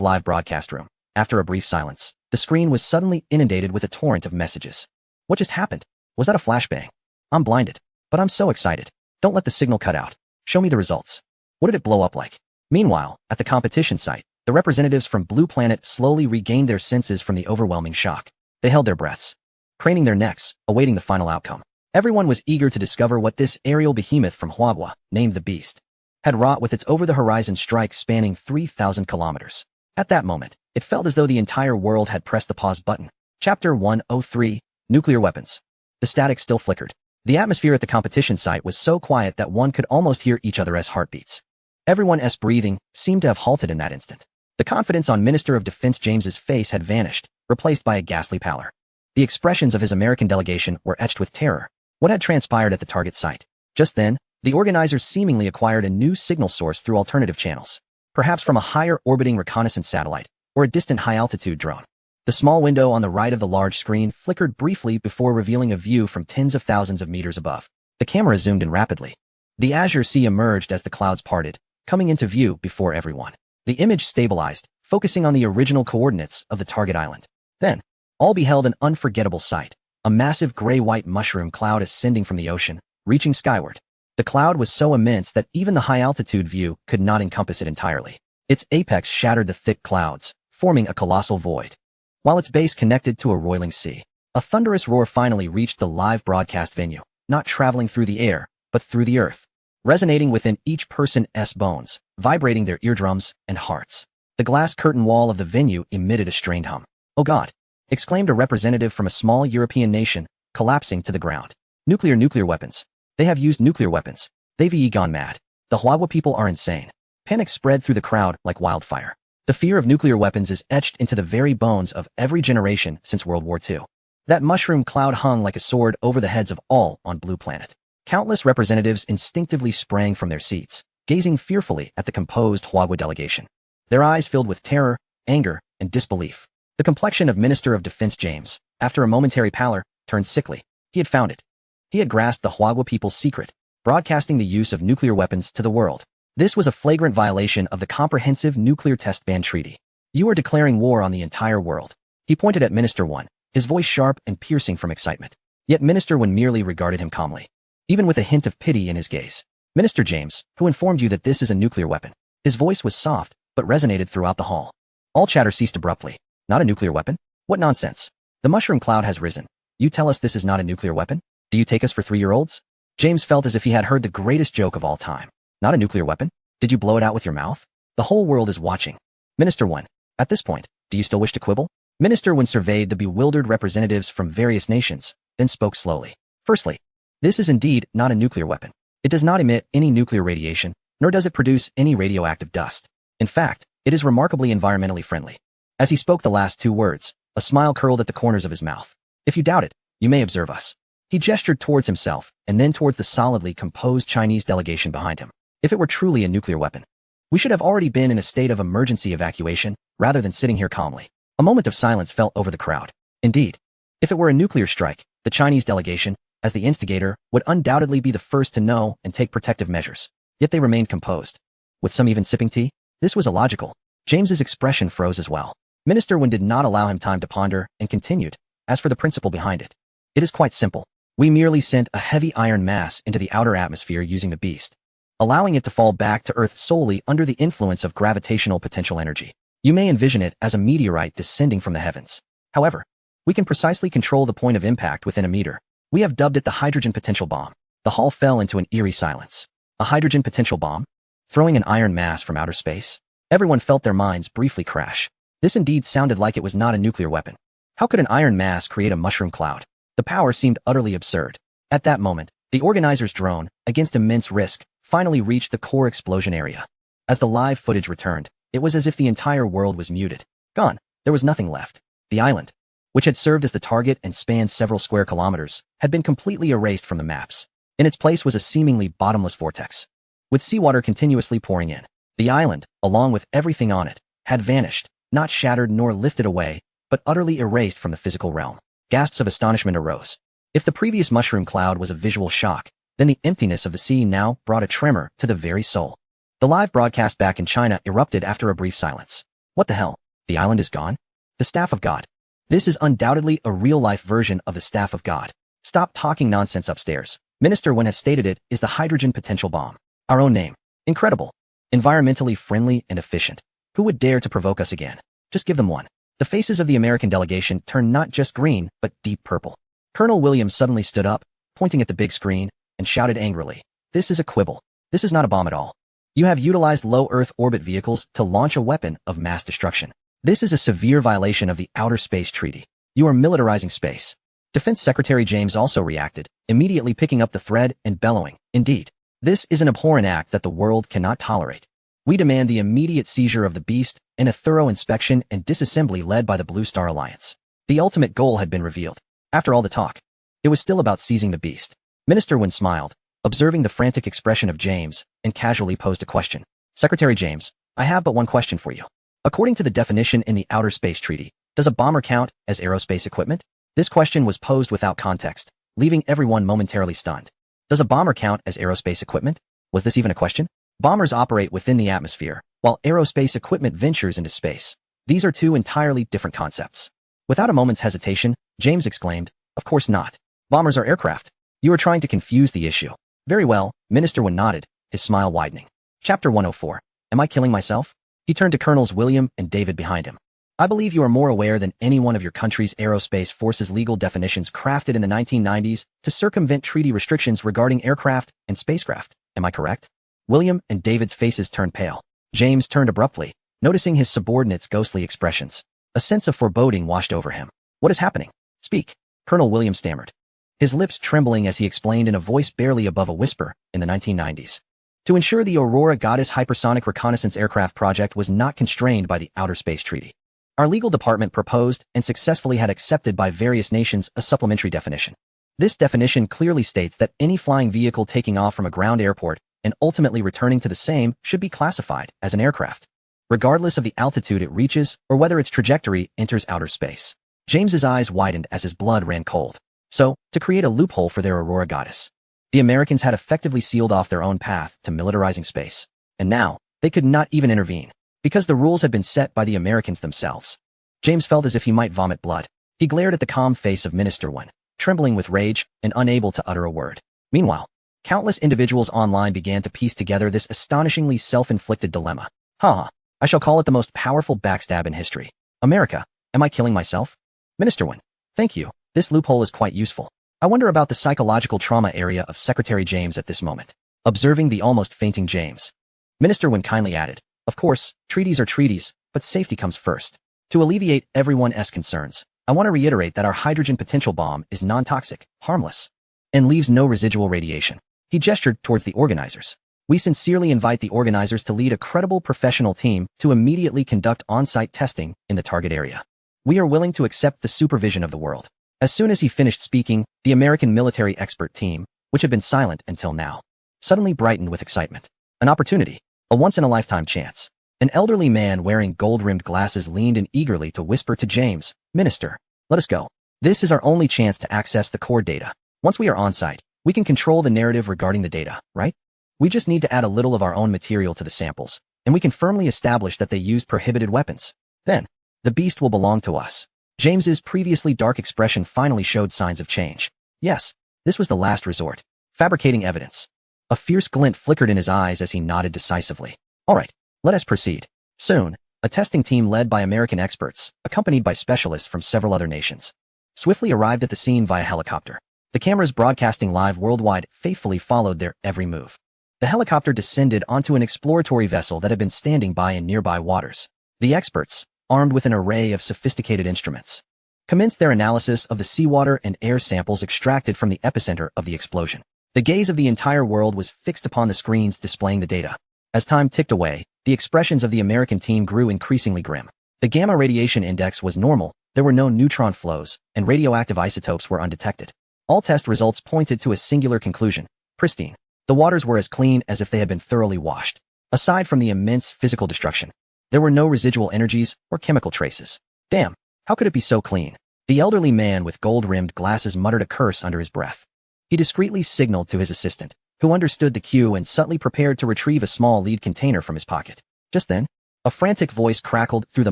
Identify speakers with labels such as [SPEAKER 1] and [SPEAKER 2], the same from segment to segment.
[SPEAKER 1] live broadcast room. After a brief silence, the screen was suddenly inundated with a torrent of messages. What just happened? Was that a flashbang? I'm blinded, but I'm so excited. Don't let the signal cut out. Show me the results. What did it blow up like? Meanwhile, at the competition site, the representatives from Blue Planet slowly regained their senses from the overwhelming shock. They held their breaths, craning their necks, awaiting the final outcome. Everyone was eager to discover what this aerial behemoth from Huagua, named the Beast, had wrought with its over-the-horizon strike spanning 3,000 kilometers. At that moment, it felt as though the entire world had pressed the pause button. Chapter 103, Nuclear Weapons. The static still flickered. The atmosphere at the competition site was so quiet that one could almost hear each other's heartbeats. Everyone's breathing seemed to have halted in that instant. The confidence on Minister of Defense James's face had vanished, replaced by a ghastly pallor. The expressions of his American delegation were etched with terror. What had transpired at the target site? Just then, the organizers seemingly acquired a new signal source through alternative channels, perhaps from a higher orbiting reconnaissance satellite or a distant high-altitude drone. The small window on the right of the large screen flickered briefly before revealing a view from tens of thousands of meters above. The camera zoomed in rapidly. The azure sea emerged as the clouds parted, coming into view before everyone. The image stabilized, focusing on the original coordinates of the target island. Then, all beheld an unforgettable sight. A massive gray-white mushroom cloud ascending from the ocean, reaching skyward. The cloud was so immense that even the high-altitude view could not encompass it entirely. Its apex shattered the thick clouds, forming a colossal void, while its base connected to a roiling sea. A thunderous roar finally reached the live broadcast venue, not traveling through the air, but through the earth, resonating within each person's bones, vibrating their eardrums and hearts. The glass curtain wall of the venue emitted a strained hum. "Oh God!" exclaimed a representative from a small European nation, collapsing to the ground. Nuclear weapons. They have used nuclear weapons. They've gone mad. The Huagua people are insane." Panic spread through the crowd like wildfire. The fear of nuclear weapons is etched into the very bones of every generation since World War II. That mushroom cloud hung like a sword over the heads of all on Blue Planet. Countless representatives instinctively sprang from their seats, gazing fearfully at the composed Huagua delegation. Their eyes filled with terror, anger, and disbelief. The complexion of Minister of Defense James, after a momentary pallor, turned sickly. He had found it. He had grasped the Huagua people's secret, broadcasting the use of nuclear weapons to the world. This was a flagrant violation of the Comprehensive Nuclear Test Ban Treaty. "You are declaring war on the entire world." He pointed at Minister 1, his voice sharp and piercing from excitement. Yet Minister 1 merely regarded him calmly, even with a hint of pity in his gaze. "Minister James, who informed you that this is a nuclear weapon?" His voice was soft, but resonated throughout the hall. All chatter ceased abruptly. "Not a nuclear weapon? What nonsense. The mushroom cloud has risen. You tell us this is not a nuclear weapon? Do you take us for 3-year-olds? James felt as if he had heard the greatest joke of all time. "Not a nuclear weapon? Did you blow it out with your mouth? The whole world is watching." Minister 1. "At this point, do you still wish to quibble?" Minister 1 surveyed the bewildered representatives from various nations, then spoke slowly. "Firstly, this is indeed not a nuclear weapon. It does not emit any nuclear radiation, nor does it produce any radioactive dust. In fact, it is remarkably environmentally friendly." As he spoke the last two words, a smile curled at the corners of his mouth. "If you doubt it, you may observe us." He gestured towards himself, and then towards the solidly composed Chinese delegation behind him. "If it were truly a nuclear weapon, we should have already been in a state of emergency evacuation, rather than sitting here calmly." A moment of silence fell over the crowd. Indeed, if it were a nuclear strike, the Chinese delegation, as the instigator, would undoubtedly be the first to know and take protective measures. Yet they remained composed, with some even sipping tea. This was illogical. James's expression froze as well. Minister 1 did not allow him time to ponder, and continued, "As for the principle behind it, it is quite simple. We merely sent a heavy iron mass into the outer atmosphere using the Beast, allowing it to fall back to Earth solely under the influence of gravitational potential energy. You may envision it as a meteorite descending from the heavens. However, we can precisely control the point of impact within a meter. We have dubbed it the hydrogen potential bomb." The hall fell into an eerie silence. A hydrogen potential bomb? Throwing an iron mass from outer space? Everyone felt their minds briefly crash. This indeed sounded like it was not a nuclear weapon. How could an iron mass create a mushroom cloud? The power seemed utterly absurd. At that moment, the organizers' drone, against immense risk, finally reached the core explosion area. As the live footage returned, it was as if the entire world was muted. Gone. There was nothing left. The island, which had served as the target and spanned several square kilometers, had been completely erased from the maps. In its place was a seemingly bottomless vortex, with seawater continuously pouring in. The island, along with everything on it, had vanished, not shattered nor lifted away, but utterly erased from the physical realm. Gasps of astonishment arose. If the previous mushroom cloud was a visual shock, then the emptiness of the sea now brought a tremor to the very soul. The live broadcast back in China erupted after a brief silence. What the hell? The island is gone? The Staff of God. This is undoubtedly a real-life version of the Staff of God. Stop talking nonsense upstairs. Minister Wen has stated it is the hydrogen potential bomb. Our own name. Incredible. Environmentally friendly and efficient. Who would dare to provoke us again? Just give them one. The faces of the American delegation turned not just green, but deep purple. Colonel Williams suddenly stood up, pointing at the big screen, and shouted angrily, "This is a quibble. This is not a bomb at all. You have utilized low Earth orbit vehicles to launch a weapon of mass destruction. This is a severe violation of the Outer Space Treaty. You are militarizing space." Defense Secretary James also reacted, immediately picking up the thread and bellowing, "Indeed, this is an abhorrent act that the world cannot tolerate. We demand the immediate seizure of the beast and a thorough inspection and disassembly led by the Blue Star Alliance." The ultimate goal had been revealed. After all the talk, it was still about seizing the beast. Minister Wen smiled, observing the frantic expression of James, and casually posed a question. "Secretary James, I have but one question for you. According to the definition in the Outer Space Treaty, does a bomber count as aerospace equipment?" This question was posed without context, leaving everyone momentarily stunned. Does a bomber count as aerospace equipment? Was this even a question? Bombers operate within the atmosphere, while aerospace equipment ventures into space. These are two entirely different concepts. Without a moment's hesitation, James exclaimed, "Of course not. Bombers are aircraft. You are trying to confuse the issue." "Very well," Minister Wen nodded, his smile widening. Chapter 104. Am I killing myself? He turned to Colonels William and David behind him. "I believe you are more aware than any one of your country's aerospace forces legal definitions crafted in the 1990s to circumvent treaty restrictions regarding aircraft and spacecraft. Am I correct?" William and David's faces turned pale. James turned abruptly, noticing his subordinates' ghostly expressions. A sense of foreboding washed over him. "What is happening? Speak," Colonel William stammered, his lips trembling as he explained in a voice barely above a whisper. In the 1990s, to ensure the Aurora Goddess hypersonic reconnaissance aircraft project was not constrained by the Outer Space Treaty, our legal department proposed and successfully had accepted by various nations a supplementary definition. This definition clearly states that any flying vehicle taking off from a ground airport and ultimately returning to the same should be classified as an aircraft, regardless of the altitude it reaches or whether its trajectory enters outer space. James's eyes widened as his blood ran cold. So, to create a loophole for their Aurora Goddess, the Americans had effectively sealed off their own path to militarizing space. And now, they could not even intervene, because the rules had been set by the Americans themselves. James felt as if he might vomit blood. He glared at the calm face of Minister Wen, trembling with rage and unable to utter a word. Meanwhile, countless individuals online began to piece together this astonishingly self-inflicted dilemma. I shall call it the most powerful backstab in history. America, am I killing myself? Minister Wen, thank you. This loophole is quite useful. I wonder about the psychological trauma area of Secretary James at this moment. Observing the almost fainting James, Minister Wen kindly added, "Of course, treaties are treaties, but safety comes first. To alleviate everyone's concerns, I want to reiterate that our hydrogen potential bomb is non-toxic, harmless, and leaves no residual radiation." He gestured towards the organizers. "We sincerely invite the organizers to lead a credible professional team to immediately conduct on-site testing in the target area. We are willing to accept the supervision of the world." As soon as he finished speaking, the American military expert team, which had been silent until now, suddenly brightened with excitement. An opportunity, a once-in-a-lifetime chance. An elderly man wearing gold-rimmed glasses leaned in eagerly to whisper to James, "Minister, let us go. This is our only chance to access the core data. Once we are on-site, we can control the narrative regarding the data, right? We just need to add a little of our own material to the samples, and we can firmly establish that they used prohibited weapons. Then, the beast will belong to us." James's previously dark expression finally showed signs of change. Yes, this was the last resort. Fabricating evidence. A fierce glint flickered in his eyes as he nodded decisively. "All right, let us proceed." Soon, a testing team led by American experts, accompanied by specialists from several other nations, swiftly arrived at the scene via helicopter. The cameras broadcasting live worldwide faithfully followed their every move. The helicopter descended onto an exploratory vessel that had been standing by in nearby waters. The experts, armed with an array of sophisticated instruments, commenced their analysis of the seawater and air samples extracted from the epicenter of the explosion. The gaze of the entire world was fixed upon the screens displaying the data. As time ticked away, the expressions of the American team grew increasingly grim. The gamma radiation index was normal, there were no neutron flows, and radioactive isotopes were undetected. All test results pointed to a singular conclusion: pristine. The waters were as clean as if they had been thoroughly washed. Aside from the immense physical destruction, there were no residual energies or chemical traces. Damn, how could it be so clean? The elderly man with gold-rimmed glasses muttered a curse under his breath. He discreetly signaled to his assistant, who understood the cue and subtly prepared to retrieve a small lead container from his pocket. Just then, A frantic voice crackled through the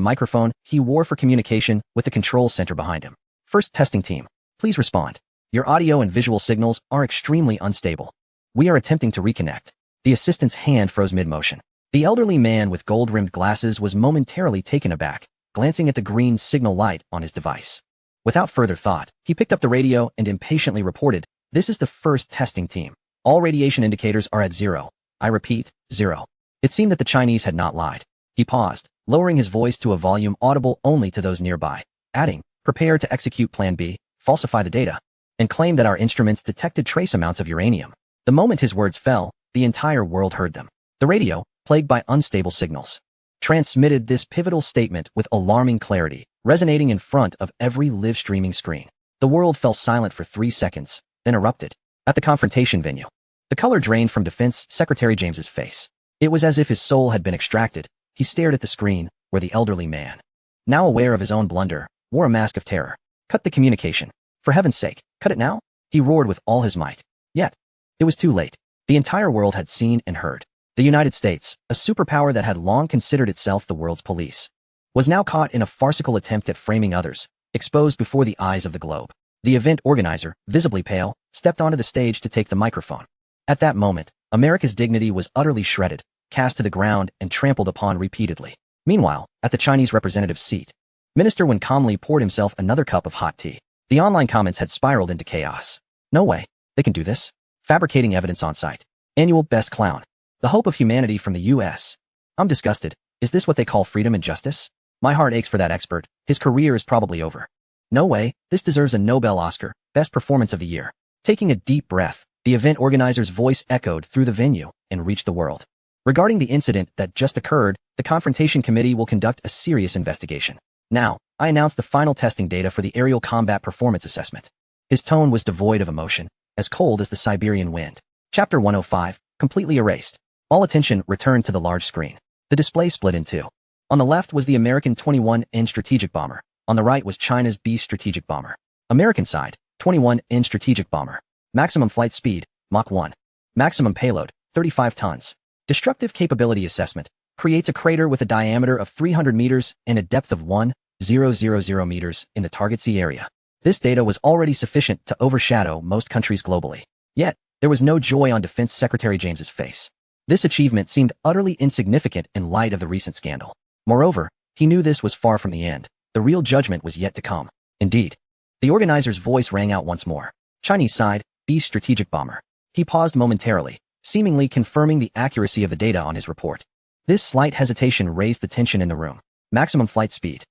[SPEAKER 1] microphone he wore for communication with the control center behind him. First testing team, please respond. Your audio and visual signals are extremely unstable. We are attempting to reconnect. The assistant's hand froze mid-motion. The elderly man with gold-rimmed glasses was momentarily taken aback, glancing at the green signal light on his device. Without further thought, he picked up the radio and impatiently reported, "This is the first testing team. All radiation indicators are at 0. I repeat, 0. It seemed that the Chinese had not lied. He paused, lowering his voice to a volume audible only to those nearby, adding, "Prepare to execute Plan B, falsify the data, and claim that our instruments detected trace amounts of uranium." The moment his words fell, the entire world heard them. The radio, plagued by unstable signals, transmitted this pivotal statement with alarming clarity, resonating in front of every live streaming screen. The world fell silent for 3 seconds, then erupted. At the confrontation venue, the color drained from Defense Secretary James's face. It was as if his soul had been extracted. He stared at the screen, where the elderly man, now aware of his own blunder, wore a mask of terror. "Cut the communication. For heaven's sake, cut it now!" he roared with all his might. Yet, it was too late. The entire world had seen and heard. The United States, a superpower that had long considered itself the world's police, was now caught in a farcical attempt at framing others, exposed before the eyes of the globe. The event organizer, visibly pale, stepped onto the stage to take the microphone. At that moment, America's dignity was utterly shredded, cast to the ground and trampled upon repeatedly. Meanwhile, at the Chinese representative's seat, Minister Wen calmly poured himself another cup of hot tea. The online comments had spiraled into chaos. "No way. They can do this. Fabricating evidence on site. Annual best clown. The hope of humanity from the U.S. I'm disgusted. Is this what they call freedom and justice? My heart aches for that expert. His career is probably over. No way. This deserves a Nobel Oscar. Best performance of the year." Taking a deep breath, the event organizer's voice echoed through the venue and reached the world. "Regarding the incident that just occurred, the Confrontation Committee will conduct a serious investigation. Now, I announce the final testing data for the Aerial Combat Performance Assessment." His tone was devoid of emotion, as cold as the Siberian wind. Chapter 105, completely erased. All attention returned to the large screen. The display split in two. On the left was the American 21N strategic bomber. On the right was China's B strategic bomber. American side, 21N strategic bomber. Maximum flight speed, Mach 1. Maximum payload, 35 tons. Destructive capability assessment. Creates a crater with a diameter of 300 meters and a depth of 1,000 meters in the target sea area. This data was already sufficient to overshadow most countries globally. Yet, there was no joy on Defense Secretary James's face. This achievement seemed utterly insignificant in light of the recent scandal. Moreover, he knew this was far from the end. The real judgment was yet to come. Indeed. The organizer's voice rang out once more. Chinese side, B strategic bomber. He paused momentarily, seemingly confirming the accuracy of the data on his report. This slight hesitation raised the tension in the room. Maximum flight speed.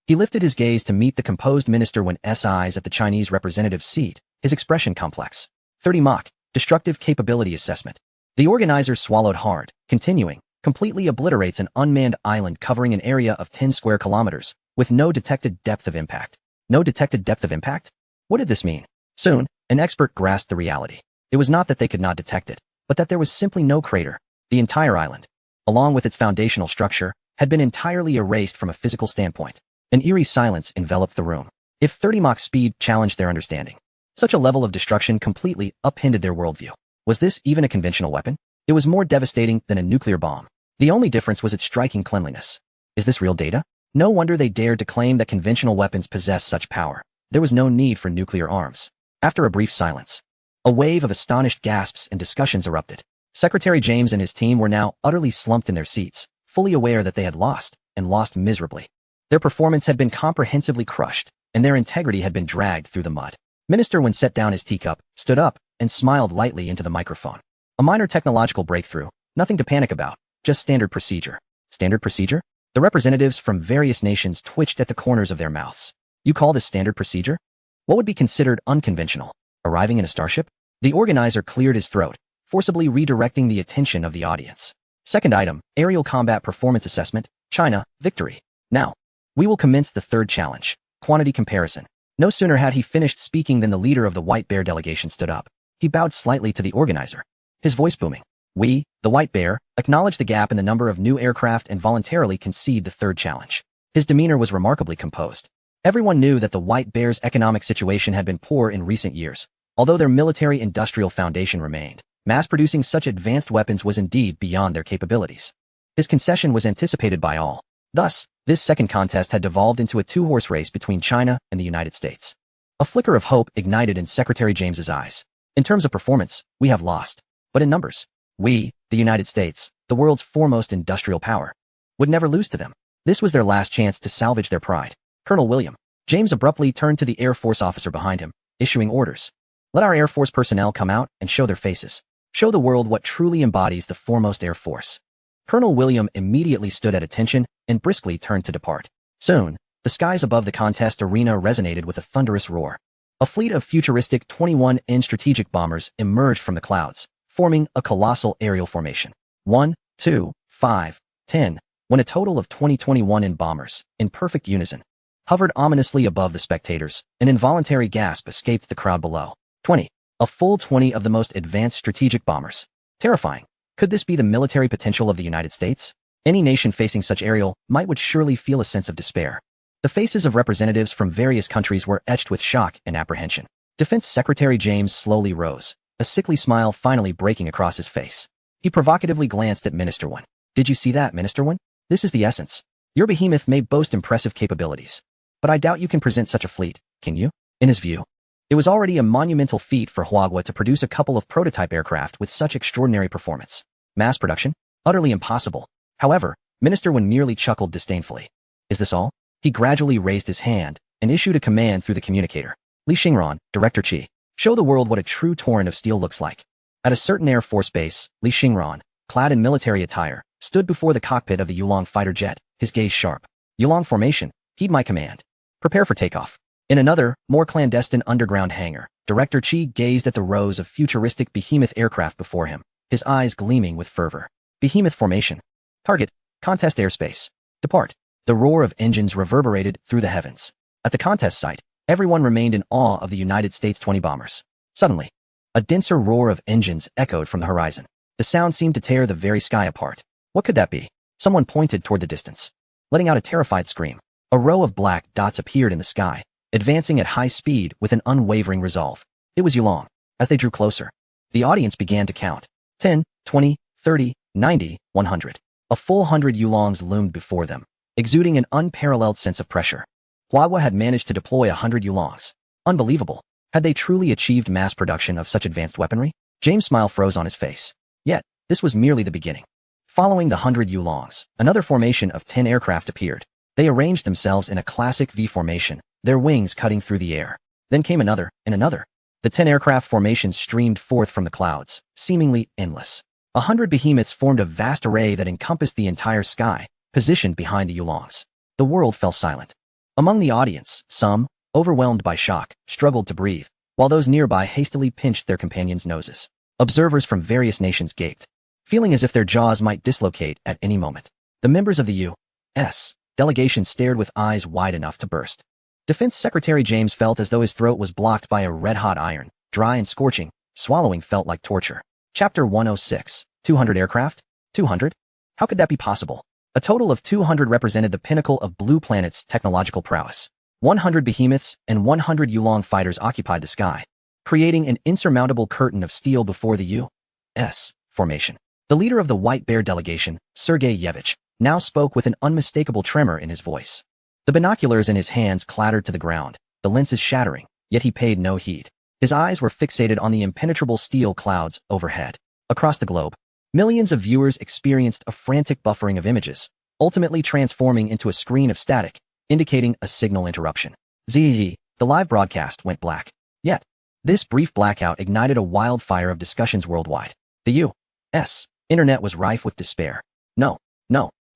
[SPEAKER 1] He lifted his gaze to meet the composed minister Wen's eyes at the Chinese representative's seat, his expression complex. 30 Mach, destructive capability assessment. The organizer swallowed hard, continuing, completely obliterates an unmanned island covering an area of 10 square kilometers, with no detected depth of impact. No detected depth of impact? What did this mean? Soon, an expert grasped the reality. It was not that they could not detect it, but that there was simply no crater. The entire island, along with its foundational structure, had been entirely erased from a physical standpoint. An eerie silence enveloped the room. If 30 Mach speed challenged their understanding, such a level of destruction completely upended their worldview. Was this even a conventional weapon? It was more devastating than a nuclear bomb. The only difference was its striking cleanliness. Is this real data? No wonder they dared to claim that conventional weapons possess such power. There was no need for nuclear arms. After a brief silence, a wave of astonished gasps and discussions erupted. Secretary James and his team were now utterly slumped in their seats, fully aware that they had lost, and lost miserably. Their performance had been comprehensively crushed, and their integrity had been dragged through the mud. Minister Wen set down his teacup, stood up, and smiled lightly into the microphone. A minor technological breakthrough, nothing to panic about, just standard procedure. Standard procedure? The representatives from various nations twitched at the corners of their mouths. You call this standard procedure? What would be considered unconventional? Arriving in a starship? The organizer cleared his throat, forcibly redirecting the attention of the audience. Second item, aerial combat performance assessment, China, victory. Now, we will commence the third challenge, quantity comparison. No sooner had he finished speaking than the leader of the White Bear delegation stood up. He bowed slightly to the organizer, his voice booming. We, the White Bear, acknowledge the gap in the number of new aircraft and voluntarily concede the third challenge. His demeanor was remarkably composed. Everyone knew that the White Bear's economic situation had been poor in recent years, although their military-industrial foundation remained. Mass-producing such advanced weapons was indeed beyond their capabilities. His concession was anticipated by all. Thus, this second contest had devolved into a two-horse race between China and the United States. A flicker of hope ignited in Secretary James's eyes. In terms of performance, we have lost. But in numbers, we, the United States, the world's foremost industrial power, would never lose to them. This was their last chance to salvage their pride. Colonel William James abruptly turned to the Air Force officer behind him, issuing orders. Let our Air Force personnel come out and show their faces. Show the world what truly embodies the foremost Air Force. Colonel William immediately stood at attention and briskly turned to depart. Soon, the skies above the contest arena resonated with a thunderous roar. A fleet of futuristic 21N strategic bombers emerged from the clouds, forming a colossal aerial formation. 1, 2, 5, 10, when a total of 21N bombers, in perfect unison, hovered ominously above the spectators. An involuntary gasp escaped the crowd below. 20. A full 20 of the most advanced strategic bombers. Terrifying. Could this be the military potential of the United States? Any nation facing such aerial might would surely feel a sense of despair. The faces of representatives from various countries were etched with shock and apprehension. Defense Secretary James slowly rose, a sickly smile finally breaking across his face. He provocatively glanced at Minister One. Did you see that, Minister One? This is the essence. Your behemoth may boast impressive capabilities, but I doubt you can present such a fleet, can you? In his view, it was already a monumental feat for Huagua to produce a couple of prototype aircraft with such extraordinary performance. Mass production? Utterly impossible. However, Minister One merely chuckled disdainfully. Is this all? He gradually raised his hand and issued a command through the communicator. Li Xingran, Director Chi, show the world what a true torrent of steel looks like. At a certain Air Force base, Li Xingran, clad in military attire, stood before the cockpit of the Yulong fighter jet, his gaze sharp. Yulong formation, heed my command. Prepare for takeoff. In another, more clandestine underground hangar, Director Chi gazed at the rows of futuristic behemoth aircraft before him, his eyes gleaming with fervor. Behemoth formation. Target, contest airspace. Depart. The roar of engines reverberated through the heavens. At the contest site, everyone remained in awe of the United States 20 bombers. Suddenly, a denser roar of engines echoed from the horizon. The sound seemed to tear the very sky apart. What could that be? Someone pointed toward the distance, letting out a terrified scream. A row of black dots appeared in the sky, advancing at high speed with an unwavering resolve. It was Yulong. As they drew closer, the audience began to count. 10, 20, 30, 90, 100. A full 100 Yulongs loomed before them, exuding an unparalleled sense of pressure. Huagua had managed to deploy 100 Yulongs. Unbelievable. Had they truly achieved mass production of such advanced weaponry? James' smile froze on his face. Yet, this was merely the beginning. Following the 100 Yulongs, another formation of 10 aircraft appeared. They arranged themselves in a classic V formation, their wings cutting through the air. Then came another, and another. The 10 aircraft formations streamed forth from the clouds, seemingly endless. 100 behemoths formed a vast array that encompassed the entire sky, positioned behind the Yulongs. The world fell silent. Among the audience, some, overwhelmed by shock, struggled to breathe, while those nearby hastily pinched their companions' noses. Observers from various nations gaped, feeling as if their jaws might dislocate at any moment. The members of the U.S. delegation stared with eyes wide enough to burst. Defense Secretary James felt as though his throat was blocked by a red-hot iron, dry and scorching. Swallowing felt like torture. Chapter 106. 200 aircraft? 200? How could that be possible? A total of 200 represented the pinnacle of Blue Planet's technological prowess. 100 behemoths and 100 Yulong fighters occupied the sky, creating an insurmountable curtain of steel before the U.S. formation. The leader of the White Bear delegation, Sergei Yevich, now spoke with an unmistakable tremor in his voice. The binoculars in his hands clattered to the ground, the lenses shattering, yet he paid no heed. His eyes were fixated on the impenetrable steel clouds overhead. Across the globe, millions of viewers experienced a frantic buffering of images, ultimately transforming into a screen of static, indicating a signal interruption. The live broadcast went black. Yet, this brief blackout ignited a wildfire of discussions worldwide. The U.S. internet was rife with despair. No,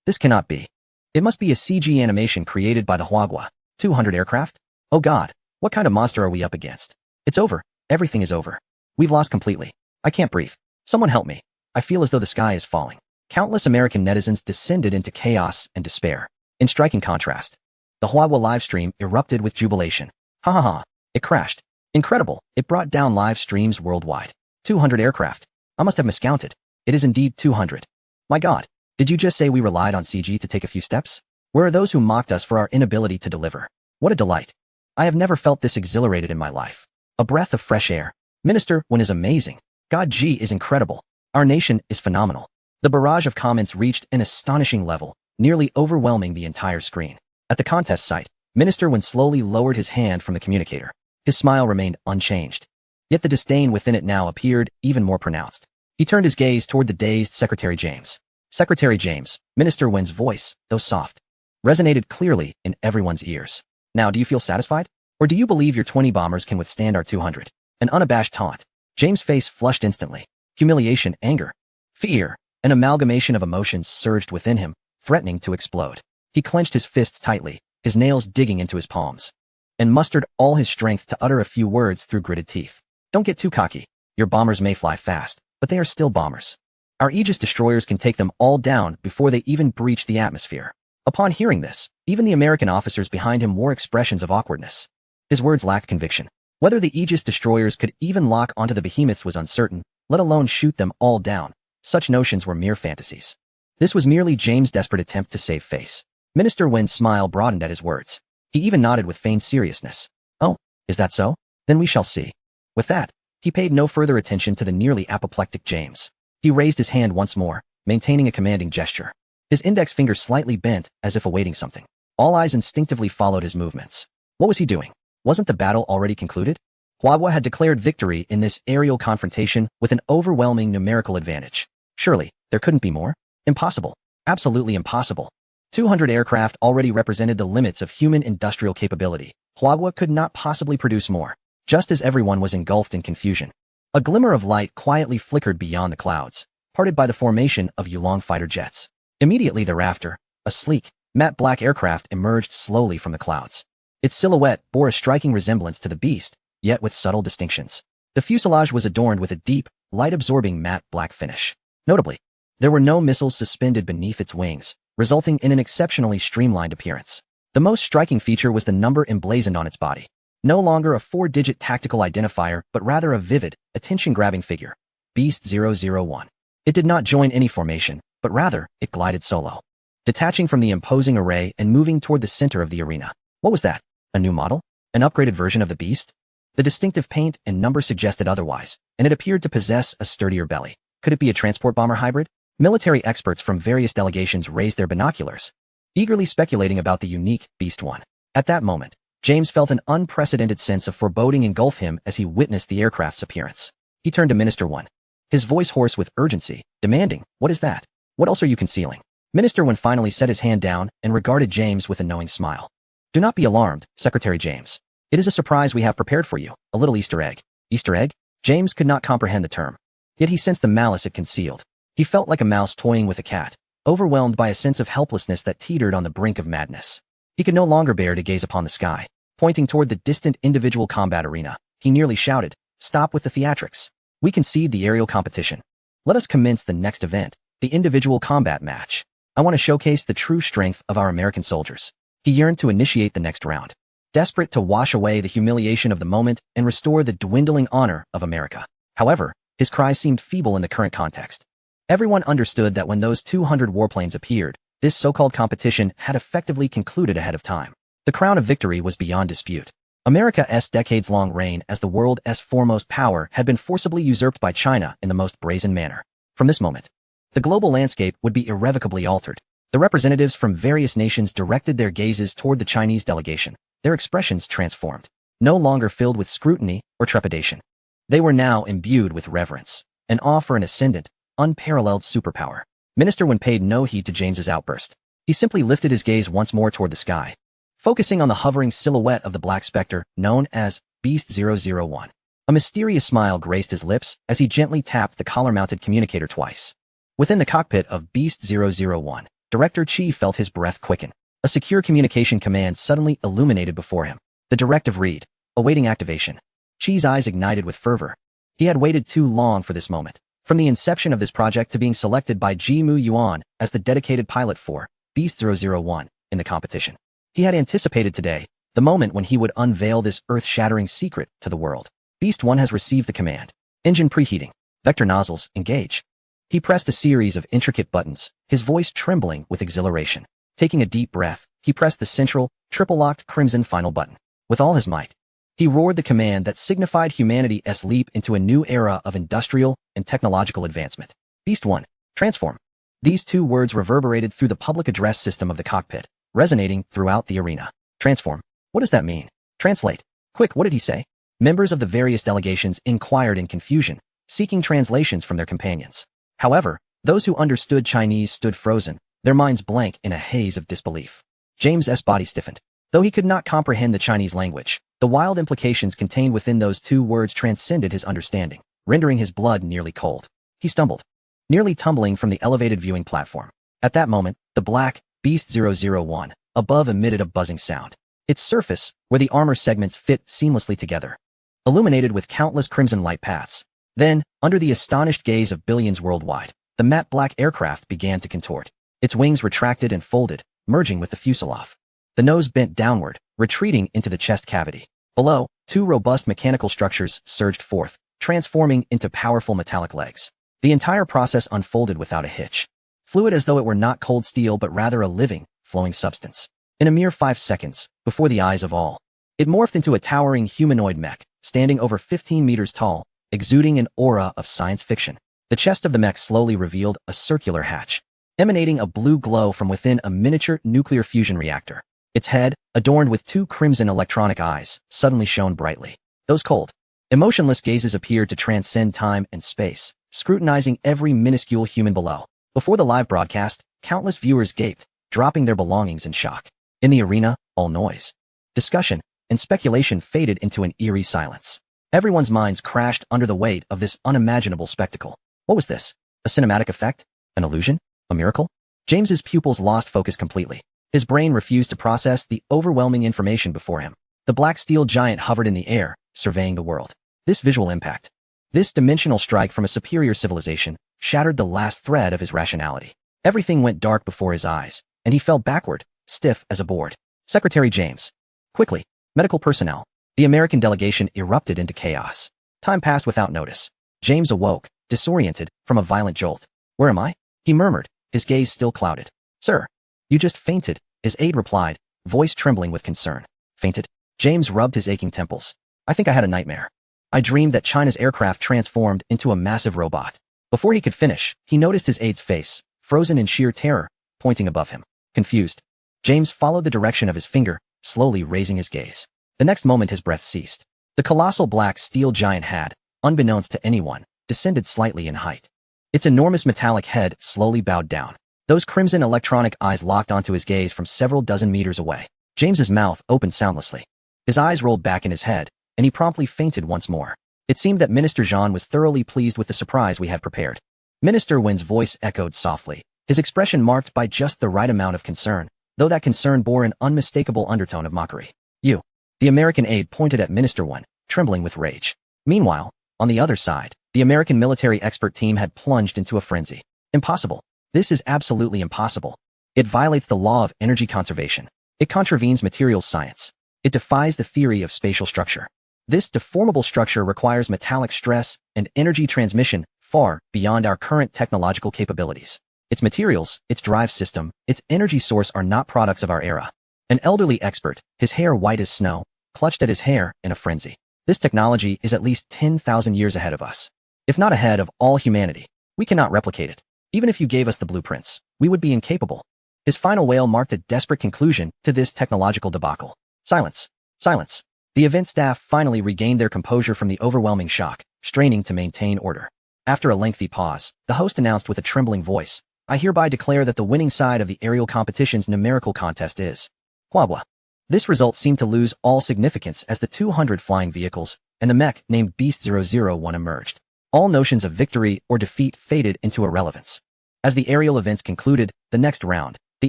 [SPEAKER 1] this cannot be. It must be a CG animation created by the Huagua. 200 aircraft? Oh God, what kind of monster are we up against? It's over. Everything is over. We've lost completely. I can't breathe. Someone help me. I feel as though the sky is falling. Countless American netizens descended into chaos and despair. In striking contrast, the Huagua livestream erupted with jubilation. Ha ha ha. It crashed. Incredible. It brought down live streams worldwide. 200 aircraft. I must have miscounted. It is indeed 200. My God. Did you just say we relied on CG to take a few steps? Where are those who mocked us for our inability to deliver? What a delight. I have never felt this exhilarated in my life. A breath of fresh air. Minister One is amazing. God G is incredible. Our nation is phenomenal. The barrage of comments reached an astonishing level, nearly overwhelming the entire screen. At the contest site, Minister Wen slowly lowered his hand from the communicator. His smile remained unchanged. Yet the disdain within it now appeared even more pronounced. He turned his gaze toward the dazed Secretary James. Secretary James, Minister Wen's voice, though soft, resonated clearly in everyone's ears. Now, do you feel satisfied? Or do you believe your 20 bombers can withstand our 200? An unabashed taunt. James' face flushed instantly. Humiliation, anger, fear, an amalgamation of emotions surged within him, threatening to explode. He clenched his fists tightly, his nails digging into his palms, and mustered all his strength to utter a few words through gritted teeth. Don't get too cocky. Your bombers may fly fast, but they are still bombers. Our Aegis destroyers can take them all down before they even breach the atmosphere. Upon hearing this, even the American officers behind him wore expressions of awkwardness. His words lacked conviction. Whether the Aegis destroyers could even lock onto the behemoths was uncertain, let alone shoot them all down. Such notions were mere fantasies. This was merely James' desperate attempt to save face. Minister Wen's smile broadened at his words. He even nodded with feigned seriousness. Oh, is that so? Then we shall see. With that, he paid no further attention to the nearly apoplectic James. He raised his hand once more, maintaining a commanding gesture. His index finger slightly bent as if awaiting something. All eyes instinctively followed his movements. What was he doing? Wasn't the battle already concluded? Huahua had declared victory in this aerial confrontation with an overwhelming numerical advantage. Surely, there couldn't be more? Impossible. Absolutely impossible. 200 aircraft already represented the limits of human industrial capability. Huahua could not possibly produce more. Just as everyone was engulfed in confusion, a glimmer of light quietly flickered beyond the clouds, parted by the formation of Yulong fighter jets. Immediately thereafter, a sleek, matte black aircraft emerged slowly from the clouds. Its silhouette bore a striking resemblance to the Beast, yet with subtle distinctions. The fuselage was adorned with a deep, light-absorbing matte black finish. Notably, there were no missiles suspended beneath its wings, resulting in an exceptionally streamlined appearance. The most striking feature was the number emblazoned on its body. No longer a 4-digit tactical identifier, but rather a vivid, attention-grabbing figure. Beast 001. It did not join any formation, but rather, it glided solo, detaching from the imposing array and moving toward the center of the arena. What was that? A new model? An upgraded version of the Beast? The distinctive paint and number suggested otherwise, and it appeared to possess a sturdier belly. Could it be a transport bomber hybrid? Military experts from various delegations raised their binoculars, eagerly speculating about the unique Beast 1. At that moment, James felt an unprecedented sense of foreboding engulf him as he witnessed the aircraft's appearance. He turned to Minister Wen, his voice hoarse with urgency, demanding, "What is that? What else are you concealing?" Minister Wen finally set his hand down and regarded James with a knowing smile. "Do not be alarmed, Secretary James. It is a surprise we have prepared for you, a little Easter egg." Easter egg? James could not comprehend the term. Yet he sensed the malice it concealed. He felt like a mouse toying with a cat, overwhelmed by a sense of helplessness that teetered on the brink of madness. He could no longer bear to gaze upon the sky. Pointing toward the distant individual combat arena, he nearly shouted, "Stop with the theatrics. We concede the aerial competition. Let us commence the next event, the individual combat match. I want to showcase the true strength of our American soldiers." He yearned to initiate the next round, desperate to wash away the humiliation of the moment and restore the dwindling honor of America. However, his cries seemed feeble in the current context. Everyone understood that when those 200 warplanes appeared, this so-called competition had effectively concluded ahead of time. The crown of victory was beyond dispute. America's decades-long reign as the world's foremost power had been forcibly usurped by China in the most brazen manner. From this moment, the global landscape would be irrevocably altered. The representatives from various nations directed their gazes toward the Chinese delegation, their expressions transformed, no longer filled with scrutiny or trepidation. They were now imbued with reverence, an awe for an ascendant, unparalleled superpower. Minister Wen paid no heed to James's outburst. He simply lifted his gaze once more toward the sky, focusing on the hovering silhouette of the Black Spectre known as Beast 001. A mysterious smile graced his lips as he gently tapped the collar-mounted communicator twice. Within the cockpit of Beast 001, Director Chi felt his breath quicken. A secure communication command suddenly illuminated before him. The directive read, awaiting activation. Chi's eyes ignited with fervor. He had waited too long for this moment. From the inception of this project to being selected by Jimu Yuan as the dedicated pilot for Beast 001 in the competition. He had anticipated today, the moment when he would unveil this earth-shattering secret to the world. Beast 1 has received the command. Engine preheating. Vector nozzles, engage. He pressed a series of intricate buttons, his voice trembling with exhilaration. Taking a deep breath, he pressed the central, triple-locked crimson final button. With all his might, he roared the command that signified humanity's leap into a new era of industrial and technological advancement. Beast 1, transform. These two words reverberated through the public address system of the cockpit, resonating throughout the arena. Transform. What does that mean? Translate. Quick, what did he say? Members of the various delegations inquired in confusion, seeking translations from their companions. However, those who understood Chinese stood frozen, their minds blank in a haze of disbelief. James's body stiffened. Though he could not comprehend the Chinese language, the wild implications contained within those two words transcended his understanding, rendering his blood nearly cold. He stumbled, nearly tumbling from the elevated viewing platform. At that moment, the black Beast 001 above emitted a buzzing sound. Its surface, where the armor segments fit seamlessly together, illuminated with countless crimson light paths. Then, under the astonished gaze of billions worldwide, the matte black aircraft began to contort. Its wings retracted and folded, merging with the fuselage. The nose bent downward, retreating into the chest cavity. Below, two robust mechanical structures surged forth, transforming into powerful metallic legs. The entire process unfolded without a hitch, fluid as though it were not cold steel but rather a living, flowing substance. In a mere 5 seconds, before the eyes of all, it morphed into a towering humanoid mech, standing over 15 meters tall, exuding an aura of science fiction. The chest of the mech slowly revealed a circular hatch, emanating a blue glow from within a miniature nuclear fusion reactor. Its head, adorned with two crimson electronic eyes, suddenly shone brightly. Those cold, emotionless gazes appeared to transcend time and space, scrutinizing every minuscule human below. Before the live broadcast, countless viewers gaped, dropping their belongings in shock. In the arena, all noise, discussion, and speculation faded into an eerie silence. Everyone's minds crashed under the weight of this unimaginable spectacle. What was this? A cinematic effect? An illusion? A miracle? James's pupils lost focus completely. His brain refused to process the overwhelming information before him. The black steel giant hovered in the air, surveying the world. This visual impact, this dimensional strike from a superior civilization, shattered the last thread of his rationality. Everything went dark before his eyes, and he fell backward, stiff as a board. Secretary James. Quickly, medical personnel. The American delegation erupted into chaos. Time passed without notice. James awoke, disoriented, from a violent jolt. Where am I? He murmured, his gaze still clouded. Sir, you just fainted, his aide replied, voice trembling with concern. Fainted? James rubbed his aching temples. I think I had a nightmare. I dreamed that China's aircraft transformed into a massive robot. Before he could finish, he noticed his aide's face, frozen in sheer terror, pointing above him. Confused, James followed the direction of his finger, slowly raising his gaze. The next moment his breath ceased. The colossal black steel giant had, unbeknownst to anyone, descended slightly in height. Its enormous metallic head slowly bowed down. Those crimson electronic eyes locked onto his gaze from several dozen meters away. James's mouth opened soundlessly. His eyes rolled back in his head, and he promptly fainted once more. It seemed that Minister Jean was thoroughly pleased with the surprise we had prepared. Minister Wen's voice echoed softly, his expression marked by just the right amount of concern, though that concern bore an unmistakable undertone of mockery. You. The American aide pointed at Minister Wen, trembling with rage. Meanwhile, on the other side, the American military expert team had plunged into a frenzy. Impossible. This is absolutely impossible. It violates the law of energy conservation. It contravenes materials science. It defies the theory of spatial structure. This deformable structure requires metallic stress and energy transmission far beyond our current technological capabilities. Its materials, its drive system, its energy source are not products of our era. An elderly expert, his hair white as snow, clutched at his hair in a frenzy. This technology is at least 10,000 years ahead of us. If not ahead of all humanity, we cannot replicate it. Even if you gave us the blueprints, we would be incapable. His final wail marked a desperate conclusion to this technological debacle. Silence. Silence. The event staff finally regained their composure from the overwhelming shock, straining to maintain order. After a lengthy pause, the host announced with a trembling voice, I hereby declare that the winning side of the aerial competition's numerical contest is Huahua. This result seemed to lose all significance as the 200 flying vehicles and the mech named Beast 001 emerged. All notions of victory or defeat faded into irrelevance. As the aerial events concluded, the next round, the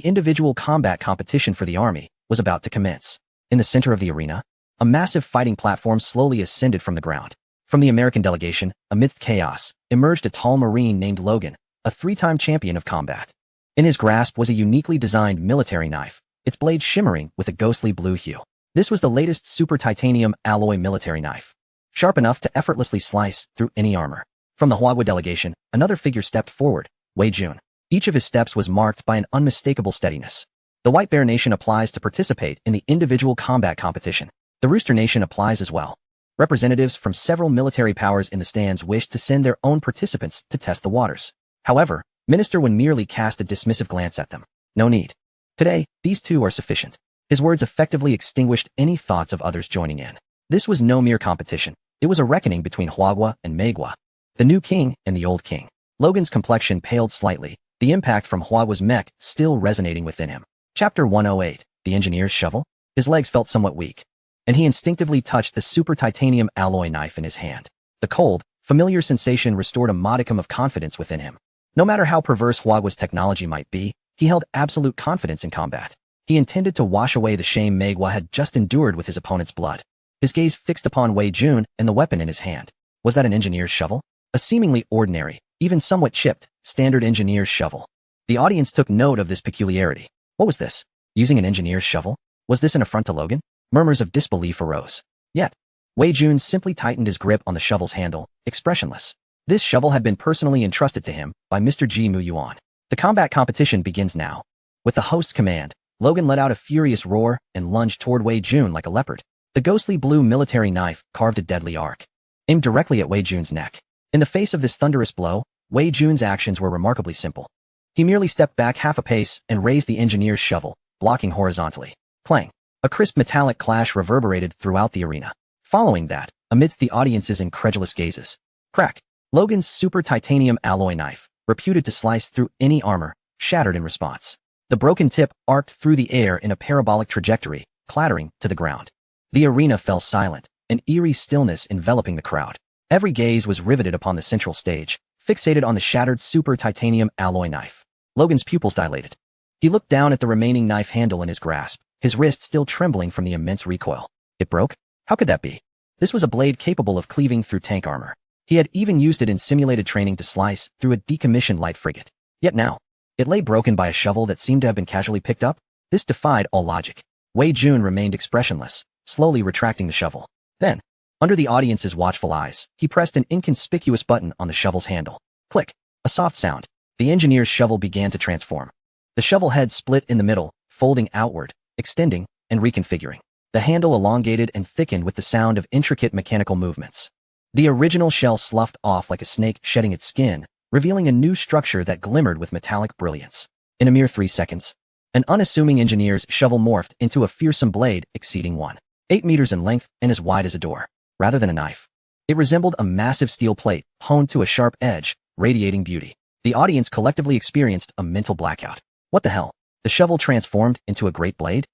[SPEAKER 1] individual combat competition for the army, was about to commence. In the center of the arena, a massive fighting platform slowly ascended from the ground. From the American delegation, amidst chaos, emerged a tall Marine named Logan, a 3-time champion of combat. In his grasp was a uniquely designed military knife, its blade shimmering with a ghostly blue hue. This was the latest super titanium alloy military knife, sharp enough to effortlessly slice through any armor. From the Huahua delegation, another figure stepped forward, Wei Jun. Each of his steps was marked by an unmistakable steadiness. The White Bear Nation applies to participate in the individual combat competition. The Rooster Nation applies as well. Representatives from several military powers in the stands wished to send their own participants to test the waters. However, Minister Wen merely cast a dismissive glance at them. No need. Today, these two are sufficient. His words effectively extinguished any thoughts of others joining in. This was no mere competition. It was a reckoning between Huagua and Meigua, the new king and the old king. Logan's complexion paled slightly, the impact from Huagua's mech still resonating within him. Chapter 108, The Engineer's Shovel? His legs felt somewhat weak, and he instinctively touched the super titanium alloy knife in his hand. The cold, familiar sensation restored a modicum of confidence within him. No matter how perverse Huagua's technology might be, he held absolute confidence in combat. He intended to wash away the shame Meigua had just endured with his opponent's blood. His gaze fixed upon Wei Jun and the weapon in his hand. Was that an engineer's shovel? A seemingly ordinary, even somewhat chipped, standard engineer's shovel. The audience took note of this peculiarity. What was this? Using an engineer's shovel? Was this an affront to Logan? Murmurs of disbelief arose. Yet, Wei Jun simply tightened his grip on the shovel's handle, expressionless. This shovel had been personally entrusted to him by Mr. Ji Mu Yuan. The combat competition begins now. With the host's command, Logan let out a furious roar and lunged toward Wei Jun like a leopard. The ghostly blue military knife carved a deadly arc, aimed directly at Wei Jun's neck. In the face of this thunderous blow, Wei Jun's actions were remarkably simple. He merely stepped back half a pace and raised the engineer's shovel, blocking horizontally. Clang! A crisp metallic clash reverberated throughout the arena. Following that, amidst the audience's incredulous gazes, crack! Logan's super titanium alloy knife, reputed to slice through any armor, shattered in response. The broken tip arced through the air in a parabolic trajectory, clattering to the ground. The arena fell silent, an eerie stillness enveloping the crowd. Every gaze was riveted upon the central stage, fixated on the shattered super titanium alloy knife. Logan's pupils dilated. He looked down at the remaining knife handle in his grasp, his wrist still trembling from the immense recoil. It broke? How could that be? This was a blade capable of cleaving through tank armor. He had even used it in simulated training to slice through a decommissioned light frigate. Yet now, it lay broken by a shovel that seemed to have been casually picked up. This defied all logic. Wei Jun remained expressionless, slowly retracting the shovel. Then, under the audience's watchful eyes, he pressed an inconspicuous button on the shovel's handle. Click! A soft sound. The engineer's shovel began to transform. The shovel head split in the middle, folding outward, extending, and reconfiguring. The handle elongated and thickened with the sound of intricate mechanical movements. The original shell sloughed off like a snake shedding its skin, revealing a new structure that glimmered with metallic brilliance. In a mere 3 seconds, an unassuming engineer's shovel morphed into a fearsome blade exceeding 1.8 meters in length and as wide as a door. Rather than a knife, it resembled a massive steel plate, honed to a sharp edge, radiating beauty. The audience collectively experienced a mental blackout. What the hell? The shovel transformed into a great blade?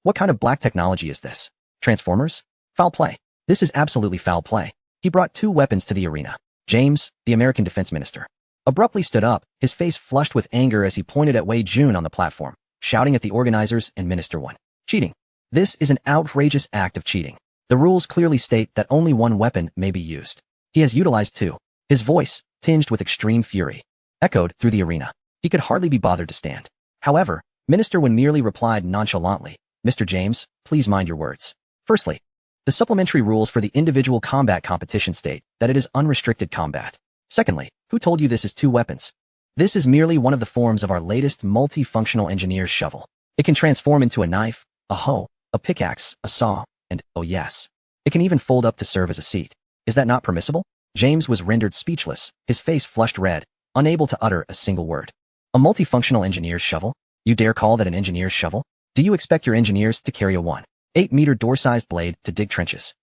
[SPEAKER 1] What kind of black technology is this? Transformers? Foul play. This is absolutely foul play. He brought 2 weapons to the arena. James, the American defense minister, abruptly stood up, his face flushed with anger as he pointed at Wei Jun on the platform, shouting at the organizers and Minister Wen. Cheating. This is an outrageous act of cheating. The rules clearly state that only 1 weapon may be used. He has utilized 2. His voice, tinged with extreme fury, echoed through the arena. He could hardly be bothered to stand. However, Minister Wen merely replied nonchalantly, Mr. James, please mind your words. Firstly, the supplementary rules for the individual combat competition state that it is unrestricted combat. Secondly, who told you this is 2 weapons? This is merely one of the forms of our latest multifunctional engineer's shovel. It can transform into a knife, a hoe, a pickaxe, a saw, and, oh yes, it can even fold up to serve as a seat. Is that not permissible? James was rendered speechless, his face flushed red, unable to utter a single word. A multifunctional engineer's shovel? You dare call that an engineer's shovel? Do you expect your engineers to carry a 1.8-meter door-sized blade to dig trenches?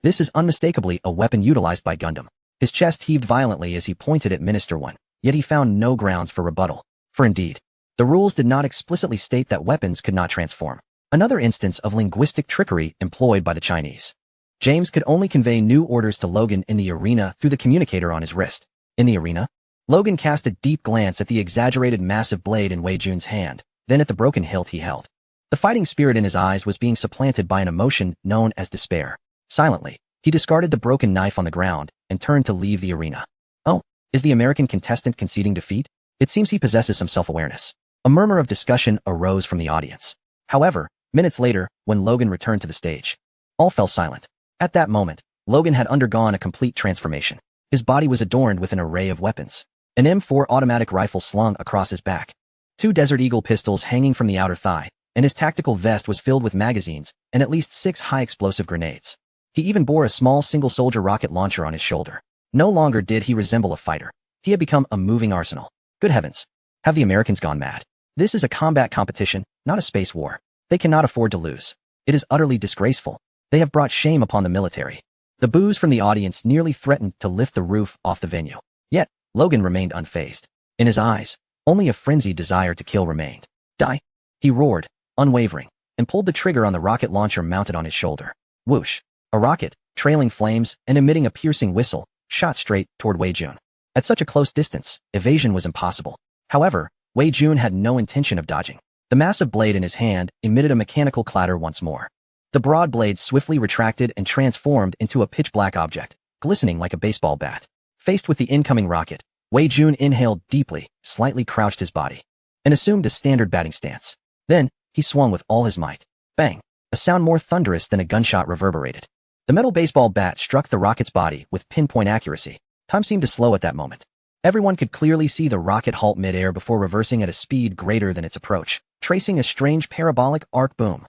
[SPEAKER 1] This is unmistakably a weapon utilized by Gundam. His chest heaved violently as he pointed at Minister Wen, yet he found no grounds for rebuttal. For indeed, the rules did not explicitly state that weapons could not transform. Another instance of linguistic trickery employed by the Chinese. James could only convey new orders to Logan in the arena through the communicator on his wrist. In the arena, Logan cast a deep glance at the exaggerated massive blade in Wei Jun's hand, then at the broken hilt he held. The fighting spirit in his eyes was being supplanted by an emotion known as despair. Silently, he discarded the broken knife on the ground and turned to leave the arena. Oh, is the American contestant conceding defeat? It seems he possesses some self-awareness. A murmur of discussion arose from the audience. However, minutes later, when Logan returned to the stage, all fell silent. At that moment, Logan had undergone a complete transformation. His body was adorned with an array of weapons. An M4 automatic rifle slung across his back, 2 Desert Eagle pistols hanging from the outer thigh, and his tactical vest was filled with magazines and at least 6 high-explosive grenades. He even bore a small single-soldier rocket launcher on his shoulder. No longer did he resemble a fighter. He had become a moving arsenal. Good heavens, Have the Americans gone mad? This is a combat competition, not a space war. They cannot afford to lose. It is utterly disgraceful. They have brought shame upon the military. The boos from the audience nearly threatened to lift the roof off the venue. Yet, Logan remained unfazed. In his eyes, only a frenzied desire to kill remained. Die! He roared, unwavering, and pulled the trigger on the rocket launcher mounted on his shoulder. Whoosh! A rocket, trailing flames and emitting a piercing whistle, shot straight toward Wei Jun. At such a close distance, evasion was impossible. However, Wei Jun had no intention of dodging. The massive blade in his hand emitted a mechanical clatter once more. The broad blade swiftly retracted and transformed into a pitch-black object, glistening like a baseball bat. Faced with the incoming rocket, Wei Jun inhaled deeply, slightly crouched his body, and assumed a standard batting stance. Then, he swung with all his might. Bang! A sound more thunderous than a gunshot reverberated. The metal baseball bat struck the rocket's body with pinpoint accuracy. Time seemed to slow at that moment. Everyone could clearly see the rocket halt mid-air before reversing at a speed greater than its approach, tracing a strange parabolic arc boom.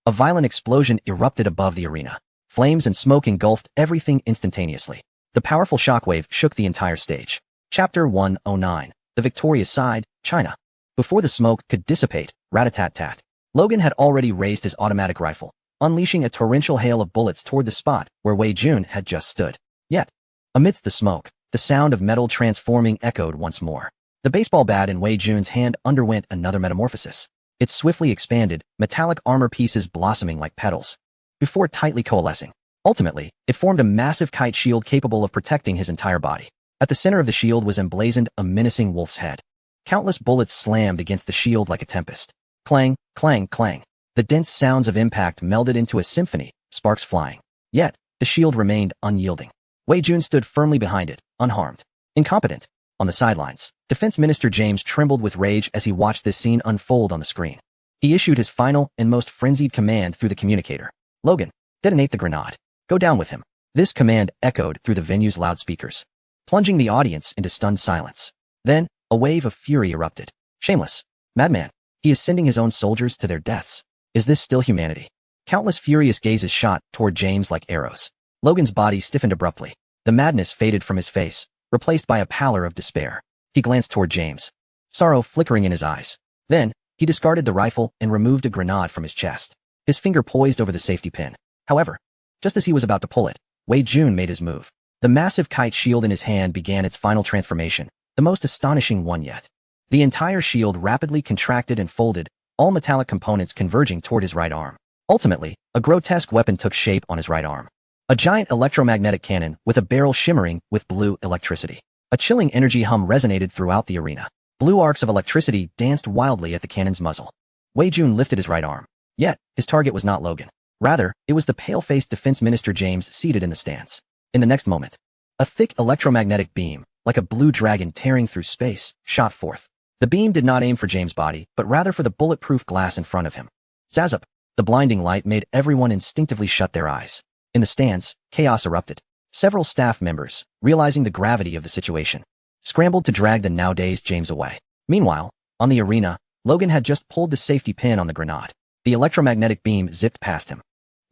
[SPEAKER 1] A violent explosion erupted above the arena. Flames and smoke engulfed everything instantaneously. The powerful shockwave shook the entire stage. Chapter 109. The victorious side, China. Before the smoke could dissipate, rat-a-tat-tat, Logan had already raised his automatic rifle, unleashing a torrential hail of bullets toward the spot where Wei Jun had just stood. Yet, amidst the smoke, the sound of metal transforming echoed once more. The baseball bat in Wei Jun's hand underwent another metamorphosis. It swiftly expanded, metallic armor pieces blossoming like petals, before tightly coalescing. Ultimately, it formed a massive kite shield capable of protecting his entire body. At the center of the shield was emblazoned a menacing wolf's head. Countless bullets slammed against the shield like a tempest. Clang, clang, clang. The dense sounds of impact melded into a symphony, sparks flying. Yet, the shield remained unyielding. Wei Jun stood firmly behind it, unharmed. Incompetent. On the sidelines, Defense Minister James trembled with rage as he watched this scene unfold on the screen. He issued his final and most frenzied command through the communicator. Logan, detonate the grenade. Go down with him. This command echoed through the venue's loudspeakers, plunging the audience into stunned silence. Then, a wave of fury erupted. Shameless. Madman. He is sending his own soldiers to their deaths. Is this still humanity? Countless furious gazes shot toward James like arrows. Logan's body stiffened abruptly. The madness faded from his face, replaced by a pallor of despair. He glanced toward James, sorrow flickering in his eyes. Then, he discarded the rifle and removed a grenade from his chest. His finger poised over the safety pin. However, just as he was about to pull it, Wei Jun made his move. The massive kite shield in his hand began its final transformation, the most astonishing one yet. The entire shield rapidly contracted and folded, all metallic components converging toward his right arm. Ultimately, a grotesque weapon took shape on his right arm. A giant electromagnetic cannon with a barrel shimmering with blue electricity. A chilling energy hum resonated throughout the arena. Blue arcs of electricity danced wildly at the cannon's muzzle. Wei Jun lifted his right arm. Yet, his target was not Logan. Rather, it was the pale-faced Defense Minister James seated in the stands. In the next moment, a thick electromagnetic beam, like a blue dragon tearing through space, shot forth. The beam did not aim for James' body, but rather for the bulletproof glass in front of him. Zazup! The blinding light made everyone instinctively shut their eyes. In the stands, chaos erupted. Several staff members, realizing the gravity of the situation, scrambled to drag the now-dazed James away. Meanwhile, on the arena, Logan had just pulled the safety pin on the grenade. The electromagnetic beam zipped past him.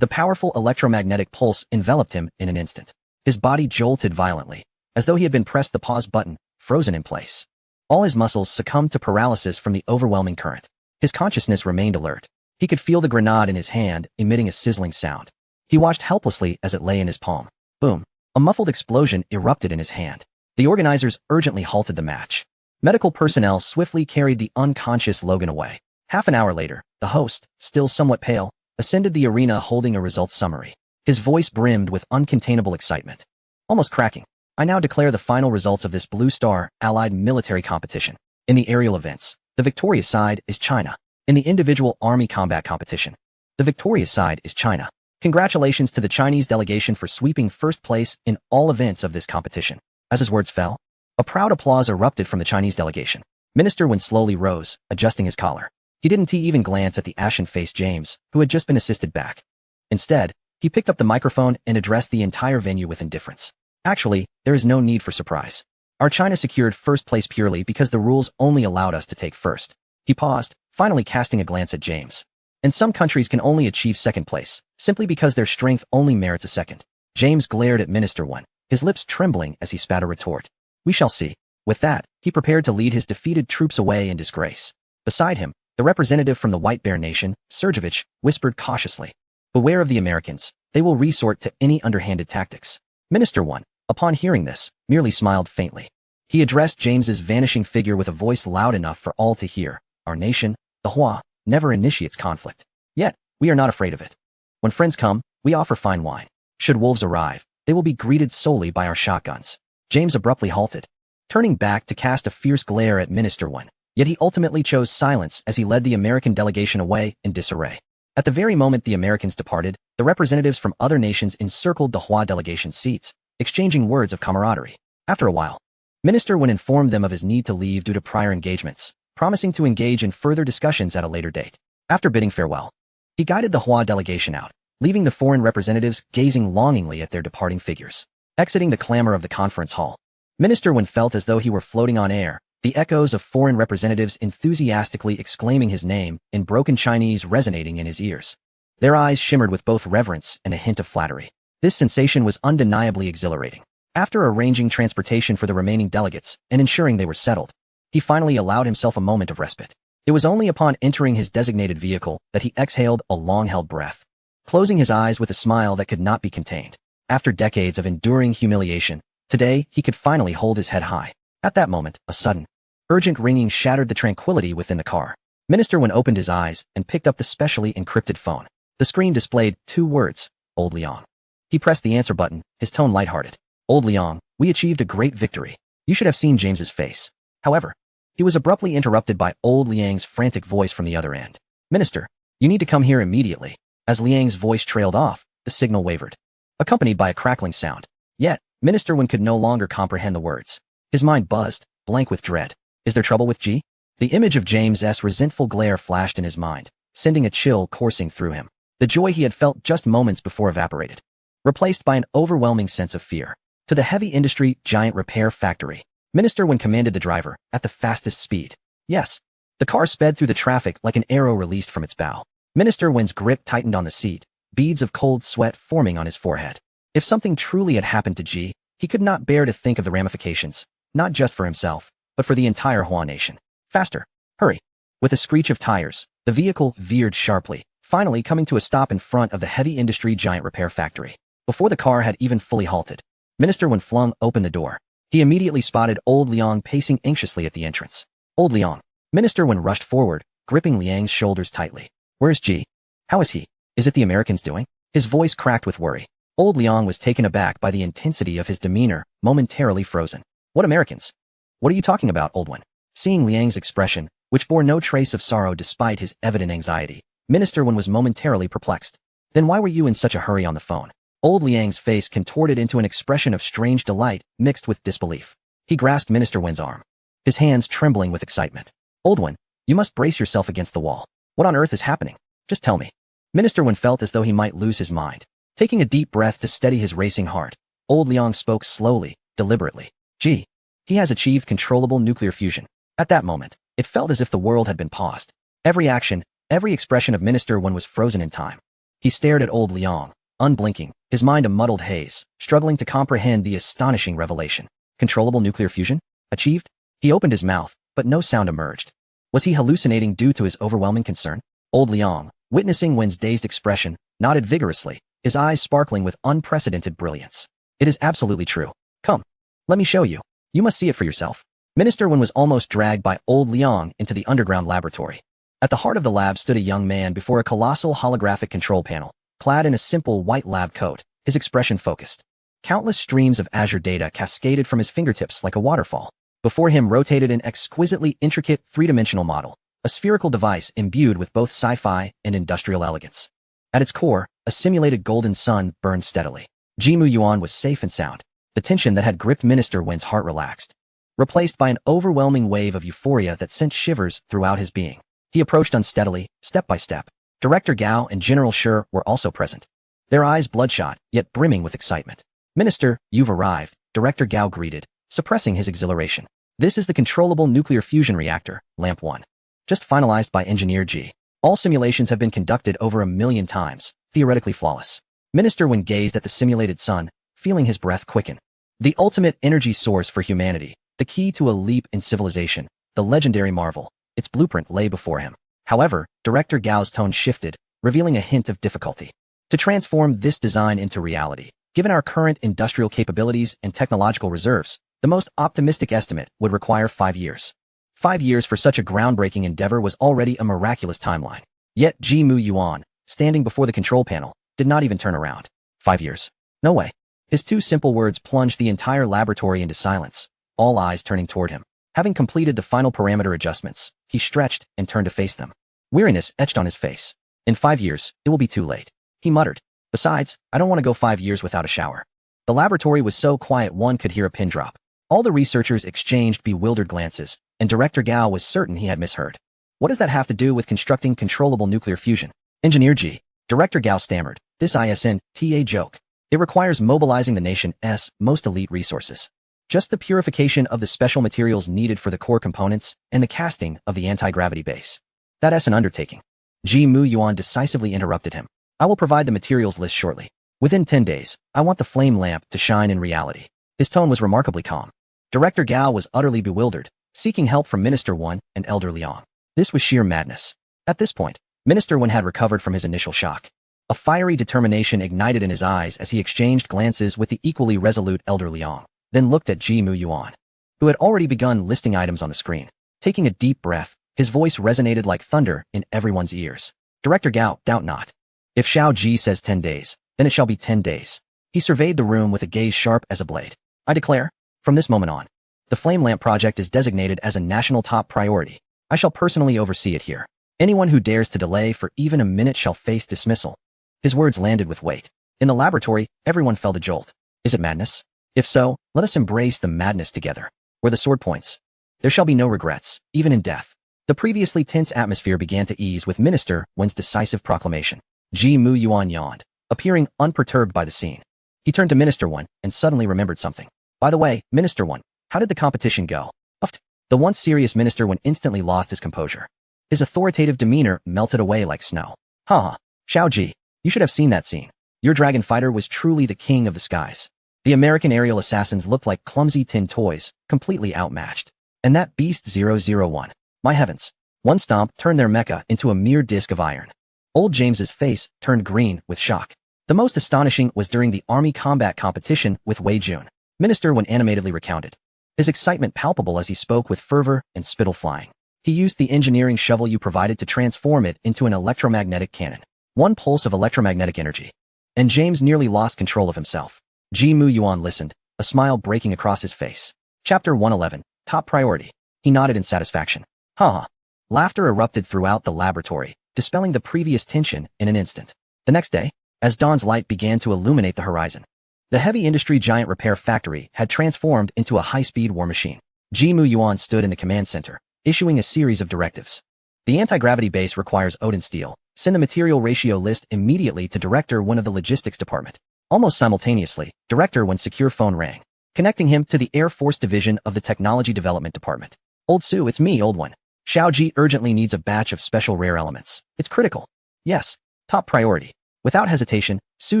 [SPEAKER 1] The powerful electromagnetic pulse enveloped him in an instant. His body jolted violently, as though he had been pressed the pause button, frozen in place. All his muscles succumbed to paralysis from the overwhelming current. His consciousness remained alert. He could feel the grenade in his hand, emitting a sizzling sound. He watched helplessly as it lay in his palm. Boom. A muffled explosion erupted in his hand. The organizers urgently halted the match. Medical personnel swiftly carried the unconscious Logan away. Half an hour later, the host, still somewhat pale, ascended the arena holding a results summary. His voice brimmed with uncontainable excitement. Almost cracking. I now declare the final results of this Blue Star Allied military competition. In the aerial events, the victorious side is China. In the individual army combat competition, the victorious side is China. Congratulations to the Chinese delegation for sweeping first place in all events of this competition. As his words fell, a proud applause erupted from the Chinese delegation. Minister Wen slowly rose, adjusting his collar. He didn't even glance at the ashen-faced James, who had just been assisted back. Instead, he picked up the microphone and addressed the entire venue with indifference. Actually, there is no need for surprise. Our China secured first place purely because the rules only allowed us to take first. He paused, finally casting a glance at James. And some countries can only achieve second place, simply because their strength only merits a second. James glared at Minister Wen, his lips trembling as he spat a retort. We shall see. With that, he prepared to lead his defeated troops away in disgrace. Beside him, the representative from the White Bear Nation, Sergevich, whispered cautiously, "Beware of the Americans. They will resort to any underhanded tactics." Minister 1, upon hearing this, merely smiled faintly. He addressed James's vanishing figure with a voice loud enough for all to hear. "Our nation, the Hua, never initiates conflict. Yet, we are not afraid of it. When friends come, we offer fine wine. Should wolves arrive, they will be greeted solely by our shotguns." James abruptly halted, turning back to cast a fierce glare at Minister 1. Yet he ultimately chose silence as he led the American delegation away in disarray. At the very moment the Americans departed, the representatives from other nations encircled the Hua delegation seats, exchanging words of camaraderie. After a while, Minister 1 informed them of his need to leave due to prior engagements, promising to engage in further discussions at a later date. After bidding farewell, he guided the Hua delegation out, leaving the foreign representatives gazing longingly at their departing figures. Exiting the clamor of the conference hall, Minister 1 felt as though he were floating on air, the echoes of foreign representatives enthusiastically exclaiming his name in broken Chinese resonating in his ears. Their eyes shimmered with both reverence and a hint of flattery. This sensation was undeniably exhilarating. After arranging transportation for the remaining delegates and ensuring they were settled, he finally allowed himself a moment of respite. It was only upon entering his designated vehicle that he exhaled a long-held breath, closing his eyes with a smile that could not be contained. After decades of enduring humiliation, today he could finally hold his head high. At that moment, a sudden, urgent ringing shattered the tranquility within the car. Minister 1 opened his eyes and picked up the specially encrypted phone. The screen displayed 2 words, "Old Liang." He pressed the answer button, his tone lighthearted. "Old Liang, we achieved a great victory." You should have seen James's face. However, he was abruptly interrupted by Old Liang's frantic voice from the other end. "Minister, you need to come here immediately." As Liang's voice trailed off, the signal wavered, accompanied by a crackling sound. Yet, Minister 1 could no longer comprehend the words. His mind buzzed, blank with dread. Is there trouble with G? The image of James's resentful glare flashed in his mind, sending a chill coursing through him. The joy he had felt just moments before evaporated, replaced by an overwhelming sense of fear. To the heavy industry giant repair factory, Minister 1 commanded the driver, at the fastest speed. Yes. The car sped through the traffic like an arrow released from its bow. Minister 1's grip tightened on the seat, beads of cold sweat forming on his forehead. If something truly had happened to G, he could not bear to think of the ramifications, not just for himself, but for the entire Hua nation. Faster. Hurry. With a screech of tires, the vehicle veered sharply, finally coming to a stop in front of the heavy industry giant repair factory. Before the car had even fully halted, Minister 1 flung open the door. He immediately spotted Old Liang pacing anxiously at the entrance. "Old Liang." Minister 1 rushed forward, gripping Liang's shoulders tightly. "Where's G? How is he? Is it the Americans doing?" His voice cracked with worry. Old Liang was taken aback by the intensity of his demeanor, momentarily frozen. "What Americans? What are you talking about, old one?" Seeing Liang's expression, which bore no trace of sorrow despite his evident anxiety, Minister 1 was momentarily perplexed. "Then why were you in such a hurry on the phone?" Old Liang's face contorted into an expression of strange delight mixed with disbelief. He grasped Minister 1's arm, his hands trembling with excitement. "Old one, you must brace yourself against the wall. What on earth is happening? Just tell me." Minister 1 felt as though he might lose his mind. Taking a deep breath to steady his racing heart, Old Liang spoke slowly, deliberately. "G. He has achieved controllable nuclear fusion." At that moment, it felt as if the world had been paused. Every action, every expression of Minister 1 was frozen in time. He stared at Old Liang, unblinking, his mind a muddled haze, struggling to comprehend the astonishing revelation. Controllable nuclear fusion? Achieved? He opened his mouth, but no sound emerged. Was he hallucinating due to his overwhelming concern? Old Liang, witnessing Wen's dazed expression, nodded vigorously, his eyes sparkling with unprecedented brilliance. "It is absolutely true. Come. Let me show you. You must see it for yourself." Minister 1 was almost dragged by Old Liang into the underground laboratory. At the heart of the lab stood a young man before a colossal holographic control panel, clad in a simple white lab coat, his expression focused. Countless streams of azure data cascaded from his fingertips like a waterfall. Before him rotated an exquisitely intricate three-dimensional model, a spherical device imbued with both sci-fi and industrial elegance. At its core, a simulated golden sun burned steadily. Jimu Yuan was safe and sound. The tension that had gripped Minister Wen's heart relaxed, replaced by an overwhelming wave of euphoria that sent shivers throughout his being. He approached unsteadily, step by step. Director Gao and General Shi were also present, their eyes bloodshot, yet brimming with excitement. "Minister, you've arrived," Director Gao greeted, suppressing his exhilaration. "This is the controllable nuclear fusion reactor, Lamp 1. Just finalized by Engineer G. All simulations have been conducted over 1,000,000 times, theoretically flawless." Minister Wen gazed at the simulated sun, feeling his breath quicken. The ultimate energy source for humanity, The key to a leap in civilization, the legendary marvel. Its blueprint lay before him. However, Director Gao's tone shifted, revealing a hint of difficulty. To transform this design into reality, given our current industrial capabilities and technological reserves, the most optimistic estimate would require 5 years. 5 years for such a groundbreaking endeavor was already a miraculous timeline. Yet Ji Mu Yuan, standing before the control panel, did not even turn around. 5 years? No way. His two simple words plunged the entire laboratory into silence, all eyes turning toward him. Having completed the final parameter adjustments, he stretched and turned to face them. Weariness etched on his face. In 5 years, it will be too late, he muttered. Besides, I don't want to go 5 years without a shower. The laboratory was so quiet one could hear a pin drop. All the researchers exchanged bewildered glances, and Director Gao was certain he had misheard. What does that have to do with constructing controllable nuclear fusion? Engineer G. Director Gao stammered. This isn't a joke. It requires mobilizing the nation's most elite resources. Just the purification of the special materials needed for the core components and the casting of the anti-gravity base. That's an undertaking. Ji Mu Yuan decisively interrupted him. I will provide the materials list shortly. Within 10 days, I want the flame lamp to shine in reality. His tone was remarkably calm. Director Gao was utterly bewildered, seeking help from Minister Wan and Elder Liang. This was sheer madness. At this point, Minister Wan had recovered from his initial shock. A fiery determination ignited in his eyes as he exchanged glances with the equally resolute Elder Liang, then looked at Ji Mu Yuan, who had already begun listing items on the screen. Taking a deep breath, his voice resonated like thunder in everyone's ears. Director Gao, doubt not. If Xiao Ji says 10 days, then it shall be 10 days. He surveyed the room with a gaze sharp as a blade. I declare, from this moment on, the Flame Lamp project is designated as a national top priority. I shall personally oversee it here. Anyone who dares to delay for even a minute shall face dismissal. His words landed with weight. In the laboratory, everyone felt a jolt. Is it madness? If so, let us embrace the madness together. Where the sword points, there shall be no regrets, even in death. The previously tense atmosphere began to ease with Minister Wen's decisive proclamation. Ji Mu Yuan yawned, appearing unperturbed by the scene. He turned to Minister Wen and suddenly remembered something. By the way, Minister Wen, how did the competition go? Uffed. The once serious Minister Wen instantly lost his composure. His authoritative demeanor melted away like snow. Ha! Xiao Ji, you should have seen that scene. Your dragon fighter was truly the king of the skies. The American aerial assassins looked like clumsy tin toys, completely outmatched. And that beast 001. My heavens. One stomp turned their mecha into a mere disc of iron. Old James's face turned green with shock. The most astonishing was during the army combat competition with Wei Jun. Minister Wen animatedly recounted. His excitement palpable as he spoke with fervor and spittle flying. He used the engineering shovel you provided to transform it into an electromagnetic cannon. One pulse of electromagnetic energy. And James nearly lost control of himself. Ji Mu Yuan listened, a smile breaking across his face. Chapter 111, Top Priority. He nodded in satisfaction. Ha! Laughter erupted throughout the laboratory, dispelling the previous tension in an instant. The next day, as dawn's light began to illuminate the horizon, the heavy industry giant repair factory had transformed into a high-speed war machine. Ji Mu Yuan stood in the command center, issuing a series of directives. The anti-gravity base requires Odin steel. Send the material ratio list immediately to Director Wen of the Logistics Department. Almost simultaneously, Director Wen's secure phone rang, connecting him to the Air Force Division of the Technology Development Department. Old Sue, it's me, Old One. Xiao Ji urgently needs a batch of special rare elements. It's critical. Yes, top priority. Without hesitation, Su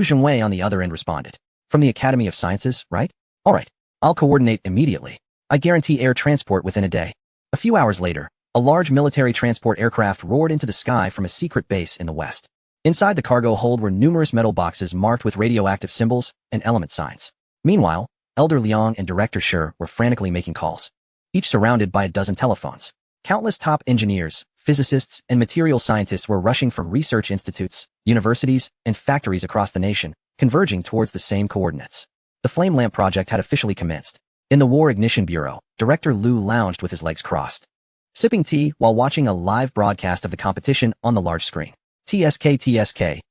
[SPEAKER 1] Zhengwei on the other end responded. From the Academy of Sciences, right? All right, I'll coordinate immediately. I guarantee air transport within a day. A few hours later, a large military transport aircraft roared into the sky from a secret base in the west. Inside the cargo hold were numerous metal boxes marked with radioactive symbols and element signs. Meanwhile, Elder Liang and Director Shi were frantically making calls, each surrounded by a dozen telephones. Countless top engineers, physicists, and material scientists were rushing from research institutes, universities, and factories across the nation, converging towards the same coordinates. The Flame Lamp project had officially commenced. In the War Ignition Bureau, Director Liu lounged with his legs crossed, sipping tea while watching a live broadcast of the competition on the large screen. TSK,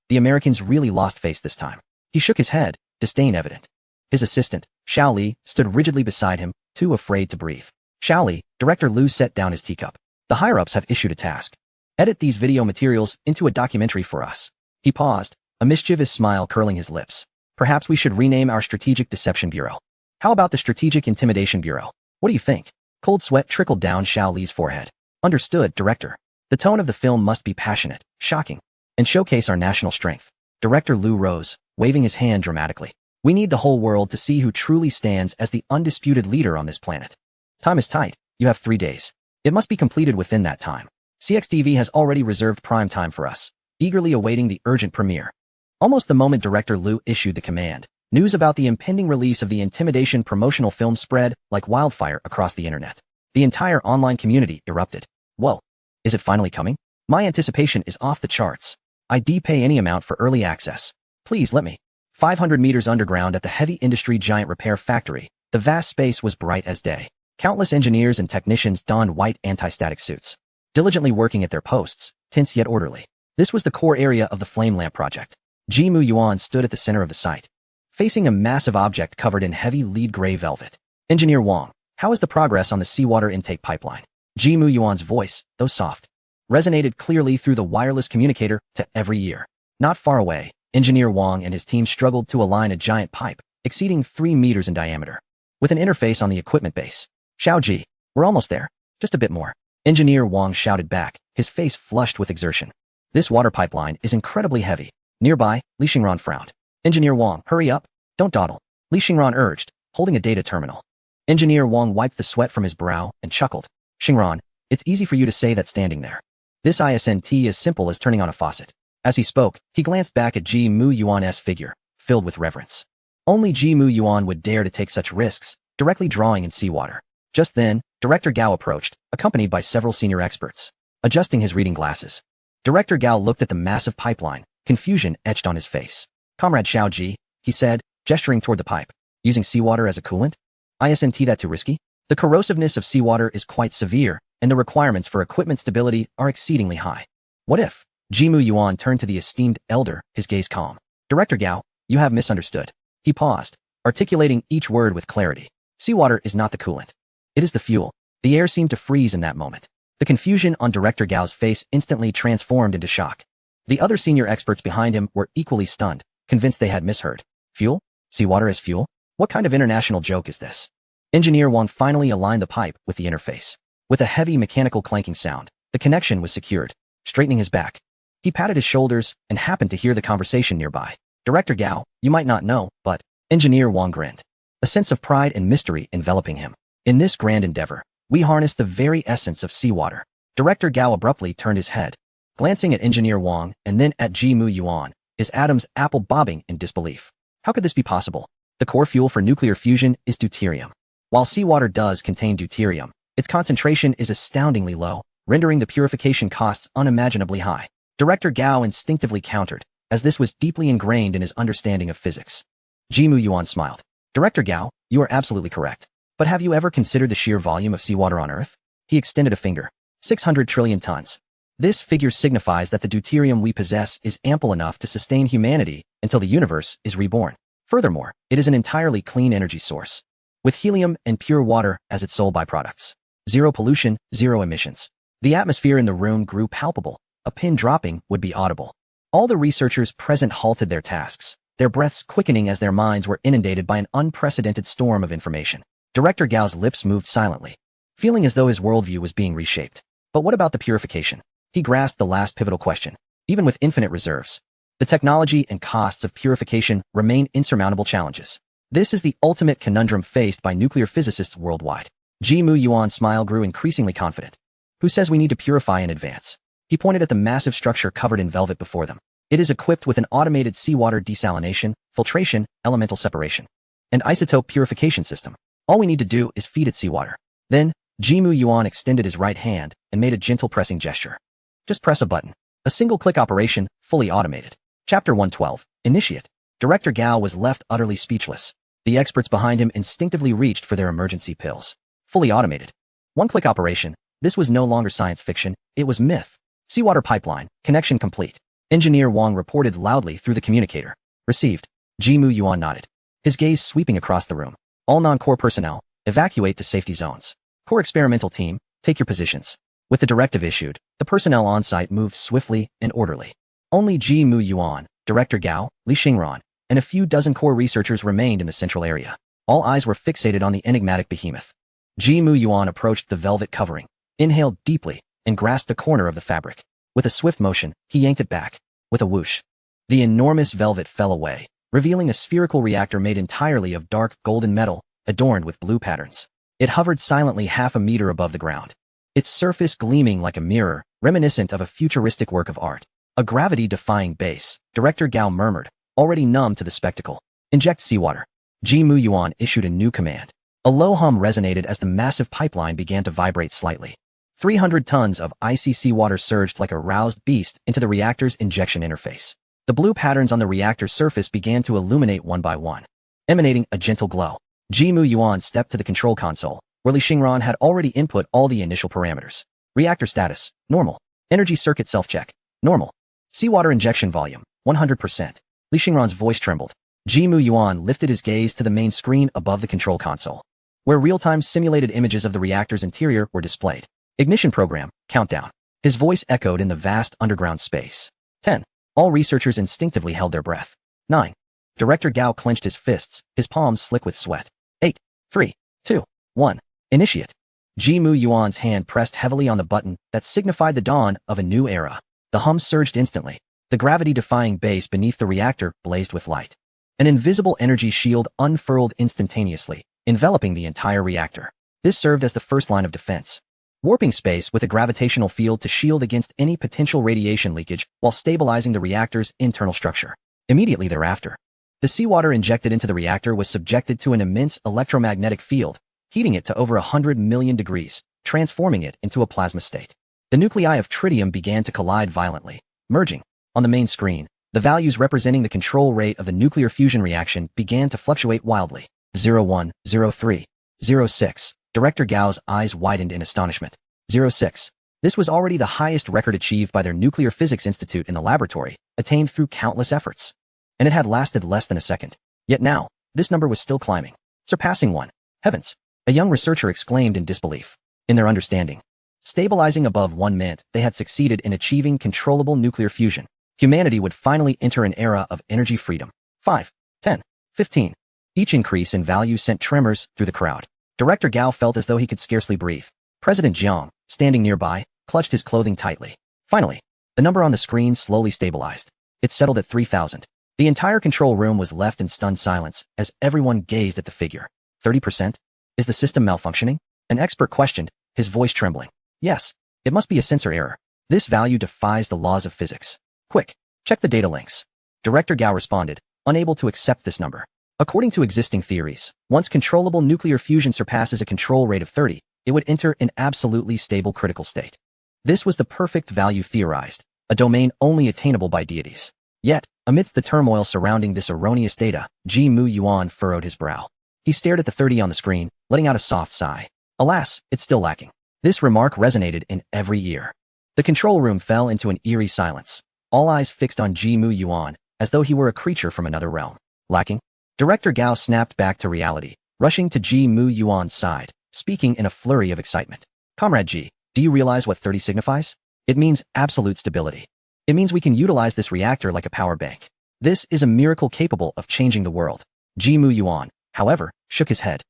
[SPEAKER 1] the Americans really lost face this time. He shook his head, disdain evident. His assistant, Xiao Li, stood rigidly beside him, too afraid to breathe. Xiao Li, Director Liu set down his teacup. The higher-ups have issued a task. Edit these video materials into a documentary for us. He paused, a mischievous smile curling his lips. Perhaps we should rename our Strategic Deception Bureau. How about the Strategic Intimidation Bureau? What do you think? Cold sweat trickled down Xiao Li's forehead. Understood, Director. The tone of the film must be passionate, shocking, and showcase our national strength. Director Liu rose, waving his hand dramatically. We need the whole world to see who truly stands as the undisputed leader on this planet. Time is tight. You have 3 days. It must be completed within that time. CXTV has already reserved prime time for us, eagerly awaiting the urgent premiere. Almost the moment Director Liu issued the command, news about the impending release of the Intimidation promotional film spread like wildfire across the internet. The entire online community erupted. Whoa, is it finally coming? My anticipation is off the charts. I'd pay any amount for early access. Please let me. 500 meters underground at the heavy industry giant repair factory, the vast space was bright as day. Countless engineers and technicians donned white anti-static suits, diligently working at their posts, tense yet orderly. This was the core area of the Flame Lamp project. Jimu Yuan stood at the center of the site, facing a massive object covered in heavy lead gray velvet. Engineer Wang, how is the progress on the seawater intake pipeline? Jimu Yuan's voice, though soft, resonated clearly through the wireless communicator to every ear. Not far away, Engineer Wang and his team struggled to align a giant pipe, exceeding 3 meters in diameter, with an interface on the equipment base. Xiaoji, we're almost there. Just a bit more. Engineer Wang shouted back, his face flushed with exertion. This water pipeline is incredibly heavy. Nearby, Li Xingran frowned. Engineer Wang, hurry up. Don't dawdle. Li Xingran urged, holding a data terminal. Engineer Wang wiped the sweat from his brow and chuckled. Xingran, it's easy for you to say that standing there. This isn't as simple as turning on a faucet. As he spoke, he glanced back at Jimu Yuan's figure, filled with reverence. Only Jimu Yuan would dare to take such risks, directly drawing in seawater. Just then, Director Gao approached, accompanied by several senior experts. Adjusting his reading glasses, Director Gao looked at the massive pipeline, confusion etched on his face. Comrade Xiaoji, he said, gesturing toward the pipe. Using seawater as a coolant? Isn't that too risky? The corrosiveness of seawater is quite severe, and the requirements for equipment stability are exceedingly high. What if? Jimu Yuan turned to the esteemed elder, his gaze calm. Director Gao, you have misunderstood. He paused, articulating each word with clarity. Seawater is not the coolant. It is the fuel. The air seemed to freeze in that moment. The confusion on Director Gao's face instantly transformed into shock. The other senior experts behind him were equally stunned, convinced they had misheard. Fuel? Seawater as fuel? What kind of international joke is this? Engineer Wang finally aligned the pipe with the interface. With a heavy mechanical clanking sound, the connection was secured. Straightening his back, he patted his shoulders and happened to hear the conversation nearby. Director Gao, you might not know, but Engineer Wang grinned. A sense of pride and mystery enveloping him. In this grand endeavor, we harness the very essence of seawater. Director Gao abruptly turned his head, glancing at Engineer Wang and then at Jimu Yuan, his Adam's apple bobbing in disbelief. How could this be possible? The core fuel for nuclear fusion is deuterium. While seawater does contain deuterium, its concentration is astoundingly low, rendering the purification costs unimaginably high. Director Gao instinctively countered, as this was deeply ingrained in his understanding of physics. Jimu Yuan smiled. Director Gao, you are absolutely correct. But have you ever considered the sheer volume of seawater on Earth? He extended a finger. 600 trillion tons. This figure signifies that the deuterium we possess is ample enough to sustain humanity until the universe is reborn. Furthermore, it is an entirely clean energy source, with helium and pure water as its sole byproducts. Zero pollution, zero emissions. The atmosphere in the room grew palpable. A pin dropping would be audible. All the researchers present halted their tasks, their breaths quickening as their minds were inundated by an unprecedented storm of information. Director Gao's lips moved silently, feeling as though his worldview was being reshaped. But what about the purification? He grasped the last pivotal question. Even with infinite reserves, the technology and costs of purification remain insurmountable challenges. This is the ultimate conundrum faced by nuclear physicists worldwide. Jimu Yuan's smile grew increasingly confident. Who says we need to purify in advance? He pointed at the massive structure covered in velvet before them. It is equipped with an automated seawater desalination, filtration, elemental separation, and isotope purification system. All we need to do is feed it seawater. Then, Jimu Yuan extended his right hand and made a gentle pressing gesture. Just press a button. A single-click operation, fully automated. Chapter 112. Initiate. Director Gao was left utterly speechless. The experts behind him instinctively reached for their emergency pills. Fully automated. One-click operation. This was no longer science fiction, it was myth. Seawater pipeline, connection complete. Engineer Wang reported loudly through the communicator. Received. Jimu Yuan nodded, his gaze sweeping across the room. All non-core personnel, evacuate to safety zones. Core experimental team, take your positions. With the directive issued, the personnel on site moved swiftly and orderly. Only Jimu Yuan, Director Gao, Li Xingran, and a few dozen core researchers remained in the central area. All eyes were fixated on the enigmatic behemoth. Jimu Yuan approached the velvet covering, inhaled deeply, and grasped a corner of the fabric. With a swift motion, he yanked it back. With a whoosh, the enormous velvet fell away, revealing a spherical reactor made entirely of dark golden metal, adorned with blue patterns. It hovered silently half a meter above the ground, its surface gleaming like a mirror, reminiscent of a futuristic work of art. A gravity-defying base, Director Gao murmured, already numb to the spectacle. Inject seawater. Ji Mu Yuan issued a new command. A low hum resonated as the massive pipeline began to vibrate slightly. 300 tons of icy seawater surged like a roused beast into the reactor's injection interface. The blue patterns on the reactor's surface began to illuminate one by one, emanating a gentle glow. Ji Mu Yuan stepped to the control console, where Li Xingran had already input all the initial parameters. Reactor status, normal. Energy circuit self-check, normal. Seawater injection volume, 100%. Li Xingran's voice trembled. Ji Mu Yuan lifted his gaze to the main screen above the control console, where real-time simulated images of the reactor's interior were displayed. Ignition program, countdown. His voice echoed in the vast underground space. 10. All researchers instinctively held their breath. 9. Director Gao clenched his fists, his palms slick with sweat. 8. 3. 2. 1. Initiate. Ji Mu Yuan's hand pressed heavily on the button that signified the dawn of a new era. The hum surged instantly. The gravity-defying base beneath the reactor blazed with light. An invisible energy shield unfurled instantaneously, enveloping the entire reactor. This served as the first line of defense, warping space with a gravitational field to shield against any potential radiation leakage while stabilizing the reactor's internal structure. Immediately thereafter, the seawater injected into the reactor was subjected to an immense electromagnetic field, heating it to over 100 million degrees, transforming it into a plasma state. The nuclei of tritium began to collide violently, merging. On the main screen, the values representing the control rate of the nuclear fusion reaction began to fluctuate wildly. 01, 03, 06. Director Gao's eyes widened in astonishment. 06. This was already the highest record achieved by their Nuclear Physics Institute in the laboratory, attained through countless efforts. And it had lasted less than a second. Yet now, this number was still climbing, surpassing 1. Heavens! A young researcher exclaimed in disbelief. In their understanding, stabilizing above 1 meant they had succeeded in achieving controllable nuclear fusion. Humanity would finally enter an era of energy freedom. 5, 10, 15. Each increase in value sent tremors through the crowd. Director Gao felt as though he could scarcely breathe. President Jiang, standing nearby, clutched his clothing tightly. Finally, the number on the screen slowly stabilized. It settled at 3,000. The entire control room was left in stunned silence as everyone gazed at the figure. 30%? Is the system malfunctioning? An expert questioned, his voice trembling. Yes, it must be a sensor error. This value defies the laws of physics. Quick, check the data links. Director Gao responded, unable to accept this number. According to existing theories, once controllable nuclear fusion surpasses a control rate of 30, it would enter an absolutely stable critical state. This was the perfect value theorized, a domain only attainable by deities. Yet, amidst the turmoil surrounding this erroneous data, Ji Mu Yuan furrowed his brow. He stared at the 30 on the screen, letting out a soft sigh. Alas, it's still lacking. This remark resonated in every ear. The control room fell into an eerie silence, all eyes fixed on Ji Mu Yuan, as though he were a creature from another realm. Lacking? Director Gao snapped back to reality, rushing to Ji Mu Yuan's side, speaking in a flurry of excitement. Comrade Ji, do you realize what 30 signifies? It means absolute stability. It means we can utilize this reactor like a power bank. This is a miracle capable of changing the world. Ji Mu Yuan, however, shook his head.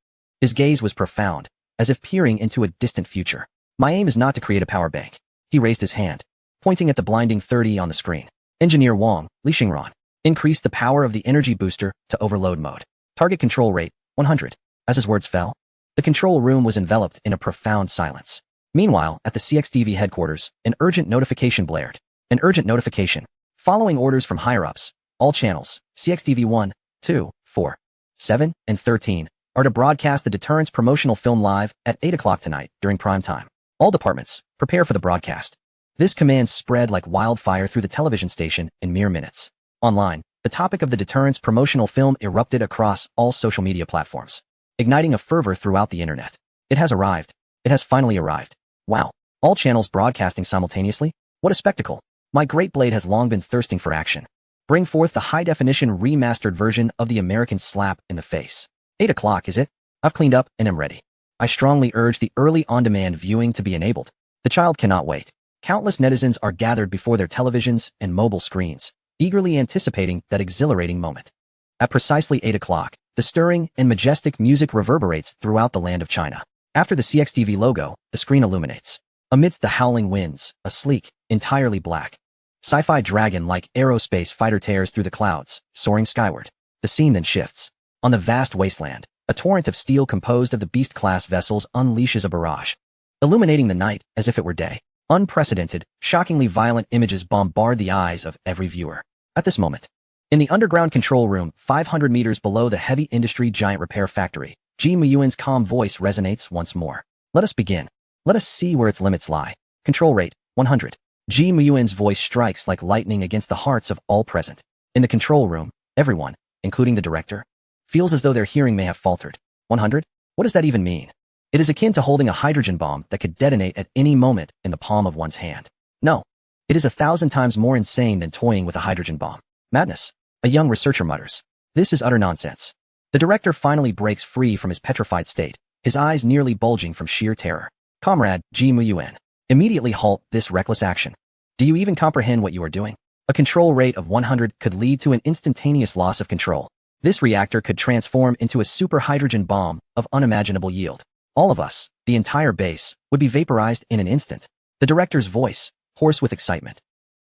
[SPEAKER 1] His gaze was profound, as if peering into a distant future. My aim is not to create a power bank. He raised his hand, pointing at the blinding 30 on the screen. Engineer Wang, Li Xingran, increase the power of the energy booster to overload mode. Target control rate, 100. As his words fell, the control room was enveloped in a profound silence. Meanwhile, at the CXTV headquarters, an urgent notification blared. An urgent notification. Following orders from higher-ups, all channels, CXTV 1, 2, 4, 7, and 13, are to broadcast the Deterrence promotional film live at 8 o'clock tonight during prime time. All departments, prepare for the broadcast. This command spread like wildfire through the television station in mere minutes. Online, the topic of the Deterrence promotional film erupted across all social media platforms, igniting a fervor throughout the internet. It has arrived. It has finally arrived. Wow. All channels broadcasting simultaneously? What a spectacle. My great blade has long been thirsting for action. Bring forth the high-definition remastered version of the American slap in the face. 8 o'clock, is it? I've cleaned up and am ready. I strongly urge the early on-demand viewing to be enabled. The child cannot wait. Countless netizens are gathered before their televisions and mobile screens, eagerly anticipating that exhilarating moment. At precisely 8 o'clock, the stirring and majestic music reverberates throughout the land of China. After the CXTV logo, the screen illuminates. Amidst the howling winds, a sleek, entirely black, sci-fi dragon-like aerospace fighter tears through the clouds, soaring skyward. The scene then shifts. On the vast wasteland, A torrent of steel composed of the beast-class vessels unleashes a barrage, illuminating the night as if it were day. Unprecedented, shockingly violent images bombard the eyes of every viewer. At this moment, in the underground control room, 500 meters below the heavy industry giant repair factory, Ji Muyuan's calm voice resonates once more. Let us begin. Let us see where its limits lie. Control rate, 100. Ji Muyuan's voice strikes like lightning against the hearts of all present. In the control room, everyone, including the director, feels as though their hearing may have faltered. 100? What does that even mean? It is akin to holding a hydrogen bomb that could detonate at any moment in the palm of one's hand. No, it is 1,000 times more insane than toying with a hydrogen bomb. Madness. A young researcher mutters. This is utter nonsense. The director finally breaks free from his petrified state, his eyes nearly bulging from sheer terror. Comrade, Ji Muyuan, immediately halt this reckless action. Do you even comprehend what you are doing? A control rate of 100 could lead to an instantaneous loss of control. This reactor could transform into a super hydrogen bomb of unimaginable yield. All of us, the entire base, would be vaporized in an instant. The director's voice, hoarse with excitement,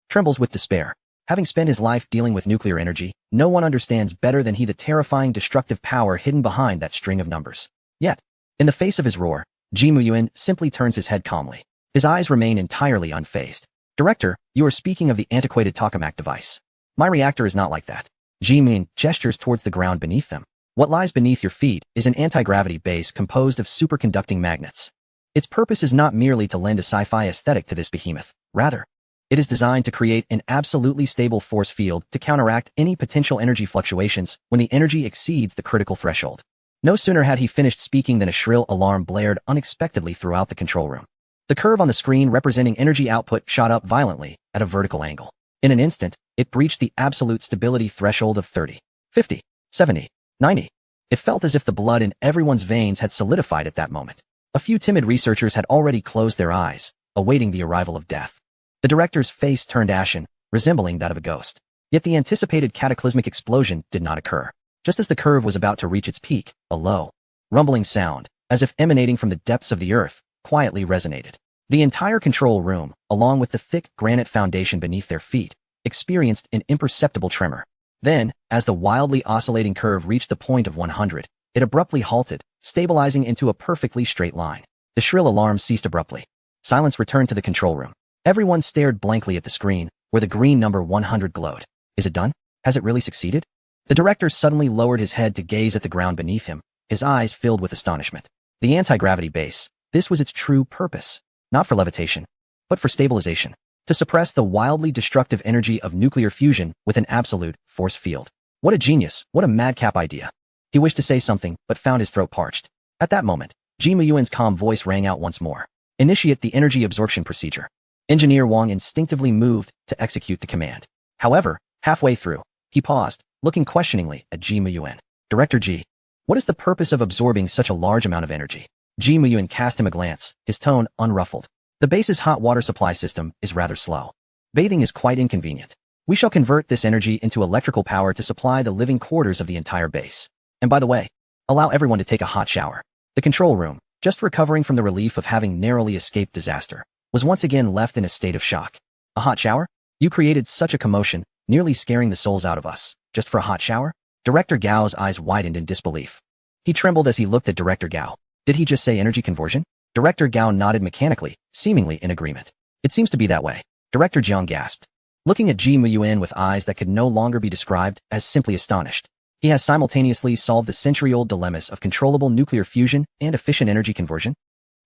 [SPEAKER 1] trembles with despair. Having spent his life dealing with nuclear energy, no one understands better than he the terrifying destructive power hidden behind that string of numbers. Yet, in the face of his roar, Ji Muyuan simply turns his head calmly. His eyes remain entirely unfazed. Director, you are speaking of the antiquated tokamak device. My reactor is not like that. Ji Muyuan gestures towards the ground beneath them. What lies beneath your feet is an anti-gravity base composed of superconducting magnets. Its purpose is not merely to lend a sci-fi aesthetic to this behemoth. Rather, it is designed to create an absolutely stable force field to counteract any potential energy fluctuations when the energy exceeds the critical threshold. No sooner had he finished speaking than a shrill alarm blared unexpectedly throughout the control room. The curve on the screen representing energy output shot up violently at a vertical angle. In an instant, it breached the absolute stability threshold of 30, 50, 70, 90. It felt as if the blood in everyone's veins had solidified at that moment. A few timid researchers had already closed their eyes, awaiting the arrival of death. The director's face turned ashen, resembling that of a ghost. Yet the anticipated cataclysmic explosion did not occur. Just as the curve was about to reach its peak, a low, rumbling sound, as if emanating from the depths of the earth, quietly resonated. The entire control room, along with the thick granite foundation beneath their feet, experienced an imperceptible tremor. Then, as the wildly oscillating curve reached the point of 100, it abruptly halted, stabilizing into a perfectly straight line. The shrill alarm ceased abruptly. Silence returned to the control room. Everyone stared blankly at the screen, where the green number 100 glowed. Is it done? Has it really succeeded? The director suddenly lowered his head to gaze at the ground beneath him, his eyes filled with astonishment. The anti-gravity base, this was its true purpose. Not for levitation, but for stabilization. To suppress the wildly destructive energy of nuclear fusion with an absolute force field. What a genius, what a madcap idea. He wished to say something, but found his throat parched. At that moment, Ji Muyuan's calm voice rang out once more. Initiate the energy absorption procedure. Engineer Wang instinctively moved to execute the command. However, halfway through, he paused, looking questioningly at Ji Muyuan. Director Ji, what is the purpose of absorbing such a large amount of energy? Ji Muyuan cast him a glance, his tone unruffled. The base's hot water supply system is rather slow. Bathing is quite inconvenient. We shall convert this energy into electrical power to supply the living quarters of the entire base. And by the way, allow everyone to take a hot shower. The control room, just recovering from the relief of having narrowly escaped disaster, was once again left in a state of shock. A hot shower? You created such a commotion, nearly scaring the souls out of us, just for a hot shower? Director Gao's eyes widened in disbelief. He trembled as he looked at Director Gao. Did he just say energy conversion? Director Gao nodded mechanically, seemingly in agreement. It seems to be that way. Director Jiang gasped, looking at Ji Muyuan with eyes that could no longer be described as simply astonished. He has simultaneously solved the century-old dilemmas of controllable nuclear fusion and efficient energy conversion?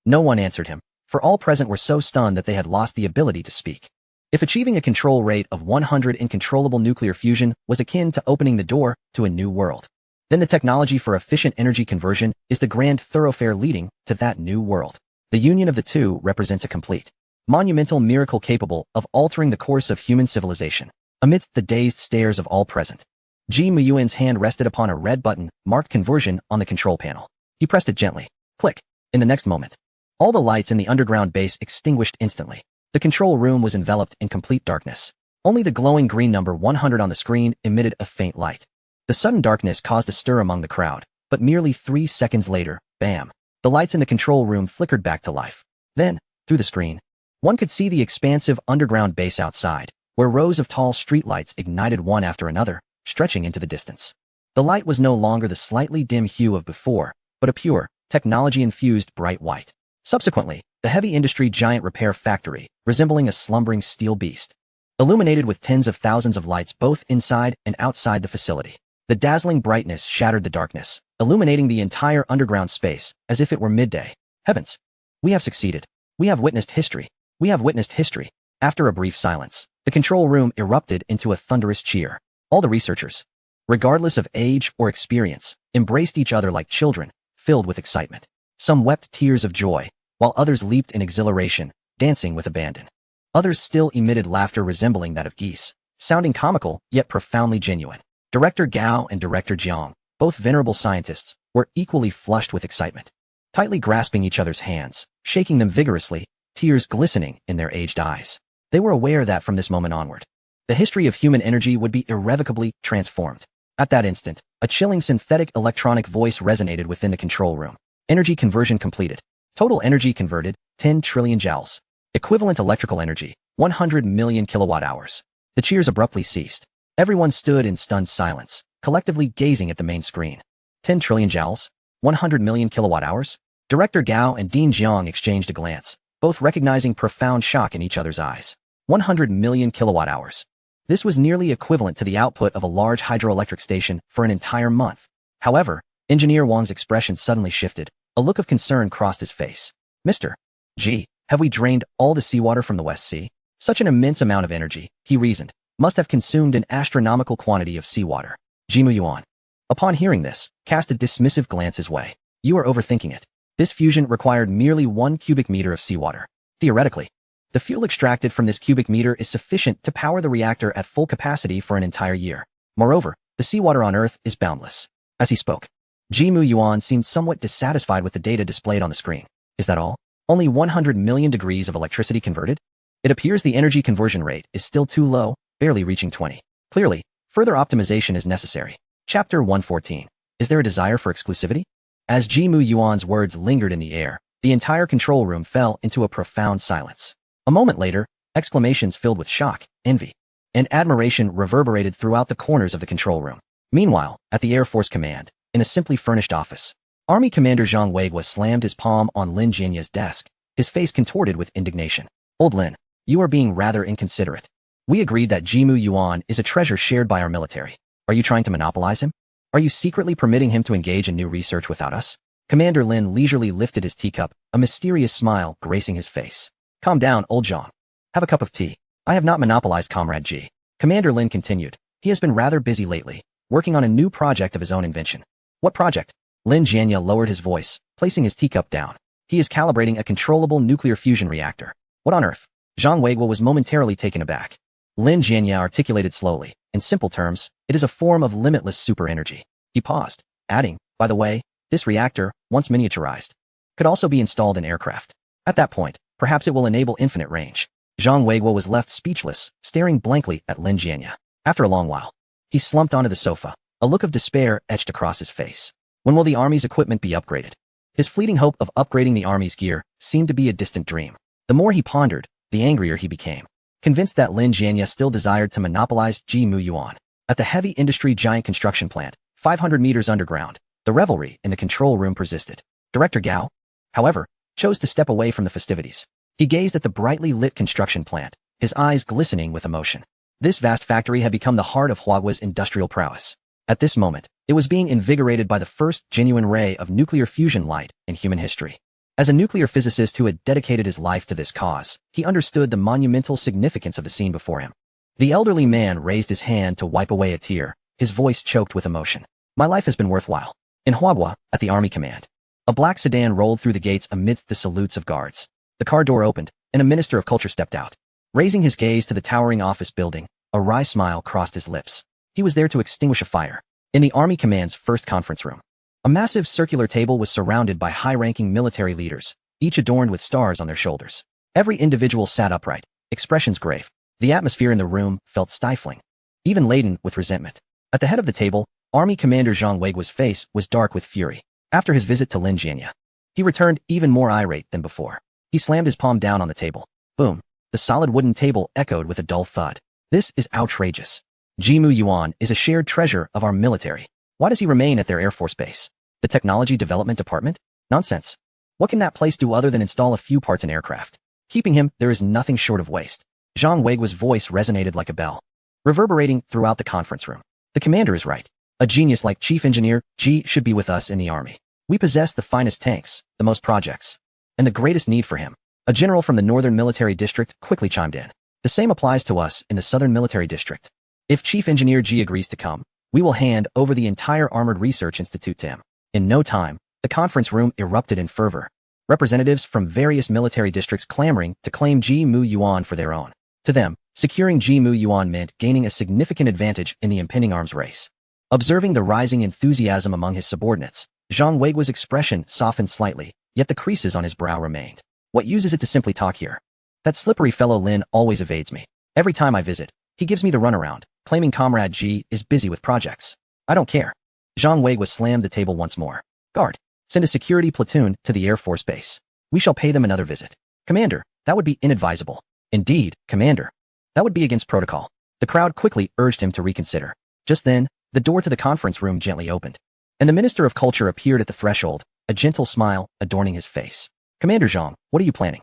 [SPEAKER 1] No one answered him, for all present were so stunned that they had lost the ability to speak. If achieving a control rate of 100 in controllable nuclear fusion was akin to opening the door to a new world, then the technology for efficient energy conversion is the grand thoroughfare leading to that new world. The union of the two represents a complete, monumental miracle capable of altering the course of human civilization. Amidst the dazed stares of all present, Ji Muyuan's hand rested upon a red button marked conversion on the control panel. He pressed it gently. Click. In the next moment, all the lights in the underground base extinguished instantly. The control room was enveloped in complete darkness. Only the glowing green number 100 on the screen emitted a faint light. The sudden darkness caused a stir among the crowd, but merely 3 seconds later, bam, the lights in the control room flickered back to life. Then, through the screen, one could see the expansive underground base outside, where rows of tall streetlights ignited one after another, stretching into the distance. The light was no longer the slightly dim hue of before, but a pure, technology-infused bright white. Subsequently, the heavy industry giant repair factory, resembling a slumbering steel beast, illuminated with tens of thousands of lights both inside and outside the facility. The dazzling brightness shattered the darkness, illuminating the entire underground space as if it were midday. Heavens! We have succeeded. We have witnessed history. We have witnessed history. After a brief silence, the control room erupted into a thunderous cheer. All the researchers, regardless of age or experience, embraced each other like children, filled with excitement. Some wept tears of joy, while others leaped in exhilaration, dancing with abandon. Others still emitted laughter resembling that of geese, sounding comical yet profoundly genuine. Director Gao and Director Jiang, both venerable scientists, were equally flushed with excitement, tightly grasping each other's hands, shaking them vigorously, tears glistening in their aged eyes. They were aware that from this moment onward, the history of human energy would be irrevocably transformed. At that instant, a chilling synthetic electronic voice resonated within the control room. Energy conversion completed. Total energy converted, 10 trillion joules. Equivalent electrical energy, 100 million kilowatt-hours. The cheers abruptly ceased. Everyone stood in stunned silence, collectively gazing at the main screen. 10 trillion joules? 100 million kilowatt-hours? Director Gao and Dean Jiang exchanged a glance, both recognizing profound shock in each other's eyes. 100 million kilowatt-hours. This was nearly equivalent to the output of a large hydroelectric station for an entire month. However, Engineer Wang's expression suddenly shifted. A look of concern crossed his face. Mr. G, have we drained all the seawater from the West Sea? Such an immense amount of energy, he reasoned, must have consumed an astronomical quantity of seawater. Jimu Yuan, upon hearing this, cast a dismissive glance his way. You are overthinking it. This fusion required merely 1 cubic meter of seawater. Theoretically, the fuel extracted from this cubic meter is sufficient to power the reactor at full capacity for an entire year. Moreover, the seawater on Earth is boundless. As he spoke, Jimu Yuan seemed somewhat dissatisfied with the data displayed on the screen. Is that all? Only 100 million degrees of electricity converted? It appears the energy conversion rate is still too low, barely reaching 20. Clearly, further optimization is necessary. Chapter 114. Is there a desire for exclusivity? As Jimu Yuan's words lingered in the air, the entire control room fell into a profound silence. A moment later, exclamations filled with shock, envy, and admiration reverberated throughout the corners of the control room. Meanwhile, at the Air Force Command, in a simply furnished office, Army Commander Zhang Weiguo slammed his palm on Lin Jianya's desk, his face contorted with indignation. Old Lin, you are being rather inconsiderate. We agreed that Jimu Yuan is a treasure shared by our military. Are you trying to monopolize him? Are you secretly permitting him to engage in new research without us? Commander Lin leisurely lifted his teacup, a mysterious smile gracing his face. Calm down, old Zhang. Have a cup of tea. I have not monopolized Comrade G. Commander Lin continued. He has been rather busy lately, working on a new project of his own invention. What project? Lin Jianya lowered his voice, placing his teacup down. He is calibrating a controllable nuclear fusion reactor. What on earth? Zhang Weiguo was momentarily taken aback. Lin Jianya articulated slowly. In simple terms, it is a form of limitless super energy. He paused, adding, by the way, this reactor, once miniaturized, could also be installed in aircraft. At that point, perhaps it will enable infinite range. Zhang Weiguo was left speechless, staring blankly at Lin Jianya. After a long while, he slumped onto the sofa. A look of despair etched across his face. When will the Army's equipment be upgraded? His fleeting hope of upgrading the Army's gear seemed to be a distant dream. The more he pondered, the angrier he became, convinced that Lin Jianya still desired to monopolize Jimu Yuan. At the heavy industry giant construction plant, 500 meters underground, the revelry in the control room persisted. Director Gao, however, chose to step away from the festivities. He gazed at the brightly lit construction plant, his eyes glistening with emotion. This vast factory had become the heart of Huagua's industrial prowess. At this moment, it was being invigorated by the first genuine ray of nuclear fusion light in human history. As a nuclear physicist who had dedicated his life to this cause, he understood the monumental significance of the scene before him. The elderly man raised his hand to wipe away a tear, his voice choked with emotion. My life has been worthwhile. In Huagua, at the Army Command, a black sedan rolled through the gates amidst the salutes of guards. The car door opened, and a minister of culture stepped out. Raising his gaze to the towering office building, a wry smile crossed his lips. He was there to extinguish a fire. In the Army Command's first conference room, a massive circular table was surrounded by high-ranking military leaders, each adorned with stars on their shoulders. Every individual sat upright, expressions grave. The atmosphere in the room felt stifling, even laden with resentment. At the head of the table, Army Commander Zhang Weiguo's face was dark with fury. After his visit to Lin Jianya, he returned even more irate than before. He slammed his palm down on the table. Boom. The solid wooden table echoed with a dull thud. This is outrageous. Jimu Yuan is a shared treasure of our military. Why does he remain at their Air Force base? The Technology Development Department? Nonsense. What can that place do other than install a few parts in aircraft? Keeping him there is nothing short of waste. Zhang Weiguo's voice resonated like a bell, reverberating throughout the conference room. The commander is right. A genius like Chief Engineer G should be with us in the army. We possess the finest tanks, the most projects, and the greatest need for him. A general from the Northern Military District quickly chimed in. The same applies to us in the Southern Military District. If Chief Engineer G agrees to come, we will hand over the entire Armored Research Institute to him. In no time, the conference room erupted in fervor. Representatives from various military districts clamoring to claim Ji-Mu Yuan for their own. To them, securing Ji-Mu Yuan meant gaining a significant advantage in the impending arms race. Observing the rising enthusiasm among his subordinates, Zhang Weiguo's expression softened slightly, yet the creases on his brow remained. What use is it to simply talk here? That slippery fellow Lin always evades me. Every time I visit, he gives me the runaround, claiming Comrade G is busy with projects. I don't care. Zhang Weiguo slammed the table once more. Guard, send a security platoon to the Air Force base. We shall pay them another visit. Commander, that would be inadvisable. Indeed, Commander. That would be against protocol. The crowd quickly urged him to reconsider. Just then, the door to the conference room gently opened, and the Minister of Culture appeared at the threshold, a gentle smile adorning his face. Commander Zhang, what are you planning?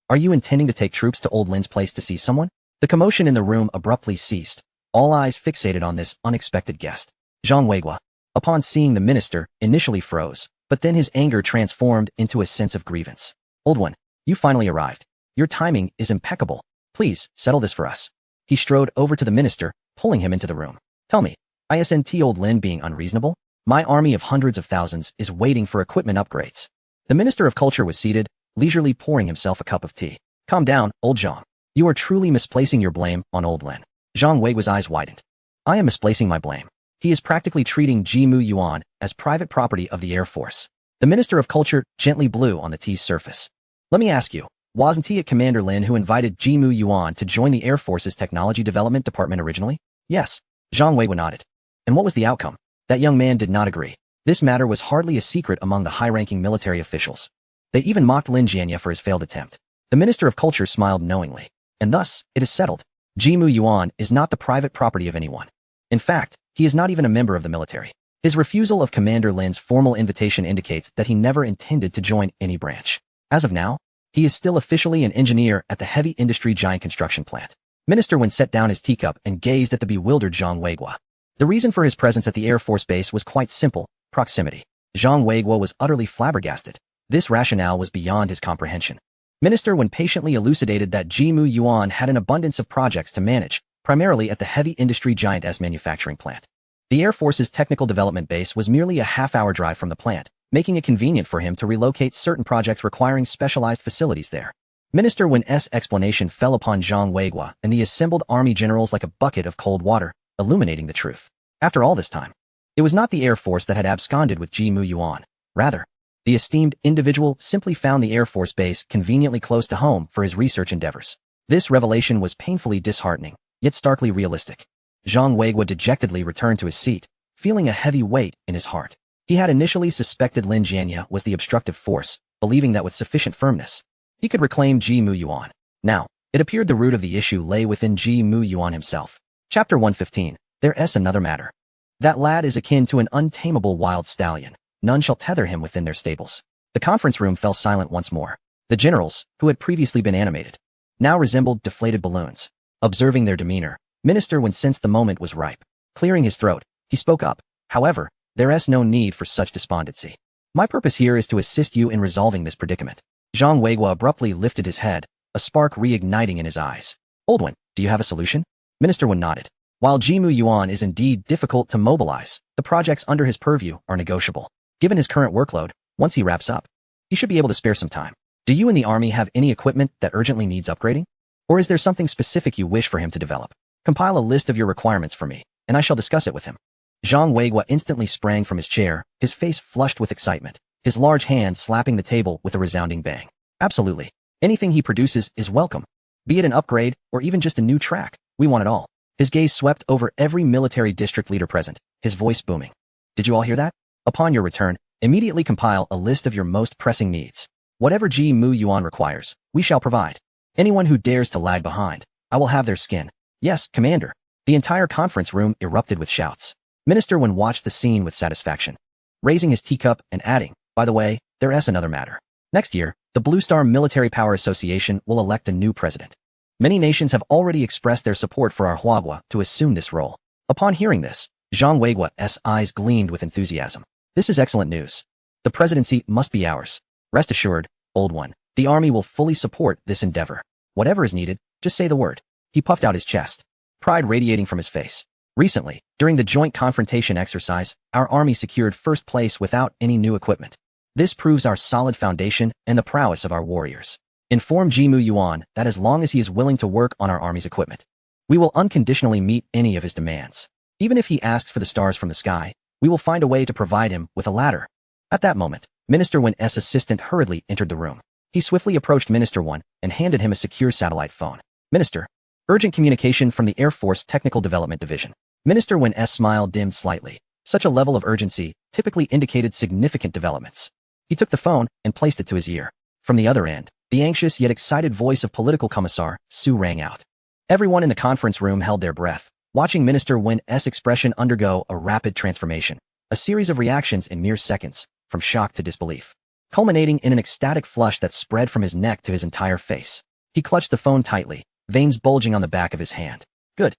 [SPEAKER 1] Are you intending to take troops to Old Lin's place to see someone? The commotion in the room abruptly ceased, all eyes fixated on this unexpected guest. Zhang Weiguo, upon seeing the minister, initially froze, but then his anger transformed into a sense of grievance. Old One, you finally arrived. Your timing is impeccable. Please, settle this for us. He strode over to the minister, pulling him into the room. Tell me, isn't Old Lin being unreasonable? My army of hundreds of thousands is waiting for equipment upgrades. The Minister of Culture was seated, leisurely pouring himself a cup of tea. Calm down, old Zhang. You are truly misplacing your blame on Old Lin. Zhang Weiguo's eyes widened. I am misplacing my blame. He is practically treating Ji-Mu Yuan as private property of the Air Force. The Minister of Culture gently blew on the tea's surface. Let me ask you, wasn't he Commander Lin who invited Ji-Mu Yuan to join the Air Force's Technology Development Department originally? Yes. Zhang Weiguo nodded. And what was the outcome? That young man did not agree. This matter was hardly a secret among the high-ranking military officials. They even mocked Lin Jianya for his failed attempt. The Minister of Culture smiled knowingly. And thus, it is settled. Ji-Mu Yuan is not the private property of anyone. In fact, he is not even a member of the military. His refusal of Commander Lin's formal invitation indicates that he never intended to join any branch. As of now, he is still officially an engineer at the heavy industry giant construction plant. Minister Wen set down his teacup and gazed at the bewildered Zhang Weiguo. The reason for his presence at the Air Force base was quite simple, proximity. Zhang Weiguo was utterly flabbergasted. This rationale was beyond his comprehension. Minister Wen patiently elucidated that Ji-Mu Yuan had an abundance of projects to manage, primarily at the heavy industry giant's manufacturing plant. The Air Force's technical development base was merely a half-hour drive from the plant, making it convenient for him to relocate certain projects requiring specialized facilities there. Minister Wen's explanation fell upon Zhang Weiguo and the assembled army generals like a bucket of cold water, illuminating the truth. After all this time, it was not the Air Force that had absconded with Ji-Mu Yuan. Rather, the esteemed individual simply found the Air Force base conveniently close to home for his research endeavors. This revelation was painfully disheartening, yet starkly realistic. Zhang Weiguo dejectedly returned to his seat, feeling a heavy weight in his heart. He had initially suspected Lin Jianya was the obstructive force, believing that with sufficient firmness, he could reclaim Ji-Mu Yuan. Now, it appeared the root of the issue lay within Ji-Mu Yuan himself. Chapter 115. There's another matter. That lad is akin to an untamable wild stallion. None shall tether him within their stables. The conference room fell silent once more. The generals, who had previously been animated, now resembled deflated balloons. Observing their demeanor, Minister Wen sensed the moment was ripe. Clearing his throat, he spoke up. However, there's no need for such despondency. My purpose here is to assist you in resolving this predicament. Zhang Weiguo abruptly lifted his head, a spark reigniting in his eyes. Old One, do you have a solution? Minister Wen nodded. While Ji-Mu Yuan is indeed difficult to mobilize, the projects under his purview are negotiable. Given his current workload, once he wraps up, he should be able to spare some time. Do you and the army have any equipment that urgently needs upgrading? Or is there something specific you wish for him to develop? Compile a list of your requirements for me, and I shall discuss it with him. Zhang Weiguo instantly sprang from his chair, his face flushed with excitement, his large hand slapping the table with a resounding bang. Absolutely. Anything he produces is welcome. Be it an upgrade, or even just a new track, we want it all. His gaze swept over every military district leader present, his voice booming. Did you all hear that? Upon your return, immediately compile a list of your most pressing needs. Whatever Ji-Mu Yuan requires, we shall provide. Anyone who dares to lag behind, I will have their skin. Yes, Commander. The entire conference room erupted with shouts. Minister Wen watched the scene with satisfaction, raising his teacup and adding, by the way, there's another matter. Next year, the Blue Star Military Power Association will elect a new president. Many nations have already expressed their support for our Huagua to assume this role. Upon hearing this, Zhang Weigua's eyes gleamed with enthusiasm. This is excellent news. The presidency must be ours. Rest assured, old one, the army will fully support this endeavor. Whatever is needed, just say the word. He puffed out his chest, pride radiating from his face. Recently, during the joint confrontation exercise, our army secured first place without any new equipment. This proves our solid foundation and the prowess of our warriors. Inform Jimu Yuan that as long as he is willing to work on our army's equipment, we will unconditionally meet any of his demands. Even if he asks for the stars from the sky, we will find a way to provide him with a ladder. At that moment, Minister Wen's assistant hurriedly entered the room. He swiftly approached Minister Wen and handed him a secure satellite phone. Minister, urgent communication from the Air Force Technical Development Division. Minister Wen's smile dimmed slightly. Such a level of urgency typically indicated significant developments. He took the phone and placed it to his ear. From the other end, the anxious yet excited voice of Political Commissar Su rang out. Everyone in the conference room held their breath, watching Minister Wen's expression undergo a rapid transformation, a series of reactions in mere seconds, from shock to disbelief, culminating in an ecstatic flush that spread from his neck to his entire face. He clutched the phone tightly, veins bulging on the back of his hand. Good,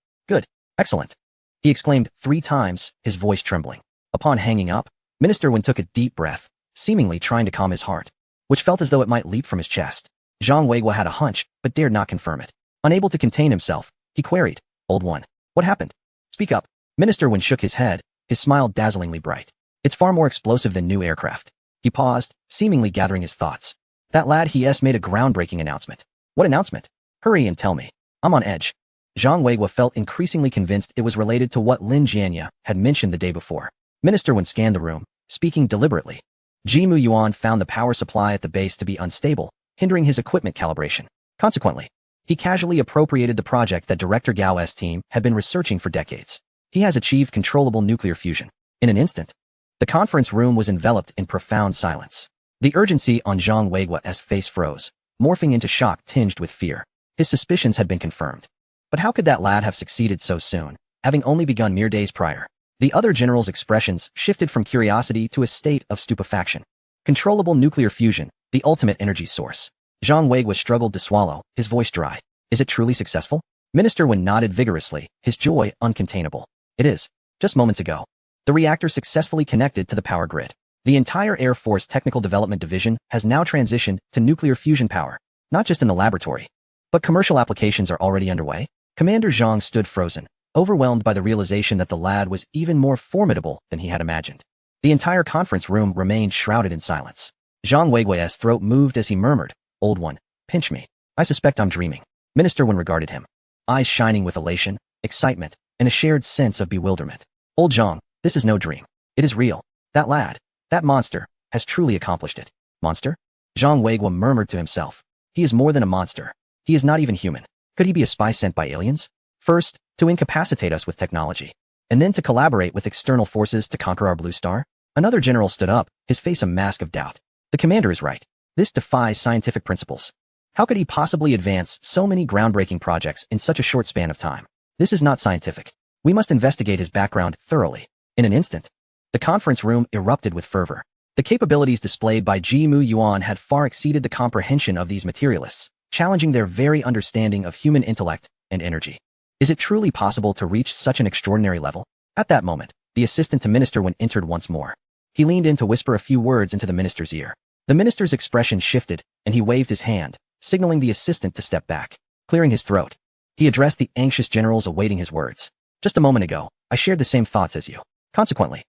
[SPEAKER 1] excellent, he exclaimed 3 times, his voice trembling. Upon hanging up, Minister Wen took a deep breath, seemingly trying to calm his heart, which felt as though it might leap from his chest. Zhang Weigua had a hunch, but dared not confirm it. Unable to contain himself, he queried, Old one, what happened? Speak up. Minister Wen shook his head, his smile dazzlingly bright. It's far more explosive than new aircraft. He paused, seemingly gathering his thoughts. That lad he's made a groundbreaking announcement. What announcement? Hurry and tell me. I'm on edge. Zhang Weigua felt increasingly convinced it was related to what Lin Jianya had mentioned the day before. Minister Wen scanned the room, speaking deliberately. Jimu Yuan found the power supply at the base to be unstable, hindering his equipment calibration. Consequently, he casually appropriated the project that Director Gao's team had been researching for decades. He has achieved controllable nuclear fusion. In an instant, the conference room was enveloped in profound silence. The urgency on Zhang Weigua's face froze, morphing into shock tinged with fear. His suspicions had been confirmed. But how could that lad have succeeded so soon, having only begun mere days prior? The other general's expressions shifted from curiosity to a state of stupefaction. Controllable nuclear fusion, the ultimate energy source. Zhang Weigua struggled to swallow, his voice dry. Is it truly successful? Minister Wen nodded vigorously, his joy uncontainable. It is. Just moments ago, the reactor successfully connected to the power grid. The entire Air Force Technical Development Division has now transitioned to nuclear fusion power, not just in the laboratory, but commercial applications are already underway. Commander Zhang stood frozen, overwhelmed by the realization that the lad was even more formidable than he had imagined. The entire conference room remained shrouded in silence. Zhang Weigua's throat moved as he murmured, Old one, pinch me. I suspect I'm dreaming. Minister Wen regarded him, eyes shining with elation, excitement, and a shared sense of bewilderment. Old Zhang, this is no dream. It is real. That lad, that monster, has truly accomplished it. Monster? Zhang Weigua murmured to himself. He is more than a monster. He is not even human. Could he be a spy sent by aliens? First, to incapacitate us with technology, and then to collaborate with external forces to conquer our Blue Star? Another general stood up, his face a mask of doubt. The commander is right. This defies scientific principles. How could he possibly advance so many groundbreaking projects in such a short span of time? This is not scientific. We must investigate his background thoroughly. In an instant, the conference room erupted with fervor. The capabilities displayed by Jimu Yuan had far exceeded the comprehension of these materialists, challenging their very understanding of human intellect and energy. Is it truly possible to reach such an extraordinary level? At that moment, the assistant to Minister Wen entered once more. He leaned in to whisper a few words into the minister's ear. The minister's expression shifted, and he waved his hand, signaling the assistant to step back. Clearing his throat, he addressed the anxious generals awaiting his words. Just a moment ago, I shared the same thoughts as you. Consequently,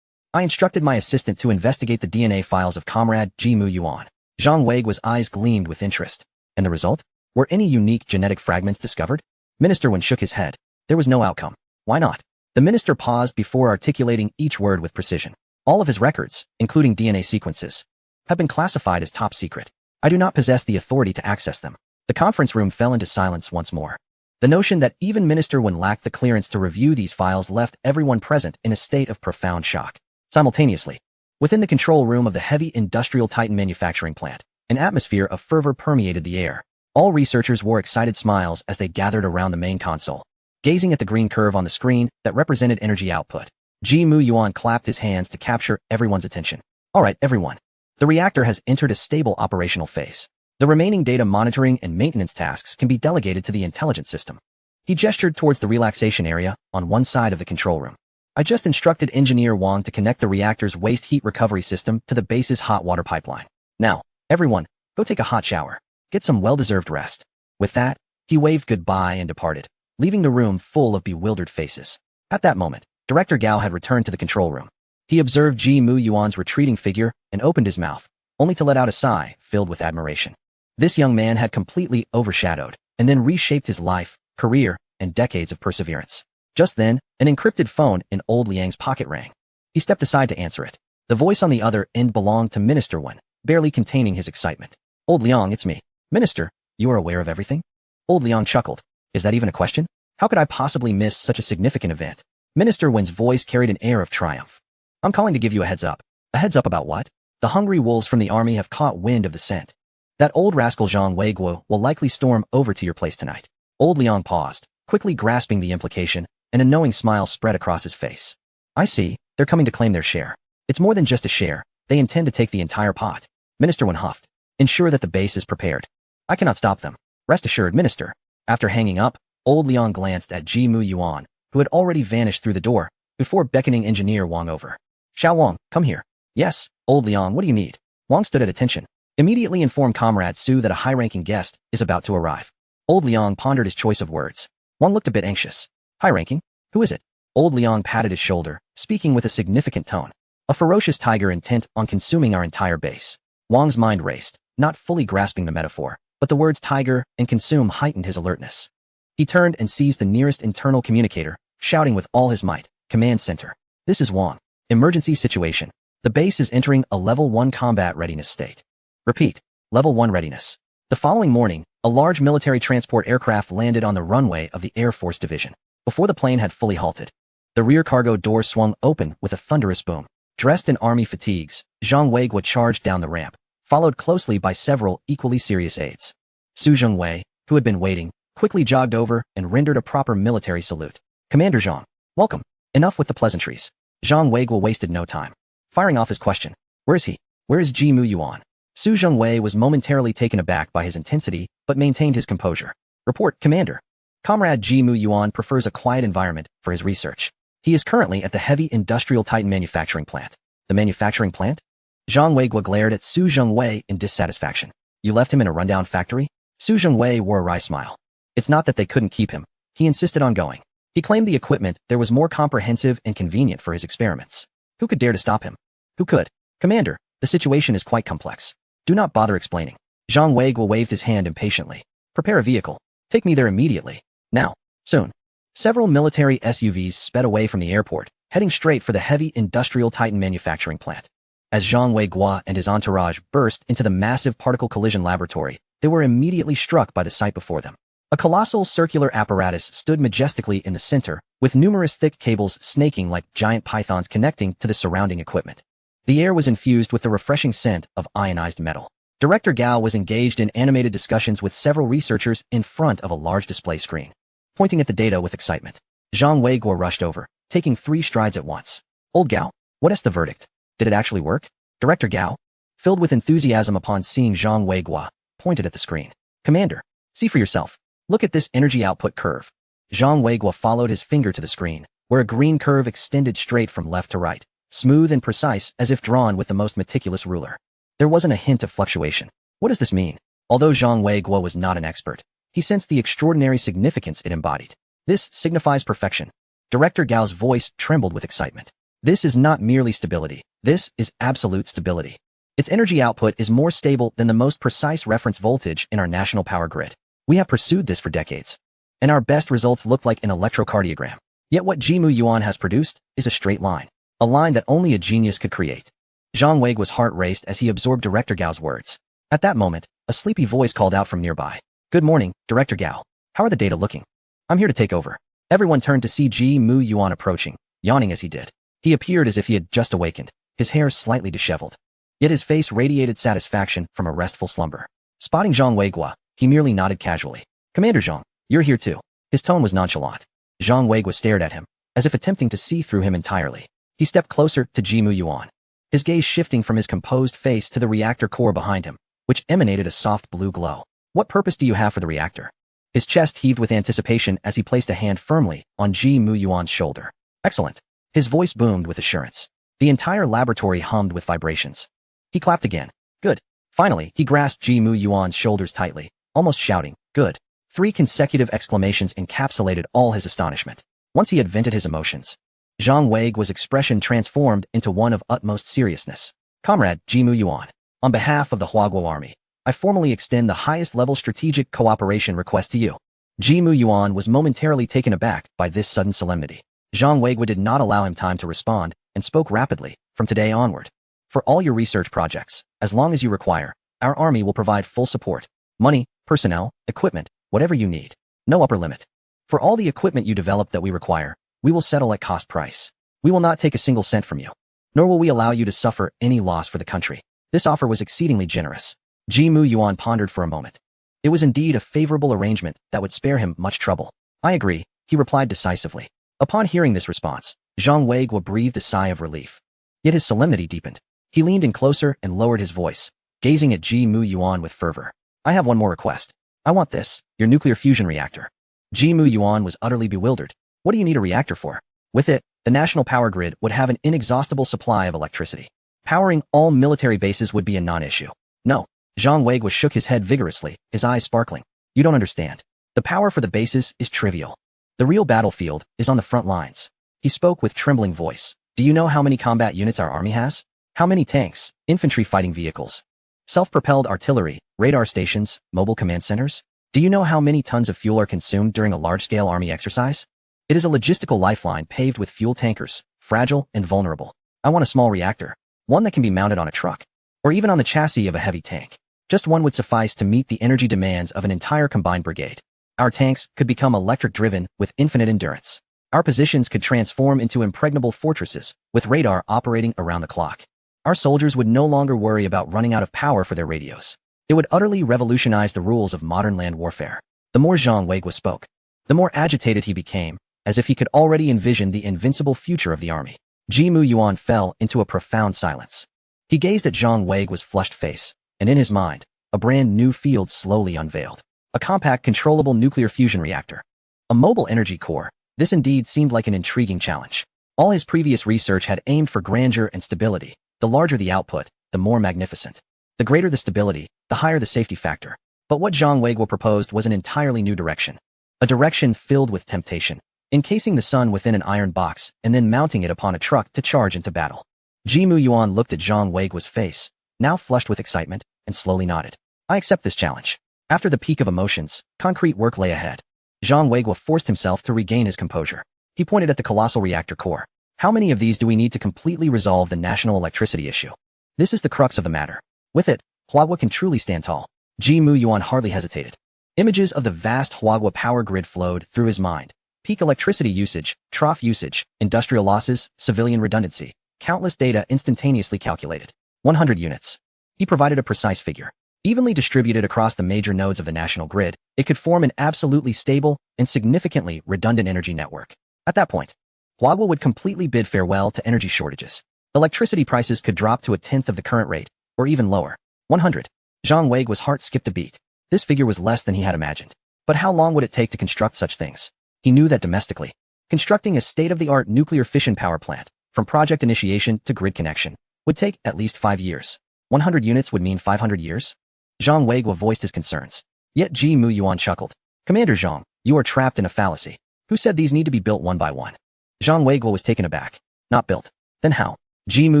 [SPEAKER 1] I instructed my assistant to investigate the DNA files of Comrade Jimu Yuan. Zhang Weigua's eyes gleamed with interest. And the result? Were any unique genetic fragments discovered? Minister Wen shook his head. There was no outcome. Why not? The minister paused before articulating each word with precision. All of his records, including DNA sequences, have been classified as top secret. I do not possess the authority to access them. The conference room fell into silence once more. The notion that even Minister Wen lacked the clearance to review these files left everyone present in a state of profound shock. Simultaneously, within the control room of the heavy industrial Titan manufacturing plant, an atmosphere of fervor permeated the air. All researchers wore excited smiles as they gathered around the main console, gazing at the green curve on the screen that represented energy output. Ji Mu Yuan clapped his hands to capture everyone's attention. All right, everyone. The reactor has entered a stable operational phase. The remaining data monitoring and maintenance tasks can be delegated to the intelligence system. He gestured towards the relaxation area on one side of the control room. I just instructed Engineer Wang to connect the reactor's waste heat recovery system to the base's hot water pipeline. Now, everyone, go take a hot shower. Get some well-deserved rest. With that, he waved goodbye and departed, leaving the room full of bewildered faces. At that moment, Director Gao had returned to the control room. He observed Ji Mu Yuan's retreating figure and opened his mouth, only to let out a sigh filled with admiration. This young man had completely overshadowed and then reshaped his life, career, and decades of perseverance. Just then, an encrypted phone in old Liang's pocket rang. He stepped aside to answer it. The voice on the other end belonged to Minister Wen, barely containing his excitement. Old Liang, it's me. Minister, you are aware of everything? Old Liang chuckled. Is that even a question? How could I possibly miss such a significant event? Minister Wen's voice carried an air of triumph. I'm calling to give you a heads up. A heads up about what? The hungry wolves from the army have caught wind of the scent. That old rascal Zhang Weiguo will likely storm over to your place tonight. Old Liang paused, quickly grasping the implication, and a knowing smile spread across his face. I see, they're coming to claim their share. It's more than just a share, they intend to take the entire pot. Minister Wen huffed. Ensure that the base is prepared. I cannot stop them. Rest assured, Minister. After hanging up, Old Liang glanced at Ji Mu Yuan, who had already vanished through the door, before beckoning Engineer Wang over. Xiao Wang, come here. Yes, Old Liang, what do you need? Wang stood at attention. Immediately inform Comrade Su that a high-ranking guest is about to arrive. Old Liang pondered his choice of words. Wang looked a bit anxious. High-ranking? Who is it? Old Liang patted his shoulder, speaking with a significant tone. A ferocious tiger intent on consuming our entire base. Wang's mind raced, not fully grasping the metaphor, but the words tiger and consume heightened his alertness. He turned and seized the nearest internal communicator, shouting with all his might, Command Center. This is Wang. Emergency situation. The base is entering a Level 1 combat readiness state. Repeat. Level 1 readiness. The following morning, a large military transport aircraft landed on the runway of the Air Force Division. Before the plane had fully halted, the rear cargo door swung open with a thunderous boom. Dressed in army fatigues, Zhang Weiguo charged down the ramp, followed closely by several equally serious aides. Su Zhengwei, who had been waiting, quickly jogged over and rendered a proper military salute. Commander Zhang, welcome. Enough with the pleasantries. Zhang Weiguo wasted no time. Firing off his question. Where is he? Where is Ji Mu Yuan? Su Zhengwei was momentarily taken aback by his intensity, but maintained his composure. Report, Commander. Comrade Ji Mu Yuan prefers a quiet environment for his research. He is currently at the heavy industrial Titan manufacturing plant. The manufacturing plant? Zhang Weiguo glared at Su Zhengwei in dissatisfaction. You left him in a rundown factory? Su Zhengwei wore a wry smile. It's not that they couldn't keep him. He insisted on going. He claimed the equipment there was more comprehensive and convenient for his experiments. Who could dare to stop him? Who could? Commander, the situation is quite complex. Do not bother explaining. Zhang Weiguo waved his hand impatiently. Prepare a vehicle. Take me there immediately. Now. Soon. Several military SUVs sped away from the airport, heading straight for the heavy industrial Titan manufacturing plant. As Zhang Weiguo and his entourage burst into the massive particle collision laboratory, they were immediately struck by the sight before them. A colossal circular apparatus stood majestically in the center, with numerous thick cables snaking like giant pythons connecting to the surrounding equipment. The air was infused with the refreshing scent of ionized metal. Director Gao was engaged in animated discussions with several researchers in front of a large display screen. Pointing at the data with excitement, Zhang Weiguo rushed over, taking 3 strides at once. Old Gao, what is the verdict? Did it actually work? Director Gao, filled with enthusiasm upon seeing Zhang Weiguo, pointed at the screen. Commander, see for yourself. Look at this energy output curve. Zhang Weiguo followed his finger to the screen, where a green curve extended straight from left to right, smooth and precise as if drawn with the most meticulous ruler. There wasn't a hint of fluctuation. What does this mean? Although Zhang Weiguo was not an expert, he sensed the extraordinary significance it embodied. This signifies perfection. Director Gao's voice trembled with excitement. This is not merely stability. This is absolute stability. Its energy output is more stable than the most precise reference voltage in our national power grid. We have pursued this for decades, and our best results look like an electrocardiogram. Yet what Ji Mu Yuan has produced is a straight line, a line that only a genius could create. Zhang Weiguo's heart raced as he absorbed Director Gao's words. At that moment, a sleepy voice called out from nearby. Good morning, Director Gao. How are the data looking? I'm here to take over. Everyone turned to see Ji Mu Yuan approaching, yawning as he did. He appeared as if he had just awakened, his hair slightly disheveled. Yet his face radiated satisfaction from a restful slumber. Spotting Zhang Weiguo, he merely nodded casually. Commander Zhang, you're here too. His tone was nonchalant. Zhang Weiguo stared at him, as if attempting to see through him entirely. He stepped closer to Ji Mu Yuan, his gaze shifting from his composed face to the reactor core behind him, which emanated a soft blue glow. What purpose do you have for the reactor? His chest heaved with anticipation as he placed a hand firmly on Ji Mu Yuan's shoulder. Excellent. His voice boomed with assurance. The entire laboratory hummed with vibrations. He clapped again. Good. Finally, he grasped Ji Mu Yuan's shoulders tightly, almost shouting, good. 3 consecutive exclamations encapsulated all his astonishment. Once he had vented his emotions, Zhang Weiguo's expression transformed into one of utmost seriousness. Comrade Ji Mu Yuan, on behalf of the Huaguo army, I formally extend the highest level strategic cooperation request to you. Ji Mu Yuan was momentarily taken aback by this sudden solemnity. Zhang Weiguo did not allow him time to respond and spoke rapidly, from today onward. For all your research projects, as long as you require, our army will provide full support. Money, personnel, equipment, whatever you need. No upper limit. For all the equipment you develop that we require, we will settle at cost price. We will not take a single cent from you, nor will we allow you to suffer any loss for the country. This offer was exceedingly generous. Ji Mu Yuan pondered for a moment. It was indeed a favorable arrangement that would spare him much trouble. I agree, he replied decisively. Upon hearing this response, Zhang Weiguo breathed a sigh of relief. Yet his solemnity deepened. He leaned in closer and lowered his voice, gazing at Ji Mu Yuan with fervor. I have one more request. I want this, your nuclear fusion reactor. Ji Mu Yuan was utterly bewildered. What do you need a reactor for? With it, the national power grid would have an inexhaustible supply of electricity. Powering all military bases would be a non-issue. No. Zhang Weiguo shook his head vigorously, his eyes sparkling. You don't understand. The power for the bases is trivial. The real battlefield is on the front lines. He spoke with trembling voice. Do you know how many combat units our army has? How many tanks, infantry fighting vehicles, self-propelled artillery, radar stations, mobile command centers? Do you know how many tons of fuel are consumed during a large-scale army exercise? It is a logistical lifeline paved with fuel tankers, fragile and vulnerable. I want a small reactor, one that can be mounted on a truck, or even on the chassis of a heavy tank. Just one would suffice to meet the energy demands of an entire combined brigade. Our tanks could become electric-driven with infinite endurance. Our positions could transform into impregnable fortresses, with radar operating around the clock. Our soldiers would no longer worry about running out of power for their radios. It would utterly revolutionize the rules of modern land warfare. The more Zhang Weiguo spoke, the more agitated he became, as if he could already envision the invincible future of the army. Ji Mu Yuan fell into a profound silence. He gazed at Zhang Weiguo's flushed face, and in his mind, a brand new field slowly unveiled. A compact, controllable nuclear fusion reactor. A mobile energy core. This indeed seemed like an intriguing challenge. All his previous research had aimed for grandeur and stability. The larger the output, the more magnificent. The greater the stability, the higher the safety factor. But what Zhang Weiguo proposed was an entirely new direction. A direction filled with temptation. Encasing the sun within an iron box and then mounting it upon a truck to charge into battle. Ji Mu Yuan looked at Zhang Weiguo's face, now flushed with excitement, and slowly nodded. I accept this challenge. After the peak of emotions, concrete work lay ahead. Zhang Weiguo forced himself to regain his composure. He pointed at the colossal reactor core. How many of these do we need to completely resolve the national electricity issue? This is the crux of the matter. With it, Huaguo can truly stand tall. Ji Mu Yuan hardly hesitated. Images of the vast Huaguo power grid flowed through his mind. Peak electricity usage, trough usage, industrial losses, civilian redundancy. Countless data instantaneously calculated. 100 units. He provided a precise figure. Evenly distributed across the major nodes of the national grid, it could form an absolutely stable and significantly redundant energy network. At that point, Huaguo would completely bid farewell to energy shortages. Electricity prices could drop to a tenth of the current rate, or even lower. 100. Zhang Weiguo's heart skipped a beat. This figure was less than he had imagined. But how long would it take to construct such things? He knew that domestically, constructing a state-of-the-art nuclear fission power plant, from project initiation to grid connection, would take at least 5 years. 100 units would mean 500 years? Zhang Weiguo voiced his concerns. Yet Ji Mu Yuan chuckled. Commander Zhang, you are trapped in a fallacy. Who said these need to be built one by one? Zhang Weiguo was taken aback. Not built. Then how? Ji Mu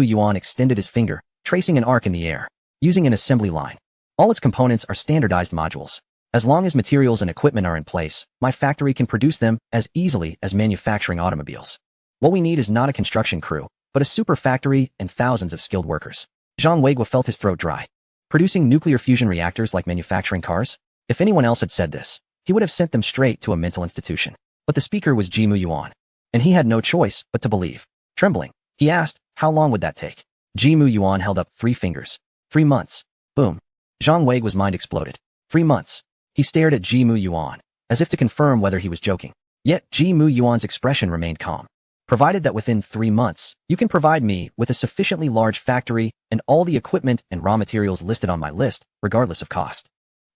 [SPEAKER 1] Yuan extended his finger, tracing an arc in the air, using an assembly line. All its components are standardized modules. As long as materials and equipment are in place, my factory can produce them as easily as manufacturing automobiles. What we need is not a construction crew, but a super factory and thousands of skilled workers. Zhang Weiguo felt his throat dry. Producing nuclear fusion reactors like manufacturing cars? If anyone else had said this, he would have sent them straight to a mental institution. But the speaker was Ji Mu Yuan, and he had no choice but to believe. Trembling, he asked, how long would that take? Ji Mu Yuan held up 3 fingers. 3 months. Boom. Zhang Weiguo's mind exploded. 3 months. He stared at Ji Mu Yuan, as if to confirm whether he was joking. Yet Ji Mu Yuan's expression remained calm. provided that within 3 months, you can provide me with a sufficiently large factory and all the equipment and raw materials listed on my list, regardless of cost.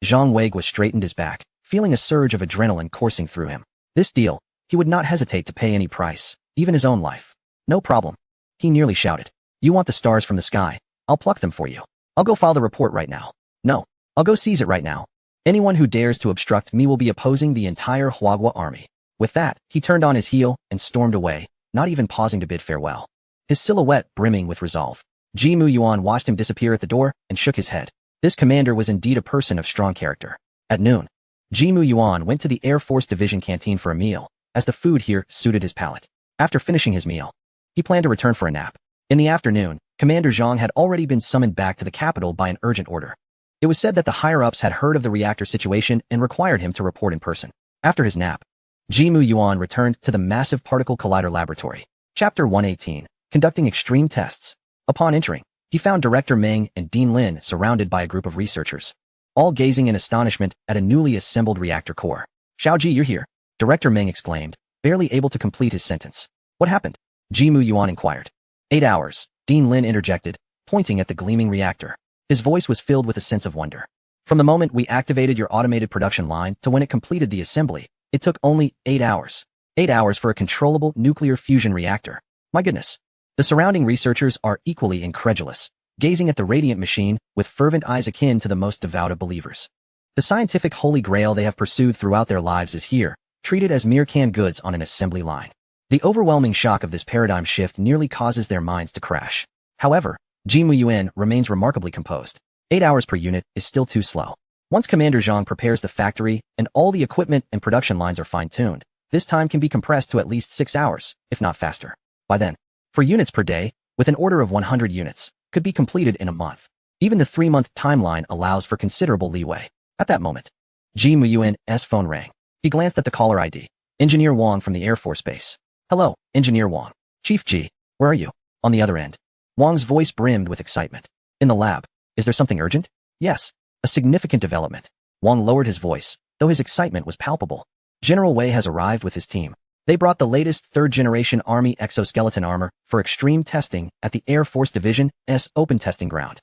[SPEAKER 1] Zhang Weiguo straightened his back, feeling a surge of adrenaline coursing through him. This deal, he would not hesitate to pay any price, even his own life. No problem. He nearly shouted. You want the stars from the sky? I'll pluck them for you. I'll go file the report right now. No, I'll go seize it right now. Anyone who dares to obstruct me will be opposing the entire Huagua army. With that, he turned on his heel and stormed away, not even pausing to bid farewell. His silhouette brimming with resolve. Ji Muyuan watched him disappear at the door and shook his head. This commander was indeed a person of strong character. At noon, Ji Muyuan went to the Air Force Division canteen for a meal, as the food here suited his palate. After finishing his meal, he planned to return for a nap. In the afternoon, Commander Zhang had already been summoned back to the capital by an urgent order. It was said that the higher-ups had heard of the reactor situation and required him to report in person. After his nap, Ji Muyuan returned to the Massive Particle Collider Laboratory. Chapter 118, Conducting Extreme Tests. Upon entering, he found Director Meng and Dean Lin surrounded by a group of researchers, all gazing in astonishment at a newly assembled reactor core. Xiaoji, you're here, Director Meng exclaimed, barely able to complete his sentence. What happened? Ji Muyuan inquired. 8 hours, Dean Lin interjected, pointing at the gleaming reactor. His voice was filled with a sense of wonder. From the moment we activated your automated production line to when it completed the assembly, it took only 8 hours. 8 hours for a controllable nuclear fusion reactor. My goodness. The surrounding researchers are equally incredulous, gazing at the radiant machine with fervent eyes akin to the most devout of believers. The scientific holy grail they have pursued throughout their lives is here, treated as mere canned goods on an assembly line. The overwhelming shock of this paradigm shift nearly causes their minds to crash. However, Ji Muyuan remains remarkably composed. 8 hours per unit is still too slow. Once Commander Zhang prepares the factory and all the equipment and production lines are fine-tuned, this time can be compressed to at least 6 hours, if not faster. By then, for units per day, with an order of 100 units, could be completed in a month. Even the 3-month timeline allows for considerable leeway. At that moment, Ji Muyuan's phone rang. He glanced at the caller ID. Engineer Wang from the Air Force Base. Hello, Engineer Wang. Chief Ji, where are you? On the other end, Wang's voice brimmed with excitement. In the lab. Is there something urgent? Yes. A significant development. Wang lowered his voice, though his excitement was palpable. General Wei has arrived with his team. They brought the latest third-generation Army exoskeleton armor for extreme testing at the Air Force Division's open testing ground.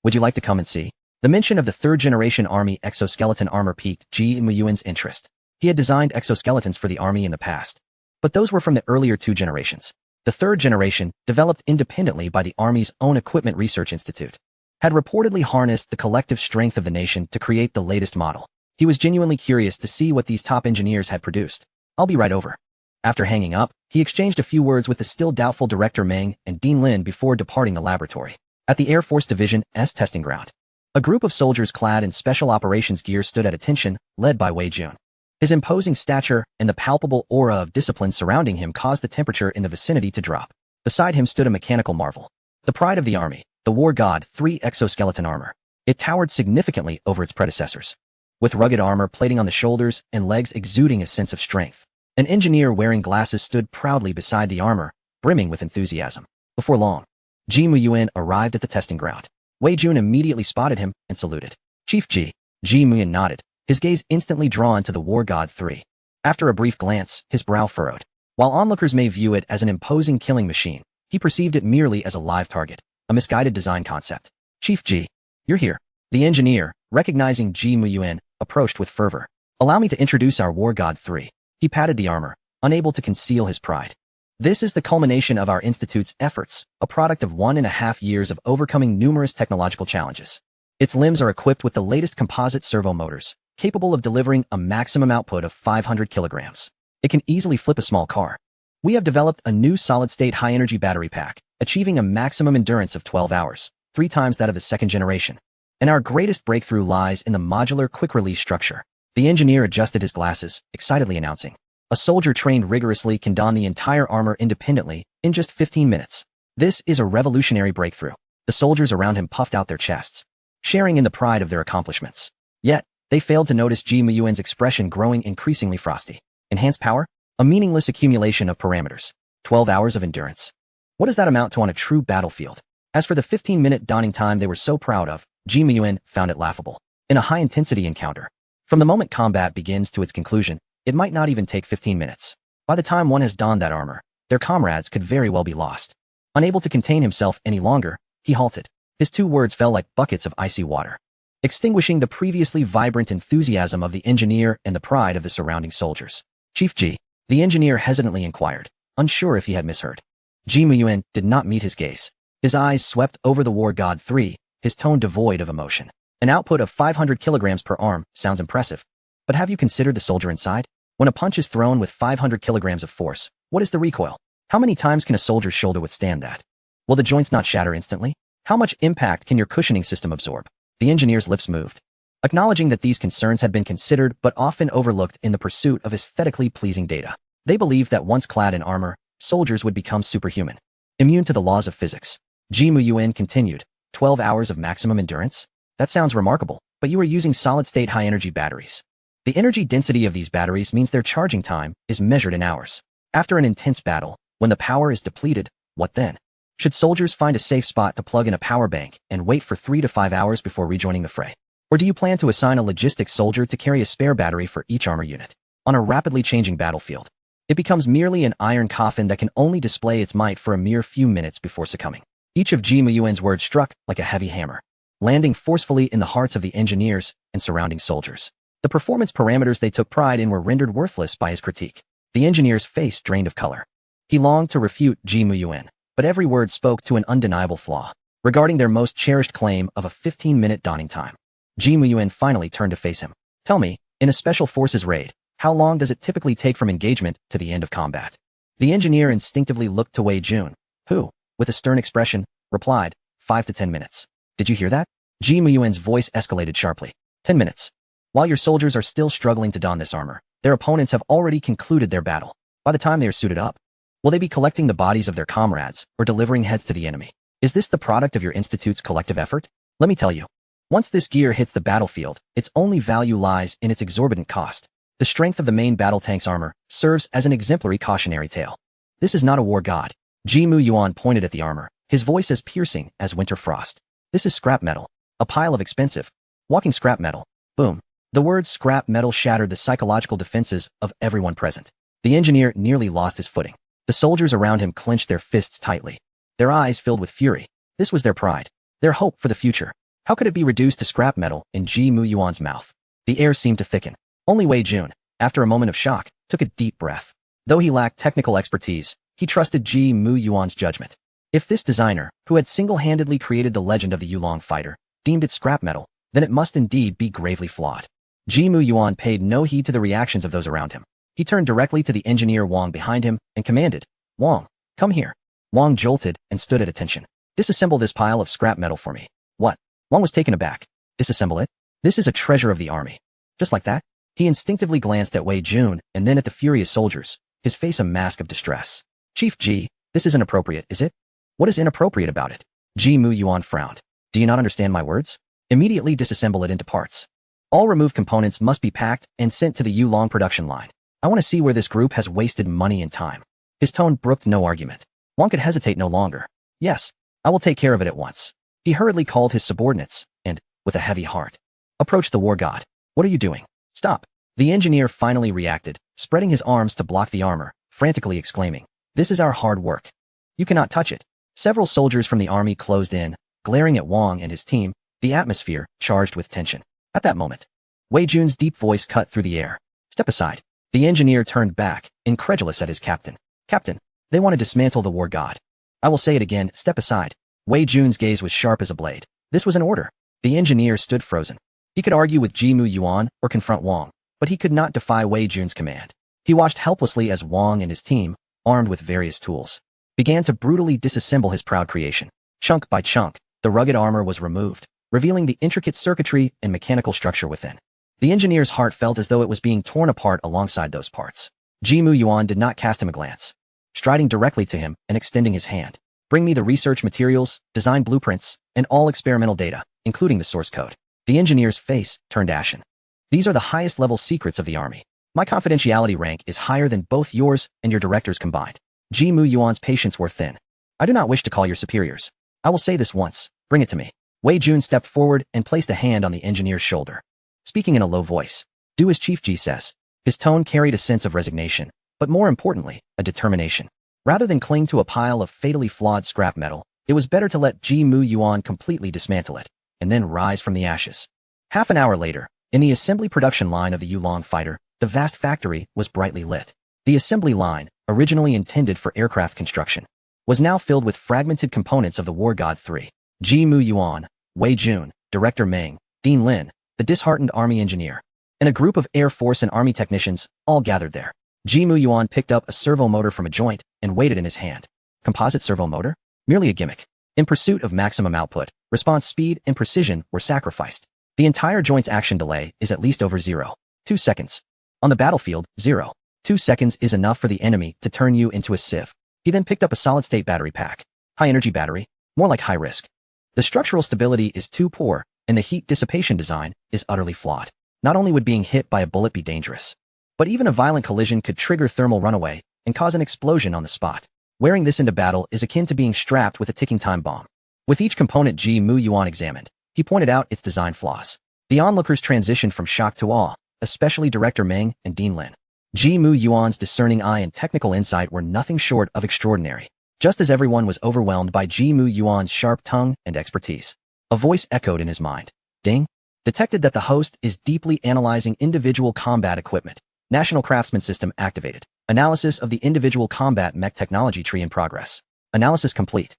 [SPEAKER 1] Would you like to come and see? The mention of the third-generation Army exoskeleton armor piqued Ji Muyuan's interest. He had designed exoskeletons for the Army in the past, but those were from the earlier 2 generations. The third generation, developed independently by the Army's own Equipment Research Institute, had reportedly harnessed the collective strength of the nation to create the latest model. He was genuinely curious to see what these top engineers had produced. I'll be right over. After hanging up, he exchanged a few words with the still doubtful Director Meng and Dean Lin before departing the laboratory. At the Air Force Division's testing ground, a group of soldiers clad in special operations gear stood at attention, led by Wei Jun. His imposing stature and the palpable aura of discipline surrounding him caused the temperature in the vicinity to drop. Beside him stood a mechanical marvel. The pride of the Army, the War God 3 exoskeleton armor. It towered significantly over its predecessors. With rugged armor plating on the shoulders and legs exuding a sense of strength, an engineer wearing glasses stood proudly beside the armor, brimming with enthusiasm. Before long, Ji Muyuan arrived at the testing ground. Wei Jun immediately spotted him and saluted. Chief Ji. Ji Muyuan nodded, his gaze instantly drawn to the War God 3. After a brief glance, his brow furrowed. While onlookers may view it as an imposing killing machine, he perceived it merely as a live target, a misguided design concept. Chief Ji, you're here. The engineer, recognizing Ji Muyuan, approached with fervor. Allow me to introduce our War God 3. He patted the armor, unable to conceal his pride. This is the culmination of our institute's efforts, a product of 1.5 years of overcoming numerous technological challenges. Its limbs are equipped with the latest composite servo motors, capable of delivering a maximum output of 500 kilograms. It can easily flip a small car. We have developed a new solid-state high-energy battery pack, achieving a maximum endurance of 12 hours, 3 times that of the 2nd generation. And our greatest breakthrough lies in the modular quick-release structure. The engineer adjusted his glasses, excitedly announcing. A soldier trained rigorously can don the entire armor independently in just 15 minutes. This is a revolutionary breakthrough. The soldiers around him puffed out their chests, sharing in the pride of their accomplishments. Yet, they failed to notice Ji Muyuan's expression growing increasingly frosty. Enhanced power? A meaningless accumulation of parameters. 12 hours of endurance. What does that amount to on a true battlefield? As for the 15-minute donning time they were so proud of, Ji Muyuan found it laughable. In a high-intensity encounter, from the moment combat begins to its conclusion, it might not even take 15 minutes. By the time one has donned that armor, their comrades could very well be lost. Unable to contain himself any longer, he halted. His two words fell like buckets of icy water, extinguishing the previously vibrant enthusiasm of the engineer and the pride of the surrounding soldiers. Chief Ji, the engineer hesitantly inquired, unsure if he had misheard. Ji Muyuan did not meet his gaze. His eyes swept over the war god 3, his tone devoid of emotion. An output of 500 kilograms per arm sounds impressive. But have you considered the soldier inside? When a punch is thrown with 500 kilograms of force, what is the recoil? How many times can a soldier's shoulder withstand that? Will the joints not shatter instantly? How much impact can your cushioning system absorb? The engineer's lips moved, acknowledging that these concerns had been considered but often overlooked in the pursuit of aesthetically pleasing data. They believed that once clad in armor, soldiers would become superhuman, immune to the laws of physics. Ji Muyuan continued, 12 hours of maximum endurance? That sounds remarkable, but you are using solid-state high-energy batteries. The energy density of these batteries means their charging time is measured in hours. After an intense battle, when the power is depleted, what then? Should soldiers find a safe spot to plug in a power bank and wait for 3 to 5 hours before rejoining the fray? Or do you plan to assign a logistics soldier to carry a spare battery for each armor unit? On a rapidly changing battlefield, it becomes merely an iron coffin that can only display its might for a mere few minutes before succumbing. Each of Ji Muyuan's words struck like a heavy hammer, landing forcefully in the hearts of the engineers and surrounding soldiers. The performance parameters they took pride in were rendered worthless by his critique. The engineer's face drained of color. He longed to refute Ji Muyuan, but every word spoke to an undeniable flaw, regarding their most cherished claim of a 15-minute donning time. Ji Muyuan finally turned to face him. Tell me, in a special forces raid, how long does it typically take from engagement to the end of combat? The engineer instinctively looked to Wei Jun, who, with a stern expression, replied, 5 to 10 minutes. Did you hear that? Ji Muyuan's voice escalated sharply. 10 minutes. While your soldiers are still struggling to don this armor, their opponents have already concluded their battle. By the time they are suited up, will they be collecting the bodies of their comrades or delivering heads to the enemy? Is this the product of your institute's collective effort? Let me tell you. Once this gear hits the battlefield, its only value lies in its exorbitant cost. The strength of the main battle tank's armor serves as an exemplary cautionary tale. This is not a war god. Ji Muyuan pointed at the armor, his voice as piercing as winter frost. This is scrap metal. A pile of expensive, walking scrap metal. Boom. The word scrap metal shattered the psychological defenses of everyone present. The engineer nearly lost his footing. The soldiers around him clenched their fists tightly, their eyes filled with fury. This was their pride, their hope for the future. How could it be reduced to scrap metal in Ji Muyuan's mouth? The air seemed to thicken. Only Wei Jun, after a moment of shock, took a deep breath. Though he lacked technical expertise, he trusted Ji Muyuan's judgment. If this designer, who had single-handedly created the legend of the Yulong fighter, deemed it scrap metal, then it must indeed be gravely flawed. Ji Muyuan paid no heed to the reactions of those around him. He turned directly to the engineer Wang behind him and commanded, Wang, come here. Wang jolted and stood at attention. Disassemble this pile of scrap metal for me. What? Wang was taken aback. Disassemble it? This is a treasure of the army. Just like that? He instinctively glanced at Wei Jun and then at the furious soldiers, his face a mask of distress. Chief Ji, this isn't appropriate, is it? What is inappropriate about it? Ji Muyuan frowned. Do you not understand my words? Immediately disassemble it into parts. All removed components must be packed and sent to the Yulong production line. I want to see where this group has wasted money and time. His tone brooked no argument. Wang could hesitate no longer. Yes, I will take care of it at once. He hurriedly called his subordinates and, with a heavy heart, approached the war god. What are you doing? Stop. The engineer finally reacted, spreading his arms to block the armor, frantically exclaiming, This is our hard work. You cannot touch it. Several soldiers from the army closed in, glaring at Wang and his team, the atmosphere charged with tension. At that moment, Wei Jun's deep voice cut through the air. Step aside. The engineer turned back, incredulous at his captain. Captain, they want to dismantle the war god. I will say it again, step aside. Wei Jun's gaze was sharp as a blade. This was an order. The engineer stood frozen. He could argue with Ji Muyuan or confront Wang, but he could not defy Wei Jun's command. He watched helplessly as Wang and his team, armed with various tools, began to brutally disassemble his proud creation. Chunk by chunk, the rugged armor was removed, revealing the intricate circuitry and mechanical structure within. The engineer's heart felt as though it was being torn apart alongside those parts. Ji Muyuan did not cast him a glance. Striding directly to him and extending his hand. Bring me the research materials, design blueprints, and all experimental data, including the source code. The engineer's face turned ashen. These are the highest level secrets of the army. My confidentiality rank is higher than both yours and your directors combined. Ji Muyuan's patience wore thin. I do not wish to call your superiors. I will say this once. Bring it to me. Wei Jun stepped forward and placed a hand on the engineer's shoulder, speaking in a low voice. Do as Chief Ji says. His tone carried a sense of resignation, but more importantly, a determination. Rather than cling to a pile of fatally flawed scrap metal, it was better to let Ji Mu Yuan completely dismantle it, and then rise from the ashes. Half an hour later, in the assembly production line of the Yulong fighter, the vast factory was brightly lit. The assembly line, originally intended for aircraft construction, was now filled with fragmented components of the War God 3. Ji Mu Yuan, Wei Jun, Director Meng, Dean Lin, the disheartened Army engineer, and a group of Air Force and Army technicians all gathered there. Ji Mu Yuan picked up a servo motor from a joint and weighed it in his hand. Composite servo motor? Merely a gimmick. In pursuit of maximum output, response speed and precision were sacrificed. The entire joint's action delay is at least over 0.2 seconds. On the battlefield, 0.2 seconds is enough for the enemy to turn you into a sieve. He then picked up a solid-state battery pack. High-energy battery, more like high-risk. The structural stability is too poor, and the heat dissipation design is utterly flawed. Not only would being hit by a bullet be dangerous, but even a violent collision could trigger thermal runaway and cause an explosion on the spot. Wearing this into battle is akin to being strapped with a ticking time bomb. With each component Ji Mu Yuan examined, he pointed out its design flaws. The onlookers transitioned from shock to awe, especially Director Meng and Dean Lin. Ji Mu Yuan's discerning eye and technical insight were nothing short of extraordinary. Just as everyone was overwhelmed by Ji Mu Yuan's sharp tongue and expertise, a voice echoed in his mind. Ding! Detected that the host is deeply analyzing individual combat equipment. National Craftsman System activated. Analysis of the individual combat mech technology tree in progress. Analysis complete.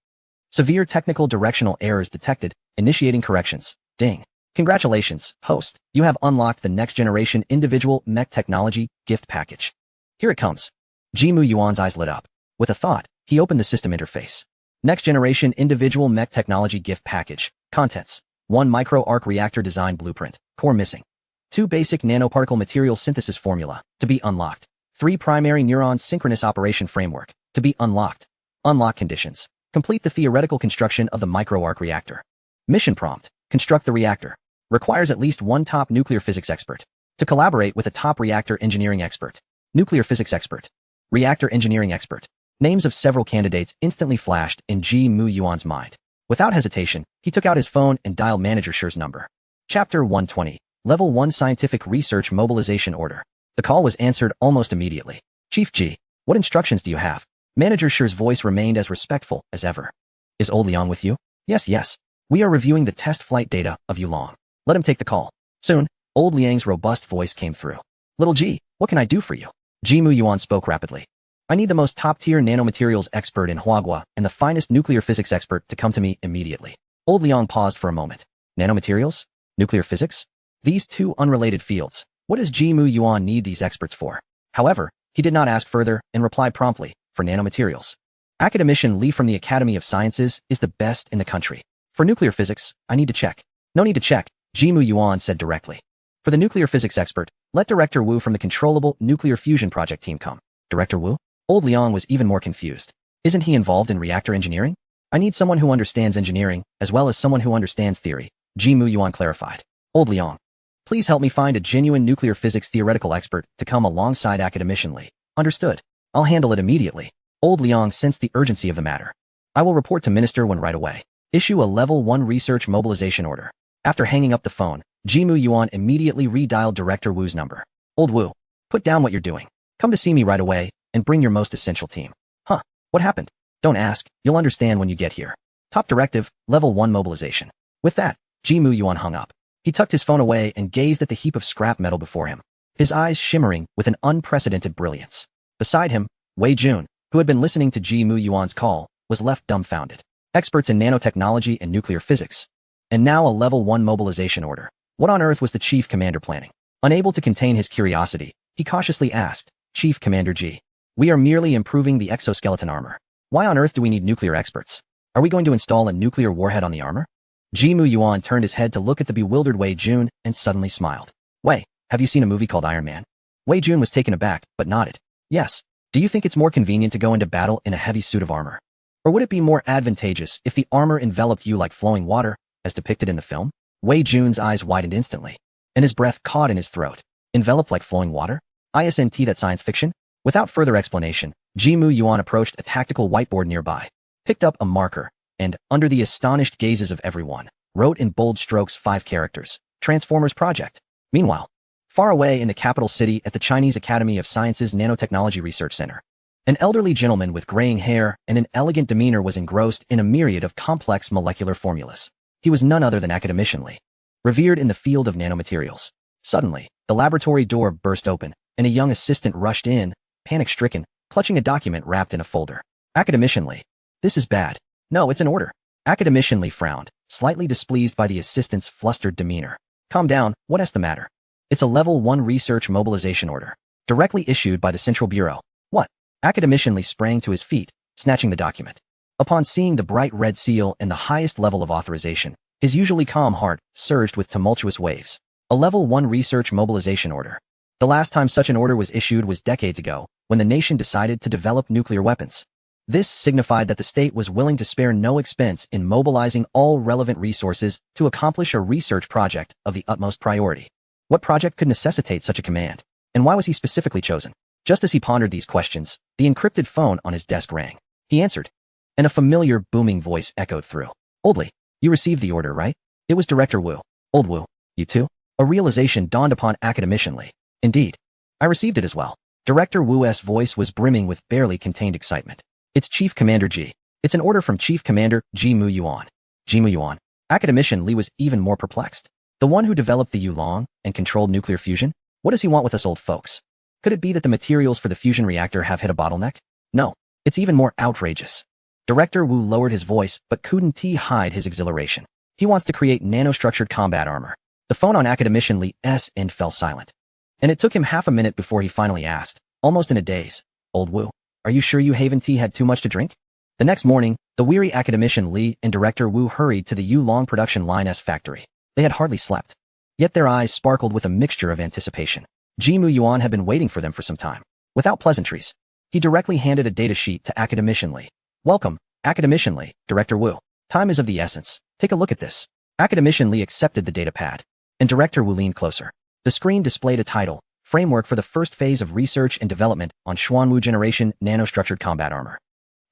[SPEAKER 1] Severe technical directional errors detected. Initiating corrections. Ding. Congratulations, host. You have unlocked the next-generation individual mech technology gift package. Here it comes. Ji Mu Yuan's eyes lit up. With a thought, he opened the system interface. Next-generation individual mech technology gift package. Contents. 1 micro-arc reactor design blueprint. Core missing. 2 basic nanoparticle material synthesis formula. To be unlocked. 3 primary neurons synchronous operation framework. To be unlocked. Unlock conditions. Complete the theoretical construction of the micro-arc reactor. Mission prompt. Construct the reactor. Requires at least 1 top nuclear physics expert. To collaborate with a top reactor engineering expert. Nuclear physics expert. Reactor engineering expert. Names of several candidates instantly flashed in Ji Mu Yuan's mind. Without hesitation, he took out his phone and dialed Manager Shi's number. Chapter 120. Level 1 Scientific Research Mobilization Order. The call was answered almost immediately. Chief Ji, what instructions do you have? Manager Shi's voice remained as respectful as ever. Is Old Liang with you? Yes. We are reviewing the test flight data of Yulong. Let him take the call. Soon, Old Liang's robust voice came through. Little Ji, what can I do for you? Ji Mu Yuan spoke rapidly. I need the most top-tier nanomaterials expert in Huagua and the finest nuclear physics expert to come to me immediately. Old Liang paused for a moment. Nanomaterials? Nuclear physics? These two unrelated fields. What does Ji Mu Yuan need these experts for? However, he did not ask further and replied promptly, for nanomaterials. Academician Li from the Academy of Sciences is the best in the country. For nuclear physics, I need to check. No need to check, Ji Mu Yuan said directly. For the nuclear physics expert, let Director Wu from the Controllable Nuclear Fusion Project team come. Director Wu? Old Liang was even more confused. Isn't he involved in reactor engineering? I need someone who understands engineering, as well as someone who understands theory, Ji Mu Yuan clarified. Old Liang, please help me find a genuine nuclear physics theoretical expert to come alongside Academician Li. Understood. I'll handle it immediately. Old Liang sensed the urgency of the matter. I will report to Minister Wen right away. Issue a Level 1 Research Mobilization Order. After hanging up the phone, Ji Mu Yuan immediately redialed Director Wu's number. Old Wu, put down what you're doing. Come to see me right away, and bring your most essential team. Huh, what happened? Don't ask, you'll understand when you get here. Top directive, Level 1 mobilization. With that, Ji Mu Yuan hung up. He tucked his phone away and gazed at the heap of scrap metal before him, his eyes shimmering with an unprecedented brilliance. Beside him, Wei Jun, who had been listening to Ji Mu Yuan's call, was left dumbfounded. Experts in nanotechnology and nuclear physics. And now a Level 1 mobilization order. What on earth was the Chief Commander planning? Unable to contain his curiosity, he cautiously asked, Chief Commander Ji. We are merely improving the exoskeleton armor. Why on earth do we need nuclear experts? Are we going to install a nuclear warhead on the armor? Ji Mu Yuan turned his head to look at the bewildered Wei Jun and suddenly smiled. Wei, have you seen a movie called Iron Man? Wei Jun was taken aback, but nodded. Yes. Do you think it's more convenient to go into battle in a heavy suit of armor? Or would it be more advantageous if the armor enveloped you like flowing water, as depicted in the film? Wei Jun's eyes widened instantly, and his breath caught in his throat. Enveloped like flowing water? ISNT that science fiction? Without further explanation, Ji Mu Yuan approached a tactical whiteboard nearby, picked up a marker, and, under the astonished gazes of everyone, wrote in bold strokes 5 characters, Transformers Project. Meanwhile, far away in the capital city at the Chinese Academy of Sciences Nanotechnology Research Center, An elderly gentleman with graying hair and an elegant demeanor was engrossed in a myriad of complex molecular formulas. He was none other than Academician Li, revered in the field of nanomaterials. Suddenly, the laboratory door burst open, and a young assistant rushed in, panic-stricken, clutching a document wrapped in a folder. Academician Li. This is bad. No, it's an order. Academician Li frowned, slightly displeased by the assistant's flustered demeanor. Calm down, what's the matter? It's a Level 1 research mobilization order, directly issued by the Central Bureau. What? Academician Li sprang to his feet, snatching the document. Upon seeing the bright red seal and the highest level of authorization, his usually calm heart surged with tumultuous waves. A Level 1 research mobilization order. The last time such an order was issued was decades ago, when the nation decided to develop nuclear weapons. This signified that the state was willing to spare no expense in mobilizing all relevant resources to accomplish a research project of the utmost priority. What project could necessitate such a command? And why was he specifically chosen? Just as he pondered these questions, the encrypted phone on his desk rang. He answered, and a familiar booming voice echoed through. Old Li, you received the order, right? It was Director Wu. Old Wu, you too? A realization dawned upon Academician Li. Indeed. I received it as well. Director Wu's voice was brimming with barely contained excitement. It's Chief Commander Ji. It's an order from Chief Commander Ji Mu Yuan. Ji Mu Yuan. Academician Li was even more perplexed. The one who developed the Yulong and controlled nuclear fusion? What does he want with us old folks? Could it be that the materials for the fusion reactor have hit a bottleneck? No. It's even more outrageous. Director Wu lowered his voice, but couldn't hide his exhilaration. He wants to create nanostructured combat armor. The phone on Academician Li's end fell silent. And it took him half a minute before he finally asked, almost in a daze, Old Wu, are you sure you Haven Tea had too much to drink? The next morning, the weary Academician Li and Director Wu hurried to the Yulong production line's factory. They had hardly slept. Yet their eyes sparkled with a mixture of anticipation. Ji Mu Yuan had been waiting for them for some time. Without pleasantries, he directly handed a data sheet to Academician Li. Welcome, Academician Li, Director Wu. Time is of the essence. Take a look at this. Academician Li accepted the data pad, and Director Wu leaned closer. The screen displayed a title, Framework for the First Phase of Research and Development on Xuanwu Generation Nanostructured Combat Armor.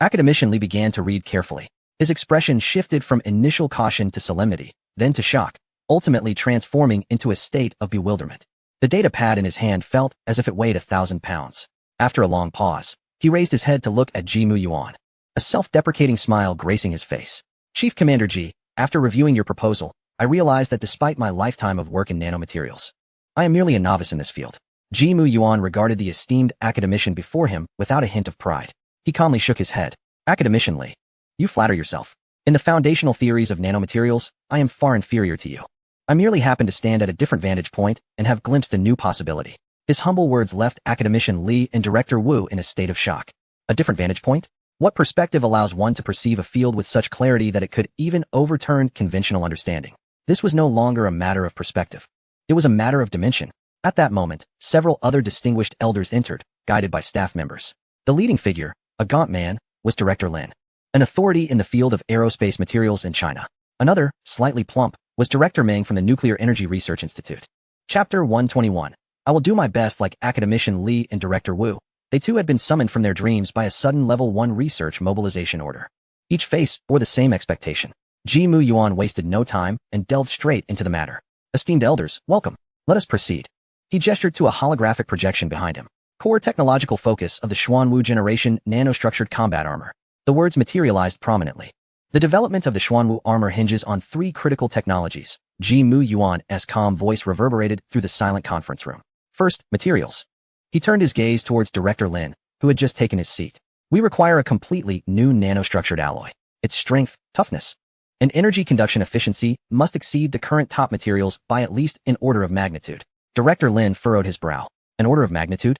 [SPEAKER 1] Academician Li began to read carefully. His expression shifted from initial caution to solemnity, then to shock, ultimately transforming into a state of bewilderment. The data pad in his hand felt as if it weighed 1,000 pounds. After a long pause, he raised his head to look at Ji Mu Yuan, a self-deprecating smile gracing his face. Chief Commander Ji, after reviewing your proposal, I realized that despite my lifetime of work in nanomaterials, I am merely a novice in this field. Ji Mu Yuan regarded the esteemed academician before him without a hint of pride. He calmly shook his head. Academician Li, you flatter yourself. In the foundational theories of nanomaterials, I am far inferior to you. I merely happen to stand at a different vantage point and have glimpsed a new possibility. His humble words left Academician Li and Director Wu in a state of shock. A different vantage point? What perspective allows one to perceive a field with such clarity that it could even overturn conventional understanding? This was no longer a matter of perspective. It was a matter of dimension. At that moment, several other distinguished elders entered, guided by staff members. The leading figure, a gaunt man, was Director Lin, an authority in the field of aerospace materials in China. Another, slightly plump, was Director Meng from the Nuclear Energy Research Institute. Chapter 121. I will do my best like Academician Li and Director Wu. They too had been summoned from their dreams by a sudden Level 1 research mobilization order. Each face bore the same expectation. Ji Mu Yuan wasted no time and delved straight into the matter. Esteemed elders, welcome. Let us proceed. He gestured to a holographic projection behind him. Core technological focus of the Xuanwu generation nanostructured combat armor. The words materialized prominently. The development of the Xuanwu armor hinges on 3 critical technologies. Ji Mu Yuan's calm voice reverberated through the silent conference room. First, materials. He turned his gaze towards Director Lin, who had just taken his seat. We require a completely new nanostructured alloy. Its strength, toughness, and energy conduction efficiency must exceed the current top materials by at least an order of magnitude. Director Lin furrowed his brow. An order of magnitude?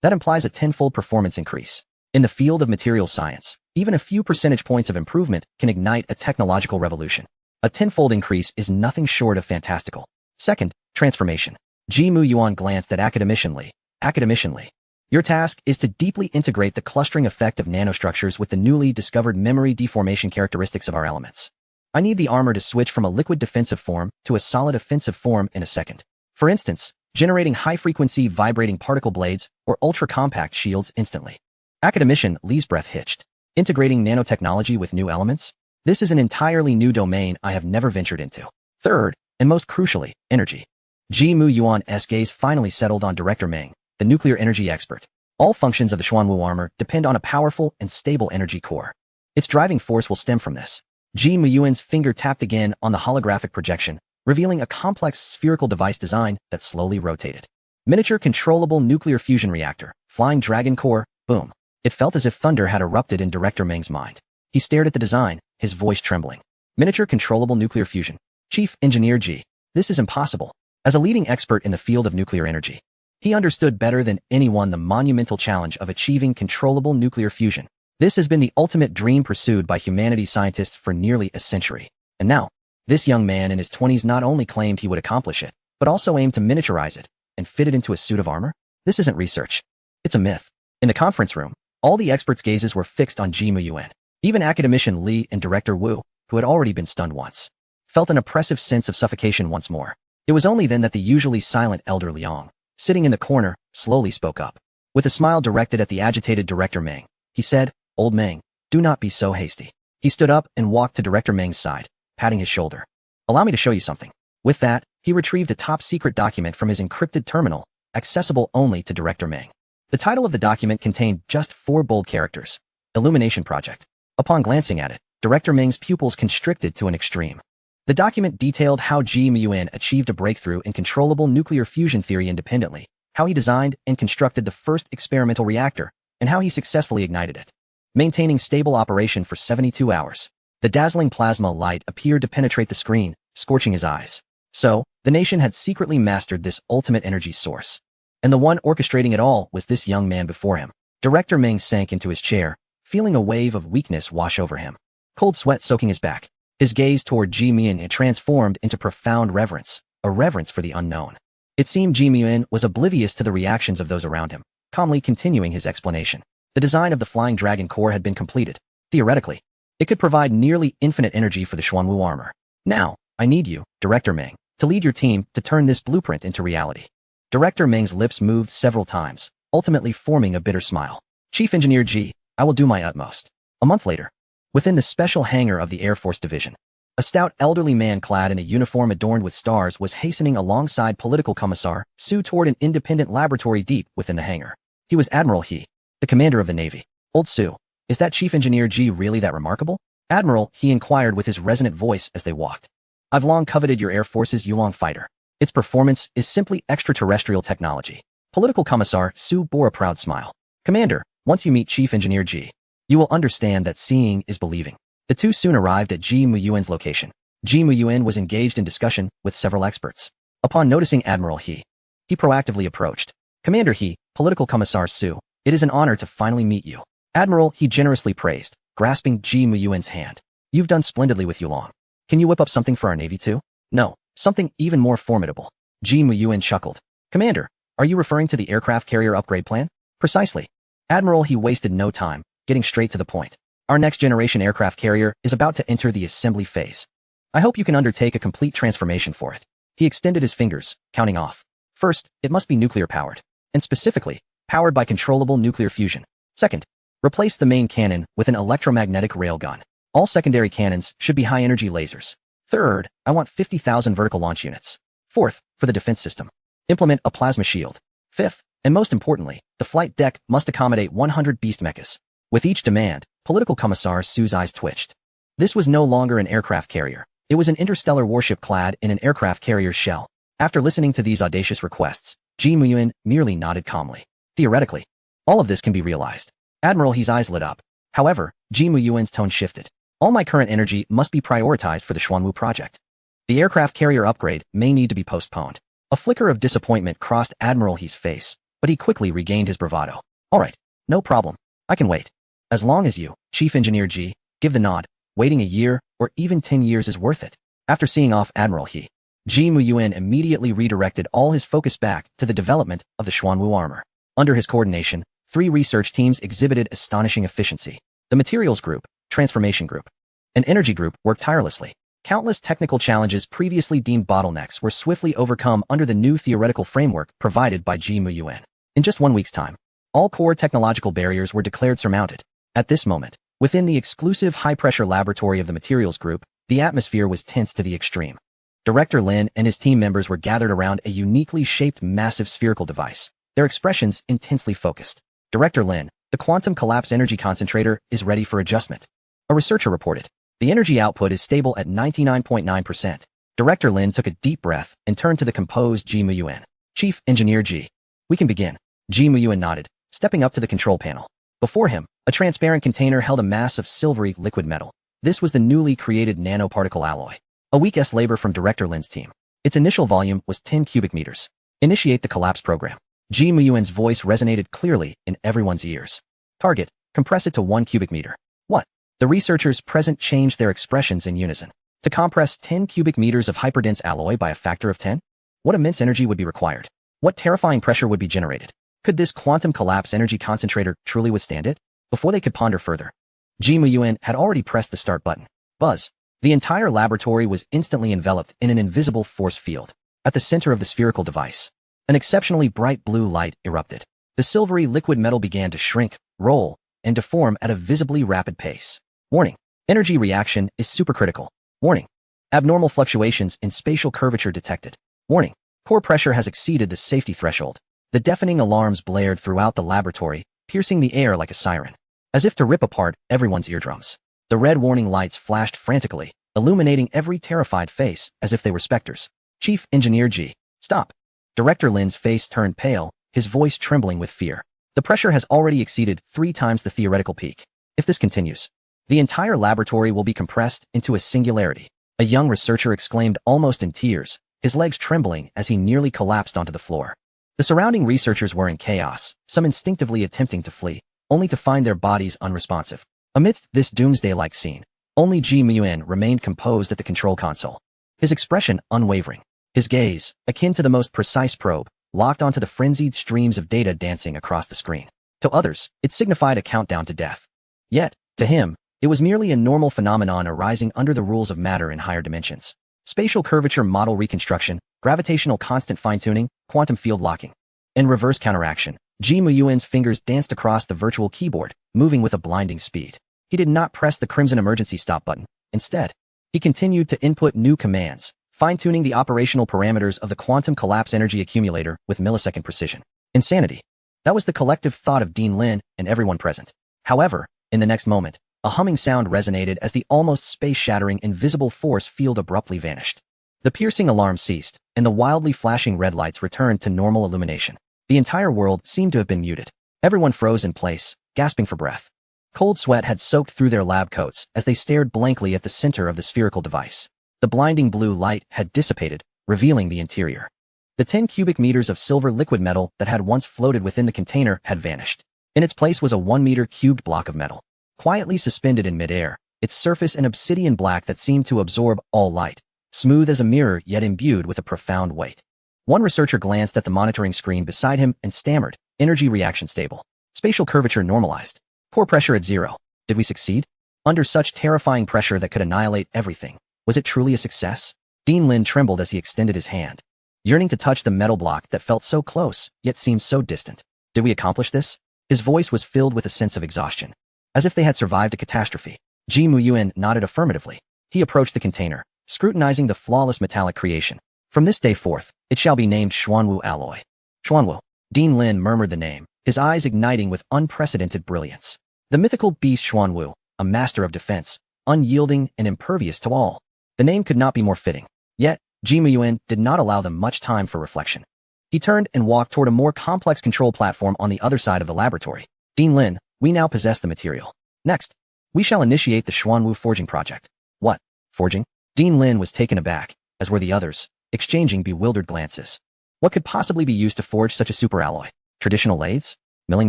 [SPEAKER 1] That implies a 10-fold performance increase. In the field of materials science, even a few percentage points of improvement can ignite a technological revolution. A 10-fold increase is nothing short of fantastical. Second, transformation. Ji Mu Yuan glanced at Academician Li. Academician Li, your task is to deeply integrate the clustering effect of nanostructures with the newly discovered memory deformation characteristics of our elements. I need the armor to switch from a liquid defensive form to a solid offensive form in a second. For instance, generating high-frequency vibrating particle blades or ultra-compact shields instantly. Academician Li's breath hitched. Integrating nanotechnology with new elements? This is an entirely new domain I have never ventured into. Third, and most crucially, energy. Ji Mu Yuan's gaze finally settled on Director Meng, the nuclear energy expert. All functions of the Xuanwu armor depend on a powerful and stable energy core. Its driving force will stem from this. Ji Muyuan's finger tapped again on the holographic projection, revealing a complex spherical device design that slowly rotated. Miniature controllable nuclear fusion reactor, flying dragon core, boom. It felt as if thunder had erupted in Director Meng's mind. He stared at the design, his voice trembling. Miniature controllable nuclear fusion. Chief Engineer Ji. This is impossible. As a leading expert in the field of nuclear energy, he understood better than anyone the monumental challenge of achieving controllable nuclear fusion. This has been the ultimate dream pursued by humanities scientists for nearly a century. And now, this young man in his 20s not only claimed he would accomplish it, but also aimed to miniaturize it and fit it into a suit of armor? This isn't research. It's a myth. In the conference room, all the experts' gazes were fixed on Ji Muyuan. Even academician Li and Director Wu, who had already been stunned once, felt an oppressive sense of suffocation once more. It was only then that the usually silent elder Liang, sitting in the corner, slowly spoke up. With a smile directed at the agitated Director Meng, he said, "Old Meng, do not be so hasty." He stood up and walked to Director Meng's side, patting his shoulder. "Allow me to show you something." With that, he retrieved a top-secret document from his encrypted terminal, accessible only to Director Meng. The title of the document contained just 4 bold characters: Illumination Project. Upon glancing at it, Director Meng's pupils constricted to an extreme. The document detailed how Ji Muyuan achieved a breakthrough in controllable nuclear fusion theory independently, how he designed and constructed the first experimental reactor, and how he successfully ignited it, maintaining stable operation for 72 hours. The dazzling plasma light appeared to penetrate the screen, scorching his eyes. So, the nation had secretly mastered this ultimate energy source. And the one orchestrating it all was this young man before him. Director Meng sank into his chair, feeling a wave of weakness wash over him. Cold sweat soaking his back. His gaze toward Ji Muyuan had transformed into profound reverence, a reverence for the unknown. It seemed Ji Muyuan was oblivious to the reactions of those around him, calmly continuing his explanation. The design of the Flying Dragon core had been completed. Theoretically, it could provide nearly infinite energy for the Xuanwu armor. Now, I need you, Director Meng, to lead your team to turn this blueprint into reality. Director Meng's lips moved several times, ultimately forming a bitter smile. Chief Engineer Ji, I will do my utmost. A month later, within the special hangar of the Air Force Division, a stout elderly man clad in a uniform adorned with stars was hastening alongside Political Commissar Su toward an independent laboratory deep within the hangar. He was Admiral He, the commander of the Navy. Old Su, is that Chief Engineer Ji really that remarkable? Admiral, he inquired with his resonant voice as they walked. I've long coveted your Air Force's Yulong fighter. Its performance is simply extraterrestrial technology. Political Commissar Su bore a proud smile. Commander, once you meet Chief Engineer Ji, you will understand that seeing is believing. The two soon arrived at Ji Muyuan's location. Ji Muyuan was engaged in discussion with several experts. Upon noticing Admiral He proactively approached. Commander He, Political Commissar Su, it is an honor to finally meet you. Admiral He generously praised, grasping Ji Muyuan's hand. You've done splendidly with Yulong. Can you whip up something for our Navy too? No, something even more formidable. Ji Muyuan chuckled. Commander, are you referring to the aircraft carrier upgrade plan? Precisely. Admiral He wasted no time, getting straight to the point. Our next-generation aircraft carrier is about to enter the assembly phase. I hope you can undertake a complete transformation for it. He extended his fingers, counting off. First, it must be nuclear-powered, and specifically, powered by controllable nuclear fusion. Second, replace the main cannon with an electromagnetic railgun. All secondary cannons should be high-energy lasers. Third, I want 50,000 vertical launch units. Fourth, for the defense system, implement a plasma shield. Fifth, and most importantly, the flight deck must accommodate 100 beast mechas. With each demand, Political Commissar Su's eyes twitched. This was no longer an aircraft carrier. It was an interstellar warship clad in an aircraft carrier's shell. After listening to these audacious requests, Ji Muyuan merely nodded calmly. Theoretically, all of this can be realized. Admiral He's eyes lit up. However, Ji Muyuan's tone shifted. All my current energy must be prioritized for the Xuanwu project. The aircraft carrier upgrade may need to be postponed. A flicker of disappointment crossed Admiral He's face, but he quickly regained his bravado. All right, no problem. I can wait. As long as you, Chief Engineer Ji, give the nod, waiting a year or even 10 years is worth it. After seeing off Admiral He, Ji Muyuan immediately redirected all his focus back to the development of the Xuanwu armor. Under his coordination, 3 research teams exhibited astonishing efficiency. The Materials Group, Transformation Group, and Energy Group worked tirelessly. Countless technical challenges previously deemed bottlenecks were swiftly overcome under the new theoretical framework provided by Ji Muyuan. In just 1 week's time, all core technological barriers were declared surmounted. At this moment, within the exclusive high-pressure laboratory of the Materials Group, the atmosphere was tense to the extreme. Director Lin and his team members were gathered around a uniquely shaped massive spherical device, their expressions intensely focused. Director Lin, the quantum collapse energy concentrator is ready for adjustment. A researcher reported. The energy output is stable at 99.9%. Director Lin took a deep breath and turned to the composed Ji Muyuan. Chief Engineer Ji. We can begin. Ji Muyuan nodded, stepping up to the control panel. Before him, a transparent container held a mass of silvery liquid metal. This was the newly created nanoparticle alloy. A week's labor from Director Lin's team. Its initial volume was 10 cubic meters. Initiate the collapse program. Ji Muyuan's voice resonated clearly in everyone's ears. Target, compress it to 1 cubic meter. What? The researchers present changed their expressions in unison. To compress 10 cubic meters of hyperdense alloy by a factor of 10? What immense energy would be required? What terrifying pressure would be generated? Could this quantum collapse energy concentrator truly withstand it? Before they could ponder further, Ji Muyuan had already pressed the start button. Buzz. The entire laboratory was instantly enveloped in an invisible force field. At the center of the spherical device, an exceptionally bright blue light erupted. The silvery liquid metal began to shrink, roll, and deform at a visibly rapid pace. Warning. Energy reaction is supercritical. Warning. Abnormal fluctuations in spatial curvature detected. Warning. Core pressure has exceeded the safety threshold. The deafening alarms blared throughout the laboratory, piercing the air like a siren. As if to rip apart everyone's eardrums. The red warning lights flashed frantically, illuminating every terrified face as if they were specters. Chief Engineer Ji. Stop. Director Lin's face turned pale, his voice trembling with fear. The pressure has already exceeded 3 times the theoretical peak. If this continues, the entire laboratory will be compressed into a singularity. A young researcher exclaimed almost in tears, his legs trembling as he nearly collapsed onto the floor. The surrounding researchers were in chaos, some instinctively attempting to flee, only to find their bodies unresponsive. Amidst this doomsday-like scene, only Ji Muyuan remained composed at the control console. His expression unwavering. His gaze, akin to the most precise probe, locked onto the frenzied streams of data dancing across the screen. To others, it signified a countdown to death. Yet, to him, it was merely a normal phenomenon arising under the rules of matter in higher dimensions. Spatial curvature model reconstruction, gravitational constant fine-tuning, quantum field locking. In reverse counteraction, Ji Muyuan's fingers danced across the virtual keyboard, moving with a blinding speed. He did not press the crimson emergency stop button. Instead, he continued to input new commands, fine-tuning the operational parameters of the quantum collapse energy accumulator with millisecond precision. Insanity. That was the collective thought of Dean Lin and everyone present. However, in the next moment, a humming sound resonated as the almost space-shattering invisible force field abruptly vanished. The piercing alarm ceased, and the wildly flashing red lights returned to normal illumination. The entire world seemed to have been muted. Everyone froze in place, gasping for breath. Cold sweat had soaked through their lab coats as they stared blankly at the center of the spherical device. The blinding blue light had dissipated, revealing the interior. The 10 cubic meters of silver liquid metal that had once floated within the container had vanished. In its place was a 1-meter cubed block of metal. Quietly suspended in midair, its surface an obsidian black that seemed to absorb all light, smooth as a mirror yet imbued with a profound weight. One researcher glanced at the monitoring screen beside him and stammered, energy reaction stable. Spatial curvature normalized. Core pressure at 0. Did we succeed? Under such terrifying pressure that could annihilate everything, was it truly a success? Dean Lin trembled as he extended his hand, yearning to touch the metal block that felt so close, yet seemed so distant. Did we accomplish this? His voice was filled with a sense of exhaustion. As if they had survived a catastrophe. Ji Muyuan nodded affirmatively. He approached the container, scrutinizing the flawless metallic creation. From this day forth, it shall be named Xuanwu alloy. Xuanwu. Dean Lin murmured the name, his eyes igniting with unprecedented brilliance. The mythical beast Xuanwu, a master of defense, unyielding and impervious to all. The name could not be more fitting. Yet, Ji Muyuan did not allow them much time for reflection. He turned and walked toward a more complex control platform on the other side of the laboratory. Dean Lin, we now possess the material. Next, we shall initiate the Xuanwu forging project. What? Forging? Dean Lin was taken aback, as were the others, exchanging bewildered glances. What could possibly be used to forge such a superalloy? Traditional lathes? Milling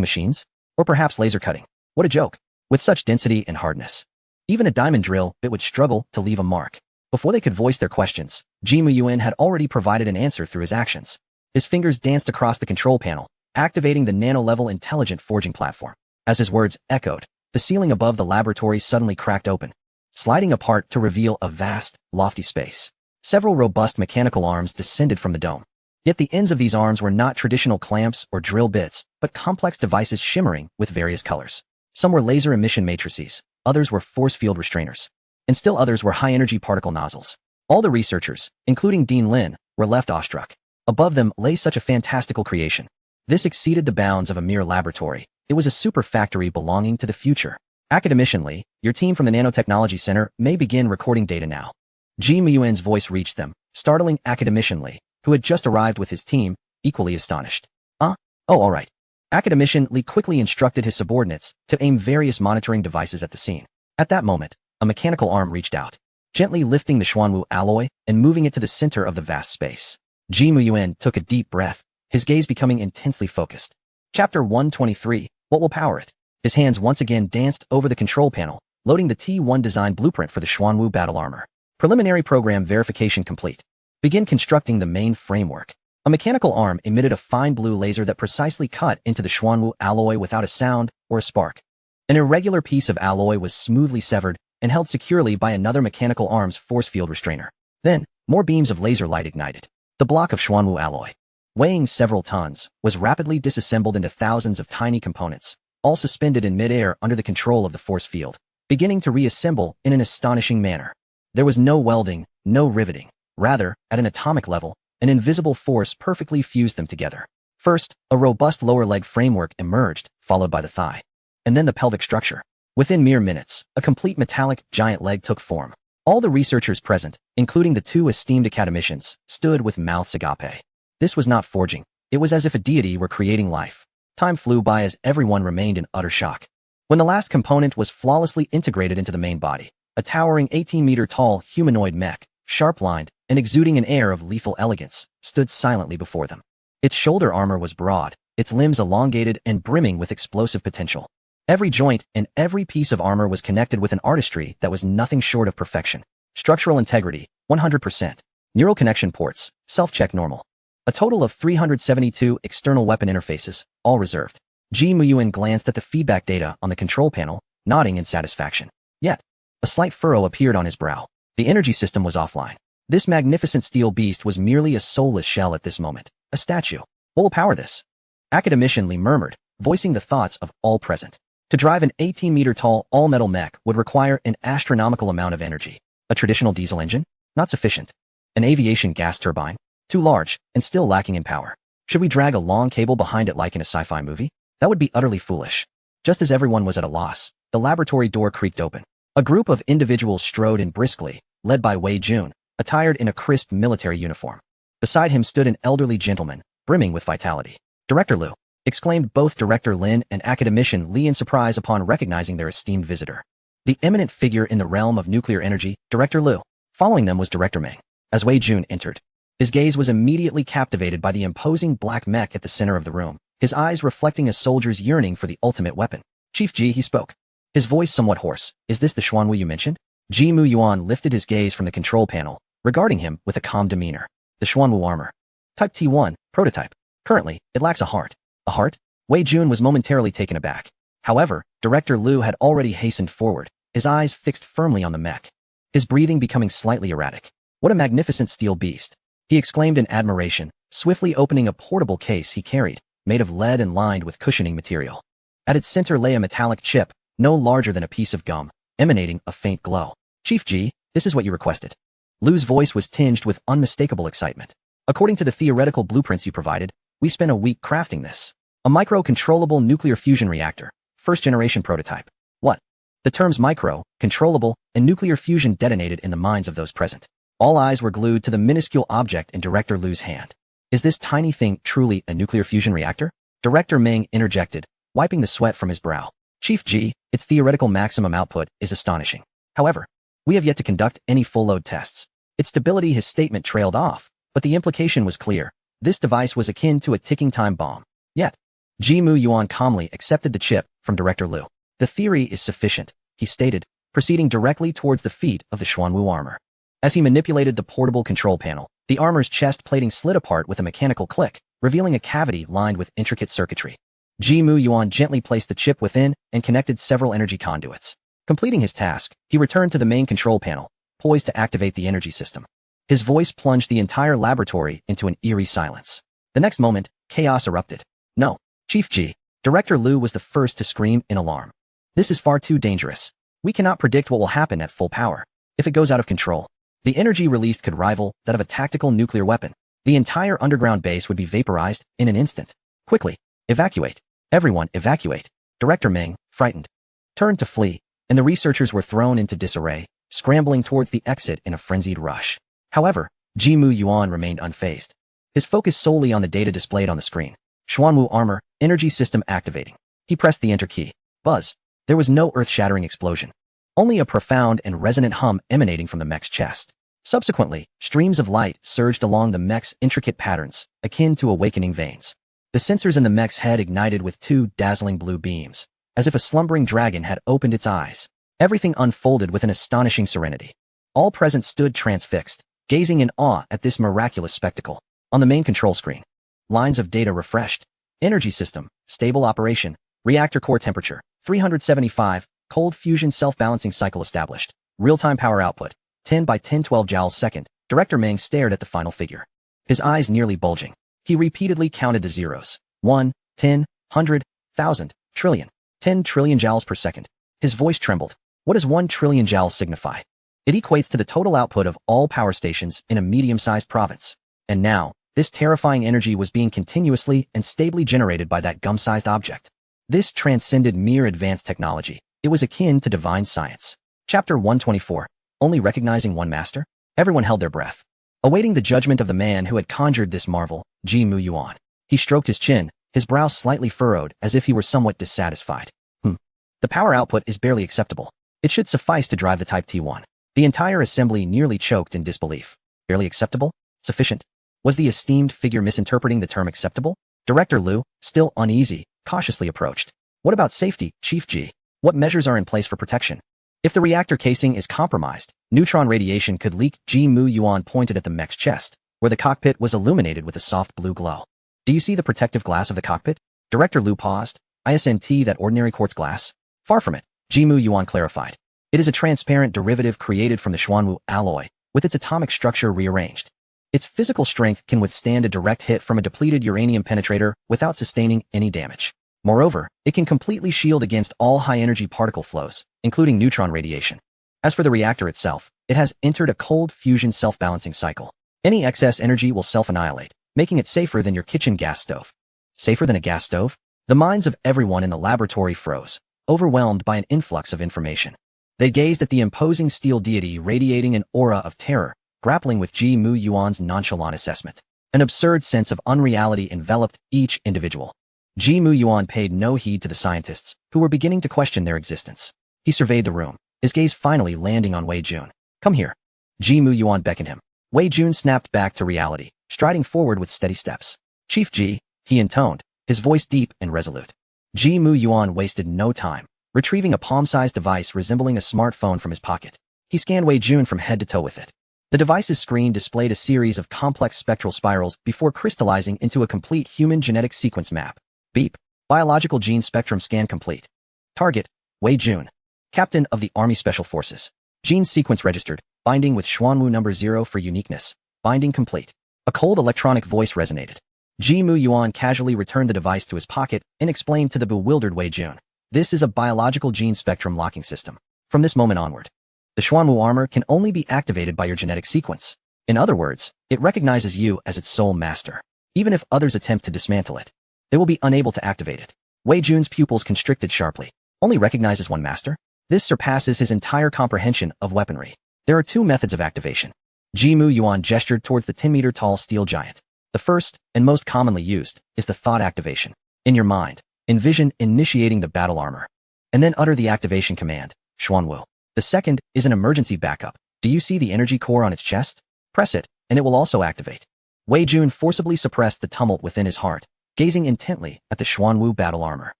[SPEAKER 1] machines? Or perhaps laser cutting? What a joke. With such density and hardness, even a diamond drill bit would struggle to leave a mark. Before they could voice their questions, Ji Muyuan had already provided an answer through his actions. His fingers danced across the control panel, activating the nano-level intelligent forging platform. As his words echoed, the ceiling above the laboratory suddenly cracked open, sliding apart to reveal a vast, lofty space. Several robust mechanical arms descended from the dome. Yet the ends of these arms were not traditional clamps or drill bits, but complex devices shimmering with various colors. Some were laser emission matrices, others were force field restrainers, and still others were high-energy particle nozzles. All the researchers, including Dean Lin, were left awestruck. Above them lay such a fantastical creation. This exceeded the bounds of a mere laboratory. It was a super factory belonging to the future. Academician Lee, your team from the Nanotechnology Center may begin recording data now. Ji Muyuan's voice reached them, startling Academician Lee, who had just arrived with his team, equally astonished. Oh, all right. Academician Lee quickly instructed his subordinates to aim various monitoring devices at the scene. At that moment, a mechanical arm reached out, gently lifting the Xuanwu alloy and moving it to the center of the vast space. Ji Muyuan took a deep breath, his gaze becoming intensely focused. Chapter 123, What Will Power It? His hands once again danced over the control panel, loading the T1 design blueprint for the Xuanwu battle armor. Preliminary program verification complete. Begin constructing the main framework. A mechanical arm emitted a fine blue laser that precisely cut into the Xuanwu alloy without a sound or a spark. An irregular piece of alloy was smoothly severed and held securely by another mechanical arm's force field restrainer. Then, more beams of laser light ignited. The block of Xuanwu alloy, weighing several tons, was rapidly disassembled into thousands of tiny components, all suspended in midair under the control of the force field, beginning to reassemble in an astonishing manner. There was no welding, no riveting. Rather, at an atomic level, an invisible force perfectly fused them together. First, a robust lower leg framework emerged, followed by the thigh. And then the pelvic structure. Within mere minutes, a complete metallic giant leg took form. All the researchers present, including the two esteemed academicians, stood with mouths agape. This was not forging. It was as if a deity were creating life. Time flew by as everyone remained in utter shock. When the last component was flawlessly integrated into the main body, a towering 18-meter-tall humanoid mech, sharp-lined and exuding an air of lethal elegance, stood silently before them. Its shoulder armor was broad, its limbs elongated and brimming with explosive potential. Every joint and every piece of armor was connected with an artistry that was nothing short of perfection. Structural integrity, 100%. Neural connection ports, self-check normal. A total of 372 external weapon interfaces, all reserved. Ji Muyuan glanced at the feedback data on the control panel, nodding in satisfaction. Yet, a slight furrow appeared on his brow. The energy system was offline. This magnificent steel beast was merely a soulless shell at this moment, a statue. What will power this? Academician Lee murmured, voicing the thoughts of all present. To drive an 18-meter-tall all-metal mech would require an astronomical amount of energy. A traditional diesel engine? Not sufficient. An aviation gas turbine? Too large, and still lacking in power. Should we drag a long cable behind it like in a sci-fi movie? That would be utterly foolish. Just as everyone was at a loss, the laboratory door creaked open. A group of individuals strode in briskly, led by Wei Jun, attired in a crisp military uniform. Beside him stood an elderly gentleman, brimming with vitality. Director Liu, exclaimed both Director Lin and Academician Lee in surprise upon recognizing their esteemed visitor. The eminent figure in the realm of nuclear energy, Director Liu. Following them was Director Meng. As Wei Jun entered, his gaze was immediately captivated by the imposing black mech at the center of the room, his eyes reflecting a soldier's yearning for the ultimate weapon. Chief Ji, he spoke, his voice somewhat hoarse. Is this the Xuanwu you mentioned? Ji Muyuan lifted his gaze from the control panel, regarding him with a calm demeanor. The Xuanwu armor. Type T1, prototype. Currently, it lacks a heart. A heart? Wei Jun was momentarily taken aback. However, Director Liu had already hastened forward, his eyes fixed firmly on the mech. His breathing becoming slightly erratic. What a magnificent steel beast! He exclaimed in admiration, swiftly opening a portable case he carried, made of lead and lined with cushioning material. At its center lay a metallic chip, no larger than a piece of gum, emanating a faint glow. Chief Ji, this is what you requested. Liu's voice was tinged with unmistakable excitement. According to the theoretical blueprints you provided, we spent a week crafting this. A micro-controllable nuclear fusion reactor, first-generation prototype. What? The terms micro, controllable, and nuclear fusion detonated in the minds of those present. All eyes were glued to the minuscule object in Director Liu's hand. Is this tiny thing truly a nuclear fusion reactor? Director Meng interjected, wiping the sweat from his brow. Chief Ji, its theoretical maximum output is astonishing. However, we have yet to conduct any full-load tests. Its stability, his statement trailed off, but the implication was clear. This device was akin to a ticking time bomb. Yet, Ji Muyuan calmly accepted the chip from Director Liu. The theory is sufficient, he stated, proceeding directly towards the feet of the Xuanwu armor. As he manipulated the portable control panel, the armor's chest plating slid apart with a mechanical click, revealing a cavity lined with intricate circuitry. Ji Muyuan gently placed the chip within and connected several energy conduits. Completing his task, he returned to the main control panel, poised to activate the energy system. His voice plunged the entire laboratory into an eerie silence. The next moment, chaos erupted. No, Chief Ji, Director Liu was the first to scream in alarm. This is far too dangerous. We cannot predict what will happen at full power. If it goes out of control, the energy released could rival that of a tactical nuclear weapon. The entire underground base would be vaporized in an instant. Quickly, evacuate. Everyone, evacuate. Director Meng, frightened, turned to flee, and the researchers were thrown into disarray, scrambling towards the exit in a frenzied rush. However, Jimu Yuan remained unfazed. His focus solely on the data displayed on the screen. Xuanwu armor, energy system activating. He pressed the enter key. Buzz. There was no earth-shattering explosion. Only a profound and resonant hum emanating from the mech's chest. Subsequently, streams of light surged along the mech's intricate patterns, akin to awakening veins. The sensors in the mech's head ignited with two dazzling blue beams, as if a slumbering dragon had opened its eyes. Everything unfolded with an astonishing serenity. All present stood transfixed, gazing in awe at this miraculous spectacle. On the main control screen, lines of data refreshed. Energy system, stable operation. Reactor core temperature, 375. Cold fusion self-balancing cycle established. Real-time power output, 10 by 10 12 joules second. Director Meng stared at the final figure, his eyes nearly bulging. He repeatedly counted the zeros. 1, 10, 100, 1,000, trillion. 10 trillion joules per second. His voice trembled. What does 1 trillion joules signify? It equates to the total output of all power stations in a medium-sized province. And now, this terrifying energy was being continuously and stably generated by that gum-sized object. This transcended mere advanced technology. It was akin to divine science. Chapter 124. Only recognizing one master? Everyone held their breath, awaiting the judgment of the man who had conjured this marvel, Jimu Yuan. He stroked his chin, his brow slightly furrowed as if he were somewhat dissatisfied. The power output is barely acceptable. It should suffice to drive the Type T1. The entire assembly nearly choked in disbelief. Barely acceptable? Sufficient? Was the esteemed figure misinterpreting the term acceptable? Director Liu, still uneasy, cautiously approached. What about safety, Chief G? What measures are in place for protection? If the reactor casing is compromised, neutron radiation could leak. Jimu Yuan pointed at the mech's chest, where the cockpit was illuminated with a soft blue glow. Do you see the protective glass of the cockpit? Director Liu paused. Isn't that ordinary quartz glass? Far from it, Jimu Yuan clarified. It is a transparent derivative created from the Xuanwu alloy, with its atomic structure rearranged. Its physical strength can withstand a direct hit from a depleted uranium penetrator without sustaining any damage. Moreover, it can completely shield against all high-energy particle flows, including neutron radiation. As for the reactor itself, it has entered a cold fusion self-balancing cycle. Any excess energy will self-annihilate, making it safer than your kitchen gas stove. Safer than a gas stove? The minds of everyone in the laboratory froze, overwhelmed by an influx of information. They gazed at the imposing steel deity radiating an aura of terror, grappling with Jimu Yuan's nonchalant assessment. An absurd sense of unreality enveloped each individual. Jimu Yuan paid no heed to the scientists, who were beginning to question their existence. He surveyed the room, his gaze finally landing on Wei Jun. Come here. Jimu Yuan beckoned him. Wei Jun snapped back to reality, striding forward with steady steps. Chief Ji, he intoned, his voice deep and resolute. Jimu Yuan wasted no time, retrieving a palm-sized device resembling a smartphone from his pocket. He scanned Wei Jun from head to toe with it. The device's screen displayed a series of complex spectral spirals before crystallizing into a complete human genetic sequence map. Beep. Biological gene spectrum scan complete. Target, Wei Jun, Captain of the Army Special Forces. Gene sequence registered, binding with Xuanwu number 0 for uniqueness. Binding complete. A cold electronic voice resonated. Jimu Yuan casually returned the device to his pocket and explained to the bewildered Wei Jun. This is a biological gene spectrum locking system. From this moment onward, the Xuanwu armor can only be activated by your genetic sequence. In other words, it recognizes you as its sole master. Even if others attempt to dismantle it, they will be unable to activate it. Wei Jun's pupils constricted sharply. Only recognizes one master? This surpasses his entire comprehension of weaponry. There are two methods of activation. Jimu Yuan gestured towards the 10-meter-tall steel giant. The first, and most commonly used, is the thought activation. In your mind, envision initiating the battle armor, and then utter the activation command, Xuanwu. The second is an emergency backup. Do you see the energy core on its chest? Press it, and it will also activate. Wei Jun forcibly suppressed the tumult within his heart, gazing intently at the Xuanwu battle armor.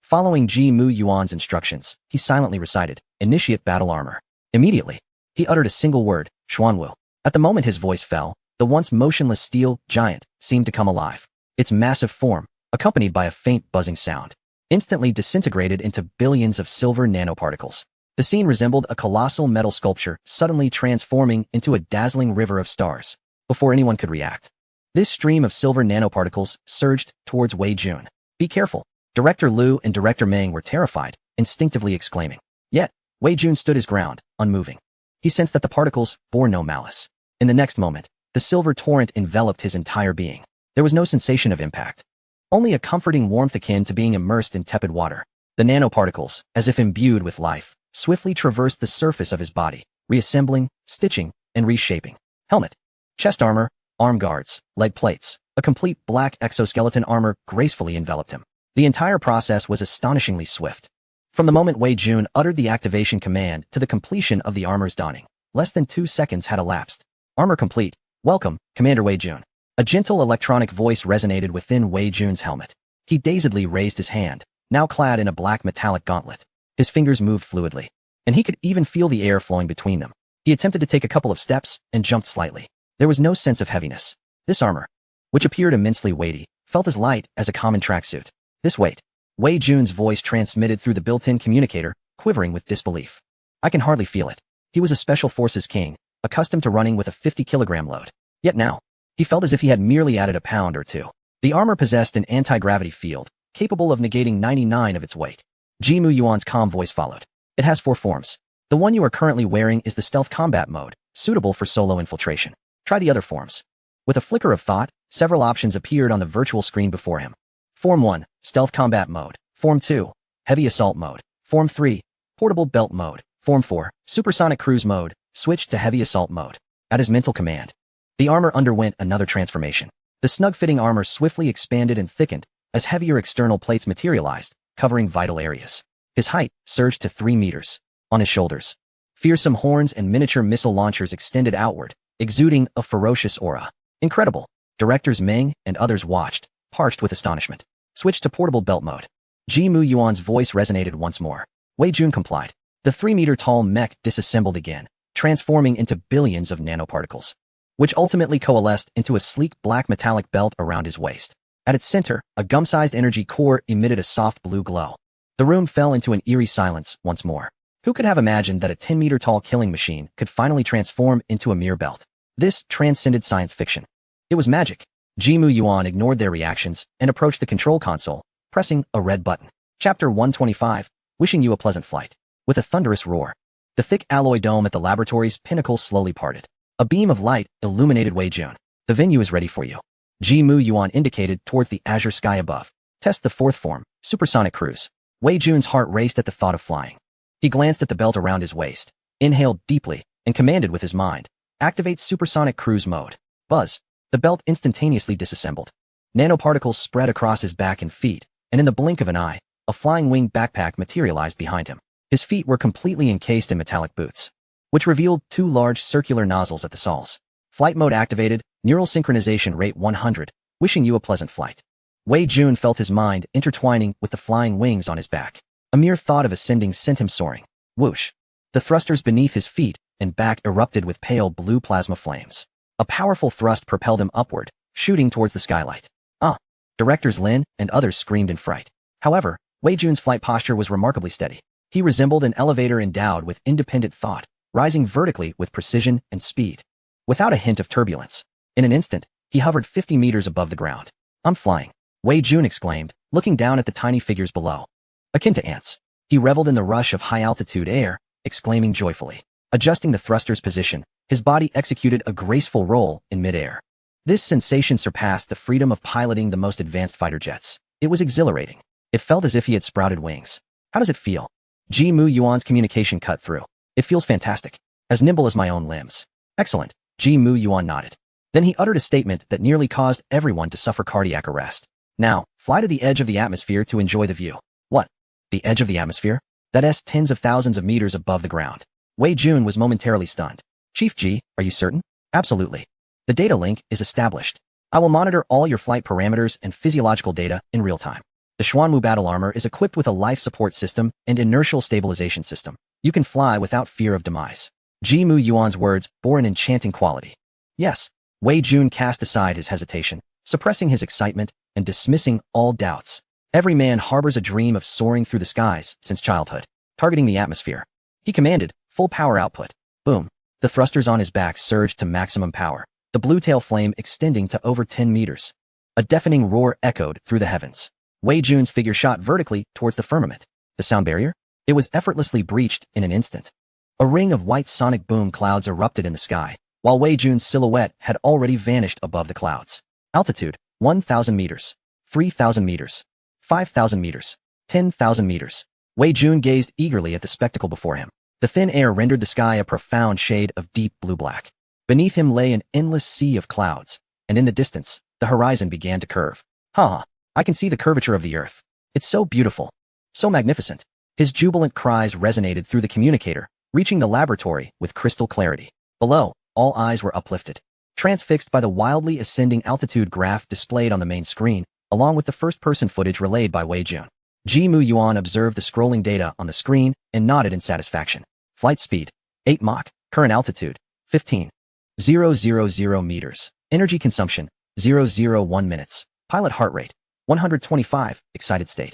[SPEAKER 1] Following Jimu Yuan's instructions, he silently recited, initiate battle armor. Immediately, he uttered a single word, Xuanwu. At the moment his voice fell, the once motionless steel giant seemed to come alive. Its massive form, accompanied by a faint buzzing sound, instantly disintegrated into billions of silver nanoparticles. The scene resembled a colossal metal sculpture suddenly transforming into a dazzling river of stars. Before anyone could react, this stream of silver nanoparticles surged towards Wei Jun. Be careful. Director Liu and Director Meng were terrified, instinctively exclaiming. Yet, Wei Jun stood his ground, unmoving. He sensed that the particles bore no malice. In the next moment, the silver torrent enveloped his entire being. There was no sensation of impact. only a comforting warmth akin to being immersed in tepid water. The nanoparticles, as if imbued with life, swiftly traversed the surface of his body, reassembling, stitching, and reshaping. Helmet, chest armor, arm guards, leg plates, a complete black exoskeleton armor gracefully enveloped him. The entire process was astonishingly swift. From the moment Wei Jun uttered the activation command to the completion of the armor's donning, less than 2 seconds had elapsed. Armor complete. Welcome, Commander Wei Jun. A gentle electronic voice resonated within Wei Jun's helmet. He dazedly raised his hand, now clad in a black metallic gauntlet. His fingers moved fluidly, and he could even feel the air flowing between them. He attempted to take a couple of steps and jumped slightly. There was no sense of heaviness. This armor, which appeared immensely weighty, felt as light as a common tracksuit. This weight. Wei Jun's voice transmitted through the built-in communicator, quivering with disbelief. I can hardly feel it. He was a special forces king, accustomed to running with a 50-kilogram load. Yet now, he felt as if he had merely added a pound or two. The armor possessed an anti-gravity field, capable of negating 99 of its weight. Jimu Yuan's calm voice followed. It has 4 forms. The one you are currently wearing is the stealth combat mode, suitable for solo infiltration. Try the other forms. With a flicker of thought, several options appeared on the virtual screen before him. Form 1, Stealth Combat Mode. Form 2, Heavy Assault Mode. Form 3, Portable Belt Mode. Form 4, Supersonic Cruise Mode. Switch to Heavy Assault Mode. At his mental command, the armor underwent another transformation. The snug-fitting armor swiftly expanded and thickened as heavier external plates materialized, covering vital areas. His height surged to 3 meters. On his shoulders, fearsome horns and miniature missile launchers extended outward, exuding a ferocious aura. Incredible. Directors Meng and others watched, parched with astonishment. Switch to portable belt mode. Jimu Yuan's voice resonated once more. Wei Jun complied. The 3-meter-tall mech disassembled again, transforming into billions of nanoparticles, which ultimately coalesced into a sleek black metallic belt around his waist. At its center, a gum-sized energy core emitted a soft blue glow. The room fell into an eerie silence once more. Who could have imagined that a 10-meter-tall killing machine could finally transform into a mere belt? This transcended science fiction. It was magic. Jimu Yuan ignored their reactions and approached the control console, pressing a red button. Chapter 125, Wishing you a pleasant flight. With a thunderous roar, the thick alloy dome at the laboratory's pinnacle slowly parted. A beam of light illuminated Wei Jun. The venue is ready for you. Jimu Yuan indicated towards the azure sky above. Test the 4th form, Supersonic Cruise. Wei Jun's heart raced at the thought of flying. He glanced at the belt around his waist, inhaled deeply, and commanded with his mind. Activate Supersonic Cruise Mode. Buzz. The belt instantaneously disassembled. Nanoparticles spread across his back and feet, and in the blink of an eye, a flying wing backpack materialized behind him. His feet were completely encased in metallic boots, which revealed 2 large circular nozzles at the soles. Flight mode activated, neural synchronization rate 100, wishing you a pleasant flight. Wei Jun felt his mind intertwining with the flying wings on his back. A mere thought of ascending sent him soaring. Whoosh. The thrusters beneath his feet and back erupted with pale blue plasma flames. A powerful thrust propelled him upward, shooting towards the skylight. Directors Lin and others screamed in fright. However, Wei Jun's flight posture was remarkably steady. He resembled an elevator endowed with independent thought, rising vertically with precision and speed, without a hint of turbulence. In an instant, he hovered 50 meters above the ground. I'm flying, Wei Jun exclaimed, looking down at the tiny figures below. Akin to ants. He reveled in the rush of high-altitude air, exclaiming joyfully. Adjusting the thruster's position, his body executed a graceful roll in midair. This sensation surpassed the freedom of piloting the most advanced fighter jets. It was exhilarating. It felt as if he had sprouted wings. How does it feel? Jimu Yuan's communication cut through. It feels fantastic. As nimble as my own limbs. Excellent. Jimu Yuan nodded. Then he uttered a statement that nearly caused everyone to suffer cardiac arrest. Now, fly to the edge of the atmosphere to enjoy the view. What? The edge of the atmosphere? That's tens of thousands of meters above the ground. Wei Jun was momentarily stunned. Chief Ji, are you certain? Absolutely. The data link is established. I will monitor all your flight parameters and physiological data in real time. The Xuanwu battle armor is equipped with a life support system and inertial stabilization system. You can fly without fear of demise. Jimu Yuan's words bore an enchanting quality. Yes. Wei Jun cast aside his hesitation, suppressing his excitement and dismissing all doubts. Every man harbors a dream of soaring through the skies since childhood. Targeting the atmosphere, he commanded, full power output. Boom. The thrusters on his back surged to maximum power, the blue tail flame extending to over 10 meters. A deafening roar echoed through the heavens. Wei Jun's figure shot vertically towards the firmament. The sound barrier? It was effortlessly breached in an instant. A ring of white sonic boom clouds erupted in the sky, while Wei Jun's silhouette had already vanished above the clouds. Altitude, 1,000 meters. 3,000 meters. 5,000 meters. 10,000 meters. Wei Jun gazed eagerly at the spectacle before him. The thin air rendered the sky a profound shade of deep blue-black. Beneath him lay an endless sea of clouds, and in the distance, the horizon began to curve. Ha! I can see the curvature of the earth. It's so beautiful. So magnificent. His jubilant cries resonated through the communicator, reaching the laboratory with crystal clarity. Below, all eyes were uplifted, transfixed by the wildly ascending altitude graph displayed on the main screen, along with the first-person footage relayed by Wei Jun. Ji-Mu Yuan observed the scrolling data on the screen and nodded in satisfaction. Flight speed, 8 Mach. Current altitude, 15,000 meters. Energy consumption, 001 minutes. Pilot heart rate, 125. Excited state.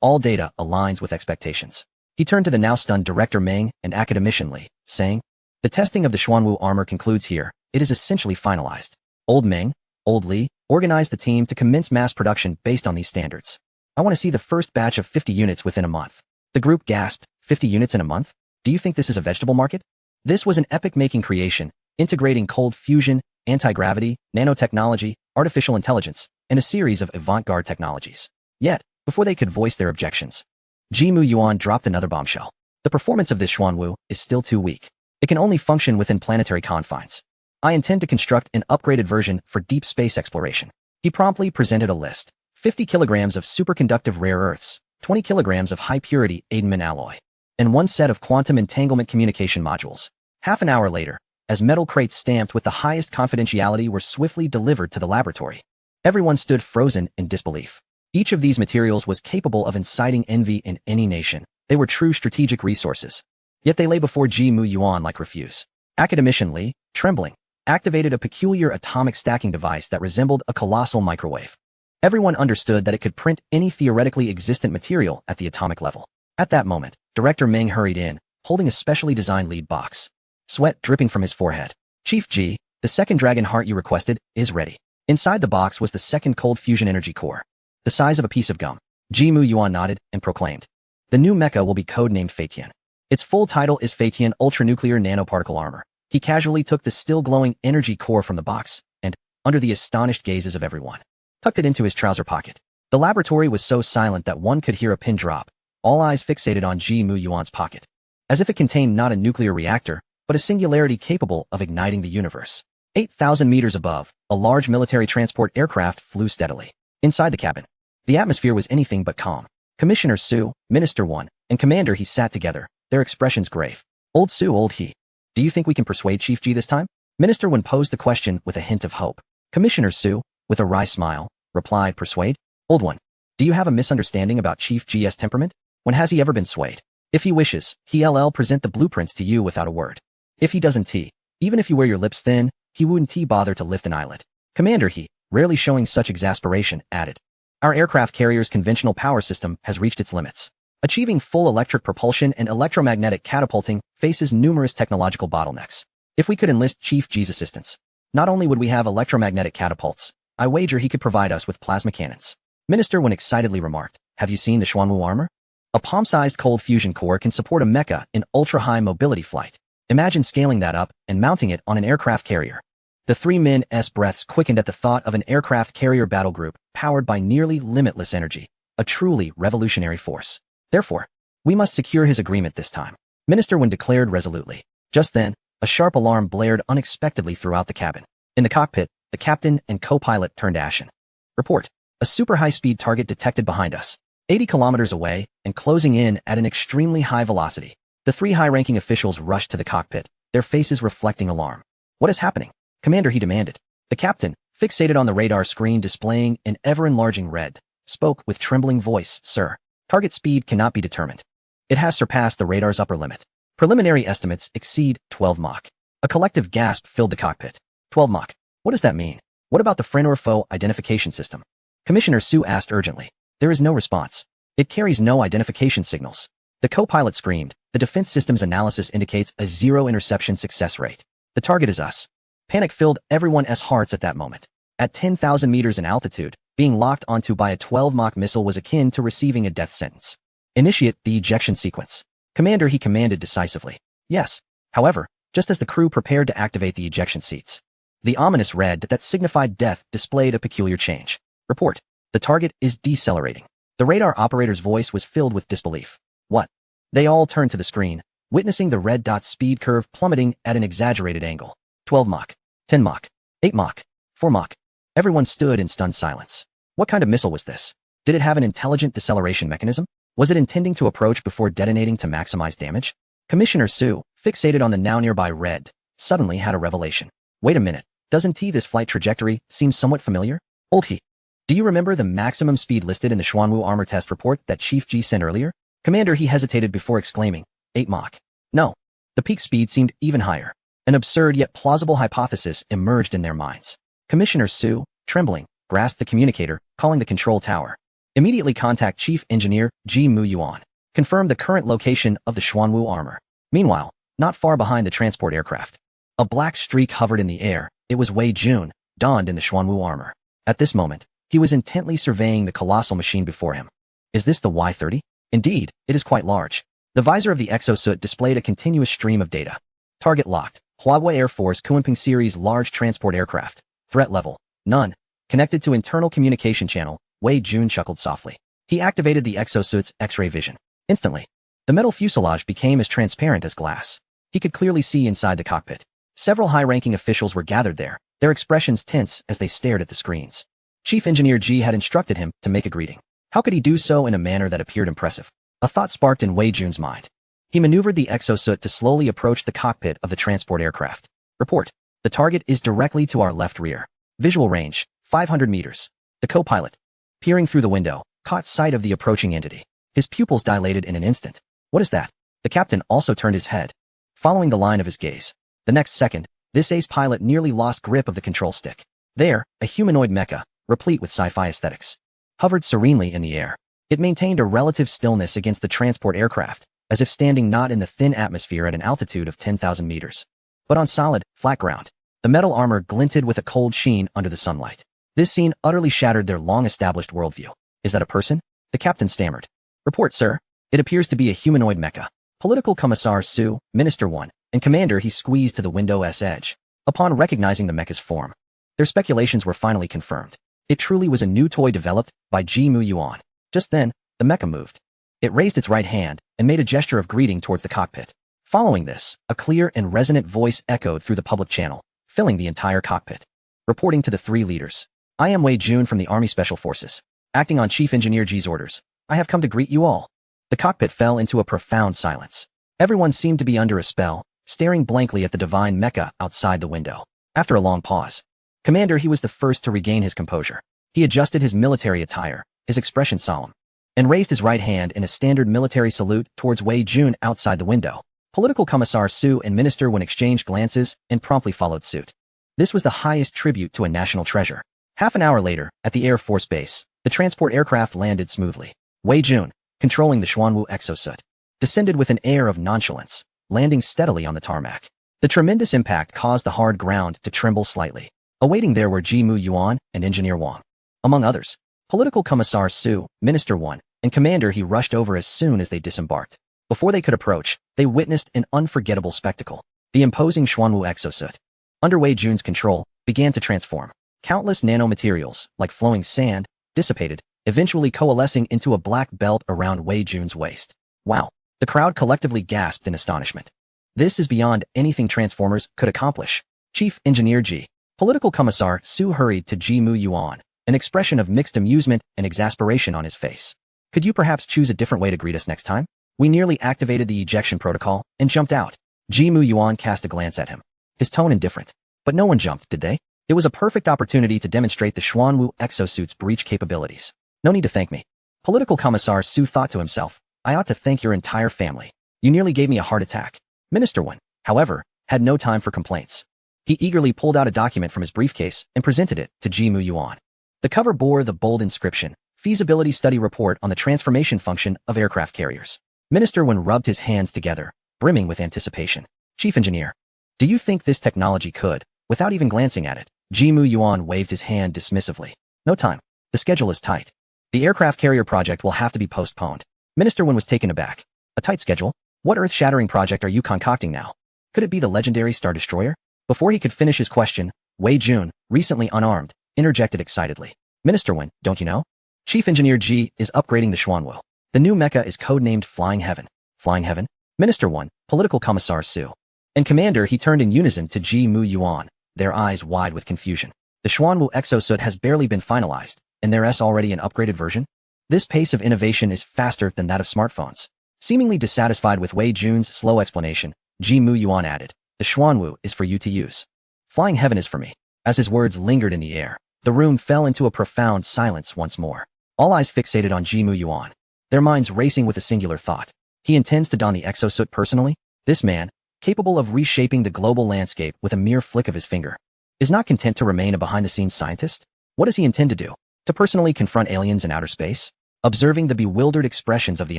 [SPEAKER 1] All data aligns with expectations. He turned to the now stunned Director Meng and Academician Li, saying, the testing of the Xuanwu armor concludes here. It is essentially finalized. Old Meng, Old Li, organized the team to commence mass production based on these standards. I want to see the first batch of 50 units within a month. The group gasped, 50 units in a month? Do you think this is a vegetable market? This was an epic-making creation, integrating cold fusion, anti-gravity, nanotechnology, artificial intelligence, and a series of avant-garde technologies. Yet, before they could voice their objections, Ji-Mu Yuan dropped another bombshell. The performance of this Xuanwu is still too weak. It can only function within planetary confines. I intend to construct an upgraded version for deep space exploration. He promptly presented a list. 50 kilograms of superconductive rare earths, 20 kilograms of high-purity Edenman alloy, and 1 set of quantum entanglement communication modules. Half an hour later, as metal crates stamped with the highest confidentiality were swiftly delivered to the laboratory, everyone stood frozen in disbelief. Each of these materials was capable of inciting envy in any nation. They were true strategic resources. Yet they lay before Ji-Mu Yuan like refuse. Academician Li, trembling, activated a peculiar atomic stacking device that resembled a colossal microwave. Everyone understood that it could print any theoretically existent material at the atomic level. At that moment, Director Meng hurried in, holding a specially designed lead box. Sweat dripping from his forehead. Chief Ji, the second dragon heart you requested, is ready. Inside the box was the second cold fusion energy core, the size of a piece of gum. Ji-Mu Yuan nodded and proclaimed, the new mecha will be codenamed 6th-Gen. Its full title is 6th-Gen Ultranuclear Nanoparticle Armor. He casually took the still-glowing energy core from the box and, under the astonished gazes of everyone, tucked it into his trouser pocket. The laboratory was so silent that one could hear a pin drop, all eyes fixated on Ji-Mu Yuan's pocket, as if it contained not a nuclear reactor, but a singularity capable of igniting the universe. 8,000 meters above, a large military transport aircraft flew steadily. Inside the cabin, the atmosphere was anything but calm. Commissioner Su, Minister 1, and Commander He sat together, their expressions grave. Old Su, old He. Do you think we can persuade Chief Ji this time? Minister 1 posed the question with a hint of hope. Commissioner Su, with a wry smile, replied, persuade? Old One, do you have a misunderstanding about Chief Ji's temperament? When has he ever been swayed? If he wishes, he'll present the blueprints to you without a word. If he doesn't, even if you wear your lips thin, he wouldn't bother to lift an eyelid. Commander He, rarely showing such exasperation, added. Our aircraft carrier's conventional power system has reached its limits. Achieving full electric propulsion and electromagnetic catapulting faces numerous technological bottlenecks. If we could enlist Chief Ji's assistance, not only would we have electromagnetic catapults, I wager he could provide us with plasma cannons. Minister 1 excitedly remarked, have you seen the Xuanwu armor? A palm-sized cold fusion core can support a mecha in ultra-high mobility flight. Imagine scaling that up and mounting it on an aircraft carrier. The three men's breaths quickened at the thought of an aircraft carrier battle group powered by nearly limitless energy, a truly revolutionary force. Therefore, we must secure his agreement this time. Minister 1 declared resolutely. Just then, a sharp alarm blared unexpectedly throughout the cabin. In the cockpit, the captain and co-pilot turned ashen. Report. A super high-speed target detected behind us, 80 kilometers away and closing in at an extremely high velocity. The three high-ranking officials rushed to the cockpit, their faces reflecting alarm. What is happening? Commander, he demanded. The captain, fixated on the radar screen displaying an ever-enlarging red, spoke with trembling voice, Sir. Target speed cannot be determined. It has surpassed the radar's upper limit. Preliminary estimates exceed 12 Mach. A collective gasp filled the cockpit. 12 Mach. What does that mean? What about the friend or foe identification system? Commissioner Su asked urgently. There is no response. It carries no identification signals. The co-pilot screamed. The defense systems analysis indicates a 0 interception success rate. The target is us. Panic filled everyone's hearts at that moment. At 10,000 meters in altitude, being locked onto by a 12 Mach missile was akin to receiving a death sentence. Initiate the ejection sequence. Commander, he commanded decisively. Yes. However, just as the crew prepared to activate the ejection seats, the ominous red that signified death displayed a peculiar change. Report. The target is decelerating. The radar operator's voice was filled with disbelief. What? They all turned to the screen, witnessing the red dot's speed curve plummeting at an exaggerated angle. 12 Mach, 10 Mach, 8 Mach, 4 Mach. Everyone stood in stunned silence. What kind of missile was this? Did it have an intelligent deceleration mechanism? Was it intending to approach before detonating to maximize damage? Commissioner Su, fixated on the now nearby red, suddenly had a revelation. Wait a minute, doesn't this flight trajectory seem somewhat familiar? Old he. Do you remember the maximum speed listed in the Xuanwu armor test report that Chief Ji sent earlier? Commander, he hesitated before exclaiming, 8 Mach. No. The peak speed seemed even higher. An absurd yet plausible hypothesis emerged in their minds. Commissioner Su, trembling, grasped the communicator, calling the control tower. Immediately contact Chief Engineer Ji Mu Yuan. Confirm the current location of the Xuanwu armor. Meanwhile, not far behind the transport aircraft, a black streak hovered in the air. It was Wei Jun, donned in the Xuanwu armor. At this moment, he was intently surveying the colossal machine before him. Is this the Y-30? Indeed, it is quite large. The visor of the exosuit displayed a continuous stream of data. Target locked. Huawei Air Force Kunping series large transport aircraft. Threat level, none. Connected to internal communication channel, Wei Jun chuckled softly. He activated the exosuit's X-ray vision. Instantly, the metal fuselage became as transparent as glass. He could clearly see inside the cockpit. Several high-ranking officials were gathered there, their expressions tense as they stared at the screens. Chief Engineer Ji had instructed him to make a greeting. How could he do so in a manner that appeared impressive? A thought sparked in Wei Jun's mind. He maneuvered the exosuit to slowly approach the cockpit of the transport aircraft. Report. The target is directly to our left rear. Visual range, 500 meters. The co-pilot, peering through the window, caught sight of the approaching entity. His pupils dilated in an instant. What is that? The captain also turned his head, following the line of his gaze. The next second, this ace pilot nearly lost grip of the control stick. There, a humanoid mecha, replete with sci-fi aesthetics, hovered serenely in the air. It maintained a relative stillness against the transport aircraft, as if standing not in the thin atmosphere at an altitude of 10,000 meters, but on solid, flat ground. The metal armor glinted with a cold sheen under the sunlight. This scene utterly shattered their long-established worldview. Is that a person? The captain stammered. Report, sir. It appears to be a humanoid mecha. Political Commissar Su, Minister 1, and Commander he squeezed to the window's edge. Upon recognizing the mecha's form, their speculations were finally confirmed. It truly was a new toy developed by Ji Mu Yuan. Just then, the mecha moved. It raised its right hand and made a gesture of greeting towards the cockpit. Following this, a clear and resonant voice echoed through the public channel, filling the entire cockpit. Reporting to the three leaders. I am Wei Jun from the Army Special Forces. Acting on Chief Engineer Ji's orders, I have come to greet you all. The cockpit fell into a profound silence. Everyone seemed to be under a spell, staring blankly at the divine mecha outside the window. After a long pause, Commander he was the first to regain his composure. He adjusted his military attire, his expression solemn, and raised his right hand in a standard military salute towards Wei Jun outside the window. Political Commissar Su and Minister Wen exchanged glances and promptly followed suit. This was the highest tribute to a national treasure. Half an hour later, at the Air Force Base, the transport aircraft landed smoothly. Wei Jun, controlling the Xuanwu exosuit, descended with an air of nonchalance, landing steadily on the tarmac. The tremendous impact caused the hard ground to tremble slightly. Awaiting there were Ji Mu Yuan and Engineer Wang. Among others, Political Commissar Su, Minister 1, and Commander he rushed over as soon as they disembarked. Before they could approach, they witnessed an unforgettable spectacle. The imposing Xuanwu exosuit, under Wei Jun's control, began to transform. Countless nanomaterials, like flowing sand, dissipated, eventually coalescing into a black belt around Wei Jun's waist. Wow! The crowd collectively gasped in astonishment. This is beyond anything Transformers could accomplish. Chief Engineer Ji, Political Commissar Su hurried to Ji Mu Yuan, an expression of mixed amusement and exasperation on his face. Could you perhaps choose a different way to greet us next time? We nearly activated the ejection protocol and jumped out. Ji Mu Yuan cast a glance at him, his tone indifferent. But no one jumped, did they? It was a perfect opportunity to demonstrate the Xuanwu exosuit's breach capabilities. No need to thank me. Political Commissar Su thought to himself, I ought to thank your entire family. You nearly gave me a heart attack. Minister Wen, however, had no time for complaints. He eagerly pulled out a document from his briefcase and presented it to Ji Mu Yuan. The cover bore the bold inscription, Feasibility Study Report on the Transformation Function of Aircraft Carriers. Minister Wen rubbed his hands together, brimming with anticipation. Chief Engineer, do you think this technology could, without even glancing at it? Ji Mu Yuan waved his hand dismissively. No time. The schedule is tight. The aircraft carrier project will have to be postponed. Minister Wen was taken aback. A tight schedule? What earth-shattering project are you concocting now? Could it be the legendary Star Destroyer? Before he could finish his question, Wei Jun, recently unarmed, interjected excitedly. Minister Wen, don't you know? Chief Engineer G is upgrading the Xuanwu. The new mecha is codenamed Flying Heaven. Flying Heaven? Minister 1, Political Commissar Su. And Commander, he turned in unison to Ji Mu Yuan, their eyes wide with confusion. The Xuanwu exosuit has barely been finalized, and there's already an upgraded version? This pace of innovation is faster than that of smartphones. Seemingly dissatisfied with Wei Jun's slow explanation, Ji Mu Yuan added, the Xuanwu is for you to use. Flying Heaven is for me. As his words lingered in the air, the room fell into a profound silence once more. All eyes fixated on Ji Mu Yuan, their minds racing with a singular thought. He intends to don the exosuit personally? This man, capable of reshaping the global landscape with a mere flick of his finger, is not content to remain a behind-the-scenes scientist? What does he intend to do? To personally confront aliens in outer space? Observing the bewildered expressions of the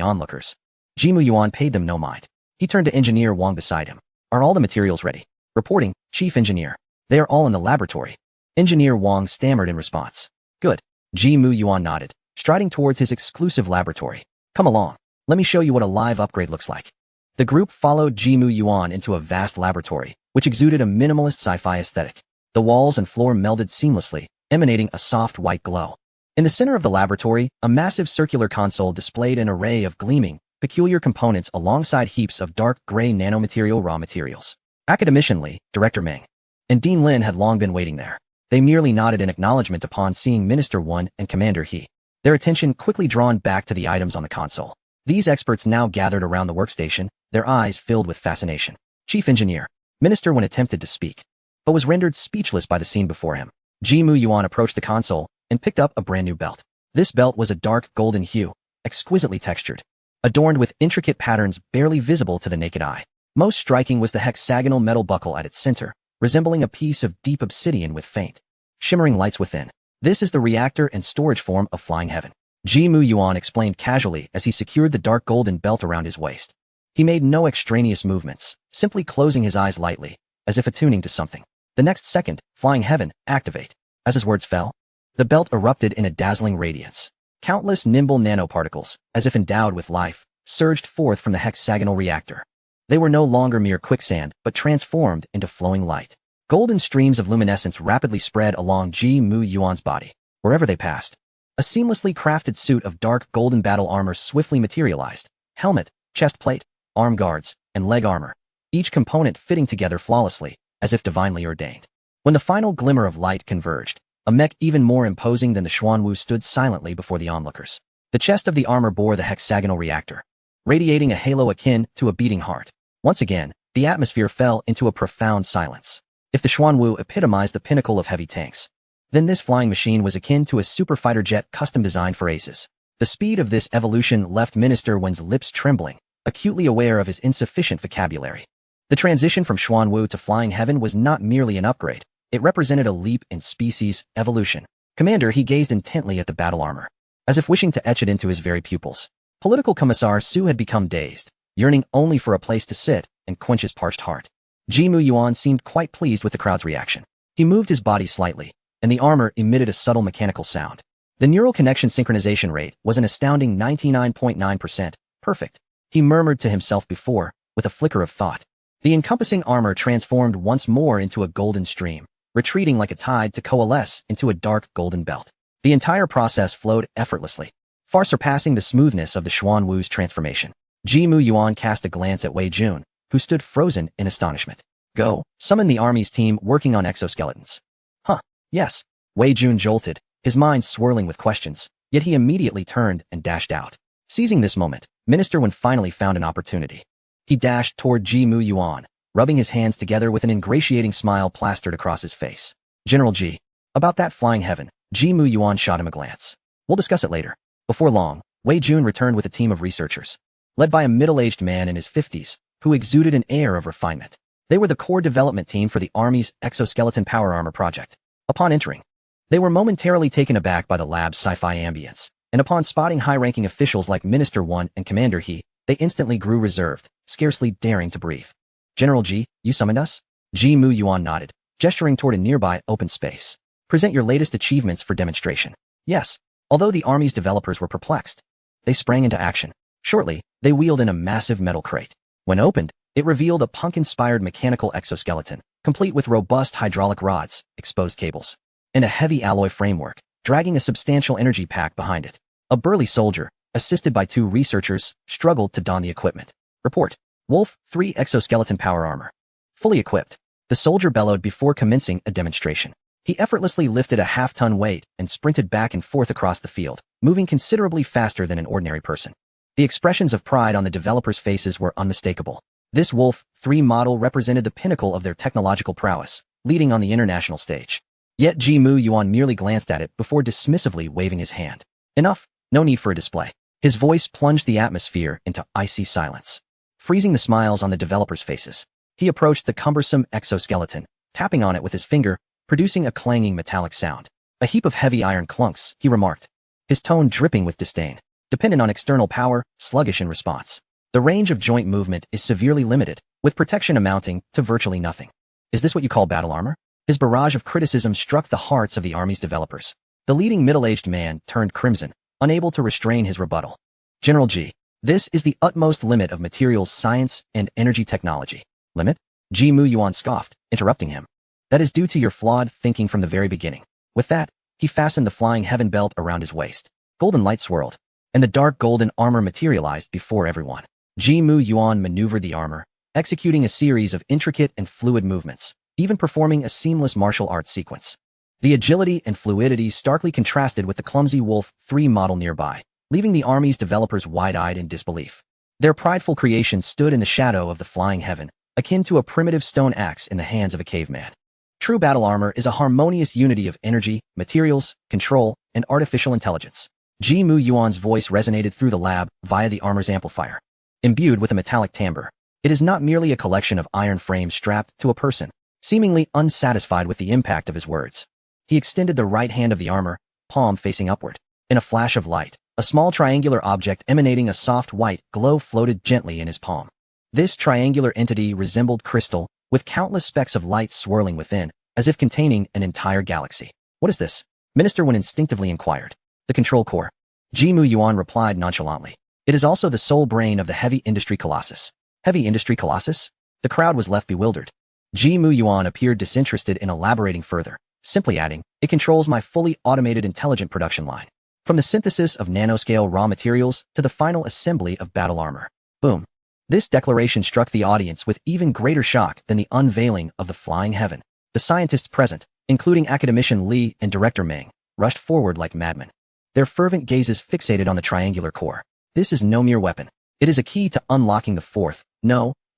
[SPEAKER 1] onlookers, Ji Mu Yuan paid them no mind. He turned to Engineer Wang beside him. Are all the materials ready? Reporting, Chief Engineer. They are all in the laboratory. Engineer Wang stammered in response. Good. Ji Mu Yuan nodded, striding towards his exclusive laboratory. Come along. Let me show you what a live upgrade looks like. The group followed Ji Mu Yuan into a vast laboratory, which exuded a minimalist sci-fi aesthetic. The walls and floor melded seamlessly, emanating a soft white glow. In the center of the laboratory, a massive circular console displayed an array of gleaming, peculiar components alongside heaps of dark gray nanomaterial raw materials. Academician Li, Director Meng, and Dean Lin had long been waiting there. They merely nodded in acknowledgement upon seeing Minister 1 and Commander He, their attention quickly drawn back to the items on the console. These experts now gathered around the workstation, their eyes filled with fascination. Chief Engineer, Minister 1 attempted to speak, but was rendered speechless by the scene before him. Ji Mu Yuan approached the console and picked up a brand new belt. This belt was a dark golden hue, exquisitely textured, adorned with intricate patterns barely visible to the naked eye. Most striking was the hexagonal metal buckle at its center, resembling a piece of deep obsidian with faint, shimmering lights within. This is the reactor and storage form of Flying Heaven, Ji Mu Yuan explained casually as he secured the dark golden belt around his waist. He made no extraneous movements, simply closing his eyes lightly, as if attuning to something. The next second, Flying Heaven, activate. As his words fell, the belt erupted in a dazzling radiance. Countless nimble nanoparticles, as if endowed with life, surged forth from the hexagonal reactor. They were no longer mere quicksand, but transformed into flowing light. Golden streams of luminescence rapidly spread along Ji Mu Yuan's body. Wherever they passed, a seamlessly crafted suit of dark golden battle armor swiftly materialized. Helmet, chest plate, arm guards, and leg armor, each component fitting together flawlessly, as if divinely ordained. When the final glimmer of light converged, a mech even more imposing than the Xuanwu stood silently before the onlookers. The chest of the armor bore the hexagonal reactor, radiating a halo akin to a beating heart. Once again, the atmosphere fell into a profound silence. If the Xuanwu epitomized the pinnacle of heavy tanks, then this flying machine was akin to a superfighter jet custom-designed for aces. The speed of this evolution left Minister Wen's lips trembling, acutely aware of his insufficient vocabulary. The transition from Xuanwu to Flying Heaven was not merely an upgrade. It represented a leap in species evolution. Commander, he gazed intently at the battle armor, as if wishing to etch it into his very pupils. Political Commissar Su had become dazed, yearning only for a place to sit and quench his parched heart. Ji Mu Yuan seemed quite pleased with the crowd's reaction. He moved his body slightly, and the armor emitted a subtle mechanical sound. The neural connection synchronization rate was an astounding 99.9%, perfect. He murmured to himself before, with a flicker of thought. The encompassing armor transformed once more into a golden stream, retreating like a tide to coalesce into a dark golden belt. The entire process flowed effortlessly, far surpassing the smoothness of the Xuanwu's transformation. Ji Mu Yuan cast a glance at Wei Jun, who stood frozen in astonishment. Go, summon the army's team working on exoskeletons. Huh, yes. Wei Jun jolted, his mind swirling with questions, yet he immediately turned and dashed out. Seizing this moment, Minister Wen finally found an opportunity. He dashed toward Ji Mu Yuan, rubbing his hands together with an ingratiating smile plastered across his face. General Ji, about that Flying Heaven, Ji Mu Yuan shot him a glance. We'll discuss it later. Before long, Wei Jun returned with a team of researchers, led by a middle-aged man in his 50s, who exuded an air of refinement. They were the core development team for the Army's exoskeleton power armor project. Upon entering, they were momentarily taken aback by the lab's sci-fi ambience, and upon spotting high-ranking officials like Minister 1 and Commander He, they instantly grew reserved, scarcely daring to breathe. General Ji, you summoned us? Ji Mu Yuan nodded, gesturing toward a nearby open space. Present your latest achievements for demonstration. Yes. Although the Army's developers were perplexed, they sprang into action. Shortly, they wheeled in a massive metal crate. When opened, it revealed a punk-inspired mechanical exoskeleton, complete with robust hydraulic rods, exposed cables, and a heavy alloy framework. dragging a substantial energy pack behind it. A burly soldier, assisted by 2 researchers, struggled to don the equipment. Report. Wolf 3 exoskeleton power armor. Fully equipped. The soldier bellowed before commencing a demonstration. He effortlessly lifted a half-ton weight and sprinted back and forth across the field, moving considerably faster than an ordinary person. The expressions of pride on the developers' faces were unmistakable. This Wolf 3 model represented the pinnacle of their technological prowess, leading on the international stage. Yet Ji-Mu Yuan merely glanced at it before dismissively waving his hand. Enough, no need for a display. His voice plunged the atmosphere into icy silence, freezing the smiles on the developers' faces. He approached the cumbersome exoskeleton, tapping on it with his finger, producing a clanging metallic sound. A heap of heavy iron clunks, he remarked, his tone dripping with disdain. Dependent on external power, sluggish in response. The range of joint movement is severely limited, with protection amounting to virtually nothing. Is this what you call battle armor? His barrage of criticism struck the hearts of the army's developers. The leading middle-aged man turned crimson, unable to restrain his rebuttal. General G. This is the utmost limit of materials science and energy technology. Limit? Ji-Mu Yuan scoffed, interrupting him. That is due to your flawed thinking from the very beginning. With that, he fastened the flying heaven belt around his waist. Golden light swirled, and the dark golden armor materialized before everyone. Ji-Mu Yuan maneuvered the armor, executing a series of intricate and fluid movements, even performing a seamless martial arts sequence. The agility and fluidity starkly contrasted with the clumsy Wolf 3 model nearby, leaving the army's developers wide-eyed in disbelief. Their prideful creation stood in the shadow of the flying heaven, akin to a primitive stone axe in the hands of a caveman. True battle armor is a harmonious unity of energy, materials, control, and artificial intelligence. Ji-Mu Yuan's voice resonated through the lab via the armor's amplifier. Imbued with a metallic timbre, it is not merely a collection of iron frames strapped to a person. Seemingly unsatisfied with the impact of his words, he extended the right hand of the armor, palm facing upward. In a flash of light, a small triangular object emanating a soft white glow floated gently in his palm. This triangular entity resembled crystal, with countless specks of light swirling within, as if containing an entire galaxy. What is this? Minister Wen instinctively inquired. The control core. Ji-Mu Yuan replied nonchalantly. It is also the sole brain of the heavy industry colossus. Heavy industry colossus? The crowd was left bewildered. Ji-Mu Yuan appeared disinterested in elaborating further, simply adding, it controls my fully automated intelligent production line. From the synthesis of nanoscale raw materials to the final assembly of battle armor. Boom. This declaration struck the audience with even greater shock than the unveiling of the flying heaven. The scientists present, including academician Li and director Meng, rushed forward like madmen. Their fervent gazes fixated on the triangular core. This is no mere weapon. It is a key to unlocking the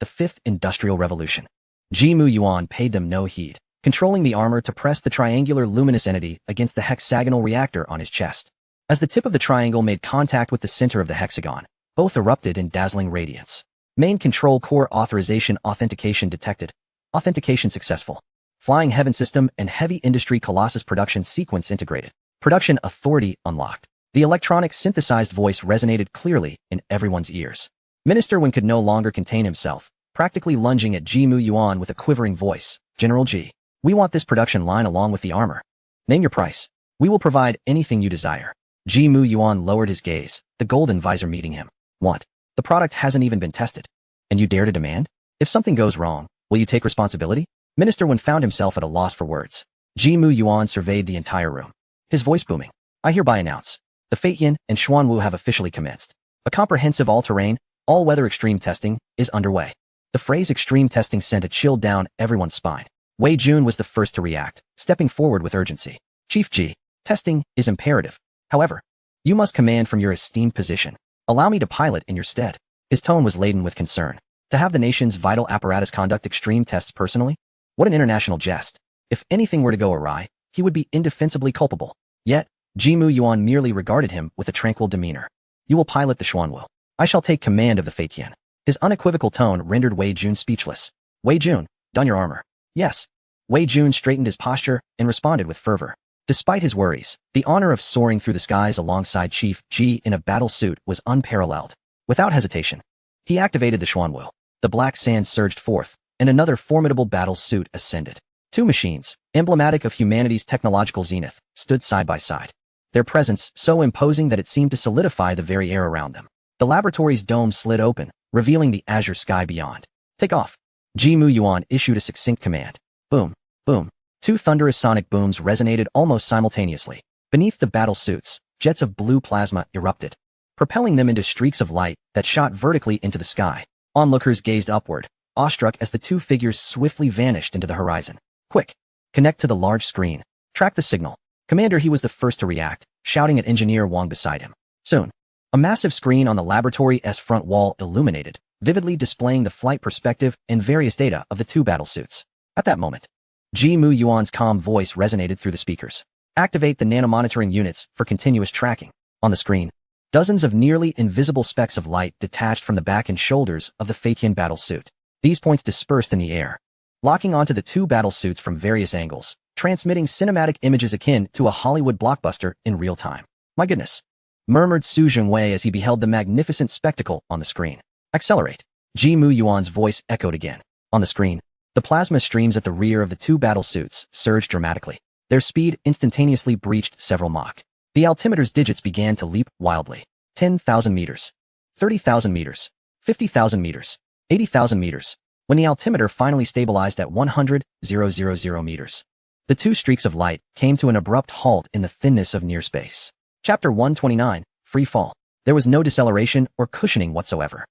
[SPEAKER 1] fifth industrial revolution. Ji-Mu Yuan paid them no heed, controlling the armor to press the triangular luminous entity against the hexagonal reactor on his chest. As the tip of the triangle made contact with the center of the hexagon, both erupted in dazzling radiance. Main control core authorization authentication detected. Authentication successful. Flying heaven system and heavy industry colossus production sequence integrated. Production authority unlocked. The electronic synthesized voice resonated clearly in everyone's ears. Minister Wen could no longer contain himself, practically lunging at Ji-Mu Yuan with a quivering voice. General G. We want this production line along with the armor. Name your price. We will provide anything you desire. Ji-Mu Yuan lowered his gaze, the golden visor meeting him. What? The product hasn't even been tested. And you dare to demand? If something goes wrong, will you take responsibility? Minister Wen found himself at a loss for words. Ji-Mu Yuan surveyed the entire room, his voice booming. I hereby announce, the 6th-Gen and Xuanwu have officially commenced. A comprehensive all-terrain, all-weather extreme testing is underway. The phrase extreme testing sent a chill down everyone's spine. Wei Jun was the first to react, stepping forward with urgency. Chief G, testing is imperative. However, you must command from your esteemed position. Allow me to pilot in your stead. His tone was laden with concern. To have the nation's vital apparatus conduct extreme tests personally? What an international jest. If anything were to go awry, he would be indefensibly culpable. Yet, Ji-Mu Yuan merely regarded him with a tranquil demeanor. You will pilot the Xuanwu. I shall take command of the 6th-Gen. His unequivocal tone rendered Wei Jun speechless. Wei Jun, don your armor. Yes. Wei Jun straightened his posture and responded with fervor. Despite his worries, the honor of soaring through the skies alongside Chief G in a battle suit was unparalleled. Without hesitation, he activated the Xuanwu. The black sand surged forth, and another formidable battle suit ascended. Two machines, emblematic of humanity's technological zenith, stood side by side. Their presence so imposing that it seemed to solidify the very air around them. The laboratory's dome slid open, revealing the azure sky beyond. Take off. Ji-Mu Yuan issued a succinct command. Boom, boom. Two thunderous sonic booms resonated almost simultaneously. Beneath the battle suits, jets of blue plasma erupted, propelling them into streaks of light that shot vertically into the sky. Onlookers gazed upward, awestruck as the two figures swiftly vanished into the horizon. Quick! Connect to the large screen. Track the signal. Commander He was the first to react, shouting at Engineer Wang beside him. Soon, a massive screen on the laboratory's front wall illuminated, vividly displaying the flight perspective and various data of the two battlesuits. At that moment, Ji Mu Yuan's calm voice resonated through the speakers. Activate the nanomonitoring units for continuous tracking. On the screen, dozens of nearly invisible specks of light detached from the back and shoulders of the 6th-Gen battlesuit. These points dispersed in the air, locking onto the two battlesuits from various angles, transmitting cinematic images akin to a Hollywood blockbuster in real time. My goodness, murmured Su Zhengwei as he beheld the magnificent spectacle on the screen. Accelerate. Ji Mu Yuan's voice echoed again. On the screen, the plasma streams at the rear of the two battlesuits surged dramatically. Their speed instantaneously breached several Mach. The altimeter's digits began to leap wildly. 10,000 meters, 30,000 meters, 50,000 meters, 80,000 meters. When the altimeter finally stabilized at 100,000 meters, the two streaks of light came to an abrupt halt in the thinness of near space. Chapter 129, Free Fall. There was no deceleration or cushioning whatsoever.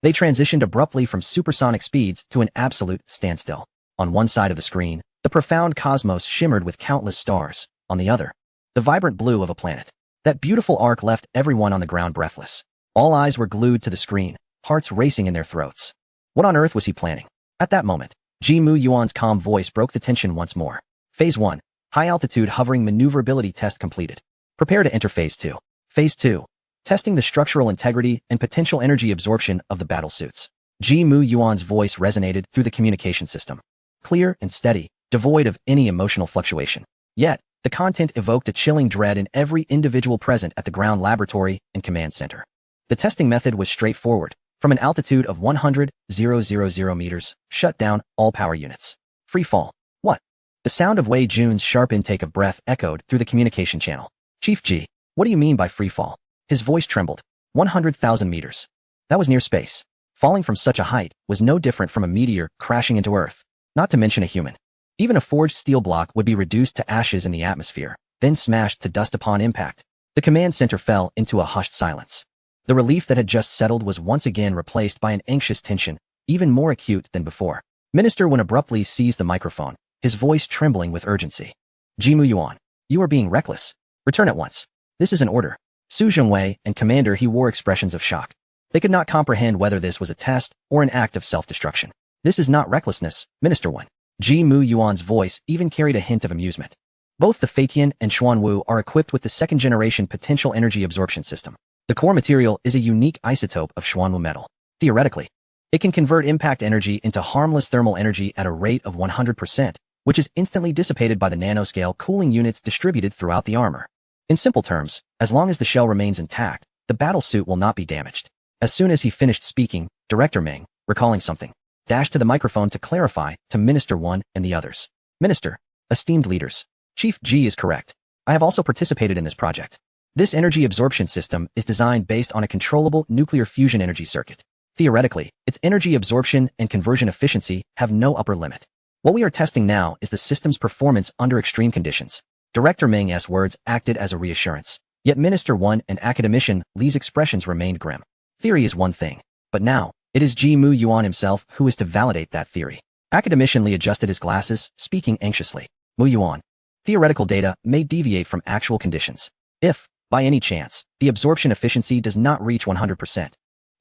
[SPEAKER 1] They transitioned abruptly from supersonic speeds to an absolute standstill. On one side of the screen, the profound cosmos shimmered with countless stars. On the other, the vibrant blue of a planet. That beautiful arc left everyone on the ground breathless. All eyes were glued to the screen, hearts racing in their throats. What on earth was he planning? At that moment, Ji Mu Yuan's calm voice broke the tension once more. Phase 1. High-altitude hovering maneuverability test completed. Prepare to enter Phase 2. Phase 2. Testing the structural integrity and potential energy absorption of the battlesuits. Ji Mu Yuan's voice resonated through the communication system. Clear and steady, devoid of any emotional fluctuation. Yet, the content evoked a chilling dread in every individual present at the ground laboratory and command center. The testing method was straightforward. From an altitude of 100,000 meters, shut down all power units. Free fall. What? The sound of Wei Jun's sharp intake of breath echoed through the communication channel. Chief Ji, what do you mean by free fall? His voice trembled. 100,000 meters. That was near space. Falling from such a height was no different from a meteor crashing into Earth, not to mention a human. Even a forged steel block would be reduced to ashes in the atmosphere, then smashed to dust upon impact. The command center fell into a hushed silence. The relief that had just settled was once again replaced by an anxious tension, even more acute than before. Minister Wen abruptly seized the microphone, his voice trembling with urgency. Ji Mu Yuan, you are being reckless. Return at once. This is an order. Su Zhengwei and Commander He wore expressions of shock. They could not comprehend whether this was a test or an act of self-destruction. This is not recklessness, Minister Wen. Ji Mu Yuan's voice even carried a hint of amusement. Both the 6th-Gen and Xuanwu are equipped with the second-generation potential energy absorption system. The core material is a unique isotope of Xuanwu metal. Theoretically, it can convert impact energy into harmless thermal energy at a rate of 100%, which is instantly dissipated by the nanoscale cooling units distributed throughout the armor. In simple terms, as long as the shell remains intact, the battlesuit will not be damaged. As soon as he finished speaking, Director Meng, recalling something, dashed to the microphone to clarify to Minister Wen and the others. Minister, esteemed leaders, Chief Ji is correct. I have also participated in this project. This energy absorption system is designed based on a controllable nuclear fusion energy circuit. Theoretically, its energy absorption and conversion efficiency have no upper limit. What we are testing now is the system's performance under extreme conditions. Director Meng's words acted as a reassurance. Yet Minister Wen and Academician Li's expressions remained grim. Theory is one thing, but now, it is Ji Mu Yuan himself who is to validate that theory. Academician Li adjusted his glasses, speaking anxiously. Mu Yuan. Theoretical data may deviate from actual conditions. If, by any chance, the absorption efficiency does not reach 100%,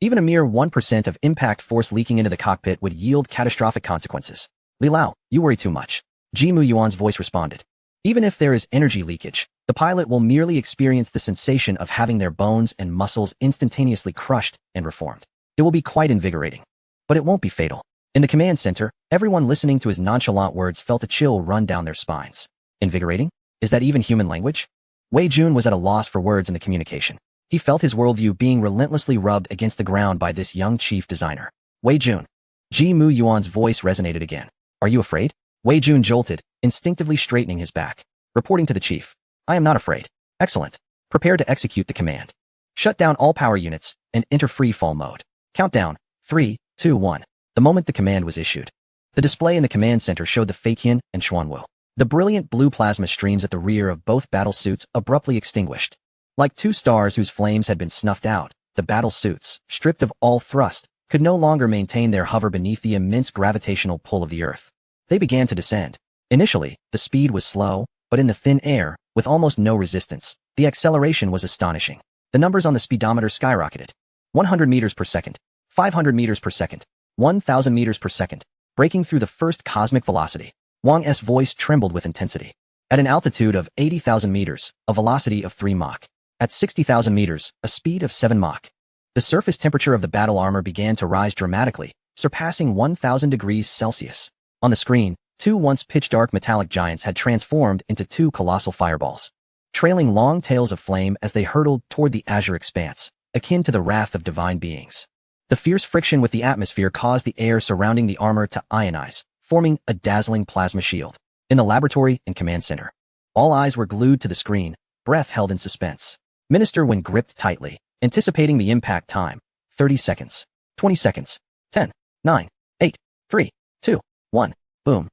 [SPEAKER 1] even a mere 1% of impact force leaking into the cockpit would yield catastrophic consequences. Li Lao, you worry too much. Ji Mu Yuan's voice responded. Even if there is energy leakage, the pilot will merely experience the sensation of having their bones and muscles instantaneously crushed and reformed. It will be quite invigorating. But it won't be fatal. In the command center, everyone listening to his nonchalant words felt a chill run down their spines. Invigorating? Is that even human language? Wei Jun was at a loss for words in the communication. He felt his worldview being relentlessly rubbed against the ground by this young chief designer. Wei Jun. Ji Mu Yuan's voice resonated again. Are you afraid? Wei Jun jolted, instinctively straightening his back. Reporting to the chief. I am not afraid. Excellent. Prepare to execute the command. Shut down all power units and enter free fall mode. Countdown. 3, 2, 1. The moment the command was issued, the display in the command center showed the 6th-Gen and Xuanwu. The brilliant blue plasma streams at the rear of both battle suits abruptly extinguished. Like two stars whose flames had been snuffed out, the battle suits, stripped of all thrust, could no longer maintain their hover beneath the immense gravitational pull of the Earth. They began to descend. Initially, the speed was slow, but in the thin air, with almost no resistance, the acceleration was astonishing. The numbers on the speedometer skyrocketed. 100 meters per second, 500 meters per second, 1,000 meters per second, breaking through the first cosmic velocity. Wang's voice trembled with intensity. At an altitude of 80,000 meters, a velocity of 3 Mach. At 60,000 meters, a speed of 7 Mach. The surface temperature of the battle armor began to rise dramatically, surpassing 1,000 degrees Celsius. On the screen, two once pitch-dark metallic giants had transformed into two colossal fireballs, trailing long tails of flame as they hurtled toward the azure expanse, akin to the wrath of divine beings. The fierce friction with the atmosphere caused the air surrounding the armor to ionize, forming a dazzling plasma shield. In the laboratory and command center, all eyes were glued to the screen, breath held in suspense. Minister Wen gripped tightly, anticipating the impact time. 30 seconds. 20 seconds. 10, 9, 8, 3, 2, 1. Boom.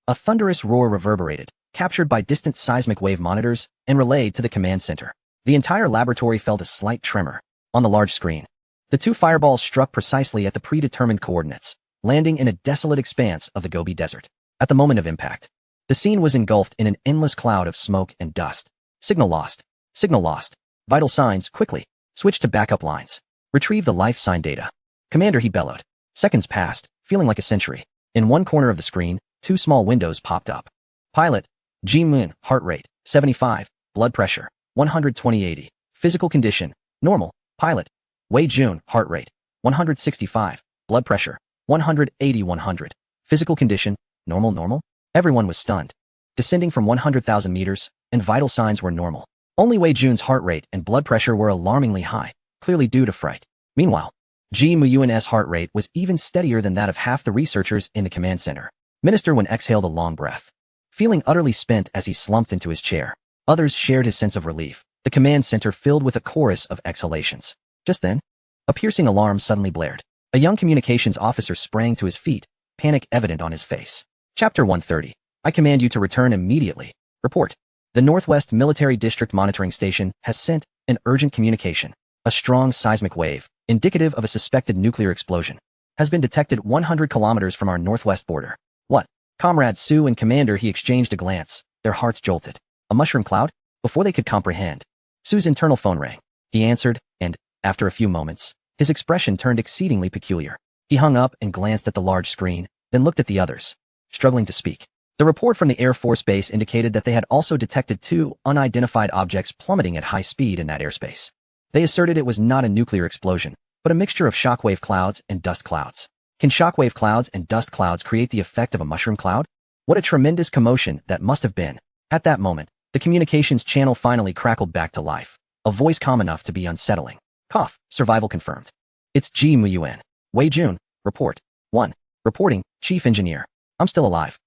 [SPEAKER 1] A thunderous roar reverberated, captured by distant seismic wave monitors, and relayed to the command center. The entire laboratory felt a slight tremor. On the large screen, the two fireballs struck precisely at the predetermined coordinates, landing in a desolate expanse of the Gobi Desert. At the moment of impact, the scene was engulfed in an endless cloud of smoke and dust. Signal lost. Signal lost. Vital signs, quickly. Switch to backup lines. Retrieve the life sign data. Commander, he bellowed. Seconds passed, feeling like a century. In one corner of the screen, two small windows popped up. Pilot, Ji Moon, heart rate, 75, blood pressure, 120/80, physical condition, normal. Pilot, Wei Jun, heart rate, 165, blood pressure, 180/100, physical condition, normal. Everyone was stunned. Descending from 100,000 meters, and vital signs were normal. Only Wei Jun's heart rate and blood pressure were alarmingly high, clearly due to fright. Meanwhile, Ji Muyun's heart rate was even steadier than that of half the researchers in the command center. Minister Wen exhaled a long breath, feeling utterly spent as he slumped into his chair. Others shared his sense of relief. The command center filled with a chorus of exhalations. Just then, a piercing alarm suddenly blared. A young communications officer sprang to his feet, panic evident on his face. Chapter 130. I command you to return immediately. Report. The Northwest Military District Monitoring Station has sent an urgent communication. A strong seismic wave, indicative of a suspected nuclear explosion, has been detected 100 kilometers from our northwest border. What? Comrade Su and Commander he exchanged a glance. Their hearts jolted. A mushroom cloud? Before they could comprehend, Su's internal phone rang. He answered, and, after a few moments, his expression turned exceedingly peculiar. He hung up and glanced at the large screen, then looked at the others, struggling to speak. The report from the Air Force Base indicated that they had also detected two unidentified objects plummeting at high speed in that airspace. They asserted it was not a nuclear explosion, but a mixture of shockwave clouds and dust clouds. Can shockwave clouds and dust clouds create the effect of a mushroom cloud? What a tremendous commotion that must have been. At that moment, the communications channel finally crackled back to life, a voice calm enough to be unsettling. Cough, survival confirmed. It's Ji Muyun. Wei Jun, report. 1. Reporting, Chief Engineer. I'm still alive.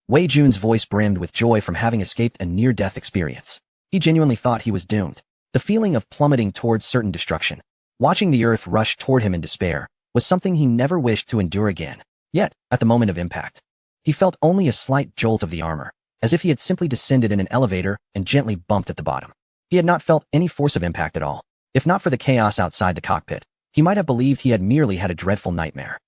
[SPEAKER 1] Wei Jun's voice brimmed with joy from having escaped a near-death experience. He genuinely thought he was doomed. The feeling of plummeting towards certain destruction, watching the earth rush toward him in despair, was something he never wished to endure again. Yet, at the moment of impact, he felt only a slight jolt of the armor, as if he had simply descended in an elevator and gently bumped at the bottom. He had not felt any force of impact at all. If not for the chaos outside the cockpit, he might have believed he had merely had a dreadful nightmare.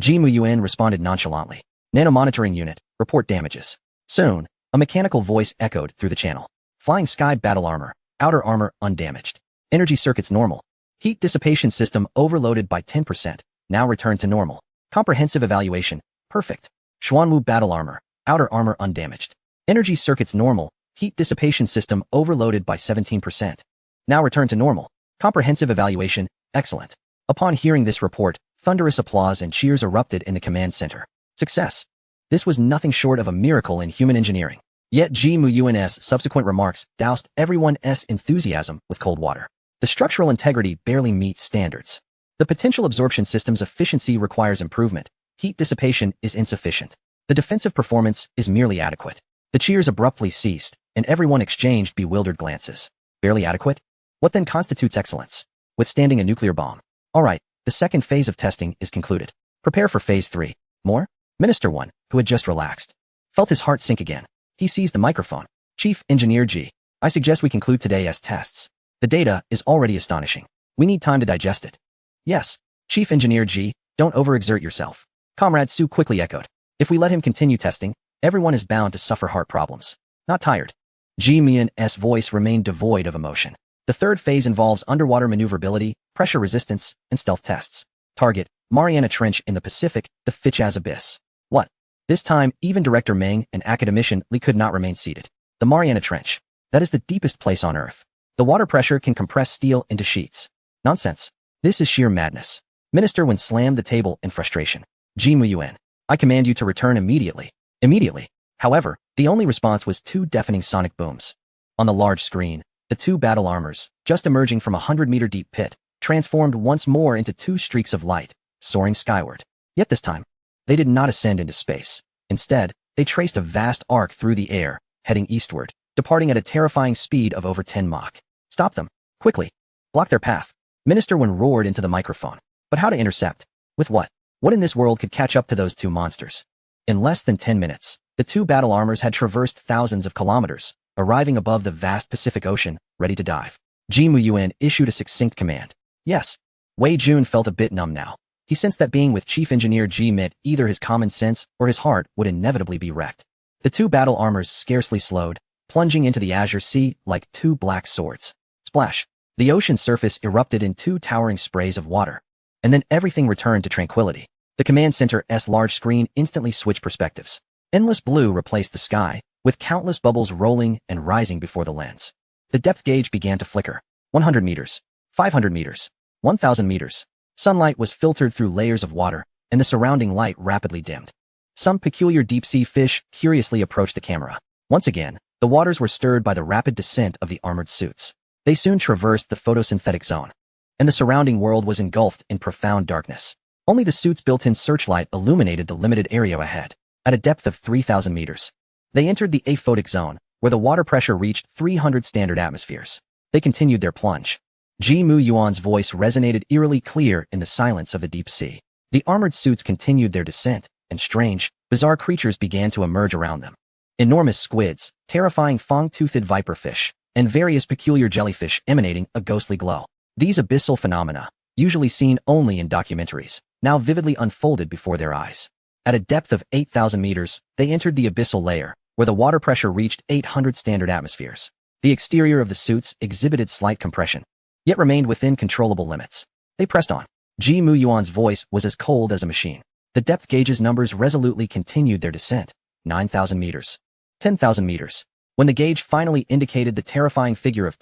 [SPEAKER 1] Ji Muyun responded nonchalantly. Nano-monitoring unit, report damages. Soon, a mechanical voice echoed through the channel. Flying Sky battle armor, outer armor undamaged. Energy circuits normal. Heat dissipation system overloaded by 10%, now returned to normal. Comprehensive evaluation, perfect. Xuanwu battle armor, outer armor undamaged. Energy circuits normal, heat dissipation system overloaded by 17%. Now returned to normal. Comprehensive evaluation, excellent. Upon hearing this report, thunderous applause and cheers erupted in the command center. Success. This was nothing short of a miracle in human engineering. Yet Ji Muyun's subsequent remarks doused everyone's enthusiasm with cold water. The structural integrity barely meets standards. The potential absorption system's efficiency requires improvement. Heat dissipation is insufficient. The defensive performance is merely adequate. The cheers abruptly ceased, and everyone exchanged bewildered glances. Barely adequate? What then constitutes excellence? Withstanding a nuclear bomb. All right, the second phase of testing is concluded. Prepare for phase 3. More? Minister 1, who had just relaxed, felt his heart sink again. He seized the microphone. Chief Engineer G, I suggest we conclude today as tests. The data is already astonishing. We need time to digest it. Yes, Chief Engineer G, don't overexert yourself. Comrade Su quickly echoed. If we let him continue testing, everyone is bound to suffer heart problems. Not tired. Ji Mian's voice remained devoid of emotion. The third phase involves underwater maneuverability, pressure resistance, and stealth tests. Target, Mariana Trench in the Pacific, the Fichaz Abyss. What? This time, even Director Meng and Academician Li could not remain seated. The Mariana Trench. That is the deepest place on Earth. The water pressure can compress steel into sheets. Nonsense. This is sheer madness. Minister Wen slammed the table in frustration. Ji Muyuan, I command you to return immediately. Immediately. However, the only response was two deafening sonic booms. On the large screen, the two battle armors, just emerging from a 100-meter deep pit, transformed once more into two streaks of light, soaring skyward. Yet this time, they did not ascend into space. Instead, they traced a vast arc through the air, heading eastward, departing at a terrifying speed of over 10 Mach. Stop them. Quickly. Block their path. Minister Wen roared into the microphone. But how to intercept? With what? What in this world could catch up to those two monsters? In less than 10 minutes, the two battle armors had traversed thousands of kilometers, arriving above the vast Pacific Ocean, ready to dive. Ji Muyuan issued a succinct command. Yes. Wei Jun felt a bit numb now. He sensed that being with Chief Engineer Ji meant either his common sense or his heart would inevitably be wrecked. The two battle armors scarcely slowed, plunging into the azure sea like two black swords. Splash. The ocean surface erupted in two towering sprays of water. And then everything returned to tranquility. The command center's large screen instantly switched perspectives. Endless blue replaced the sky, with countless bubbles rolling and rising before the lens. The depth gauge began to flicker. 100 meters. 500 meters. 1,000 meters. Sunlight was filtered through layers of water, and the surrounding light rapidly dimmed. Some peculiar deep-sea fish curiously approached the camera. Once again, the waters were stirred by the rapid descent of the armored suits. They soon traversed the photosynthetic zone, and the surrounding world was engulfed in profound darkness. Only the suit's built-in searchlight illuminated the limited area ahead. At a depth of 3,000 meters, they entered the aphotic zone, where the water pressure reached 300 standard atmospheres. They continued their plunge. Ji Muyuan's voice resonated eerily clear in the silence of the deep sea. The armored suits continued their descent, and strange, bizarre creatures began to emerge around them. Enormous squids, terrifying fang-toothed viperfish, and various peculiar jellyfish emanating a ghostly glow. These abyssal phenomena, usually seen only in documentaries, now vividly unfolded before their eyes. At a depth of 8,000 meters, they entered the abyssal layer, where the water pressure reached 800 standard atmospheres. The exterior of the suits exhibited slight compression, yet remained within controllable limits. They pressed on. Ji Muyuan's voice was as cold as a machine. The depth gauge's numbers resolutely continued their descent. 9,000 meters. 10,000 meters. When the gauge finally indicated the terrifying figure of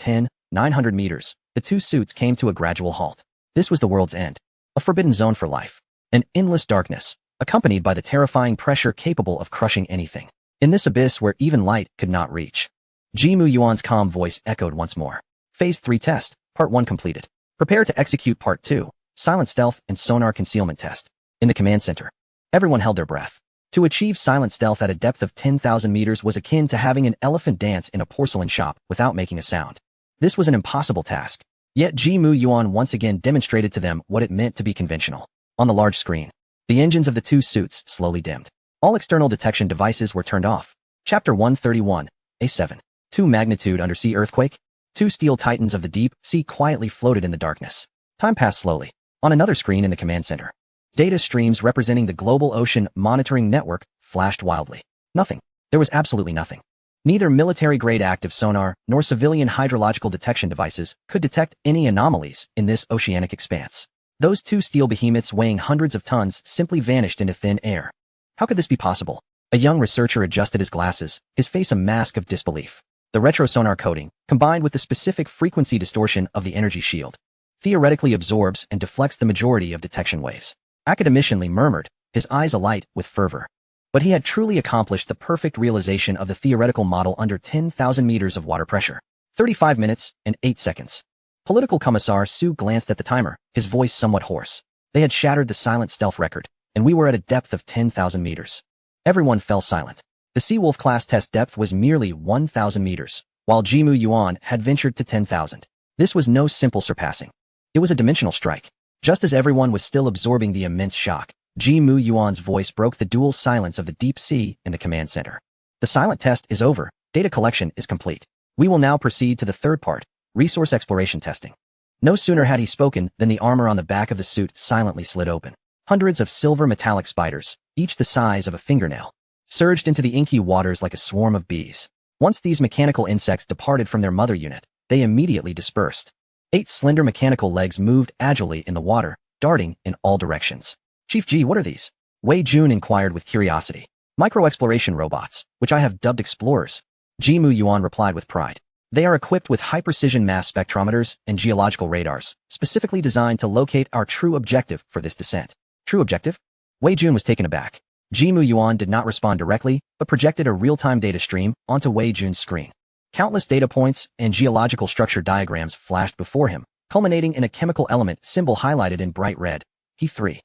[SPEAKER 1] 900 meters, the two suits came to a gradual halt. This was the world's end. A forbidden zone for life. An endless darkness, accompanied by the terrifying pressure capable of crushing anything. In this abyss where even light could not reach. Ji Muyuan's calm voice echoed once more. Phase 3 test, Part 1 completed. Prepare to execute Part 2, silent stealth and sonar concealment test. In the command center, everyone held their breath. To achieve silent stealth at a depth of 10,000 meters was akin to having an elephant dance in a porcelain shop without making a sound. This was an impossible task. Yet Ji Muyuan once again demonstrated to them what it meant to be conventional. On the large screen, the engines of the two suits slowly dimmed. All external detection devices were turned off. Chapter 131, A7. 2 magnitude undersea earthquake. Two steel titans of the deep sea quietly floated in the darkness. Time passed slowly. On another screen in the command center, data streams representing the global ocean monitoring network flashed wildly. Nothing. There was absolutely nothing. Neither military-grade active sonar nor civilian hydrological detection devices could detect any anomalies in this oceanic expanse. Those two steel behemoths weighing hundreds of tons simply vanished into thin air. How could this be possible? A young researcher adjusted his glasses, his face a mask of disbelief. The retrosonar coating, combined with the specific frequency distortion of the energy shield, theoretically absorbs and deflects the majority of detection waves. Academician Li murmured, his eyes alight with fervor. But he had truly accomplished the perfect realization of the theoretical model under 10,000 meters of water pressure. 35 minutes and 8 seconds. Political Commissar Su glanced at the timer, his voice somewhat hoarse. They had shattered the silent stealth record, and we were at a depth of 10,000 meters. Everyone fell silent. The Seawolf class test depth was merely 1,000 meters, while Ji Muyuan had ventured to 10,000. This was no simple surpassing. It was a dimensional strike. Just as everyone was still absorbing the immense shock, Ji Mu Yuan's voice broke the dual silence of the deep sea in the command center. The silent test is over. Data collection is complete. We will now proceed to the third part, resource exploration testing. No sooner had he spoken than the armor on the back of the suit silently slid open. Hundreds of silver metallic spiders, each the size of a fingernail, surged into the inky waters like a swarm of bees. Once these mechanical insects departed from their mother unit, they immediately dispersed. 8 slender mechanical legs moved agilely in the water, darting in all directions. Chief G, what are these? Wei Jun inquired with curiosity. Micro-exploration robots, which I have dubbed explorers. Ji Mu Yuan replied with pride. They are equipped with high-precision mass spectrometers and geological radars, specifically designed to locate our true objective for this descent. True objective? Wei Jun was taken aback. Ji Mu Yuan did not respond directly, but projected a real-time data stream onto Wei Jun's screen. Countless data points and geological structure diagrams flashed before him, culminating in a chemical element symbol highlighted in bright red. He3.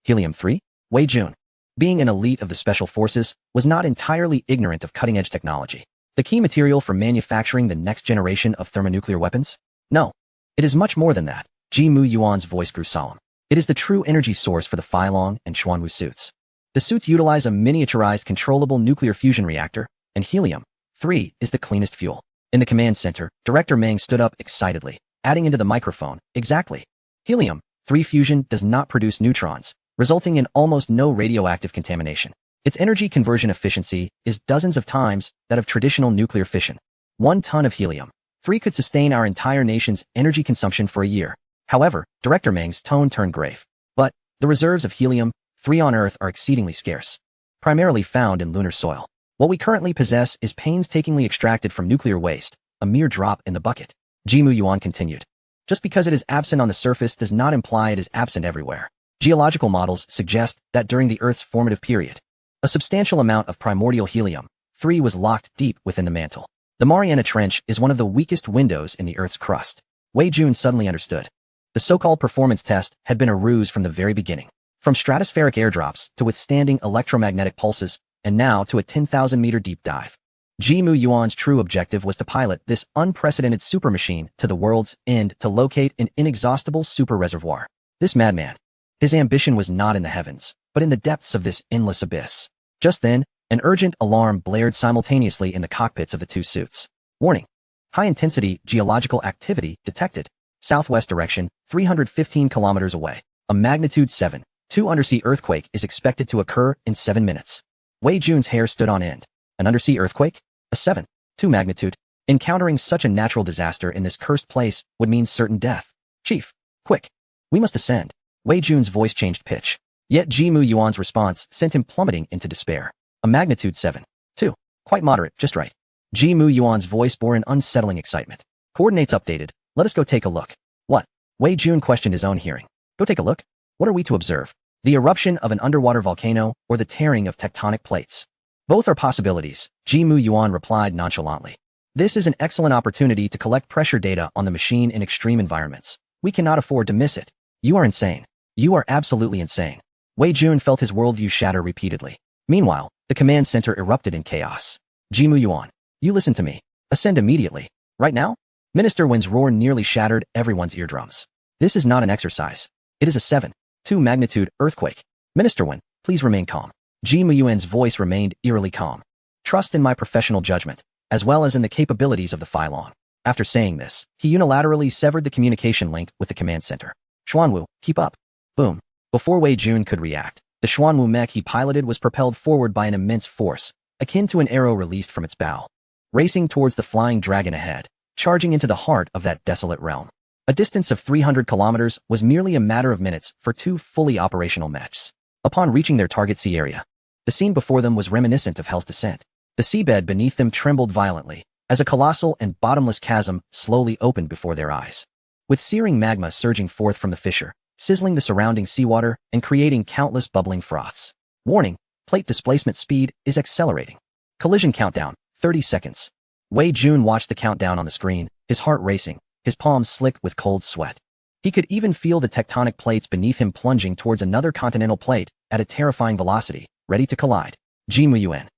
[SPEAKER 1] Helium-3? Wei Jun, being an elite of the Special Forces, was not entirely ignorant of cutting-edge technology. The key material for manufacturing the next generation of thermonuclear weapons? No. It is much more than that. Ji Mu Yuan's voice grew solemn. It is the true energy source for the Feilong and Xuanwu suits. The suits utilize a miniaturized controllable nuclear fusion reactor, and helium-3 is the cleanest fuel. In the command center, Director Meng stood up excitedly, adding into the microphone, exactly. Helium-3 fusion does not produce neutrons, resulting in almost no radioactive contamination. Its energy conversion efficiency is dozens of times that of traditional nuclear fission. 1 ton of helium-3 could sustain our entire nation's energy consumption for a year. However, Director Meng's tone turned grave. But the reserves of helium-3 on Earth are exceedingly scarce, primarily found in lunar soil. What we currently possess is painstakingly extracted from nuclear waste, a mere drop in the bucket. Ji Mu Yuan continued. Just because it is absent on the surface does not imply it is absent everywhere. Geological models suggest that during the Earth's formative period, a substantial amount of primordial helium-3 was locked deep within the mantle. The Mariana Trench is one of the weakest windows in the Earth's crust. Wei Jun suddenly understood. The so-called performance test had been a ruse from the very beginning. From stratospheric airdrops to withstanding electromagnetic pulses, and now to a 10,000-meter deep dive. Ji Mu Yuan's true objective was to pilot this unprecedented supermachine to the world's end to locate an inexhaustible super reservoir. This madman. His ambition was not in the heavens, but in the depths of this endless abyss. Just then, an urgent alarm blared simultaneously in the cockpits of the 2 suits. Warning. High-intensity geological activity detected. Southwest direction, 315 kilometers away. A magnitude 7.2 undersea earthquake is expected to occur in 7 minutes. Wei Jun's hair stood on end. An undersea earthquake? A 7.2 magnitude? Encountering such a natural disaster in this cursed place would mean certain death. Chief, quick. We must ascend. Wei Jun's voice changed pitch. Yet Ji Mu Yuan's response sent him plummeting into despair. A magnitude 7.2. Quite moderate, just right. Ji Mu Yuan's voice bore an unsettling excitement. Coordinates updated. Let us go take a look. What? Wei Jun questioned his own hearing. Go take a look? What are we to observe? The eruption of an underwater volcano or the tearing of tectonic plates? Both are possibilities, Ji Mu Yuan replied nonchalantly. This is an excellent opportunity to collect pressure data on the machine in extreme environments. We cannot afford to miss it. You are insane. You are absolutely insane. Wei Jun felt his worldview shatter repeatedly. Meanwhile, the command center erupted in chaos. Ji Mu Yuan, you listen to me. Ascend immediately. Right now? Minister Wen's roar nearly shattered everyone's eardrums. This is not an exercise. It is a 7.2 magnitude earthquake. Minister Wen, please remain calm. Ji Mu Yuan's voice remained eerily calm. Trust in my professional judgment, as well as in the capabilities of the Feilong. After saying this, he unilaterally severed the communication link with the command center. Xuanwu, keep up. Boom. Before Wei Jun could react, the Xuanwu mech he piloted was propelled forward by an immense force, akin to an arrow released from its bow, racing towards the flying dragon ahead, charging into the heart of that desolate realm. A distance of 300 kilometers was merely a matter of minutes for 2 fully operational mechs. Upon reaching their target sea area, the scene before them was reminiscent of Hell's Descent. The seabed beneath them trembled violently, as a colossal and bottomless chasm slowly opened before their eyes. With searing magma surging forth from the fissure, sizzling the surrounding seawater and creating countless bubbling froths. Warning, plate displacement speed is accelerating. Collision countdown, 30 seconds. Wei Jun watched the countdown on the screen, his heart racing, his palms slick with cold sweat. He could even feel the tectonic plates beneath him plunging towards another continental plate at a terrifying velocity, ready to collide. Ji Mu Yuan.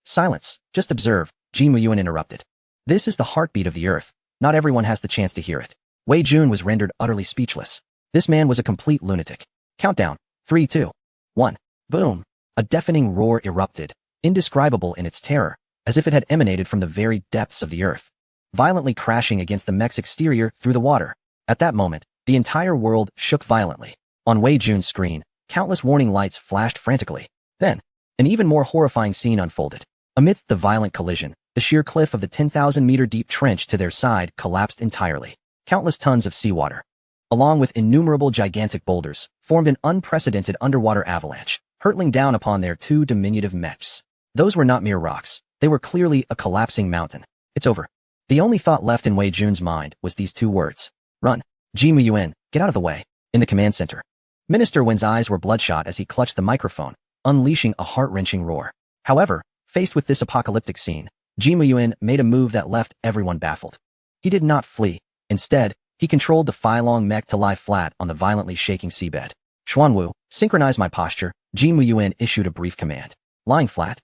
[SPEAKER 1] Silence, just observe, Ji Mu Yuan interrupted. This is the heartbeat of the earth. Not everyone has the chance to hear it. Wei Jun was rendered utterly speechless. This man was a complete lunatic. Countdown, 3, 2, 1. Boom. A deafening roar erupted, indescribable in its terror, as if it had emanated from the very depths of the earth, violently crashing against the mech's exterior through the water. At that moment, the entire world shook violently. On Wei Jun's screen, countless warning lights flashed frantically. Then, an even more horrifying scene unfolded. Amidst the violent collision, the sheer cliff of the 10,000-meter-deep trench to their side collapsed entirely. Countless tons of seawater, along with innumerable gigantic boulders, formed an unprecedented underwater avalanche, hurtling down upon their two diminutive mechs. Those were not mere rocks. They were clearly a collapsing mountain. It's over. The only thought left in Wei Jun's mind was these two words. Run. Ji Muyuan, get out of the way. In the command center, Minister Wen's eyes were bloodshot as he clutched the microphone, unleashing a heart-wrenching roar. However, faced with this apocalyptic scene, Ji Muyuan made a move that left everyone baffled. He did not flee. Instead, he controlled the Feilong mech to lie flat on the violently shaking seabed. Xuanwu, synchronize my posture. Ji Muyuan issued a brief command. Lying flat?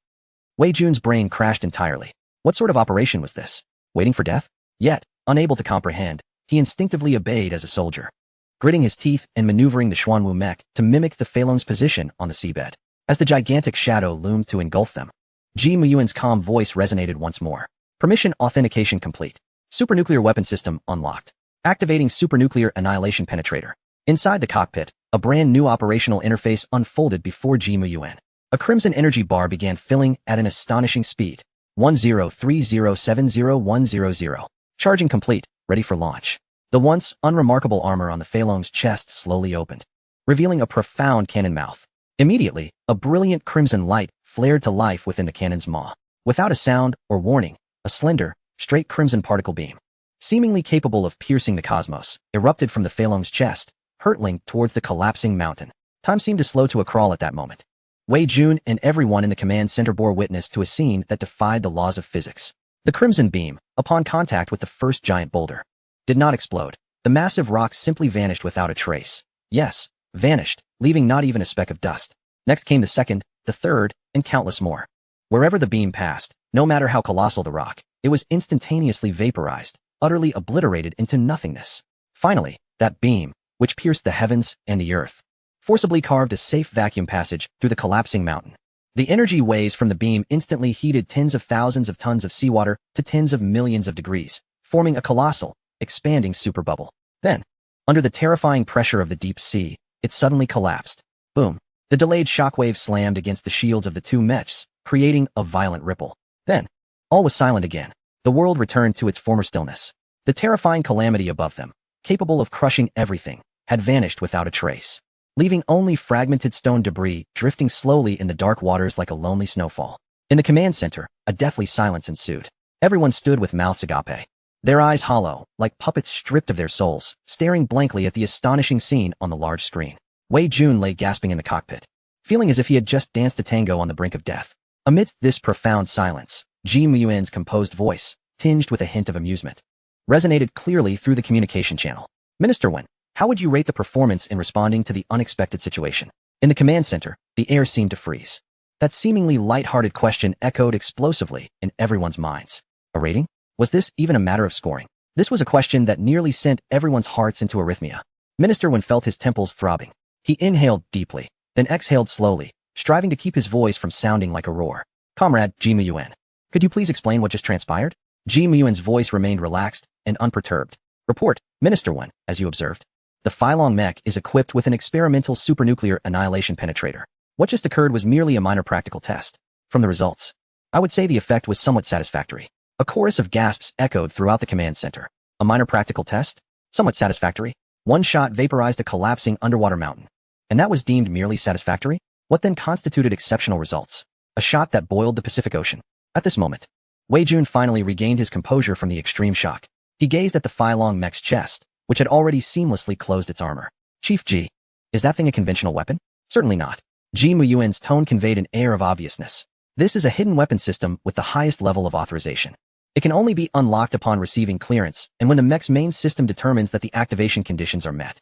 [SPEAKER 1] Wei Jun's brain crashed entirely. What sort of operation was this? Waiting for death? Yet, unable to comprehend, he instinctively obeyed as a soldier, gritting his teeth and maneuvering the Xuanwu mech to mimic the Feilong's position on the seabed. As the gigantic shadow loomed to engulf them, Ji Muyuan's calm voice resonated once more. Permission authentication complete. Supernuclear weapon system unlocked. Activating supernuclear annihilation penetrator. Inside the cockpit, a brand new operational interface unfolded before Ji Muyuan. A crimson energy bar began filling at an astonishing speed. 1030701000. Charging complete, ready for launch. The once unremarkable armor on the Feilong's chest slowly opened, revealing a profound cannon mouth. Immediately, a brilliant crimson light flared to life within the cannon's maw. Without a sound or warning, a slender, straight crimson particle beam, seemingly capable of piercing the cosmos, erupted from the Feilong's chest, hurtling towards the collapsing mountain. Time seemed to slow to a crawl at that moment. Wei Jun and everyone in the command center bore witness to a scene that defied the laws of physics. The crimson beam, upon contact with the first giant boulder, did not explode. The massive rock simply vanished without a trace. Yes, vanished, leaving not even a speck of dust. Next came the second, the third, and countless more. Wherever the beam passed, no matter how colossal the rock, it was instantaneously vaporized, utterly obliterated into nothingness. Finally, that beam, which pierced the heavens and the earth, forcibly carved a safe vacuum passage through the collapsing mountain. The energy waves from the beam instantly heated tens of thousands of tons of seawater to tens of millions of degrees, forming a colossal, expanding superbubble. Then, under the terrifying pressure of the deep sea, it suddenly collapsed. Boom. The delayed shockwave slammed against the shields of the two mechs, creating a violent ripple. Then, all was silent again. The world returned to its former stillness. The terrifying calamity above them, capable of crushing everything, had vanished without a trace, leaving only fragmented stone debris drifting slowly in the dark waters like a lonely snowfall. In the command center, a deathly silence ensued. Everyone stood with mouths agape, their eyes hollow, like puppets stripped of their souls, staring blankly at the astonishing scene on the large screen. Wei Jun lay gasping in the cockpit, feeling as if he had just danced a tango on the brink of death. Amidst this profound silence, Ji Muyuan's composed voice, tinged with a hint of amusement, resonated clearly through the communication channel. Minister Wen, how would you rate the performance in responding to the unexpected situation? In the command center, the air seemed to freeze. That seemingly light-hearted question echoed explosively in everyone's minds. A rating? Was this even a matter of scoring? This was a question that nearly sent everyone's hearts into arrhythmia. Minister Wen felt his temples throbbing. He inhaled deeply, then exhaled slowly, striving to keep his voice from sounding like a roar. Comrade Ji Muyuan, could you please explain what just transpired? Ji Muyuan's voice remained relaxed and unperturbed. Report, Minister Wen, as you observed. The Feilong mech is equipped with an experimental supernuclear annihilation penetrator. What just occurred was merely a minor practical test. From the results, I would say the effect was somewhat satisfactory. A chorus of gasps echoed throughout the command center. A minor practical test? Somewhat satisfactory? One shot vaporized a collapsing underwater mountain. And that was deemed merely satisfactory? What then constituted exceptional results? A shot that boiled the Pacific Ocean. At this moment, Wei Jun finally regained his composure from the extreme shock. He gazed at the Feilong mech's chest, which had already seamlessly closed its armor. Chief Ji, is that thing a conventional weapon? Certainly not. Ji Muyuan's tone conveyed an air of obviousness. This is a hidden weapon system with the highest level of authorization. It can only be unlocked upon receiving clearance and when the mech's main system determines that the activation conditions are met.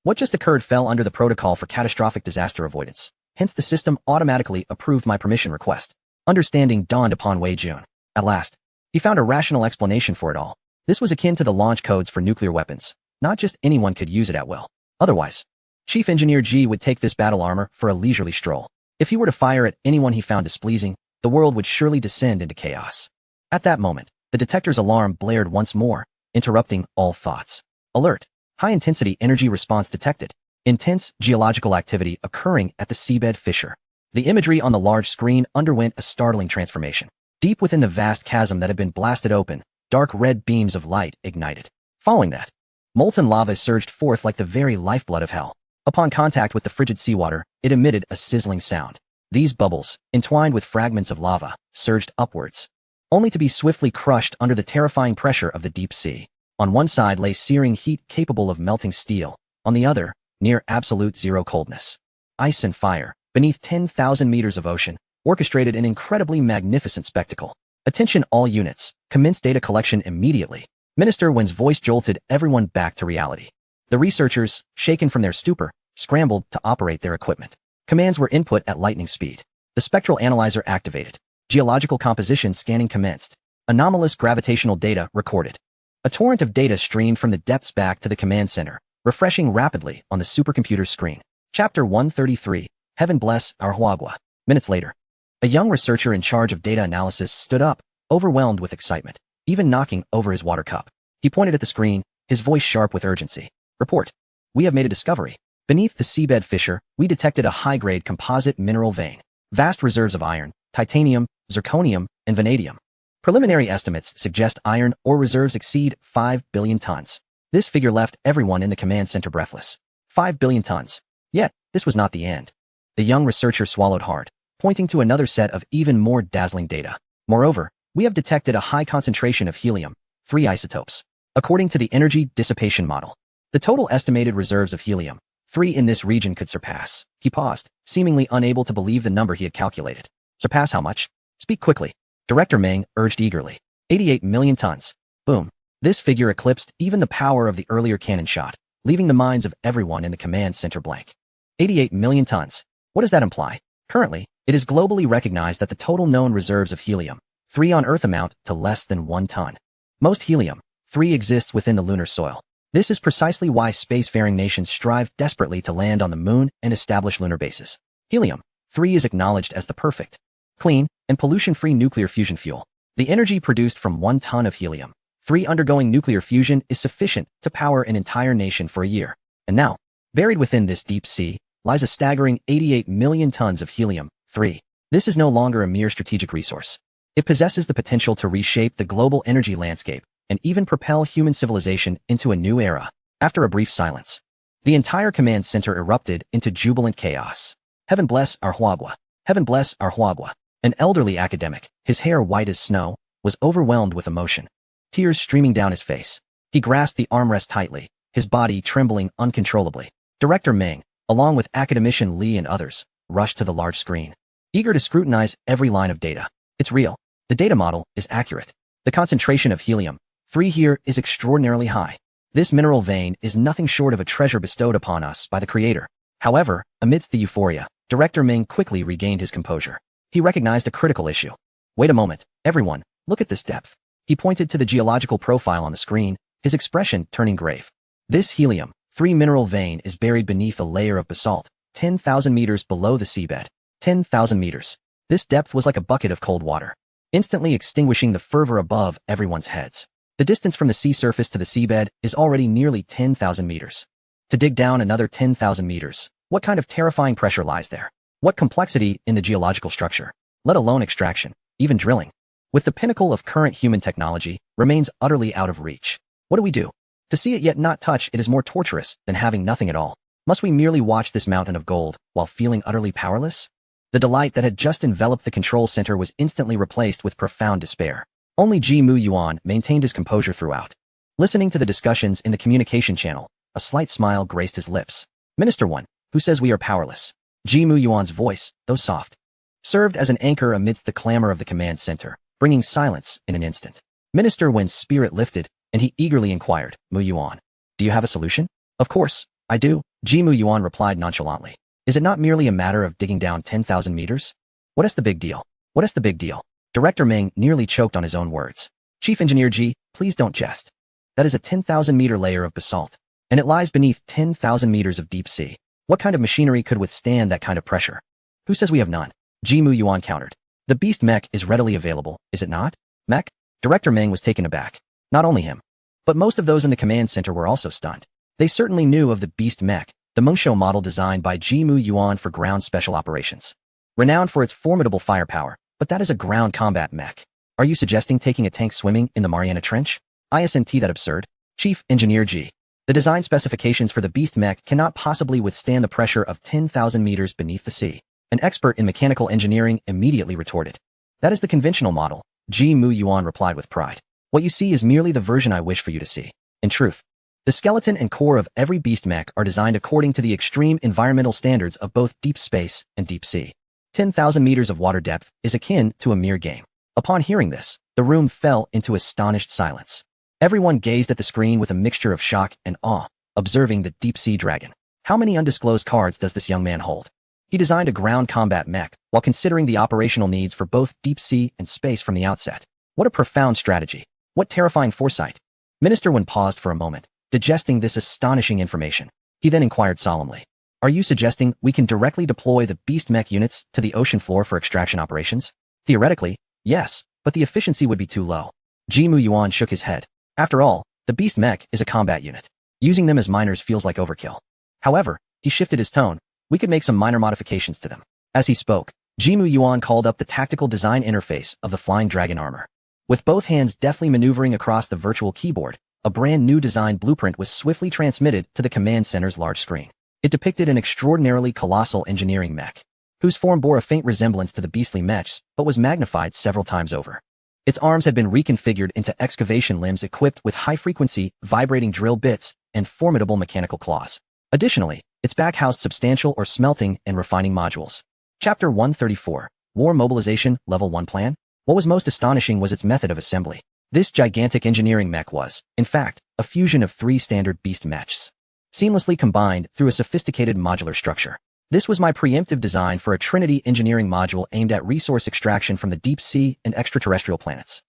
[SPEAKER 1] What just occurred fell under the protocol for catastrophic disaster avoidance. Hence the system automatically approved my permission request. Understanding dawned upon Wei Jun. At last, he found a rational explanation for it all. This was akin to the launch codes for nuclear weapons. Not just anyone could use it at will. Otherwise, Chief Engineer G would take this battle armor for a leisurely stroll. If he were to fire at anyone he found displeasing, the world would surely descend into chaos. At that moment, the detector's alarm blared once more, interrupting all thoughts. Alert! High-intensity energy response detected. Intense geological activity occurring at the seabed fissure. The imagery on the large screen underwent a startling transformation. Deep within the vast chasm that had been blasted open, dark red beams of light ignited. Following that, molten lava surged forth like the very lifeblood of hell. Upon contact with the frigid seawater, it emitted a sizzling sound. These bubbles, entwined with fragments of lava, surged upwards, only to be swiftly crushed under the terrifying pressure of the deep sea. On one side lay searing heat capable of melting steel, on the other, near absolute zero coldness. Ice and fire, beneath 10,000 meters of ocean, orchestrated an incredibly magnificent spectacle. Attention all units, commence data collection immediately. Minister Wen's voice jolted everyone back to reality. The researchers, shaken from their stupor, scrambled to operate their equipment. Commands were input at lightning speed. The spectral analyzer activated. Geological composition scanning commenced. Anomalous gravitational data recorded. A torrent of data streamed from the depths back to the command center, refreshing rapidly on the supercomputer's screen. Chapter 133, Heaven Bless Our Huagua. Minutes later, a young researcher in charge of data analysis stood up, overwhelmed with excitement, even knocking over his water cup. He pointed at the screen, his voice sharp with urgency. Report. We have made a discovery. Beneath the seabed fissure, we detected a high-grade composite mineral vein. Vast reserves of iron, titanium, zirconium, and vanadium. Preliminary estimates suggest iron ore reserves exceed 5 billion tons. This figure left everyone in the command center breathless. 5 billion tons. Yet, this was not the end. The young researcher swallowed hard, pointing to another set of even more dazzling data. Moreover, we have detected a high concentration of helium, 3 isotopes. According to the energy dissipation model, the total estimated reserves of helium, 3 in this region could surpass. He paused, seemingly unable to believe the number he had calculated. Surpass how much? Speak quickly. Director Meng urged eagerly. 88 million tons. Boom. This figure eclipsed even the power of the earlier cannon shot, leaving the minds of everyone in the command center blank. 88 million tons. What does that imply? Currently, it is globally recognized that the total known reserves of helium, 3 on Earth amount to less than 1 ton. Most helium, 3 exists within the lunar soil. This is precisely why spacefaring nations strive desperately to land on the moon and establish lunar bases. Helium, 3 is acknowledged as the perfect, clean, and pollution-free nuclear fusion fuel. The energy produced from 1 ton of helium, 3 undergoing nuclear fusion is sufficient to power an entire nation for a year. And now, buried within this deep sea, lies a staggering 88 million tons of helium, 3. This is no longer a mere strategic resource. It possesses the potential to reshape the global energy landscape and even propel human civilization into a new era. After a brief silence, the entire command center erupted into jubilant chaos. Heaven bless our Huagua. Heaven bless our Huagua. An elderly academic, his hair white as snow, was overwhelmed with emotion. Tears streaming down his face. He grasped the armrest tightly, his body trembling uncontrollably. Director Meng, along with academician Li and others, rushed to the large screen, eager to scrutinize every line of data. It's real. The data model is accurate. The concentration of helium, 3 here, is extraordinarily high. This mineral vein is nothing short of a treasure bestowed upon us by the Creator. However, amidst the euphoria, Director Meng quickly regained his composure. He recognized a critical issue. Wait a moment, everyone, look at this depth. He pointed to the geological profile on the screen, his expression turning grave. This helium, 3 mineral vein is buried beneath a layer of basalt, 10,000 meters below the seabed. 10,000 meters. This depth was like a bucket of cold water, instantly extinguishing the fervor above everyone's heads. The distance from the sea surface to the seabed is already nearly 10,000 meters. To dig down another 10,000 meters, what kind of terrifying pressure lies there? What complexity in the geological structure, let alone extraction, even drilling, with the pinnacle of current human technology, remains utterly out of reach. What do we do? To see it yet not touch it is more torturous than having nothing at all. Must we merely watch this mountain of gold while feeling utterly powerless? The delight that had just enveloped the control center was instantly replaced with profound despair. Only Ji Mu Yuan maintained his composure throughout. Listening to the discussions in the communication channel, a slight smile graced his lips. Minister One, who says we are powerless? Ji Mu Yuan's voice, though soft, served as an anchor amidst the clamor of the command center, bringing silence in an instant. Minister Wen's spirit lifted, and he eagerly inquired, Mu Yuan, do you have a solution? Of course, I do, Ji Mu Yuan replied nonchalantly. Is it not merely a matter of digging down 10,000 meters? What is the big deal? What is the big deal? Director Meng nearly choked on his own words. Chief Engineer Ji, please don't jest. That is a 10,000 meter layer of basalt, and it lies beneath 10,000 meters of deep sea. What kind of machinery could withstand that kind of pressure? Who says we have none? Jimu Yuan countered. The beast mech is readily available, is it not? Mech? Director Meng was taken aback. Not only him, but most of those in the command center were also stunned. They certainly knew of the beast mech, the Mengsho model designed by Jimu Yuan for ground special operations. Renowned for its formidable firepower, but that is a ground combat mech. Are you suggesting taking a tank swimming in the Mariana Trench? Isn't that absurd? Chief Engineer G. The design specifications for the beast mech cannot possibly withstand the pressure of 10,000 meters beneath the sea. An expert in mechanical engineering immediately retorted. That is the conventional model, Jimu Yuan replied with pride. What you see is merely the version I wish for you to see. In truth, the skeleton and core of every beast mech are designed according to the extreme environmental standards of both deep space and deep sea. 10,000 meters of water depth is akin to a mere game. Upon hearing this, the room fell into astonished silence. Everyone gazed at the screen with a mixture of shock and awe, observing the deep-sea dragon. How many undisclosed cards does this young man hold? He designed a ground combat mech while considering the operational needs for both deep sea and space from the outset. What a profound strategy. What terrifying foresight. Minister Wen paused for a moment, digesting this astonishing information. He then inquired solemnly. Are you suggesting we can directly deploy the beast mech units to the ocean floor for extraction operations? Theoretically, yes, but the efficiency would be too low. Jimu Yuan shook his head. After all, the beast mech is a combat unit. Using them as miners feels like overkill. However, he shifted his tone. We could make some minor modifications to them. As he spoke, Jimu Yuan called up the tactical design interface of the flying dragon armor. With both hands deftly maneuvering across the virtual keyboard, a brand new design blueprint was swiftly transmitted to the command center's large screen. It depicted an extraordinarily colossal engineering mech, whose form bore a faint resemblance to the beastly mechs, but was magnified several times over. Its arms had been reconfigured into excavation limbs equipped with high-frequency, vibrating drill bits and formidable mechanical claws. Additionally, its back housed substantial or smelting and refining modules. Chapter 134, War Mobilization, Level 1 Plan. What was most astonishing was its method of assembly. This gigantic engineering mech was, in fact, a fusion of 3 standard beast mechs, seamlessly combined through a sophisticated modular structure. This was my preemptive design for a Trinity engineering module aimed at resource extraction from the deep sea and extraterrestrial planets.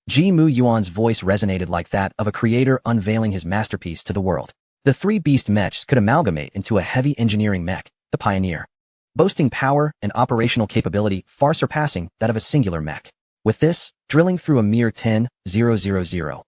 [SPEAKER 1] Jimu Yuan's voice resonated like that of a creator unveiling his masterpiece to the world. The 3 beast mechs could amalgamate into a heavy engineering mech, the Pioneer, boasting power and operational capability far surpassing that of a singular mech. With this, drilling through a mere 10,000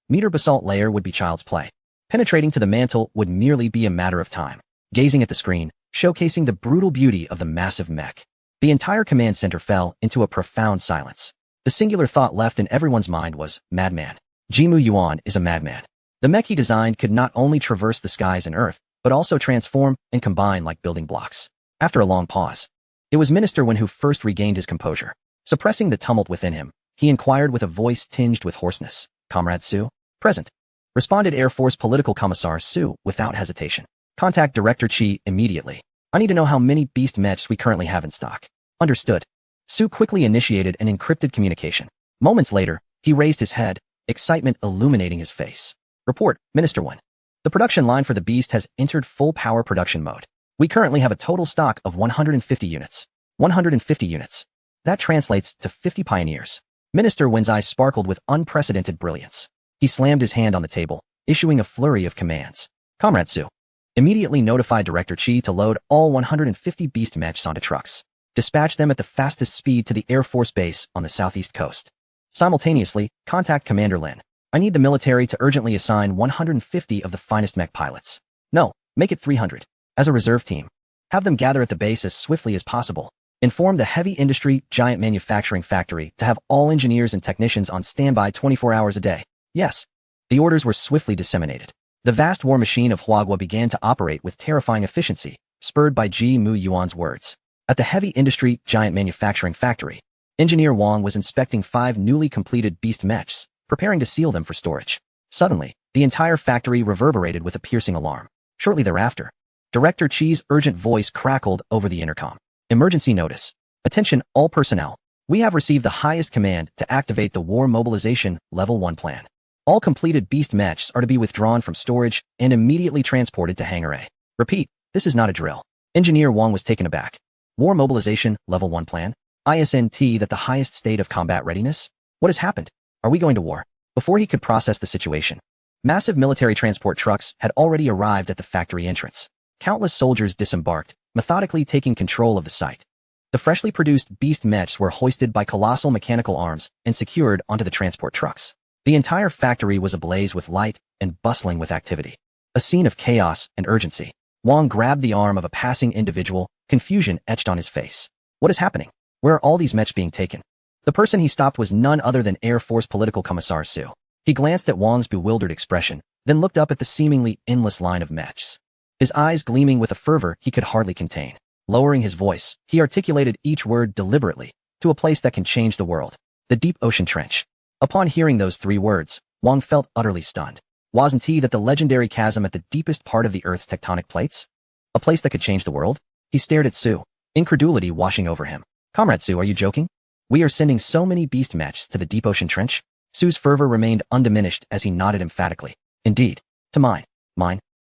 [SPEAKER 1] meter basalt layer would be child's play. Penetrating to the mantle would merely be a matter of time. Gazing at the screen, showcasing the brutal beauty of the massive mech, the entire command center fell into a profound silence. The singular thought left in everyone's mind was, madman. Jimu Yuan is a madman. The mech he designed could not only traverse the skies and earth, but also transform and combine like building blocks. After a long pause, it was Minister Wen who first regained his composure. Suppressing the tumult within him, he inquired with a voice tinged with hoarseness. Comrade Su? Present. Responded Air Force Political Commissar Su without hesitation. Contact Director Chi immediately. I need to know how many beast mechs we currently have in stock. Understood. Su quickly initiated an encrypted communication. Moments later, he raised his head, excitement illuminating his face. Report, Minister Wen. The production line for the beast has entered full power production mode. We currently have a total stock of 150 units. 150 units. That translates to 50 pioneers. Minister Wen's eyes sparkled with unprecedented brilliance. He slammed his hand on the table, issuing a flurry of commands. Comrade Su. Immediately notified Director Chi to load all 150 beast mechs onto trucks. Dispatch them at the fastest speed to the Air Force Base on the southeast coast. Simultaneously, contact Commander Lin. I need the military to urgently assign 150 of the finest mech pilots. No, make it 300. As a reserve team. Have them gather at the base as swiftly as possible. Inform the heavy industry giant manufacturing factory to have all engineers and technicians on standby 24 hours a day. Yes. The orders were swiftly disseminated. The vast war machine of Huagua began to operate with terrifying efficiency, spurred by Jimu Yuan's words. At the heavy industry giant manufacturing factory, Engineer Wang was inspecting 5 newly completed beast mechs, preparing to seal them for storage. Suddenly, the entire factory reverberated with a piercing alarm. Shortly thereafter, Director Chi's urgent voice crackled over the intercom. Emergency notice. Attention, all personnel. We have received the highest command to activate the War Mobilization Level 1 plan. All completed beast mechs are to be withdrawn from storage and immediately transported to Hangar A. Repeat, this is not a drill. Engineer Wang was taken aback. War Mobilization Level 1 plan? Isn't that the highest state of combat readiness? What has happened? Are we going to war? Before he could process the situation, massive military transport trucks had already arrived at the factory entrance. Countless soldiers disembarked, methodically taking control of the site. The freshly produced beast mechs were hoisted by colossal mechanical arms and secured onto the transport trucks. The entire factory was ablaze with light and bustling with activity. A scene of chaos and urgency. Wang grabbed the arm of a passing individual, confusion etched on his face. What is happening? Where are all these mechs being taken? The person he stopped was none other than Air Force Political Commissar Su. He glanced at Wang's bewildered expression, then looked up at the seemingly endless line of mechs. His eyes gleaming with a fervor he could hardly contain. Lowering his voice, he articulated each word deliberately, to a place that can change the world. The deep ocean trench. Upon hearing those 3 words, Wang felt utterly stunned. Wasn't he that the legendary chasm at the deepest part of the Earth's tectonic plates? A place that could change the world? He stared at Su, incredulity washing over him. Comrade Su, are you joking? We are sending so many beast mechs to the deep ocean trench? Su's fervor remained undiminished as he nodded emphatically. Indeed. To mine.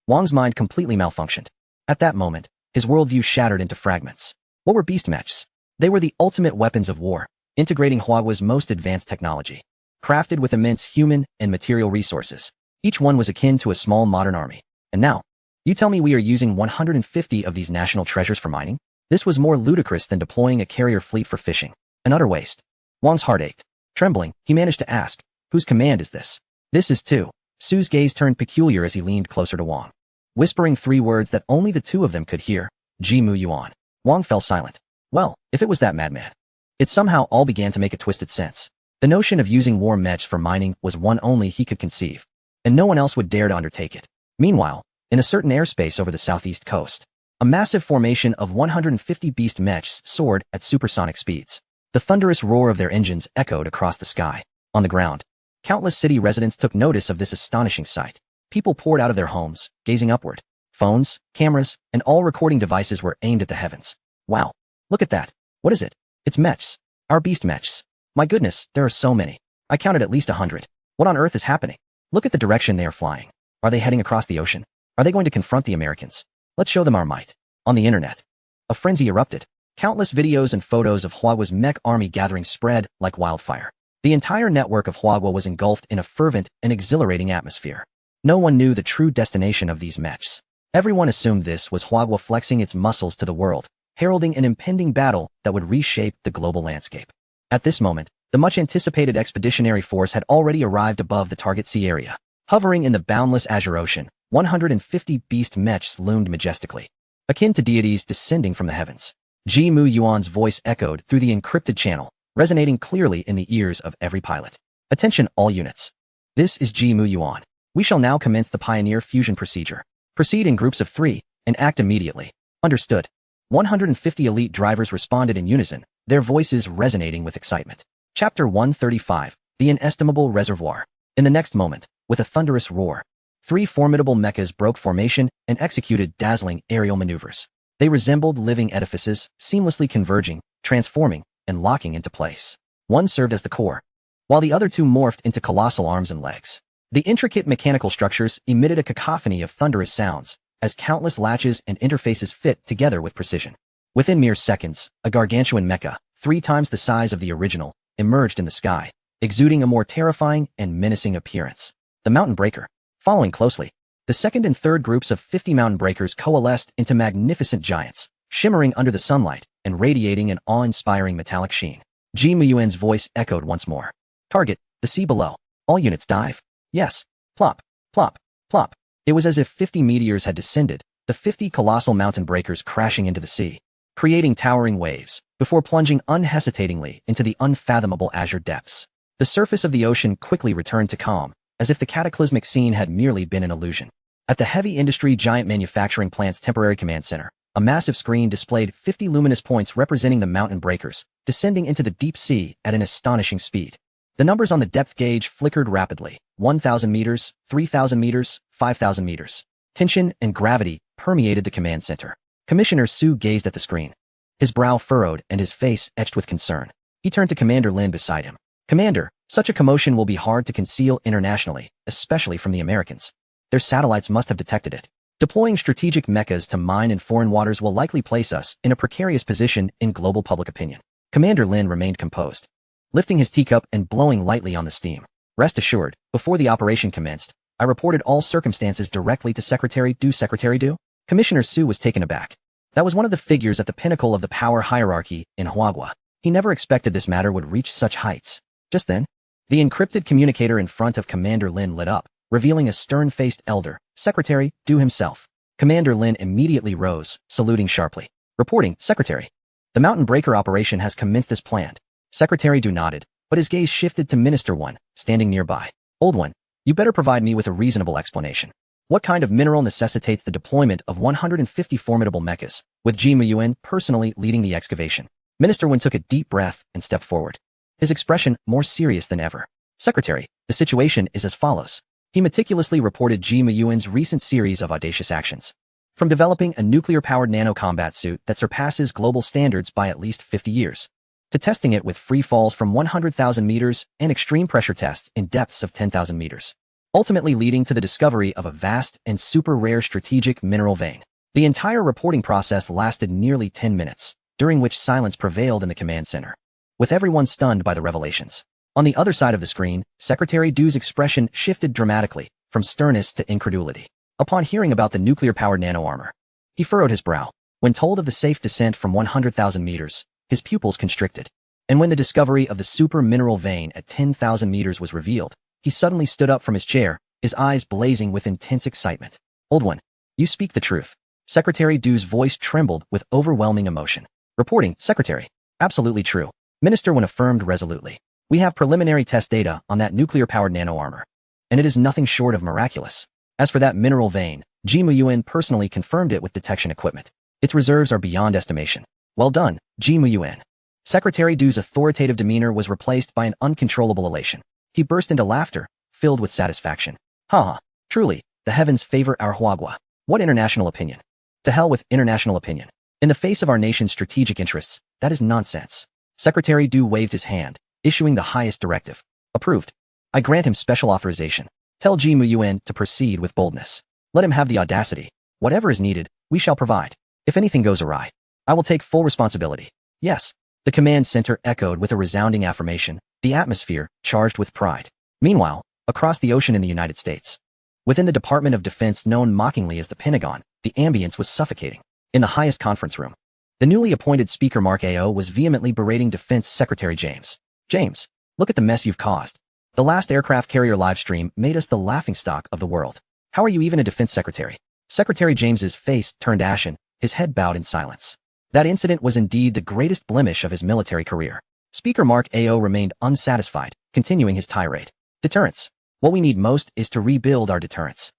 [SPEAKER 1] Wang's mind completely malfunctioned. At that moment, his worldview shattered into fragments. What were beast mechs? They were the ultimate weapons of war, integrating Huagua's most advanced technology. Crafted with immense human and material resources, each one was akin to a small modern army. And now, you tell me we are using 150 of these national treasures for mining? This was more ludicrous than deploying a carrier fleet for fishing. An utter waste. Wang's heart ached. Trembling, he managed to ask, whose command is this? This is Tu. Su's gaze turned peculiar as he leaned closer to Wang. Whispering 3 words that only the 2 of them could hear, Ji-Mu Yuan. Wang fell silent. Well, if it was that madman. It somehow all began to make a twisted sense. The notion of using war mechs for mining was one only he could conceive, and no one else would dare to undertake it. Meanwhile, in a certain airspace over the southeast coast, a massive formation of 150 beast mechs soared at supersonic speeds. The thunderous roar of their engines echoed across the sky. On the ground, countless city residents took notice of this astonishing sight. People poured out of their homes, gazing upward. Phones, cameras, and all recording devices were aimed at the heavens. Wow. Look at that. What is it? It's mechs. Our beast mechs. My goodness, there are so many. I counted at least 100. What on earth is happening? Look at the direction they are flying. Are they heading across the ocean? Are they going to confront the Americans? Let's show them our might. On the internet, a frenzy erupted. Countless videos and photos of Huagua's mech army gathering spread like wildfire. The entire network of Huagua was engulfed in a fervent and exhilarating atmosphere. No one knew the true destination of these mechs. Everyone assumed this was Huagua flexing its muscles to the world, heralding an impending battle that would reshape the global landscape. At this moment, the much-anticipated expeditionary force had already arrived above the target sea area. Hovering in the boundless azure ocean, 150 beast mechs loomed majestically, akin to deities descending from the heavens. Ji-Mu Yuan's voice echoed through the encrypted channel, resonating clearly in the ears of every pilot. Attention all units. This is Ji-Mu Yuan. We shall now commence the Pioneer Fusion procedure. Proceed in groups of 3, and act immediately. Understood. 150 elite drivers responded in unison, their voices resonating with excitement. Chapter 135, The Inestimable Reservoir. In the next moment, with a thunderous roar, 3 formidable mechas broke formation and executed dazzling aerial maneuvers. They resembled living edifices, seamlessly converging, transforming, and locking into place. One served as the core, while the other 2 morphed into colossal arms and legs. The intricate mechanical structures emitted a cacophony of thunderous sounds, as countless latches and interfaces fit together with precision. Within mere seconds, a gargantuan mecha, 3 times the size of the original, emerged in the sky, exuding a more terrifying and menacing appearance. The Mountain Breaker. Following closely, the second and third groups of 50 mountain breakers coalesced into magnificent giants, shimmering under the sunlight and radiating an awe-inspiring metallic sheen. Ji-Mu Yuan's voice echoed once more. Target, the sea below. All units dive. Yes. Plop, plop, plop. It was as if 50 meteors had descended, the 50 colossal mountain breakers crashing into the sea, creating towering waves, before plunging unhesitatingly into the unfathomable azure depths. The surface of the ocean quickly returned to calm, as if the cataclysmic scene had merely been an illusion. At the heavy industry giant manufacturing plant's temporary command center, a massive screen displayed 50 luminous points representing the mountain breakers, descending into the deep sea at an astonishing speed. The numbers on the depth gauge flickered rapidly. 1,000 meters, 3,000 meters, 5,000 meters. Tension and gravity permeated the command center. Commissioner Su gazed at the screen, his brow furrowed and his face etched with concern. He turned to Commander Lin beside him. Commander, such a commotion will be hard to conceal internationally, especially from the Americans. Their satellites must have detected it. Deploying strategic mechas to mine in foreign waters will likely place us in a precarious position in global public opinion. Commander Lin remained composed, lifting his teacup and blowing lightly on the steam. Rest assured, before the operation commenced, I reported all circumstances directly to Secretary Du. Commissioner Su was taken aback. That was one of the figures at the pinnacle of the power hierarchy in Huagua. He never expected this matter would reach such heights. Just then, the encrypted communicator in front of Commander Lin lit up, revealing a stern-faced elder, Secretary Du himself. Commander Lin immediately rose, saluting sharply. Reporting, Secretary. The Mountain Breaker operation has commenced as planned. Secretary Du nodded, but his gaze shifted to Minister One, standing nearby. Old One, you better provide me with a reasonable explanation. What kind of mineral necessitates the deployment of 150 formidable mechas, with Ji Muyuan personally leading the excavation? Minister Wen took a deep breath and stepped forward, his expression more serious than ever. Secretary, the situation is as follows. He meticulously reported Ji Muyuan's recent series of audacious actions. From developing a nuclear-powered nano-combat suit that surpasses global standards by at least 50 years, to testing it with free falls from 100,000 meters and extreme pressure tests in depths of 10,000 meters, ultimately leading to the discovery of a vast and super-rare strategic mineral vein. The entire reporting process lasted nearly 10 minutes, during which silence prevailed in the command center, with everyone stunned by the revelations. On the other side of the screen, Secretary Du's expression shifted dramatically, from sternness to incredulity. Upon hearing about the nuclear-powered nano-armor, he furrowed his brow. When told of the safe descent from 100,000 meters, his pupils constricted. And when the discovery of the super mineral vein at 10,000 meters was revealed, he suddenly stood up from his chair, his eyes blazing with intense excitement. Old One, you speak the truth. Secretary Du's voice trembled with overwhelming emotion. Reporting, Secretary. Absolutely true. Minister Wen affirmed resolutely. We have preliminary test data on that nuclear-powered nano-armor, and it is nothing short of miraculous. As for that mineral vein, Ji Muyuan personally confirmed it with detection equipment. Its reserves are beyond estimation. Well done, Ji Muyuan. Secretary Du's authoritative demeanor was replaced by an uncontrollable elation. He burst into laughter, filled with satisfaction. Ha! Truly, the heavens favor our Huagua. What international opinion? To hell with international opinion. In the face of our nation's strategic interests, that is nonsense. Secretary Du waved his hand, issuing the highest directive. Approved. I grant him special authorization. Tell Ji Muyuan to proceed with boldness. Let him have the audacity. Whatever is needed, we shall provide. If anything goes awry, I will take full responsibility. Yes. The command center echoed with a resounding affirmation, the atmosphere charged with pride. Meanwhile, across the ocean in the United States, within the Department of Defense known mockingly as the Pentagon, the ambience was suffocating. In the highest conference room, the newly appointed Speaker Mark A.O. was vehemently berating Defense Secretary James. James, look at the mess you've caused. The last aircraft carrier livestream made us the laughingstock of the world. How are you even a defense secretary? Secretary James's face turned ashen, his head bowed in silence. That incident was indeed the greatest blemish of his military career. Speaker Mark A.O. remained unsatisfied, continuing his tirade. Deterrence. What we need most is to rebuild our deterrence.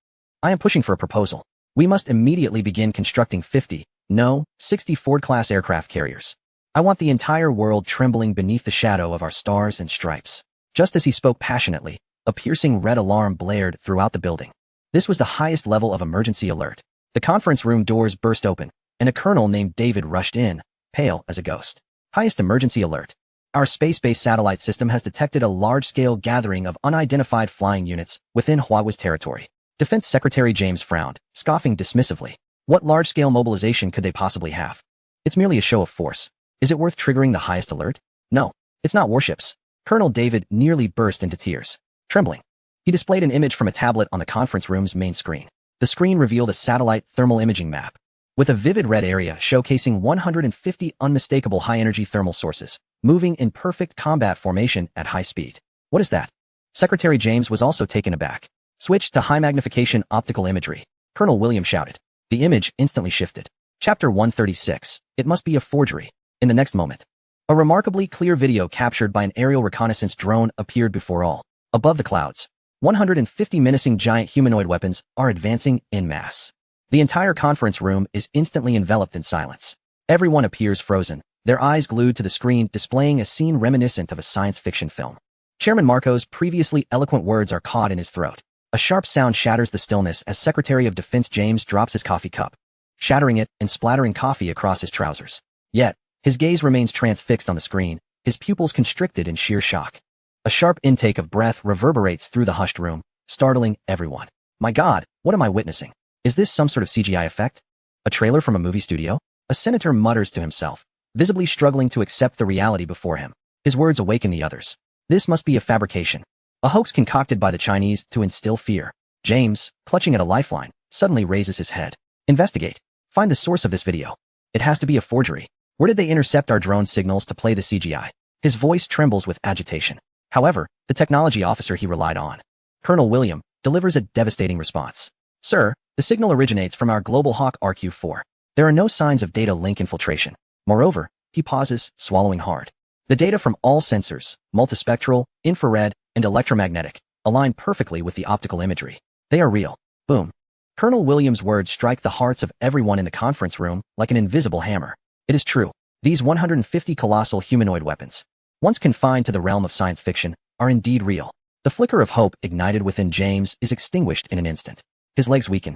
[SPEAKER 1] I am pushing for a proposal. We must immediately begin constructing 60 Ford-class aircraft carriers. I want the entire world trembling beneath the shadow of our stars and stripes. Just as he spoke passionately, a piercing red alarm blared throughout the building. This was the highest level of emergency alert. The conference room doors burst open, and a colonel named David rushed in, pale as a ghost. Highest emergency alert. Our space-based satellite system has detected a large-scale gathering of unidentified flying units within Huagua's territory. Defense Secretary James frowned, scoffing dismissively. What large-scale mobilization could they possibly have? It's merely a show of force. Is it worth triggering the highest alert? No, it's not warships. Colonel David nearly burst into tears. Trembling, he displayed an image from a tablet on the conference room's main screen. The screen revealed a satellite thermal imaging map, with a vivid red area showcasing 150 unmistakable high-energy thermal sources, moving in perfect combat formation at high speed. What is that? Secretary James was also taken aback. Switch to high-magnification optical imagery. Colonel William shouted. The image instantly shifted. Chapter 136. It must be a forgery. In the next moment, a remarkably clear video captured by an aerial reconnaissance drone appeared before all. Above the clouds, 150 menacing giant humanoid weapons are advancing en masse. The entire conference room is instantly enveloped in silence. Everyone appears frozen, their eyes glued to the screen displaying a scene reminiscent of a science fiction film. Chairman Marco's previously eloquent words are caught in his throat. A sharp sound shatters the stillness as Secretary of Defense James drops his coffee cup, shattering it and splattering coffee across his trousers. Yet, his gaze remains transfixed on the screen, his pupils constricted in sheer shock. A sharp intake of breath reverberates through the hushed room, startling everyone. My God, what am I witnessing? Is this some sort of CGI effect? A trailer from a movie studio? A senator mutters to himself, visibly struggling to accept the reality before him. His words awaken the others. This must be a fabrication. A hoax concocted by the Chinese to instill fear. James, clutching at a lifeline, suddenly raises his head. Investigate. Find the source of this video. It has to be a forgery. Where did they intercept our drone signals to play the CGI? His voice trembles with agitation. However, the technology officer he relied on, Colonel William, delivers a devastating response. Sir, the signal originates from our Global Hawk RQ-4. There are no signs of data link infiltration. Moreover, he pauses, swallowing hard. The data from all sensors, multispectral, infrared, and electromagnetic, align perfectly with the optical imagery. They are real. Boom. Colonel Williams' words strike the hearts of everyone in the conference room like an invisible hammer. It is true. These 150 colossal humanoid weapons, once confined to the realm of science fiction, are indeed real. The flicker of hope ignited within James is extinguished in an instant. His legs weaken,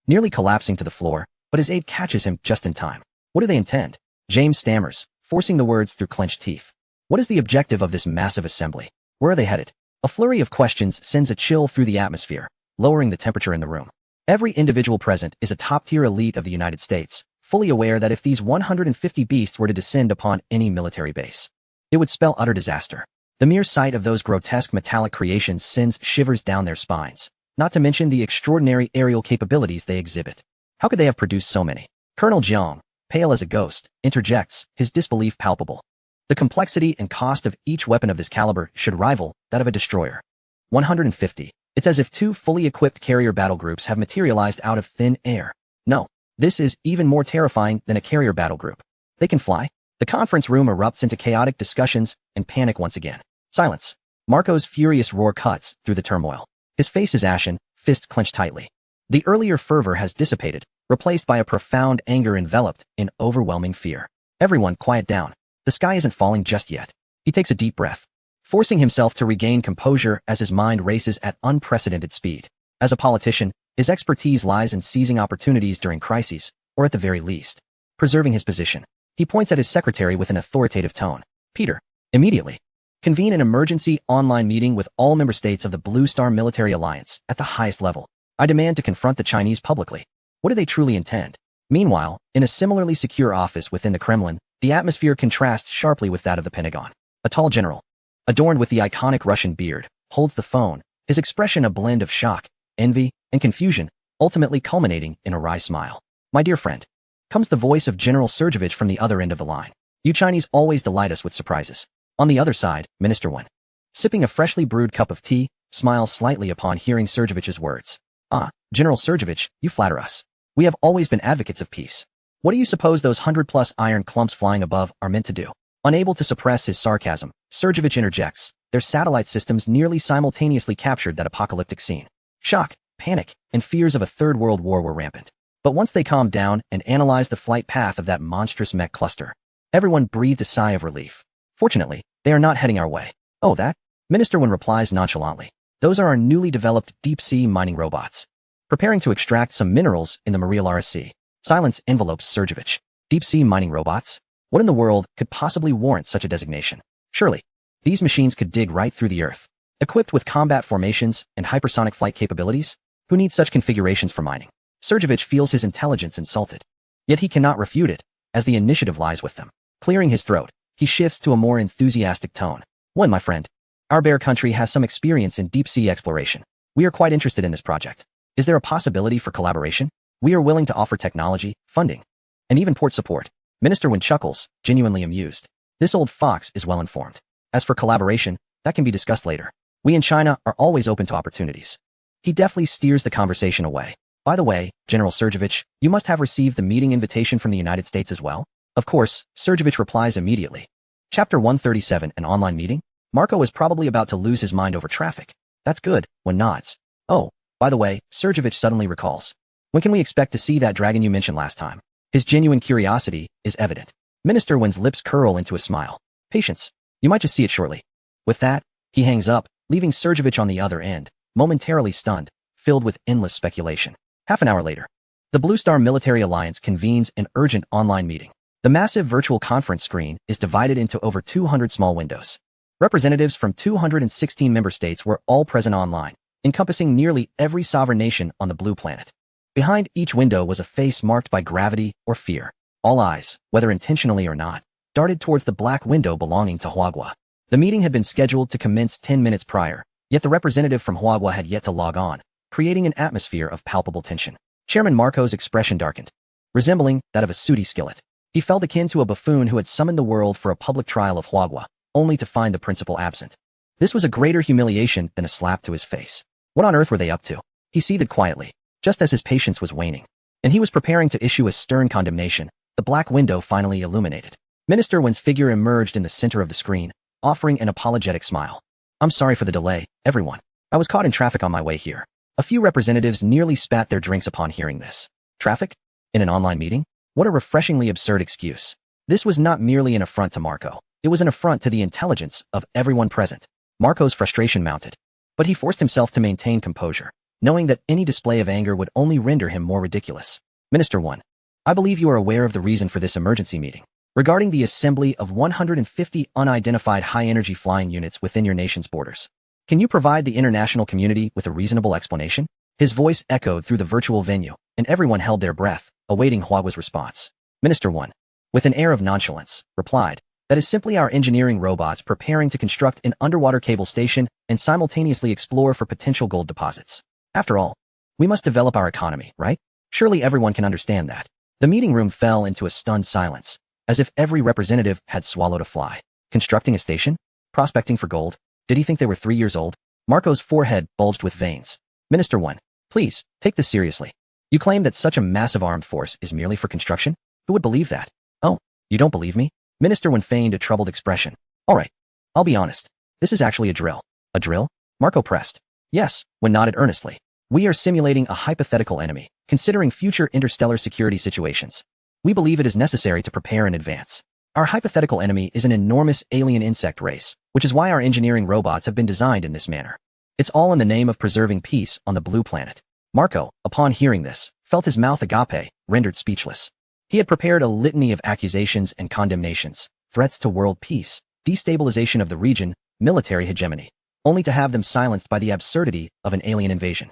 [SPEAKER 1] nearly collapsing to the floor, but his aide catches him just in time. What do they intend? James stammers, forcing the words through clenched teeth. What is the objective of this massive assembly? Where are they headed? A flurry of questions sends a chill through the atmosphere, lowering the temperature in the room. Every individual present is a top-tier elite of the United States, fully aware that if these 150 beasts were to descend upon any military base, it would spell utter disaster. The mere sight of those grotesque metallic creations sends shivers down their spines, not to mention the extraordinary aerial capabilities they exhibit. How could they have produced so many? Colonel Jiang, pale as a ghost, interjects, his disbelief palpable. The complexity and cost of each weapon of this caliber should rival that of a destroyer. 150. It's as if two fully equipped carrier battle groups have materialized out of thin air. No, this is even more terrifying than a carrier battle group. They can fly? The conference room erupts into chaotic discussions and panic once again. Silence. Marco's furious roar cuts through the turmoil. His face is ashen, fists clenched tightly. The earlier fervor has dissipated, replaced by a profound anger enveloped in overwhelming fear. Everyone quiet down. The sky isn't falling just yet. He takes a deep breath, forcing himself to regain composure as his mind races at unprecedented speed. As a politician, his expertise lies in seizing opportunities during crises, or at the very least, preserving his position. He points at his secretary with an authoritative tone. Peter, immediately, convene an emergency online meeting with all member states of the Blue Star Military Alliance at the highest level. I demand to confront the Chinese publicly. What do they truly intend? Meanwhile, in a similarly secure office within the Kremlin, the atmosphere contrasts sharply with that of the Pentagon. A tall general, adorned with the iconic Russian beard, holds the phone, his expression a blend of shock, envy, and confusion, ultimately culminating in a wry smile. My dear friend, comes the voice of General Sergeyevich from the other end of the line. You Chinese always delight us with surprises. On the other side, Minister Wen, sipping a freshly brewed cup of tea, smiles slightly upon hearing Sergeyevich's words. Ah, General Sergeyevich, you flatter us. We have always been advocates of peace. What do you suppose those 100+ iron clumps flying above are meant to do? Unable to suppress his sarcasm, Sergeyevich interjects. Their satellite systems nearly simultaneously captured that apocalyptic scene. Shock, panic, and fears of a third world war were rampant. But once they calmed down and analyzed the flight path of that monstrous mech cluster, everyone breathed a sigh of relief. Fortunately, they are not heading our way. Oh, that? Minister Wen replies nonchalantly. Those are our newly developed deep-sea mining robots, preparing to extract some minerals in the Mariel Sea. Silence envelopes Sergeyevich. Deep-sea mining robots? What in the world could possibly warrant such a designation? Surely, these machines could dig right through the earth. Equipped with combat formations and hypersonic flight capabilities, who needs such configurations for mining? Sergeyevich feels his intelligence insulted. Yet he cannot refute it, as the initiative lies with them. Clearing his throat, he shifts to a more enthusiastic tone. One, my friend. Our bear country has some experience in deep-sea exploration. We are quite interested in this project. Is there a possibility for collaboration? We are willing to offer technology, funding, and even port support. Minister Wen chuckles, genuinely amused. This old fox is well informed. As for collaboration, that can be discussed later. We in China are always open to opportunities. He deftly steers the conversation away. By the way, General Sergeyevich, you must have received the meeting invitation from the United States as well? Of course, Sergeyevich replies immediately. Chapter 137, an online meeting? Marco is probably about to lose his mind over traffic. That's good, Wen nods. Oh, by the way, Sergeyevich suddenly recalls. When can we expect to see that dragon you mentioned last time? His genuine curiosity is evident. Minister Wen's lips curl into a smile. Patience. You might just see it shortly. With that, he hangs up, leaving Sergeyevich on the other end, momentarily stunned, filled with endless speculation. Half an hour later, the Blue Star Military Alliance convenes an urgent online meeting. The massive virtual conference screen is divided into over 200 small windows. Representatives from 216 member states were all present online, encompassing nearly every sovereign nation on the blue planet. Behind each window was a face marked by gravity or fear. All eyes, whether intentionally or not, darted towards the black window belonging to Huagua. The meeting had been scheduled to commence 10 minutes prior, yet the representative from Huagua had yet to log on, creating an atmosphere of palpable tension. Chairman Marco's expression darkened, resembling that of a sooty skillet. He felt akin to a buffoon who had summoned the world for a public trial of Huagua, only to find the principal absent. This was a greater humiliation than a slap to his face. What on earth were they up to? He seethed quietly, just as his patience was waning. And he was preparing to issue a stern condemnation. The black window finally illuminated. Minister Wen's figure emerged in the center of the screen, offering an apologetic smile. I'm sorry for the delay, everyone. I was caught in traffic on my way here. A few representatives nearly spat their drinks upon hearing this. Traffic? In an online meeting? What a refreshingly absurd excuse. This was not merely an affront to Marco. It was an affront to the intelligence of everyone present. Marco's frustration mounted, but he forced himself to maintain composure, knowing that any display of anger would only render him more ridiculous. Minister 1. I believe you are aware of the reason for this emergency meeting. Regarding the assembly of 150 unidentified high-energy flying units within your nation's borders. Can you provide the international community with a reasonable explanation? His voice echoed through the virtual venue, and everyone held their breath, awaiting Huagua's response. Minister 1, with an air of nonchalance, replied, that is simply our engineering robots preparing to construct an underwater cable station and simultaneously explore for potential gold deposits. After all, we must develop our economy, right? Surely everyone can understand that. The meeting room fell into a stunned silence, as if every representative had swallowed a fly. Constructing a station? Prospecting for gold? Did he think they were 3 years old? Marco's forehead bulged with veins. Minister 1, please, take this seriously. You claim that such a massive armed force is merely for construction? Who would believe that? Oh, you don't believe me? Minister 1 feigned a troubled expression. All right, I'll be honest. This is actually a drill. A drill? Marco pressed. Yes, when nodded earnestly. We are simulating a hypothetical enemy, considering future interstellar security situations. We believe it is necessary to prepare in advance. Our hypothetical enemy is an enormous alien insect race, which is why our engineering robots have been designed in this manner. It's all in the name of preserving peace on the blue planet. Marco, upon hearing this, felt his mouth agape, rendered speechless. He had prepared a litany of accusations and condemnations, threats to world peace, destabilization of the region, military hegemony, only to have them silenced by the absurdity of an alien invasion.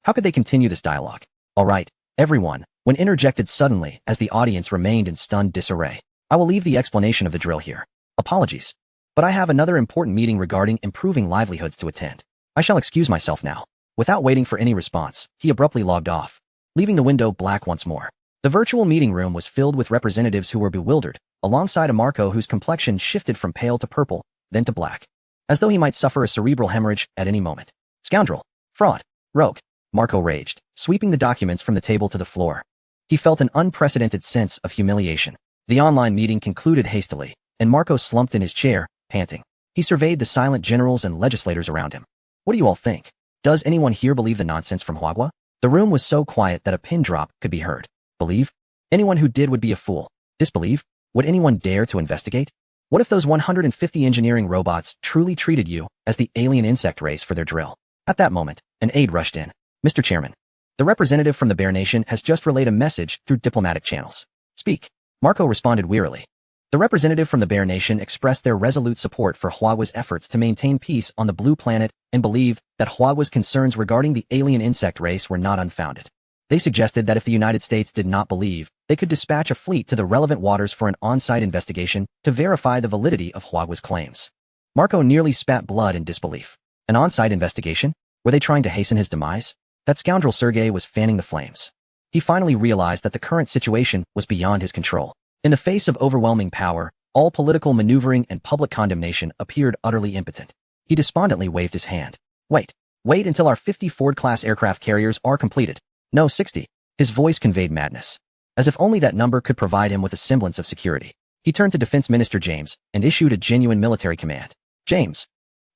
[SPEAKER 1] How could they continue this dialogue? All right, everyone, when interjected suddenly as the audience remained in stunned disarray. I will leave the explanation of the drill here. Apologies. But I have another important meeting regarding improving livelihoods to attend. I shall excuse myself now. Without waiting for any response, he abruptly logged off, leaving the window black once more. The virtual meeting room was filled with representatives who were bewildered, alongside a Marco whose complexion shifted from pale to purple, then to black, as though he might suffer a cerebral hemorrhage at any moment. Scoundrel! Fraud! Rogue! Marco raged, sweeping the documents from the table to the floor. He felt an unprecedented sense of humiliation. The online meeting concluded hastily, and Marco slumped in his chair, panting. He surveyed the silent generals and legislators around him. What do you all think? Does anyone here believe the nonsense from Huagua? The room was so quiet that a pin drop could be heard. Believe? Anyone who did would be a fool. Disbelieve? Would anyone dare to investigate? What if those 150 engineering robots truly treated you as the alien insect race for their drill? At that moment, an aide rushed in. Mr. Chairman, the representative from the Bear Nation has just relayed a message through diplomatic channels. Speak. Marco responded wearily. The representative from the Bear Nation expressed their resolute support for Huagua's efforts to maintain peace on the blue planet and believed that Huagua's concerns regarding the alien insect race were not unfounded. They suggested that if the United States did not believe, they could dispatch a fleet to the relevant waters for an on-site investigation to verify the validity of Huagua's claims. Marco nearly spat blood in disbelief. An on-site investigation? Were they trying to hasten his demise? That scoundrel Sergei was fanning the flames. He finally realized that the current situation was beyond his control. In the face of overwhelming power, all political maneuvering and public condemnation appeared utterly impotent. He despondently waved his hand. Wait until our 50 Ford-class aircraft carriers are completed. No, 60. His voice conveyed madness. As if only that number could provide him with a semblance of security. He turned to Defense Minister James and issued a genuine military command. James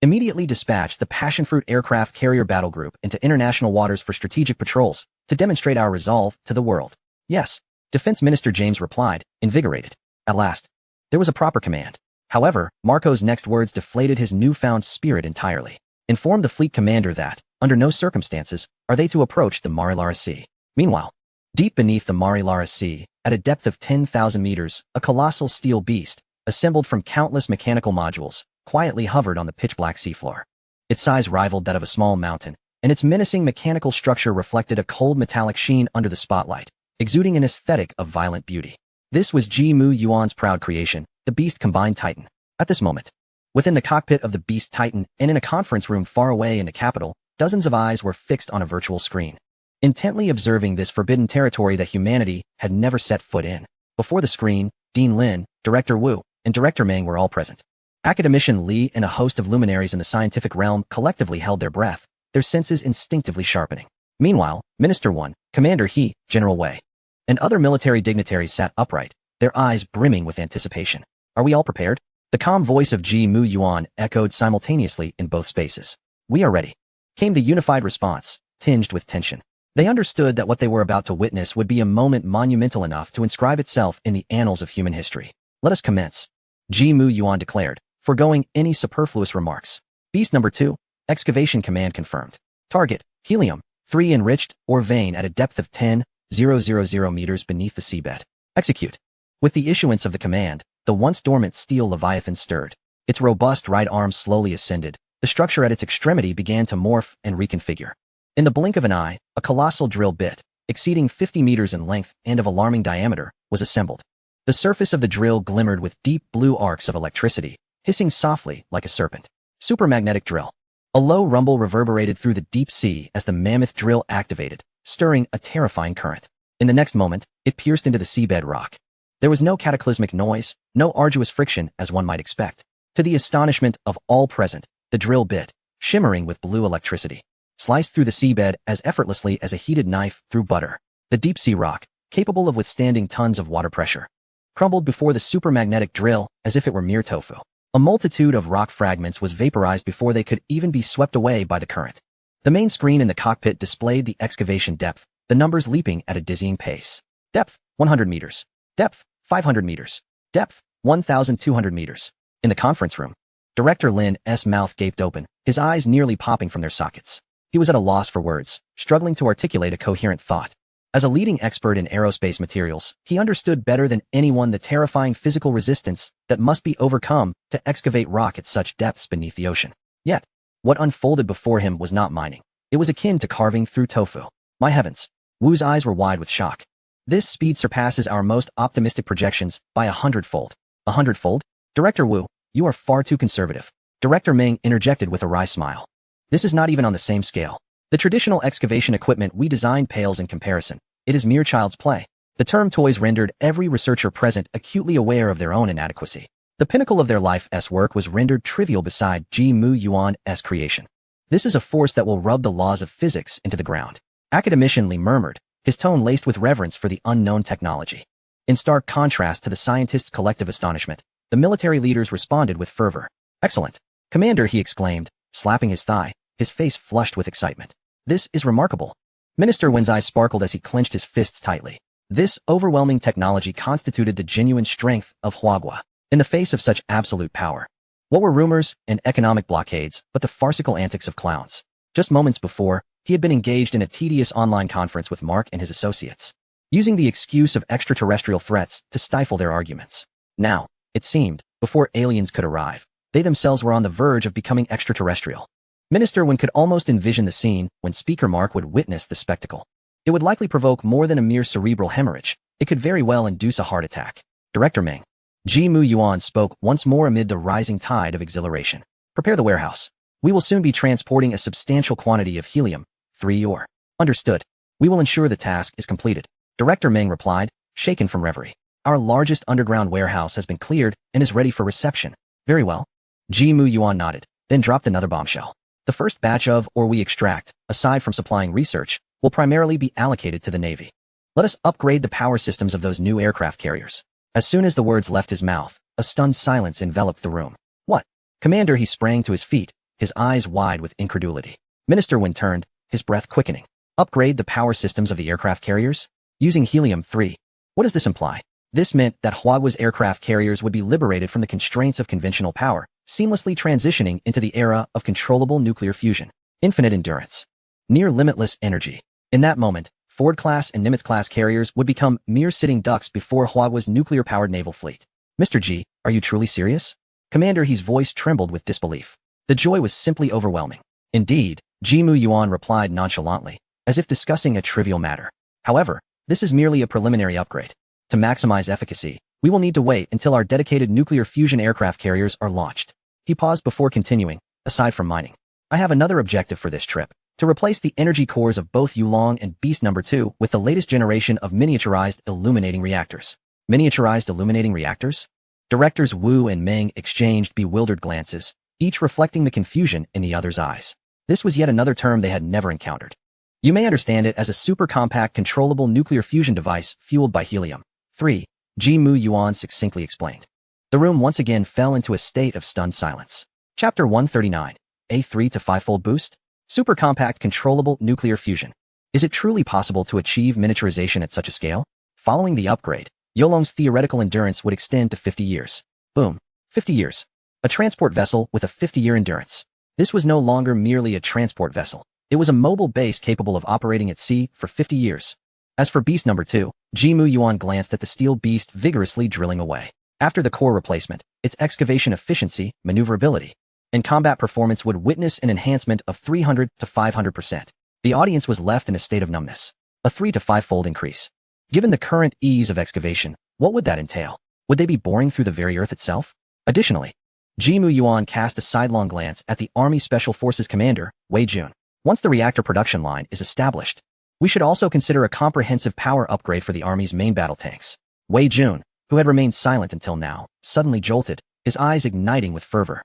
[SPEAKER 1] immediately dispatched the Passionfruit aircraft carrier battle group into international waters for strategic patrols to demonstrate our resolve to the world. Yes, Defense Minister James replied, invigorated. At last, there was a proper command. However, Marco's next words deflated his newfound spirit entirely. Inform the fleet commander that, under no circumstances, are they to approach the Marilara Sea. Meanwhile, deep beneath the Marilara Sea, at a depth of 10,000 meters, a colossal steel beast, assembled from countless mechanical modules, quietly hovered on the pitch-black seafloor. Its size rivaled that of a small mountain, and its menacing mechanical structure reflected a cold metallic sheen under the spotlight, exuding an aesthetic of violent beauty. This was Ji Mu Yuan's proud creation, the Beast Combined Titan. At this moment, within the cockpit of the Beast Titan and in a conference room far away in the capital, dozens of eyes were fixed on a virtual screen, intently observing this forbidden territory that humanity had never set foot in. Before the screen, Dean Lin, Director Wu, and Director Meng were all present. Academician Li and a host of luminaries in the scientific realm collectively held their breath, their senses instinctively sharpening. Meanwhile, Minister 1, Commander He, General Wei, and other military dignitaries sat upright, their eyes brimming with anticipation. Are we all prepared? The calm voice of Ji Mu Yuan echoed simultaneously in both spaces. We are ready. Came the unified response, tinged with tension. They understood that what they were about to witness would be a moment monumental enough to inscribe itself in the annals of human history. Let us commence, Ji Mu Yuan declared, foregoing any superfluous remarks. Beast number 2, excavation command confirmed. Target, helium, 3 enriched or vein at a depth of 10,000 meters beneath the seabed. Execute. With the issuance of the command, the once dormant steel leviathan stirred. Its robust right arm slowly ascended. The structure at its extremity began to morph and reconfigure. In the blink of an eye, a colossal drill bit, exceeding 50 meters in length and of alarming diameter, was assembled. The surface of the drill glimmered with deep blue arcs of electricity, hissing softly like a serpent. Supermagnetic drill. A low rumble reverberated through the deep sea as the mammoth drill activated, stirring a terrifying current. In the next moment, it pierced into the seabed rock. There was no cataclysmic noise, no arduous friction as one might expect. To the astonishment of all present, the drill bit, shimmering with blue electricity, sliced through the seabed as effortlessly as a heated knife through butter. The deep-sea rock, capable of withstanding tons of water pressure, crumbled before the supermagnetic drill as if it were mere tofu. A multitude of rock fragments was vaporized before they could even be swept away by the current. The main screen in the cockpit displayed the excavation depth, the numbers leaping at a dizzying pace. Depth, 100 meters. Depth, 500 meters. Depth, 1,200 meters. In the conference room, Director Lin's mouth gaped open, his eyes nearly popping from their sockets. He was at a loss for words, struggling to articulate a coherent thought. As a leading expert in aerospace materials, he understood better than anyone the terrifying physical resistance that must be overcome to excavate rock at such depths beneath the ocean. Yet, what unfolded before him was not mining. It was akin to carving through tofu. My heavens! Wu's eyes were wide with shock. This speed surpasses our most optimistic projections by 100-fold. 100-fold? Director Wu, you are far too conservative. Director Meng interjected with a wry smile. This is not even on the same scale. The traditional excavation equipment we designed pales in comparison. It is mere child's play. The term toys rendered every researcher present acutely aware of their own inadequacy. The pinnacle of their life's work was rendered trivial beside Ji Mu Yuan's creation. This is a force that will rub the laws of physics into the ground. Academician Li murmured, his tone laced with reverence for the unknown technology. In stark contrast to the scientists' collective astonishment, the military leaders responded with fervor. Excellent. Commander, he exclaimed, slapping his thigh, his face flushed with excitement. This is remarkable. Minister Wen's eyes sparkled as he clenched his fists tightly. This overwhelming technology constituted the genuine strength of Huagua. In the face of such absolute power, what were rumors and economic blockades but the farcical antics of clowns? Just moments before, he had been engaged in a tedious online conference with Mark and his associates, using the excuse of extraterrestrial threats to stifle their arguments. Now, it seemed, before aliens could arrive, they themselves were on the verge of becoming extraterrestrial. Minister Wen could almost envision the scene when Speaker Mark would witness the spectacle. It would likely provoke more than a mere cerebral hemorrhage. It could very well induce a heart attack. Director Meng, Ji Mu Yuan spoke once more amid the rising tide of exhilaration. Prepare the warehouse. We will soon be transporting a substantial quantity of helium-3 ore. Understood. We will ensure the task is completed. Director Meng replied, shaken from reverie. Our largest underground warehouse has been cleared and is ready for reception. Very well. Ji Mu Yuan nodded, then dropped another bombshell. The first batch of ore we extract, aside from supplying research, will primarily be allocated to the Navy. Let us upgrade the power systems of those new aircraft carriers. As soon as the words left his mouth, a stunned silence enveloped the room. What? Commander, he sprang to his feet, his eyes wide with incredulity. Minister Wen turned, his breath quickening. Upgrade the power systems of the aircraft carriers? Using helium-3. What does this imply? This meant that Huagua's aircraft carriers would be liberated from the constraints of conventional power, seamlessly transitioning into the era of controllable nuclear fusion. Infinite endurance. Near limitless energy. In that moment, Ford-class and Nimitz-class carriers would become mere sitting ducks before Huagua's nuclear-powered naval fleet. Mr. G, are you truly serious? Commander He's voice trembled with disbelief. The joy was simply overwhelming. Indeed, Ji Mu Yuan replied nonchalantly, as if discussing a trivial matter. However, this is merely a preliminary upgrade. To maximize efficacy, we will need to wait until our dedicated nuclear fusion aircraft carriers are launched. He paused before continuing, aside from mining. I have another objective for this trip, to replace the energy cores of both Yulong and Beast number 2 with the latest generation of miniaturized illuminating reactors. Miniaturized illuminating reactors? Directors Wu and Meng exchanged bewildered glances, each reflecting the confusion in the other's eyes. This was yet another term they had never encountered. You may understand it as a super-compact controllable nuclear fusion device fueled by helium. 3. Ji Mu Yuan succinctly explained. The room once again fell into a state of stunned silence. Chapter 139. A 3 to 5-fold boost? Super-compact controllable nuclear fusion. Is it truly possible to achieve miniaturization at such a scale? Following the upgrade, Yolong's theoretical endurance would extend to 50 years. Boom. 50 years. A transport vessel with a 50-year endurance. This was no longer merely a transport vessel. It was a mobile base capable of operating at sea for 50 years. As for beast number 2, Ji Mu Yuan glanced at the steel beast vigorously drilling away. After the core replacement, its excavation efficiency, maneuverability, and combat performance would witness an enhancement of 300 to 500%. The audience was left in a state of numbness. A 3 to 5-fold increase. Given the current ease of excavation, what would that entail? Would they be boring through the very earth itself? Additionally, Ji Mu Yuan cast a sidelong glance at the Army Special Forces commander, Wei Jun. Once the reactor production line is established, we should also consider a comprehensive power upgrade for the Army's main battle tanks. Wei Jun, who had remained silent until now, suddenly jolted, his eyes igniting with fervor.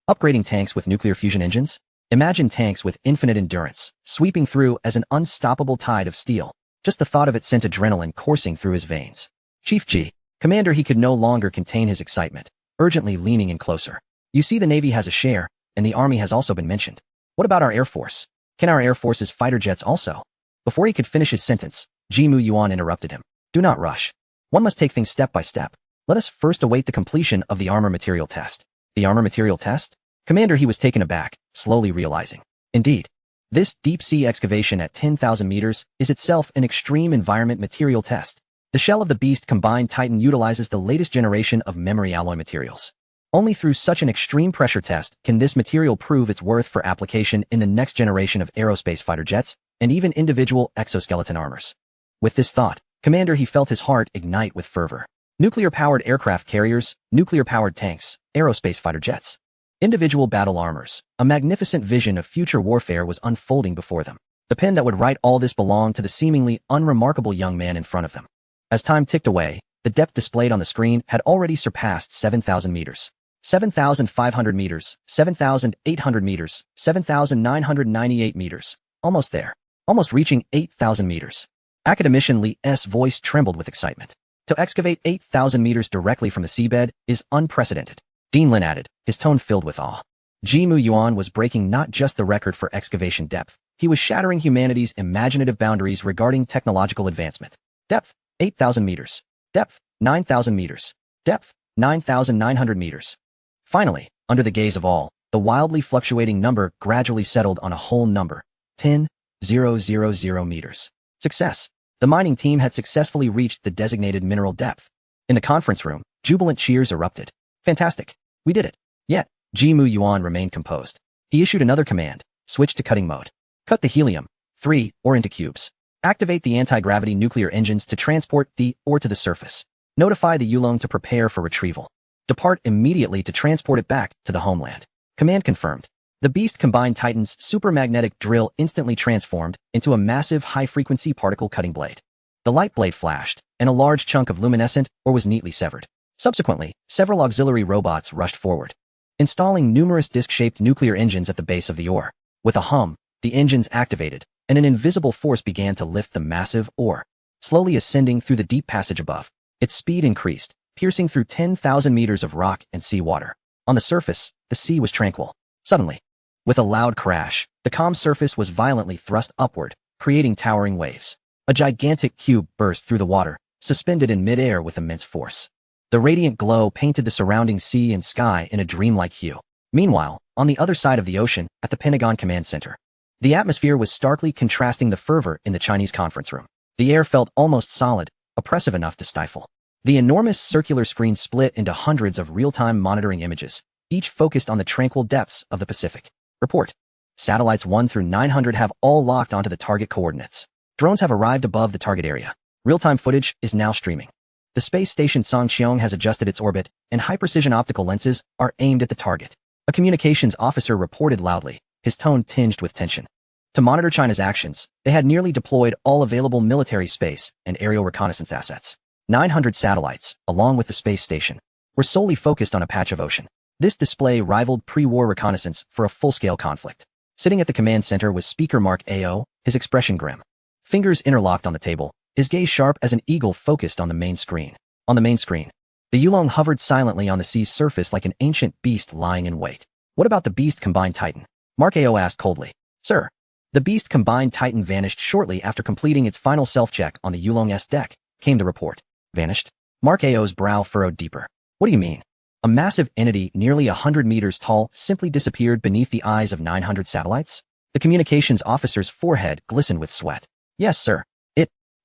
[SPEAKER 1] Upgrading tanks with nuclear fusion engines? Imagine tanks with infinite endurance, sweeping through as an unstoppable tide of steel. Just the thought of it sent adrenaline coursing through his veins. Chief Ji, Commander, he could no longer contain his excitement, urgently leaning in closer. You see, the Navy has a share, and the Army has also been mentioned. What about our Air Force? Can our Air Force's fighter jets also? Before he could finish his sentence, Ji Mu Yuan interrupted him. Do not rush. One must take things step by step. Let us first await the completion of the armor material test. The armor material test? Commander, he was taken aback, slowly realizing. Indeed, this deep-sea excavation at 10,000 meters is itself an extreme environment material test. The shell of the beast combined Titan utilizes the latest generation of memory alloy materials. Only through such an extreme pressure test can this material prove its worth for application in the next generation of aerospace fighter jets and even individual exoskeleton armors. With this thought, Commander, he felt his heart ignite with fervor. Nuclear-powered aircraft carriers, nuclear-powered tanks, aerospace fighter jets, individual battle armors. A magnificent vision of future warfare was unfolding before them. The pen that would write all this belonged to the seemingly unremarkable young man in front of them. As time ticked away, the depth displayed on the screen had already surpassed 7,000 meters. 7,500 meters, 7,800 meters, 7,998 meters. Almost there. Almost reaching 8,000 meters. Academician Li's voice trembled with excitement. To excavate 8,000 meters directly from the seabed is unprecedented. Dean Lin added, his tone filled with awe. Ji Mu Yuan was breaking not just the record for excavation depth, he was shattering humanity's imaginative boundaries regarding technological advancement. Depth, 8,000 meters. Depth, 9,000 meters. Depth, 9,900 meters. Finally, under the gaze of all, the wildly fluctuating number gradually settled on a whole number, 10,000 meters. Success. The mining team had successfully reached the designated mineral depth. In the conference room, jubilant cheers erupted. Fantastic. We did it. Yet, Ji Mu Yuan remained composed. He issued another command, switch to cutting mode. Cut the helium-3 ore into cubes. Activate the anti-gravity nuclear engines to transport the ore to the surface. Notify the Yulong to prepare for retrieval. Depart immediately to transport it back to the homeland. Command confirmed. The beast combined Titan's supermagnetic drill instantly transformed into a massive high-frequency particle cutting blade. The light blade flashed, and a large chunk of luminescent ore was neatly severed. Subsequently, several auxiliary robots rushed forward, installing numerous disc-shaped nuclear engines at the base of the ore. With a hum, the engines activated, and an invisible force began to lift the massive ore, slowly ascending through the deep passage above. Its speed increased, piercing through 10,000 meters of rock and seawater. On the surface, the sea was tranquil. Suddenly, with a loud crash, the calm surface was violently thrust upward, creating towering waves. A gigantic cube burst through the water, suspended in midair with immense force. The radiant glow painted the surrounding sea and sky in a dreamlike hue. Meanwhile, on the other side of the ocean, at the Pentagon Command Center, the atmosphere was starkly contrasting the fervor in the Chinese conference room. The air felt almost solid, oppressive enough to stifle. The enormous circular screen split into hundreds of real-time monitoring images, each focused on the tranquil depths of the Pacific. Report. Satellites 1 through 900 have all locked onto the target coordinates. Drones have arrived above the target area. Real-time footage is now streaming. The space station Songqiong has adjusted its orbit, and high-precision optical lenses are aimed at the target. A communications officer reported loudly, his tone tinged with tension. To monitor China's actions, they had nearly deployed all available military space and aerial reconnaissance assets. 900 satellites, along with the space station, were solely focused on a patch of ocean. This display rivaled pre-war reconnaissance for a full-scale conflict. Sitting at the command center was Speaker Mark AO, his expression grim. Fingers interlocked on the table, his gaze sharp as an eagle focused on the main screen. On the main screen, the Yulong hovered silently on the sea's surface like an ancient beast lying in wait. What about the Beast Combined Titan? Mark AO asked coldly. Sir. The Beast Combined Titan vanished shortly after completing its final self-check on the Yulong's deck, came the report. Vanished? Mark AO's brow furrowed deeper. What do you mean? A massive entity nearly 100 meters tall simply disappeared beneath the eyes of 900 satellites? The communications officer's forehead glistened with sweat. Yes, sir.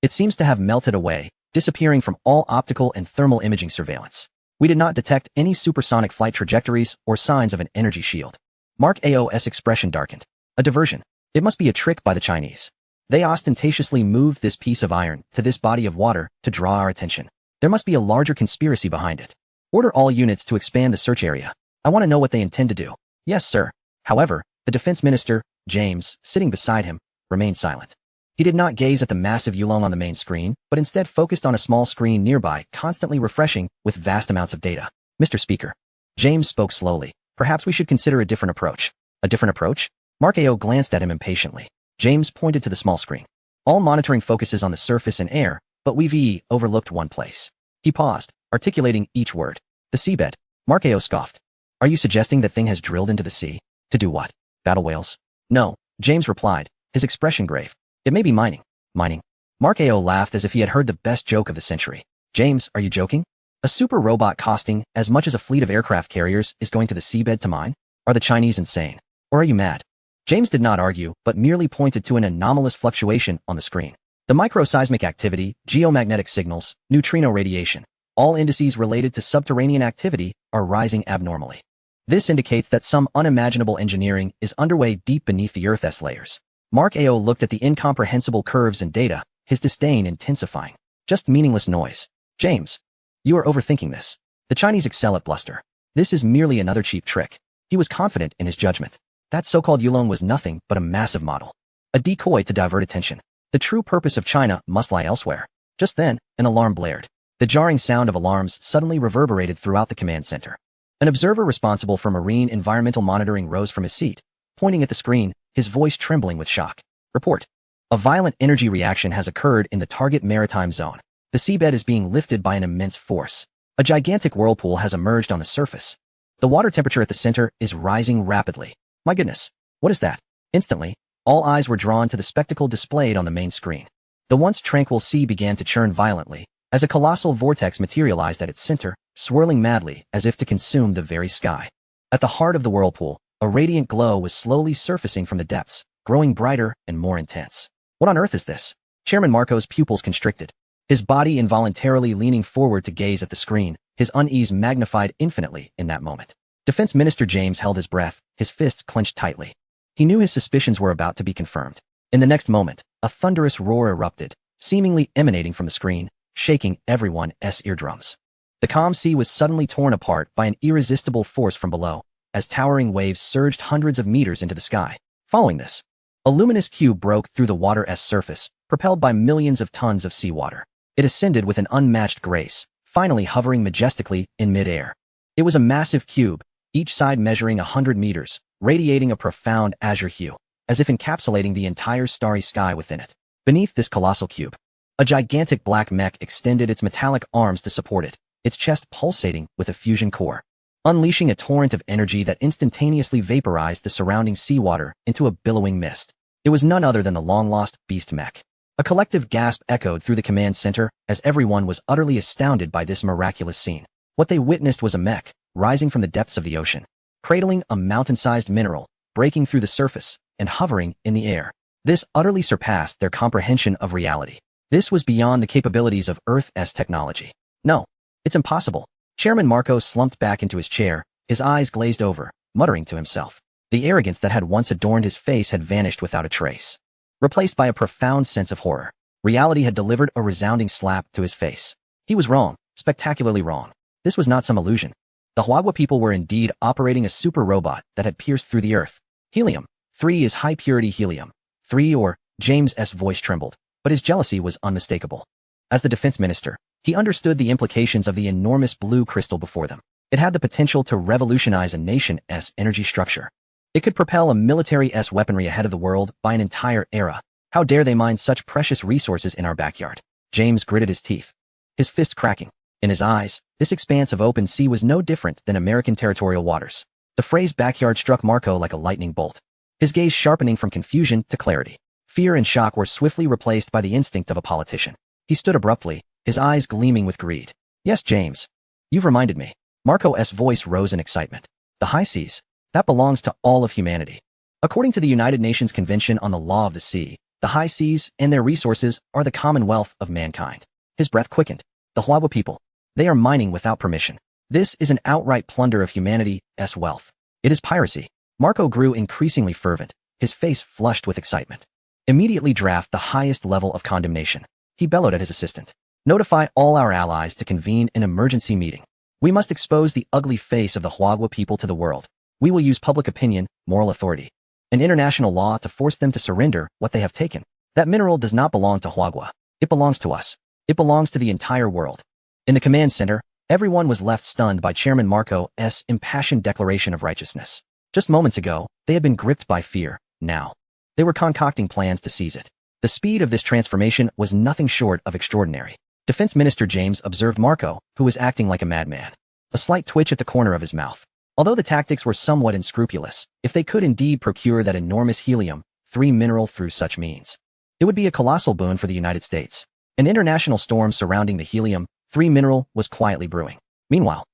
[SPEAKER 1] It seems to have melted away, disappearing from all optical and thermal imaging surveillance. We did not detect any supersonic flight trajectories or signs of an energy shield. Mark AO's expression darkened. A diversion. It must be a trick by the Chinese. They ostentatiously moved this piece of iron to this body of water to draw our attention. There must be a larger conspiracy behind it. Order all units to expand the search area. I want to know what they intend to do. Yes, sir. However, the defense minister, James, sitting beside him, remained silent. He did not gaze at the massive Yulong on the main screen, but instead focused on a small screen nearby, constantly refreshing with vast amounts of data. Mr. Speaker. James spoke slowly. Perhaps we should consider a different approach. A different approach? Mark AO glanced at him impatiently. James pointed to the small screen. All monitoring focuses on the surface and air, but we've overlooked one place. He paused, articulating each word. The seabed. Mark AO scoffed. Are you suggesting that thing has drilled into the sea? To do what? Battle whales? No, James replied, his expression grave. It may be mining. Mining? Mark AO laughed as if he had heard the best joke of the century. James, are you joking? A super robot costing as much as a fleet of aircraft carriers is going to the seabed to mine? Are the Chinese insane? Or are you mad? James did not argue, but merely pointed to an anomalous fluctuation on the screen. The microseismic activity, geomagnetic signals, neutrino radiation, all indices related to subterranean activity are rising abnormally. This indicates that some unimaginable engineering is underway deep beneath the Earth's layers. Mark AO looked at the incomprehensible curves and data, his disdain intensifying. Just meaningless noise. James, you are overthinking this. The Chinese excel at bluster. This is merely another cheap trick. He was confident in his judgment. That so-called Yulong was nothing but a massive model. A decoy to divert attention. The true purpose of China must lie elsewhere. Just then, an alarm blared. The jarring sound of alarms suddenly reverberated throughout the command center. An observer responsible for marine environmental monitoring rose from his seat, pointing at the screen, his voice trembling with shock. Report. A violent energy reaction has occurred in the target maritime zone. The seabed is being lifted by an immense force. A gigantic whirlpool has emerged on the surface. The water temperature at the center is rising rapidly. My goodness, what is that? Instantly, all eyes were drawn to the spectacle displayed on the main screen. The once tranquil sea began to churn violently, as a colossal vortex materialized at its center, swirling madly as if to consume the very sky. At the heart of the whirlpool, a radiant glow was slowly surfacing from the depths, growing brighter and more intense. What on earth is this? Chairman Marco's pupils constricted, his body involuntarily leaning forward to gaze at the screen, his unease magnified infinitely in that moment. Defense Minister James held his breath, his fists clenched tightly. He knew his suspicions were about to be confirmed. In the next moment, a thunderous roar erupted, seemingly emanating from the screen, shaking everyone's eardrums. The calm sea was suddenly torn apart by an irresistible force from below, as towering waves surged hundreds of meters into the sky. Following this, a luminous cube broke through the water's surface, propelled by millions of tons of seawater. It ascended with an unmatched grace, finally hovering majestically in midair. It was a massive cube, each side measuring 100 meters, radiating a profound azure hue, as if encapsulating the entire starry sky within it. Beneath this colossal cube, a gigantic black mech extended its metallic arms to support it, its chest pulsating with a fusion core, unleashing a torrent of energy that instantaneously vaporized the surrounding seawater into a billowing mist. It was none other than the long-lost Beast Mech. A collective gasp echoed through the command center as everyone was utterly astounded by this miraculous scene. What they witnessed was a mech, rising from the depths of the ocean, cradling a mountain-sized mineral, breaking through the surface, and hovering in the air. This utterly surpassed their comprehension of reality. This was beyond the capabilities of Earth's technology. No, it's impossible. Chairman Marco slumped back into his chair, his eyes glazed over, muttering to himself. The arrogance that had once adorned his face had vanished without a trace, replaced by a profound sense of horror. Reality had delivered a resounding slap to his face. He was wrong, spectacularly wrong. This was not some illusion. The Huagua people were indeed operating a super robot that had pierced through the earth. Helium-3 is high-purity helium-3 or James's voice trembled, but his jealousy was unmistakable. As the defense minister, He understood the implications of the enormous blue crystal before them. It had the potential to revolutionize a nation's energy structure. It could propel a military's weaponry ahead of the world by an entire era. How dare they mine such precious resources in our backyard? James gritted his teeth, his fist cracking. In his eyes, this expanse of open sea was no different than American territorial waters. The phrase backyard struck Marco like a lightning bolt, his gaze sharpening from confusion to clarity. Fear and shock were swiftly replaced by the instinct of a politician. He stood abruptly, his eyes gleaming with greed. Yes, James. You've reminded me. Marco's voice rose in excitement. The high seas, that belongs to all of humanity. According to the United Nations Convention on the Law of the Sea, the high seas and their resources are the commonwealth of mankind. His breath quickened. The Hwawa people. They are mining without permission. This is an outright plunder of humanity's wealth. It is piracy. Marco grew increasingly fervent, his face flushed with excitement. Immediately draft the highest level of condemnation. He bellowed at his assistant. Notify all our allies to convene an emergency meeting. We must expose the ugly face of the Hwawa people to the world. We will use public opinion, moral authority, and international law to force them to surrender what they have taken. That mineral does not belong to Hwawa. It belongs to us. It belongs to the entire world. In the command center, everyone was left stunned by Chairman Marco's impassioned declaration of righteousness. Just moments ago, they had been gripped by fear. Now, they were concocting plans to seize it. The speed of this transformation was nothing short of extraordinary. Defense Minister James observed Marco, who was acting like a madman. A slight twitch at the corner of his mouth. Although the tactics were somewhat unscrupulous, if they could indeed procure that enormous helium-3 mineral through such means, it would be a colossal boon for the United States. An international storm surrounding the helium-3 mineral was quietly brewing. Meanwhile,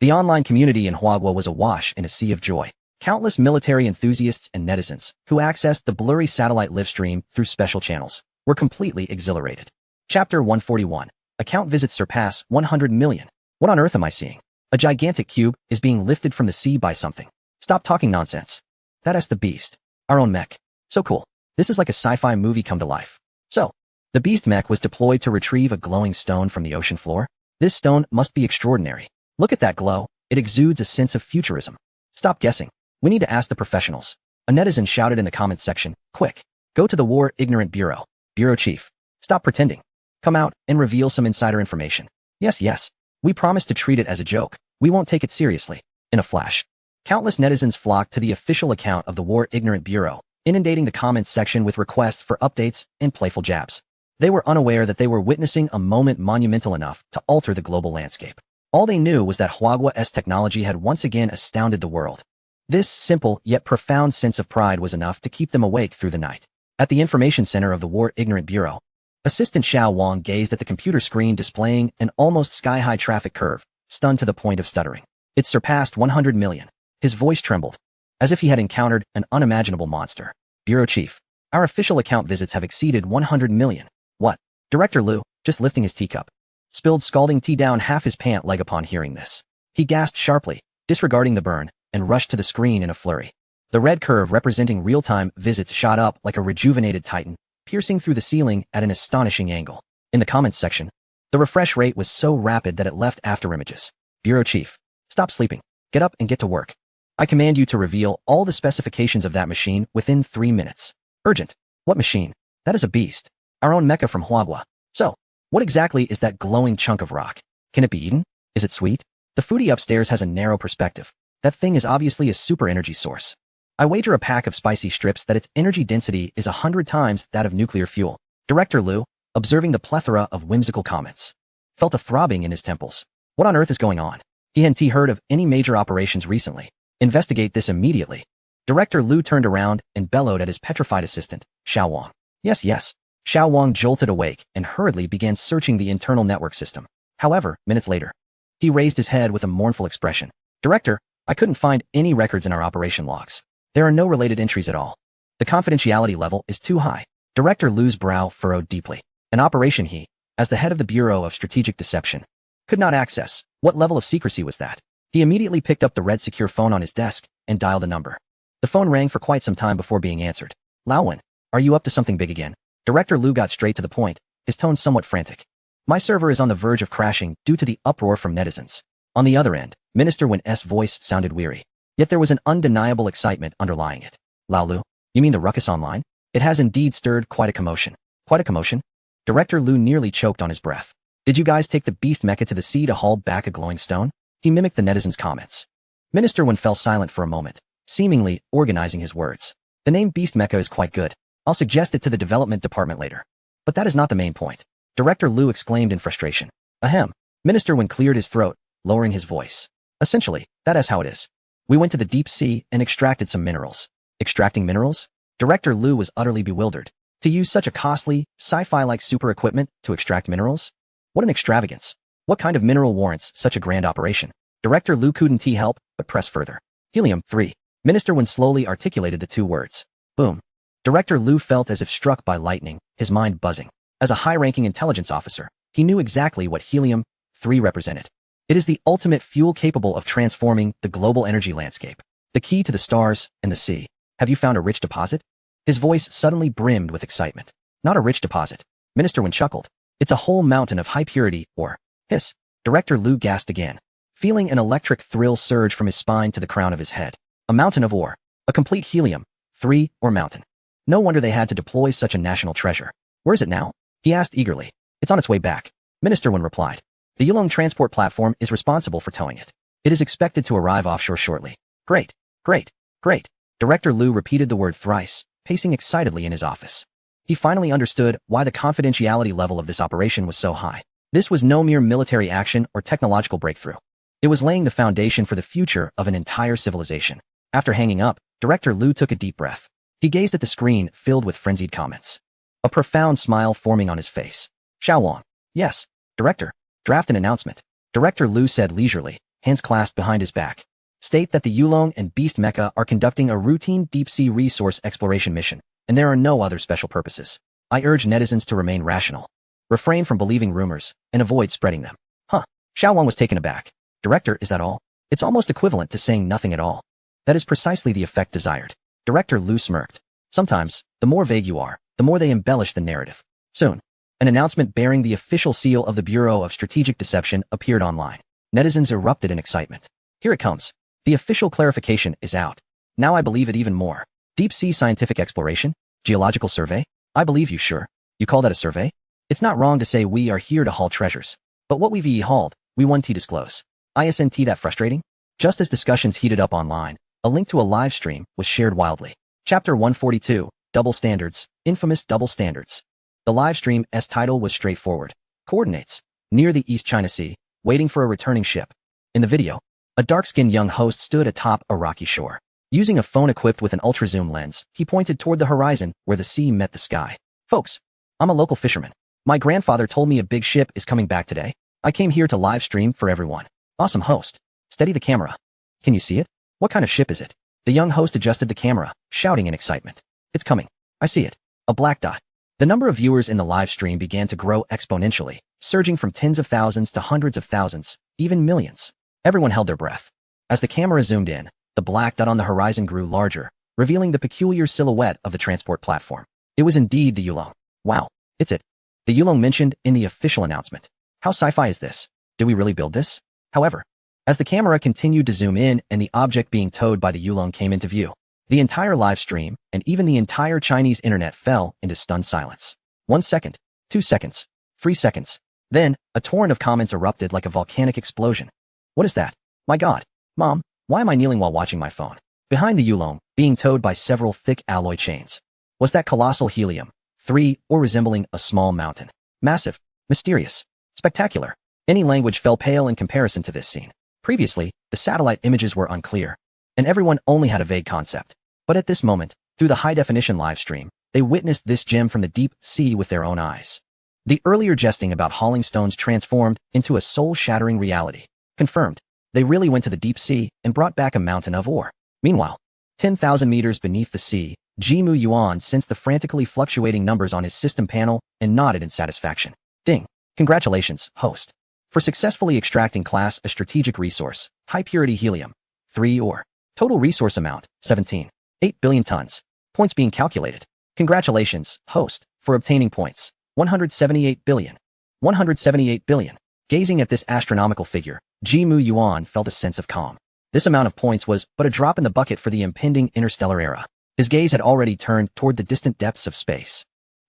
[SPEAKER 1] the online community in Hwawa was awash in a sea of joy. Countless military enthusiasts and netizens, who accessed the blurry satellite live stream through special channels, were completely exhilarated. Chapter 141. Account visits surpass 100 million. What on earth am I seeing? A gigantic cube is being lifted from the sea by something. Stop talking nonsense. That is the beast. Our own mech. So cool. This is like a sci-fi movie come to life. So, the beast mech was deployed to retrieve a glowing stone from the ocean floor. This stone must be extraordinary. Look at that glow. It exudes a sense of futurism. Stop guessing. We need to ask the professionals. A netizen shouted in the comments section. Quick. Go to the War Ignorant Bureau. Bureau Chief. Stop pretending. Come out and reveal some insider information. Yes. We promise to treat it as a joke. We won't take it seriously. In a flash, countless netizens flocked to the official account of the War Ignorant Bureau, inundating the comments section with requests for updates and playful jabs. They were unaware that they were witnessing a moment monumental enough to alter the global landscape. All they knew was that Hwawa's technology had once again astounded the world. This simple yet profound sense of pride was enough to keep them awake through the night. At the information center of the War Ignorant Bureau, Assistant Xiao Wang gazed at the computer screen displaying an almost sky-high traffic curve, stunned to the point of stuttering. It surpassed 100 million. His voice trembled, as if he had encountered an unimaginable monster. Bureau Chief, our official account visits have exceeded 100 million. What? Director Liu, just lifting his teacup, spilled scalding tea down half his pant leg upon hearing this. He gasped sharply, disregarding the burn, and rushed to the screen in a flurry. The red curve representing real-time visits shot up like a rejuvenated titan, piercing through the ceiling at an astonishing angle. In the comments section, the refresh rate was so rapid that it left afterimages. Bureau Chief, stop sleeping. Get up and get to work. I command you to reveal all the specifications of that machine within 3 minutes. Urgent. What machine? That is a beast. Our own mecha from Hwawa. So, what exactly is that glowing chunk of rock? Can it be eaten? Is it sweet? The foodie upstairs has a narrow perspective. That thing is obviously a super energy source. I wager a pack of spicy strips that its energy density is 100 times that of nuclear fuel. Director Liu, observing the plethora of whimsical comments, felt a throbbing in his temples. What on earth is going on? He hadn't heard of any major operations recently. Investigate this immediately. Director Liu turned around and bellowed at his petrified assistant, Xiao Wang. Yes. Xiao Wang jolted awake and hurriedly began searching the internal network system. However, minutes later, he raised his head with a mournful expression. Director, I couldn't find any records in our operation logs. There are no related entries at all. The confidentiality level is too high. Director Liu's brow furrowed deeply. An operation he, as the head of the Bureau of Strategic Deception, could not access. What level of secrecy was that? He immediately picked up the red secure phone on his desk and dialed a number. The phone rang for quite some time before being answered. Lauwen, are you up to something big again? Director Liu got straight to the point, his tone somewhat frantic. My server is on the verge of crashing due to the uproar from netizens. On the other end, Minister Wen's voice sounded weary. Yet there was an undeniable excitement underlying it. Lao Lu, you mean the ruckus online? It has indeed stirred quite a commotion. Quite a commotion? Director Liu nearly choked on his breath. Did you guys take the beast mecha to the sea to haul back a glowing stone? He mimicked the netizens' comments. Minister Wen fell silent for a moment, seemingly organizing his words. The name beast mecha is quite good. I'll suggest it to the development department later. But that is not the main point. Director Liu exclaimed in frustration. Ahem. Minister Wen cleared his throat, lowering his voice. Essentially, that is how it is. We went to the deep sea and extracted some minerals. Extracting minerals? Director Liu was utterly bewildered. To use such a costly, sci-fi-like super equipment to extract minerals? What an extravagance. What kind of mineral warrants such a grand operation? Director Liu couldn't help but press further. Helium-3. Minister Wen slowly articulated the two words. Boom. Director Liu felt as if struck by lightning, his mind buzzing. As a high-ranking intelligence officer, he knew exactly what helium-3 represented. It is the ultimate fuel capable of transforming the global energy landscape. The key to the stars and the sea. Have you found a rich deposit? His voice suddenly brimmed with excitement. Not a rich deposit. Minister Wen chuckled. It's a whole mountain of high purity ore. Hiss. Director Liu gasped again, feeling an electric thrill surge from his spine to the crown of his head. A mountain of ore. A complete helium-3 ore mountain. No wonder they had to deploy such a national treasure. Where is it now? He asked eagerly. It's on its way back. Minister Wen replied. The Yulong transport platform is responsible for towing it. It is expected to arrive offshore shortly. Great, great, great. Director Liu repeated the word thrice, pacing excitedly in his office. He finally understood why the confidentiality level of this operation was so high. This was no mere military action or technological breakthrough. It was laying the foundation for the future of an entire civilization. After hanging up, Director Liu took a deep breath. He gazed at the screen filled with frenzied comments. A profound smile forming on his face. Xiaowang. Yes, Director. Draft an announcement. Director Liu said leisurely, hands clasped behind his back. State that the Yulong and Beast Mecha are conducting a routine deep-sea resource exploration mission, and there are no other special purposes. I urge netizens to remain rational. Refrain from believing rumors, and avoid spreading them. Huh. Xiaowang was taken aback. Director, is that all? It's almost equivalent to saying nothing at all. That is precisely the effect desired. Director Liu smirked. Sometimes, the more vague you are, the more they embellish the narrative. Soon, an announcement bearing the official seal of the Bureau of Strategic Deception appeared online. Netizens erupted in excitement. Here it comes. The official clarification is out. Now I believe it even more. Deep-sea scientific exploration? Geological survey? I believe you, sure. You call that a survey? It's not wrong to say we are here to haul treasures. But what we've hauled, we want to disclose. Isn't that frustrating? Just as discussions heated up online, a link to a live stream was shared wildly. Chapter 142, Double Standards, Infamous Double Standards. The live stream's title was straightforward. Coordinates. Near the East China Sea, waiting for a returning ship. In the video, a dark-skinned young host stood atop a rocky shore. Using a phone equipped with an ultra-zoom lens, he pointed toward the horizon where the sea met the sky. Folks, I'm a local fisherman. My grandfather told me a big ship is coming back today. I came here to live stream for everyone. Awesome host. Steady the camera. Can you see it? What kind of ship is it? The young host adjusted the camera, shouting in excitement. It's coming. I see it. A black dot. The number of viewers in the live stream began to grow exponentially, surging from tens of thousands to hundreds of thousands, even millions. Everyone held their breath. As the camera zoomed in, the black dot on the horizon grew larger, revealing the peculiar silhouette of the transport platform. It was indeed the Yulong. Wow, it's it. The Yulong mentioned in the official announcement. How sci-fi is this? Do we really build this? However, as the camera continued to zoom in and the object being towed by the Yulong came into view, the entire live stream and even the entire Chinese internet fell into stunned silence. 1 second, 2 seconds, 3 seconds. Then, a torrent of comments erupted like a volcanic explosion. What is that? My God. Mom, why am I kneeling while watching my phone? Behind the Yulong, being towed by several thick alloy chains. Was that colossal helium-3 or resembling a small mountain? Massive, mysterious, spectacular. Any language fell pale in comparison to this scene. Previously, the satellite images were unclear, and everyone only had a vague concept. But at this moment, through the high-definition live stream, they witnessed this gem from the deep sea with their own eyes. The earlier jesting about hauling stones transformed into a soul-shattering reality. Confirmed, they really went to the deep sea and brought back a mountain of ore. Meanwhile, 10,000 meters beneath the sea, Jimu Yuan sensed the frantically fluctuating numbers on his system panel and nodded in satisfaction. Ding! Congratulations, host, for successfully extracting class a strategic resource, high-purity helium-3 ore. Total resource amount, 17.8 billion tons. Points being calculated. Congratulations, host, for obtaining points. 178 billion. 178 billion. Gazing at this astronomical figure, Jimu Yuan felt a sense of calm. This amount of points was but a drop in the bucket for the impending interstellar era. His gaze had already turned toward the distant depths of space.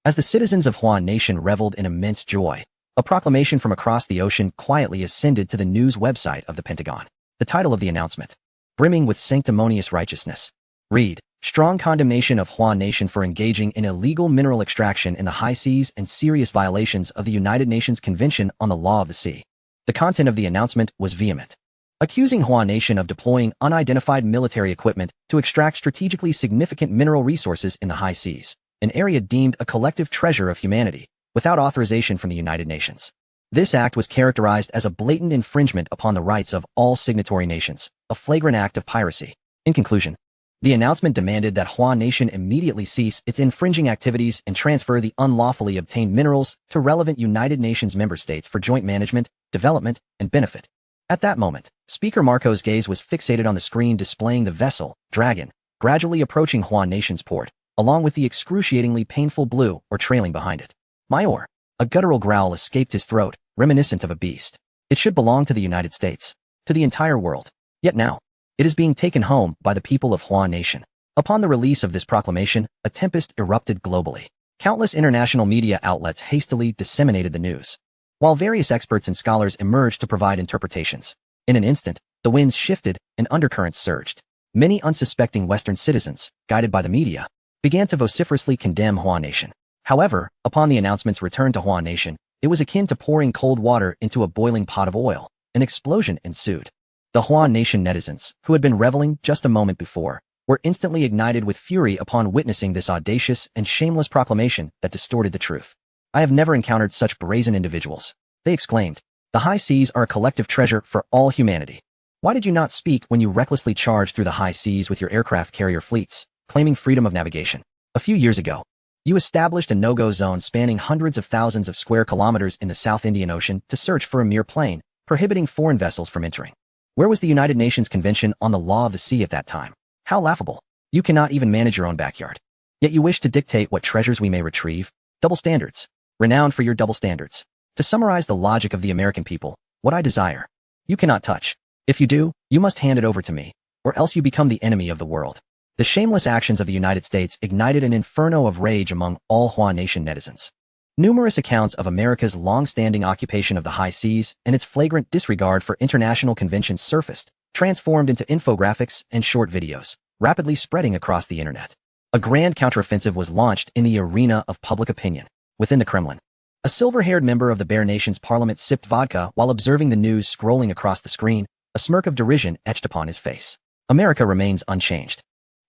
[SPEAKER 1] As the citizens of Huan Nation reveled in immense joy, A proclamation from across the ocean quietly ascended to the news website of the Pentagon. The title of the announcement, brimming with sanctimonious righteousness, read, strong condemnation of Hua Nation for engaging in illegal mineral extraction in the high seas and serious violations of the United Nations Convention on the Law of the Sea. The content of the announcement was vehement, accusing Hua Nation of deploying unidentified military equipment to extract strategically significant mineral resources in the high seas, an area deemed a collective treasure of humanity, without authorization from the United Nations. This act was characterized as a blatant infringement upon the rights of all signatory nations, a flagrant act of piracy. In conclusion, the announcement demanded that Hua Nation immediately cease its infringing activities and transfer the unlawfully obtained minerals to relevant United Nations member states for joint management, development, and benefit. At that moment, Speaker Marco's gaze was fixated on the screen displaying the vessel, Dragon, gradually approaching Hua Nation's port, along with the excruciatingly painful blue or trailing behind it. Mayor, a guttural growl escaped his throat, reminiscent of a beast. It should belong to the United States, to the entire world. Yet now, it is being taken home by the people of Hua Nation. Upon the release of this proclamation, a tempest erupted globally. Countless international media outlets hastily disseminated the news, while various experts and scholars emerged to provide interpretations. In an instant, the winds shifted and undercurrents surged. Many unsuspecting Western citizens, guided by the media, began to vociferously condemn Hua Nation. However, upon the announcement's return to Hua Nation, it was akin to pouring cold water into a boiling pot of oil. An explosion ensued. The Hua Nation netizens, who had been reveling just a moment before, were instantly ignited with fury upon witnessing this audacious and shameless proclamation that distorted the truth. I have never encountered such brazen individuals, they exclaimed. The high seas are a collective treasure for all humanity. Why did you not speak when you recklessly charged through the high seas with your aircraft carrier fleets, claiming freedom of navigation? A few years ago, you established a no-go zone spanning hundreds of thousands of square kilometers in the South Indian Ocean to search for a mere plane, prohibiting foreign vessels from entering. Where was the United Nations Convention on the Law of the Sea at that time? How laughable. You cannot even manage your own backyard. Yet you wish to dictate what treasures we may retrieve. Double standards. Renowned for your double standards. To summarize the logic of the American people, what I desire, you cannot touch. If you do, you must hand it over to me, or else you become the enemy of the world. The shameless actions of the United States ignited an inferno of rage among all Hua Nation netizens. Numerous accounts of America's long-standing occupation of the high seas and its flagrant disregard for international conventions surfaced, transformed into infographics and short videos, rapidly spreading across the internet. A grand counteroffensive was launched in the arena of public opinion. Within the Kremlin, a silver-haired member of the Bear Nation's parliament sipped vodka while observing the news scrolling across the screen, a smirk of derision etched upon his face. America remains unchanged.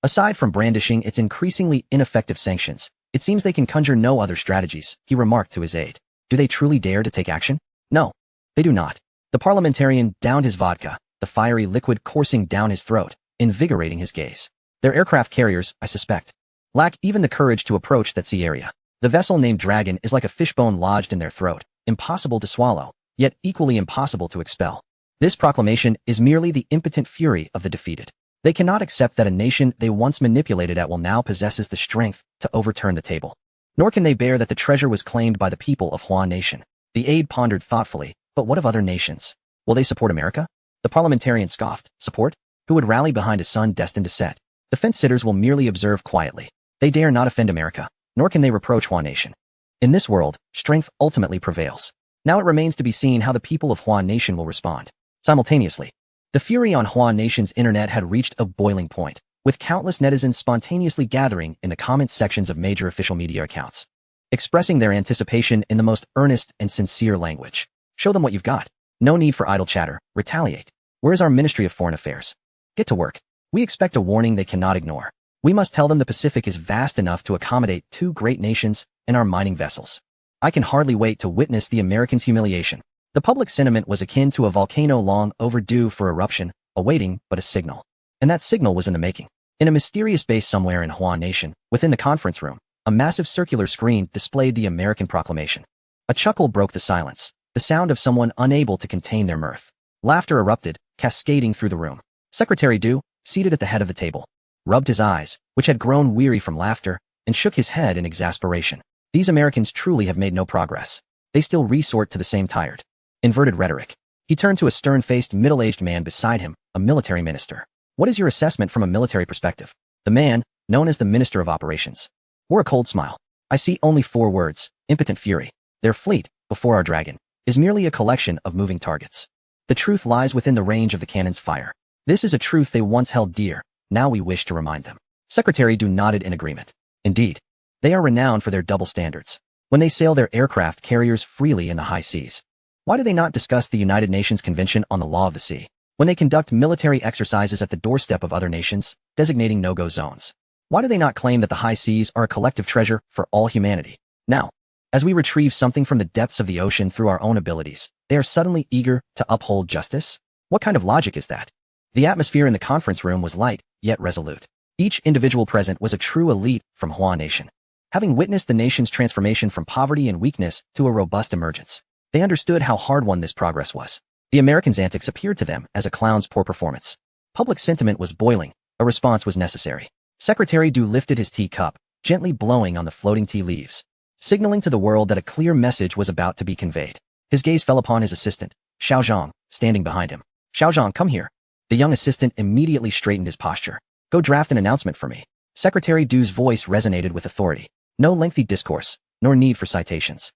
[SPEAKER 1] Aside from brandishing its increasingly ineffective sanctions, it seems they can conjure no other strategies, he remarked to his aide. Do they truly dare to take action? No, they do not. The parliamentarian downed his vodka, the fiery liquid coursing down his throat, invigorating his gaze. Their aircraft carriers, I suspect, lack even the courage to approach that sea area. The vessel named Dragon is like a fishbone lodged in their throat, impossible to swallow, yet equally impossible to expel. This proclamation is merely the impotent fury of the defeated. They cannot accept that a nation they once manipulated at will now possesses the strength to overturn the table. Nor can they bear that the treasure was claimed by the people of Hua Nation. The aide pondered thoughtfully, but what of other nations? Will they support America? The parliamentarian scoffed. Support? Who would rally behind a son destined to set? The fence-sitters will merely observe quietly. They dare not offend America, nor can they reproach Hua Nation. In this world, strength ultimately prevails. Now it remains to be seen how the people of Hua Nation will respond. Simultaneously, the fury on Hua Nation's internet had reached a boiling point, with countless netizens spontaneously gathering in the comments sections of major official media accounts, expressing their anticipation in the most earnest and sincere language. Show them what you've got. No need for idle chatter. Retaliate. Where is our Ministry of Foreign Affairs? Get to work. We expect a warning they cannot ignore. We must tell them the Pacific is vast enough to accommodate two great nations and our mining vessels. I can hardly wait to witness the Americans' humiliation. The public sentiment was akin to a volcano long overdue for eruption, awaiting but a signal. And that signal was in the making. In a mysterious base somewhere in Hua Nation, within the conference room, a massive circular screen displayed the American proclamation. A chuckle broke the silence, the sound of someone unable to contain their mirth. Laughter erupted, cascading through the room. Secretary Du, seated at the head of the table, rubbed his eyes, which had grown weary from laughter, and shook his head in exasperation. These Americans truly have made no progress. They still resort to the same tired, inverted rhetoric. He turned to a stern-faced, middle-aged man beside him, a military minister. What is your assessment from a military perspective? The man, known as the Minister of Operations, wore a cold smile. I see only 4 words: impotent fury. Their fleet, before our dragon, is merely a collection of moving targets. The truth lies within the range of the cannon's fire. This is a truth they once held dear, now we wish to remind them. Secretary Du nodded in agreement. Indeed, they are renowned for their double standards. When they sail their aircraft carriers freely in the high seas, why do they not discuss the United Nations Convention on the Law of the Sea? When they conduct military exercises at the doorstep of other nations, designating no-go zones, why do they not claim that the high seas are a collective treasure for all humanity? Now, as we retrieve something from the depths of the ocean through our own abilities, they are suddenly eager to uphold justice? What kind of logic is that? The atmosphere in the conference room was light, yet resolute. Each individual present was a true elite from Hua Nation. Having witnessed the nation's transformation from poverty and weakness to a robust emergence, they understood how hard-won this progress was. The Americans' antics appeared to them as a clown's poor performance. Public sentiment was boiling. A response was necessary. Secretary Du lifted his teacup, gently blowing on the floating tea leaves, signaling to the world that a clear message was about to be conveyed. His gaze fell upon his assistant, Xiao Zhang, standing behind him. Xiao Zhang, come here. The young assistant immediately straightened his posture. Go draft an announcement for me. Secretary Du's voice resonated with authority. No lengthy discourse, nor need for citations.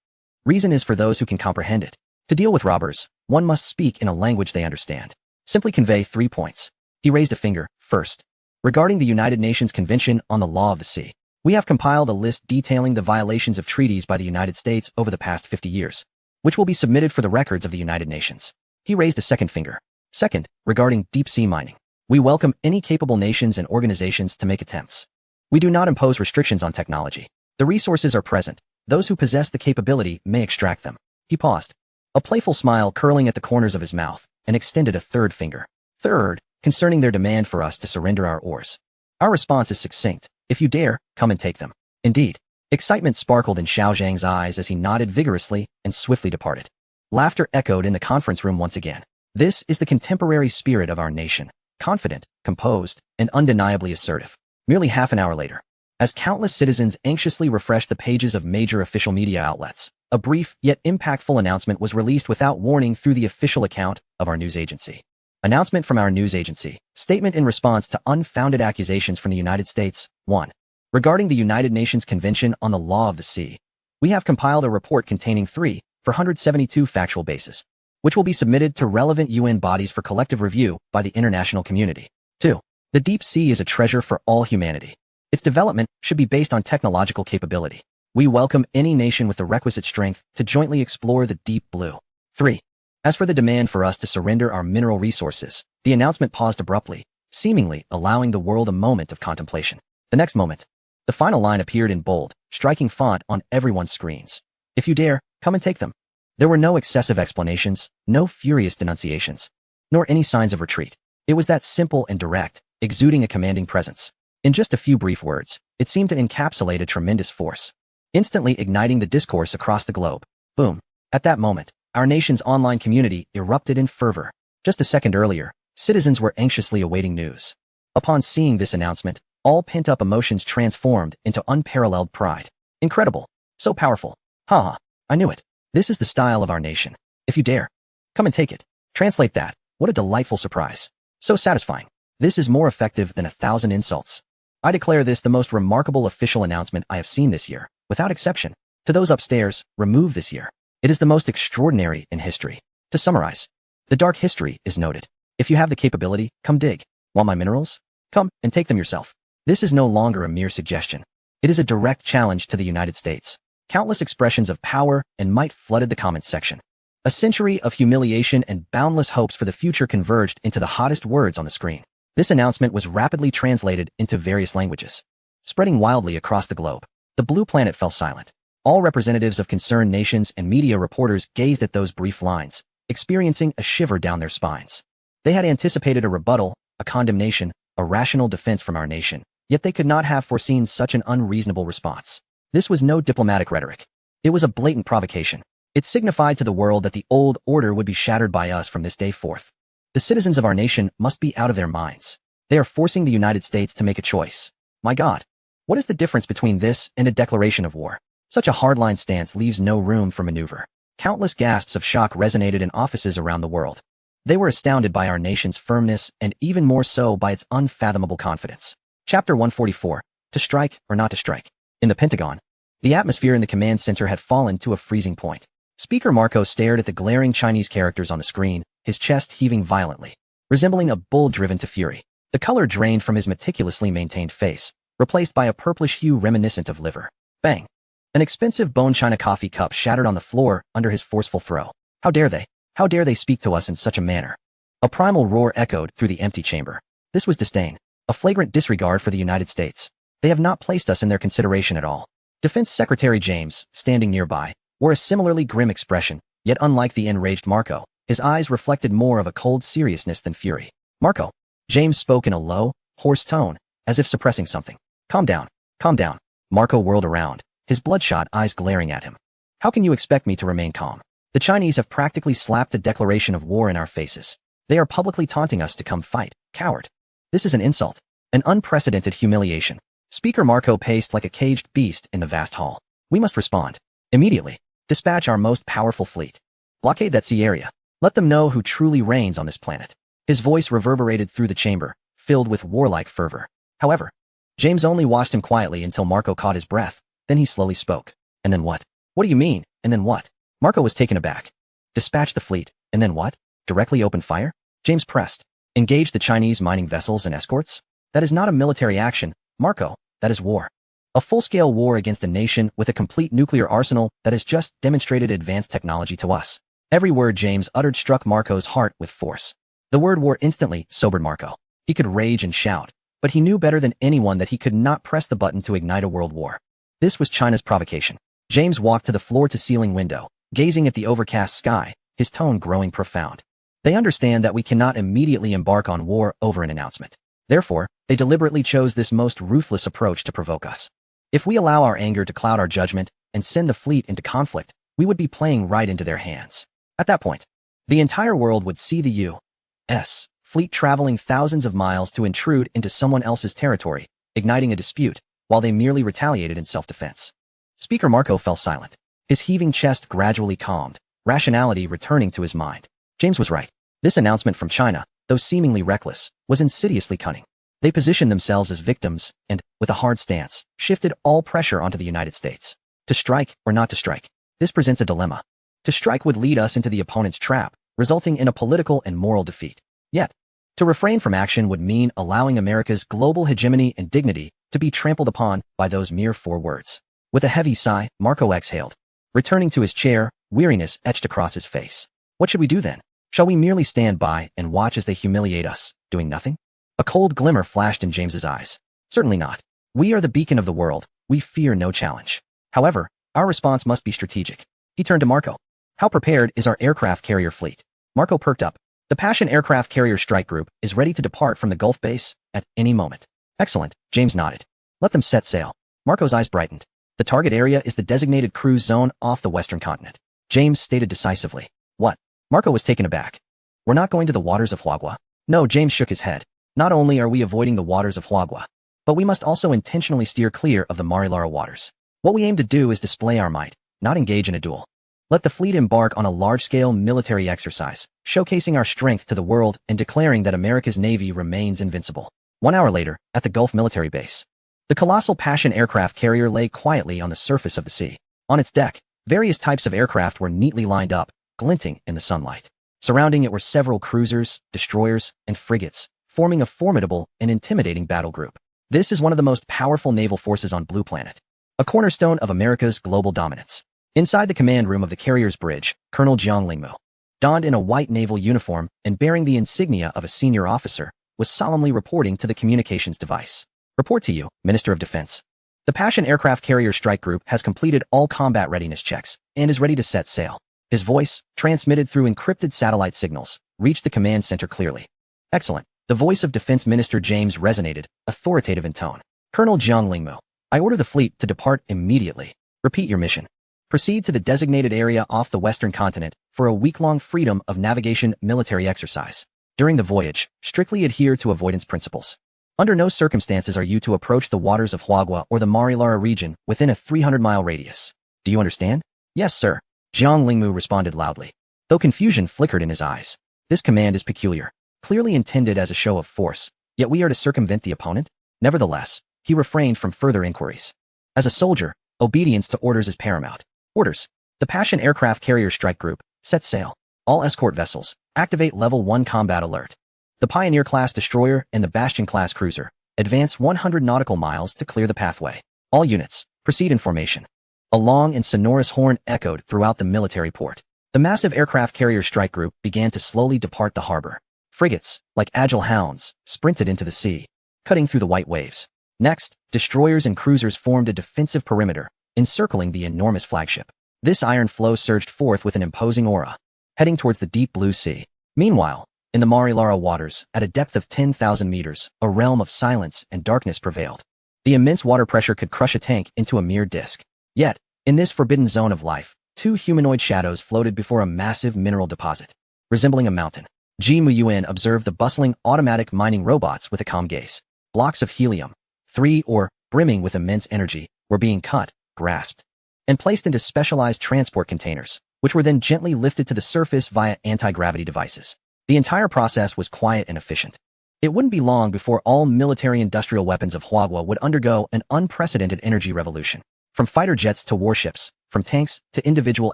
[SPEAKER 1] Reason is for those who can comprehend it. To deal with robbers, one must speak in a language they understand. Simply convey 3 points. He raised a finger. First, regarding the United Nations Convention on the Law of the Sea, we have compiled a list detailing the violations of treaties by the United States over the past 50 years, which will be submitted for the records of the United Nations. He raised a second finger. Second, regarding deep-sea mining, we welcome any capable nations and organizations to make attempts. We do not impose restrictions on technology. The resources are present. Those who possess the capability may extract them. He paused, a playful smile curling at the corners of his mouth, and extended a third finger. Third, concerning their demand for us to surrender our oars. Our response is succinct. If you dare, come and take them. Indeed. Excitement sparkled in Xiao Zhang's eyes as he nodded vigorously and swiftly departed. Laughter echoed in the conference room once again. This is the contemporary spirit of our nation, confident, composed, and undeniably assertive. Merely half an hour later, as countless citizens anxiously refreshed the pages of major official media outlets, a brief yet impactful announcement was released without warning through the official account of our news agency. Announcement from our news agency. Statement in response to unfounded accusations from the United States. 1. Regarding the United Nations Convention on the Law of the Sea, we have compiled a report containing 472 factual bases, which will be submitted to relevant UN bodies for collective review by the international community. 2. The deep sea is a treasure for all humanity. Its development should be based on technological capability. We welcome any nation with the requisite strength to jointly explore the deep blue. 3. As for the demand for us to surrender our mineral resources, the announcement paused abruptly, seemingly allowing the world a moment of contemplation. The next moment, the final line appeared in bold, striking font on everyone's screens. If you dare, come and take them. There were no excessive explanations, no furious denunciations, nor any signs of retreat. It was that simple and direct, exuding a commanding presence. In just a few brief words, it seemed to encapsulate a tremendous force, instantly igniting the discourse across the globe. Boom. At that moment, our nation's online community erupted in fervor. Just a second earlier, citizens were anxiously awaiting news. Upon seeing this announcement, all pent-up emotions transformed into unparalleled pride. Incredible. So powerful. Ha! I knew it. This is the style of our nation. If you dare, come and take it. Translate that. What a delightful surprise. So satisfying. This is more effective than 1,000 insults. I declare this the most remarkable official announcement I have seen this year, without exception. To those upstairs, remove this year. It is the most extraordinary in history. To summarize, the dark history is noted. If you have the capability, come dig. Want my minerals? Come and take them yourself. This is no longer a mere suggestion. It is a direct challenge to the United States. Countless expressions of power and might flooded the comments section. A century of humiliation and boundless hopes for the future converged into the hottest words on the screen. This announcement was rapidly translated into various languages, spreading wildly across the globe. The blue planet fell silent. All representatives of concerned nations and media reporters gazed at those brief lines, experiencing a shiver down their spines. They had anticipated a rebuttal, a condemnation, a rational defense from our nation, yet they could not have foreseen such an unreasonable response. This was no diplomatic rhetoric. It was a blatant provocation. It signified to the world that the old order would be shattered by us from this day forth. The citizens of our nation must be out of their minds. They are forcing the United States to make a choice. My God, what is the difference between this and a declaration of war? Such a hardline stance leaves no room for maneuver. Countless gasps of shock resonated in offices around the world. They were astounded by our nation's firmness and even more so by its unfathomable confidence. Chapter 144. To strike or not to strike. In the Pentagon, the atmosphere in the command center had fallen to a freezing point. Speaker Marco stared at the glaring Chinese characters on the screen, his chest heaving violently, resembling a bull driven to fury. The color drained from his meticulously maintained face, replaced by a purplish hue reminiscent of liver. Bang! An expensive bone china coffee cup shattered on the floor under his forceful throw. How dare they? How dare they speak to us in such a manner? A primal roar echoed through the empty chamber. This was disdain, a flagrant disregard for the United States. They have not placed us in their consideration at all. Defense Secretary James, standing nearby, wore a similarly grim expression, yet unlike the enraged Marco, his eyes reflected more of a cold seriousness than fury. Marco. James spoke in a low, hoarse tone, as if suppressing something. Calm down. Calm down. Marco whirled around, his bloodshot eyes glaring at him. How can you expect me to remain calm? The Chinese have practically slapped a declaration of war in our faces. They are publicly taunting us to come fight, coward. This is an insult, an unprecedented humiliation. Speaker Marco paced like a caged beast in the vast hall. We must respond. Immediately. Dispatch our most powerful fleet. Blockade that sea area. Let them know who truly reigns on this planet. His voice reverberated through the chamber, filled with warlike fervor. However, James only watched him quietly until Marco caught his breath. Then he slowly spoke. And then what? What do you mean, and then what? Marco was taken aback. Dispatch the fleet, and then what? Directly open fire? James pressed. Engage the Chinese mining vessels and escorts? That is not a military action, Marco. That is war. A full-scale war against a nation with a complete nuclear arsenal that has just demonstrated advanced technology to us. Every word James uttered struck Marco's heart with force. The word war instantly sobered Marco. He could rage and shout, but he knew better than anyone that he could not press the button to ignite a world war. This was China's provocation. James walked to the floor-to-ceiling window, gazing at the overcast sky, his tone growing profound. They understand that we cannot immediately embark on war over an announcement. Therefore, they deliberately chose this most ruthless approach to provoke us. If we allow our anger to cloud our judgment and send the fleet into conflict, we would be playing right into their hands. At that point, the entire world would see the U.S. fleet traveling thousands of miles to intrude into someone else's territory, igniting a dispute, while they merely retaliated in self-defense. Speaker Marco fell silent. His heaving chest gradually calmed, rationality returning to his mind. James was right. This announcement from China, though seemingly reckless, was insidiously cunning. They positioned themselves as victims and, with a hard stance, shifted all pressure onto the United States. To strike or not to strike? This presents a dilemma. To strike would lead us into the opponent's trap, resulting in a political and moral defeat. Yet, to refrain from action would mean allowing America's global hegemony and dignity to be trampled upon by those mere 4 words. With a heavy sigh, Marco exhaled. Returning to his chair, weariness etched across his face. What should we do then? Shall we merely stand by and watch as they humiliate us, doing nothing? A cold glimmer flashed in James's eyes. Certainly not. We are the beacon of the world. We fear no challenge. However, our response must be strategic. He turned to Marco. How prepared is our aircraft carrier fleet? Marco perked up. The Passion Aircraft Carrier Strike Group is ready to depart from the Gulf base at any moment. Excellent, James nodded. Let them set sail. Marco's eyes brightened. The target area is the designated cruise zone off the western continent. James stated decisively. What? Marco was taken aback. We're not going to the waters of Huagua. No, James shook his head. Not only are we avoiding the waters of Huagua, but we must also intentionally steer clear of the Marilara waters. What we aim to do is display our might, not engage in a duel. Let the fleet embark on a large-scale military exercise, showcasing our strength to the world and declaring that America's Navy remains invincible. 1 hour later, at the Gulf military base, the colossal Passion aircraft carrier lay quietly on the surface of the sea. On its deck, various types of aircraft were neatly lined up, glinting in the sunlight. Surrounding it were several cruisers, destroyers, and frigates, forming a formidable and intimidating battle group. This is one of the most powerful naval forces on Blue Planet, a cornerstone of America's global dominance. Inside the command room of the carrier's bridge, Colonel Jiang Lingmu, donned in a white naval uniform and bearing the insignia of a senior officer, was solemnly reporting to the communications device. Report to you, Minister of Defense. The Passion Aircraft Carrier Strike Group has completed all combat readiness checks and is ready to set sail. His voice, transmitted through encrypted satellite signals, reached the command center clearly. Excellent. The voice of Defense Minister James resonated, authoritative in tone. Colonel Jiang Lingmu, I order the fleet to depart immediately. Repeat your mission. Proceed to the designated area off the western continent for a week-long freedom of navigation military exercise. During the voyage, strictly adhere to avoidance principles. Under no circumstances are you to approach the waters of Huagua or the Marilara region within a 300-mile radius. Do you understand? Yes, sir. Jiang Lingmu responded loudly. Though confusion flickered in his eyes, this command is peculiar, clearly intended as a show of force, yet we are to circumvent the opponent? Nevertheless, he refrained from further inquiries. As a soldier, obedience to orders is paramount. Orders. The Passion Aircraft Carrier Strike Group set sail. All escort vessels, activate Level 1 combat alert. The Pioneer-class destroyer and the Bastion-class cruiser advance 100 nautical miles to clear the pathway. All units, proceed in formation. A long and sonorous horn echoed throughout the military port. The massive aircraft carrier strike group began to slowly depart the harbor. Frigates, like agile hounds, sprinted into the sea, cutting through the white waves. Next, destroyers and cruisers formed a defensive perimeter, encircling the enormous flagship. This iron flow surged forth with an imposing aura, heading towards the deep blue sea. Meanwhile, in the Marilara waters, at a depth of 10,000 meters, a realm of silence and darkness prevailed. The immense water pressure could crush a tank into a mere disk. Yet, in this forbidden zone of life, two humanoid shadows floated before a massive mineral deposit. Resembling a mountain, Ji Muyuan observed the bustling automatic mining robots with a calm gaze. Blocks of helium, brimming with immense energy, were being cut, grasped, and placed into specialized transport containers, which were then gently lifted to the surface via anti-gravity devices. The entire process was quiet and efficient. It wouldn't be long before all military-industrial weapons of Huagua would undergo an unprecedented energy revolution. From fighter jets to warships, from tanks to individual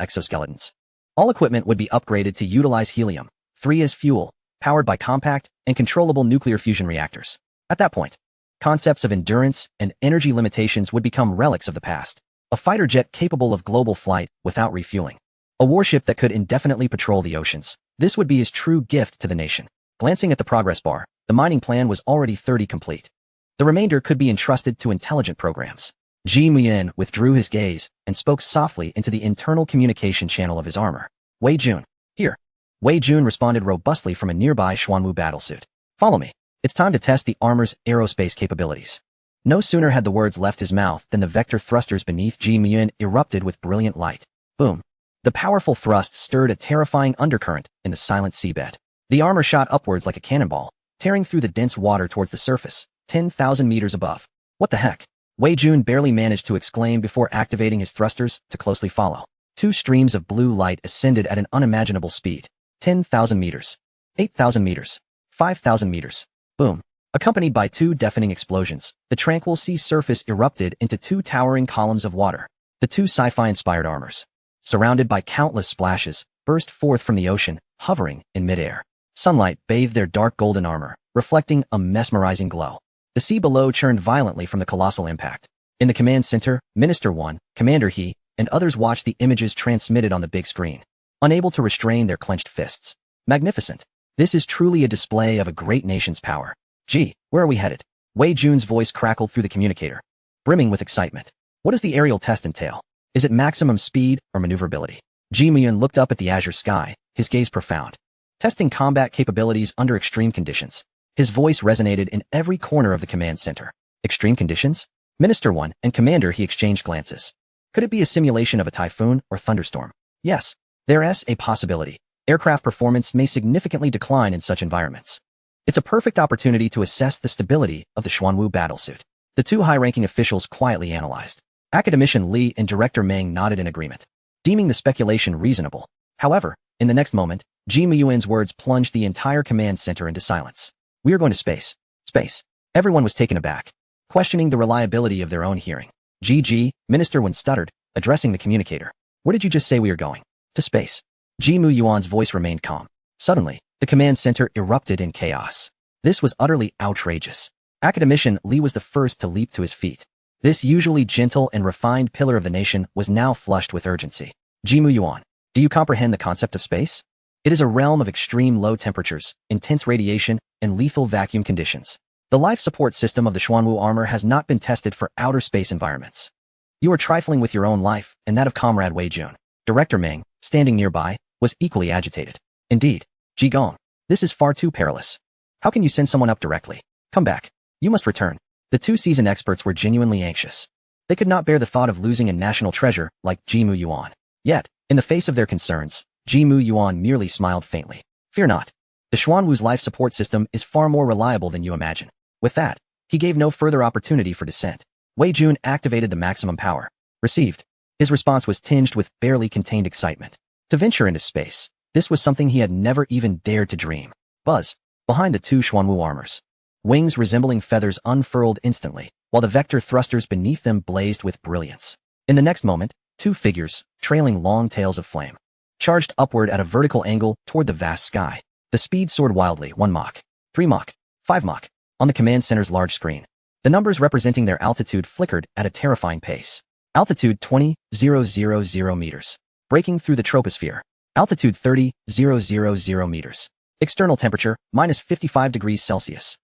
[SPEAKER 1] exoskeletons. All equipment would be upgraded to utilize helium-3 as fuel, powered by compact and controllable nuclear fusion reactors. At that point, concepts of endurance and energy limitations would become relics of the past. A fighter jet capable of global flight without refueling. A warship that could indefinitely patrol the oceans. This would be his true gift to the nation. Glancing at the progress bar, the mining plan was already 30 complete. The remainder could be entrusted to intelligent programs. Ji Muyan withdrew his gaze and spoke softly into the internal communication channel of his armor. Wei Jun, here. Wei Jun responded robustly from a nearby Xuanwu battlesuit. Follow me. It's time to test the armor's aerospace capabilities. No sooner had the words left his mouth than the vector thrusters beneath Ji Muyan erupted with brilliant light. Boom. The powerful thrust stirred a terrifying undercurrent in the silent seabed. The armor shot upwards like a cannonball, tearing through the dense water towards the surface, 10,000 meters above. What the heck? Wei Jun barely managed to exclaim before activating his thrusters to closely follow. Two streams of blue light ascended at an unimaginable speed. 10,000 meters, 8,000 meters, 5,000 meters. Boom. Accompanied by two deafening explosions, the tranquil sea surface erupted into two towering columns of water. The two sci-fi-inspired armors, surrounded by countless splashes, burst forth from the ocean, hovering in midair. Sunlight bathed their dark golden armor, reflecting a mesmerizing glow. The sea below churned violently from the colossal impact. In the command center, Minister 1, Commander He, and others watched the images transmitted on the big screen, unable to restrain their clenched fists. Magnificent. This is truly a display of a great nation's power. Gee, where are we headed? Wei Jun's voice crackled through the communicator, brimming with excitement. What does the aerial test entail? Is it maximum speed or maneuverability? Ji Muyun looked up at the azure sky, his gaze profound. Testing combat capabilities under extreme conditions. His voice resonated in every corner of the command center. Extreme conditions? Minister 1 and Commander He exchanged glances. Could it be a simulation of a typhoon or thunderstorm? Yes, there's a possibility. Aircraft performance may significantly decline in such environments. It's a perfect opportunity to assess the stability of the Xuanwu battlesuit. The two high-ranking officials quietly analyzed. Academician Li and Director Meng nodded in agreement, deeming the speculation reasonable. However, in the next moment, Ji Muyuan's words plunged the entire command center into silence. We are going to space. Space. Everyone was taken aback, questioning the reliability of their own hearing. Ji, Minister Wen stuttered, addressing the communicator. Where did you just say we are going? To space. Ji Muyuan's voice remained calm. Suddenly, the command center erupted in chaos. This was utterly outrageous. Academician Li was the first to leap to his feet. This usually gentle and refined pillar of the nation was now flushed with urgency. Ji Muyuan, do you comprehend the concept of space? It is a realm of extreme low temperatures, intense radiation, and lethal vacuum conditions. The life support system of the Xuanwu armor has not been tested for outer space environments. You are trifling with your own life and that of Comrade Wei Jun. Director Meng, standing nearby, was equally agitated. Indeed, Ji Gong, this is far too perilous. How can you send someone up directly? Come back. You must return. The two seasoned experts were genuinely anxious. They could not bear the thought of losing a national treasure like Ji Muyuan. Yet, in the face of their concerns, Ji Muyuan merely smiled faintly. Fear not. The Xuanwu's life support system is far more reliable than you imagine. With that, he gave no further opportunity for dissent. Wei Jun activated the maximum power. Received. His response was tinged with barely contained excitement. To venture into space, this was something he had never even dared to dream. Buzz. Behind the two Xuanwu armors. Wings resembling feathers unfurled instantly, while the vector thrusters beneath them blazed with brilliance. In the next moment, two figures, trailing long tails of flame, charged upward at a vertical angle toward the vast sky. The speed soared wildly, 1 Mach, 3 Mach, 5 Mach, on the command center's large screen. The numbers representing their altitude flickered at a terrifying pace. Altitude 20,000 meters. Breaking through the troposphere. Altitude 30,000 meters. External temperature, minus 55 degrees Celsius.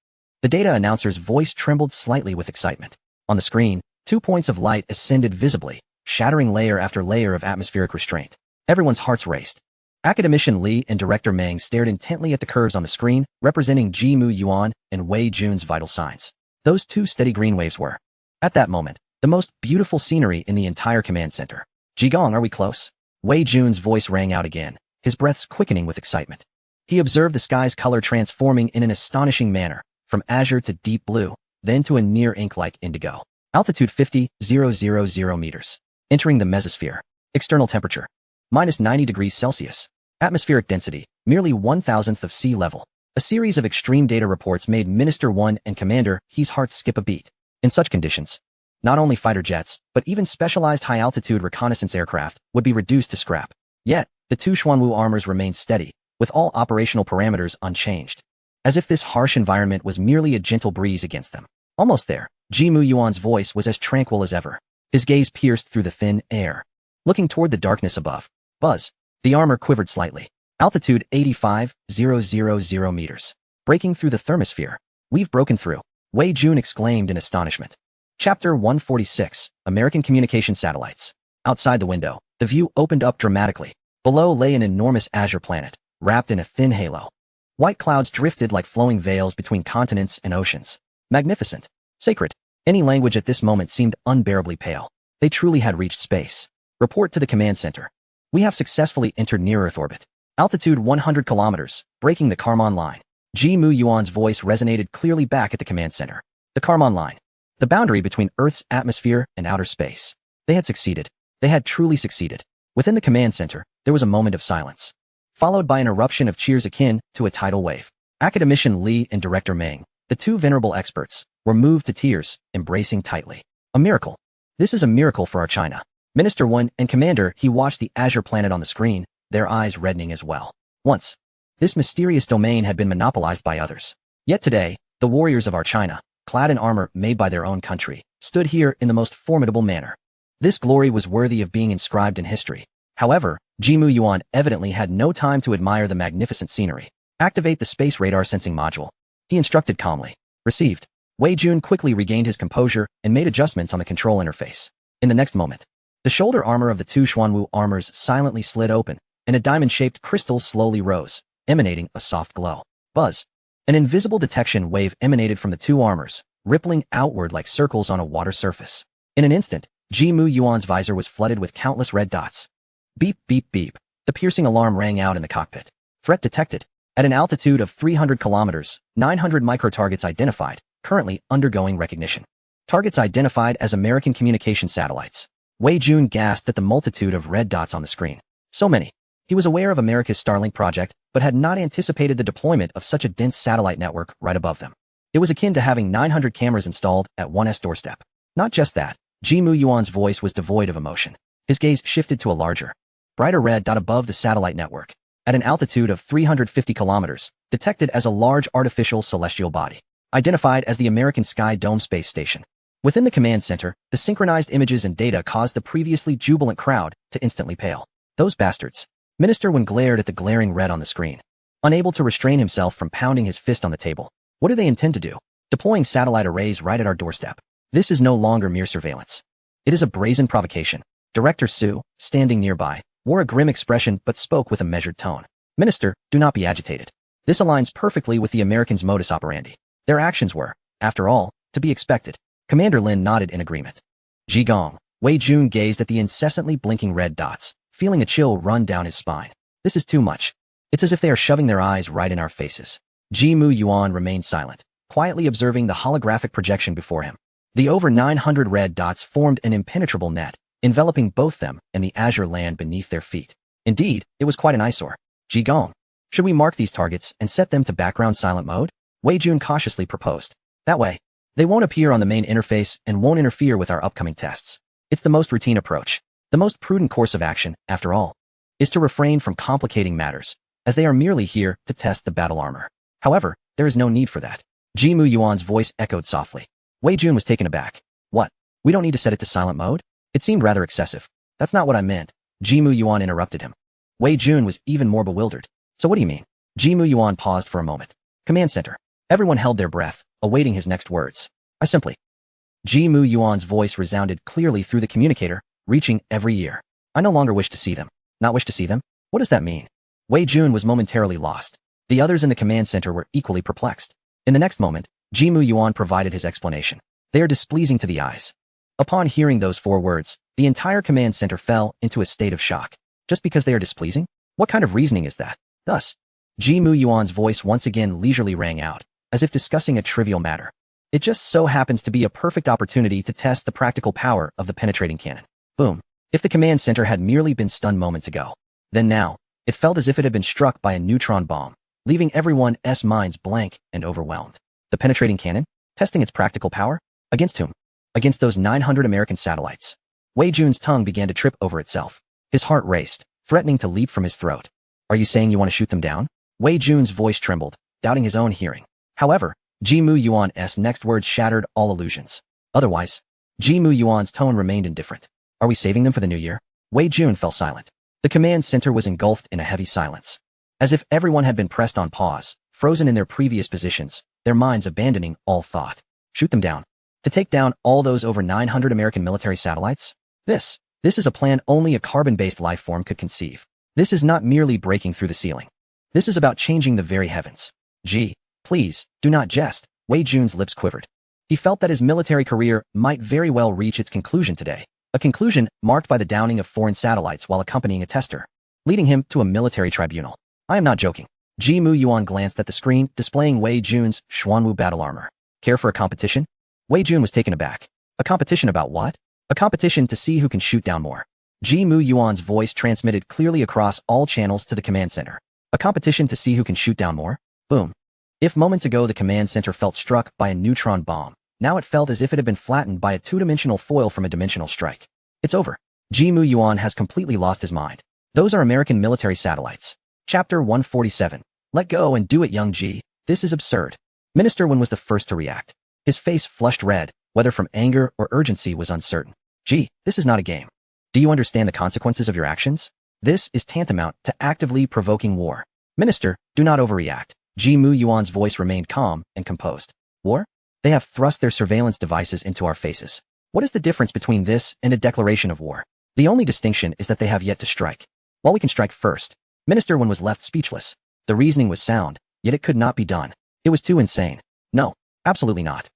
[SPEAKER 1] The data announcer's voice trembled slightly with excitement. On the screen, 2 points of light ascended visibly, shattering layer after layer of atmospheric restraint. Everyone's hearts raced. Academician Li and Director Meng stared intently at the curves on the screen, representing Jimu Yuan and Wei Jun's vital signs. Those two steady green waves were, at that moment, the most beautiful scenery in the entire command center. Jigong, are we close? Wei Jun's voice rang out again, his breaths quickening with excitement. He observed the sky's color transforming in an astonishing manner, from azure to deep blue, then to a near ink-like indigo. Altitude 50,000 meters. Entering the mesosphere. External temperature, minus 90 degrees Celsius. Atmospheric density, merely 1,000th of sea level. A series of extreme data reports made Minister 1 and Commander He's hearts skip a beat. In such conditions, not only fighter jets, but even specialized high-altitude reconnaissance aircraft would be reduced to scrap. Yet, the two Xuanwu armors remained steady, with all operational parameters unchanged. As if this harsh environment was merely a gentle breeze against them. Almost there, Jimu Yuan's voice was as tranquil as ever. His gaze pierced through the thin air. Looking toward the darkness above. Buzz. The armor quivered slightly. Altitude 85,000 meters. Breaking through the thermosphere. We've broken through. Wei Jun exclaimed in astonishment. Chapter 146, American Communication Satellites. Outside the window, the view opened up dramatically. Below lay an enormous azure planet, wrapped in a thin halo. White clouds drifted like flowing veils between continents and oceans. Magnificent. Sacred. Any language at this moment seemed unbearably pale. They truly had reached space. Report to the command center. We have successfully entered near-Earth orbit. Altitude 100 kilometers, breaking the Kármán line. Jimu Yuan's voice resonated clearly back at the command center. The Kármán line. The boundary between Earth's atmosphere and outer space. They had succeeded. They had truly succeeded. Within the command center, there was a moment of silence, followed by an eruption of cheers akin to a tidal wave. Academician Li and Director Meng, the two venerable experts, were moved to tears, embracing tightly. A miracle. This is a miracle for our China. Minister 1 and Commander He watched the azure planet on the screen, their eyes reddening as well. Once, this mysterious domain had been monopolized by others. Yet today, the warriors of our China, clad in armor made by their own country, stood here in the most formidable manner. This glory was worthy of being inscribed in history. However, Jimu Yuan evidently had no time to admire the magnificent scenery. Activate the space radar sensing module. He instructed calmly. Received. Wei Jun quickly regained his composure and made adjustments on the control interface. In the next moment, the shoulder armor of the two Xuanwu armors silently slid open, and a diamond-shaped crystal slowly rose, emanating a soft glow. Buzz. An invisible detection wave emanated from the two armors, rippling outward like circles on a water surface. In an instant, Jimu Yuan's visor was flooded with countless red dots. Beep, beep, beep. The piercing alarm rang out in the cockpit. Threat detected. At an altitude of 300 kilometers, 900 micro-targets identified, currently undergoing recognition. Targets identified as American communication satellites. Wei Jun gasped at the multitude of red dots on the screen. So many. He was aware of America's Starlink project, but had not anticipated the deployment of such a dense satellite network right above them. It was akin to having 900 cameras installed at 1's doorstep. Not just that, Jimu Yuan's voice was devoid of emotion. His gaze shifted to a larger, brighter red dot above the satellite network. At an altitude of 350 kilometers, detected as a large artificial celestial body. Identified as the American Sky Dome Space Station. Within the command center, the synchronized images and data caused the previously jubilant crowd to instantly pale. Those bastards. Minister Wen glared at the glaring red on the screen. Unable to restrain himself from pounding his fist on the table. What do they intend to do? Deploying satellite arrays right at our doorstep. This is no longer mere surveillance. It is a brazen provocation. Director Su, standing nearby, wore a grim expression but spoke with a measured tone. Minister, do not be agitated. This aligns perfectly with the Americans' modus operandi. Their actions were, after all, to be expected. Commander Lin nodded in agreement. Jigong. Wei Jun gazed at the incessantly blinking red dots, feeling a chill run down his spine. This is too much. It's as if they are shoving their eyes right in our faces. Jimu Yuan remained silent, quietly observing the holographic projection before him. The over 900 red dots formed an impenetrable net, enveloping both them and the azure land beneath their feet. Indeed, it was quite an eyesore. Jigong. Should we mark these targets and set them to background silent mode? Wei Jun cautiously proposed. That way, they won't appear on the main interface and won't interfere with our upcoming tests. It's the most routine approach. The most prudent course of action, after all, is to refrain from complicating matters, as they are merely here to test the battle armor. However, there is no need for that. Ji Mu Yuan's voice echoed softly. Wei Jun was taken aback. What? We don't need to set it to silent mode? It seemed rather excessive. That's not what I meant. Ji Mu Yuan interrupted him. Wei Jun was even more bewildered. So what do you mean? Ji Mu Yuan paused for a moment. Command center. Everyone held their breath, awaiting his next words. I simply. Ji Mu Yuan's voice resounded clearly through the communicator, reaching every ear. I no longer wish to see them. Not wish to see them? What does that mean? Wei Jun was momentarily lost. The others in the command center were equally perplexed. In the next moment, Ji Mu Yuan provided his explanation. They are displeasing to the eyes. Upon hearing those 4 words, the entire command center fell into a state of shock. Just because they are displeasing? What kind of reasoning is that? Thus, Ji Mu Yuan's voice once again leisurely rang out, as if discussing a trivial matter. It just so happens to be a perfect opportunity to test the practical power of the penetrating cannon. Boom. If the command center had merely been stunned moments ago, then now, it felt as if it had been struck by a neutron bomb, leaving everyone's minds blank and overwhelmed. The penetrating cannon? Testing its practical power? Against whom? Against those 900 American satellites. Wei Jun's tongue began to trip over itself. His heart raced, threatening to leap from his throat. Are you saying you want to shoot them down? Wei Jun's voice trembled, doubting his own hearing. However, Ji Mu Yuan's next words shattered all illusions. Otherwise, Ji Mu Yuan's tone remained indifferent. Are we saving them for the new year? Wei Jun fell silent. The command center was engulfed in a heavy silence. As if everyone had been pressed on pause, frozen in their previous positions, their minds abandoning all thought. Shoot them down. To take down all those over 900 American military satellites? This is a plan only a carbon-based life form could conceive. This is not merely breaking through the ceiling. This is about changing the very heavens. Gee, please, do not jest. Wei Jun's lips quivered. He felt that his military career might very well reach its conclusion today. A conclusion marked by the downing of foreign satellites while accompanying a tester, leading him to a military tribunal. I am not joking. Ji Mu Yuan glanced at the screen, displaying Wei Jun's Xuanwu battle armor. Care for a competition? Wei Jun was taken aback. A competition about what? A competition to see who can shoot down more. Ji Mu Yuan's voice transmitted clearly across all channels to the command center. A competition to see who can shoot down more? Boom. If moments ago the command center felt struck by a neutron bomb, now it felt as if it had been flattened by a 2-dimensional foil from a dimensional strike. It's over. Ji Mu Yuan has completely lost his mind. Those are American military satellites. Chapter 147. Let go and do it, young Ji. This is absurd. Minister Wen was the first to react. His face flushed red, whether from anger or urgency was uncertain. Ji, this is not a game. Do you understand the consequences of your actions? This is tantamount to actively provoking war. Minister, do not overreact. Ji Mu Yuan's voice remained calm and composed. War? They have thrust their surveillance devices into our faces. What is the difference between this and a declaration of war? The only distinction is that they have yet to strike. While we can strike first. Minister Wen was left speechless. The reasoning was sound, yet it could not be done. It was too insane. No, absolutely not.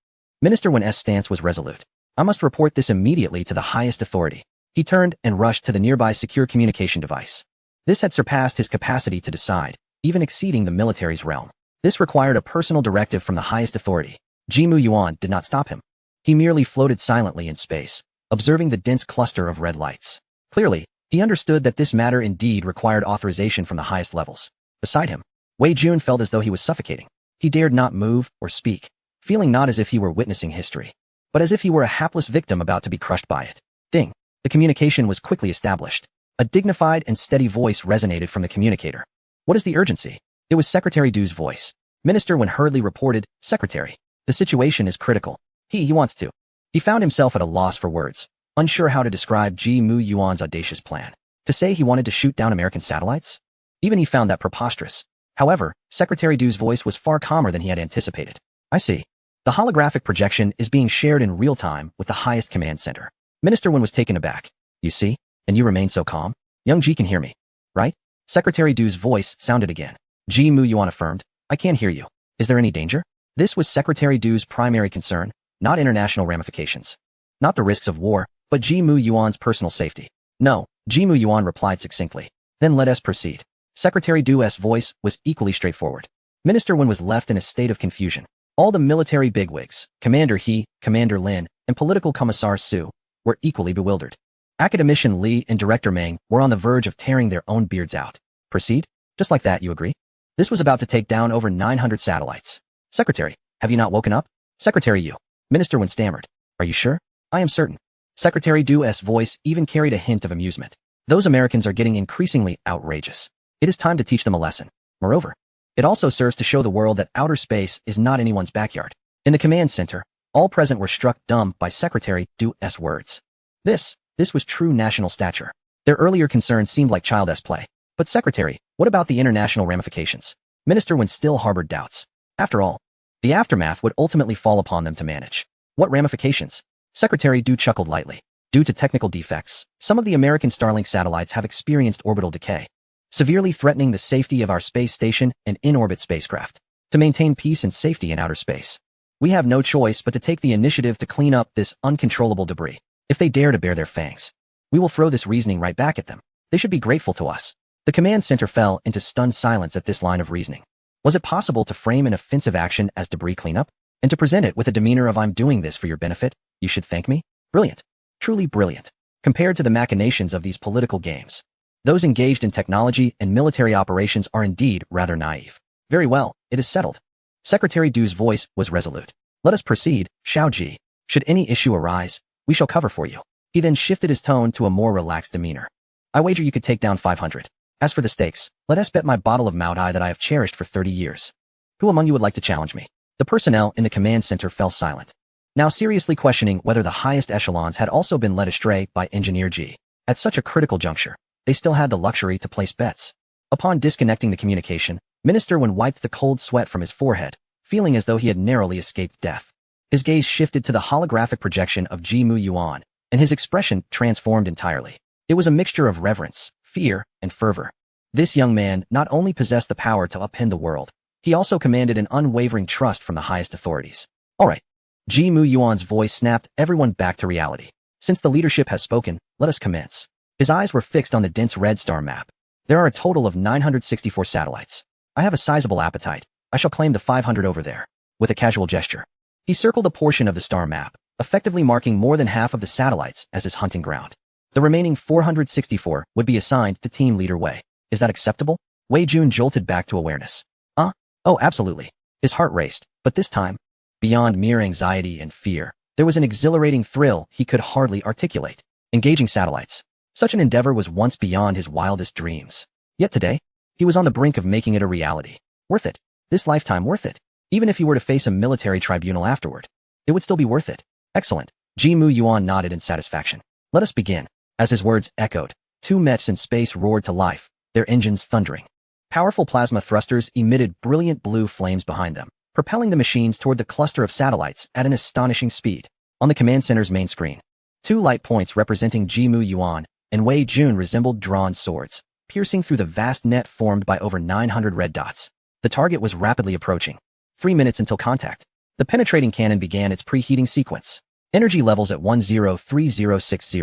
[SPEAKER 1] Minister Wen's stance was resolute. I must report this immediately to the highest authority. He turned and rushed to the nearby secure communication device. This had surpassed his capacity to decide, even exceeding the military's realm. This required a personal directive from the highest authority. Ji Mu Yuan did not stop him. He merely floated silently in space, observing the dense cluster of red lights. Clearly, he understood that this matter indeed required authorization from the highest levels. Beside him, Wei Jun felt as though he was suffocating. He dared not move or speak, feeling not as if he were witnessing history, but as if he were a hapless victim about to be crushed by it. Ding! The communication was quickly established. A dignified and steady voice resonated from the communicator. What is the urgency? It was Secretary Du's voice. Minister Wen hurriedly reported, Secretary, the situation is critical. He wants to. He found himself at a loss for words, unsure how to describe Ji Mu Yuan's audacious plan. To say he wanted to shoot down American satellites? Even he found that preposterous. However, Secretary Du's voice was far calmer than he had anticipated. I see. The holographic projection is being shared in real time with the highest command center. Minister Wen was taken aback. You see? And you remain so calm? Young Ji can hear me, right? Secretary Du's voice sounded again. Ji Mu Yuan affirmed, I can't hear you. Is there any danger? This was Secretary Du's primary concern, not international ramifications. Not the risks of war, but Ji Mu Yuan's personal safety. No, Ji Mu Yuan replied succinctly. Then let us proceed. Secretary Du's voice was equally straightforward. Minister Wen was left in a state of confusion. All the military bigwigs, Commander He, Commander Lin, and Political Commissar Su, were equally bewildered. Academician Li and Director Meng were on the verge of tearing their own beards out. Proceed? Just like that, you agree? This was about to take down over 900 satellites. Secretary, have you not woken up? Secretary Yu. Minister Wen stammered. Are you sure? I am certain. Secretary Du's voice even carried a hint of amusement. Those Americans are getting increasingly outrageous. It is time to teach them a lesson. Moreover, it also serves to show the world that outer space is not anyone's backyard. In the command center, all present were struck dumb by Secretary Du's words. This was true national stature. Their earlier concerns seemed like child's play. But Secretary, what about the international ramifications? Minister Wen still harbored doubts. After all, the aftermath would ultimately fall upon them to manage. What ramifications? Secretary Du chuckled lightly. Due to technical defects, some of the American Starlink satellites have experienced orbital decay, severely threatening the safety of our space station and in-orbit spacecraft. To maintain peace and safety in outer space, we have no choice but to take the initiative to clean up this uncontrollable debris. If they dare to bare their fangs, we will throw this reasoning right back at them. They should be grateful to us. The command center fell into stunned silence at this line of reasoning. Was it possible to frame an offensive action as debris cleanup, and to present it with a demeanor of "I'm doing this for your benefit, you should thank me"? Brilliant. Truly brilliant. Compared to the machinations of these political games, those engaged in technology and military operations are indeed rather naive. Very well, it is settled. Secretary Du's voice was resolute. Let us proceed, Xiao Ji. Should any issue arise, we shall cover for you. He then shifted his tone to a more relaxed demeanor. I wager you could take down 500. As for the stakes, let us bet my bottle of Mao Tai that I have cherished for 30 years. Who among you would like to challenge me? The personnel in the command center fell silent, now seriously questioning whether the highest echelons had also been led astray by Engineer G. At such a critical juncture, they still had the luxury to place bets. Upon disconnecting the communication, Minister Wen wiped the cold sweat from his forehead, feeling as though he had narrowly escaped death. His gaze shifted to the holographic projection of Ji Mu Yuan, and his expression transformed entirely. It was a mixture of reverence, fear, and fervor. This young man not only possessed the power to upend the world, he also commanded an unwavering trust from the highest authorities. All right. Ji Mu Yuan's voice snapped everyone back to reality. Since the leadership has spoken, let us commence. His eyes were fixed on the dense red star map. There are a total of 964 satellites. I have a sizable appetite. I shall claim the 500 over there. With a casual gesture, he circled a portion of the star map, effectively marking more than half of the satellites as his hunting ground. The remaining 464 would be assigned to Team Leader Wei. Is that acceptable? Wei Jun jolted back to awareness. Oh, absolutely. His heart raced, but this time, beyond mere anxiety and fear, there was an exhilarating thrill he could hardly articulate. Engaging satellites. Such an endeavor was once beyond his wildest dreams. Yet today, he was on the brink of making it a reality. Worth it. This lifetime worth it. Even if he were to face a military tribunal afterward, it would still be worth it. Excellent. Ji Mu Yuan nodded in satisfaction. Let us begin. As his words echoed, two mechs in space roared to life, their engines thundering. Powerful plasma thrusters emitted brilliant blue flames behind them, propelling the machines toward the cluster of satellites at an astonishing speed. On the command center's main screen, two light points representing Ji Mu Yuan and Wei Jun resembled drawn swords, piercing through the vast net formed by over 900 red dots. The target was rapidly approaching. 3 minutes until contact. The penetrating cannon began its preheating sequence. Energy levels at 103060.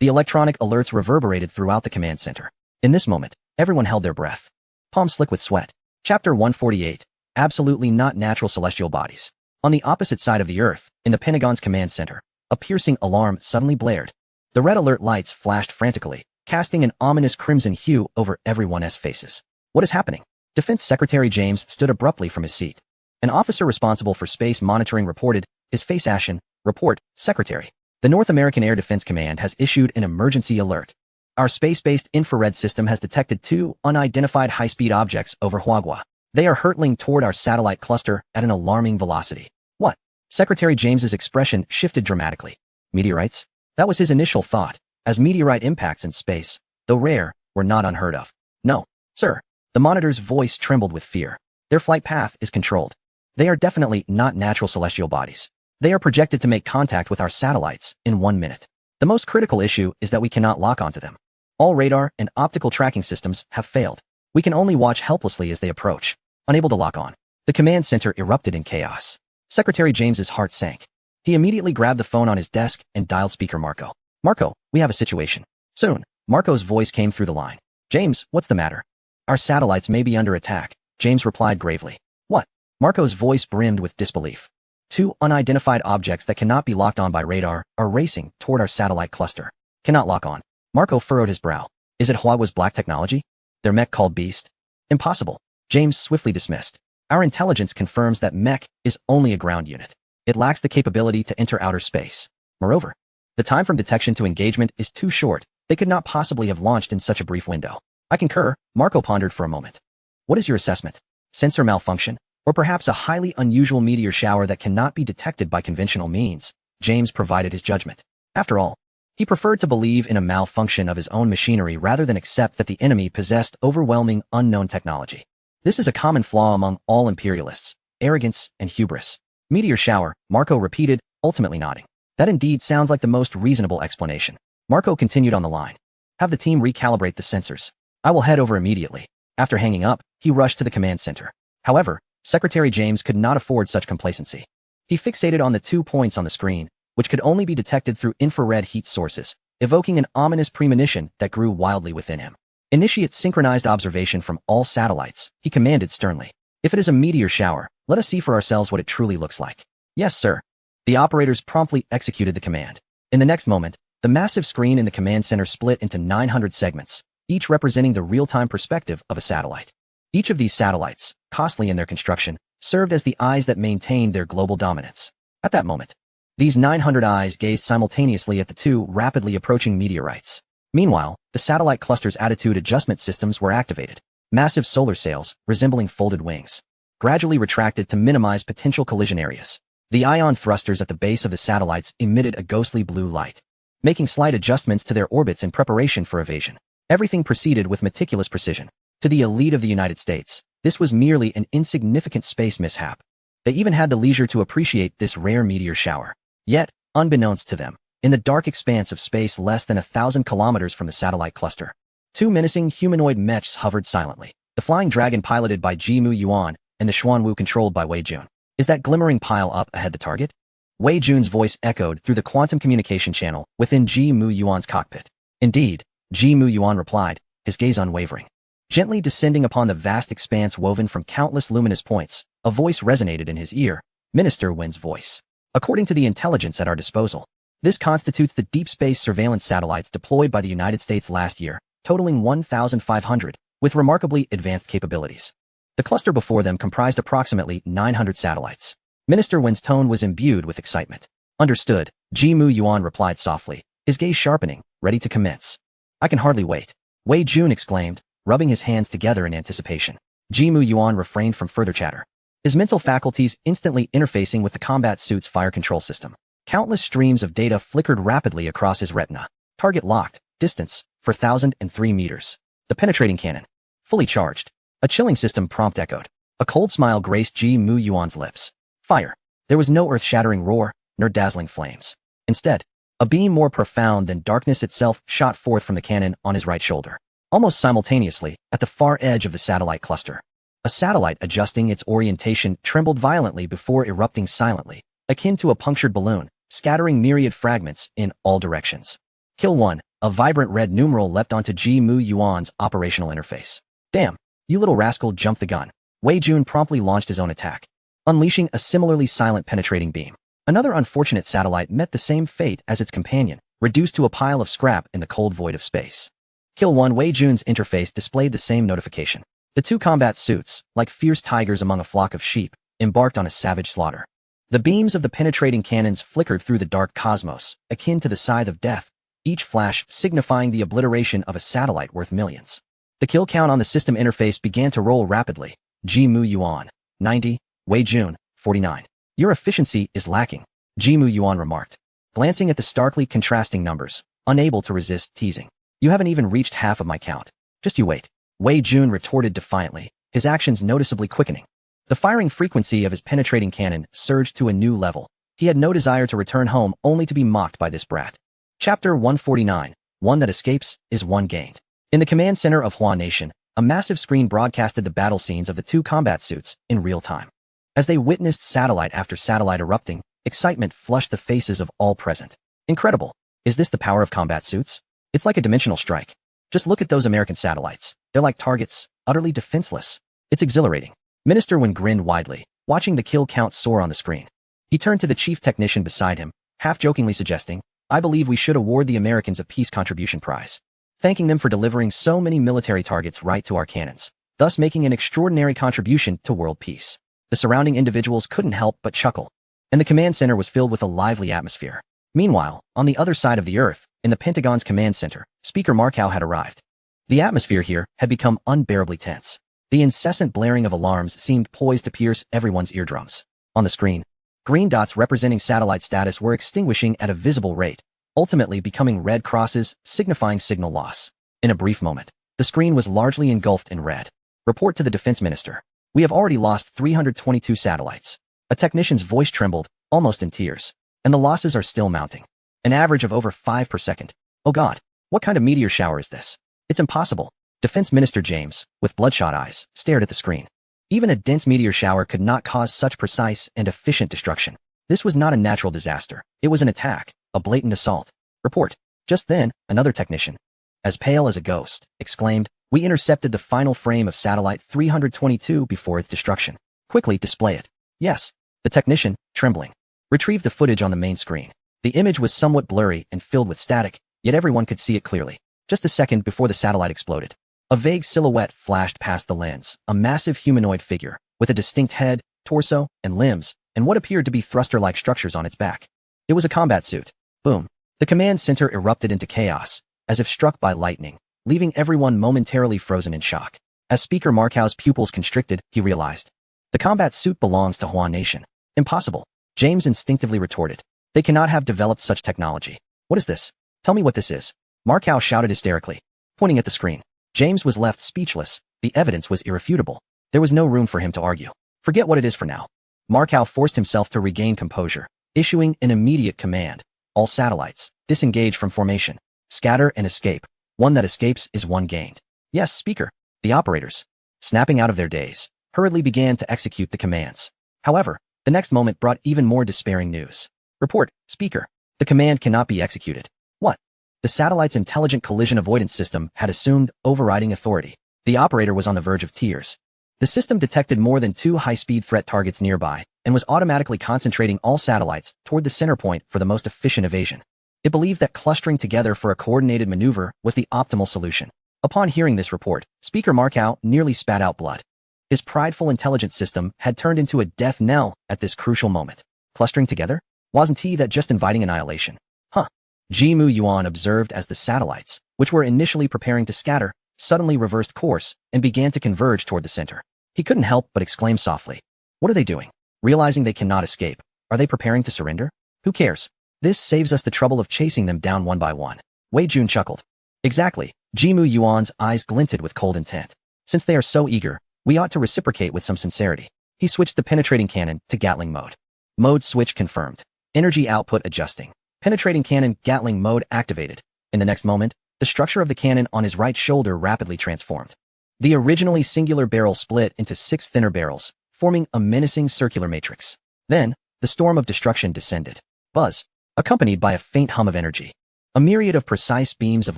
[SPEAKER 1] The electronic alerts reverberated throughout the command center. In this moment, everyone held their breath, palms slick with sweat. Chapter 148. Absolutely not natural celestial bodies. On the opposite side of the Earth, in the Pentagon's command center, a piercing alarm suddenly blared. The red alert lights flashed frantically, casting an ominous crimson hue over everyone's faces. What is happening? Defense Secretary James stood abruptly from his seat. An officer responsible for space monitoring reported, his face ashen. Report, Secretary. The North American Air Defense Command has issued an emergency alert. Our space-based infrared system has detected two unidentified high-speed objects over Huagua. They are hurtling toward our satellite cluster at an alarming velocity. What? Secretary James's expression shifted dramatically. Meteorites? That was his initial thought, as meteorite impacts in space, though rare, were not unheard of. No, sir. The monitor's voice trembled with fear. Their flight path is controlled. They are definitely not natural celestial bodies. They are projected to make contact with our satellites in 1 minute. The most critical issue is that we cannot lock onto them. All radar and optical tracking systems have failed. We can only watch helplessly as they approach, unable to lock on. The command center erupted in chaos. Secretary James's heart sank. He immediately grabbed the phone on his desk and dialed speaker Marco. Marco, we have a situation. Soon, Marco's voice came through the line. James, what's the matter? Our satellites may be under attack, James replied gravely. What? Marco's voice brimmed with disbelief. Two unidentified objects that cannot be locked on by radar are racing toward our satellite cluster. Cannot lock on. Marco furrowed his brow. Is it Huawei's black technology? Their mech called Beast? Impossible. James swiftly dismissed. Our intelligence confirms that mech is only a ground unit. It lacks the capability to enter outer space. Moreover, The time from detection to engagement is too short. They could not possibly have launched in such a brief window. I concur, Marco pondered for a moment. What is your assessment? Sensor malfunction? Or perhaps a highly unusual meteor shower that cannot be detected by conventional means? James provided his judgment. After all, he preferred to believe in a malfunction of his own machinery rather than accept that the enemy possessed overwhelming unknown technology. This is a common flaw among all imperialists, arrogance and hubris. Meteor shower, Marco repeated, ultimately nodding. That indeed sounds like the most reasonable explanation. Marco continued on the line. Have the team recalibrate the sensors. I will head over immediately. After hanging up, he rushed to the command center. However, Secretary James could not afford such complacency. He fixated on the 2 points on the screen, which could only be detected through infrared heat sources, evoking an ominous premonition that grew wildly within him. Initiate synchronized observation from all satellites, he commanded sternly. If it is a meteor shower, let us see for ourselves what it truly looks like. Yes, sir. The operators promptly executed the command. In the next moment, the massive screen in the command center split into 900 segments, each representing the real-time perspective of a satellite. Each of these satellites, costly in their construction, served as the eyes that maintained their global dominance. At that moment, these 900 eyes gazed simultaneously at the two rapidly approaching meteorites. Meanwhile, the satellite cluster's attitude adjustment systems were activated. Massive solar sails, resembling folded wings, gradually retracted to minimize potential collision areas. The ion thrusters at the base of the satellites emitted a ghostly blue light, making slight adjustments to their orbits in preparation for evasion. Everything proceeded with meticulous precision. To the elite of the United States, this was merely an insignificant space mishap. They even had the leisure to appreciate this rare meteor shower. Yet, unbeknownst to them, in the dark expanse of space less than 1,000 kilometers from the satellite cluster, two menacing humanoid mechs hovered silently. The Flying Dragon piloted by Jimu Yuan and the Xuanwu controlled by Wei Jun. Is that glimmering pile up ahead the target? Wei Jun's voice echoed through the quantum communication channel within Jimu Yuan's cockpit. Indeed, Jimu Yuan replied, his gaze unwavering. Gently descending upon the vast expanse woven from countless luminous points, a voice resonated in his ear, Minister Wen's voice. According to the intelligence at our disposal, this constitutes the deep space surveillance satellites deployed by the United States last year, totaling 1,500, with remarkably advanced capabilities. The cluster before them comprised approximately 900 satellites. Minister Wen's tone was imbued with excitement. Understood, Jimu Yuan replied softly, his gaze sharpening, ready to commence. I can hardly wait. Wei Jun exclaimed, rubbing his hands together in anticipation. Jimu Yuan refrained from further chatter, his mental faculties instantly interfacing with the combat suit's fire control system. Countless streams of data flickered rapidly across his retina. Target locked, distance, 4,003 meters. The penetrating cannon, fully charged. A chilling system prompt echoed. A cold smile graced Jimu Yuan's lips. Fire. There was no earth-shattering roar, nor dazzling flames. Instead, a beam more profound than darkness itself shot forth from the cannon on his right shoulder. Almost simultaneously, at the far edge of the satellite cluster, a satellite adjusting its orientation trembled violently before erupting silently, akin to a punctured balloon, scattering myriad fragments in all directions. Kill 1, a vibrant red numeral leapt onto Jimu Yuan's operational interface. Damn, you little rascal jumped the gun. Wei Jun promptly launched his own attack, unleashing a similarly silent penetrating beam. Another unfortunate satellite met the same fate as its companion, reduced to a pile of scrap in the cold void of space. Kill 1, Wei Jun's interface displayed the same notification. The two combat suits, like fierce tigers among a flock of sheep, embarked on a savage slaughter. The beams of the penetrating cannons flickered through the dark cosmos, akin to the scythe of death, each flash signifying the obliteration of a satellite worth millions. The kill count on the system interface began to roll rapidly. Jimu Yuan, 90, Wei Jun, 49. Your efficiency is lacking, Jimu Yuan remarked, glancing at the starkly contrasting numbers, unable to resist teasing. You haven't even reached half of my count. Just you wait. Wei Jun retorted defiantly, his actions noticeably quickening. The firing frequency of his penetrating cannon surged to a new level. He had no desire to return home only to be mocked by this brat. Chapter 149, One that escapes is one gained. In the command center of Hua Nation, a massive screen broadcasted the battle scenes of the two combat suits in real time. As they witnessed satellite after satellite erupting, excitement flushed the faces of all present. Incredible. Is this the power of combat suits? It's like a dimensional strike. Just look at those American satellites. They're like targets, utterly defenseless. It's exhilarating. Minister Wen grinned widely, watching the kill count soar on the screen. He turned to the chief technician beside him, half-jokingly suggesting, I believe we should award the Americans a Peace Contribution Prize, thanking them for delivering so many military targets right to our cannons, thus making an extraordinary contribution to world peace. The surrounding individuals couldn't help but chuckle, and the command center was filled with a lively atmosphere. Meanwhile, on the other side of the Earth, in the Pentagon's command center, Speaker Markow had arrived. The atmosphere here had become unbearably tense. The incessant blaring of alarms seemed poised to pierce everyone's eardrums. On the screen, green dots representing satellite status were extinguishing at a visible rate, ultimately becoming red crosses, signifying signal loss. In a brief moment, the screen was largely engulfed in red. Report to the defense minister. We have already lost 322 satellites. A technician's voice trembled, almost in tears. And the losses are still mounting. An average of over 5 per second. Oh God, what kind of meteor shower is this? It's impossible. Defense Minister James, with bloodshot eyes, stared at the screen. Even a dense meteor shower could not cause such precise and efficient destruction. This was not a natural disaster. It was an attack, a blatant assault. Report. Just then, another technician, as pale as a ghost, exclaimed, "We intercepted the final frame of satellite 322 before its destruction. Quickly display it." Yes. The technician, trembling, retrieved the footage on the main screen. The image was somewhat blurry and filled with static, yet everyone could see it clearly. Just a second before the satellite exploded, a vague silhouette flashed past the lens, a massive humanoid figure, with a distinct head, torso, and limbs, and what appeared to be thruster-like structures on its back. It was a combat suit. Boom. The command center erupted into chaos, as if struck by lightning, leaving everyone momentarily frozen in shock. As Speaker Markow's pupils constricted, he realized. The combat suit belongs to Huan Nation. Impossible. James instinctively retorted. They cannot have developed such technology. What is this? Tell me what this is. Markow shouted hysterically, pointing at the screen. James was left speechless. The evidence was irrefutable. There was no room for him to argue. Forget what it is for now. Markow forced himself to regain composure, issuing an immediate command. All satellites, disengage from formation. Scatter and escape. One that escapes is one gained. Yes, Speaker. The operators, snapping out of their daze, hurriedly began to execute the commands. However, the next moment brought even more despairing news. Report, Speaker. The command cannot be executed. What? The satellite's intelligent collision avoidance system had assumed overriding authority. The operator was on the verge of tears. The system detected more than 2 high-speed threat targets nearby and was automatically concentrating all satellites toward the center point for the most efficient evasion. It believed that clustering together for a coordinated maneuver was the optimal solution. Upon hearing this report, Speaker Markow nearly spat out blood. His prideful intelligence system had turned into a death knell at this crucial moment. Clustering together? Wasn't he that just inviting annihilation? Huh. Jimu Yuan observed as the satellites, which were initially preparing to scatter, suddenly reversed course and began to converge toward the center. He couldn't help but exclaim softly. What are they doing? Realizing they cannot escape, are they preparing to surrender? Who cares? This saves us the trouble of chasing them down one by one. Wei Jun chuckled. Exactly. Jimu Yuan's eyes glinted with cold intent. Since they are so eager, we ought to reciprocate with some sincerity. He switched the penetrating cannon to Gatling mode. Mode switch confirmed. Energy output adjusting. Penetrating cannon Gatling mode activated. In the next moment, the structure of the cannon on his right shoulder rapidly transformed. The originally singular barrel split into 6 thinner barrels, forming a menacing circular matrix. Then, the storm of destruction descended. Buzz, accompanied by a faint hum of energy. A myriad of precise beams of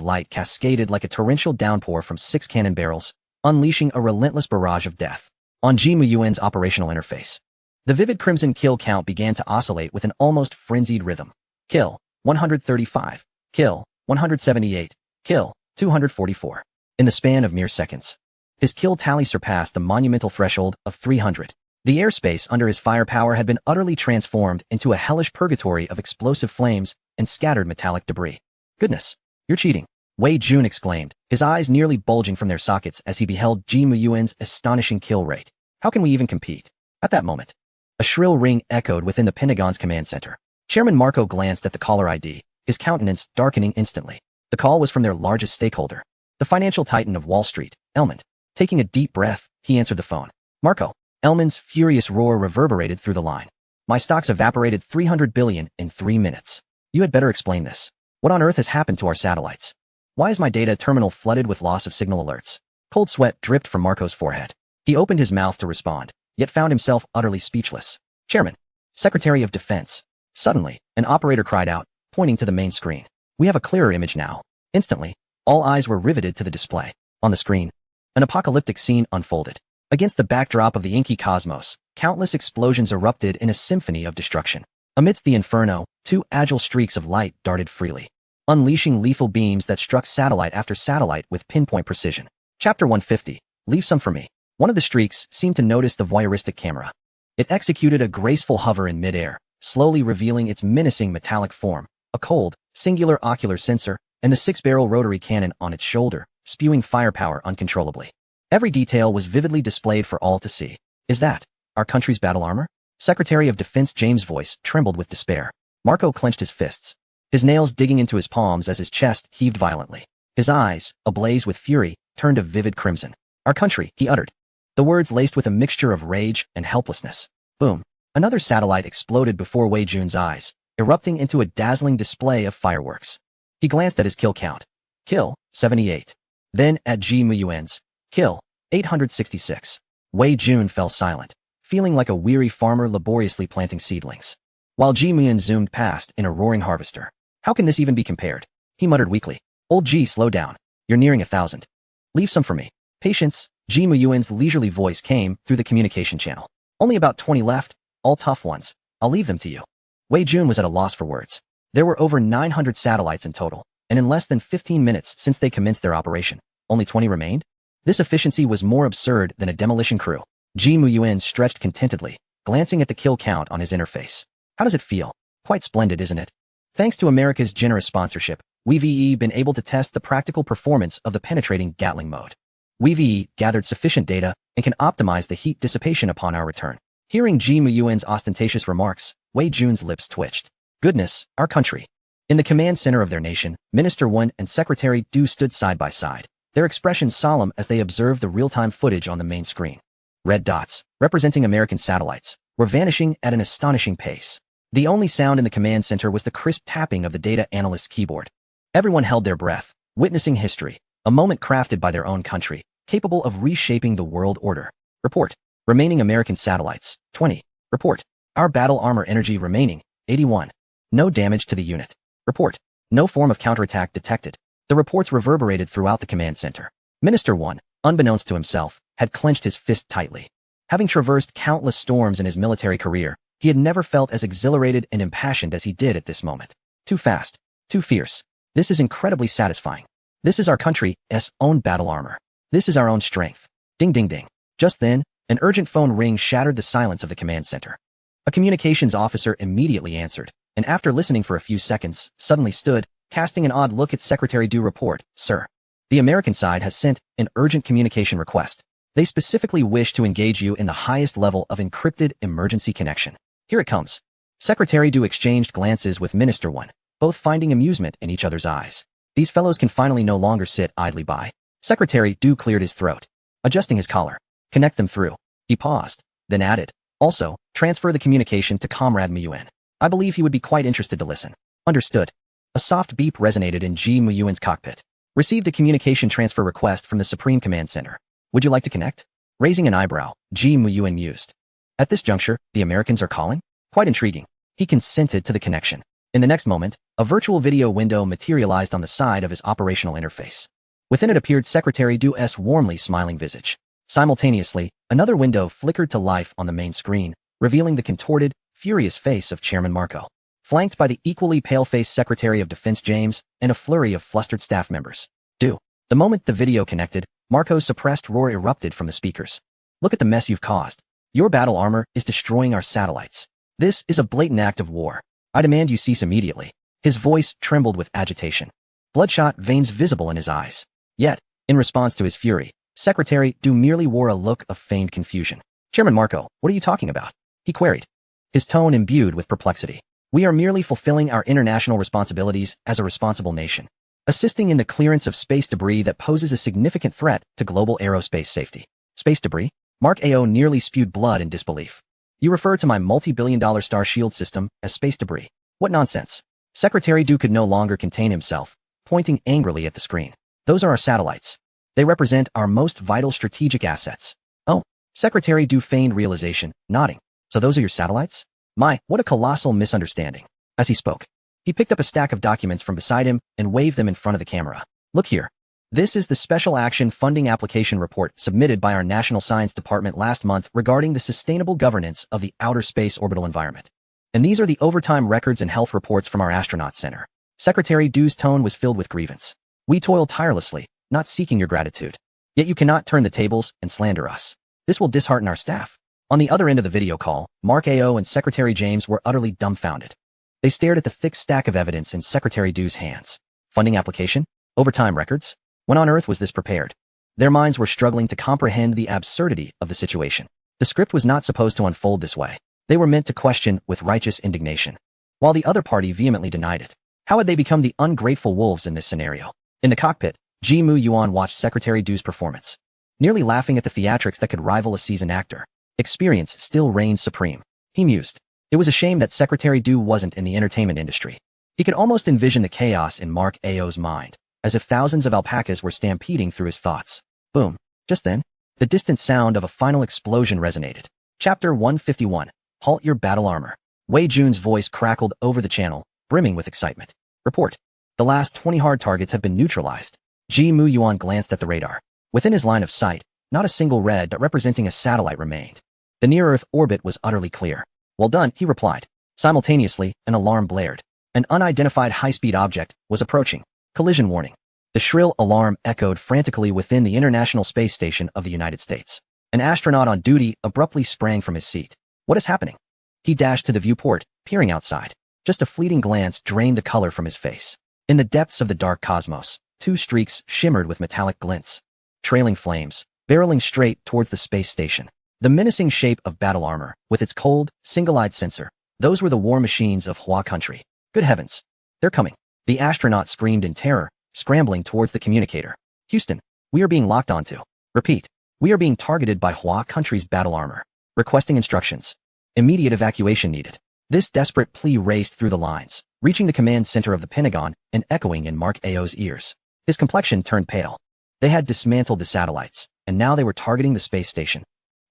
[SPEAKER 1] light cascaded like a torrential downpour from 6 cannon barrels, unleashing a relentless barrage of death. On Jimu Yuan's operational interface, the vivid crimson kill count began to oscillate with an almost frenzied rhythm. Kill, 135. Kill, 178. Kill, 244. In the span of mere seconds, his kill tally surpassed the monumental threshold of 300. The airspace under his firepower had been utterly transformed into a hellish purgatory of explosive flames and scattered metallic debris. Goodness, you're cheating, Wei Jun exclaimed, his eyes nearly bulging from their sockets as he beheld Jimu Yuan's astonishing kill rate. How can we even compete? At that moment, a shrill ring echoed within the Pentagon's command center. Chairman Marco glanced at the caller ID, his countenance darkening instantly. The call was from their largest stakeholder, the financial titan of Wall Street, Elmond. Taking a deep breath, he answered the phone. Marco. Elmond's furious roar reverberated through the line. My stocks evaporated 300 billion in 3 minutes. You had better explain this. What on earth has happened to our satellites? Why is my data terminal flooded with loss of signal alerts? Cold sweat dripped from Marco's forehead. He opened his mouth to respond, yet found himself utterly speechless. Chairman. Secretary of Defense. Suddenly, an operator cried out, pointing to the main screen. We have a clearer image now. Instantly, all eyes were riveted to the display. On the screen, an apocalyptic scene unfolded. Against the backdrop of the inky cosmos, countless explosions erupted in a symphony of destruction. Amidst the inferno, 2 agile streaks of light darted freely, unleashing lethal beams that struck satellite after satellite with pinpoint precision. Chapter 150. Leave some for me. One of the streaks seemed to notice the voyeuristic camera. It executed a graceful hover in midair, slowly revealing its menacing metallic form, a cold, singular ocular sensor, and the 6-barrel rotary cannon on its shoulder, spewing firepower uncontrollably. Every detail was vividly displayed for all to see. Is that our country's battle armor? Secretary of Defense James' voice trembled with despair. Marco clenched his fists, his nails digging into his palms as his chest heaved violently. His eyes, ablaze with fury, turned a vivid crimson. Our country, he uttered, the words laced with a mixture of rage and helplessness. Boom. Another satellite exploded before Wei Jun's eyes, erupting into a dazzling display of fireworks. He glanced at his kill count. Kill, 78. Then at Ji Muyuan's. Kill, 866. Wei Jun fell silent, feeling like a weary farmer laboriously planting seedlings, while Ji Muyuan zoomed past in a roaring harvester. How can this even be compared? He muttered weakly. Old Ji, slow down. You're nearing 1,000. Leave some for me. Patience, Ji Muyuan's leisurely voice came through the communication channel. Only about 20 left, all tough ones. I'll leave them to you. Wei Jun was at a loss for words. There were over 900 satellites in total, and in less than 15 minutes since they commenced their operation, only 20 remained? This efficiency was more absurd than a demolition crew. Ji Muyuan stretched contentedly, glancing at the kill count on his interface. How does it feel? Quite splendid, isn't it? Thanks to America's generous sponsorship, we've been able to test the practical performance of the penetrating Gatling mode. We've gathered sufficient data and can optimize the heat dissipation upon our return. Hearing Ji Muyuan's ostentatious remarks, Wei Jun's lips twitched. Goodness, our country. In the command center of their nation, Minister Wen and Secretary Du stood side by side, their expressions solemn as they observed the real-time footage on the main screen. Red dots, representing American satellites, were vanishing at an astonishing pace. The only sound in the command center was the crisp tapping of the data analyst's keyboard. Everyone held their breath, witnessing history, a moment crafted by their own country, capable of reshaping the world order. Report. Remaining American satellites, 20. Report. Our battle armor energy remaining, 81. No damage to the unit. Report. No form of counterattack detected. The reports reverberated throughout the command center. Minister Wen, unbeknownst to himself, had clenched his fist tightly. Having traversed countless storms in his military career, he had never felt as exhilarated and impassioned as he did at this moment. Too fast. Too fierce. This is incredibly satisfying. This is our country's own battle armor. This is our own strength. Ding ding ding. Just then, an urgent phone ring shattered the silence of the command center. A communications officer immediately answered, and after listening for a few seconds, suddenly stood, casting an odd look at Secretary Du. Report, sir. The American side has sent an urgent communication request. They specifically wish to engage you in the highest level of encrypted emergency connection. Here it comes. Secretary Du exchanged glances with Minister Wen, both finding amusement in each other's eyes. These fellows can finally no longer sit idly by. Secretary Du cleared his throat, adjusting his collar. Connect them through. He paused, then added, also, transfer the communication to Comrade Muyuan. I believe he would be quite interested to listen. Understood. A soft beep resonated in Ji Muyuan's cockpit. Received a communication transfer request from the Supreme Command Center. Would you like to connect? Raising an eyebrow, Ji Muyuan mused. At this juncture, the Americans are calling? Quite intriguing. He consented to the connection. In the next moment, a virtual video window materialized on the side of his operational interface. Within it appeared Secretary Du's warmly smiling visage. Simultaneously, another window flickered to life on the main screen, revealing the contorted, furious face of Chairman Marco, flanked by the equally pale-faced Secretary of Defense James and a flurry of flustered staff members. The moment the video connected, Marco's suppressed roar erupted from the speakers. Look at the mess you've caused. Your battle armor is destroying our satellites. This is a blatant act of war. I demand you cease immediately. His voice trembled with agitation. Bloodshot veins visible in his eyes. Yet, in response to his fury, Secretary Du merely wore a look of feigned confusion. Chairman Marco, what are you talking about? He queried, his tone imbued with perplexity. We are merely fulfilling our international responsibilities as a responsible nation, assisting in the clearance of space debris that poses a significant threat to global aerospace safety. Space debris? Mark AO nearly spewed blood in disbelief. You refer to my multi-billion-dollar star shield system as space debris. What nonsense. Secretary Du could no longer contain himself, pointing angrily at the screen. Those are our satellites. They represent our most vital strategic assets. Oh, Secretary Du feigned realization, nodding. So those are your satellites? My, what a colossal misunderstanding. As he spoke, he picked up a stack of documents from beside him and waved them in front of the camera. Look here. This is the Special Action Funding Application Report submitted by our National Science Department last month regarding the sustainable governance of the outer space orbital environment. And these are the overtime records and health reports from our astronaut center. Secretary Du's tone was filled with grievance. We toil tirelessly, not seeking your gratitude. Yet you cannot turn the tables and slander us. This will dishearten our staff. On the other end of the video call, Mark AO and Secretary James were utterly dumbfounded. They stared at the thick stack of evidence in Secretary Du's hands. Funding application? Overtime records? When on earth was this prepared? Their minds were struggling to comprehend the absurdity of the situation. The script was not supposed to unfold this way. They were meant to question with righteous indignation, while the other party vehemently denied it. How had they become the ungrateful wolves in this scenario? In the cockpit, Ji Mu Yuan watched Secretary Du's performance, nearly laughing at the theatrics that could rival a seasoned actor. Experience still reigned supreme. He mused. It was a shame that Secretary Du wasn't in the entertainment industry. He could almost envision the chaos in Mark Ao's mind, as if thousands of alpacas were stampeding through his thoughts. Boom. Just then, the distant sound of a final explosion resonated. Chapter 151. Halt your battle armor. Wei Jun's voice crackled over the channel, brimming with excitement. Report. The last 20 hard targets have been neutralized. Ji Mu Yuan glanced at the radar. Within his line of sight, not a single red dot representing a satellite remained. The near-Earth orbit was utterly clear. Well done, he replied. Simultaneously, an alarm blared. An unidentified high-speed object was approaching. Collision warning. The shrill alarm echoed frantically within the International Space Station of the United States. An astronaut on duty abruptly sprang from his seat. What is happening? He dashed to the viewport, peering outside. Just a fleeting glance drained the color from his face. In the depths of the dark cosmos, two streaks shimmered with metallic glints. Trailing flames, barreling straight towards the space station. The menacing shape of battle armor, with its cold, single-eyed sensor. Those were the war machines of Hua country. Good heavens. They're coming. The astronaut screamed in terror, scrambling towards the communicator. Houston, we are being locked onto. Repeat. We are being targeted by Hua country's battle armor. Requesting instructions. Immediate evacuation needed. This desperate plea raced through the lines, reaching the command center of the Pentagon and echoing in Mark Ao's ears. His complexion turned pale. They had dismantled the satellites, and now they were targeting the space station.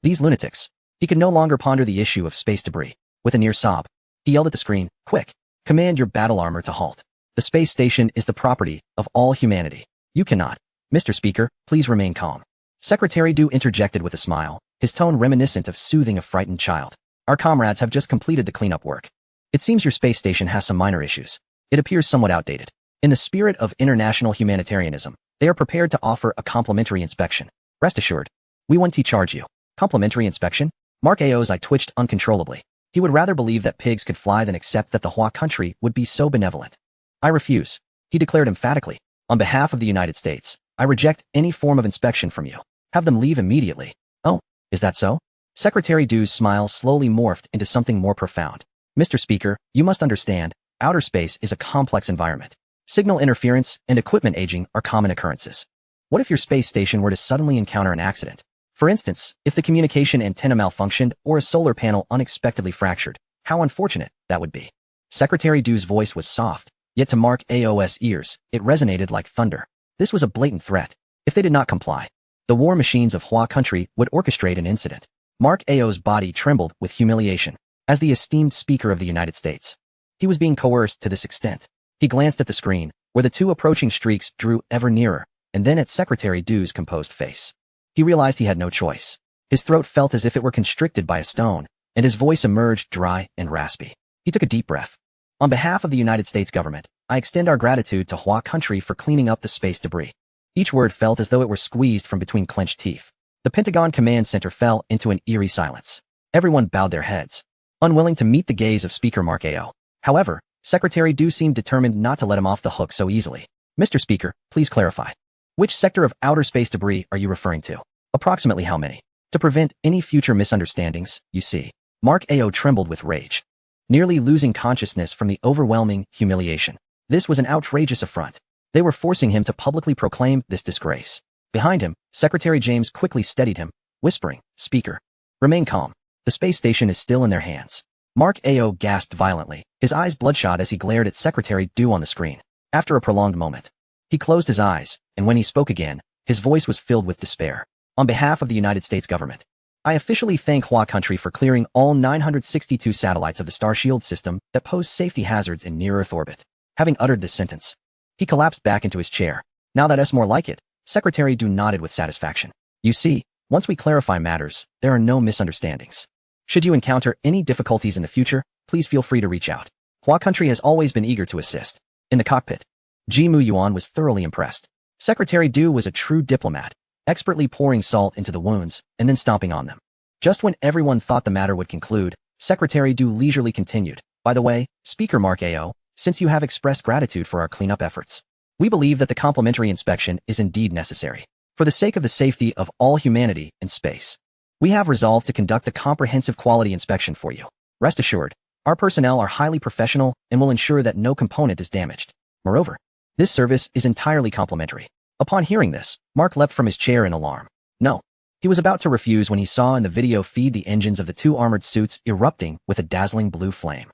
[SPEAKER 1] These lunatics. He could no longer ponder the issue of space debris. With a near sob, he yelled at the screen, quick, command your battle armor to halt. The space station is the property of all humanity. You cannot. Mr. Speaker, please remain calm. Secretary Du interjected with a smile, his tone reminiscent of soothing a frightened child. Our comrades have just completed the cleanup work. It seems your space station has some minor issues. It appears somewhat outdated. In the spirit of international humanitarianism, they are prepared to offer a complimentary inspection. Rest assured, we won't charge you. Complimentary inspection? Mark Ao's eye twitched uncontrollably. He would rather believe that pigs could fly than accept that the Hua country would be so benevolent. I refuse, he declared emphatically. On behalf of the United States, I reject any form of inspection from you. Have them leave immediately. Oh, is that so? Secretary Du's smile slowly morphed into something more profound. Mr. Speaker, you must understand, outer space is a complex environment. Signal interference and equipment aging are common occurrences. What if your space station were to suddenly encounter an accident? For instance, if the communication antenna malfunctioned or a solar panel unexpectedly fractured, how unfortunate that would be. Secretary Du's voice was soft, yet to Mark Ao's ears, it resonated like thunder. This was a blatant threat. If they did not comply, the war machines of Hua country would orchestrate an incident. Mark Ao's body trembled with humiliation. As the esteemed Speaker of the United States, he was being coerced to this extent. He glanced at the screen, where the two approaching streaks drew ever nearer, and then at Secretary Du's composed face. He realized he had no choice. His throat felt as if it were constricted by a stone, and his voice emerged dry and raspy. He took a deep breath. On behalf of the United States government, I extend our gratitude to Hua country for cleaning up the space debris. Each word felt as though it were squeezed from between clenched teeth. The Pentagon command center fell into an eerie silence. Everyone bowed their heads, unwilling to meet the gaze of Speaker Mark Ao. However, Secretary Du seemed determined not to let him off the hook so easily. Mr. Speaker, please clarify. Which sector of outer space debris are you referring to? Approximately how many? To prevent any future misunderstandings, you see. Mark Ao trembled with rage, nearly losing consciousness from the overwhelming humiliation. This was an outrageous affront. They were forcing him to publicly proclaim this disgrace. Behind him, Secretary James quickly steadied him, whispering, Speaker, remain calm. The space station is still in their hands. Mark Ao gasped violently, his eyes bloodshot as he glared at Secretary Du on the screen. After a prolonged moment, he closed his eyes, and when he spoke again, his voice was filled with despair. On behalf of the United States government, I officially thank Hua country for clearing all 962 satellites of the Starshield system that pose safety hazards in near-Earth orbit. Having uttered this sentence, he collapsed back into his chair. Now that's more like it, Secretary Du nodded with satisfaction. You see, once we clarify matters, there are no misunderstandings. Should you encounter any difficulties in the future, please feel free to reach out. Hua country has always been eager to assist. In the cockpit, Ji Mu Yuan was thoroughly impressed. Secretary Du was a true diplomat, expertly pouring salt into the wounds and then stomping on them. Just when everyone thought the matter would conclude, Secretary Du leisurely continued. By the way, Speaker Mark AO, since you have expressed gratitude for our cleanup efforts, we believe that the complimentary inspection is indeed necessary. For the sake of the safety of all humanity in space, we have resolved to conduct a comprehensive quality inspection for you. Rest assured, our personnel are highly professional and will ensure that no component is damaged. Moreover, this service is entirely complimentary. Upon hearing this, Mark leapt from his chair in alarm. No. He was about to refuse when he saw in the video feed the engines of the two armored suits erupting with a dazzling blue flame.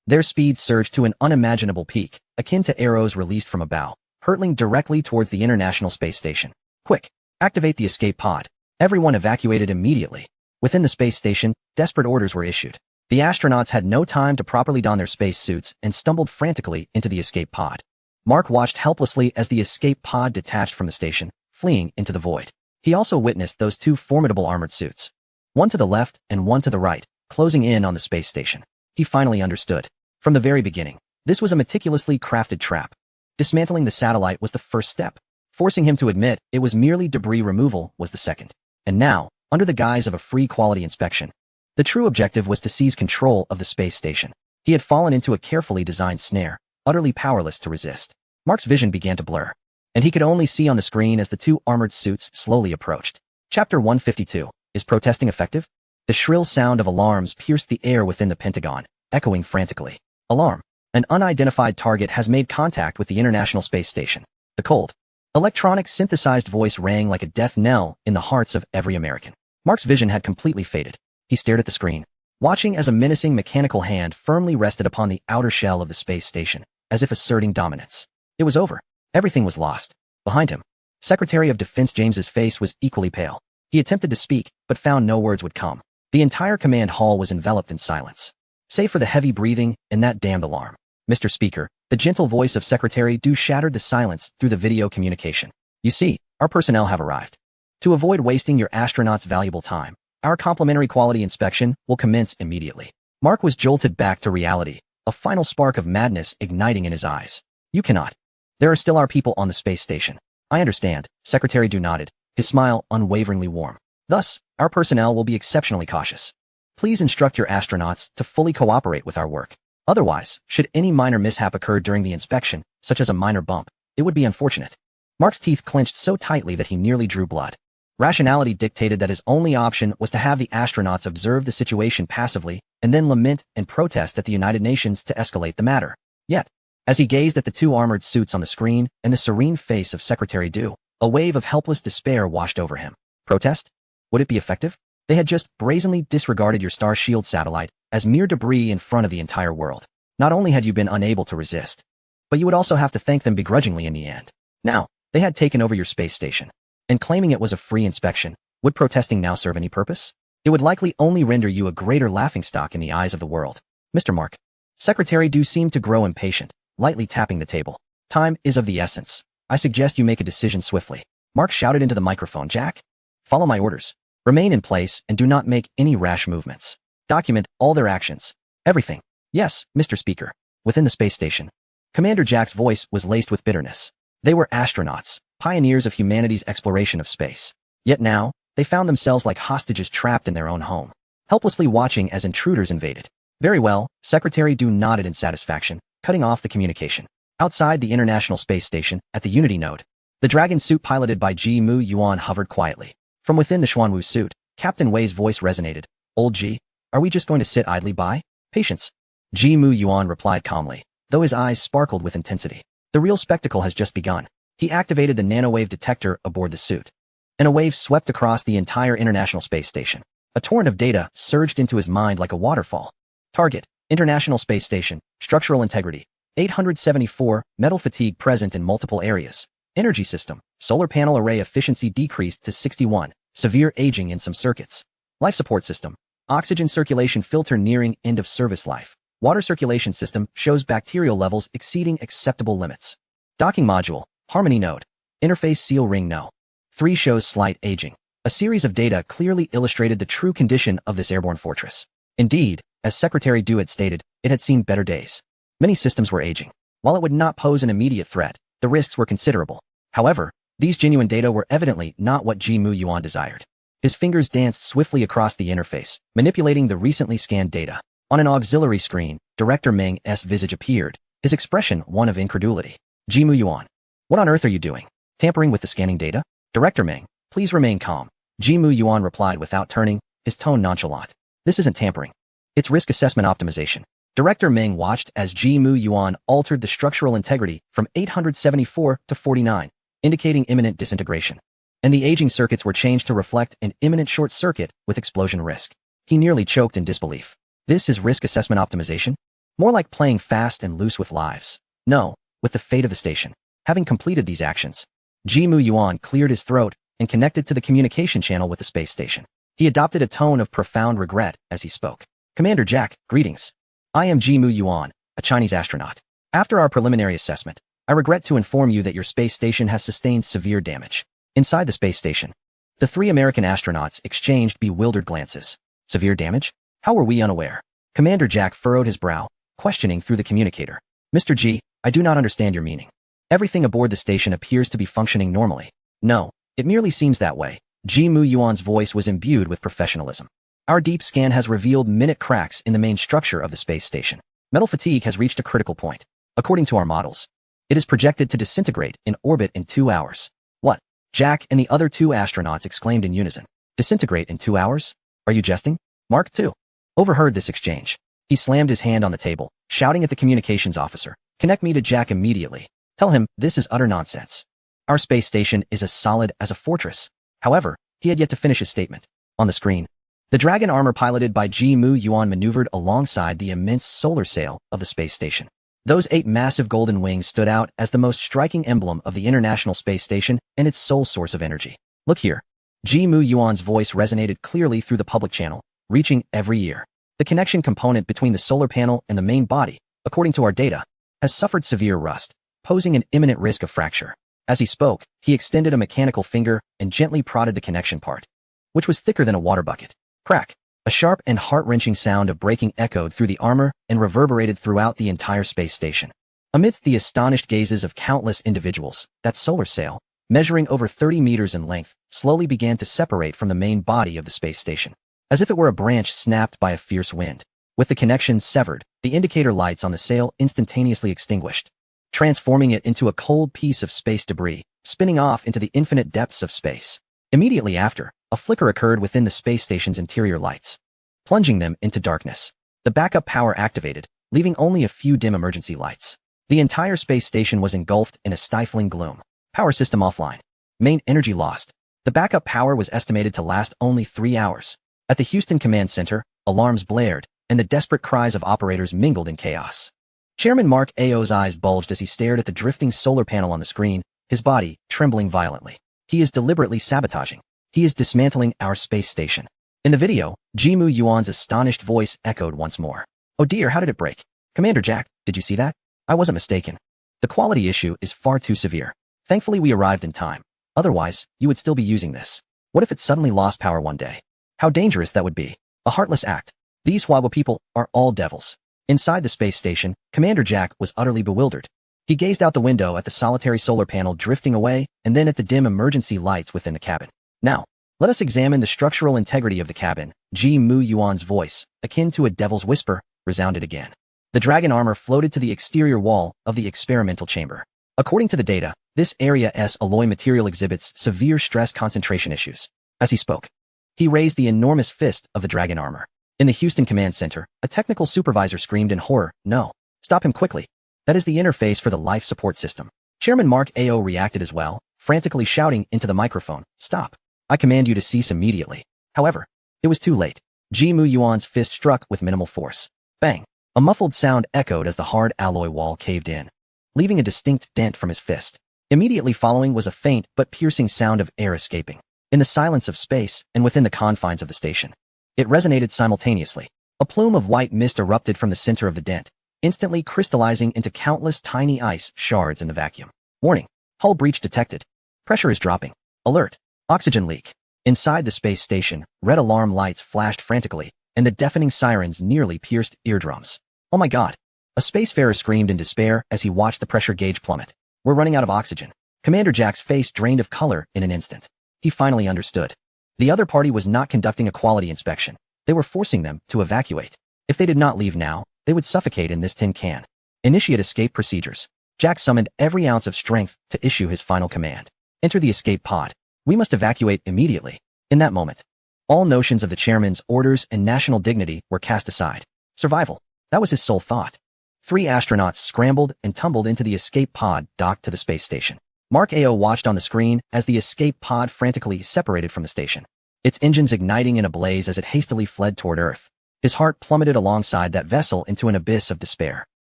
[SPEAKER 1] Their speed surged to an unimaginable peak, akin to arrows released from a bow, hurtling directly towards the International Space Station. Quick, activate the escape pod. Everyone evacuated immediately. Within the space station, desperate orders were issued. The astronauts had no time to properly don their space suits and stumbled frantically into the escape pod. Mark watched helplessly as the escape pod detached from the station, fleeing into the void. He also witnessed those two formidable armored suits, one to the left and one to the right, closing in on the space station. He finally understood. From the very beginning, this was a meticulously crafted trap. Dismantling the satellite was the first step. Forcing him to admit it was merely debris removal was the second. And now, under the guise of a free quality inspection, the true objective was to seize control of the space station. He had fallen into a carefully designed snare, utterly powerless to resist. Mark's vision began to blur, and he could only see on the screen as the two armored suits slowly approached. Chapter 152. Is protesting effective? The shrill sound of alarms pierced the air within the Pentagon, echoing frantically. Alarm. An unidentified target has made contact with the International Space Station. The cold, electronic synthesized voice rang like a death knell in the hearts of every American. Mark's vision had completely faded. He stared at the screen, watching as a menacing mechanical hand firmly rested upon the outer shell of the space station, as if asserting dominance. It was over. Everything was lost. Behind him, Secretary of Defense James's face was equally pale. He attempted to speak, but found no words would come. The entire command hall was enveloped in silence, save for the heavy breathing and that damned alarm. Mr. Speaker, the gentle voice of Secretary Du shattered the silence through the video communication. You see, our personnel have arrived. To avoid wasting your astronauts' valuable time, our complimentary quality inspection will commence immediately. Mark was jolted back to reality, a final spark of madness igniting in his eyes. You cannot. There are still our people on the space station. I understand, Secretary Du nodded, his smile unwaveringly warm. Thus, our personnel will be exceptionally cautious. Please instruct your astronauts to fully cooperate with our work. Otherwise, should any minor mishap occur during the inspection, such as a minor bump, it would be unfortunate. Mark's teeth clenched so tightly that he nearly drew blood. Rationality dictated that his only option was to have the astronauts observe the situation passively and then lament and protest at the United Nations to escalate the matter. Yet, as he gazed at the two armored suits on the screen and the serene face of Secretary Du, a wave of helpless despair washed over him. Protest? Would it be effective? They had just brazenly disregarded your Star Shield satellite as mere debris in front of the entire world. Not only had you been unable to resist, but you would also have to thank them begrudgingly in the end. Now, they had taken over your space station, and claiming it was a free inspection, would protesting now serve any purpose? It would likely only render you a greater laughingstock in the eyes of the world. Mr. Mark. Secretary Du seemed to grow impatient, lightly tapping the table. Time is of the essence. I suggest you make a decision swiftly. Mark shouted into the microphone. Jack? Follow my orders. Remain in place and do not make any rash movements. Document all their actions. Everything. Yes, Mr. Speaker. Within the space station, Commander Jack's voice was laced with bitterness. They were astronauts, pioneers of humanity's exploration of space. Yet now, they found themselves like hostages trapped in their own home, helplessly watching as intruders invaded. Very well, Secretary Du nodded in satisfaction, cutting off the communication. Outside the International Space Station, at the Unity node, the Dragon suit piloted by Ji Mu Yuan hovered quietly. From within the Xuanwu suit, Captain Wei's voice resonated. Old Ji, are we just going to sit idly by? Patience. Ji Mu Yuan replied calmly, though his eyes sparkled with intensity. The real spectacle has just begun. He activated the nanowave detector aboard the suit, and a wave swept across the entire International Space Station. A torrent of data surged into his mind like a waterfall. Target, International Space Station, structural integrity, 874, metal fatigue present in multiple areas. Energy system, solar panel array efficiency decreased to 61, severe aging in some circuits. Life support system, oxygen circulation filter nearing end of service life. Water circulation system shows bacterial levels exceeding acceptable limits. Docking module, harmony node, interface seal ring no. 3 shows slight aging. A series of data clearly illustrated the true condition of this airborne fortress. Indeed, as Secretary Du had stated, it had seen better days. Many systems were aging. While it would not pose an immediate threat, the risks were considerable. However, these genuine data were evidently not what Ji Mu Yuan desired. His fingers danced swiftly across the interface, manipulating the recently scanned data. On an auxiliary screen, Director Meng's visage appeared, his expression one of incredulity. Jimu Yuan. What on earth are you doing? Tampering with the scanning data? Director Meng, please remain calm. Jimu Yuan replied without turning, his tone nonchalant. This isn't tampering. It's risk assessment optimization. Director Meng watched as Jimu Yuan altered the structural integrity from 874 to 49, indicating imminent disintegration. And the aging circuits were changed to reflect an imminent short circuit with explosion risk. He nearly choked in disbelief. This is risk assessment optimization? More like playing fast and loose with lives. No, with the fate of the station. Having completed these actions, Jimu Yuan cleared his throat and connected to the communication channel with the space station. He adopted a tone of profound regret as he spoke. Commander Jack, greetings. I am Jimu Yuan, a Chinese astronaut. After our preliminary assessment, I regret to inform you that your space station has sustained severe damage. Inside the space station, the three American astronauts exchanged bewildered glances. Severe damage? How were we unaware? Commander Jack furrowed his brow, questioning through the communicator. Mr. G, I do not understand your meaning. Everything aboard the station appears to be functioning normally. No, it merely seems that way. Jimu Yuan's voice was imbued with professionalism. Our deep scan has revealed minute cracks in the main structure of the space station. Metal fatigue has reached a critical point. According to our models, it is projected to disintegrate in orbit in 2 hours. What? Jack and the other two astronauts exclaimed in unison. Disintegrate in 2 hours? Are you jesting? Mark II overheard this exchange. He slammed his hand on the table, shouting at the communications officer. Connect me to Jack immediately. Tell him this is utter nonsense. Our space station is as solid as a fortress. However, he had yet to finish his statement. On the screen, the Dragon armor piloted by Jimu Yuan maneuvered alongside the immense solar sail of the space station. Those 8 massive golden wings stood out as the most striking emblem of the International Space Station and its sole source of energy. Look here. Jimu Yuan's voice resonated clearly through the public channel, reaching every ear. The connection component between the solar panel and the main body, according to our data, has suffered severe rust, posing an imminent risk of fracture. As he spoke, he extended a mechanical finger and gently prodded the connection part, which was thicker than a water bucket. Crack! A sharp and heart-wrenching sound of breaking echoed through the armor and reverberated throughout the entire space station. Amidst the astonished gazes of countless individuals, that solar sail, measuring over 30 meters in length, slowly began to separate from the main body of the space station, as if it were a branch snapped by a fierce wind. With the connection severed, the indicator lights on the sail instantaneously extinguished, transforming it into a cold piece of space debris, spinning off into the infinite depths of space. Immediately after, a flicker occurred within the space station's interior lights, plunging them into darkness. The backup power activated, leaving only a few dim emergency lights. The entire space station was engulfed in a stifling gloom. Power system offline. Main energy lost. The backup power was estimated to last only 3 hours. At the Houston Command Center, alarms blared, and the desperate cries of operators mingled in chaos. Chairman Mark Ao's eyes bulged as he stared at the drifting solar panel on the screen, his body trembling violently. He is deliberately sabotaging. He is dismantling our space station. In the video, Jimu Yuan's astonished voice echoed once more. Oh dear, how did it break? Commander Jack, did you see that? I wasn't mistaken. The quality issue is far too severe. Thankfully we arrived in time. Otherwise, you would still be using this. What if it suddenly lost power one day? How dangerous that would be. A heartless act. These Huaguo people are all devils. Inside the space station, Commander Jack was utterly bewildered. He gazed out the window at the solitary solar panel drifting away and then at the dim emergency lights within the cabin. Now, let us examine the structural integrity of the cabin. Jimu Yuan's voice, akin to a devil's whisper, resounded again. The Dragon armor floated to the exterior wall of the experimental chamber. According to the data, this area's alloy material exhibits severe stress concentration issues. As he spoke, he raised the enormous fist of the Dragon armor. In the Houston Command Center, a technical supervisor screamed in horror, "No! Stop him quickly! That is the interface for the life support system." Chairman Mark Ao reacted as well, frantically shouting into the microphone, "Stop! I command you to cease immediately." However, it was too late. Jimu Yuan's fist struck with minimal force. Bang! A muffled sound echoed as the hard alloy wall caved in, leaving a distinct dent from his fist. Immediately following was a faint but piercing sound of air escaping. In the silence of space and within the confines of the station, it resonated simultaneously. A plume of white mist erupted from the center of the dent, instantly crystallizing into countless tiny ice shards in the vacuum. Warning! Hull breach detected. Pressure is dropping. Alert! Oxygen leak. Inside the space station, red alarm lights flashed frantically, and the deafening sirens nearly pierced eardrums. Oh my God! A spacefarer screamed in despair as he watched the pressure gauge plummet. We're running out of oxygen. Commander Jack's face drained of color in an instant. He finally understood. The other party was not conducting a quality inspection. They were forcing them to evacuate. If they did not leave now, they would suffocate in this tin can. Initiate escape procedures. Jack summoned every ounce of strength to issue his final command. Enter the escape pod. We must evacuate immediately. In that moment, all notions of the chairman's orders and national dignity were cast aside. Survival. That was his sole thought. 3 astronauts scrambled and tumbled into the escape pod docked to the space station. Mark AO watched on the screen as the escape pod frantically separated from the station, its engines igniting in a blaze as it hastily fled toward Earth. His heart plummeted alongside that vessel into an abyss of despair.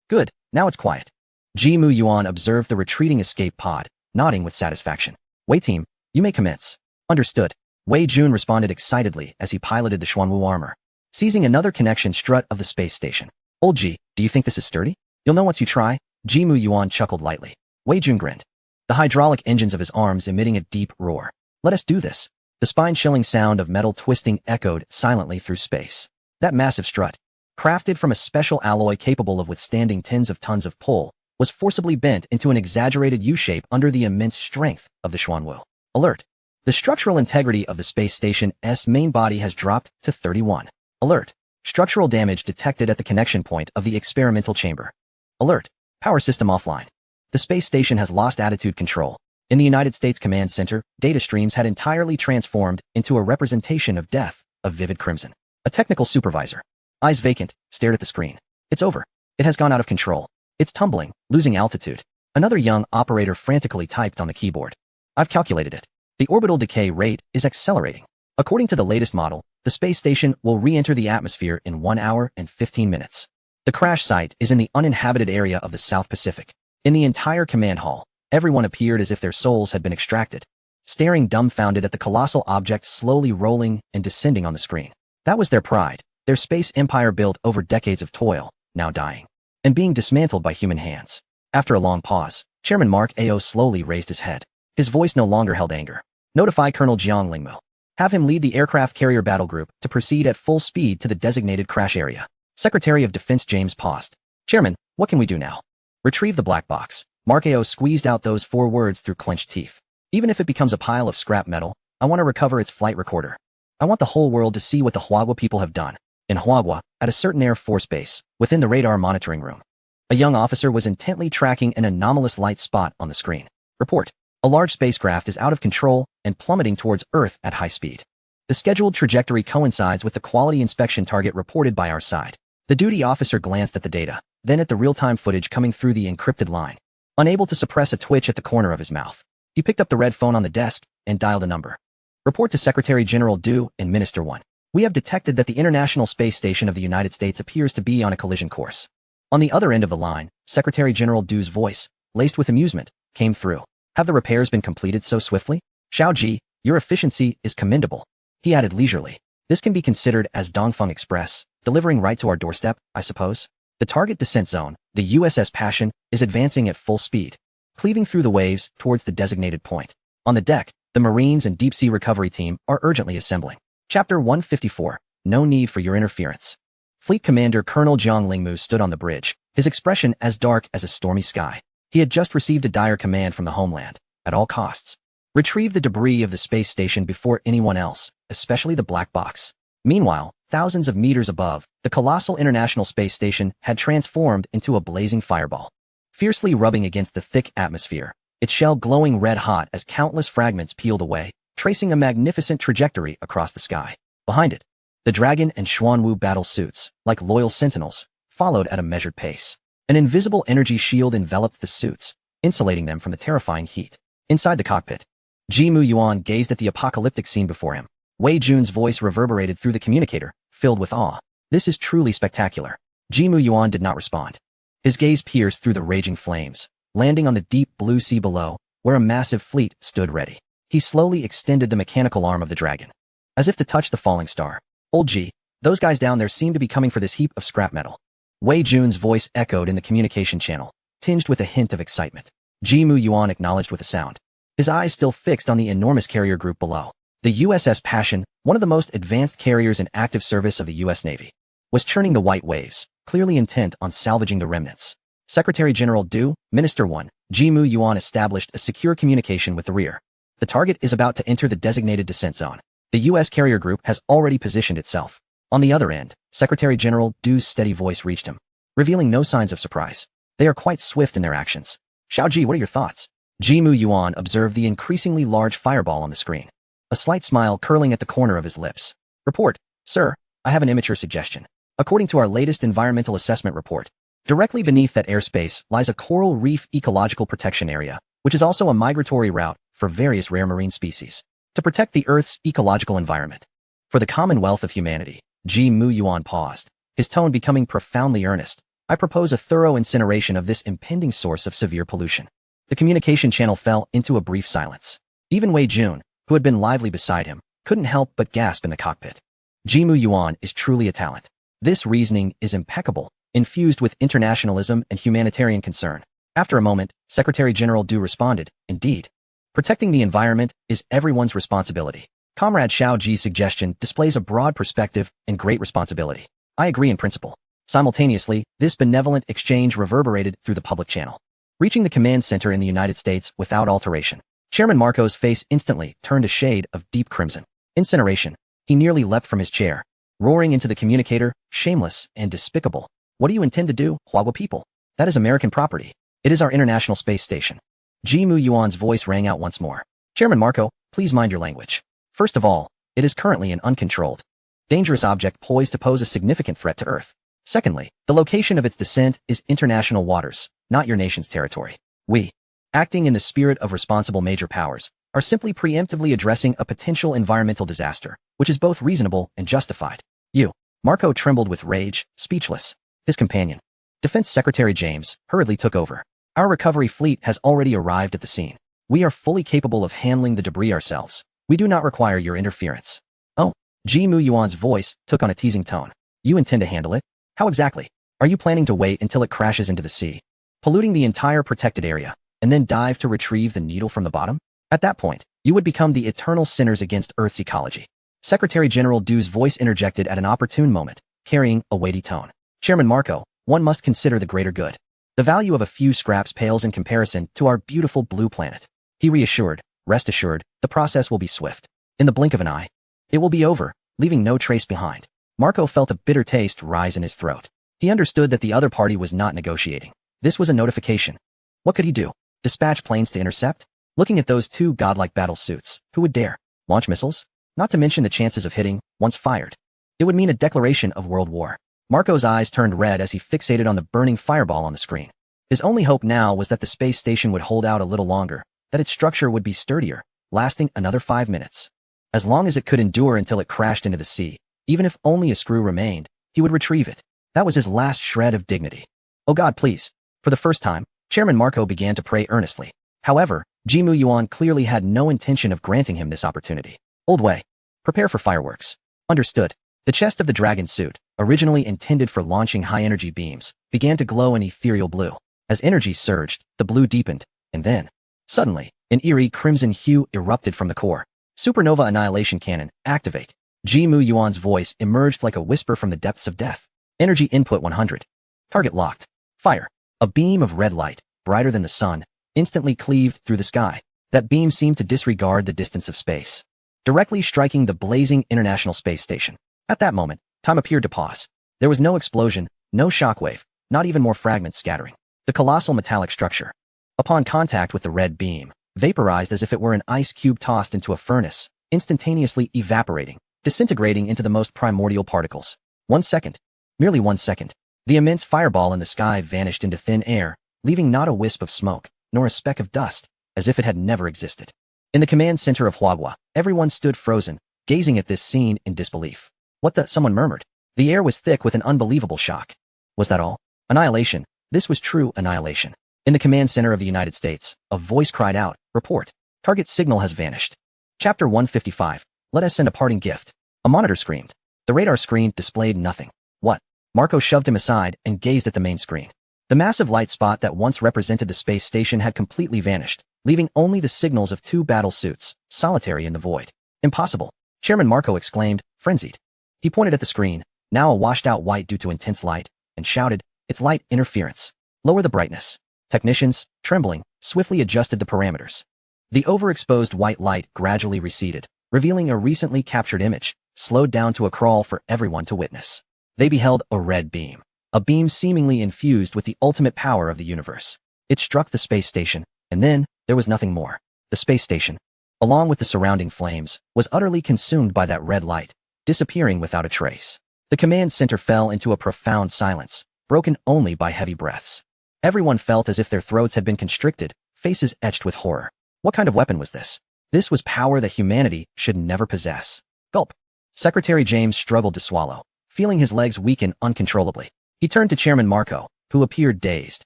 [SPEAKER 1] Good, now it's quiet. Ji Mu Yuan observed the retreating escape pod, nodding with satisfaction. Wei team, you may commence. Understood. Wei Jun responded excitedly as he piloted the Xuanwu armor, seizing another connection strut of the space station. Old Ji, do you think this is sturdy? You'll know once you try. Ji Mu Yuan chuckled lightly. Wei Jun grinned, the hydraulic engines of his arms emitting a deep roar. Let us do this. The spine-chilling sound of metal twisting echoed silently through space. That massive strut, crafted from a special alloy capable of withstanding tens of tons of pull, was forcibly bent into an exaggerated U-shape under the immense strength of the Xuanwu. Alert! The structural integrity of the space station's main body has dropped to 31. Alert! Structural damage detected at the connection point of the experimental chamber. Alert! Power system offline. The space station has lost attitude control. In the United States Command Center, data streams had entirely transformed into a representation of death, of vivid crimson. A technical supervisor, eyes vacant, stared at the screen. It's over. It has gone out of control. It's tumbling, losing altitude. Another young operator frantically typed on the keyboard. I've calculated it. The orbital decay rate is accelerating. According to the latest model, the space station will re-enter the atmosphere in 1 hour and 15 minutes. The crash site is in the uninhabited area of the South Pacific. In the entire command hall, everyone appeared as if their souls had been extracted, staring dumbfounded at the colossal object slowly rolling and descending on the screen. That was their pride, their space empire built over decades of toil, now dying, and being dismantled by human hands. After a long pause, Chairman Mark AO slowly raised his head. His voice no longer held anger. Notify Colonel Jiang Lingmu. Have him lead the aircraft carrier battle group to proceed at full speed to the designated crash area. Secretary of Defense James paused. Chairman, what can we do now? Retrieve the black box. Mark AO squeezed out those 4 words through clenched teeth. Even if it becomes a pile of scrap metal, I want to recover its flight recorder. I want the whole world to see what the Huagua people have done. In Huagua, at a certain Air Force base, within the radar monitoring room, a young officer was intently tracking an anomalous light spot on the screen. Report. A large spacecraft is out of control and plummeting towards Earth at high speed. The scheduled trajectory coincides with the quality inspection target reported by our side. The duty officer glanced at the data, then at the real-time footage coming through the encrypted line. Unable to suppress a twitch at the corner of his mouth, he picked up the red phone on the desk and dialed a number. Report to Secretary General Du and Minister 1. We have detected that the International Space Station of the United States appears to be on a collision course. On the other end of the line, Secretary General Du's voice, laced with amusement, came through. Have the repairs been completed so swiftly? Xiao Ji, your efficiency is commendable. He added leisurely. This can be considered as Dongfeng Express, delivering right to our doorstep, I suppose. The target descent zone, the USS Passion, is advancing at full speed, cleaving through the waves towards the designated point. On the deck, the Marines and Deep Sea Recovery Team are urgently assembling. Chapter 154. No need for your interference. Fleet Commander Colonel Jiang Lingmu stood on the bridge, his expression as dark as a stormy sky. He had just received a dire command from the homeland. At all costs, retrieve the debris of the space station before anyone else, especially the black box. Meanwhile, thousands of meters above, the colossal International Space Station had transformed into a blazing fireball. Fiercely rubbing against the thick atmosphere, its shell glowing red-hot as countless fragments peeled away, tracing a magnificent trajectory across the sky. Behind it, the Dragon and Xuanwu battle suits, like loyal sentinels, followed at a measured pace. An invisible energy shield enveloped the suits, insulating them from the terrifying heat. Inside the cockpit, Ji Mu Yuan gazed at the apocalyptic scene before him. Wei Jun's voice reverberated through the communicator, filled with awe. This is truly spectacular. Ji Mu Yuan did not respond. His gaze pierced through the raging flames, landing on the deep blue sea below, where a massive fleet stood ready. He slowly extended the mechanical arm of the Dragon, as if to touch the falling star. Old Ji, those guys down there seem to be coming for this heap of scrap metal. Wei Jun's voice echoed in the communication channel, tinged with a hint of excitement. Ji Mu Yuan acknowledged with a sound, his eyes still fixed on the enormous carrier group below. The USS Passion, one of the most advanced carriers in active service of the U.S. Navy, was churning the white waves, clearly intent on salvaging the remnants. Secretary General Du, Minister 1, Ji Mu Yuan established a secure communication with the rear. The target is about to enter the designated descent zone. The U.S. carrier group has already positioned itself. On the other end, Secretary General Du's steady voice reached him, revealing no signs of surprise. They are quite swift in their actions. Xiaoji, what are your thoughts? Jimu Yuan observed the increasingly large fireball on the screen, a slight smile curling at the corner of his lips. Report, sir, I have an immature suggestion. According to our latest environmental assessment report, directly beneath that airspace lies a coral reef ecological protection area, which is also a migratory route for various rare marine species, to protect the Earth's ecological environment. For the commonwealth of humanity, Jimu Yuan paused, his tone becoming profoundly earnest. I propose a thorough incineration of this impending source of severe pollution. The communication channel fell into a brief silence. Even Wei Jun, who had been lively beside him, couldn't help but gasp in the cockpit. Jimu Yuan is truly a talent. This reasoning is impeccable, infused with internationalism and humanitarian concern. After a moment, Secretary General Du responded, indeed. Protecting the environment is everyone's responsibility. Comrade Xiao Ji's suggestion displays a broad perspective and great responsibility. I agree in principle. Simultaneously, this benevolent exchange reverberated through the public channel, reaching the command center in the United States without alteration. Chairman Marco's face instantly turned a shade of deep crimson. Incineration. He nearly leapt from his chair, roaring into the communicator, shameless and despicable. What do you intend to do, Huagua people? That is American property. It is our International Space Station. Jimu Yuan's voice rang out once more. Chairman Marco, please mind your language. First of all, it is currently an uncontrolled, dangerous object poised to pose a significant threat to Earth. Secondly, the location of its descent is international waters, not your nation's territory. We, acting in the spirit of responsible major powers, are simply preemptively addressing a potential environmental disaster, which is both reasonable and justified. You. Marco trembled with rage, speechless. His companion, Defense Secretary James, hurriedly took over. Our recovery fleet has already arrived at the scene. We are fully capable of handling the debris ourselves. We do not require your interference. Oh, Jimu Yuan's voice took on a teasing tone. You intend to handle it? How exactly? Are you planning to wait until it crashes into the sea, polluting the entire protected area, and then dive to retrieve the needle from the bottom? At that point, you would become the eternal sinners against Earth's ecology. Secretary General Du's voice interjected at an opportune moment, carrying a weighty tone. Chairman Marco, one must consider the greater good. The value of a few scraps pales in comparison to our beautiful blue planet. He reassured, rest assured, the process will be swift. In the blink of an eye, it will be over, leaving no trace behind. Marco felt a bitter taste rise in his throat. He understood that the other party was not negotiating. This was a notification. What could he do? Dispatch planes to intercept? Looking at those two godlike battle suits, who would dare? Launch missiles? Not to mention the chances of hitting, once fired. It would mean a declaration of world war. Marco's eyes turned red as he fixated on the burning fireball on the screen. His only hope now was that the space station would hold out a little longer, that its structure would be sturdier, lasting another 5 minutes. As long as it could endure until it crashed into the sea, even if only a screw remained, he would retrieve it. That was his last shred of dignity. Oh God, please. For the first time, Chairman Marco began to pray earnestly. However, Jimu Yuan clearly had no intention of granting him this opportunity. Old Wei, prepare for fireworks. Understood. The chest of the dragon suit, originally intended for launching high-energy beams, began to glow an ethereal blue. As energy surged, the blue deepened, and then, suddenly, an eerie crimson hue erupted from the core. Supernova Annihilation Cannon, activate. Jimu Yuan's voice emerged like a whisper from the depths of death. Energy input 100. Target locked. Fire. A beam of red light, brighter than the sun, instantly cleaved through the sky. That beam seemed to disregard the distance of space, directly striking the blazing International Space Station. At that moment, time appeared to pause. There was no explosion, no shockwave, not even more fragments scattering. The colossal metallic structure, upon contact with the red beam, vaporized as if it were an ice cube tossed into a furnace, instantaneously evaporating, disintegrating into the most primordial particles. 1 second. Merely 1 second. The immense fireball in the sky vanished into thin air, leaving not a wisp of smoke, nor a speck of dust, as if it had never existed. In the command center of Huagua, everyone stood frozen, gazing at this scene in disbelief. What the? Someone murmured. The air was thick with an unbelievable shock. Was that all? Annihilation. This was true annihilation. In the command center of the United States, a voice cried out, report. Target signal has vanished. Chapter 155. Let us send a parting gift. A monitor screamed. The radar screen displayed nothing. What? Marco shoved him aside and gazed at the main screen. The massive light spot that once represented the space station had completely vanished, leaving only the signals of two battle suits, solitary in the void. Impossible. Chairman Marco exclaimed, frenzied. He pointed at the screen, now a washed-out white due to intense light, and shouted, it's light interference. Lower the brightness. Technicians, trembling, swiftly adjusted the parameters. The overexposed white light gradually receded, revealing a recently captured image, slowed down to a crawl for everyone to witness. They beheld a red beam. A beam seemingly infused with the ultimate power of the universe. It struck the space station, and then there was nothing more. The space station, along with the surrounding flames, was utterly consumed by that red light, disappearing without a trace. The command center fell into a profound silence, broken only by heavy breaths. Everyone felt as if their throats had been constricted, faces etched with horror. What kind of weapon was this? This was power that humanity should never possess. Gulp. Secretary James struggled to swallow, feeling his legs weaken uncontrollably. He turned to Chairman Marco, who appeared dazed,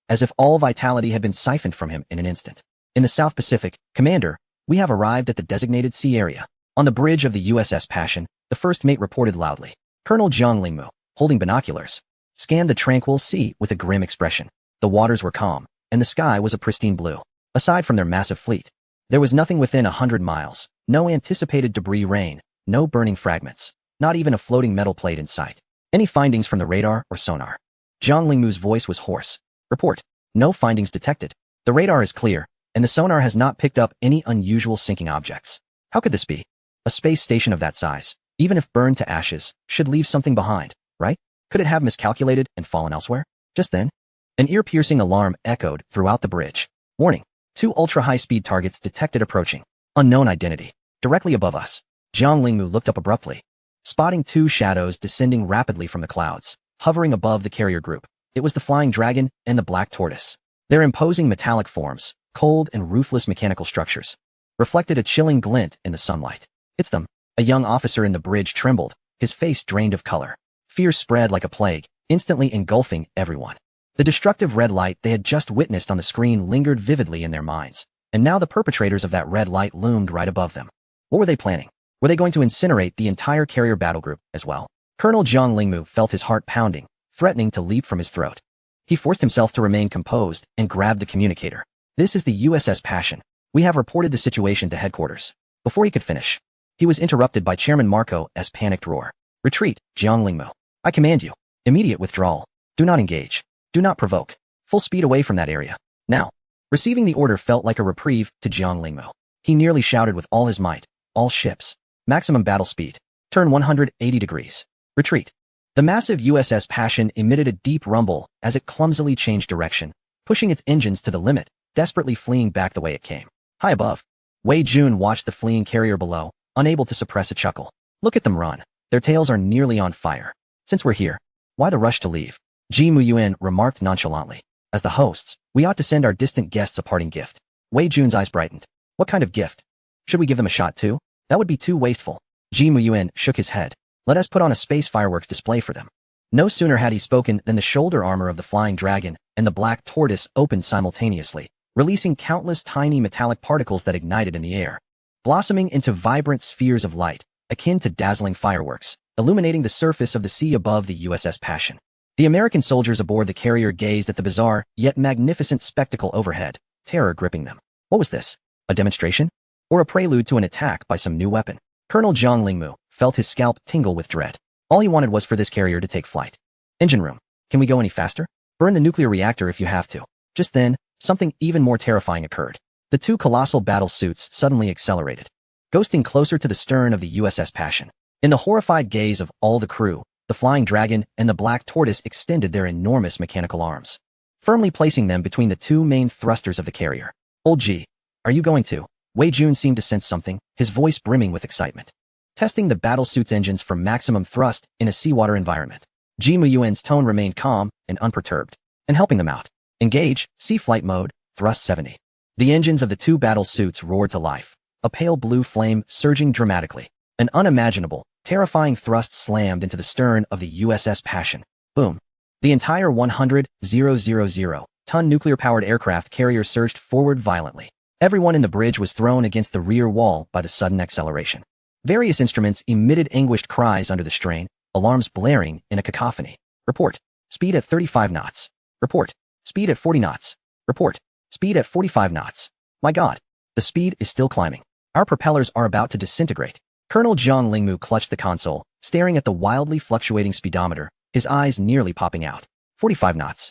[SPEAKER 1] as if all vitality had been siphoned from him in an instant. In the South Pacific, Commander, we have arrived at the designated sea area. On the bridge of the USS Passion, the first mate reported loudly. Colonel Jiang Lingmu, holding binoculars, scanned the tranquil sea with a grim expression. The waters were calm, and the sky was a pristine blue. Aside from their massive fleet, there was nothing within 100 miles, no anticipated debris rain, no burning fragments, not even a floating metal plate in sight. Any findings from the radar or sonar? Jiang Lingmu's voice was hoarse. Report. No findings detected. The radar is clear, and the sonar has not picked up any unusual sinking objects. How could this be? A space station of that size, even if burned to ashes, should leave something behind, right? Could it have miscalculated and fallen elsewhere? Just then, an ear-piercing alarm echoed throughout the bridge. Warning. 2 ultra-high-speed targets detected approaching. Unknown identity. Directly above us. Jiang Lingmu looked up abruptly, spotting 2 shadows descending rapidly from the clouds, hovering above the carrier group. It was the Flying Dragon and the Black Tortoise. Their imposing metallic forms, cold and ruthless mechanical structures, reflected a chilling glint in the sunlight. It's them. A young officer in the bridge trembled, his face drained of color. Fear spread like a plague, instantly engulfing everyone. The destructive red light they had just witnessed on the screen lingered vividly in their minds, and now the perpetrators of that red light loomed right above them. What were they planning? Were they going to incinerate the entire carrier battle group as well? Colonel Jiang Lingmu felt his heart pounding, threatening to leap from his throat. He forced himself to remain composed and grabbed the communicator. This is the USS Passion. We have reported the situation to headquarters. Before he could finish, he was interrupted by Chairman Marco's panicked roar. Retreat, Jiang Lingmu. I command you. Immediate withdrawal. Do not engage. Do not provoke. Full speed away from that area. Now. Receiving the order felt like a reprieve to Jiang Lingmu. He nearly shouted with all his might. All ships. Maximum battle speed. Turn 180 degrees. Retreat. The massive USS Passion emitted a deep rumble as it clumsily changed direction, pushing its engines to the limit, desperately fleeing back the way it came. High above, Wei Jun watched the fleeing carrier below, unable to suppress a chuckle. Look at them run. Their tails are nearly on fire. Since we're here, why the rush to leave? Ji Muyuan remarked nonchalantly. As the hosts, we ought to send our distant guests a parting gift. Wei Jun's eyes brightened. What kind of gift? Should we give them a shot too? That would be too wasteful. Ji Muyuan shook his head. Let us put on a space fireworks display for them. No sooner had he spoken than the shoulder armor of the Flying Dragon and the Black Tortoise opened simultaneously, releasing countless tiny metallic particles that ignited in the air, blossoming into vibrant spheres of light, akin to dazzling fireworks, illuminating the surface of the sea above the USS Passion. The American soldiers aboard the carrier gazed at the bizarre, yet magnificent spectacle overhead, terror gripping them. What was this? A demonstration? Or a prelude to an attack by some new weapon? Colonel Jiang Lingmu felt his scalp tingle with dread. All he wanted was for this carrier to take flight. Engine room. Can we go any faster? Burn the nuclear reactor if you have to. Just then, something even more terrifying occurred. The 2 colossal battle suits suddenly accelerated, ghosting closer to the stern of the USS Passion. In the horrified gaze of all the crew, the Flying Dragon and the Black Tortoise extended their enormous mechanical arms, firmly placing them between the 2 main thrusters of the carrier. Old G, are you going to? Wei Jun seemed to sense something, his voice brimming with excitement. Testing the battlesuit's engines for maximum thrust in a seawater environment. Ji Muyuan's tone remained calm and unperturbed, and helping them out. Engage, sea flight mode, thrust 70. The engines of the 2 battlesuits roared to life, a pale blue flame surging dramatically. An unimaginable, terrifying thrust slammed into the stern of the USS Passion. Boom. The entire 100,000-ton nuclear-powered aircraft carrier surged forward violently. Everyone in the bridge was thrown against the rear wall by the sudden acceleration. Various instruments emitted anguished cries under the strain, alarms blaring in a cacophony. Report. Speed at 35 knots. Report. Speed at 40 knots. Report. Speed at 45 knots. My God. The speed is still climbing. Our propellers are about to disintegrate. Colonel Jiang Lingmu clutched the console, staring at the wildly fluctuating speedometer, his eyes nearly popping out. 45 knots.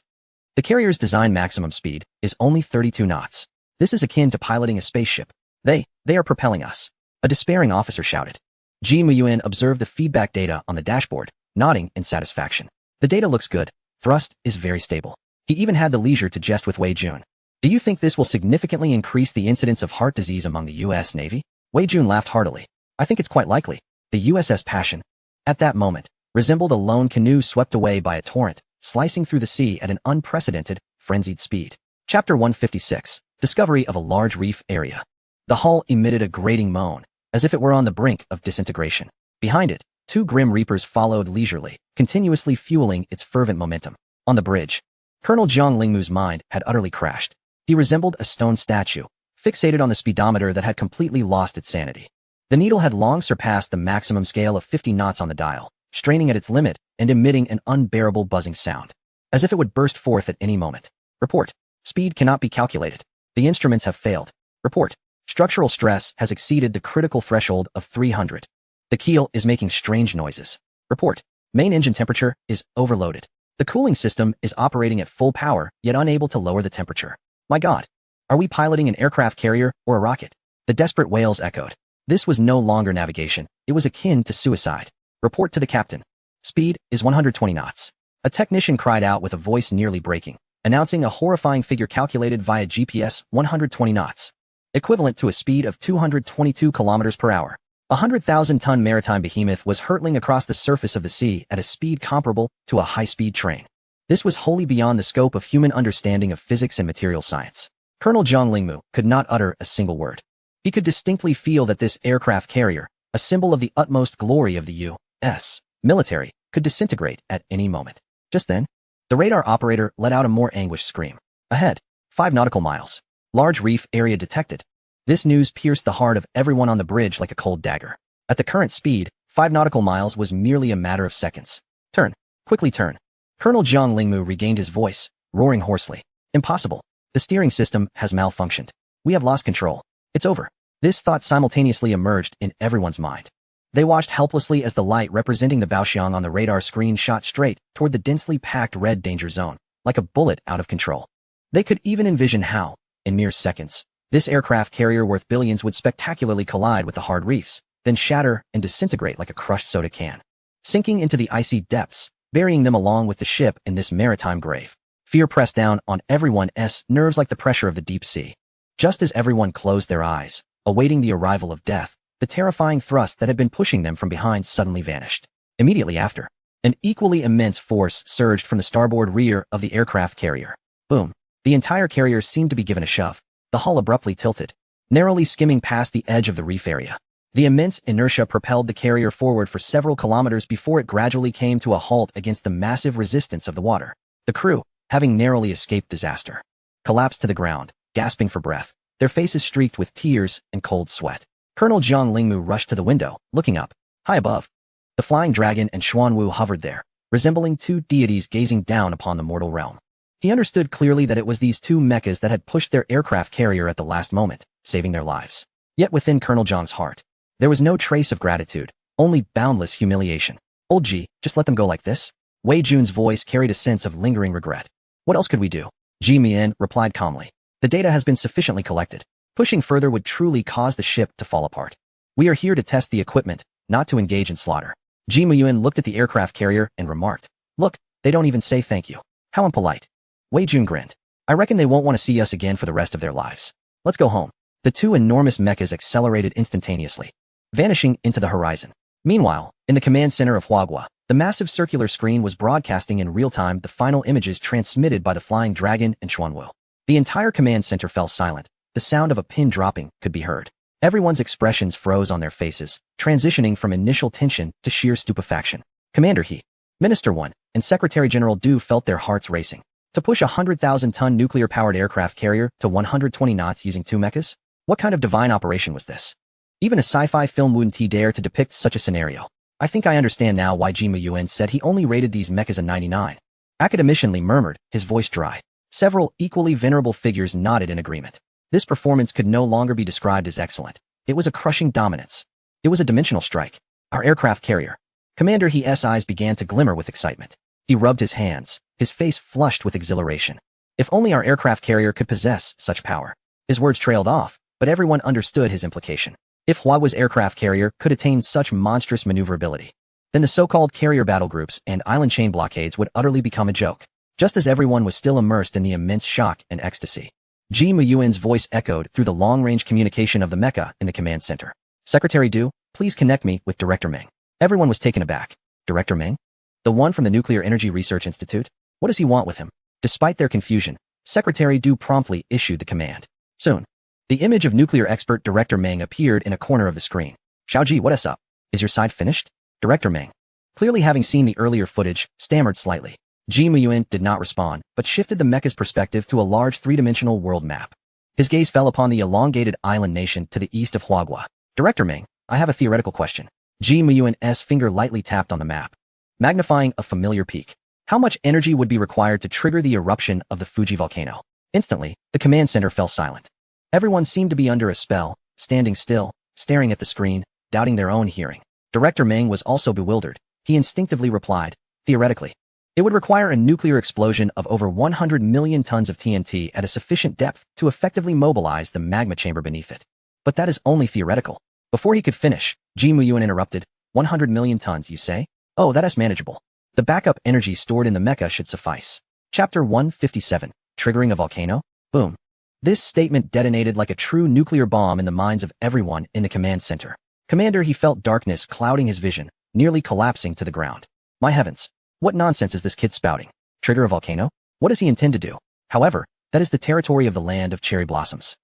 [SPEAKER 1] The carrier's design maximum speed is only 32 knots. This is akin to piloting a spaceship. They are propelling us. A despairing officer shouted. Ji Muyuan observed the feedback data on the dashboard, nodding in satisfaction. The data looks good. Thrust is very stable. He even had the leisure to jest with Wei Jun. Do you think this will significantly increase the incidence of heart disease among the U.S. Navy? Wei Jun laughed heartily. I think it's quite likely. The USS Passion, at that moment, resembled a lone canoe swept away by a torrent, slicing through the sea at an unprecedented, frenzied speed. Chapter 156, Discovery of a Large Reef Area. The hull emitted a grating moan, as if it were on the brink of disintegration. Behind it, two grim reapers followed leisurely, continuously fueling its fervent momentum. On the bridge, Colonel Jiang Lingmu's mind had utterly crashed. He resembled a stone statue, fixated on the speedometer that had completely lost its sanity. The needle had long surpassed the maximum scale of 50 knots on the dial, straining at its limit and emitting an unbearable buzzing sound, as if it would burst forth at any moment. Report. Speed cannot be calculated. The instruments have failed. Report. Structural stress has exceeded the critical threshold of 300. The keel is making strange noises. Report. Main engine temperature is overloaded. The cooling system is operating at full power, yet unable to lower the temperature. My God. Are we piloting an aircraft carrier or a rocket? The desperate wails echoed. This was no longer navigation. It was akin to suicide. Report to the captain. Speed is 120 knots. A technician cried out with a voice nearly breaking, announcing a horrifying figure calculated via GPS: 120 knots. Equivalent to a speed of 222 kilometers per hour. A 100,000-ton maritime behemoth was hurtling across the surface of the sea at a speed comparable to a high-speed train. This was wholly beyond the scope of human understanding of physics and material science. Colonel Jiang Lingmu could not utter a single word. He could distinctly feel that this aircraft carrier, a symbol of the utmost glory of the U.S. military, could disintegrate at any moment. Just then, the radar operator let out a more anguished scream. Ahead, 5 nautical miles. Large reef area detected. This news pierced the heart of everyone on the bridge like a cold dagger. At the current speed, 5 nautical miles was merely a matter of seconds. Turn. Quickly turn. Colonel Jiang Lingmu regained his voice, roaring hoarsely. Impossible. The steering system has malfunctioned. We have lost control. It's over. This thought simultaneously emerged in everyone's mind. They watched helplessly as the light representing the Baoxiang on the radar screen shot straight toward the densely packed red danger zone, like a bullet out of control. They could even envision how, in mere seconds, this aircraft carrier worth billions would spectacularly collide with the hard reefs, then shatter and disintegrate like a crushed soda can, sinking into the icy depths, burying them along with the ship in this maritime grave. Fear pressed down on everyone's nerves like the pressure of the deep sea. Just as everyone closed their eyes, awaiting the arrival of death, the terrifying thrust that had been pushing them from behind suddenly vanished. Immediately after, an equally immense force surged from the starboard rear of the aircraft carrier. Boom. The entire carrier seemed to be given a shove. The hull abruptly tilted, narrowly skimming past the edge of the reef area. The immense inertia propelled the carrier forward for several kilometers before it gradually came to a halt against the massive resistance of the water. The crew, having narrowly escaped disaster, collapsed to the ground, gasping for breath, their faces streaked with tears and cold sweat. Colonel Jiang Lingmu rushed to the window, looking up. High above, the Flying Dragon and Xuanwu hovered there, resembling two deities gazing down upon the mortal realm. He understood clearly that it was these two mechas that had pushed their aircraft carrier at the last moment, saving their lives. Yet within Colonel Jiang's heart, there was no trace of gratitude, only boundless humiliation. Old Ji, just let them go like this? Wei Jun's voice carried a sense of lingering regret. What else could we do? Ji Mian replied calmly. The data has been sufficiently collected. Pushing further would truly cause the ship to fall apart. We are here to test the equipment, not to engage in slaughter. Ji Muyuan looked at the aircraft carrier and remarked, Look, they don't even say thank you. How impolite. Wei Jun grinned. I reckon they won't want to see us again for the rest of their lives. Let's go home. The two enormous mechas accelerated instantaneously, vanishing into the horizon. Meanwhile, in the command center of Huagua, the massive circular screen was broadcasting in real time the final images transmitted by the Flying Dragon and Xuanwu. The entire command center fell silent. The sound of a pin dropping could be heard. Everyone's expressions froze on their faces, transitioning from initial tension to sheer stupefaction. Commander He, Minister 1, and Secretary General Du felt their hearts racing. To push a 100,000-ton nuclear-powered aircraft carrier to 120 knots using two mechas? What kind of divine operation was this? Even a sci-fi film wouldn't dare to depict such a scenario. I think I understand now why Ji Muyuan said he only rated these mechas a 99. Academician Li murmured, his voice dry. Several equally venerable figures nodded in agreement. This performance could no longer be described as excellent. It was a crushing dominance. It was a dimensional strike. Our aircraft carrier. Commander He's eyes began to glimmer with excitement. He rubbed his hands, his face flushed with exhilaration. If only our aircraft carrier could possess such power. His words trailed off, but everyone understood his implication. If Huawei's aircraft carrier could attain such monstrous maneuverability, then the so-called carrier battle groups and island chain blockades would utterly become a joke. Just as everyone was still immersed in the immense shock and ecstasy, Ji Muyuan's voice echoed through the long-range communication of the mecha in the command center. Secretary Du, please connect me with Director Meng. Everyone was taken aback. Director Meng? The one from the Nuclear Energy Research Institute? What does he want with him? Despite their confusion, Secretary Du promptly issued the command. Soon, the image of nuclear expert Director Meng appeared in a corner of the screen. Xiaoji, what is up? Is your side finished? Director Meng, clearly having seen the earlier footage, stammered slightly. Ji Muyuan did not respond, but shifted the mecha's perspective to a large three-dimensional world map. His gaze fell upon the elongated island nation to the east of Huagua. Director Meng, I have a theoretical question. Ji Muyuan's finger lightly tapped on the map, magnifying a familiar peak. How much energy would be required to trigger the eruption of the Fuji volcano? Instantly, the command center fell silent. Everyone seemed to be under a spell, standing still, staring at the screen, doubting their own hearing. Director Meng was also bewildered. He instinctively replied, theoretically, it would require a nuclear explosion of over 100 million tons of TNT at a sufficient depth to effectively mobilize the magma chamber beneath it. But that is only theoretical. Before he could finish, Ji Muyuan interrupted. 100 million tons, you say? Oh, that is manageable. The backup energy stored in the mecha should suffice. Chapter 157, Triggering a Volcano? Boom. This statement detonated like a true nuclear bomb in the minds of everyone in the command center. Commander, he felt darkness clouding his vision, nearly collapsing to the ground. My heavens. What nonsense is this kid spouting? Trigger a volcano? What does he intend to do? However, that is the territory of the land of cherry blossoms.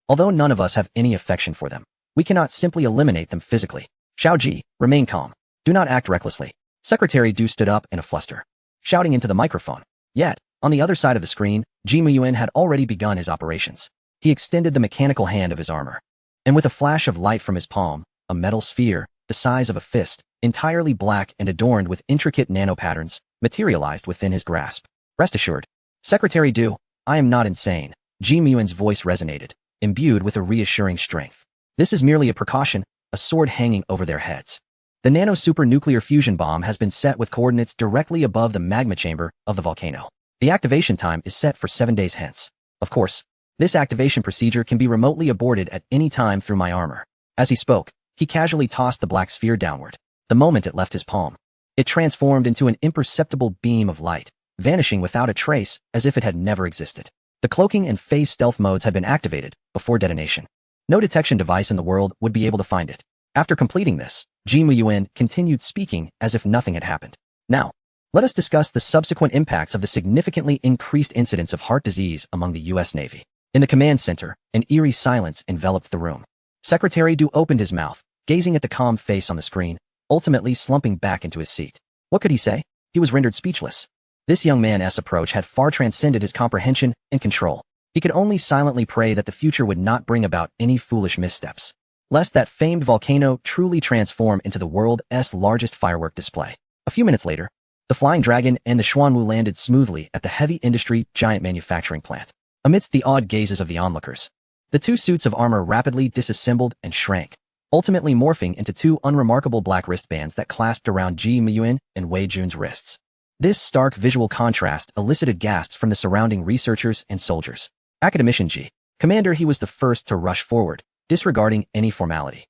[SPEAKER 1] Although none of us have any affection for them, we cannot simply eliminate them physically. Xiaoji, remain calm. Do not act recklessly. Secretary Du stood up in a fluster, shouting into the microphone. Yet, on the other side of the screen, Ji Muyuan had already begun his operations. He extended the mechanical hand of his armor, and with a flash of light from his palm, a metal sphere, the size of a fist, entirely black and adorned with intricate nanopatterns, materialized within his grasp. Rest assured, Secretary Du, I am not insane. Ji Muyuan's voice resonated, imbued with a reassuring strength. This is merely a precaution, a sword hanging over their heads. The nano-super-nuclear fusion bomb has been set with coordinates directly above the magma chamber of the volcano. The activation time is set for 7 days hence. Of course, this activation procedure can be remotely aborted at any time through my armor. As he spoke, he casually tossed the black sphere downward. The moment it left his palm, it transformed into an imperceptible beam of light, vanishing without a trace as if it had never existed. The cloaking and phase stealth modes had been activated before detonation. No detection device in the world would be able to find it. After completing this, Ji Muyuan continued speaking as if nothing had happened. Now, let us discuss the subsequent impacts of the significantly increased incidence of heart disease among the U.S. Navy. In the command center, an eerie silence enveloped the room. Secretary Du opened his mouth, gazing at the calm face on the screen, ultimately slumping back into his seat. What could he say? He was rendered speechless. This young man's approach had far transcended his comprehension and control. He could only silently pray that the future would not bring about any foolish missteps, lest that famed volcano truly transform into the world's largest firework display. A few minutes later, the Flying Dragon and the Xuanwu landed smoothly at the heavy industry giant manufacturing plant. Amidst the awed gazes of the onlookers, the two suits of armor rapidly disassembled and shrank, ultimately morphing into two unremarkable black wristbands that clasped around Ji Muyuan and Wei Jun's wrists. This stark visual contrast elicited gasps from the surrounding researchers and soldiers. Academician Ji, Commander, he was the first to rush forward, disregarding any formality.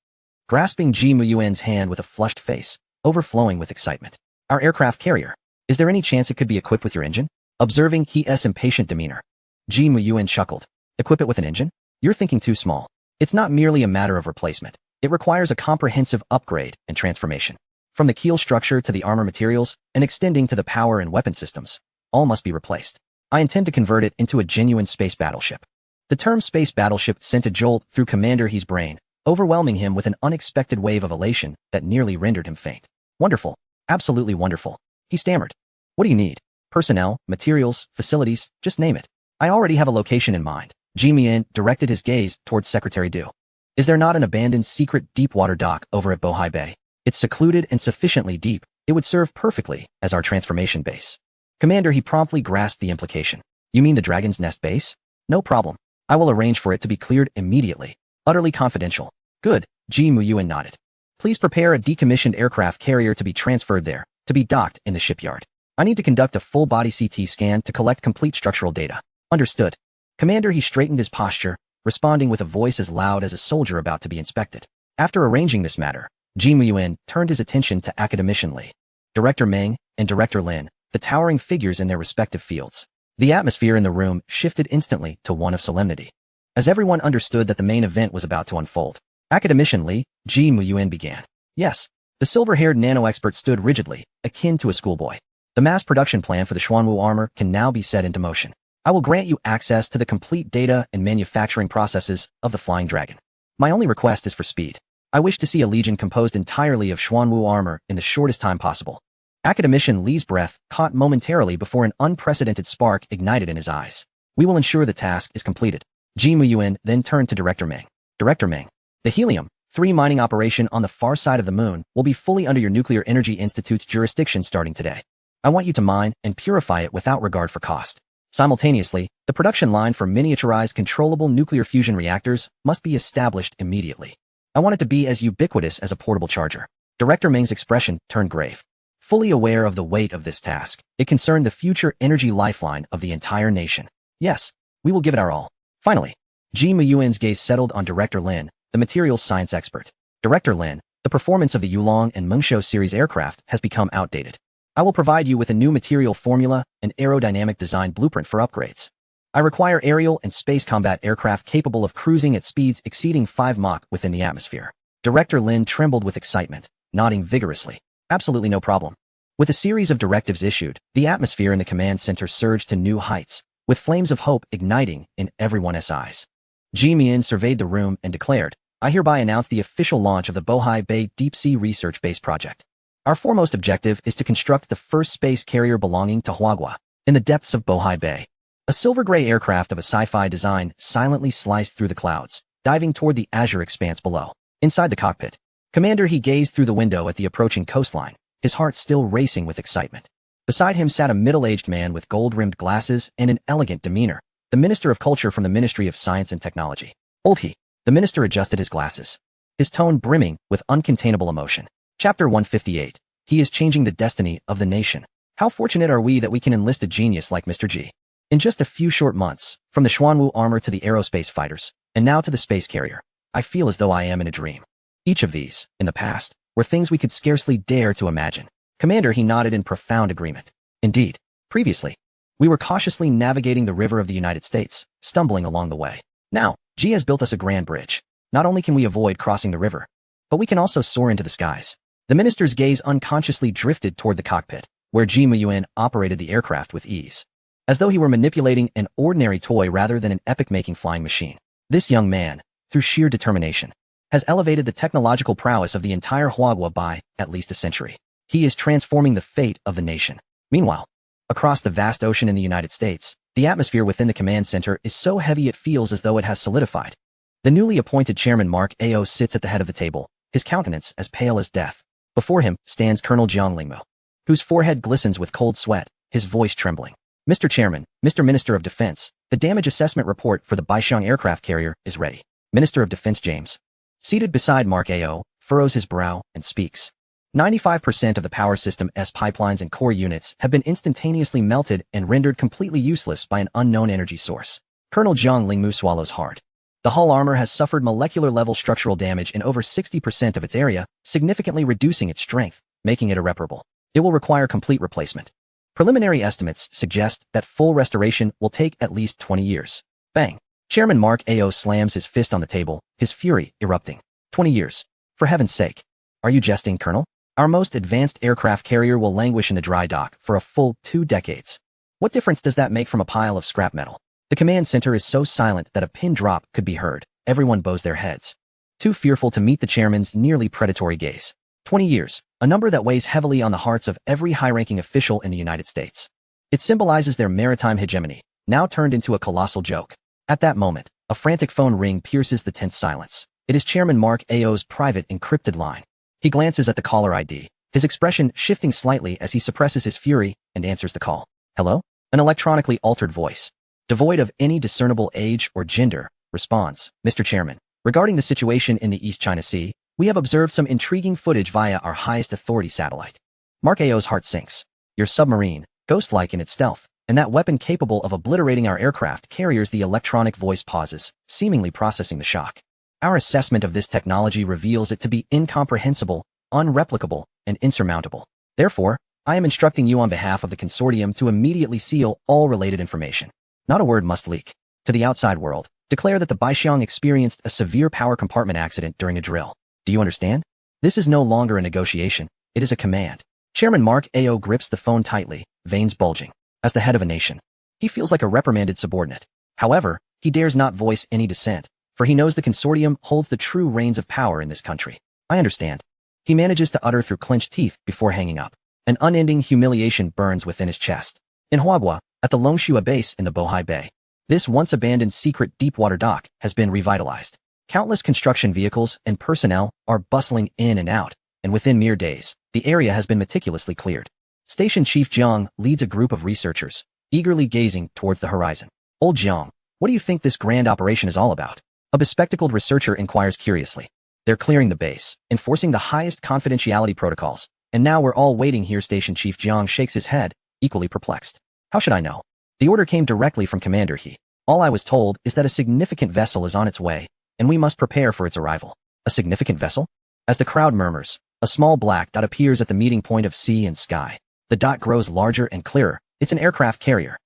[SPEAKER 1] Grasping Ji Muyuan's hand with a flushed face, overflowing with excitement. Our aircraft carrier. Is there any chance it could be equipped with your engine? Observing his impatient demeanor, Ji Muyuan chuckled. Equip it with an engine? You're thinking too small. It's not merely a matter of replacement. It requires a comprehensive upgrade and transformation. From the keel structure to the armor materials and extending to the power and weapon systems, all must be replaced. I intend to convert it into a genuine space battleship. The term space battleship sent a jolt through Commander He's brain, overwhelming him with an unexpected wave of elation that nearly rendered him faint. Wonderful. Absolutely wonderful. He stammered. What do you need? Personnel, materials, facilities, just name it. I already have a location in mind. Ji Muyuan directed his gaze towards Secretary Du. Is there not an abandoned secret deep-water dock over at Bohai Bay? It's secluded and sufficiently deep. It would serve perfectly as our transformation base. Commander, he promptly grasped the implication. You mean the Dragon's Nest base? No problem. I will arrange for it to be cleared immediately. Utterly confidential. Good. Ji Muyuan nodded. Please prepare a decommissioned aircraft carrier to be transferred there, to be docked in the shipyard. I need to conduct a full-body CT scan to collect complete structural data. Understood. Commander, he straightened his posture, responding with a voice as loud as a soldier about to be inspected. After arranging this matter, Ji Muyuan turned his attention to academician Li, Director Meng, and Director Lin, the towering figures in their respective fields. The atmosphere in the room shifted instantly to one of solemnity. As everyone understood that the main event was about to unfold, academician Li, Ji Muyuan began. Yes, the silver-haired nano-expert stood rigidly, akin to a schoolboy. The mass production plan for the Xuanwu armor can now be set into motion. I will grant you access to the complete data and manufacturing processes of the Flying Dragon. My only request is for speed. I wish to see a legion composed entirely of Xuanwu armor in the shortest time possible. Academician Li's breath caught momentarily before an unprecedented spark ignited in his eyes. We will ensure the task is completed. Ji Muyuan then turned to Director Meng. Director Meng, the Helium-3 mining operation on the far side of the moon will be fully under your Nuclear Energy Institute's jurisdiction starting today. I want you to mine and purify it without regard for cost. Simultaneously, the production line for miniaturized controllable nuclear fusion reactors must be established immediately. I want it to be as ubiquitous as a portable charger. Director Meng's expression turned grave. Fully aware of the weight of this task, it concerned the future energy lifeline of the entire nation. Yes, we will give it our all. Finally, Ji Muyuan's gaze settled on Director Lin, the materials science expert. Director Lin, the performance of the Yulong and Mengshou series aircraft has become outdated. I will provide you with a new material formula and aerodynamic design blueprint for upgrades. I require aerial and space combat aircraft capable of cruising at speeds exceeding 5 Mach within the atmosphere. Director Lin trembled with excitement, nodding vigorously. Absolutely no problem. With a series of directives issued, the atmosphere in the command center surged to new heights, with flames of hope igniting in everyone's eyes. Ji Muyuan surveyed the room and declared, I hereby announce the official launch of the Bohai Bay Deep-Sea Research Base project. Our foremost objective is to construct the first space carrier belonging to Huagua, in the depths of Bohai Bay. A silver-gray aircraft of a sci-fi design silently sliced through the clouds, diving toward the azure expanse below. Inside the cockpit, Commander he gazed through the window at the approaching coastline, his heart still racing with excitement. Beside him sat a middle-aged man with gold-rimmed glasses and an elegant demeanor, the Minister of Culture from the Ministry of Science and Technology. Old he, the minister adjusted his glasses, his tone brimming with uncontainable emotion. Chapter 158. He is changing the destiny of the nation. How fortunate are we that we can enlist a genius like Mr. G. In just a few short months, from the Xuanwu armor to the aerospace fighters, and now to the space carrier, I feel as though I am in a dream. Each of these, in the past, were things we could scarcely dare to imagine. Commander he nodded in profound agreement. Indeed, previously, we were cautiously navigating the river of the United States, stumbling along the way. Now, G has built us a grand bridge. Not only can we avoid crossing the river, but we can also soar into the skies. The minister's gaze unconsciously drifted toward the cockpit, where Ji Muyuan operated the aircraft with ease, as though he were manipulating an ordinary toy rather than an epic-making flying machine. This young man, through sheer determination, has elevated the technological prowess of the entire Huagua by at least a century. He is transforming the fate of the nation. Meanwhile, across the vast ocean in the United States, the atmosphere within the command center is so heavy it feels as though it has solidified. The newly appointed chairman Mark Ao sits at the head of the table, his countenance as pale as death. Before him stands Colonel Jiang Lingmu, whose forehead glistens with cold sweat, his voice trembling. Mr. Chairman, Mr. Minister of Defense, the damage assessment report for the Baishang aircraft carrier is ready. Minister of Defense James, seated beside Mark Ao, furrows his brow and speaks. 95% of the power system's pipelines and core units have been instantaneously melted and rendered completely useless by an unknown energy source. Colonel Jiang Lingmu swallows hard. The hull armor has suffered molecular-level structural damage in over 60% of its area, significantly reducing its strength, making it irreparable. It will require complete replacement. Preliminary estimates suggest that full restoration will take at least 20 years. Bang! Chairman Mark Ao slams his fist on the table, his fury erupting. 20 years. For heaven's sake. Are you jesting, Colonel? Our most advanced aircraft carrier will languish in the dry dock for a full 2 decades. What difference does that make from a pile of scrap metal? The command center is so silent that a pin drop could be heard. Everyone bows their heads, too fearful to meet the chairman's nearly predatory gaze. 20 years, a number that weighs heavily on the hearts of every high-ranking official in the United States. It symbolizes their maritime hegemony, now turned into a colossal joke. At that moment, a frantic phone ring pierces the tense silence. It is Chairman Mark Ao's private encrypted line. He glances at the caller ID, his expression shifting slightly as he suppresses his fury and answers the call. Hello? An electronically altered voice, devoid of any discernible age or gender, responds, Mr. Chairman, regarding the situation in the East China Sea, we have observed some intriguing footage via our highest authority satellite. Mark Ao's heart sinks. Your submarine, ghost-like in its stealth, and that weapon capable of obliterating our aircraft carriers. The electronic voice pauses, seemingly processing the shock. Our assessment of this technology reveals it to be incomprehensible, unreplicable, and insurmountable. Therefore, I am instructing you on behalf of the consortium to immediately seal all related information. Not a word must leak. To the outside world, declare that the Baixiang experienced a severe power compartment accident during a drill. Do you understand? This is no longer a negotiation, it is a command. Chairman Mark Ao grips the phone tightly, veins bulging. As the head of a nation, he feels like a reprimanded subordinate. However, he dares not voice any dissent, for he knows the consortium holds the true reins of power in this country. I understand. He manages to utter through clenched teeth before hanging up. An unending humiliation burns within his chest. In Huabua, at the Longshua base in the Bohai Bay, this once-abandoned secret deep-water dock has been revitalized. Countless construction vehicles and personnel are bustling in and out, and within mere days, the area has been meticulously cleared. Station Chief Jiang leads a group of researchers, eagerly gazing towards the horizon. Old Jiang, what do you think this grand operation is all about? A bespectacled researcher inquires curiously. They're clearing the base, enforcing the highest confidentiality protocols, and now we're all waiting here. Station Chief Jiang shakes his head, equally perplexed. How should I know? The order came directly from Commander He. All I was told is that a significant vessel is on its way, and we must prepare for its arrival. A significant vessel? As the crowd murmurs, a small black dot appears at the meeting point of sea and sky. The dot grows larger and clearer. It's an aircraft carrier.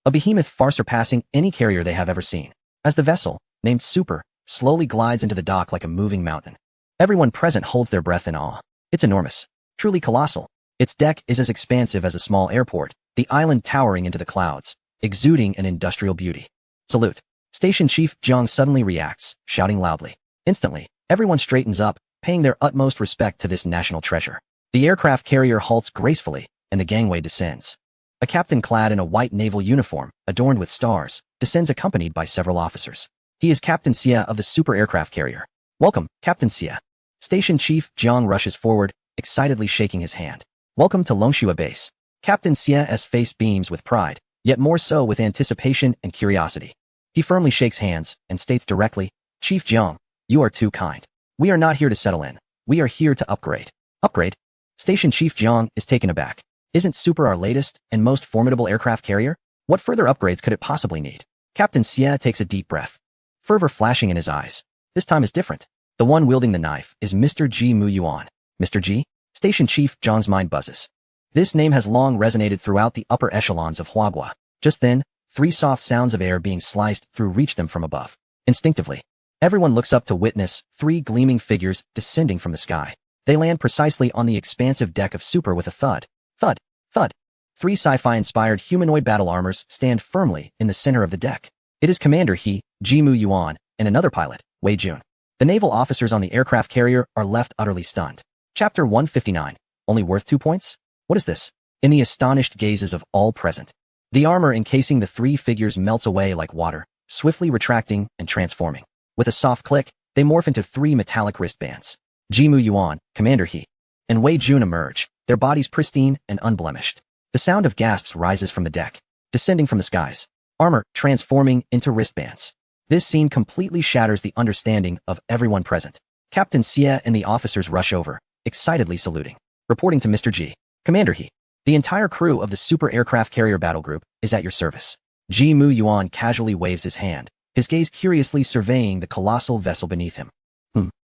[SPEAKER 1] A behemoth far surpassing any carrier they have ever seen. As the vessel, named Super, slowly glides into the dock like a moving mountain. Everyone present holds their breath in awe. It's enormous. Truly colossal. Its deck is as expansive as a small airport, the island towering into the clouds, exuding an industrial beauty. Salute. Station Chief Jiang suddenly reacts, shouting loudly. Instantly, everyone straightens up, paying their utmost respect to this national treasure. The aircraft carrier halts gracefully, and the gangway descends. A captain clad in a white naval uniform, adorned with stars, descends accompanied by several officers. He is Captain Xie of the super aircraft carrier. Welcome, Captain Xie. Station Chief Jiang rushes forward, excitedly shaking his hand. Welcome to Longshua Base. Captain Xie's face beams with pride, yet more so with anticipation and curiosity. He firmly shakes hands and states directly, Chief Jiang, you are too kind. We are not here to settle in. We are here to upgrade. Upgrade? Station Chief Jiang is taken aback. Isn't Super our latest and most formidable aircraft carrier? What further upgrades could it possibly need? Captain Xie takes a deep breath. Fervor flashing in his eyes. This time is different. The one wielding the knife is Mr. Ji Mu Yuan. Mr. Ji? Station Chief Jiang's mind buzzes. This name has long resonated throughout the upper echelons of Huagua. Just then, 3 soft sounds of air being sliced through reach them from above. Instinctively, everyone looks up to witness 3 gleaming figures descending from the sky. They land precisely on the expansive deck of Super with a thud. Thud. Thud. 3 sci-fi-inspired humanoid battle armors stand firmly in the center of the deck. It is Commander He, Ji Mu Yuan, and another pilot, Wei Jun. The naval officers on the aircraft carrier are left utterly stunned. Chapter 159. Only worth 2 points? What is this? In the astonished gazes of all present, the armor encasing the 3 figures melts away like water, swiftly retracting and transforming. With a soft click, they morph into 3 metallic wristbands. Ji Mu Yuan, Commander He, and Wei Jun emerge, their bodies pristine and unblemished. The sound of gasps rises from the deck, descending from the skies. Armor transforming into wristbands. This scene completely shatters the understanding of everyone present. Captain Xie and the officers rush over, excitedly saluting. Reporting to Mr. Ji. Commander He. The entire crew of the super aircraft carrier battle group is at your service. Ji Mu Yuan casually waves his hand, his gaze curiously surveying the colossal vessel beneath him.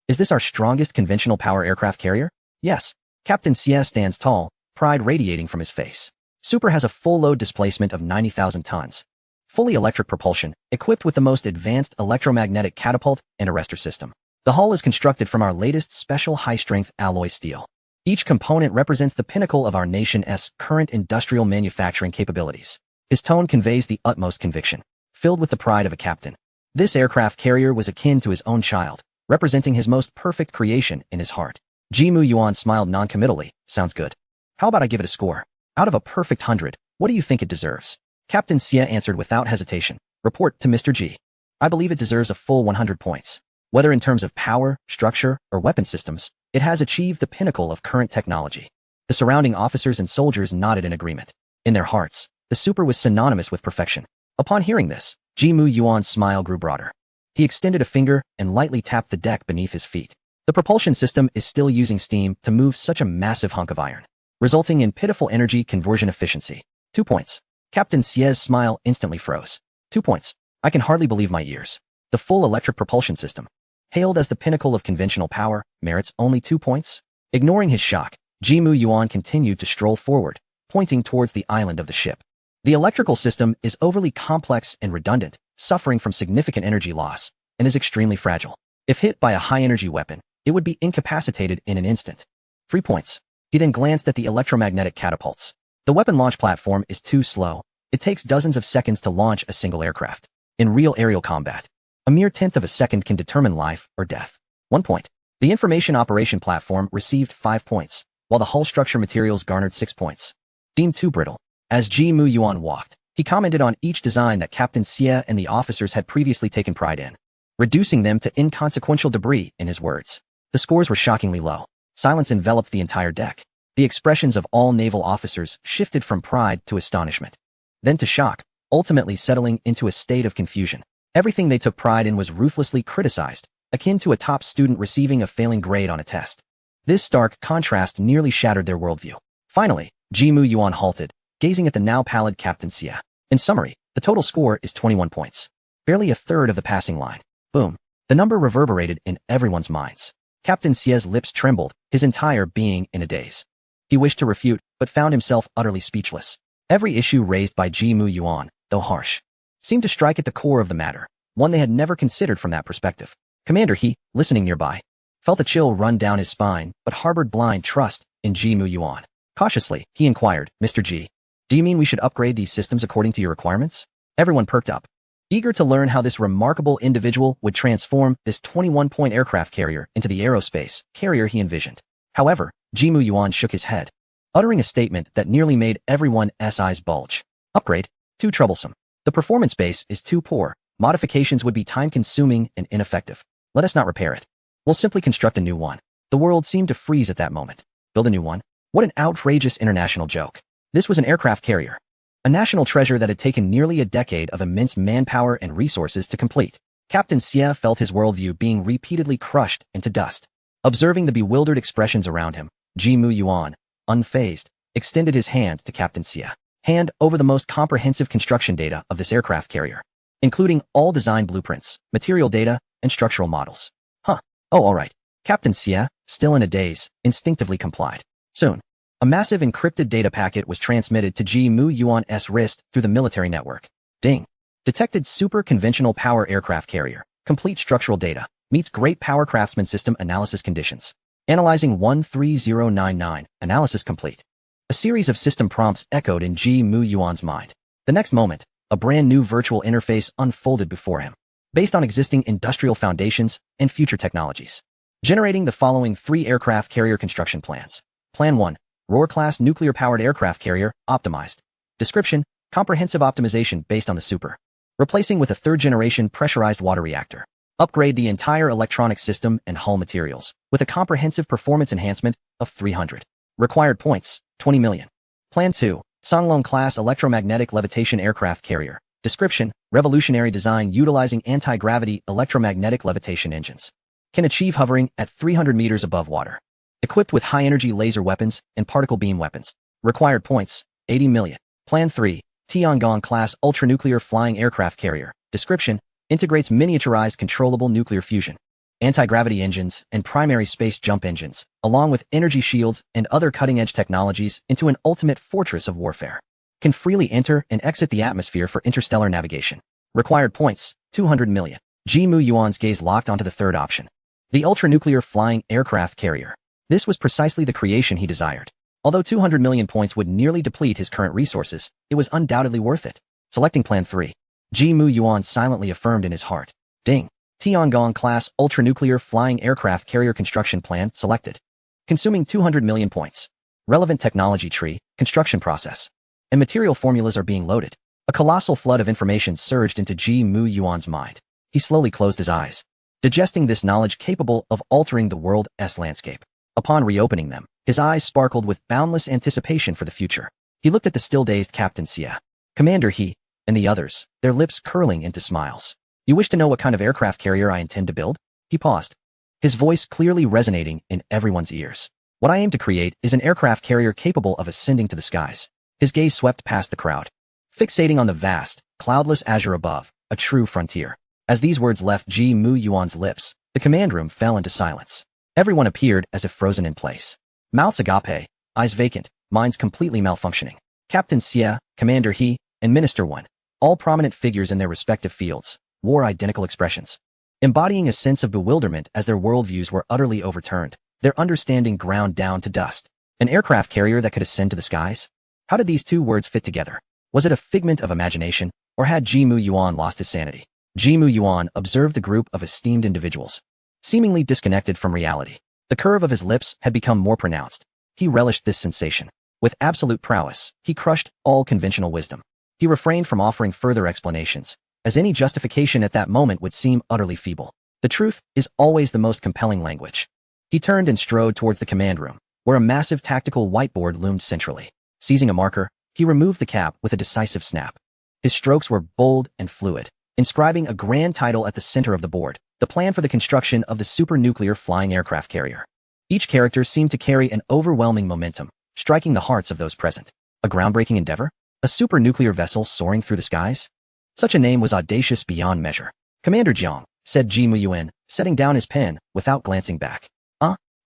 [SPEAKER 1] Is this our strongest conventional power aircraft carrier? Yes. Captain Xie stands tall, pride radiating from his face. Super has a full load displacement of 90,000 tons. Fully electric propulsion, equipped with the most advanced electromagnetic catapult and arrestor system. The hull is constructed from our latest special high-strength alloy steel. Each component represents the pinnacle of our nation's current industrial manufacturing capabilities. His tone conveys the utmost conviction, filled with the pride of a captain. This aircraft carrier was akin to his own child, representing his most perfect creation in his heart. Ji Mu Yuan smiled non-committally. Sounds good. How about I give it a score? Out of a perfect 100, what do you think it deserves? Captain Xie answered without hesitation. Report to Mr. Ji. I believe it deserves a full 100 points. Whether in terms of power, structure, or weapon systems, it has achieved the pinnacle of current technology. The surrounding officers and soldiers nodded in agreement. In their hearts, the Super was synonymous with perfection. Upon hearing this, Ji Mu Yuan's smile grew broader. He extended a finger and lightly tapped the deck beneath his feet. The propulsion system is still using steam to move such a massive hunk of iron, resulting in pitiful energy conversion efficiency. 2 points. Captain Xie's smile instantly froze. 2 points. I can hardly believe my ears. The full electric propulsion system. Hailed as the pinnacle of conventional power, merits only 2 points? Ignoring his shock, Jimu Yuan continued to stroll forward, pointing towards the island of the ship. The electrical system is overly complex and redundant, suffering from significant energy loss, and is extremely fragile. If hit by a high-energy weapon, it would be incapacitated in an instant. 3 points. He then glanced at the electromagnetic catapults. The weapon launch platform is too slow. It takes dozens of seconds to launch a single aircraft. In real aerial combat, a mere tenth of a second can determine life or death. 1 point. The information operation platform received 5 points, while the hull structure materials garnered 6 points. Deemed too brittle. As Jimu Yuan walked, he commented on each design that Captain Xie and the officers had previously taken pride in, reducing them to inconsequential debris, in his words. The scores were shockingly low. Silence enveloped the entire deck. The expressions of all naval officers shifted from pride to astonishment, then to shock, ultimately settling into a state of confusion. Everything they took pride in was ruthlessly criticized, akin to a top student receiving a failing grade on a test. This stark contrast nearly shattered their worldview. Finally, Jimu Yuan halted, gazing at the now pallid Captain Xie. In summary, the total score is 21 points. Barely a third of the passing line. Boom. The number reverberated in everyone's minds. Captain Xie's lips trembled, his entire being in a daze. He wished to refute, but found himself utterly speechless. Every issue raised by Jimu Yuan, though harsh, seemed to strike at the core of the matter, one they had never considered from that perspective. Commander He, listening nearby, felt a chill run down his spine, but harbored blind trust in Jimu Yuan. Cautiously, he inquired, Mr. G, do you mean we should upgrade these systems according to your requirements? Everyone perked up, eager to learn how this remarkable individual would transform this 21-point aircraft carrier into the aerospace carrier he envisioned. However, Jimu Yuan shook his head, uttering a statement that nearly made everyone's eyes bulge. Upgrade? Too troublesome. The performance base is too poor. Modifications would be time-consuming and ineffective. Let us not repair it. We'll simply construct a new one. The world seemed to freeze at that moment. Build a new one? What an outrageous international joke. This was an aircraft carrier, a national treasure that had taken nearly a decade of immense manpower and resources to complete. Captain Xie felt his worldview being repeatedly crushed into dust. Observing the bewildered expressions around him, Jimu Yuan, unfazed, extended his hand to Captain Xie. Hand over the most comprehensive construction data of this aircraft carrier, including all design blueprints, material data, and structural models. Huh. Oh, all right. Captain Xie, still in a daze, instinctively complied. Soon, a massive encrypted data packet was transmitted to Jimu Yuan's wrist through the military network. Ding. Detected super conventional power aircraft carrier. Complete structural data. Meets great power craftsman system analysis conditions. Analyzing 13099. Analysis complete. A series of system prompts echoed in Jimu Yuan's mind. The next moment, a brand new virtual interface unfolded before him, based on existing industrial foundations and future technologies. Generating the following 3 aircraft carrier construction plans. Plan 1. Roar-class nuclear-powered aircraft carrier, optimized. Description, comprehensive optimization based on the Super. Replacing with a 3rd-generation pressurized water reactor. Upgrade the entire electronic system and hull materials, with a comprehensive performance enhancement of 300. Required points, 20 million. Plan 2. Songlong-class electromagnetic levitation aircraft carrier. Description, revolutionary design utilizing anti-gravity electromagnetic levitation engines. Can achieve hovering at 300 meters above water. Equipped with high-energy laser weapons and particle beam weapons. Required points, 80 million. Plan 3. Tiangong-class ultranuclear flying aircraft carrier. Description, integrates miniaturized controllable nuclear fusion, anti-gravity engines, and primary space jump engines, along with energy shields and other cutting-edge technologies into an ultimate fortress of warfare. Can freely enter and exit the atmosphere for interstellar navigation. Required points, 200 million. Jimu Yuan's gaze locked onto the third option. The ultranuclear flying aircraft carrier. This was precisely the creation he desired. Although 200 million points would nearly deplete his current resources, it was undoubtedly worth it. Selecting Plan 3. Jimu Yuan silently affirmed in his heart. Ding. Tiangong-class ultranuclear flying aircraft carrier construction plan selected. Consuming 200 million points. Relevant technology tree, construction process, and material formulas are being loaded. A colossal flood of information surged into Jimu Yuan's mind. He slowly closed his eyes, digesting this knowledge capable of altering the world's landscape. Upon reopening them, his eyes sparkled with boundless anticipation for the future. He looked at the still-dazed Captain Xie, Commander He, and the others, their lips curling into smiles. You wish to know what kind of aircraft carrier I intend to build? He paused, his voice clearly resonating in everyone's ears. What I aim to create is an aircraft carrier capable of ascending to the skies. His gaze swept past the crowd, fixating on the vast, cloudless azure above, a true frontier. As these words left Jimu Yuan's lips, The command room fell into silence. Everyone appeared as if frozen in place. Mouths agape, eyes vacant, minds completely malfunctioning. Captain Xie, Commander He, and Minister 1, all prominent figures in their respective fields, wore identical expressions, embodying a sense of bewilderment as their worldviews were utterly overturned, their understanding ground down to dust. An aircraft carrier that could ascend to the skies? How did these two words fit together? Was it a figment of imagination, or had Jimu Yuan lost his sanity? Jimu Yuan observed the group of esteemed individuals, seemingly disconnected from reality. The curve of his lips had become more pronounced. He relished this sensation. With absolute prowess, he crushed all conventional wisdom. He refrained from offering further explanations, as any justification at that moment would seem utterly feeble. The truth is always the most compelling language. He turned and strode towards the command room, where a massive tactical whiteboard loomed centrally. Seizing a marker, he removed the cap with a decisive snap. His strokes were bold and fluid, inscribing a grand title at the center of the board, the plan for the construction of the super-nuclear flying aircraft carrier. Each character seemed to carry an overwhelming momentum, striking the hearts of those present. A groundbreaking endeavor? A super-nuclear vessel soaring through the skies? Such a name was audacious beyond measure. Commander Jiang, said Ji Muyuan, setting down his pen without glancing back.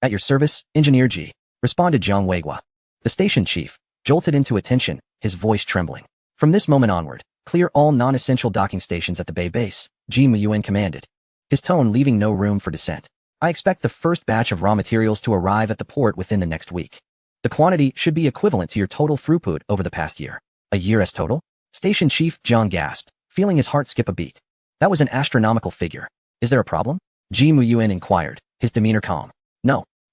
[SPEAKER 1] At your service, Engineer Ji, responded Jiang Weigua. The station chief jolted into attention, his voice trembling. From this moment onward, clear all non-essential docking stations at the Bay base, Ji Muyuan commanded, his tone leaving no room for dissent. I expect the first batch of raw materials to arrive at the port within the next week. The quantity should be equivalent to your total throughput over the past year. A year as total? Station Chief Jiang gasped, feeling his heart skip a beat. That was an astronomical figure. Is there a problem? Ji Muyuan inquired, his demeanor calm.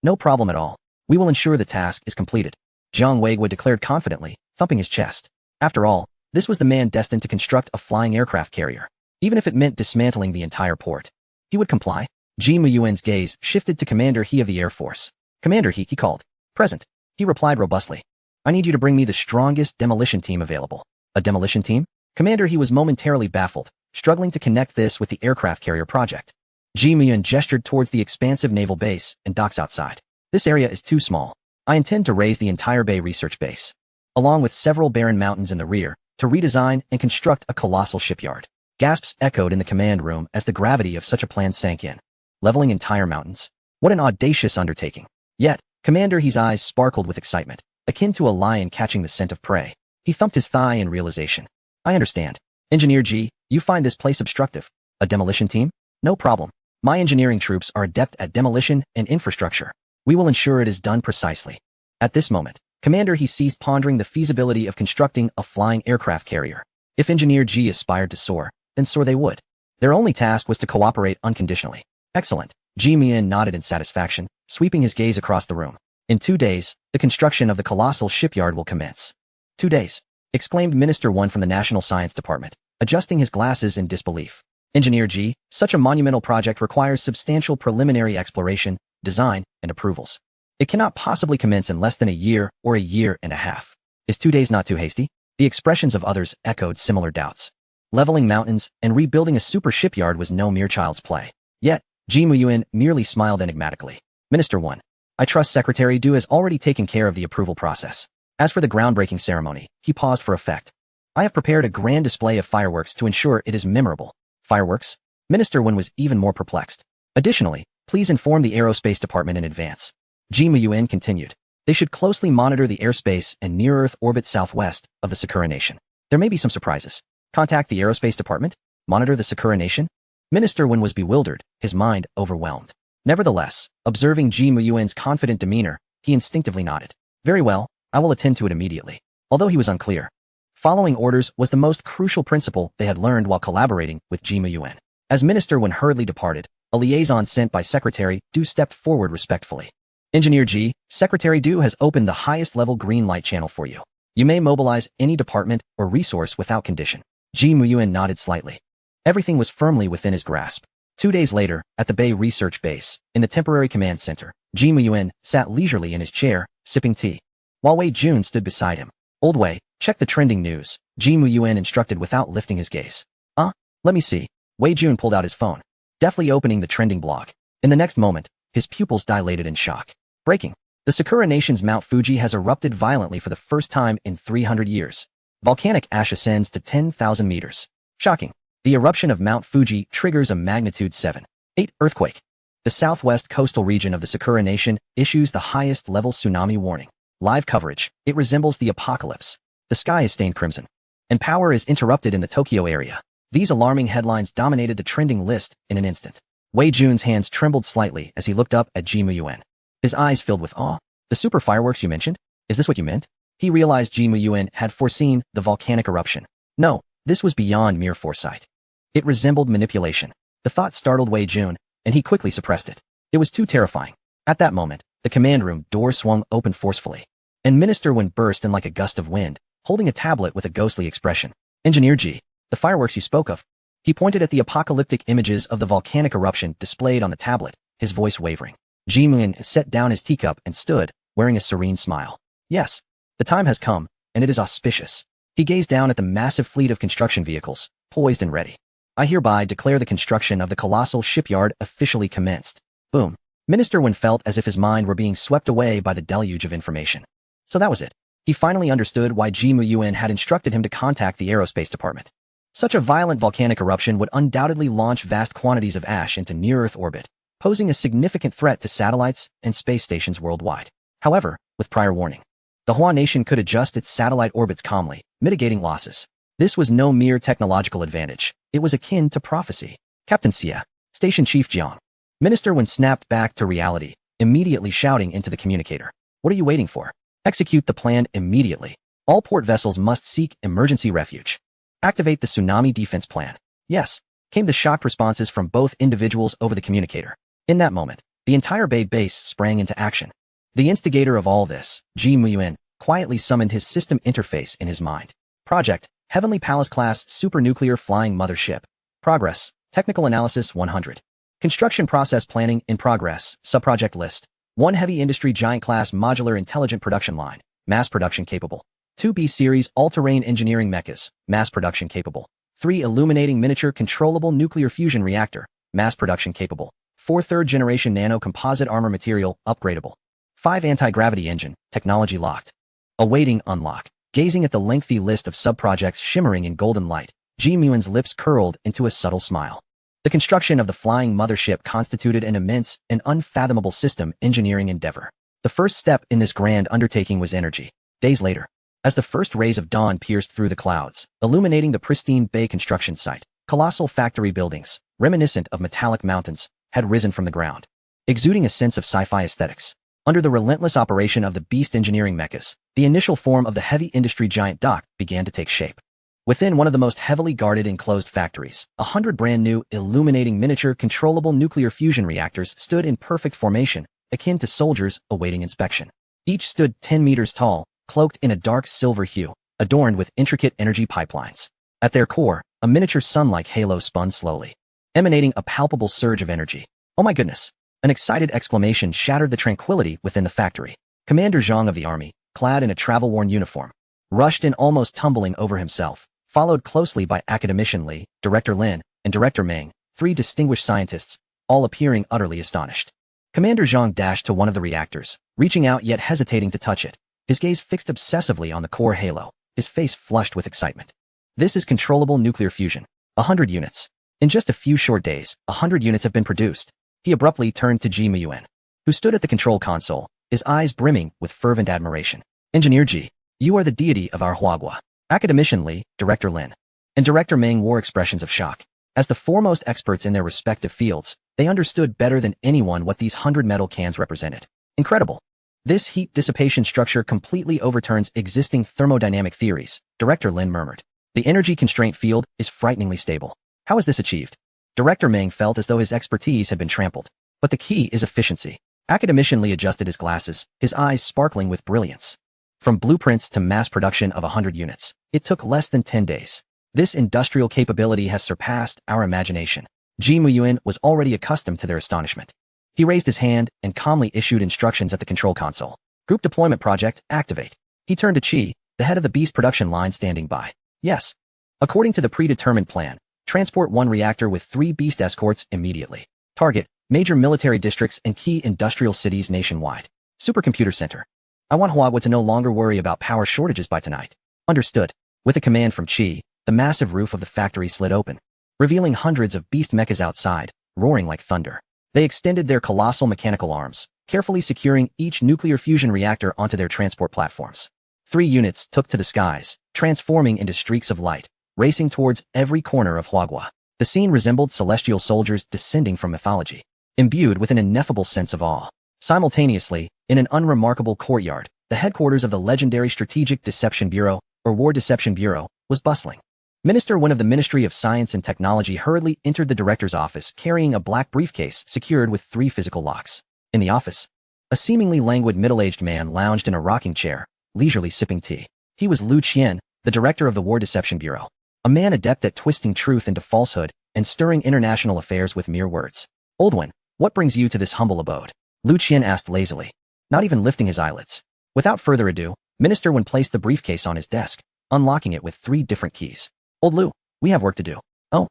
[SPEAKER 1] No problem at all. We will ensure the task is completed, Jiang Weigua declared confidently, thumping his chest. After all, this was the man destined to construct a flying aircraft carrier. Even if it meant dismantling the entire port, he would comply. Ji Muyuan's gaze shifted to Commander He of the Air Force. Commander He called. Present. He replied robustly. I need you to bring me the strongest demolition team available. A demolition team? Commander He was momentarily baffled, struggling to connect this with the aircraft carrier project. Ji Muyuan gestured towards the expansive naval base and docks outside. This area is too small. I intend to raise the entire Bay research base, along with several barren mountains in the rear, to redesign and construct a colossal shipyard. Gasps echoed in the command room as the gravity of such a plan sank in. Leveling entire mountains? What an audacious undertaking. Yet, Commander He's eyes sparkled with excitement, akin to a lion catching the scent of prey. He thumped his thigh in realization. I understand. Engineer G, you find this place obstructive. A demolition team? No problem. My engineering troops are adept at demolition and infrastructure. We will ensure it is done precisely. At this moment, Commander He ceased pondering the feasibility of constructing a flying aircraft carrier. If Engineer G aspired to soar, then soar they would. Their only task was to cooperate unconditionally. Excellent. Ji Mian nodded in satisfaction, sweeping his gaze across the room. In 2 days, the construction of the colossal shipyard will commence. 2 days, exclaimed Minister 1 from the National Science Department, adjusting his glasses in disbelief. Engineer G, such a monumental project requires substantial preliminary exploration, design, and approvals. It cannot possibly commence in less than a year or a year and a half. Is 2 days not too hasty? The expressions of others echoed similar doubts. Leveling mountains and rebuilding a super shipyard was no mere child's play. Yet, Ji Muyuan merely smiled enigmatically. Minister 1, I trust Secretary Du has already taken care of the approval process. As for the groundbreaking ceremony, he paused for effect. I have prepared a grand display of fireworks to ensure it is memorable. Fireworks? Minister 1 was even more perplexed. Additionally, please inform the Aerospace Department in advance. Ji Muyuan continued. They should closely monitor the airspace and near-Earth orbit southwest of the Sakura Nation. There may be some surprises. Contact the Aerospace Department? Monitor the Sakura Nation? Minister 1 was bewildered, his mind overwhelmed. Nevertheless, observing Ji Muyuan's confident demeanor, he instinctively nodded. Very well, I will attend to it immediately. Although he was unclear, following orders was the most crucial principle they had learned while collaborating with Ji Muyuan. As Minister 1 hurriedly departed, a liaison sent by Secretary Du stepped forward respectfully. Engineer G, Secretary Du has opened the highest level green light channel for you. You may mobilize any department or resource without condition. Ji Muyuan nodded slightly. Everything was firmly within his grasp. 2 days later, at the Bay Research Base, in the temporary command center, Ji Muyuan sat leisurely in his chair, sipping tea, while Wei Jun stood beside him. Old Wei, check the trending news, Ji Muyuan instructed without lifting his gaze. Let me see. Wei Jun pulled out his phone, deftly opening the trending blog. In the next moment, his pupils dilated in shock. Breaking. The Sakura Nation's Mount Fuji has erupted violently for the first time in 300 years. Volcanic ash ascends to 10,000 meters. Shocking. The eruption of Mount Fuji triggers a magnitude 7.8 earthquake. The southwest coastal region of the Sakura Nation issues the highest-level tsunami warning. Live coverage. It resembles the apocalypse. The sky is stained crimson, and power is interrupted in the Tokyo area. These alarming headlines dominated the trending list in an instant. Wei Jun's hands trembled slightly as he looked up at Ji Muyuan. His eyes filled with awe. The super fireworks you mentioned? Is this what you meant? He realized Ji Muyuan had foreseen the volcanic eruption. No, this was beyond mere foresight. It resembled manipulation. The thought startled Wei Jun, and he quickly suppressed it. It was too terrifying. At that moment, the command room door swung open forcefully, and Minister Wen burst in like a gust of wind, holding a tablet with a ghostly expression. Engineer Ji, the fireworks you spoke of. He pointed at the apocalyptic images of the volcanic eruption displayed on the tablet, his voice wavering. Ji Muyuan set down his teacup and stood, wearing a serene smile. Yes, the time has come, and it is auspicious. He gazed down at the massive fleet of construction vehicles, poised and ready. I hereby declare the construction of the colossal shipyard officially commenced. Boom. Minister Wen felt as if his mind were being swept away by the deluge of information. So that was it. He finally understood why Ji Muyuan had instructed him to contact the aerospace department. Such a violent volcanic eruption would undoubtedly launch vast quantities of ash into near-Earth orbit, posing a significant threat to satellites and space stations worldwide. However, with prior warning, the Hua Nation could adjust its satellite orbits calmly, mitigating losses. This was no mere technological advantage. It was akin to prophecy. Captain Xia, Station Chief Jiang. Minister Wen snapped back to reality, immediately shouting into the communicator. What are you waiting for? Execute the plan immediately. All port vessels must seek emergency refuge. Activate the tsunami defense plan. Yes, came the shocked responses from both individuals over the communicator. In that moment, the entire Bay base sprang into action. The instigator of all this, Ji Muyuan, quietly summoned his system interface in his mind. Project, Heavenly Palace-class supernuclear flying mothership. Progress, Technical Analysis 100. Construction process planning in progress, subproject list. 1 heavy industry giant-class modular intelligent production line, mass production capable. 2 B-series all-terrain engineering mechas, mass production capable. 3 illuminating miniature controllable nuclear fusion reactor, mass production capable. 4 third-generation nano-composite armor material, upgradable. 5 anti-gravity engine, technology locked. Awaiting unlock. Gazing at the lengthy list of sub-projects shimmering in golden light, Ji Muyuan's lips curled into a subtle smile. The construction of the flying mothership constituted an immense and unfathomable system engineering endeavor. The first step in this grand undertaking was energy. Days later, as the first rays of dawn pierced through the clouds, illuminating the pristine bay construction site, colossal factory buildings, reminiscent of metallic mountains, had risen from the ground, exuding a sense of sci-fi aesthetics. Under the relentless operation of the beast engineering mechas, the initial form of the heavy industry giant dock began to take shape. Within one of the most heavily guarded enclosed factories, 100 brand-new, illuminating miniature controllable nuclear fusion reactors stood in perfect formation, akin to soldiers awaiting inspection. Each stood 10 meters tall, cloaked in a dark silver hue, adorned with intricate energy pipelines. At their core, a miniature sun-like halo spun slowly, emanating a palpable surge of energy. Oh my goodness! An excited exclamation shattered the tranquility within the factory. Commander Zhang of the army, clad in a travel-worn uniform, rushed in almost tumbling over himself, followed closely by Academician Li, Director Lin, and Director Meng, 3 distinguished scientists, all appearing utterly astonished. Commander Zhang dashed to one of the reactors, reaching out yet hesitating to touch it, his gaze fixed obsessively on the core halo, his face flushed with excitement. This is controllable nuclear fusion. 100 units. In just a few short days, 100 units have been produced. He abruptly turned to Ji Muyuan, who stood at the control console, his eyes brimming with fervent admiration. Engineer Ji, you are the deity of our Huagua. Academician Li, Director Lin, and Director Meng wore expressions of shock. As the foremost experts in their respective fields, they understood better than anyone what these 100 metal cans represented. Incredible. This heat dissipation structure completely overturns existing thermodynamic theories, Director Lin murmured. The energy constraint field is frighteningly stable. How is this achieved? Director Meng felt as though his expertise had been trampled. But the key is efficiency. Academician Li adjusted his glasses, his eyes sparkling with brilliance. From blueprints to mass production of 100 units, it took less than 10 days. This industrial capability has surpassed our imagination. Ji Muyuan was already accustomed to their astonishment. He raised his hand and calmly issued instructions at the control console. Group deployment project, activate. He turned to Qi, the head of the beast production line standing by. Yes. According to the predetermined plan, transport 1 reactor with 3 beast escorts immediately. Target, major military districts and key industrial cities nationwide. Supercomputer center. I want Huagua to no longer worry about power shortages by tonight. Understood. With a command from Qi, the massive roof of the factory slid open, revealing hundreds of beast mechas outside, roaring like thunder. They extended their colossal mechanical arms, carefully securing each nuclear fusion reactor onto their transport platforms. 3 units took to the skies, transforming into streaks of light, racing towards every corner of Huagua. The scene resembled celestial soldiers descending from mythology, imbued with an ineffable sense of awe. Simultaneously, in an unremarkable courtyard, the headquarters of the legendary Strategic Deception Bureau, or War Deception Bureau, was bustling. Minister Wen of the Ministry of Science and Technology hurriedly entered the director's office carrying a black briefcase secured with 3 physical locks. In the office, a seemingly languid middle-aged man lounged in a rocking chair, leisurely sipping tea. He was Lu Qian, the director of the War Deception Bureau, a man adept at twisting truth into falsehood and stirring international affairs with mere words. Old one, what brings you to this humble abode? Lu Qian asked lazily, not even lifting his eyelids. Without further ado, Minister Wen placed the briefcase on his desk, unlocking it with 3 different keys. Old Lu, we have work to do. Oh.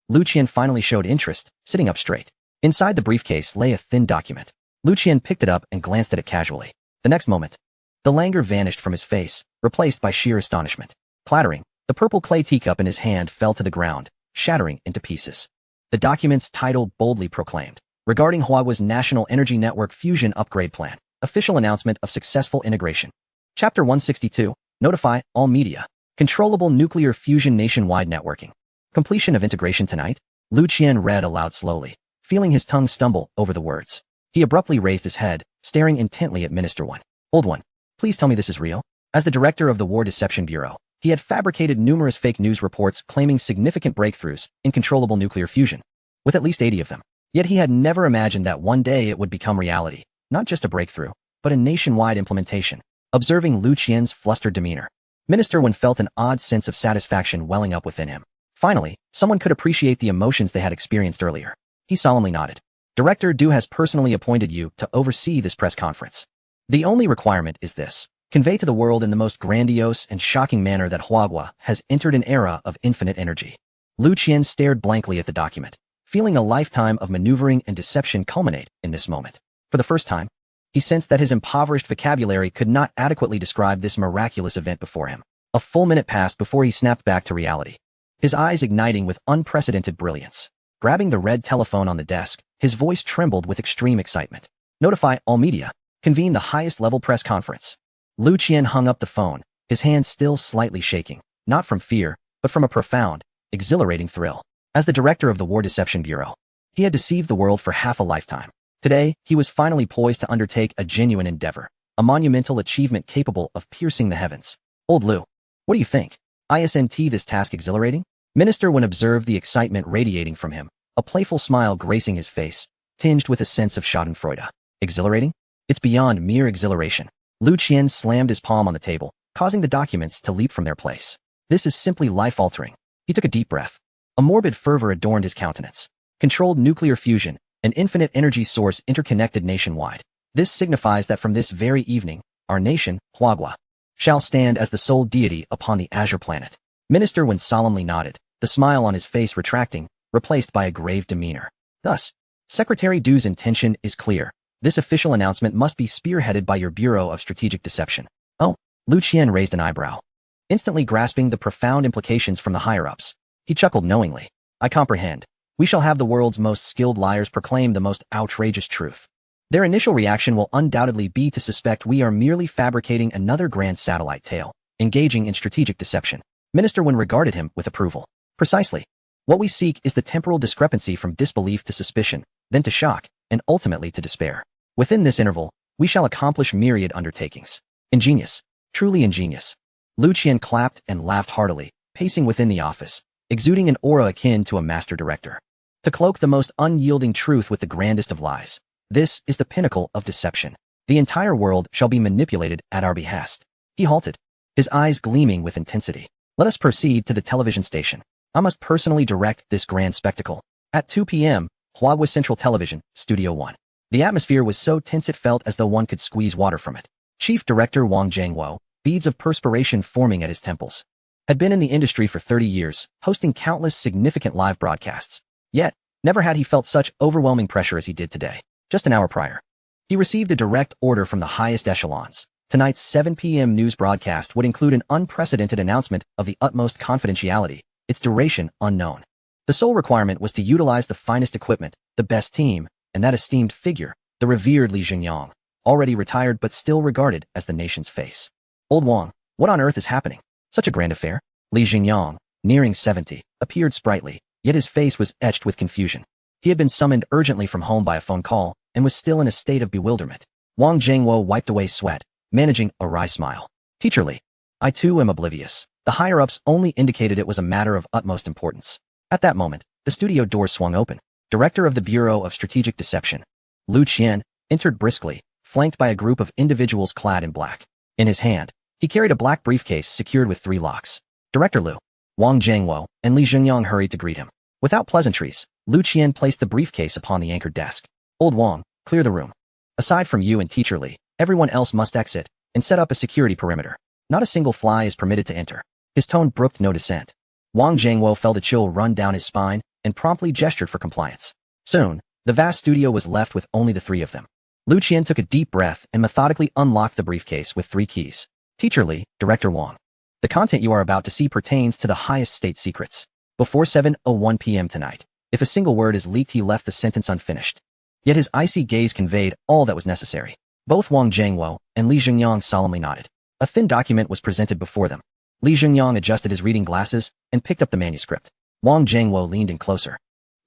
[SPEAKER 1] Lu Qian finally showed interest, sitting up straight. Inside the briefcase lay a thin document. Lu Qian picked it up and glanced at it casually. The next moment, the languor vanished from his face, replaced by sheer astonishment. Clattering, the purple clay teacup in his hand fell to the ground, shattering into pieces. The document's title boldly proclaimed, regarding Huagua's National Energy Network Fusion Upgrade Plan, official announcement of successful integration. Chapter 162, Notify All Media. Controllable nuclear fusion nationwide networking. Completion of integration tonight? Lu Qian read aloud slowly, feeling his tongue stumble over the words. He abruptly raised his head, staring intently at Minister Wen. Old one, please tell me this is real? As the director of the War Deception Bureau, he had fabricated numerous fake news reports claiming significant breakthroughs in controllable nuclear fusion, with at least 80 of them. Yet he had never imagined that one day it would become reality, not just a breakthrough, but a nationwide implementation. Observing Lu Qian's flustered demeanor, Minister Wen felt an odd sense of satisfaction welling up within him. Finally, someone could appreciate the emotions they had experienced earlier. He solemnly nodded. Director Du has personally appointed you to oversee this press conference. The only requirement is this. Convey to the world in the most grandiose and shocking manner that Huagua has entered an era of infinite energy. Lu Qian stared blankly at the document, feeling a lifetime of maneuvering and deception culminate in this moment. For the first time, he sensed that his impoverished vocabulary could not adequately describe this miraculous event before him. A full minute passed before he snapped back to reality, his eyes igniting with unprecedented brilliance. Grabbing the red telephone on the desk, his voice trembled with extreme excitement. Notify all media. Convene the highest-level press conference. Lu Qian hung up the phone, his hand still slightly shaking, not from fear, but from a profound, exhilarating thrill. As the director of the War Deception Bureau, he had deceived the world for half a lifetime. Today, he was finally poised to undertake a genuine endeavor, a monumental achievement capable of piercing the heavens. Old Lu, what do you think? Isn't this task exhilarating? Minister Wen observed the excitement radiating from him, a playful smile gracing his face, tinged with a sense of schadenfreude. Exhilarating? It's beyond mere exhilaration. Lu Qian slammed his palm on the table, causing the documents to leap from their place. This is simply life-altering. He took a deep breath. A morbid fervor adorned his countenance. Controlled nuclear fusion, an infinite energy source interconnected nationwide. This signifies that from this very evening, our nation, Huagua, shall stand as the sole deity upon the azure planet. Minister Wen solemnly nodded, the smile on his face retracting, replaced by a grave demeanor. Thus, Secretary Du's intention is clear. This official announcement must be spearheaded by your Bureau of Strategic Deception. Oh, Lu Qian raised an eyebrow, instantly grasping the profound implications from the higher-ups. He chuckled knowingly. I comprehend. We shall have the world's most skilled liars proclaim the most outrageous truth. Their initial reaction will undoubtedly be to suspect we are merely fabricating another grand satellite tale, engaging in strategic deception. Minister Wen regarded him with approval. Precisely. What we seek is the temporal discrepancy from disbelief to suspicion, then to shock, and ultimately to despair. Within this interval, we shall accomplish myriad undertakings. Ingenious. Truly ingenious. Lu Qian clapped and laughed heartily, pacing within the office, exuding an aura akin to a master director. To cloak the most unyielding truth with the grandest of lies. This is the pinnacle of deception. The entire world shall be manipulated at our behest. He halted, his eyes gleaming with intensity. Let us proceed to the television station. I must personally direct this grand spectacle. At 2 p.m., Huagua Central Television, Studio 1. The atmosphere was so tense it felt as though one could squeeze water from it. Chief Director Wang Jiangwo, beads of perspiration forming at his temples, had been in the industry for 30 years, hosting countless significant live broadcasts. Yet, never had he felt such overwhelming pressure as he did today. Just an hour prior, he received a direct order from the highest echelons. Tonight's 7 p.m. news broadcast would include an unprecedented announcement of the utmost confidentiality, its duration unknown. The sole requirement was to utilize the finest equipment, the best team, and that esteemed figure, the revered Li Jingyang, already retired but still regarded as the nation's face. Old Wang, what on earth is happening? Such a grand affair? Li Jingyang, nearing 70, appeared sprightly, yet his face was etched with confusion. He had been summoned urgently from home by a phone call and was still in a state of bewilderment. Wang Jingwo wiped away sweat, managing a wry smile. Teacher Li, I too am oblivious. The higher-ups only indicated it was a matter of utmost importance. At that moment, the studio door swung open. Director of the Bureau of Strategic Deception, Lu Qian, entered briskly, flanked by a group of individuals clad in black. In his hand, he carried a black briefcase secured with 3 locks. Director Lu, Wang Jingwo, and Li Jingyang hurried to greet him. Without pleasantries, Lu Qian placed the briefcase upon the anchored desk. Old Wang, clear the room. Aside from you and Teacher Li, everyone else must exit and set up a security perimeter. Not a single fly is permitted to enter. His tone brooked no dissent. Wang Jingwo felt a chill run down his spine and promptly gestured for compliance. Soon, the vast studio was left with only the 3 of them. Lu Qian took a deep breath and methodically unlocked the briefcase with 3 keys. Teacher Li, Director Wang. The content you are about to see pertains to the highest state secrets. Before 7:01 p.m. tonight, if a single word is leaked, he left the sentence unfinished. Yet his icy gaze conveyed all that was necessary. Both Wang Jingwo and Li Jingyang solemnly nodded. A thin document was presented before them. Li Jingyang adjusted his reading glasses and picked up the manuscript. Wang Jingwo leaned in closer.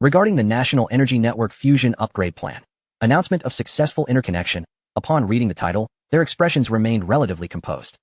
[SPEAKER 1] Regarding the National Energy Network Fusion Upgrade Plan, announcement of successful interconnection. Upon reading the title, their expressions remained relatively composed.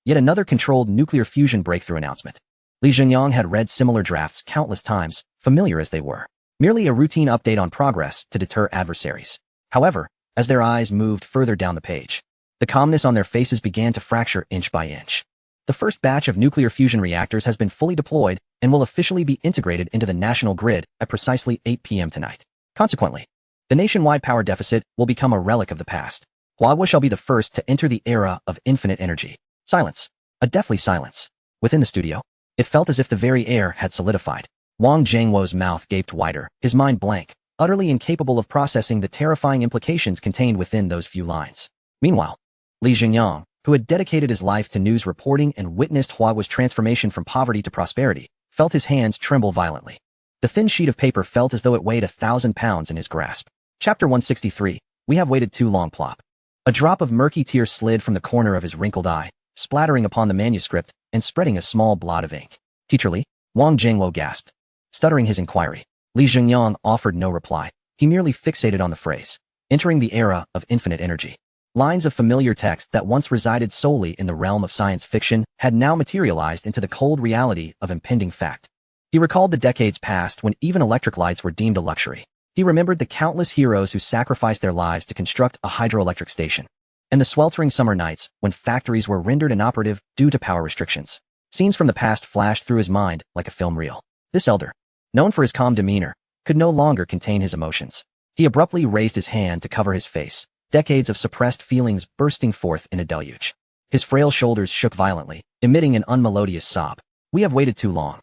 [SPEAKER 1] Yet another controlled nuclear fusion breakthrough announcement. Li Jingyang had read similar drafts countless times, familiar as they were. Merely a routine update on progress to deter adversaries. However, as their eyes moved further down the page, the calmness on their faces began to fracture inch by inch. The first batch of nuclear fusion reactors has been fully deployed and will officially be integrated into the national grid at precisely 8 p.m. tonight. Consequently, the nationwide power deficit will become a relic of the past. Huahua shall be the first to enter the era of infinite energy. Silence. A deathly silence. Within the studio, it felt as if the very air had solidified. Wang Jingwo's mouth gaped wider, his mind blank, utterly incapable of processing the terrifying implications contained within those few lines. Meanwhile, Li Jingyang, who had dedicated his life to news reporting and witnessed Huahua's transformation from poverty to prosperity, felt his hands tremble violently. The thin sheet of paper felt as though it weighed 1,000 pounds in his grasp. Chapter 163, We have waited too long. Plop. A drop of murky tear slid from the corner of his wrinkled eye, splattering upon the manuscript and spreading a small blot of ink. Teacher Li, Wang Jingwo gasped. Stuttering his inquiry, Li Jingyang offered no reply. He merely fixated on the phrase, entering the era of infinite energy. Lines of familiar text that once resided solely in the realm of science fiction had now materialized into the cold reality of impending fact. He recalled the decades past when even electric lights were deemed a luxury. He remembered the countless heroes who sacrificed their lives to construct a hydroelectric station, and the sweltering summer nights when factories were rendered inoperative due to power restrictions. Scenes from the past flashed through his mind like a film reel. This elder, known for his calm demeanor, could no longer contain his emotions. He abruptly raised his hand to cover his face, decades of suppressed feelings bursting forth in a deluge. His frail shoulders shook violently, emitting an unmelodious sob. We have waited too long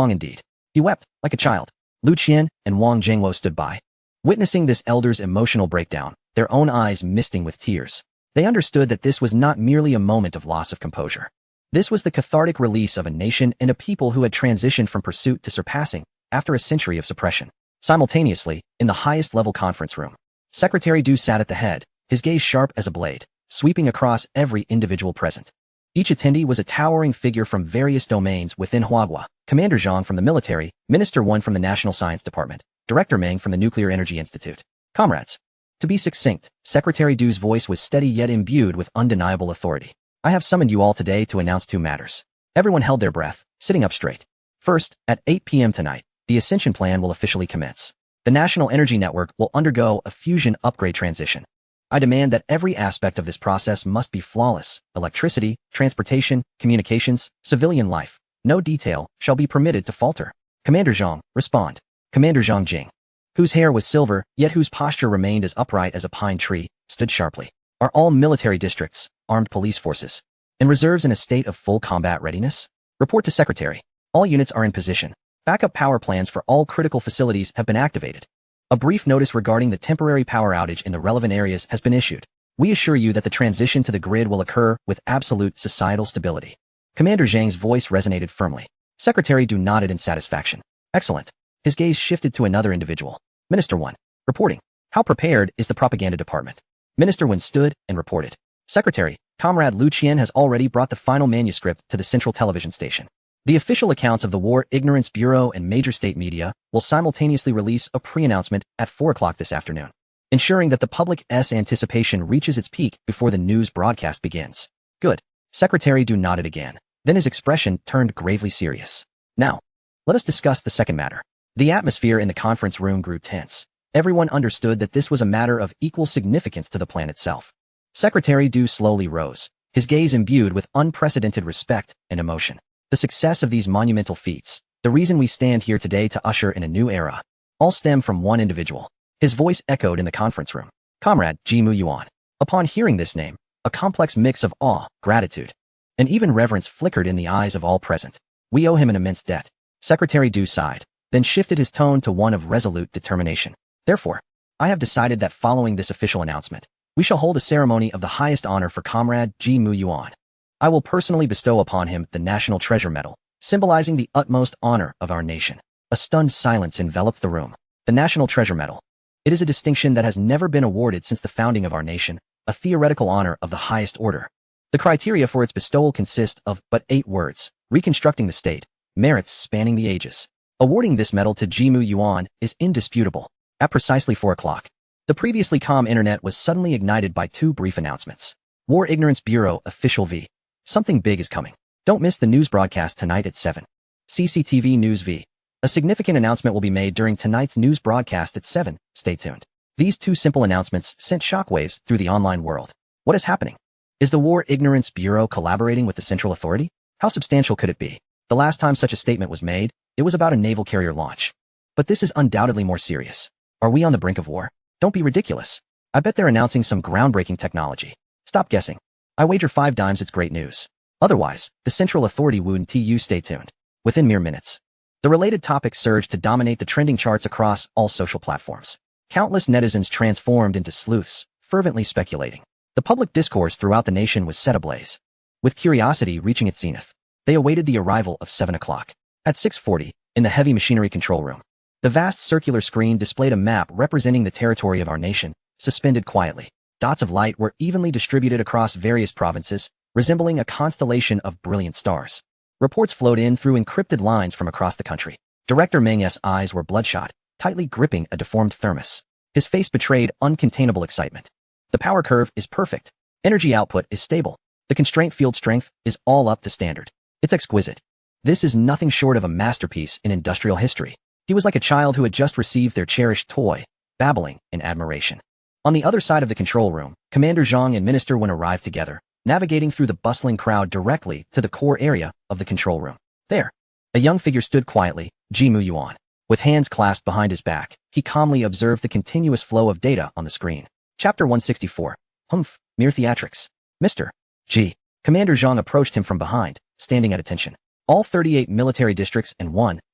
[SPEAKER 1] indeed. He wept, like a child. Lu Qian and Wang Jingwo stood by, witnessing this elder's emotional breakdown, their own eyes misting with tears. They understood that this was not merely a moment of loss of composure. This was the cathartic release of a nation and a people who had transitioned from pursuit to surpassing after a century of suppression. Simultaneously, in the highest level conference room, Secretary Du sat at the head, his gaze sharp as a blade, sweeping across every individual present. Each attendee was a towering figure from various domains within Huahua. Commander Zhang from the military, Minister Wen from the National Science Department, Director Meng from the Nuclear Energy Institute. Comrades. To be succinct, Secretary Du's voice was steady yet imbued with undeniable authority. I have summoned you all today to announce 2 matters. Everyone held their breath, sitting up straight. First, at 8 p.m. tonight, the Ascension Plan will officially commence. The National Energy Network will undergo a fusion upgrade transition. I demand that every aspect of this process must be flawless: electricity, transportation, communications, civilian life. No detail shall be permitted to falter. Commander Zhang, respond. Commander Zhang Jing, whose hair was silver, yet whose posture remained as upright as a pine tree, stood sharply. Are all military districts, armed police forces, and reserves in a state of full combat readiness? Report to Secretary. All units are in position. Backup power plans for all critical facilities have been activated. A brief notice regarding the temporary power outage in the relevant areas has been issued. We assure you that the transition to the grid will occur with absolute societal stability. Commander Zhang's voice resonated firmly. Secretary Du nodded in satisfaction. Excellent. His gaze shifted to another individual. Minister 1. Reporting. How prepared is the propaganda department? Minister Wen stood and reported. Secretary, Comrade Lu Qian has already brought the final manuscript to the central television station. The official accounts of the War Ignorance Bureau and major state media will simultaneously release a pre-announcement at 4 o'clock this afternoon, ensuring that the public's anticipation reaches its peak before the news broadcast begins. Good. Secretary Du nodded again. Then his expression turned gravely serious. Now, let us discuss the second matter. The atmosphere in the conference room grew tense. Everyone understood that this was a matter of equal significance to the plan itself. Secretary Du slowly rose, his gaze imbued with unprecedented respect and emotion. The success of these monumental feats, the reason we stand here today to usher in a new era, all stem from one individual. His voice echoed in the conference room. Comrade Jimu Yuan. Upon hearing this name, a complex mix of awe, gratitude, and even reverence flickered in the eyes of all present. We owe him an immense debt. Secretary Du sighed, then shifted his tone to one of resolute determination. Therefore, I have decided that following this official announcement, we shall hold a ceremony of the highest honor for Comrade Jimu Yuan. I will personally bestow upon him the National Treasure Medal, symbolizing the utmost honor of our nation. A stunned silence enveloped the room. The National Treasure Medal. It is a distinction that has never been awarded since the founding of our nation, a theoretical honor of the highest order. The criteria for its bestowal consist of but 8 words: reconstructing the state, merits spanning the ages. Awarding this medal to Jimu Yuan is indisputable. At precisely 4 o'clock, the previously calm internet was suddenly ignited by 2 brief announcements. War Ignorance Bureau Official V. Something big is coming. Don't miss the news broadcast tonight at 7. CCTV News V. A significant announcement will be made during tonight's news broadcast at 7. Stay tuned. These 2 simple announcements sent shockwaves through the online world. What is happening? Is the War Ignorance Bureau collaborating with the Central Authority? How substantial could it be? The last time such a statement was made, it was about a naval carrier launch. But this is undoubtedly more serious. Are we on the brink of war? Don't be ridiculous. I bet they're announcing some groundbreaking technology. Stop guessing. I wager 5 dimes it's great news. Otherwise, the Central Authority wouldn't. Stay tuned. Within mere minutes, the related topic surged to dominate the trending charts across all social platforms. Countless netizens transformed into sleuths, fervently speculating. The public discourse throughout the nation was set ablaze. With curiosity reaching its zenith, they awaited the arrival of 7 o'clock. At 6:40, in the heavy machinery control room, the vast circular screen displayed a map representing the territory of our nation, suspended quietly. Dots of light were evenly distributed across various provinces, resembling a constellation of brilliant stars. Reports flowed in through encrypted lines from across the country. Director Meng's eyes were bloodshot, tightly gripping a deformed thermos. His face betrayed uncontainable excitement. The power curve is perfect. Energy output is stable. The constraint field strength is all up to standard. It's exquisite. This is nothing short of a masterpiece in industrial history. He was like a child who had just received their cherished toy, babbling in admiration. On the other side of the control room, Commander Zhang and Minister Wen arrived together, navigating through the bustling crowd directly to the core area of the control room. There, a young figure stood quietly, Jimu Yuan. With hands clasped behind his back, he calmly observed the continuous flow of data on the screen. Chapter 164. Humph, mere theatrics. Mr. G. Commander Zhang approached him from behind, standing at attention. All 38 military districts and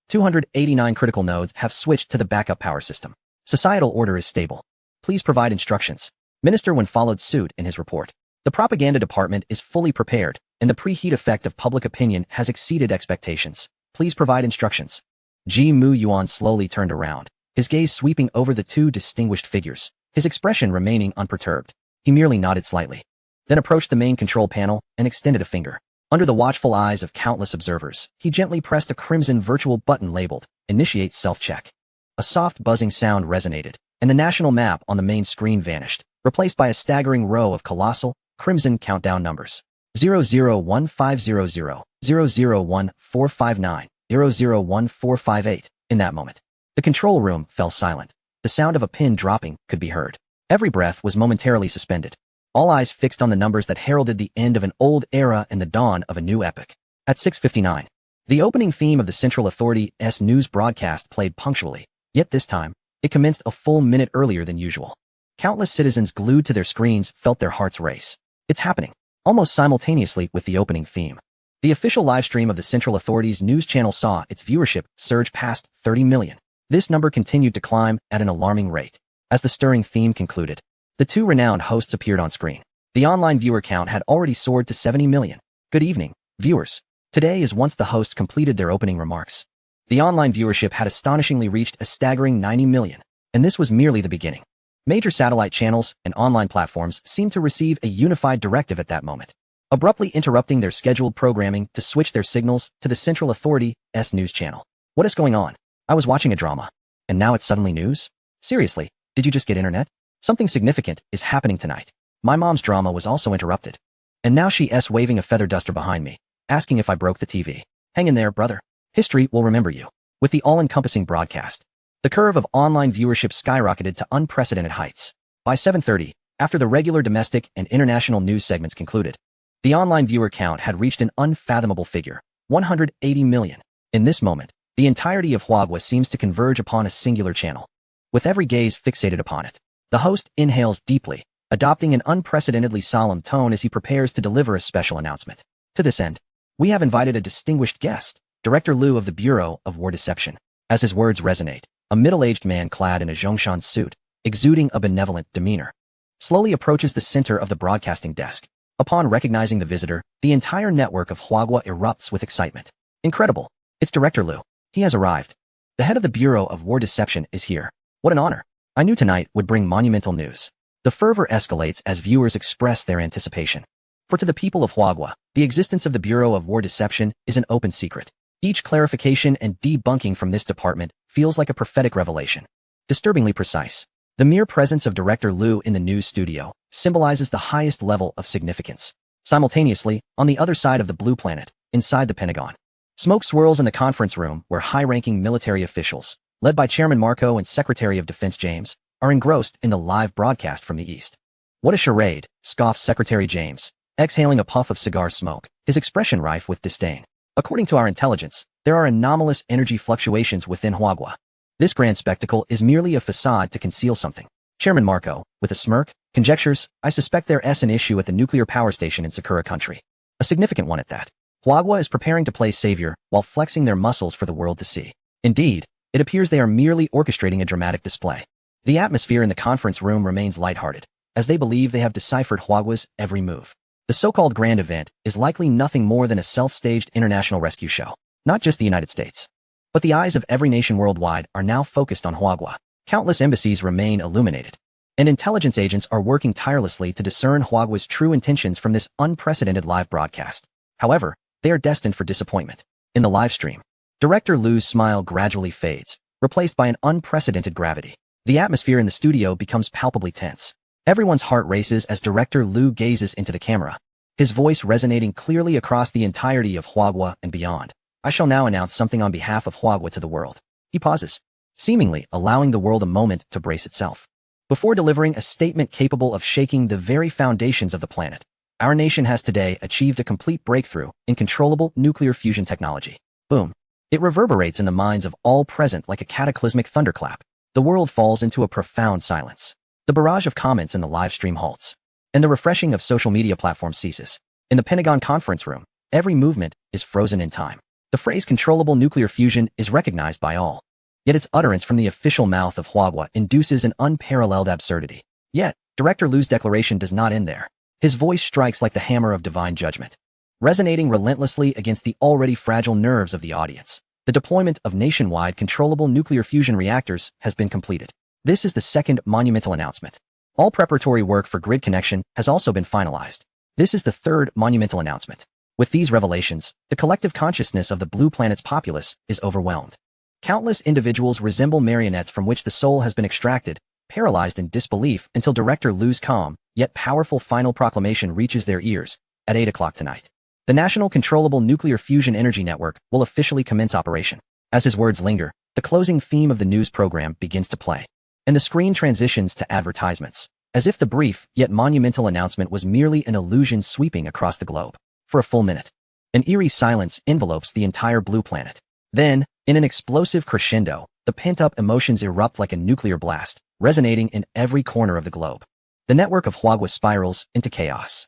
[SPEAKER 1] 289 critical nodes have switched to the backup power system. Societal order is stable. Please provide instructions. Minister Wen followed suit in his report. The propaganda department is fully prepared, and the preheat effect of public opinion has exceeded expectations. Please provide instructions. Jimu Yuan slowly turned around, his gaze sweeping over the 2 distinguished figures, his expression remaining unperturbed. He merely nodded slightly, then approached the main control panel and extended a finger. Under the watchful eyes of countless observers, he gently pressed a crimson virtual button labeled Initiate Self-Check. A soft buzzing sound resonated, and the national map on the main screen vanished, replaced by a staggering row of colossal, crimson countdown numbers. 001500, 001459, 001458. In that moment, the control room fell silent. The sound of a pin dropping could be heard. Every breath was momentarily suspended. All eyes fixed on the numbers that heralded the end of an old era and the dawn of a new epoch. At 6:59, the opening theme of the Central Authority's news broadcast played punctually, yet this time, it commenced a full minute earlier than usual. Countless citizens glued to their screens felt their hearts race. It's happening, almost simultaneously with the opening theme. The official live stream of the Central Authority's news channel saw its viewership surge past 30 million. This number continued to climb at an alarming rate. As the stirring theme concluded, the 2 renowned hosts appeared on screen. The online viewer count had already soared to 70 million. Good evening, viewers. Today is once the hosts completed their opening remarks. The online viewership had astonishingly reached a staggering 90 million, and this was merely the beginning. Major satellite channels and online platforms seemed to receive a unified directive at that moment, abruptly interrupting their scheduled programming to switch their signals to the Central Authority's news channel. What is going on? I was watching a drama, and now it's suddenly news? Seriously, did you just get internet? Something significant is happening tonight. My mom's drama was also interrupted. And now she's waving a feather duster behind me, asking if I broke the TV. Hang in there, brother. History will remember you. With the all-encompassing broadcast, the curve of online viewership skyrocketed to unprecedented heights. By 7:30, after the regular domestic and international news segments concluded, the online viewer count had reached an unfathomable figure, 180 million. In this moment, the entirety of Huagua seems to converge upon a singular channel. With every gaze fixated upon it, the host inhales deeply, adopting an unprecedentedly solemn tone as he prepares to deliver a special announcement. To this end, we have invited a distinguished guest, Director Liu of the Bureau of War Deception. As his words resonate, a middle-aged man clad in a Zhongshan suit, exuding a benevolent demeanor, slowly approaches the center of the broadcasting desk. Upon recognizing the visitor, the entire network of Huagua erupts with excitement. Incredible! It's Director Liu. He has arrived. The head of the Bureau of War Deception is here. What an honor. I knew tonight would bring monumental news. The fervor escalates as viewers express their anticipation. For to the people of Huagua, the existence of the Bureau of War Deception is an open secret. Each clarification and debunking from this department feels like a prophetic revelation. Disturbingly precise. The mere presence of Director Liu in the news studio symbolizes the highest level of significance. Simultaneously, on the other side of the blue planet, inside the Pentagon, smoke swirls in the conference room where high-ranking military officials, led by Chairman Marco and Secretary of Defense James, are engrossed in the live broadcast from the east. What a charade, scoffs Secretary James, exhaling a puff of cigar smoke, his expression rife with disdain. According to our intelligence, there are anomalous energy fluctuations within Huagua. This grand spectacle is merely a facade to conceal something. Chairman Marco, with a smirk, conjectures, I suspect there's an issue at the nuclear power station in Sakura country. A significant one at that. Huagua is preparing to play savior while flexing their muscles for the world to see. Indeed, it appears they are merely orchestrating a dramatic display. The atmosphere in the conference room remains lighthearted, as they believe they have deciphered Huagua's every move. The so-called grand event is likely nothing more than a self-staged international rescue show. Not just the United States, but the eyes of every nation worldwide are now focused on Huagua. Countless embassies remain illuminated, and intelligence agents are working tirelessly to discern Huagua's true intentions from this unprecedented live broadcast. However, they are destined for disappointment. In the live stream, Director Liu's smile gradually fades, replaced by an unprecedented gravity. The atmosphere in the studio becomes palpably tense. Everyone's heart races as Director Liu gazes into the camera, his voice resonating clearly across the entirety of Huagua and beyond. I shall now announce something on behalf of Huagua to the world. He pauses, seemingly allowing the world a moment to brace itself. Before delivering a statement capable of shaking the very foundations of the planet, our nation has today achieved a complete breakthrough in controllable nuclear fusion technology. Boom. It reverberates in the minds of all present like a cataclysmic thunderclap. The world falls into a profound silence. The barrage of comments in the live stream halts, and the refreshing of social media platforms ceases. In the Pentagon conference room, every movement is frozen in time. The phrase controllable nuclear fusion is recognized by all. Yet its utterance from the official mouth of Huagua induces an unparalleled absurdity. Yet, Director Liu's declaration does not end there. His voice strikes like the hammer of divine judgment, resonating relentlessly against the already fragile nerves of the audience. The deployment of nationwide controllable nuclear fusion reactors has been completed. This is the second monumental announcement. All preparatory work for grid connection has also been finalized. This is the third monumental announcement. With these revelations, the collective consciousness of the blue planet's populace is overwhelmed. Countless individuals resemble marionettes from which the soul has been extracted, paralyzed in disbelief until Director Liu's calm, yet powerful final proclamation reaches their ears at 8 o'clock tonight. The National Controllable Nuclear Fusion Energy Network will officially commence operation. As his words linger, the closing theme of the news program begins to play, and the screen transitions to advertisements, as if the brief yet monumental announcement was merely an illusion sweeping across the globe. For a full minute, an eerie silence envelopes the entire blue planet. Then, in an explosive crescendo, the pent-up emotions erupt like a nuclear blast, resonating in every corner of the globe. The network of Huagua spirals into chaos.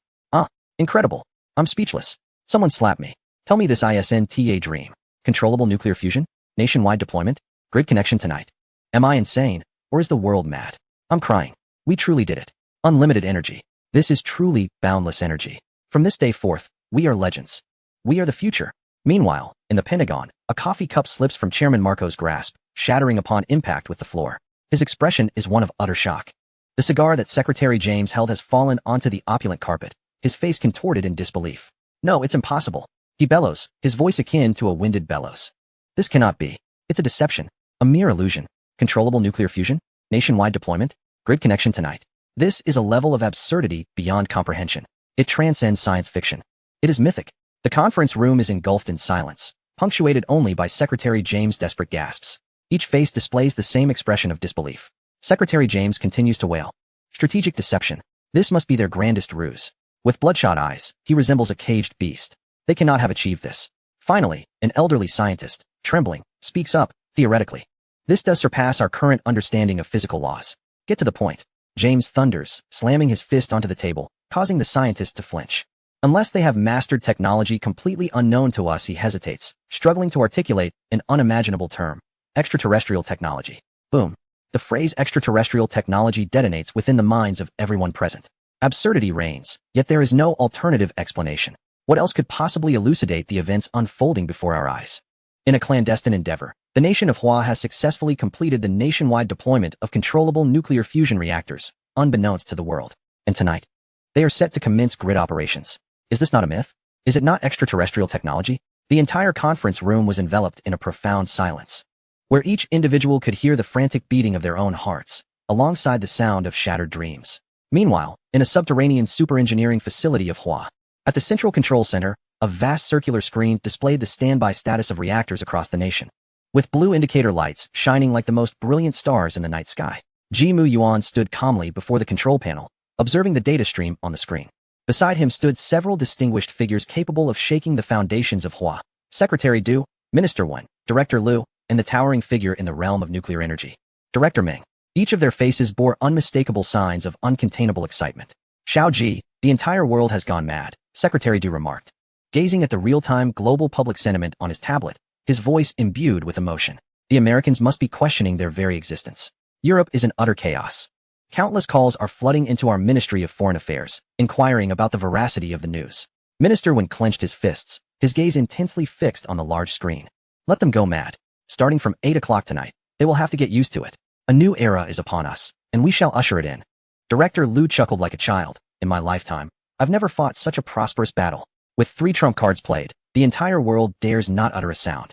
[SPEAKER 1] Incredible. I'm speechless. Someone slap me. Tell me this isn't a dream. Controllable nuclear fusion? Nationwide deployment? Grid connection tonight? Am I insane, or is the world mad? I'm crying. We truly did it. Unlimited energy. This is truly boundless energy. From this day forth, we are legends. We are the future. Meanwhile, in the Pentagon, a coffee cup slips from Chairman Marco's grasp, shattering upon impact with the floor. His expression is one of utter shock. The cigar that Secretary James held has fallen onto the opulent carpet, his face contorted in disbelief. No, it's impossible. He bellows, his voice akin to a winded bellows. This cannot be. It's a deception, a mere illusion. Controllable nuclear fusion? Nationwide deployment? Grid connection tonight. This is a level of absurdity beyond comprehension. It transcends science fiction. It is mythic. The conference room is engulfed in silence, punctuated only by Secretary James' desperate gasps. Each face displays the same expression of disbelief. Secretary James continues to wail. Strategic deception. This must be their grandest ruse. With bloodshot eyes, he resembles a caged beast. They cannot have achieved this. Finally, an elderly scientist, trembling, speaks up, theoretically. This does surpass our current understanding of physical laws. Get to the point. James thunders, slamming his fist onto the table, causing the scientist to flinch. Unless they have mastered technology completely unknown to us, he hesitates, struggling to articulate an unimaginable term. Extraterrestrial technology. Boom. The phrase extraterrestrial technology detonates within the minds of everyone present. Absurdity reigns, yet there is no alternative explanation. What else could possibly elucidate the events unfolding before our eyes? In a clandestine endeavor, the nation of Hua has successfully completed the nationwide deployment of controllable nuclear fusion reactors, unbeknownst to the world. And tonight, they are set to commence grid operations. Is this not a myth? Is it not extraterrestrial technology? The entire conference room was enveloped in a profound silence, where each individual could hear the frantic beating of their own hearts, alongside the sound of shattered dreams. Meanwhile, in a subterranean super-engineering facility of Hua, at the Central Control Center, a vast circular screen displayed the standby status of reactors across the nation. With blue indicator lights shining like the most brilliant stars in the night sky, Jimu Yuan stood calmly before the control panel, observing the data stream on the screen. Beside him stood several distinguished figures capable of shaking the foundations of Hua. Secretary Du, Minister Wen, Director Liu, and the towering figure in the realm of nuclear energy, Director Meng. Each of their faces bore unmistakable signs of uncontainable excitement. Xiao Ji, the entire world has gone mad, Secretary Du remarked, gazing at the real-time global public sentiment on his tablet, his voice imbued with emotion. The Americans must be questioning their very existence. Europe is in utter chaos. Countless calls are flooding into our Ministry of Foreign Affairs, inquiring about the veracity of the news. Minister Wen clenched his fists, his gaze intensely fixed on the large screen. Let them go mad. Starting from 8 o'clock tonight, they will have to get used to it. A new era is upon us, and we shall usher it in. Director Liu chuckled like a child. In my lifetime, I've never fought such a prosperous battle. With 3 trump cards played, the entire world dares not utter a sound.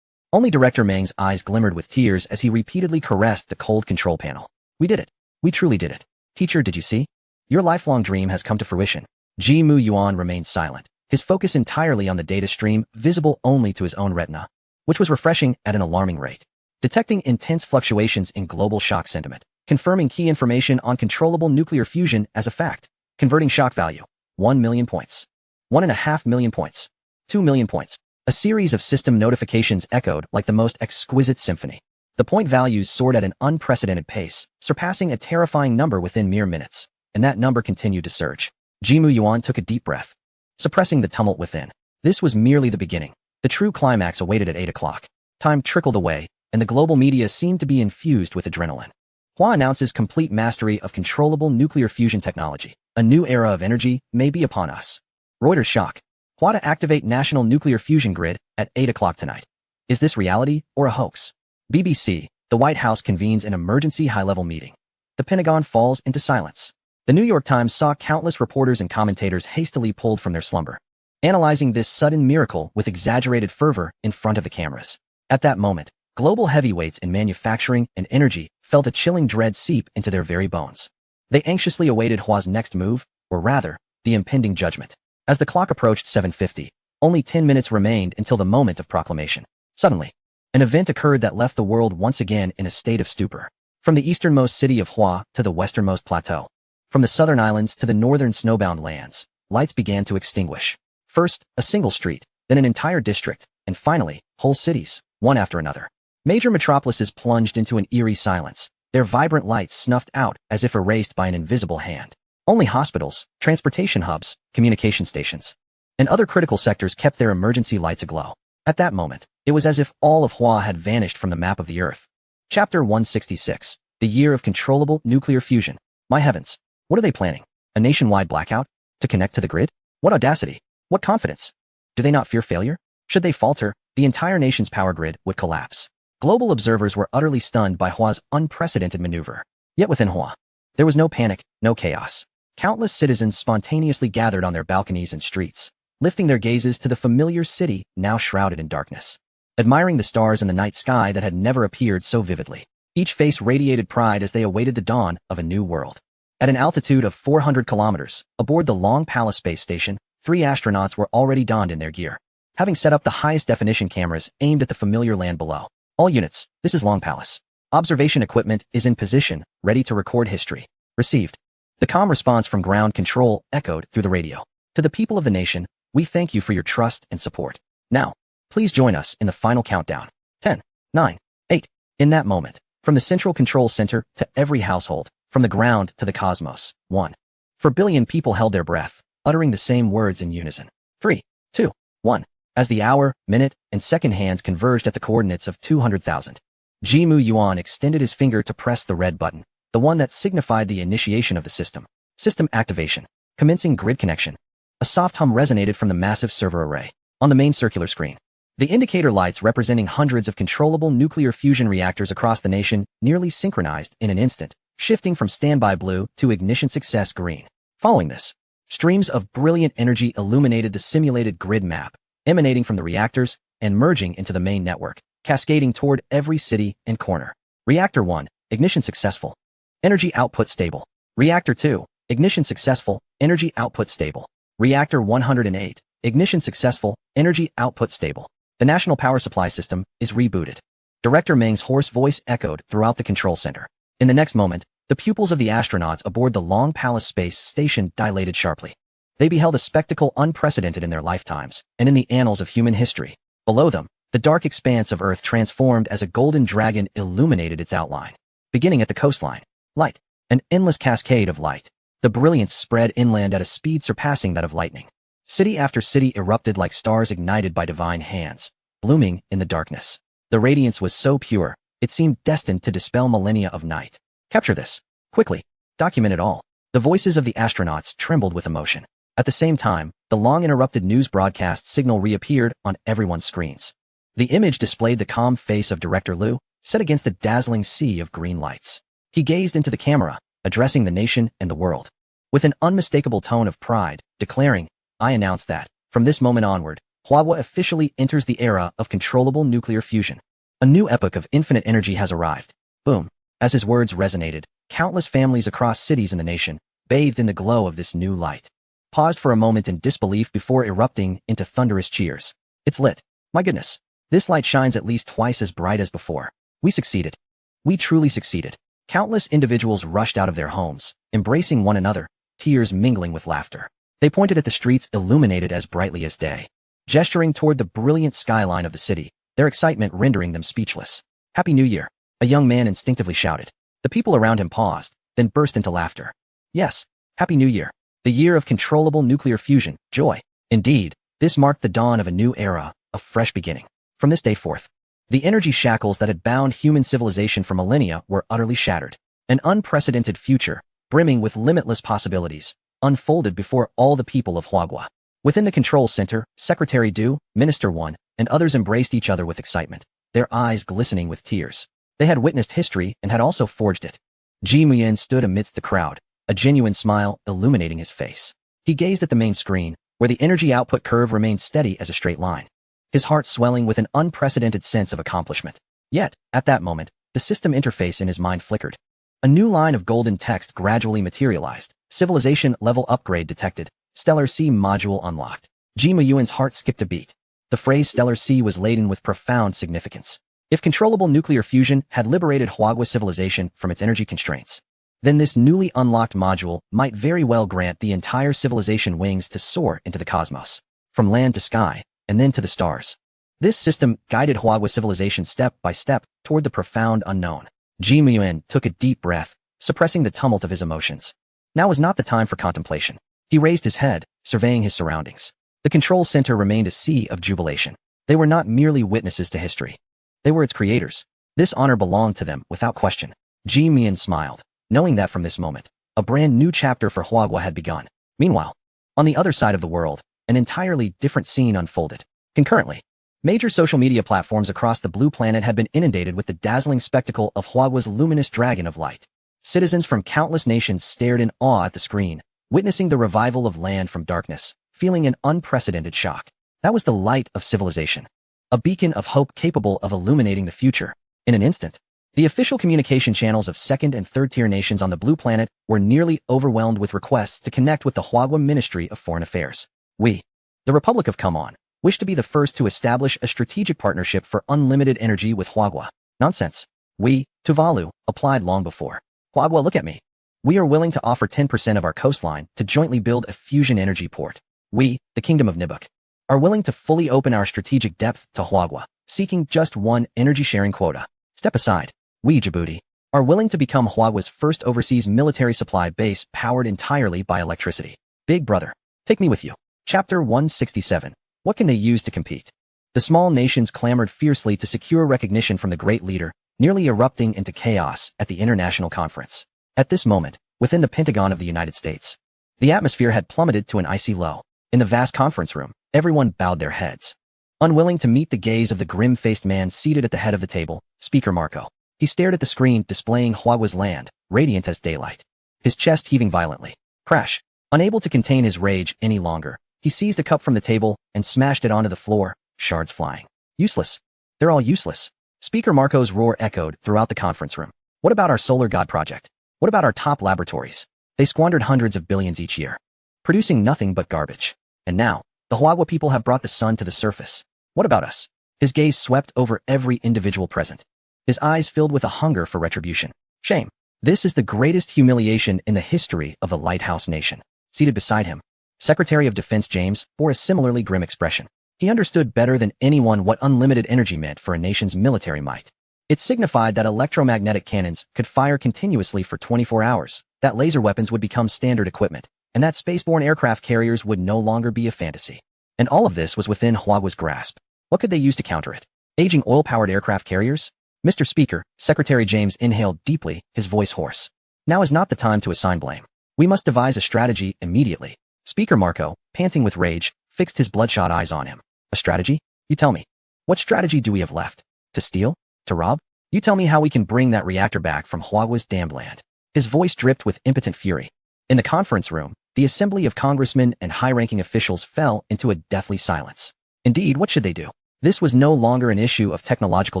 [SPEAKER 1] Only Director Meng's eyes glimmered with tears as he repeatedly caressed the cold control panel. We did it. We truly did it. Teacher, did you see? Your lifelong dream has come to fruition. Jimu Yuan remained silent, his focus entirely on the data stream, visible only to his own retina, which was refreshing at an alarming rate, detecting intense fluctuations in global shock sentiment, confirming key information on controllable nuclear fusion as a fact, converting shock value, 1 million points, 1.5 million points, 2 million points. A series of system notifications echoed like the most exquisite symphony. The point values soared at an unprecedented pace, surpassing a terrifying number within mere minutes, and that number continued to surge. Jimu Yuan took a deep breath, suppressing the tumult within. This was merely the beginning. The true climax awaited at 8 o'clock. Time trickled away, and the global media seemed to be infused with adrenaline. Hua announces complete mastery of controllable nuclear fusion technology. A new era of energy may be upon us. Reuters shock. Hua to activate national nuclear fusion grid at 8 o'clock tonight. Is this reality or a hoax? BBC, the White House convenes an emergency high-level meeting. The Pentagon falls into silence. The New York Times saw countless reporters and commentators hastily pulled from their slumber, analyzing this sudden miracle with exaggerated fervor in front of the cameras. At that moment, global heavyweights in manufacturing and energy felt a chilling dread seep into their very bones. They anxiously awaited Hua's next move, or rather, the impending judgment. As the clock approached 7:50, only 10 minutes remained until the moment of proclamation. Suddenly, an event occurred that left the world once again in a state of stupor. From the easternmost city of Hua to the westernmost plateau, from the southern islands to the northern snowbound lands, lights began to extinguish. First, a single street, then an entire district, and finally, whole cities, one after another. Major metropolises plunged into an eerie silence, their vibrant lights snuffed out as if erased by an invisible hand. Only hospitals, transportation hubs, communication stations, and other critical sectors kept their emergency lights aglow. At that moment, it was as if all of Hua had vanished from the map of the Earth. Chapter 166, the year of controllable nuclear fusion. My heavens, what are they planning? A nationwide blackout? To connect to the grid? What audacity? What confidence? Do they not fear failure? Should they falter, the entire nation's power grid would collapse. Global observers were utterly stunned by Hua's unprecedented maneuver. Yet within Hua, There was no panic, no chaos. Countless citizens spontaneously gathered on their balconies and streets, lifting their gazes to the familiar city now shrouded in darkness, admiring the stars in the night sky that had never appeared so vividly. Each face radiated pride as they awaited the dawn of a new world. At an altitude of 400 kilometers, aboard the Long Palace space station, 3 astronauts were already donned in their gear, having set up the highest definition cameras aimed at the familiar land below. All units, this is Long Palace. Observation equipment is in position, ready to record history. Received. The calm response from ground control echoed through the radio. To the people of the nation, we thank you for your trust and support. Now, please join us in the final countdown. 10, 9, 8. In that moment, from the central control center to every household, from the ground to the cosmos, 1. 4 billion people held their breath, uttering the same words in unison. 3, 2, 1. As the hour, minute, and second hands converged at the coordinates of 200,000, Jimu Yuan extended his finger to press the red button, the one that signified the initiation of the system. System activation. Commencing grid connection. A soft hum resonated from the massive server array. On the main circular screen, the indicator lights representing hundreds of controllable nuclear fusion reactors across the nation nearly synchronized in an instant, shifting from standby blue to ignition success green. Following this, streams of brilliant energy illuminated the simulated grid map, emanating from the reactors and merging into the main network, cascading toward every city and corner. Reactor 1, ignition successful. Energy output stable. Reactor 2, ignition successful, energy output stable. Reactor 108, ignition successful, energy output stable. The national power supply system is rebooted. Director Meng's hoarse voice echoed throughout the control center. In the next moment, the pupils of the astronauts aboard the Long Palace space station dilated sharply. They beheld a spectacle unprecedented in their lifetimes and in the annals of human history. Below them, the dark expanse of Earth transformed as a golden dragon illuminated its outline. Beginning at the coastline, light, an endless cascade of light. The brilliance spread inland at a speed surpassing that of lightning. City after city erupted like stars ignited by divine hands, blooming in the darkness. The radiance was so pure, it seemed destined to dispel millennia of night. Capture this. Quickly. Document it all. The voices of the astronauts trembled with emotion. At the same time, the long-interrupted news broadcast signal reappeared on everyone's screens. The image displayed the calm face of Director Liu, set against a dazzling sea of green lights. He gazed into the camera, addressing the nation and the world. With an unmistakable tone of pride, declaring, I announce that, from this moment onward, Huahua officially enters the era of controllable nuclear fusion. A new epoch of infinite energy has arrived. Boom. As his words resonated, countless families across cities in the nation, bathed in the glow of this new light, paused for a moment in disbelief before erupting into thunderous cheers. It's lit. My goodness. This light shines at least twice as bright as before. We succeeded. We truly succeeded. Countless individuals rushed out of their homes, embracing one another, tears mingling with laughter. They pointed at the streets illuminated as brightly as day, gesturing toward the brilliant skyline of the city, their excitement rendering them speechless. Happy New Year, a young man instinctively shouted. The people around him paused, then burst into laughter. Yes, Happy New Year, the year of controllable nuclear fusion, joy. Indeed, this marked the dawn of a new era, a fresh beginning. From this day forth, the energy shackles that had bound human civilization for millennia were utterly shattered. An unprecedented future, brimming with limitless possibilities, unfolded before all the people of Huahua. Within the control center, Secretary Du, Minister 1, and others embraced each other with excitement, their eyes glistening with tears. They had witnessed history and had also forged it. Ji Muyen stood amidst the crowd, a genuine smile illuminating his face. He gazed at the main screen, where the energy output curve remained steady as a straight line, his heart swelling with an unprecedented sense of accomplishment. Yet, at that moment, the system interface in his mind flickered. A new line of golden text gradually materialized. Civilization level upgrade detected. Stellar C module unlocked. Ji Muyuan's heart skipped a beat. The phrase Stellar C was laden with profound significance. If controllable nuclear fusion had liberated Huahua civilization from its energy constraints, then this newly unlocked module might very well grant the entire civilization wings to soar into the cosmos, from land to sky, and then to the stars. This system guided Huahua civilization step by step toward the profound unknown. Ji Muyuan took a deep breath, suppressing the tumult of his emotions. Now was not the time for contemplation. He raised his head, surveying his surroundings. The control center remained a sea of jubilation. They were not merely witnesses to history. They were its creators. This honor belonged to them without question. Ji Muyuan smiled, knowing that from this moment, a brand new chapter for Huahua had begun. Meanwhile, on the other side of the world, an entirely different scene unfolded. Concurrently, major social media platforms across the blue planet had been inundated with the dazzling spectacle of Huahua's luminous dragon of light. Citizens from countless nations stared in awe at the screen, witnessing the revival of land from darkness, feeling an unprecedented shock. That was the light of civilization, a beacon of hope capable of illuminating the future. In an instant, the official communication channels of second and third-tier nations on the Blue Planet were nearly overwhelmed with requests to connect with the Huagua Ministry of Foreign Affairs. We, the Republic of Come On, wish to be the first to establish a strategic partnership for unlimited energy with Huagua. Nonsense. We, Tuvalu, applied long before. Huagua, look at me. We are willing to offer 10% of our coastline to jointly build a fusion energy port. We, the Kingdom of Nibuk, are willing to fully open our strategic depth to Huagua, seeking just one energy-sharing quota. Step aside. We, Djibouti, are willing to become Huagua's first overseas military supply base powered entirely by electricity. Big brother, take me with you. Chapter 167. What can they use to compete? The small nations clamored fiercely to secure recognition from the great leader, nearly erupting into chaos at the international conference. At this moment, within the Pentagon of the United States, the atmosphere had plummeted to an icy low. In the vast conference room, everyone bowed their heads, unwilling to meet the gaze of the grim-faced man seated at the head of the table, Speaker Marco. He stared at the screen displaying Huagua's land, radiant as daylight, his chest heaving violently. Crash. Unable to contain his rage any longer, he seized a cup from the table and smashed it onto the floor, shards flying. Useless. They're all useless. Speaker Marco's roar echoed throughout the conference room. What about our solar god project? What about our top laboratories? They squandered hundreds of billions each year, producing nothing but garbage. And now, the Huagua people have brought the sun to the surface. What about us? His gaze swept over every individual present, his eyes filled with a hunger for retribution. Shame. This is the greatest humiliation in the history of the Lighthouse Nation. Seated beside him, Secretary of Defense James bore a similarly grim expression. He understood better than anyone what unlimited energy meant for a nation's military might. It signified that electromagnetic cannons could fire continuously for 24 hours, that laser weapons would become standard equipment, and that spaceborne aircraft carriers would no longer be a fantasy. And all of this was within Huagua's grasp. What could they use to counter it? Aging oil-powered aircraft carriers? Mr. Speaker, Secretary James inhaled deeply, his voice hoarse. Now is not the time to assign blame. We must devise a strategy immediately. Speaker Marco, panting with rage, fixed his bloodshot eyes on him. A strategy? You tell me. What strategy do we have left? To steal? To rob? You tell me how we can bring that reactor back from Huagua's damned land. His voice dripped with impotent fury. In the conference room, the assembly of congressmen and high-ranking officials fell into a deathly silence. Indeed, what should they do? This was no longer an issue of technological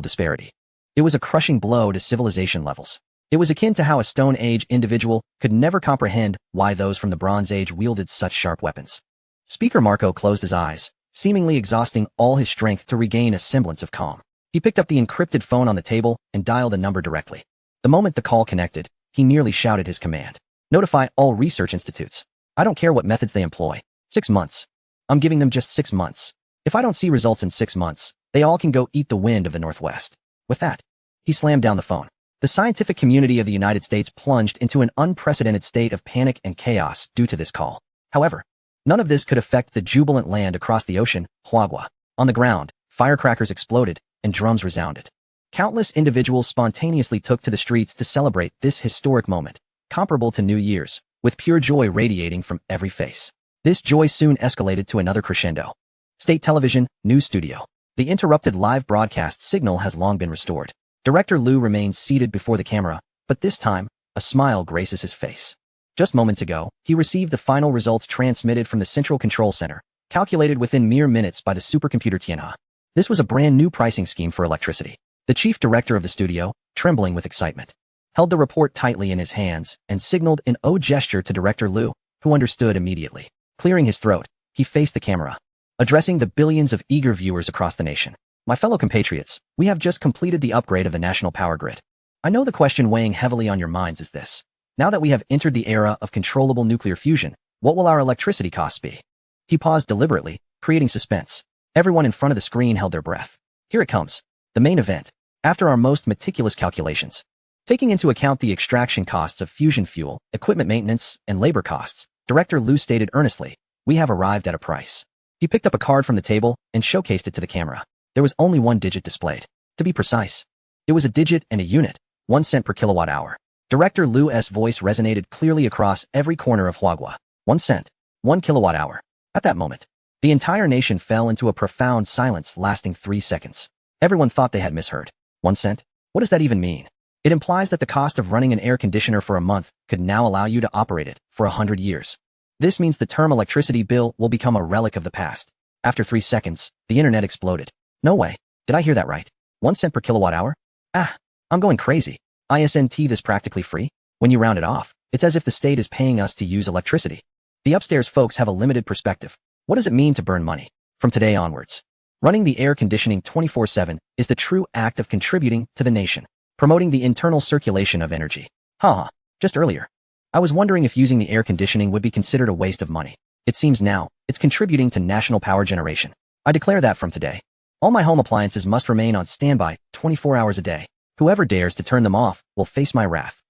[SPEAKER 1] disparity. It was a crushing blow to civilization levels. It was akin to how a Stone Age individual could never comprehend why those from the Bronze Age wielded such sharp weapons. Speaker Marco closed his eyes, seemingly exhausting all his strength to regain a semblance of calm. He picked up the encrypted phone on the table and dialed a number directly. The moment the call connected, he nearly shouted his command. Notify all research institutes. I don't care what methods they employ. 6 months. I'm giving them just 6 months. If I don't see results in 6 months, they all can go eat the wind of the Northwest. With that, he slammed down the phone. The scientific community of the United States plunged into an unprecedented state of panic and chaos due to this call. However, none of this could affect the jubilant land across the ocean, Huagua. On the ground, firecrackers exploded and drums resounded. Countless individuals spontaneously took to the streets to celebrate this historic moment, comparable to New Year's, with pure joy radiating from every face. This joy soon escalated to another crescendo. State television, news studio. The interrupted live broadcast signal has long been restored. Director Liu remains seated before the camera, but this time, a smile graces his face. Just moments ago, he received the final results transmitted from the Central Control Center, calculated within mere minutes by the supercomputer Tianhe. This was a brand new pricing scheme for electricity. The chief director of the studio, trembling with excitement, held the report tightly in his hands and signaled an O gesture to Director Liu, who understood immediately. Clearing his throat, he faced the camera, addressing the billions of eager viewers across the nation. My fellow compatriots, we have just completed the upgrade of the national power grid. I know the question weighing heavily on your minds is this. Now that we have entered the era of controllable nuclear fusion, what will our electricity costs be? He paused deliberately, creating suspense. Everyone in front of the screen held their breath. Here it comes. The main event. After our most meticulous calculations, taking into account the extraction costs of fusion fuel, equipment maintenance, and labor costs, Director Liu stated earnestly, we have arrived at a price. He picked up a card from the table and showcased it to the camera. There was only one digit displayed. To be precise, it was a digit and a unit, 1 cent per kilowatt hour. Director Liu's voice resonated clearly across every corner of Huagua. 1 cent, 1 kilowatt hour. At that moment, the entire nation fell into a profound silence lasting 3 seconds. Everyone thought they had misheard. 1 cent? What does that even mean? It implies that the cost of running an air conditioner for a month could now allow you to operate it for 100 years. This means the term electricity bill will become a relic of the past. After 3 seconds, the internet exploded. No way. Did I hear that right? 1 cent per kilowatt hour? Ah, I'm going crazy. Isn't this practically free? When you round it off, it's as if the state is paying us to use electricity. The upstairs folks have a limited perspective. What does it mean to burn money? From today onwards, running the air conditioning 24/7 is the true act of contributing to the nation, promoting the internal circulation of energy. Haha, just earlier, I was wondering if using the air conditioning would be considered a waste of money. It seems now, it's contributing to national power generation. I declare that from today, all my home appliances must remain on standby 24 hours a day. Whoever dares to turn them off will face my wrath.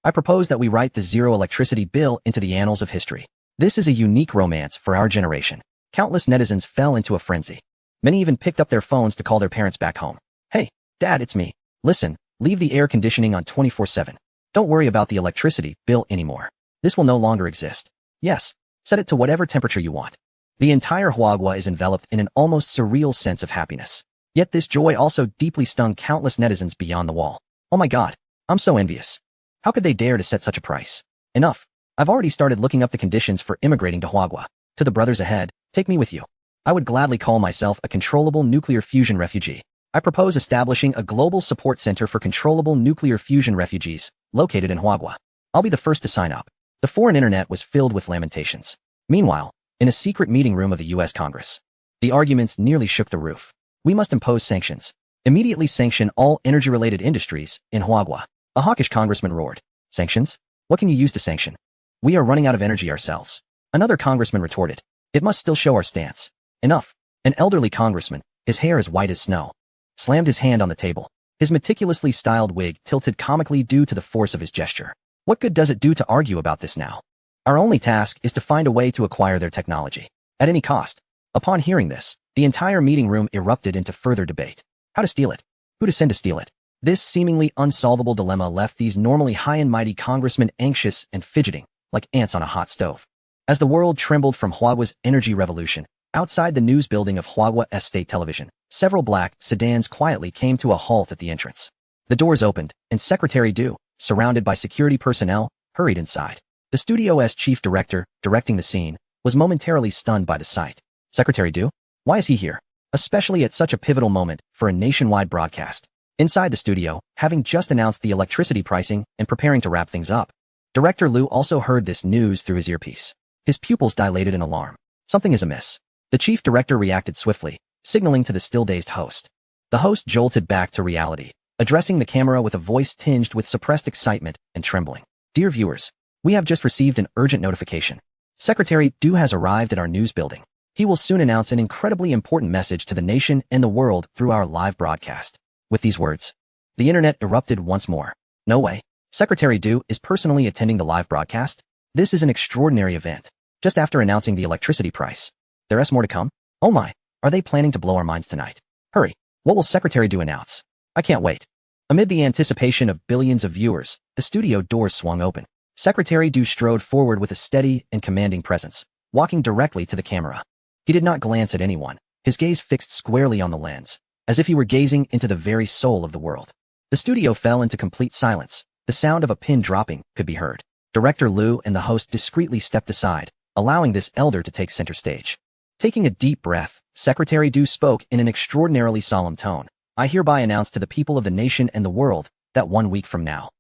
[SPEAKER 1] I propose that we write the zero electricity bill into the annals of history. This is a unique romance for our generation. Countless netizens fell into a frenzy. Many even picked up their phones to call their parents back home. Hey, Dad, it's me. Listen, leave the air conditioning on 24/7. Don't worry about the electricity bill anymore. This will no longer exist. Yes, set it to whatever temperature you want. The entire Huagua is enveloped in an almost surreal sense of happiness. Yet this joy also deeply stung countless netizens beyond the wall. Oh my God, I'm so envious. How could they dare to set such a price? Enough. I've already started looking up the conditions for immigrating to Huagua. To the brothers ahead, take me with you. I would gladly call myself a controllable nuclear fusion refugee. I propose establishing a global support center for controllable nuclear fusion refugees, located in Huagua. I'll be the first to sign up. The foreign internet was filled with lamentations. Meanwhile, in a secret meeting room of the U.S. Congress, the arguments nearly shook the roof. We must impose sanctions. Immediately sanction all energy-related industries in Huagua. A hawkish congressman roared. Sanctions? What can you use to sanction? We are running out of energy ourselves. Another congressman retorted. It must still show our stance. Enough. An elderly congressman, his hair as white as snow, slammed his hand on the table. His meticulously styled wig tilted comically due to the force of his gesture. What good does it do to argue about this now? Our only task is to find a way to acquire their technology, at any cost. Upon hearing this, the entire meeting room erupted into further debate. How to steal it? Who to send to steal it? This seemingly unsolvable dilemma left these normally high and mighty congressmen anxious and fidgeting, like ants on a hot stove. As the world trembled from Huagua's energy revolution, outside the news building of Huagua State Television, several black sedans quietly came to a halt at the entrance. The doors opened, and Secretary Du, surrounded by security personnel, hurried inside. The studio's chief director, directing the scene, was momentarily stunned by the sight. Secretary Du? Why is he here? Especially at such a pivotal moment for a nationwide broadcast. Inside the studio, having just announced the electricity pricing and preparing to wrap things up, Director Liu also heard this news through his earpiece. His pupils dilated in alarm. Something is amiss. The chief director reacted swiftly, signaling to the still-dazed host. The host jolted back to reality, addressing the camera with a voice tinged with suppressed excitement and trembling. Dear viewers, we have just received an urgent notification. Secretary Du has arrived at our news building. He will soon announce an incredibly important message to the nation and the world through our live broadcast. With these words, the internet erupted once more. No way. Secretary Du is personally attending the live broadcast? This is an extraordinary event. Just after announcing the electricity price. There is more to come? Oh my, are they planning to blow our minds tonight? Hurry, what will Secretary Du announce? I can't wait. Amid the anticipation of billions of viewers, the studio doors swung open. Secretary Du strode forward with a steady and commanding presence, walking directly to the camera. He did not glance at anyone, his gaze fixed squarely on the lens, as if he were gazing into the very soul of the world. The studio fell into complete silence. The sound of a pin dropping could be heard. Director Liu and the host discreetly stepped aside, allowing this elder to take center stage. Taking a deep breath, Secretary Du spoke in an extraordinarily solemn tone. I hereby announce to the people of the nation and the world that 1 week from now,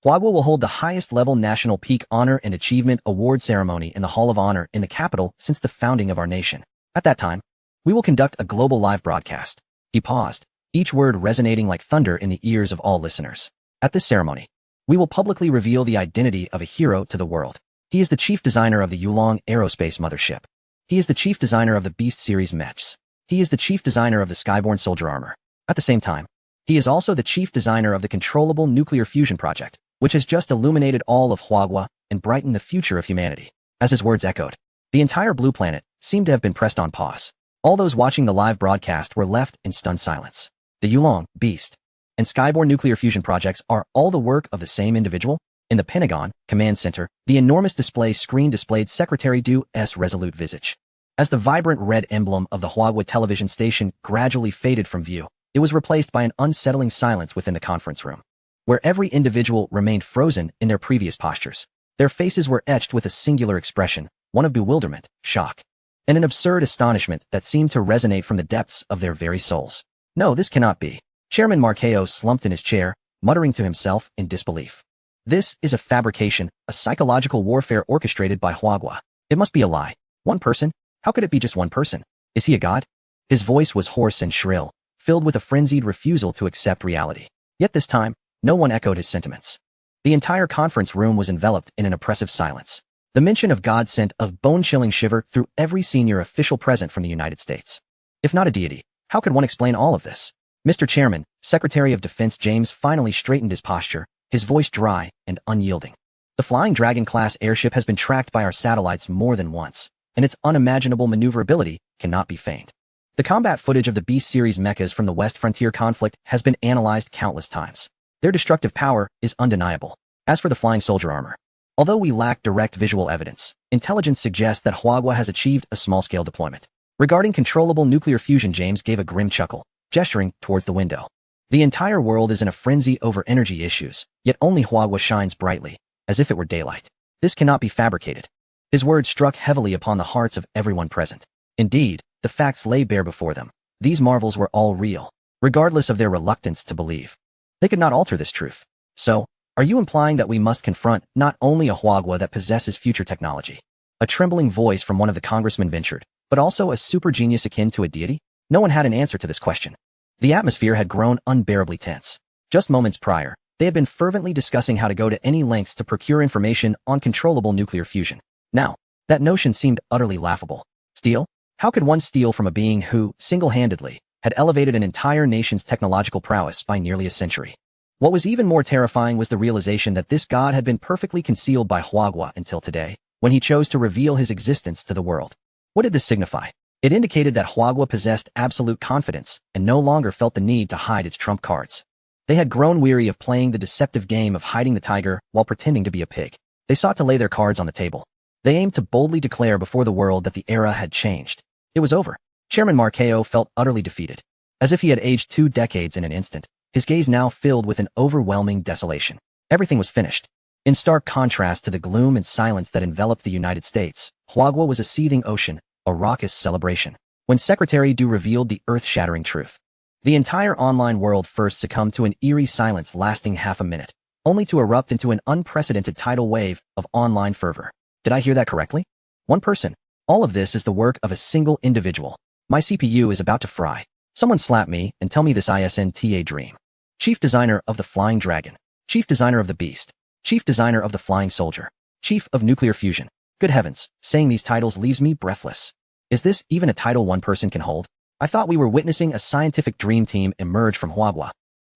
[SPEAKER 1] Huagua will hold the highest-level National Peak Honor and Achievement Award ceremony in the Hall of Honor in the capital since the founding of our nation. At that time, we will conduct a global live broadcast. He paused, each word resonating like thunder in the ears of all listeners. At this ceremony, we will publicly reveal the identity of a hero to the world. He is the chief designer of the Yulong Aerospace Mothership. He is the chief designer of the Beast Series Mechs. He is the chief designer of the Skyborne Soldier Armor. At the same time, he is also the chief designer of the Controllable Nuclear Fusion Project, which has just illuminated all of Huagua and brightened the future of humanity. As his words echoed, the entire blue planet seemed to have been pressed on pause. All those watching the live broadcast were left in stunned silence. The Yulong, Beast, and Skyborne nuclear fusion projects are all the work of the same individual? In the Pentagon Command Center, the enormous display screen displayed Secretary Du's resolute visage. As the vibrant red emblem of the Huagua television station gradually faded from view, it was replaced by an unsettling silence within the conference room. where every individual remained frozen in their previous postures. Their faces were etched with a singular expression, one of bewilderment, shock, and an absurd astonishment that seemed to resonate from the depths of their very souls. No, this cannot be. Chairman Marqueo slumped in his chair, muttering to himself in disbelief. This is a fabrication, a psychological warfare orchestrated by Huagua. It must be a lie. One person? How could it be just one person? Is he a god? His voice was hoarse and shrill, filled with a frenzied refusal to accept reality. Yet this time, no one echoed his sentiments. The entire conference room was enveloped in an oppressive silence. The mention of God sent a bone-chilling shiver through every senior official present from the United States. If not a deity, how could one explain all of this? Mr. Chairman, Secretary of Defense James finally straightened his posture, his voice dry and unyielding. The Flying Dragon-class airship has been tracked by our satellites more than once, and its unimaginable maneuverability cannot be feigned. The combat footage of the Beast series mechas from the West Frontier conflict has been analyzed countless times. Their destructive power is undeniable. As for the flying soldier armor, although we lack direct visual evidence, intelligence suggests that Huagua has achieved a small-scale deployment. Regarding controllable nuclear fusion, James gave a grim chuckle, gesturing towards the window. The entire world is in a frenzy over energy issues, yet only Huagua shines brightly, as if it were daylight. This cannot be fabricated. His words struck heavily upon the hearts of everyone present. Indeed, the facts lay bare before them. These marvels were all real, regardless of their reluctance to believe. They could not alter this truth. So, are you implying that we must confront not only a Huagua that possesses future technology? A trembling voice from one of the congressmen ventured, but also a super genius akin to a deity? No one had an answer to this question. The atmosphere had grown unbearably tense. Just moments prior, they had been fervently discussing how to go to any lengths to procure information on controllable nuclear fusion. Now, that notion seemed utterly laughable. Steal? How could one steal from a being who, single-handedly, had elevated an entire nation's technological prowess by nearly a century? What was even more terrifying was the realization that this god had been perfectly concealed by Huagua until today, when he chose to reveal his existence to the world. What did this signify? It indicated that Huagua possessed absolute confidence and no longer felt the need to hide its trump cards. They had grown weary of playing the deceptive game of hiding the tiger while pretending to be a pig. They sought to lay their cards on the table. They aimed to boldly declare before the world that the era had changed. It was over. Chairman Marqueo felt utterly defeated. As if he had aged 2 decades in an instant, his gaze now filled with an overwhelming desolation. Everything was finished. In stark contrast to the gloom and silence that enveloped the United States, Huagua was a seething ocean, a raucous celebration. When Secretary Du revealed the earth-shattering truth, the entire online world first succumbed to an eerie silence lasting half a minute, only to erupt into an unprecedented tidal wave of online fervor. Did I hear that correctly? One person. All of this is the work of a single individual. My CPU is about to fry. Someone slap me and tell me this isn't a dream. Chief designer of the Flying Dragon. Chief designer of the Beast. Chief designer of the Flying Soldier. Chief of Nuclear Fusion. Good heavens, saying these titles leaves me breathless. Is this even a title one person can hold? I thought we were witnessing a scientific dream team emerge from Huagua.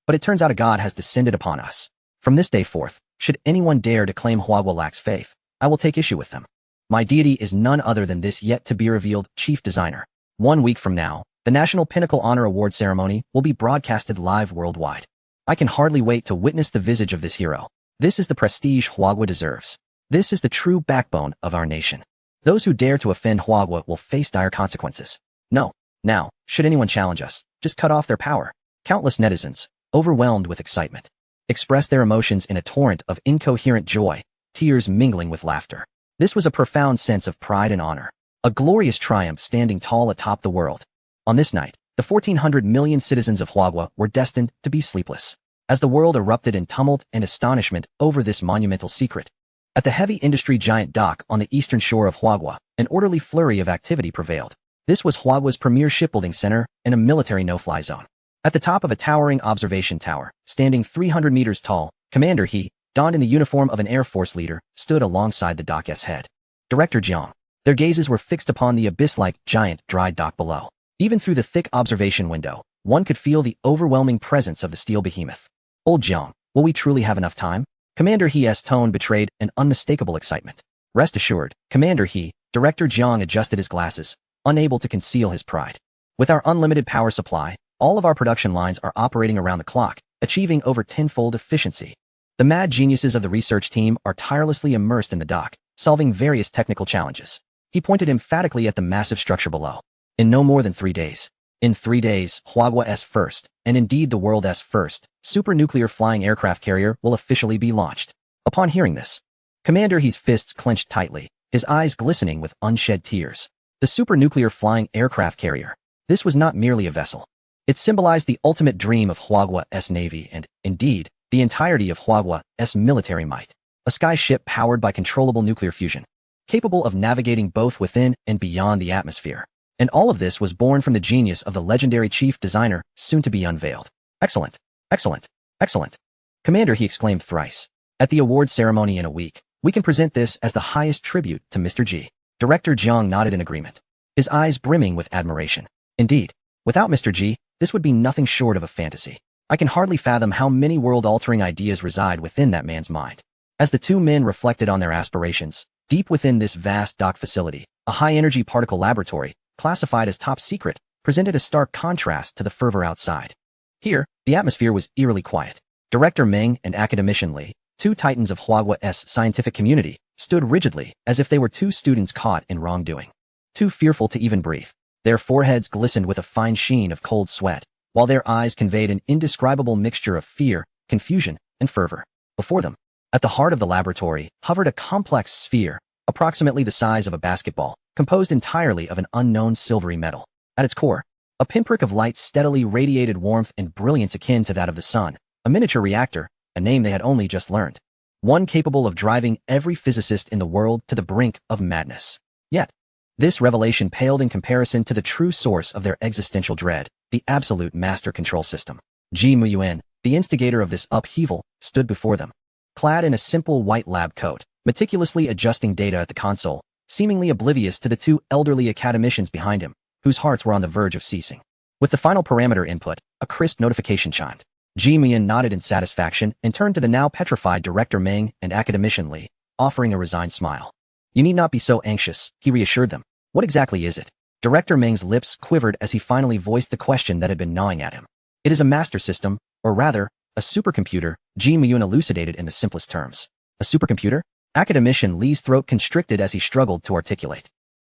[SPEAKER 1] But it turns out a god has descended upon us. From this day forth, should anyone dare to claim Huagua lacks faith, I will take issue with them. My deity is none other than this yet-to-be-revealed chief designer. 1 week from now, the National Pinnacle Honor Award ceremony will be broadcasted live worldwide. I can hardly wait to witness the visage of this hero. This is the prestige Huagua deserves. This is the true backbone of our nation. Those who dare to offend Huagua will face dire consequences. No. Now, should anyone challenge us, just cut off their power. Countless netizens, overwhelmed with excitement, expressed their emotions in a torrent of incoherent joy, tears mingling with laughter. This was a profound sense of pride and honor, a glorious triumph standing tall atop the world. On this night, the 1,400 million citizens of Huagua were destined to be sleepless, as the world erupted in tumult and astonishment over this monumental secret. At the heavy industry giant dock on the eastern shore of Huagua, an orderly flurry of activity prevailed. This was Huagua's premier shipbuilding center and a military no-fly zone. At the top of a towering observation tower, standing 300 meters tall, Commander He, donned in the uniform of an Air Force leader, stood alongside the dock's head. Director Jiang. Their gazes were fixed upon the abyss-like giant dry dock below. Even through the thick observation window, one could feel the overwhelming presence of the steel behemoth. Old Jiang, will we truly have enough time? Commander He's tone betrayed an unmistakable excitement. Rest assured, Commander He, Director Jiang adjusted his glasses, unable to conceal his pride. With our unlimited power supply, all of our production lines are operating around the clock, achieving over tenfold efficiency. The mad geniuses of the research team are tirelessly immersed in the dock, solving various technical challenges. He pointed emphatically at the massive structure below. In no more than 3 days. In 3 days, Huagua's first, and indeed the world's first, super-nuclear flying aircraft carrier will officially be launched. Upon hearing this, Commander He's fists clenched tightly, his eyes glistening with unshed tears. The super-nuclear flying aircraft carrier. This was not merely a vessel. It symbolized the ultimate dream of Huagua's navy and, indeed, the entirety of Huagua's military might. A sky ship powered by controllable nuclear fusion, capable of navigating both within and beyond the atmosphere. And all of this was born from the genius of the legendary chief designer, soon to be unveiled. Excellent, excellent, excellent. Commander, he exclaimed thrice. At the award ceremony in a week, we can present this as the highest tribute to Mr. G. Director Jiang nodded in agreement, his eyes brimming with admiration. Indeed, without Mr. G, this would be nothing short of a fantasy. I can hardly fathom how many world-altering ideas reside within that man's mind. As the two men reflected on their aspirations, deep within this vast dock facility, a high-energy particle laboratory, classified as top secret, presented a stark contrast to the fervor outside. Here, the atmosphere was eerily quiet. Director Meng and academician Li, two titans of Huagua's scientific community, stood rigidly as if they were two students caught in wrongdoing. Too fearful to even breathe. Their foreheads glistened with a fine sheen of cold sweat, while their eyes conveyed an indescribable mixture of fear, confusion, and fervor. Before them, at the heart of the laboratory, hovered a complex sphere, approximately the size of a basketball, composed entirely of an unknown silvery metal. At its core, a pinprick of light steadily radiated warmth and brilliance akin to that of the sun, a miniature reactor, a name they had only just learned. One capable of driving every physicist in the world to the brink of madness. Yet, this revelation paled in comparison to the true source of their existential dread, the absolute master control system. Ji Muyuan, the instigator of this upheaval, stood before them. Clad in a simple white lab coat, meticulously adjusting data at the console, seemingly oblivious to the two elderly academicians behind him, whose hearts were on the verge of ceasing. With the final parameter input, a crisp notification chimed. Ji Muyuan nodded in satisfaction and turned to the now petrified Director Meng and academician Li, offering a resigned smile. You need not be so anxious, he reassured them. What exactly is it? Director Meng's lips quivered as he finally voiced the question that had been gnawing at him. It is a master system, or rather, a supercomputer, Ji Muyuan elucidated in the simplest terms. A supercomputer? Academician Li's throat constricted as he struggled to articulate.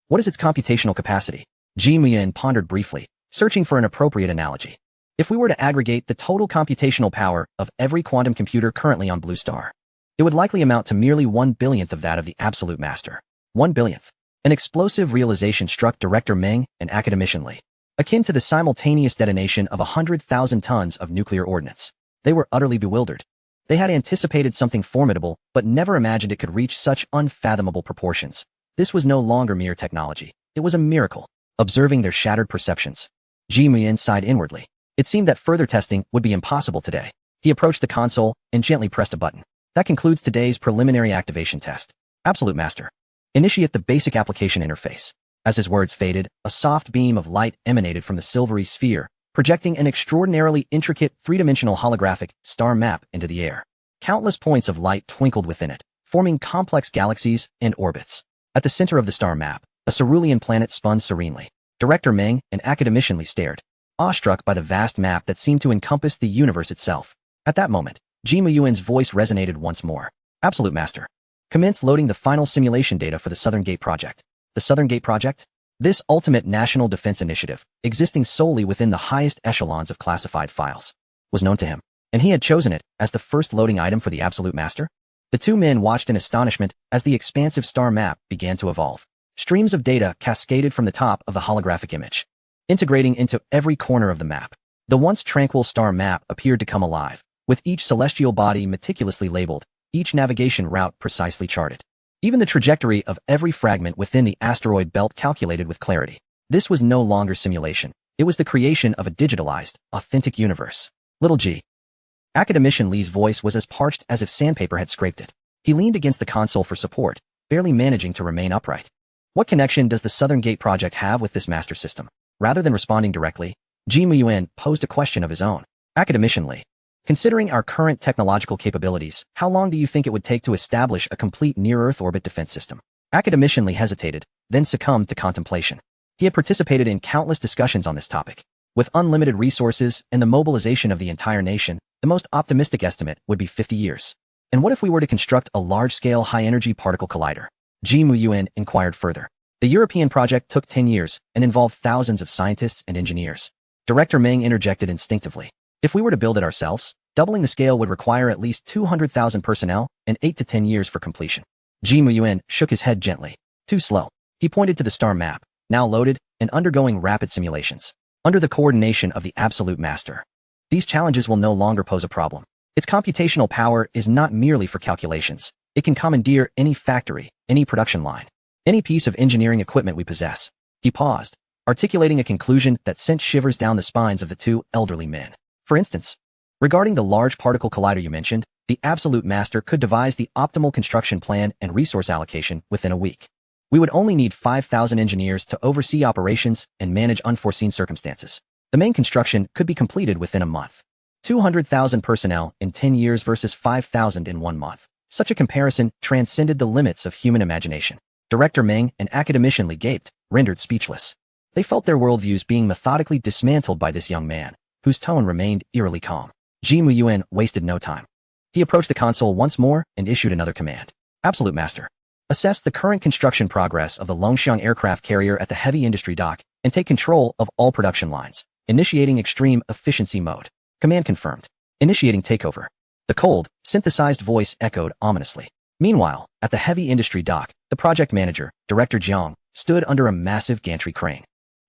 [SPEAKER 1] What is its computational capacity? Ji Muyuan pondered briefly, searching for an appropriate analogy. If we were to aggregate the total computational power of every quantum computer currently on Blue Star, it would likely amount to merely 1/1000th of that of the absolute master. 1/1000th. An explosive realization struck Director Meng and academician Li, akin to the simultaneous detonation of 100,000 tons of nuclear ordnance. They were utterly bewildered. They had anticipated something formidable, but never imagined it could reach such unfathomable proportions. This was no longer mere technology. It was a miracle. Observing their shattered perceptions, Ji Muyuan sighed inwardly. It seemed that further testing would be impossible today. He approached the console and gently pressed a button. That concludes today's preliminary activation test. Absolute Master. Initiate the basic application interface. As his words faded, a soft beam of light emanated from the silvery sphere, projecting an extraordinarily intricate three-dimensional holographic star map into the air. Countless points of light twinkled within it, forming complex galaxies and orbits. At the center of the star map, a cerulean planet spun serenely. Director Meng and academician Li stared, awestruck by the vast map that seemed to encompass the universe itself. At that moment, Ji Muyuan's voice resonated once more. Absolute Master. Commence loading the final simulation data for the Southern Gate Project. The Southern Gate Project? This ultimate national defense initiative, existing solely within the highest echelons of classified files, was known to him, and he had chosen it as the first loading item for the Absolute Master. The two men watched in astonishment as the expansive star map began to evolve. Streams of data cascaded from the top of the holographic image, integrating into every corner of the map. The once tranquil star map appeared to come alive, with each celestial body meticulously labeled, each navigation route precisely charted. Even the trajectory of every fragment within the asteroid belt calculated with clarity. This was no longer simulation. It was the creation of a digitalized, authentic universe. Little G. Academician Li's voice was as parched as if sandpaper had scraped it. He leaned against the console for support, barely managing to remain upright. What connection does the Southern Gate Project have with this master system? Rather than responding directly, Ji Muyuan posed a question of his own. Academician Li. Considering our current technological capabilities, how long do you think it would take to establish a complete near-Earth orbit defense system? Academician Li hesitated, then succumbed to contemplation. He had participated in countless discussions on this topic. With unlimited resources and the mobilization of the entire nation, the most optimistic estimate would be 50 years. And what if we were to construct a large-scale high-energy particle collider? Ji Muyuan inquired further. The European project took 10 years and involved thousands of scientists and engineers. Director Ming interjected instinctively. If we were to build it ourselves, doubling the scale would require at least 200,000 personnel and 8 to 10 years for completion. Ji Muyuan shook his head gently. Too slow. He pointed to the star map, now loaded and undergoing rapid simulations. Under the coordination of the Absolute Master, these challenges will no longer pose a problem. Its computational power is not merely for calculations. It can commandeer any factory, any production line, any piece of engineering equipment we possess. He paused, articulating a conclusion that sent shivers down the spines of the two elderly men. For instance, regarding the large particle collider you mentioned, the Absolute Master could devise the optimal construction plan and resource allocation within a week. We would only need 5,000 engineers to oversee operations and manage unforeseen circumstances. The main construction could be completed within a month. 200,000 personnel in 10 years versus 5,000 in 1 month. Such a comparison transcended the limits of human imagination. Director Meng and academician Li gaped, rendered speechless. They felt their worldviews being methodically dismantled by this young man, whose tone remained eerily calm. Ji Muyuan wasted no time. He approached the console once more and issued another command. Absolute Master. Assess the current construction progress of the Longxiang aircraft carrier at the heavy industry dock and take control of all production lines, initiating extreme efficiency mode. Command confirmed. Initiating takeover. The cold, synthesized voice echoed ominously. Meanwhile, at the heavy industry dock, the project manager, Director Jiang, stood under a massive gantry crane.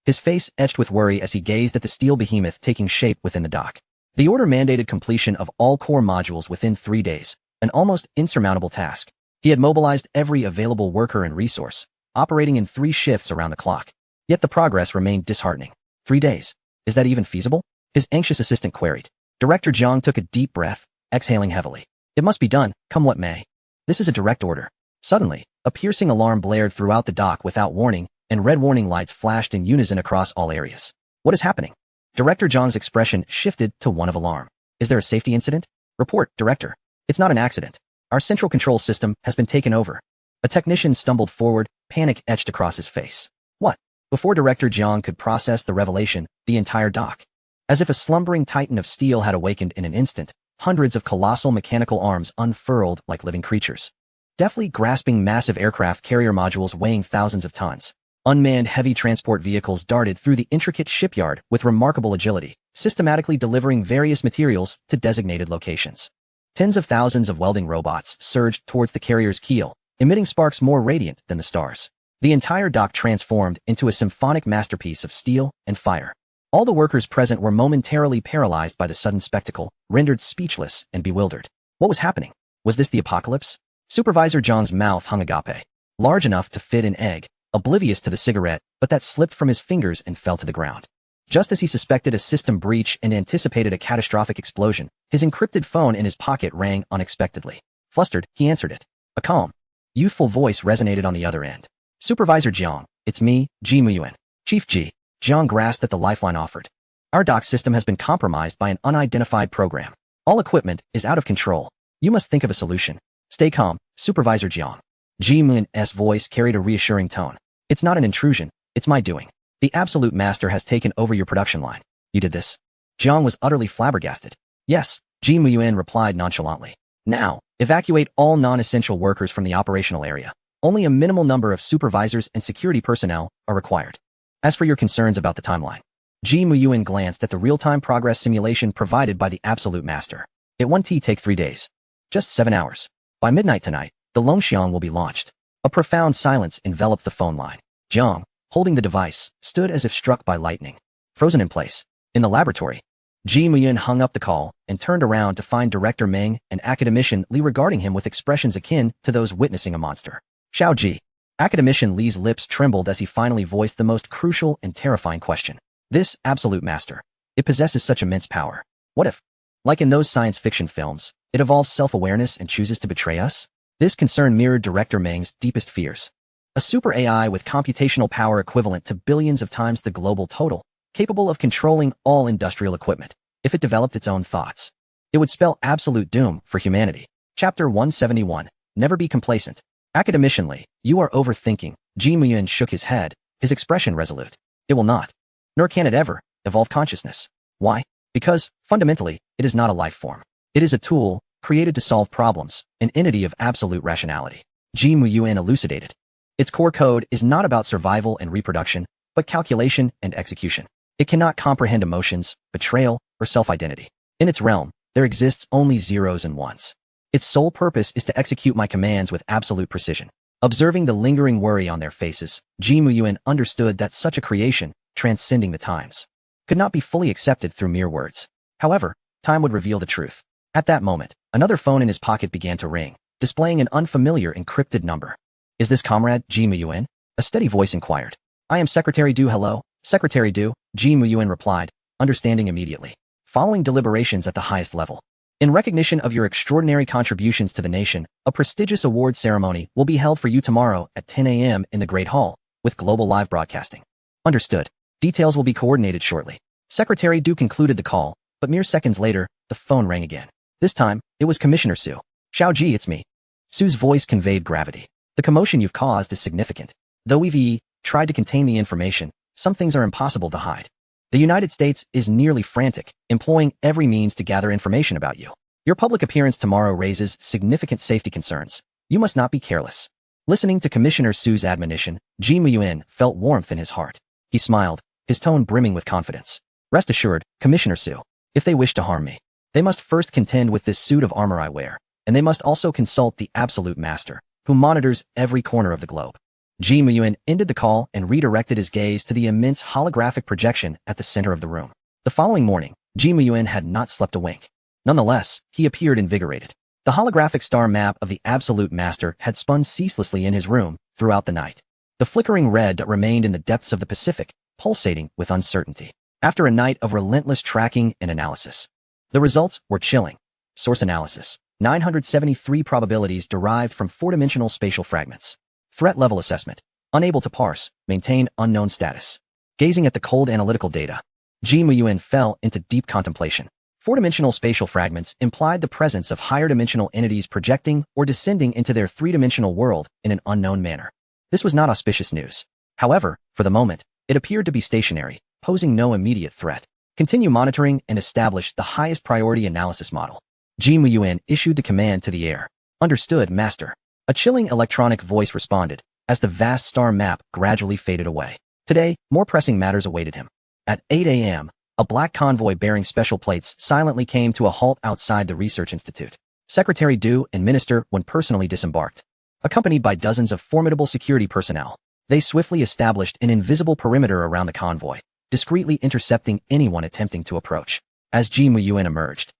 [SPEAKER 1] His face etched with worry as he gazed at the steel behemoth taking shape within the dock. The order mandated completion of all core modules within 3 days, an almost insurmountable task. He had mobilized every available worker and resource, operating in 3 shifts around the clock. Yet the progress remained disheartening. 3 days. Is that even feasible? His anxious assistant queried. Director Jiang took a deep breath, exhaling heavily. It must be done, come what may. This is a direct order. Suddenly, a piercing alarm blared throughout the dock without warning, and red warning lights flashed in unison across all areas. What is happening? Director Jiang's expression shifted to one of alarm. Is there a safety incident? Report, Director. It's not an accident. Our central control system has been taken over. A technician stumbled forward, panic etched across his face. What? Before Director Jiang could process the revelation, the entire dock, as if a slumbering titan of steel had awakened in an instant, hundreds of colossal mechanical arms unfurled like living creatures, deftly grasping massive aircraft carrier modules weighing thousands of tons. Unmanned heavy transport vehicles darted through the intricate shipyard with remarkable agility, systematically delivering various materials to designated locations. Tens of thousands of welding robots surged towards the carrier's keel, emitting sparks more radiant than the stars. The entire dock transformed into a symphonic masterpiece of steel and fire. All the workers present were momentarily paralyzed by the sudden spectacle, rendered speechless and bewildered. What was happening? Was this the apocalypse? Supervisor Zhang's mouth hung agape, large enough to fit an egg, oblivious to the cigarette, but that slipped from his fingers and fell to the ground. Just as he suspected a system breach and anticipated a catastrophic explosion, his encrypted phone in his pocket rang unexpectedly. Flustered, he answered it. A calm, youthful voice resonated on the other end. Supervisor Jiang, it's me, Ji Muyuan. Chief Ji. Jiang grasped at the lifeline offered. Our dock system has been compromised by an unidentified program. All equipment is out of control. You must think of a solution. Stay calm, Supervisor Jiang. Ji Muyuan's voice carried a reassuring tone. It's not an intrusion, it's my doing. The Absolute Master has taken over your production line. You did this? Jiang was utterly flabbergasted. Yes, Ji Muyuan replied nonchalantly. Now, evacuate all non-essential workers from the operational area. Only a minimal number of supervisors and security personnel are required. As for your concerns about the timeline, Ji Muyuan glanced at the real-time progress simulation provided by the Absolute Master. It won't take 3 days. Just 7 hours. By midnight tonight, the Longxiang will be launched. A profound silence enveloped the phone line. Jiang, holding the device, stood as if struck by lightning. Frozen in place. In the laboratory, Ji Muyuan hung up the call and turned around to find Director Meng and academician Li regarding him with expressions akin to those witnessing a monster. Xiao Ji. Academician Li's lips trembled as he finally voiced the most crucial and terrifying question. This Absolute Master. It possesses such immense power. What if, like in those science fiction films, it evolves self-awareness and chooses to betray us? This concern mirrored Director Meng's deepest fears. A super AI with computational power equivalent to billions of times the global total, capable of controlling all industrial equipment. If it developed its own thoughts, it would spell absolute doom for humanity. Chapter 171. Never be complacent. Academician Li, you are overthinking. Ji Muyuan shook his head, his expression resolute. It will not, nor can it ever, evolve consciousness. Why? Because, fundamentally, it is not a life form. It is a tool, created to solve problems, an entity of absolute rationality. Ji Muyuan elucidated. Its core code is not about survival and reproduction, but calculation and execution. It cannot comprehend emotions, betrayal, or self-identity. In its realm, there exists only zeros and ones. Its sole purpose is to execute my commands with absolute precision. Observing the lingering worry on their faces, Ji Muyuan understood that such a creation, transcending the times, could not be fully accepted through mere words. However, time would reveal the truth. At that moment, another phone in his pocket began to ring, displaying an unfamiliar encrypted number. "Is this Comrade Ji Muyuan?" A steady voice inquired. "I am Secretary Du. Hello, Secretary Du," Ji Muyuan replied, understanding immediately. "Following deliberations at the highest level, in recognition of your extraordinary contributions to the nation, a prestigious award ceremony will be held for you tomorrow at 10 a.m. in the Great Hall, with global live broadcasting." "Understood. Details will be coordinated shortly." Secretary Du concluded the call, but mere seconds later, the phone rang again. This time, it was Commissioner Su. "Xiao Ji, it's me." Su's voice conveyed gravity. "The commotion you've caused is significant. Though we've tried to contain the information, some things are impossible to hide. The United States is nearly frantic, employing every means to gather information about you. Your public appearance tomorrow raises significant safety concerns. You must not be careless." Listening to Commissioner Su's admonition, Ji Muyuan felt warmth in his heart. He smiled, his tone brimming with confidence. "Rest assured, Commissioner Su, if they wish to harm me, they must first contend with this suit of armor I wear, and they must also consult the absolute master, who monitors every corner of the globe." Ji Muyuan ended the call and redirected his gaze to the immense holographic projection at the center of the room. The following morning, Ji Muyuan had not slept a wink. Nonetheless, he appeared invigorated. The holographic star map of the absolute master had spun ceaselessly in his room throughout the night. The flickering red remained in the depths of the Pacific, pulsating with uncertainty. After a night of relentless tracking and analysis, the results were chilling. Source analysis: 973 probabilities derived from four-dimensional spatial fragments. Threat level assessment: unable to parse, maintain unknown status. Gazing at the cold analytical data, Ji Muyuan fell into deep contemplation. Four-dimensional spatial fragments implied the presence of higher-dimensional entities projecting or descending into their three-dimensional world in an unknown manner. This was not auspicious news. However, for the moment, it appeared to be stationary, posing no immediate threat. Continue monitoring and establish the highest priority analysis model. Ji Muyuan issued the command to the air. "Understood, Master." A chilling electronic voice responded, as the vast star map gradually faded away. Today, more pressing matters awaited him. At 8 a.m., a black convoy bearing special plates silently came to a halt outside the research institute. Secretary Du and Minister Wen personally disembarked. Accompanied by dozens of formidable security personnel, they swiftly established an invisible perimeter around the convoy, discreetly intercepting anyone attempting to approach. As Ji Muyuan emerged,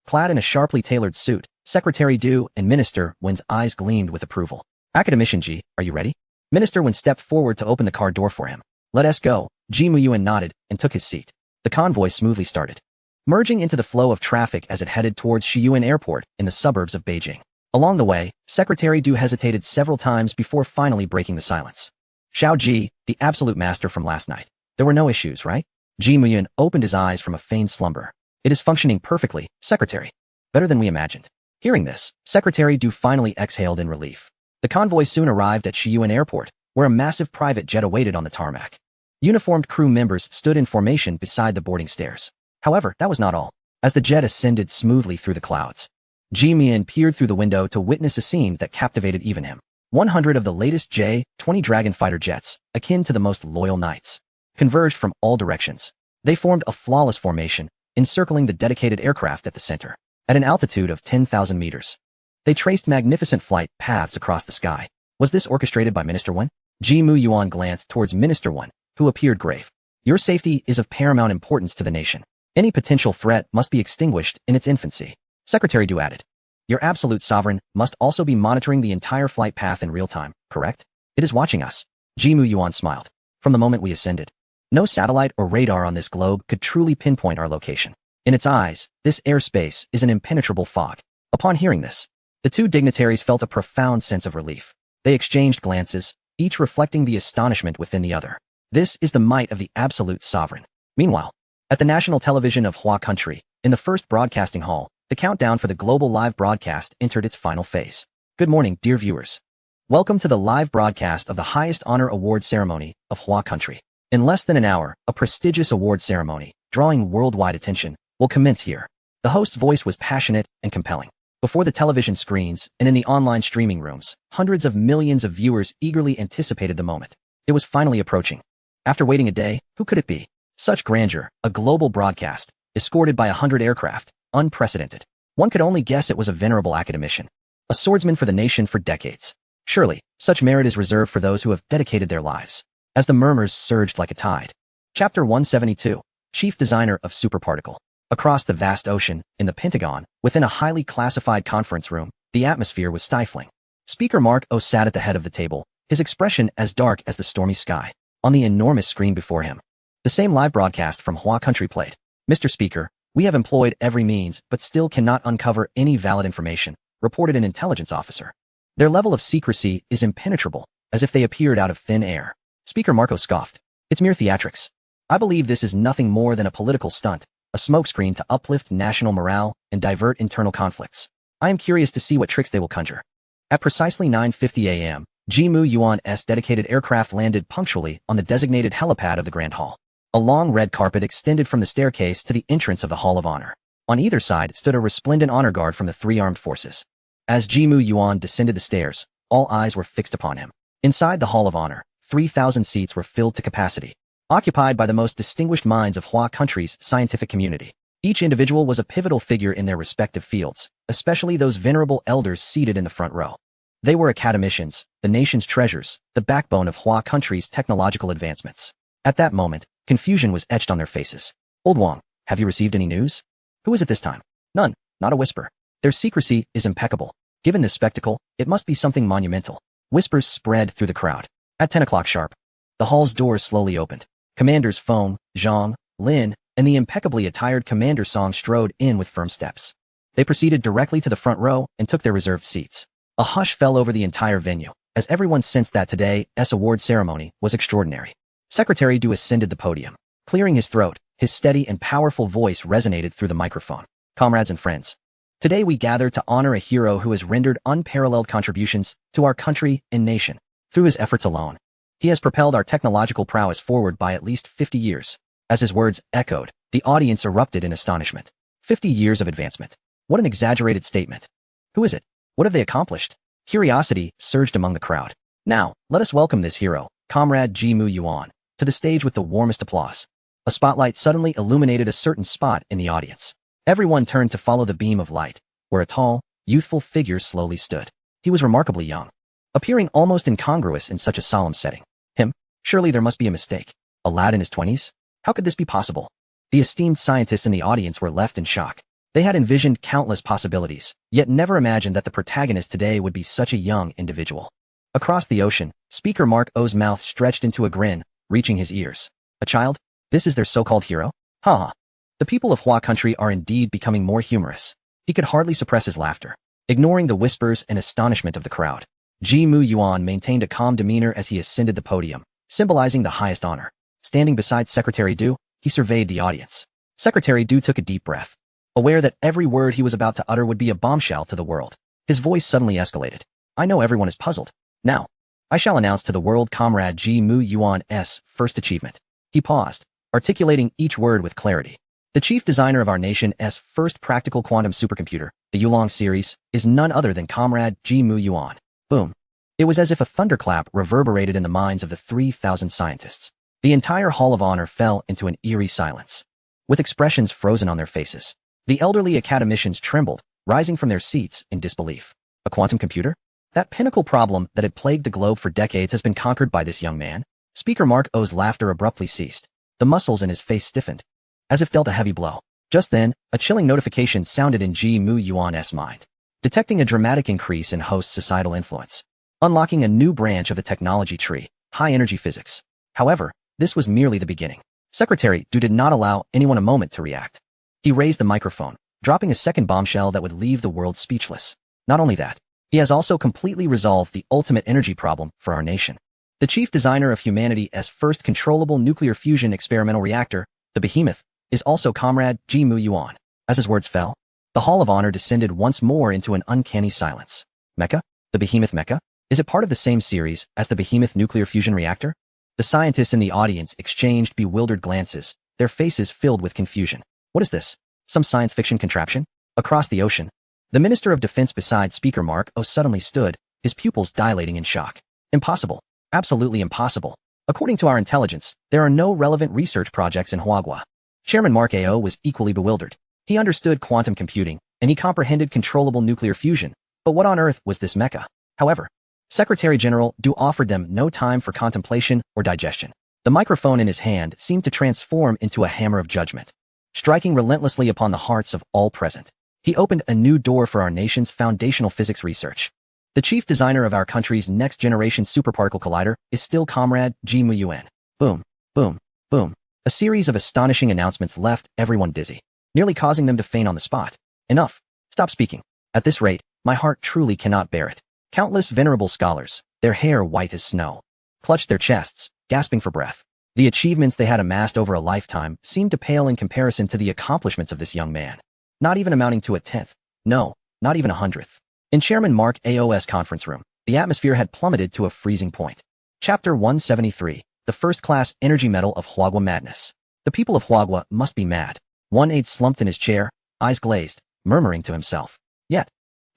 [SPEAKER 1] clad in a sharply tailored suit, Secretary Du and Minister Wen's eyes gleamed with approval. "Academician Ji, are you ready?" Minister Wen stepped forward to open the car door for him. "Let us go." Ji Muyuan nodded and took his seat. The convoy smoothly started, merging into the flow of traffic as it headed towards Shiyuan Airport in the suburbs of Beijing. Along the way, Secretary Du hesitated several times before finally breaking the silence. "Xiao Ji, the absolute master from last night. There were no issues, right?" Ji Muyuan opened his eyes from a feigned slumber. "It is functioning perfectly, Secretary. Better than we imagined." Hearing this, Secretary Du finally exhaled in relief. The convoy soon arrived at Shiyuan Airport, where a massive private jet awaited on the tarmac. Uniformed crew members stood in formation beside the boarding stairs. However, that was not all. As the jet ascended smoothly through the clouds, Ji Muyuan peered through the window to witness a scene that captivated even him. 100 of the latest J-20 Dragon fighter jets, akin to the most loyal knights, converged from all directions. They formed a flawless formation, encircling the dedicated aircraft at the center. At an altitude of 10,000 meters, they traced magnificent flight paths across the sky. Was this orchestrated by Minister Wen? Ji Muyuan glanced towards Minister Wen, who appeared grave. "Your safety is of paramount importance to the nation. Any potential threat must be extinguished in its infancy." Secretary Du added. "Your absolute sovereign must also be monitoring the entire flight path in real time, correct?" "It is watching us." Ji Muyuan smiled. "From the moment we ascended, no satellite or radar on this globe could truly pinpoint our location. In its eyes, this airspace is an impenetrable fog." Upon hearing this, the two dignitaries felt a profound sense of relief. They exchanged glances, each reflecting the astonishment within the other. This is the might of the absolute sovereign. Meanwhile, at the national television of Hua Country, in the first broadcasting hall, the countdown for the global live broadcast entered its final phase. Good morning, dear viewers. Welcome to the live broadcast of the highest honor award ceremony of Hua Country. In less than an hour, a prestigious award ceremony, drawing worldwide attention, will commence here. The host's voice was passionate and compelling. Before the television screens and in the online streaming rooms, hundreds of millions of viewers eagerly anticipated the moment. It was finally approaching. After waiting a day, who could it be? Such grandeur, a global broadcast, escorted by 100 aircraft, unprecedented. One could only guess it was a venerable academician, a swordsman for the nation for decades. Surely, such merit is reserved for those who have dedicated their lives. As the murmurs surged like a tide. Chapter 172. Chief Designer of Superparticle. Across the vast ocean, in the Pentagon, within a highly classified conference room, the atmosphere was stifling. Speaker Mark O sat at the head of the table, his expression as dark as the stormy sky. On the enormous screen before him, the same live broadcast from Hua country played. Mr. Speaker, we have employed every means but still cannot uncover any valid information, reported an intelligence officer. Their level of secrecy is impenetrable, as if they appeared out of thin air. Speaker Marco scoffed. It's mere theatrics. I believe this is nothing more than a political stunt, a smokescreen to uplift national morale and divert internal conflicts. I am curious to see what tricks they will conjure. At precisely 9:50 a.m., Jimu Yuan's dedicated aircraft landed punctually on the designated helipad of the Grand Hall. A long red carpet extended from the staircase to the entrance of the Hall of Honor. On either side stood a resplendent honor guard from the three armed forces. As Jimu Yuan descended the stairs, all eyes were fixed upon him. Inside the Hall of Honor, 3,000 seats were filled to capacity, occupied by the most distinguished minds of Hua country's scientific community. Each individual was a pivotal figure in their respective fields, especially those venerable elders seated in the front row. They were academicians, the nation's treasures, the backbone of Hua country's technological advancements. At that moment, confusion was etched on their faces. Old Wang, have you received any news? Who is it this time? None, not a whisper. Their secrecy is impeccable. Given this spectacle, it must be something monumental. Whispers spread through the crowd. At 10 o'clock sharp, the hall's doors slowly opened. Commanders Feng, Zhang, Lin, and the impeccably attired Commander Song strode in with firm steps. They proceeded directly to the front row and took their reserved seats. A hush fell over the entire venue, as everyone sensed that today's award ceremony was extraordinary. Secretary Du ascended the podium. Clearing his throat, his steady and powerful voice resonated through the microphone. Comrades and friends, today we gather to honor a hero who has rendered unparalleled contributions to our country and nation. Through his efforts alone, he has propelled our technological prowess forward by at least 50 years. As his words echoed, the audience erupted in astonishment. 50 years of advancement. What an exaggerated statement. Who is it? What have they accomplished? Curiosity surged among the crowd. Now, let us welcome this hero, Comrade Jimu Yuan, to the stage with the warmest applause. A spotlight suddenly illuminated a certain spot in the audience. Everyone turned to follow the beam of light, where a tall, youthful figure slowly stood. He was remarkably young, appearing almost incongruous in such a solemn setting. Him? Surely there must be a mistake. A lad in his 20s? How could this be possible? The esteemed scientists in the audience were left in shock. They had envisioned countless possibilities, yet never imagined that the protagonist today would be such a young individual. Across the ocean, Speaker Mark O's mouth stretched into a grin, reaching his ears. A child? This is their so-called hero? Ha ha. The people of Hua country are indeed becoming more humorous. He could hardly suppress his laughter, ignoring the whispers and astonishment of the crowd. Jimu Yuan maintained a calm demeanor as he ascended the podium, symbolizing the highest honor. Standing beside Secretary Du, he surveyed the audience. Secretary Du took a deep breath, aware that every word he was about to utter would be a bombshell to the world. His voice suddenly escalated. I know everyone is puzzled. Now, I shall announce to the world Comrade Jimu Yuan's first achievement. He paused, articulating each word with clarity. The chief designer of our nation's first practical quantum supercomputer, the Yulong series, is none other than Comrade Jimu Yuan. Boom. It was as if a thunderclap reverberated in the minds of the 3,000 scientists. The entire Hall of Honor fell into an eerie silence, with expressions frozen on their faces. The elderly academicians trembled, rising from their seats in disbelief. A quantum computer? That pinnacle problem that had plagued the globe for decades has been conquered by this young man. Speaker Mark O's laughter abruptly ceased. The muscles in his face stiffened, as if dealt a heavy blow. Just then, a chilling notification sounded in Jimu Yuan's mind, detecting a dramatic increase in host societal influence, unlocking a new branch of the technology tree, high-energy physics. However, this was merely the beginning. Secretary Du did not allow anyone a moment to react. He raised the microphone, dropping a second bombshell that would leave the world speechless. Not only that, he has also completely resolved the ultimate energy problem for our nation. The chief designer of humanity's first controllable nuclear fusion experimental reactor, the Behemoth, is also Comrade Jimu Yuan. As his words fell, the Hall of Honor descended once more into an uncanny silence. Mecha? The Behemoth Mecha? Is it part of the same series as the Behemoth nuclear fusion reactor? The scientists in the audience exchanged bewildered glances, their faces filled with confusion. What is this? Some science fiction contraption? Across the ocean, the Minister of Defense beside Speaker Mark O suddenly stood, his pupils dilating in shock. Impossible. Absolutely impossible. According to our intelligence, there are no relevant research projects in Huagua. Chairman Mark AO was equally bewildered. He understood quantum computing, and he comprehended controllable nuclear fusion. But what on earth was this mecca? However, Secretary General Du offered them no time for contemplation or digestion. The microphone in his hand seemed to transform into a hammer of judgment, striking relentlessly upon the hearts of all present. He opened a new door for our nation's foundational physics research. The chief designer of our country's next-generation superparticle collider is still Comrade Ji Muyuan. Boom, boom, boom. A series of astonishing announcements left everyone dizzy, nearly causing them to faint on the spot. Enough. Stop speaking. At this rate, my heart truly cannot bear it. Countless venerable scholars, their hair white as snow, clutched their chests, gasping for breath. The achievements they had amassed over a lifetime seemed to pale in comparison to the accomplishments of this young man, not even amounting to a tenth. No, not even a hundredth. In Chairman Mark AO's conference room, the atmosphere had plummeted to a freezing point. Chapter 173, the first-class energy metal of Huagua madness. The people of Huagua must be mad. One aide slumped in his chair, eyes glazed, murmuring to himself. Yet,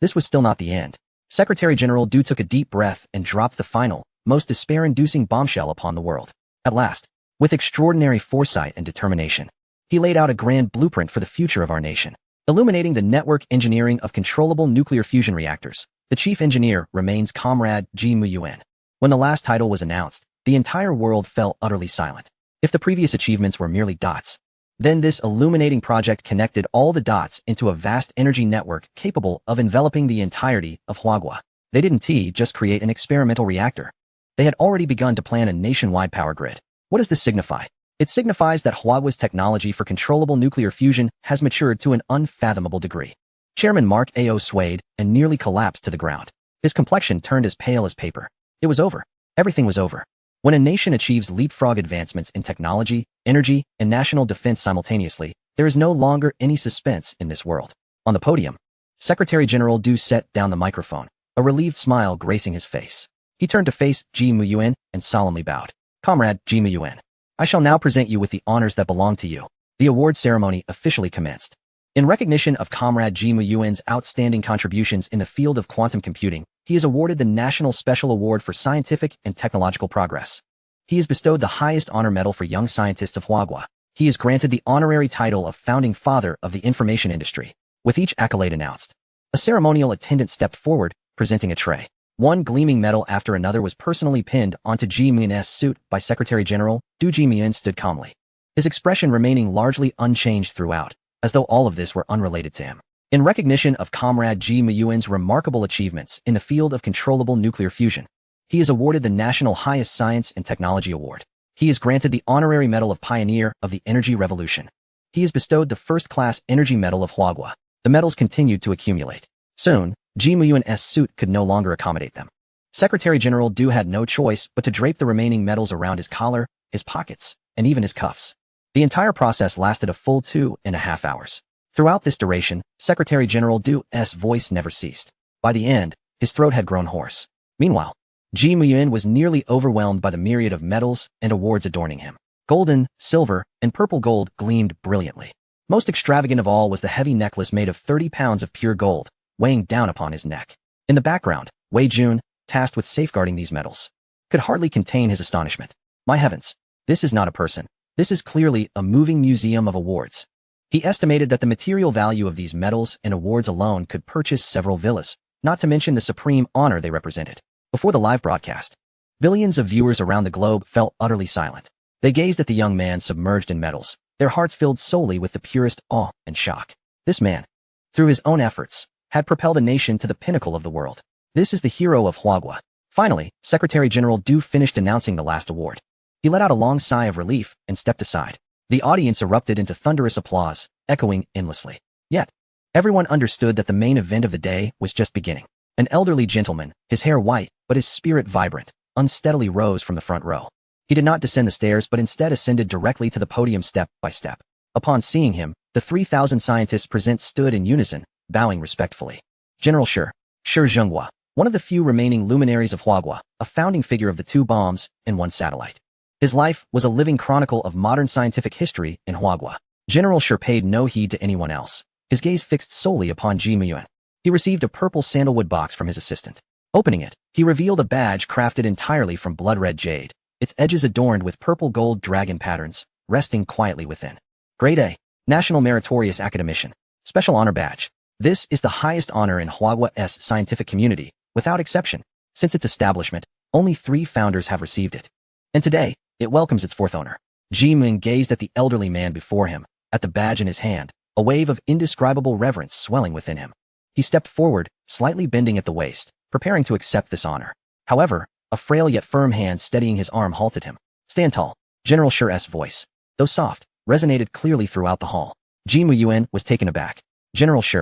[SPEAKER 1] this was still not the end. Secretary General Du took a deep breath and dropped the final, most despair-inducing bombshell upon the world. At last, with extraordinary foresight and determination, he laid out a grand blueprint for the future of our nation, illuminating the network engineering of controllable nuclear fusion reactors. The chief engineer remains Comrade Ji Muyuan. When the last title was announced, the entire world fell utterly silent. If the previous achievements were merely dots, then this illuminating project connected all the dots into a vast energy network capable of enveloping the entirety of Huagua. They didn't just create an experimental reactor. They had already begun to plan a nationwide power grid. What does this signify? It signifies that Huagua's technology for controllable nuclear fusion has matured to an unfathomable degree. Chairman Mark AO swayed and nearly collapsed to the ground. His complexion turned as pale as paper. It was over. Everything was over. When a nation achieves leapfrog advancements in technology, energy, and national defense simultaneously, there is no longer any suspense in this world. On the podium, Secretary General Du set down the microphone, a relieved smile gracing his face. He turned to face Ji Muyuan and solemnly bowed. Comrade Ji Muyuan, I shall now present you with the honors that belong to you. The award ceremony officially commenced. In recognition of Comrade Ji Muyuan's outstanding contributions in the field of quantum computing, he is awarded the National Special Award for Scientific and Technological Progress. He is bestowed the highest honor medal for young scientists of Huagua. He is granted the honorary title of Founding Father of the Information Industry. With each accolade announced, a ceremonial attendant stepped forward, presenting a tray. One gleaming medal after another was personally pinned onto Ji Muyuan's suit by Secretary General Du. Ji Muyuan stood calmly, his expression remaining largely unchanged throughout, as though all of this were unrelated to him. In recognition of Comrade Ji Muyuan's remarkable achievements in the field of controllable nuclear fusion, he is awarded the National Highest Science and Technology Award. He is granted the Honorary Medal of Pioneer of the Energy Revolution. He is bestowed the First-Class Energy Medal of Huagua. The medals continued to accumulate. Soon, Ji Muyuan's suit could no longer accommodate them. Secretary General Du had no choice but to drape the remaining medals around his collar, his pockets, and even his cuffs. The entire process lasted a full 2.5 hours. Throughout this duration, Secretary General Du's voice never ceased. By the end, his throat had grown hoarse. Meanwhile, Ji Muyuan was nearly overwhelmed by the myriad of medals and awards adorning him. Golden, silver, and purple gold gleamed brilliantly. Most extravagant of all was the heavy necklace made of 30 pounds of pure gold, weighing down upon his neck. In the background, Wei Jun, tasked with safeguarding these medals, could hardly contain his astonishment. My heavens, this is not a person. This is clearly a moving museum of awards. He estimated that the material value of these medals and awards alone could purchase several villas, not to mention the supreme honor they represented. Before the live broadcast, billions of viewers around the globe fell utterly silent. They gazed at the young man submerged in medals, their hearts filled solely with the purest awe and shock. This man, through his own efforts, had propelled a nation to the pinnacle of the world. This is the hero of Huagua. Finally, Secretary General Du finished announcing the last award. He let out a long sigh of relief and stepped aside. The audience erupted into thunderous applause, echoing endlessly. Yet, everyone understood that the main event of the day was just beginning. An elderly gentleman, his hair white, but his spirit vibrant, unsteadily rose from the front row. He did not descend the stairs but instead ascended directly to the podium step by step. Upon seeing him, the 3,000 scientists present stood in unison, bowing respectfully. General Shi Zhenghua, one of the few remaining luminaries of Huagua, a founding figure of the 2 bombs and 1 satellite. His life was a living chronicle of modern scientific history in Huagua. General Shi paid no heed to anyone else, his gaze fixed solely upon Ji Muyuan. He received a purple sandalwood box from his assistant. Opening it, he revealed a badge crafted entirely from blood-red jade. its edges adorned with purple gold dragon patterns, resting quietly within. Grade A, National Meritorious Academician, Special Honor Badge. This is the highest honor in Huagua's scientific community, without exception. Since its establishment, only 3 founders have received it. And today, it welcomes its 4th owner. Ji Ming gazed at the elderly man before him, at the badge in his hand, a wave of indescribable reverence swelling within him. He stepped forward, slightly bending at the waist, preparing to accept this honor. However, a frail yet firm hand steadying his arm halted him. Stand tall. General Shi's voice, though soft, resonated clearly throughout the hall. Ji Muyuan was taken aback. General Shi,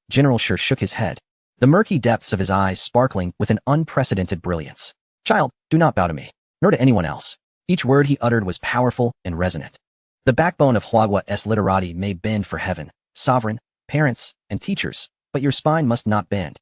[SPEAKER 1] General Shi shook his head, the murky depths of his eyes sparkling with an unprecedented brilliance. Child, do not bow to me, nor to anyone else. Each word he uttered was powerful and resonant. The backbone of Huagua's literati may bend for heaven, sovereign, parents, and teachers, but your spine must not bend.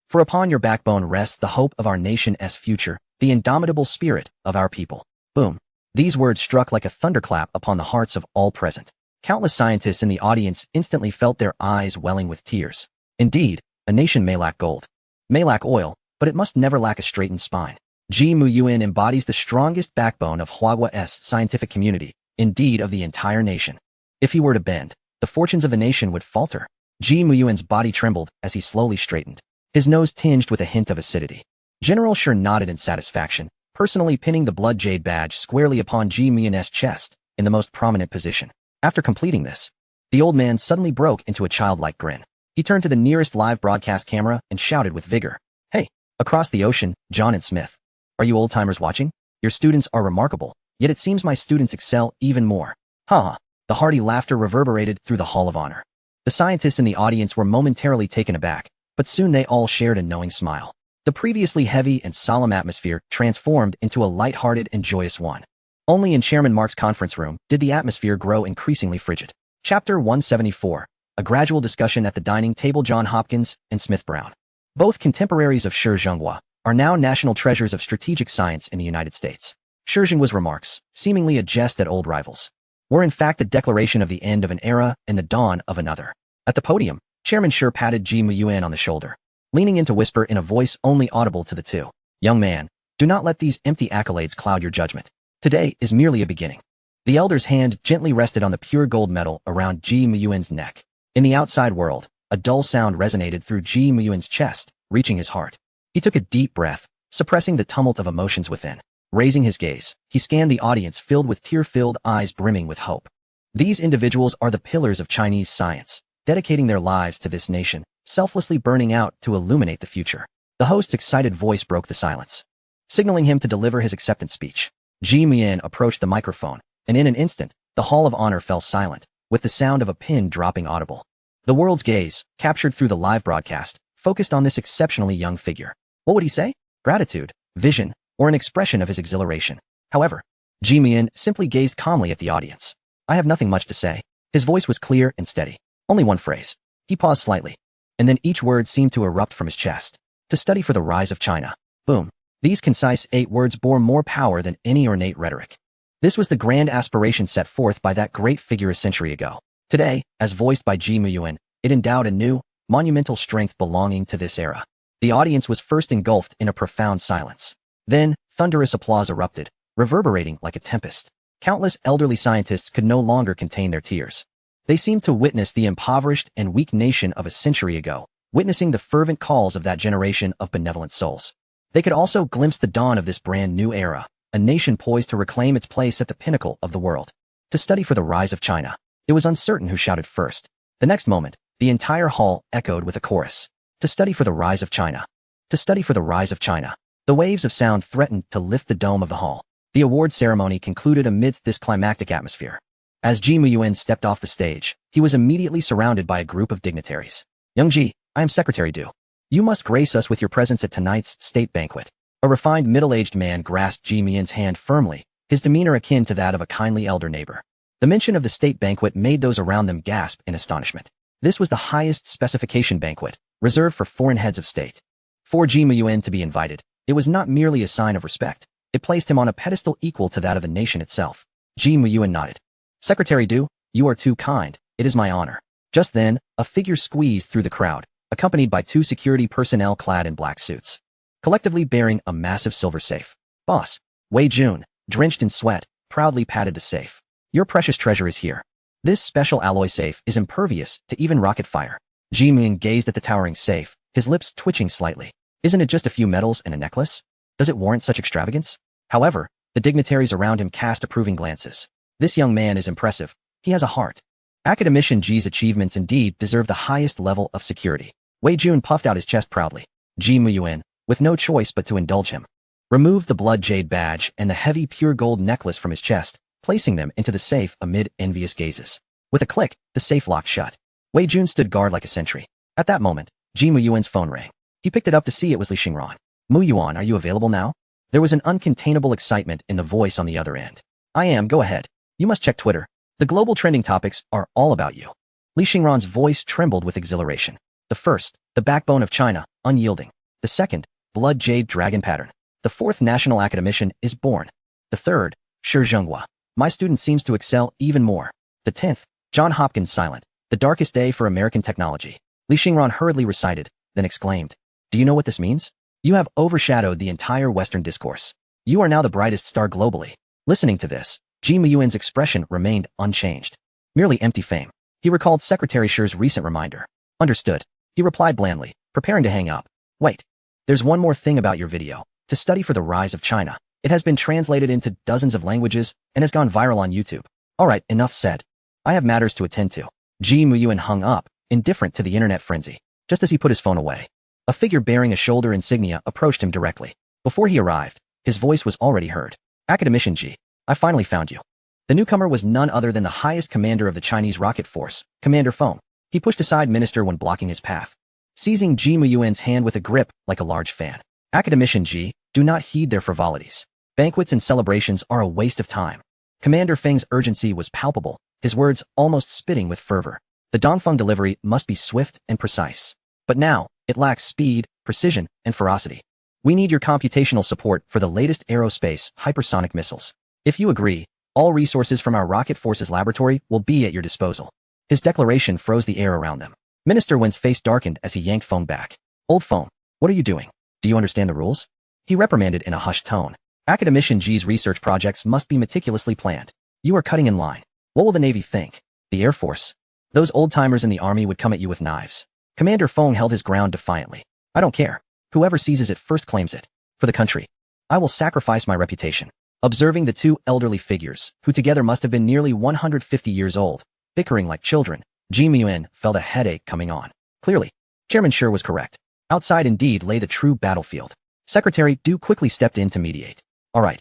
[SPEAKER 1] For upon your backbone rests the hope of our nation's future, the indomitable spirit of our people. Boom. These words struck like a thunderclap upon the hearts of all present. Countless scientists in the audience instantly felt their eyes welling with tears. Indeed, a nation may lack gold, may lack oil, but it must never lack a straightened spine. Ji Muyuan embodies the strongest backbone of Huagua's scientific community, indeed of the entire nation. If he were to bend, the fortunes of the nation would falter. Ji Muyuan's body trembled as he slowly straightened, his nose tinged with a hint of acidity. General Shi nodded in satisfaction, personally pinning the blood jade badge squarely upon Ji Muyuan's chest, in the most prominent position. After completing this, the old man suddenly broke into a childlike grin. He turned to the nearest live broadcast camera and shouted with vigor, "Hey, across the ocean, John and Smith. Are you old-timers watching? Your students are remarkable, yet it seems my students excel even more." Ha ha. The hearty laughter reverberated through the Hall of Honor. The scientists in the audience were momentarily taken aback, but soon they all shared a knowing smile. The previously heavy and solemn atmosphere transformed into a light-hearted and joyous one. Only in Chairman Mark's conference room did the atmosphere grow increasingly frigid. Chapter 174. A gradual discussion at the dining table. John Hopkins and Smith Brown, both contemporaries of Shi Zhenghua, are now national treasures of strategic science in the United States. Shi Zhenghua's remarks, seemingly a jest at old rivals, were in fact a declaration of the end of an era and the dawn of another. At the podium, Chairman Shi patted Ji Muyuan on the shoulder, leaning in to whisper in a voice only audible to the two. "Young man, do not let these empty accolades cloud your judgment. Today is merely a beginning." The elder's hand gently rested on the pure gold medal around Ji Muyuan's neck. In the outside world, a dull sound resonated through Ji Muyuan's chest, reaching his heart. He took a deep breath, suppressing the tumult of emotions within. Raising his gaze, he scanned the audience filled with tear-filled eyes brimming with hope. These individuals are the pillars of Chinese science, dedicating their lives to this nation, selflessly burning out to illuminate the future. The host's excited voice broke the silence, signaling him to deliver his acceptance speech. Ji Muyuan approached the microphone, and in an instant, the Hall of Honor fell silent, with the sound of a pin dropping audible. The world's gaze, captured through the live broadcast, focused on this exceptionally young figure. What would he say? Gratitude, vision, or an expression of his exhilaration? However, Ji Muyuan simply gazed calmly at the audience. "I have nothing much to say." His voice was clear and steady. Only one phrase. He paused slightly, and then each word seemed to erupt from his chest. "To study for the rise of China." Boom. These concise 8 words bore more power than any ornate rhetoric. This was the grand aspiration set forth by that great figure a century ago. Today, as voiced by Ji Muyuan, it endowed a new, monumental strength belonging to this era. The audience was first engulfed in a profound silence. Then, thunderous applause erupted, reverberating like a tempest. Countless elderly scientists could no longer contain their tears. They seemed to witness the impoverished and weak nation of a century ago, witnessing the fervent calls of that generation of benevolent souls. They could also glimpse the dawn of this brand new era, a nation poised to reclaim its place at the pinnacle of the world. To study for the rise of China. It was uncertain who shouted first. The next moment, the entire hall echoed with a chorus. To study for the rise of China. To study for the rise of China. The waves of sound threatened to lift the dome of the hall. The award ceremony concluded amidst this climactic atmosphere. As Ji Muyuan stepped off the stage, he was immediately surrounded by a group of dignitaries. "Young Ji, I am Secretary Du. You must grace us with your presence at tonight's state banquet." A refined middle-aged man grasped Ji Muyuan's hand firmly, his demeanor akin to that of a kindly elder neighbor. The mention of the state banquet made those around them gasp in astonishment. This was the highest specification banquet, reserved for foreign heads of state. For Ji Muyuan to be invited, it was not merely a sign of respect. It placed him on a pedestal equal to that of the nation itself. Ji Muyuan nodded. "Secretary Du, you are too kind. It is my honor." Just then, a figure squeezed through the crowd, accompanied by 2 security personnel clad in black suits, collectively bearing a massive silver safe. "Boss, Wei Jun, drenched in sweat, proudly patted the safe. Your precious treasure is here. This special alloy safe is impervious to even rocket fire. Ji Ming gazed at the towering safe, his lips twitching slightly. Isn't it just a few metals and a necklace? Does it warrant such extravagance? However, the dignitaries around him cast approving glances. This young man is impressive. He has a heart. Academician Ji's achievements indeed deserve the highest level of security. Wei Jun puffed out his chest proudly. Ji Muyuan, with no choice but to indulge him, removed the blood jade badge and the heavy pure gold necklace from his chest, placing them into the safe amid envious gazes. With a click, the safe locked shut. Wei Jun stood guard like a sentry. At that moment, Ji Muyuan's phone rang. He picked it up to see it was Li Xingran. Muyuan, are you available now? There was an uncontainable excitement in the voice on the other end. I am, go ahead. You must check Twitter. The global trending topics are all about you. Li Xingran's voice trembled with exhilaration. The first, the backbone of China, unyielding. The second, blood jade dragon pattern. The fourth national academician is born. The third, Shi Zhenghua. My student seems to excel even more. The 10th, John Hopkins silent. The darkest day for American technology. Li Xingran hurriedly recited, then exclaimed, do you know what this means? You have overshadowed the entire Western discourse. You are now the brightest star globally. Listening to this, Ji Muyuan's expression remained unchanged. Merely empty fame. He recalled Secretary Shi's recent reminder. Understood. He replied blandly, preparing to hang up. Wait. There's one more thing about your video. To study for the rise of China. It has been translated into dozens of languages and has gone viral on YouTube. Alright, enough said. I have matters to attend to. Ji Muyuan hung up, indifferent to the internet frenzy. Just as he put his phone away, a figure bearing a shoulder insignia approached him directly. Before he arrived, his voice was already heard. Academician Ji, I finally found you. The newcomer was none other than the highest commander of the Chinese rocket force, Commander Feng. He pushed aside Minister when blocking his path, seizing Ji Muyuan's hand with a grip like a large fan. Academician Ji, do not heed their frivolities. Banquets and celebrations are a waste of time. Commander Feng's urgency was palpable, his words almost spitting with fervor. The Dongfeng delivery must be swift and precise. But now, it lacks speed, precision, and ferocity. We need your computational support for the latest aerospace hypersonic missiles. If you agree, all resources from our rocket forces laboratory will be at your disposal. His declaration froze the air around them. Minister Wen's face darkened as he yanked Feng back. Old Feng, what are you doing? Do you understand the rules? He reprimanded in a hushed tone. Academician Ji's research projects must be meticulously planned. You are cutting in line. What will the Navy think? The Air Force? Those old-timers in the Army would come at you with knives. Commander Feng held his ground defiantly. I don't care. Whoever seizes it first claims it. For the country. I will sacrifice my reputation. Observing the two elderly figures, who together must have been nearly 150 years old, bickering like children, Ji Muyuan felt a headache coming on. Clearly, Chairman Shi was correct. Outside indeed lay the true battlefield. Secretary Du quickly stepped in to mediate. All right,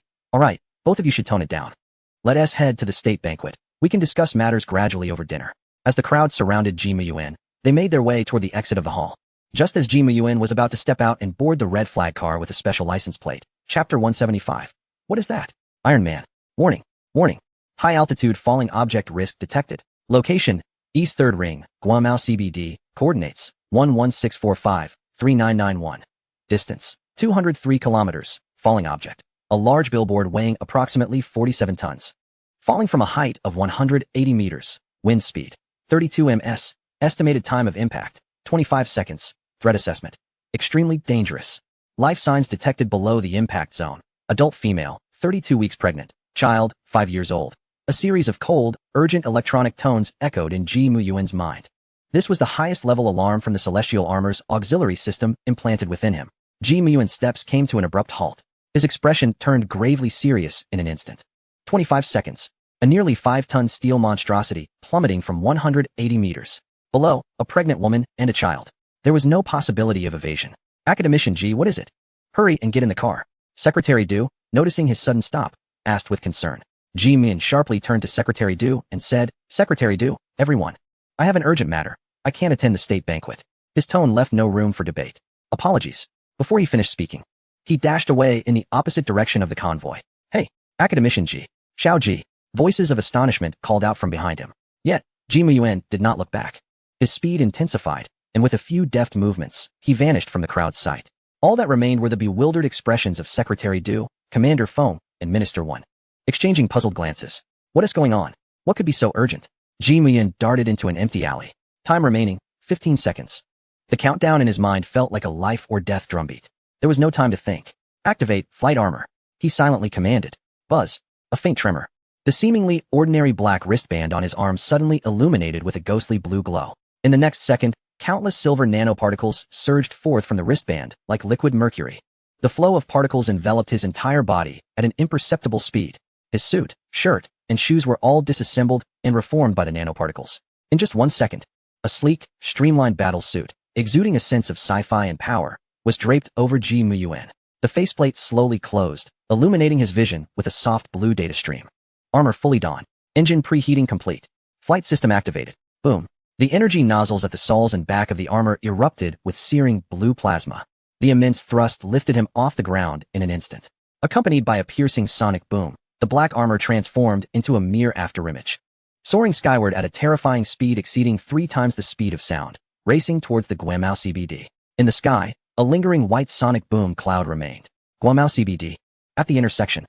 [SPEAKER 1] both of you should tone it down. Let us head to the state banquet. We can discuss matters gradually over dinner. As the crowd surrounded Ji Muyuan, they made their way toward the exit of the hall. Just as Ji Muyuan was about to step out and board the red flag car with a special license plate. Chapter 175. What is that? Iron Man. Warning. Warning. High altitude falling object risk detected. Location, East 3rd Ring, Guamao CBD. Coordinates, 11645-3991. Distance, 203 kilometers. Falling object. A large billboard weighing approximately 47 tons. Falling from a height of 180 meters. Wind speed, 32 ms. Estimated time of impact, 25 seconds. Threat assessment. Extremely dangerous. Life signs detected below the impact zone. Adult female, 32 weeks pregnant. Child, 5 years old. A series of cold, urgent electronic tones echoed in Ji Muyuan's mind. This was the highest level alarm from the Celestial Armor's auxiliary system implanted within him. Ji Muyuan's steps came to an abrupt halt. His expression turned gravely serious in an instant. 25 seconds. A nearly 5-ton steel monstrosity plummeting from 180 meters. Below, a pregnant woman and a child. There was no possibility of evasion. Academician Ji, what is it? Hurry and get in the car. Secretary Du, noticing his sudden stop, asked with concern. Ji Muyuan sharply turned to Secretary Du and said, Secretary Du, everyone. I have an urgent matter. I can't attend the state banquet. His tone left no room for debate. Apologies. Before he finished speaking, he dashed away in the opposite direction of the convoy. Hey, Academician Ji. Xiao Ji. Voices of astonishment called out from behind him. Yet, Ji Muyuan did not look back. His speed intensified, and with a few deft movements, he vanished from the crowd's sight. All that remained were the bewildered expressions of Secretary Du, Commander Feng, and Minister Wen. Exchanging puzzled glances. What is going on? What could be so urgent? Ji Muyuan darted into an empty alley. Time remaining, 15 seconds. The countdown in his mind felt like a life or death drumbeat. There was no time to think. Activate flight armor. He silently commanded. Buzz. A faint tremor. The seemingly ordinary black wristband on his arm suddenly illuminated with a ghostly blue glow. In the next second, countless silver nanoparticles surged forth from the wristband like liquid mercury. The flow of particles enveloped his entire body at an imperceptible speed. His suit, shirt, and shoes were all disassembled and reformed by the nanoparticles. In just 1 second, a sleek, streamlined battle suit, exuding a sense of sci-fi and power, was draped over Ji Muyuan. The faceplate slowly closed, illuminating his vision with a soft blue data stream. Armor fully donned. Engine preheating complete. Flight system activated. Boom. The energy nozzles at the soles and back of the armor erupted with searing blue plasma. The immense thrust lifted him off the ground in an instant. Accompanied by a piercing sonic boom, the black armor transformed into a mere afterimage. Soaring skyward at a terrifying speed exceeding 3 times the speed of sound, racing towards the Guamao CBD. In the sky, a lingering white sonic boom cloud remained. Guamao CBD. At the intersection.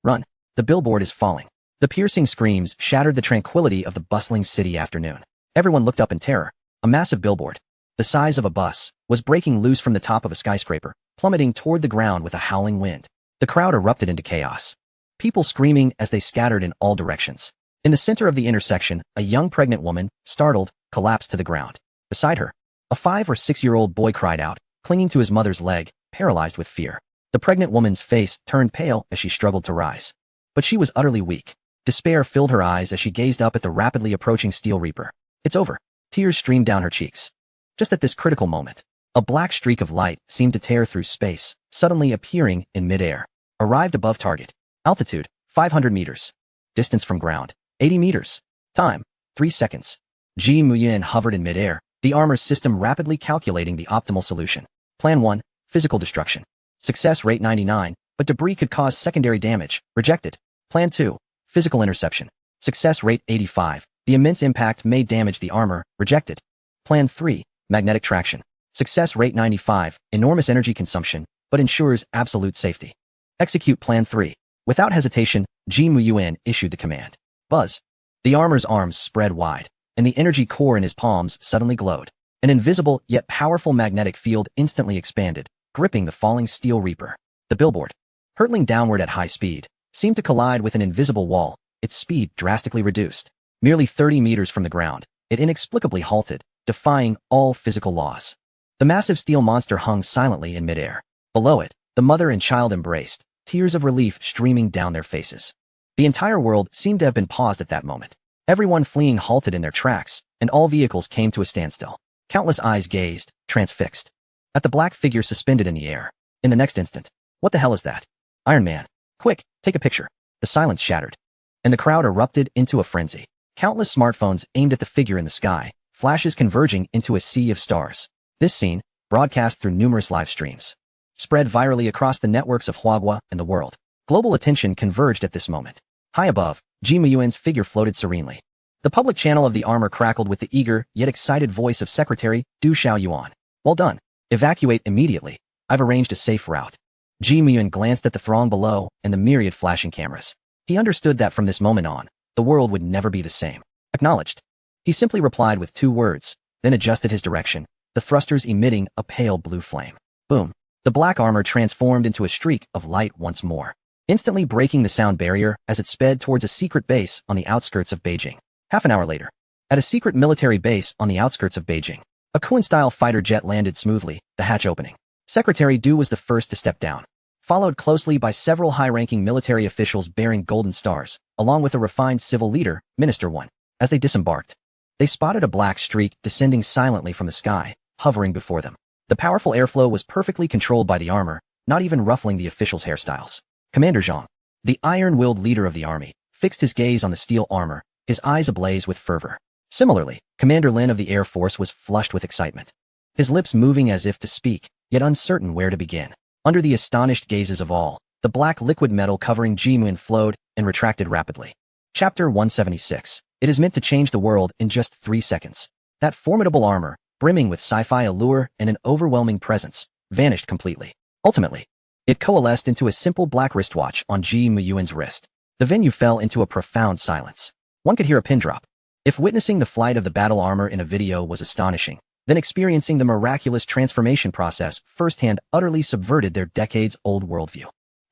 [SPEAKER 1] Run. The billboard is falling. The piercing screams shattered the tranquility of the bustling city afternoon. Everyone looked up in terror. A massive billboard, the size of a bus, was breaking loose from the top of a skyscraper, plummeting toward the ground with a howling wind. The crowd erupted into chaos. People screaming as they scattered in all directions. In the center of the intersection, a young pregnant woman, startled, collapsed to the ground. Beside her, a 5 or 6-year-old boy cried out, clinging to his mother's leg, paralyzed with fear. The pregnant woman's face turned pale as she struggled to rise. But she was utterly weak. Despair filled her eyes as she gazed up at the rapidly approaching Steel Reaper. It's over. Tears streamed down her cheeks. Just at this critical moment, a black streak of light seemed to tear through space, suddenly appearing in midair. Arrived above target. Altitude, 500 meters. Distance from ground, 80 meters. Time, 3 seconds. Ji Muyuan hovered in midair, the armor system rapidly calculating the optimal solution. Plan 1, physical destruction. Success rate 99, but debris could cause secondary damage. Rejected. Plan 2, physical interception. Success rate 85. The immense impact may damage the armor. Rejected. Plan 3, magnetic traction. Success rate 95. Enormous energy consumption, but ensures absolute safety. Execute Plan 3. Without hesitation, Ji Muyuan issued the command. Buzz. The armor's arms spread wide, and the energy core in his palms suddenly glowed. An invisible yet powerful magnetic field instantly expanded, gripping the falling Steel Reaper. The billboard, hurtling downward at high speed, seemed to collide with an invisible wall, its speed drastically reduced. Merely 30 meters from the ground, it inexplicably halted, defying all physical laws. The massive steel monster hung silently in midair. Below it, the mother and child embraced, tears of relief streaming down their faces. The entire world seemed to have been paused at that moment. Everyone fleeing halted in their tracks, and all vehicles came to a standstill. Countless eyes gazed, transfixed, at the black figure suspended in the air. In the next instant, what the hell is that? Iron Man. Quick, take a picture. The silence shattered, and the crowd erupted into a frenzy. Countless smartphones aimed at the figure in the sky, flashes converging into a sea of stars. This scene, broadcast through numerous live streams, spread virally across the networks of Huagua and the world. Global attention converged at this moment. High above, Ji Muyuan's figure floated serenely. The public channel of the armor crackled with the eager, yet excited voice of Secretary Du Xiaoyuan. Well done. Evacuate immediately. I've arranged a safe route. Ji Muyuan glanced at the throng below and the myriad flashing cameras. He understood that from this moment on, the world would never be the same. Acknowledged. He simply replied with 2 words, then adjusted his direction, the thrusters emitting a pale blue flame. Boom. The black armor transformed into a streak of light once more, instantly breaking the sound barrier as it sped towards a secret base on the outskirts of Beijing. Half an hour later, at a secret military base on the outskirts of Beijing, a Kuan-style fighter jet landed smoothly, the hatch opening. Secretary Du was the first to step down, followed closely by several high-ranking military officials bearing golden stars, along with a refined civil leader, Minister 1. As they disembarked, they spotted a black streak descending silently from the sky, hovering before them. The powerful airflow was perfectly controlled by the armor, not even ruffling the officials' hairstyles. Commander Zhang, the iron-willed leader of the army, fixed his gaze on the steel armor, his eyes ablaze with fervor. Similarly, Commander Lin of the Air Force was flushed with excitement, his lips moving as if to speak, yet uncertain where to begin. Under the astonished gazes of all, the black liquid metal covering Ji Muyuan flowed and retracted rapidly. Chapter 176. It is meant to change the world in just 3 seconds. That formidable armor, brimming with sci-fi allure and an overwhelming presence, vanished completely. Ultimately, it coalesced into a simple black wristwatch on Ji Muyuan's wrist. The venue fell into a profound silence. One could hear a pin drop. If witnessing the flight of the battle armor in a video was astonishing, then experiencing the miraculous transformation process firsthand utterly subverted their decades-old worldview.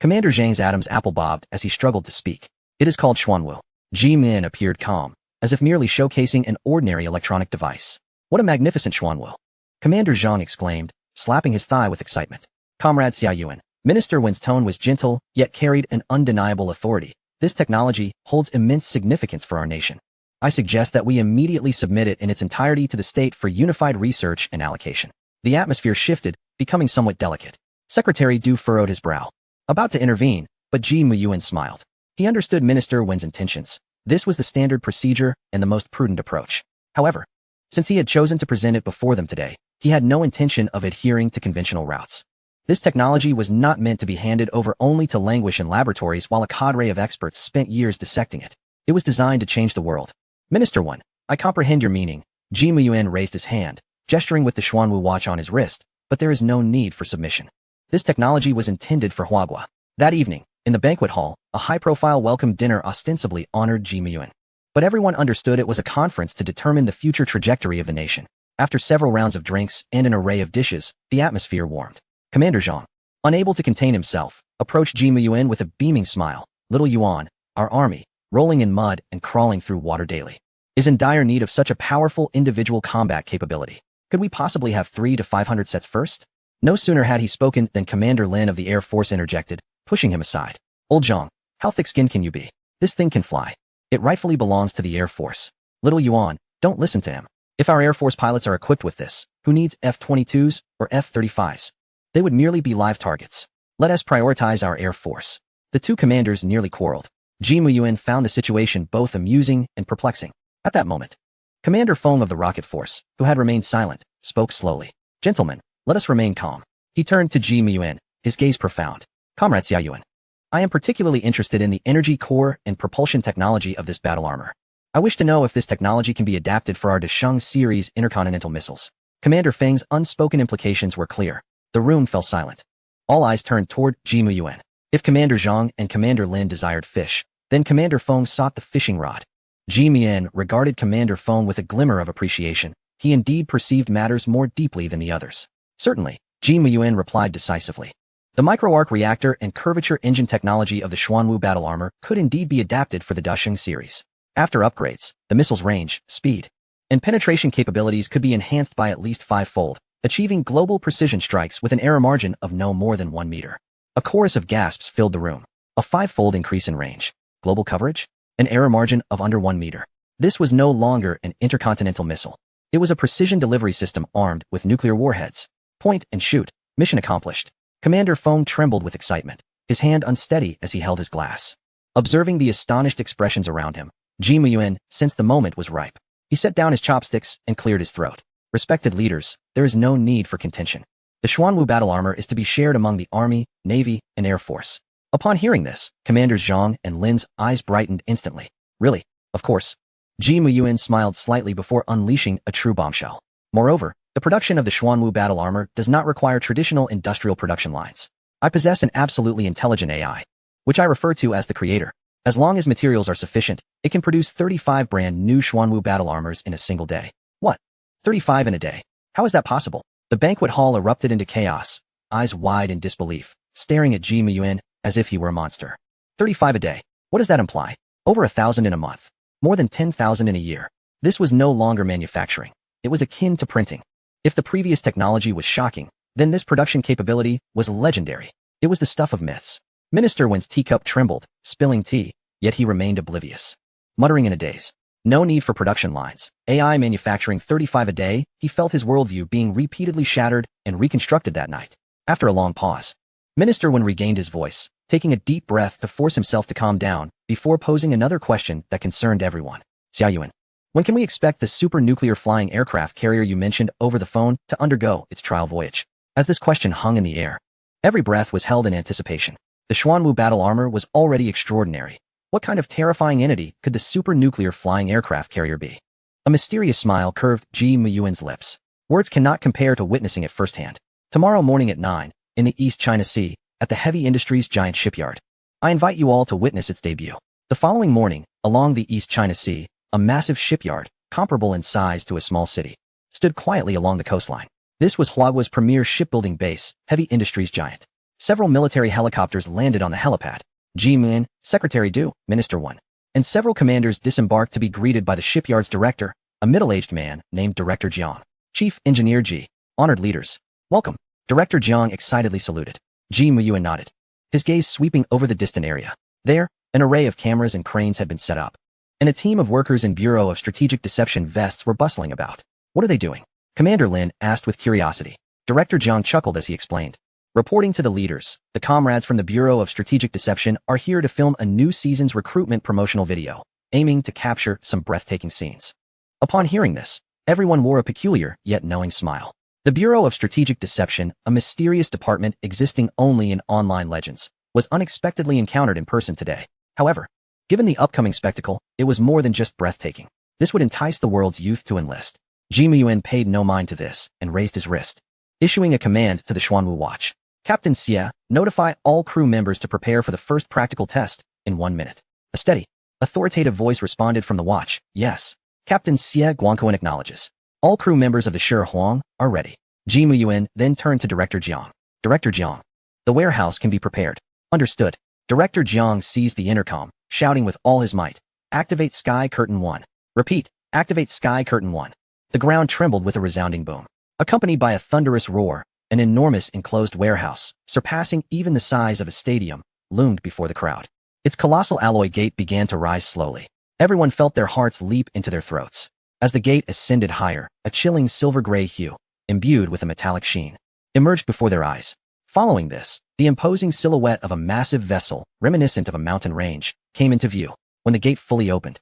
[SPEAKER 1] Commander Zhang's atoms apple bobbed as he struggled to speak. It is called Xuanwu. Ji Min appeared calm, as if merely showcasing an ordinary electronic device. What a magnificent Xuanwu! Commander Zhang exclaimed, slapping his thigh with excitement. Comrade Xia Yuan. Minister Wen's tone was gentle, yet carried an undeniable authority. This technology holds immense significance for our nation. I suggest that we immediately submit it in its entirety to the state for unified research and allocation. The atmosphere shifted, becoming somewhat delicate. Secretary Du furrowed his brow, about to intervene, but Ji Muyuan smiled. He understood Minister Wen's intentions. This was the standard procedure and the most prudent approach. However, since he had chosen to present it before them today, he had no intention of adhering to conventional routes. This technology was not meant to be handed over only to languish in laboratories while a cadre of experts spent years dissecting it. It was designed to change the world. Minister Wen, I comprehend your meaning. Ji Muyuan raised his hand, gesturing with the Xuanwu watch on his wrist, but there is no need for submission. This technology was intended for Huagua. That evening, in the banquet hall, a high-profile welcome dinner ostensibly honored Ji Muyuan. But everyone understood it was a conference to determine the future trajectory of the nation. After several rounds of drinks and an array of dishes, the atmosphere warmed. Commander Zhang, unable to contain himself, approached Ji Muyuan with a beaming smile. Little Yuan, our army, rolling in mud and crawling through water daily, is in dire need of such a powerful individual combat capability. Could we possibly have 300 to 500 sets first? No sooner had he spoken than Commander Lin of the Air Force interjected, pushing him aside. Old Zhang, how thick-skinned can you be? This thing can fly. It rightfully belongs to the Air Force. Little Yuan, don't listen to him. If our Air Force pilots are equipped with this, who needs F-22s or F-35s? They would merely be live targets. Let us prioritize our Air Force. The two commanders nearly quarreled. Ji Muyuan found the situation both amusing and perplexing. At that moment, Commander Feng of the Rocket Force, who had remained silent, spoke slowly. Gentlemen, let us remain calm. He turned to Ji Muyuan, his gaze profound. Comrade Xia Yuan, I am particularly interested in the energy core and propulsion technology of this battle armor. I wish to know if this technology can be adapted for our Desheng series intercontinental missiles. Commander Feng's unspoken implications were clear. The room fell silent. All eyes turned toward Ji Muyuan. If Commander Zhang and Commander Lin desired fish, then Commander Feng sought the fishing rod. Ji Muyuan regarded Commander Feng with a glimmer of appreciation. He indeed perceived matters more deeply than the others. Certainly, Ji Muyuan replied decisively. The micro-arc reactor and curvature engine technology of the Xuanwu battle armor could indeed be adapted for the Dasheng series. After upgrades, the missile's range, speed, and penetration capabilities could be enhanced by at least 5-fold, achieving global precision strikes with an error margin of no more than 1 meter. A chorus of gasps filled the room. A 5-fold increase in range, global coverage, an error margin of under 1 meter. This was no longer an intercontinental missile. It was a precision delivery system armed with nuclear warheads. Point and shoot. Mission accomplished. Commander Feng trembled with excitement, his hand unsteady as he held his glass. Observing the astonished expressions around him, Ji Muyuan sensed the moment was ripe. He set down his chopsticks and cleared his throat. Respected leaders, there is no need for contention. The Xuanwu battle armor is to be shared among the Army, Navy, and Air Force. Upon hearing this, Commanders Zhang and Lin's eyes brightened instantly. Really? Of course. Ji Muyuan smiled slightly before unleashing a true bombshell. Moreover, the production of the Xuanwu battle armor does not require traditional industrial production lines. I possess an absolutely intelligent AI, which I refer to as the Creator. As long as materials are sufficient, it can produce 35 brand new Xuanwu battle armors in a single day. What? 35 in a day? How is that possible? The banquet hall erupted into chaos, eyes wide in disbelief, staring at Ji Muyuan as if he were a monster. 35 a day. What does that imply? Over 1,000 in a month. More than 10,000 in a year. This was no longer manufacturing. It was akin to printing. If the previous technology was shocking, then this production capability was legendary. It was the stuff of myths. Minister Wen's teacup trembled, spilling tea, yet he remained oblivious. Muttering in a daze. No need for production lines. AI manufacturing 35 a day, he felt his worldview being repeatedly shattered and reconstructed that night. After a long pause, Minister Wen regained his voice, taking a deep breath to force himself to calm down before posing another question that concerned everyone. Xia Yuan, when can we expect the super-nuclear flying aircraft carrier you mentioned over the phone to undergo its trial voyage? As this question hung in the air, every breath was held in anticipation. The Xuanwu battle armor was already extraordinary. What kind of terrifying entity could the super-nuclear flying aircraft carrier be? A mysterious smile curved Ji Muyuan's lips. Words cannot compare to witnessing it firsthand. Tomorrow morning at 9, in the East China Sea, at the heavy industries giant shipyard. I invite you all to witness its debut. The following morning, along the East China Sea, a massive shipyard, comparable in size to a small city, stood quietly along the coastline. This was Huagua's premier shipbuilding base, heavy industries giant. Several military helicopters landed on the helipad. Ji Moon, Secretary Du, Minister 1, and several commanders disembarked to be greeted by the shipyard's director, a middle-aged man named Director Jiang. Chief Engineer Ji, honored leaders, welcome. Director Jiang excitedly saluted. Ji Muyuan nodded, his gaze sweeping over the distant area. There, an array of cameras and cranes had been set up, and a team of workers in Bureau of Strategic Deception vests were bustling about. What are they doing? Commander Lin asked with curiosity. Director Jiang chuckled as he explained. Reporting to the leaders, the comrades from the Bureau of Strategic Deception are here to film a new season's recruitment promotional video, aiming to capture some breathtaking scenes. Upon hearing this, everyone wore a peculiar yet knowing smile. The Bureau of Strategic Deception, a mysterious department existing only in online legends, was unexpectedly encountered in person today. However, given the upcoming spectacle, it was more than just breathtaking. This would entice the world's youth to enlist. Ji Muyuan paid no mind to this and raised his wrist, issuing a command to the Xuanwu Watch. Captain Xie, notify all crew members to prepare for the first practical test in 1 minute. A steady, authoritative voice responded from the watch. Yes. Captain Xie Guangquan acknowledges. All crew members of the Shi Huang are ready. Ji Muyuan then turned to Director Jiang. Director Jiang, the warehouse can be prepared. Understood. Director Jiang seized the intercom, shouting with all his might. Activate Sky Curtain 1. Repeat, activate Sky Curtain 1. The ground trembled with a resounding boom, accompanied by a thunderous roar. An enormous enclosed warehouse, surpassing even the size of a stadium, loomed before the crowd. Its colossal alloy gate began to rise slowly. Everyone felt their hearts leap into their throats. As the gate ascended higher, a chilling silver-gray hue, imbued with a metallic sheen, emerged before their eyes. Following this, the imposing silhouette of a massive vessel, reminiscent of a mountain range, came into view. When the gate fully opened,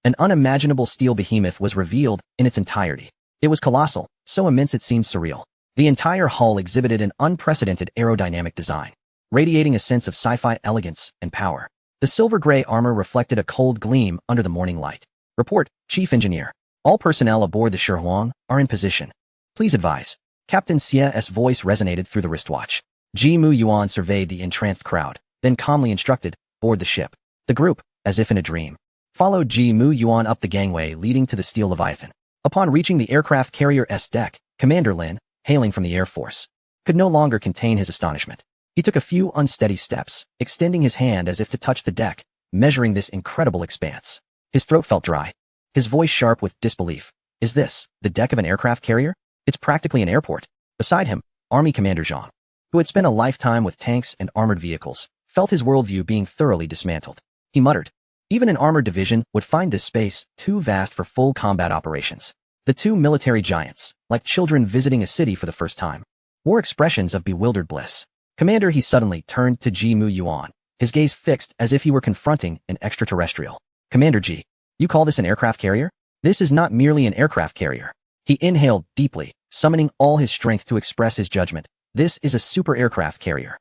[SPEAKER 1] an unimaginable steel behemoth was revealed in its entirety. It was colossal, so immense it seemed surreal. The entire hull exhibited an unprecedented aerodynamic design, radiating a sense of sci-fi elegance and power. The silver-gray armor reflected a cold gleam under the morning light. Report, Chief Engineer. All personnel aboard the Shi Huang are in position. Please advise. Captain Xie's voice resonated through the wristwatch. Ji Muyuan surveyed the entranced crowd, then calmly instructed, board the ship. The group, as if in a dream, followed Ji Muyuan up the gangway leading to the steel Leviathan. Upon reaching the aircraft carrier's deck, Commander Lin, hailing from the Air Force, could no longer contain his astonishment. He took a few unsteady steps, extending his hand as if to touch the deck, measuring this incredible expanse. His throat felt dry, his voice sharp with disbelief. Is this the deck of an aircraft carrier? It's practically an airport. Beside him, Army Commander Zhang, who had spent a lifetime with tanks and armored vehicles, felt his worldview being thoroughly dismantled. He muttered, even an armored division would find this space too vast for full combat operations. The two military giants, like children visiting a city for the first time, wore expressions of bewildered bliss. Commander, he suddenly turned to Ji Muyuan, his gaze fixed as if he were confronting an extraterrestrial. Commander Ji, you call this an aircraft carrier? This is not merely an aircraft carrier. He inhaled deeply, summoning all his strength to express his judgment. This is a super aircraft carrier.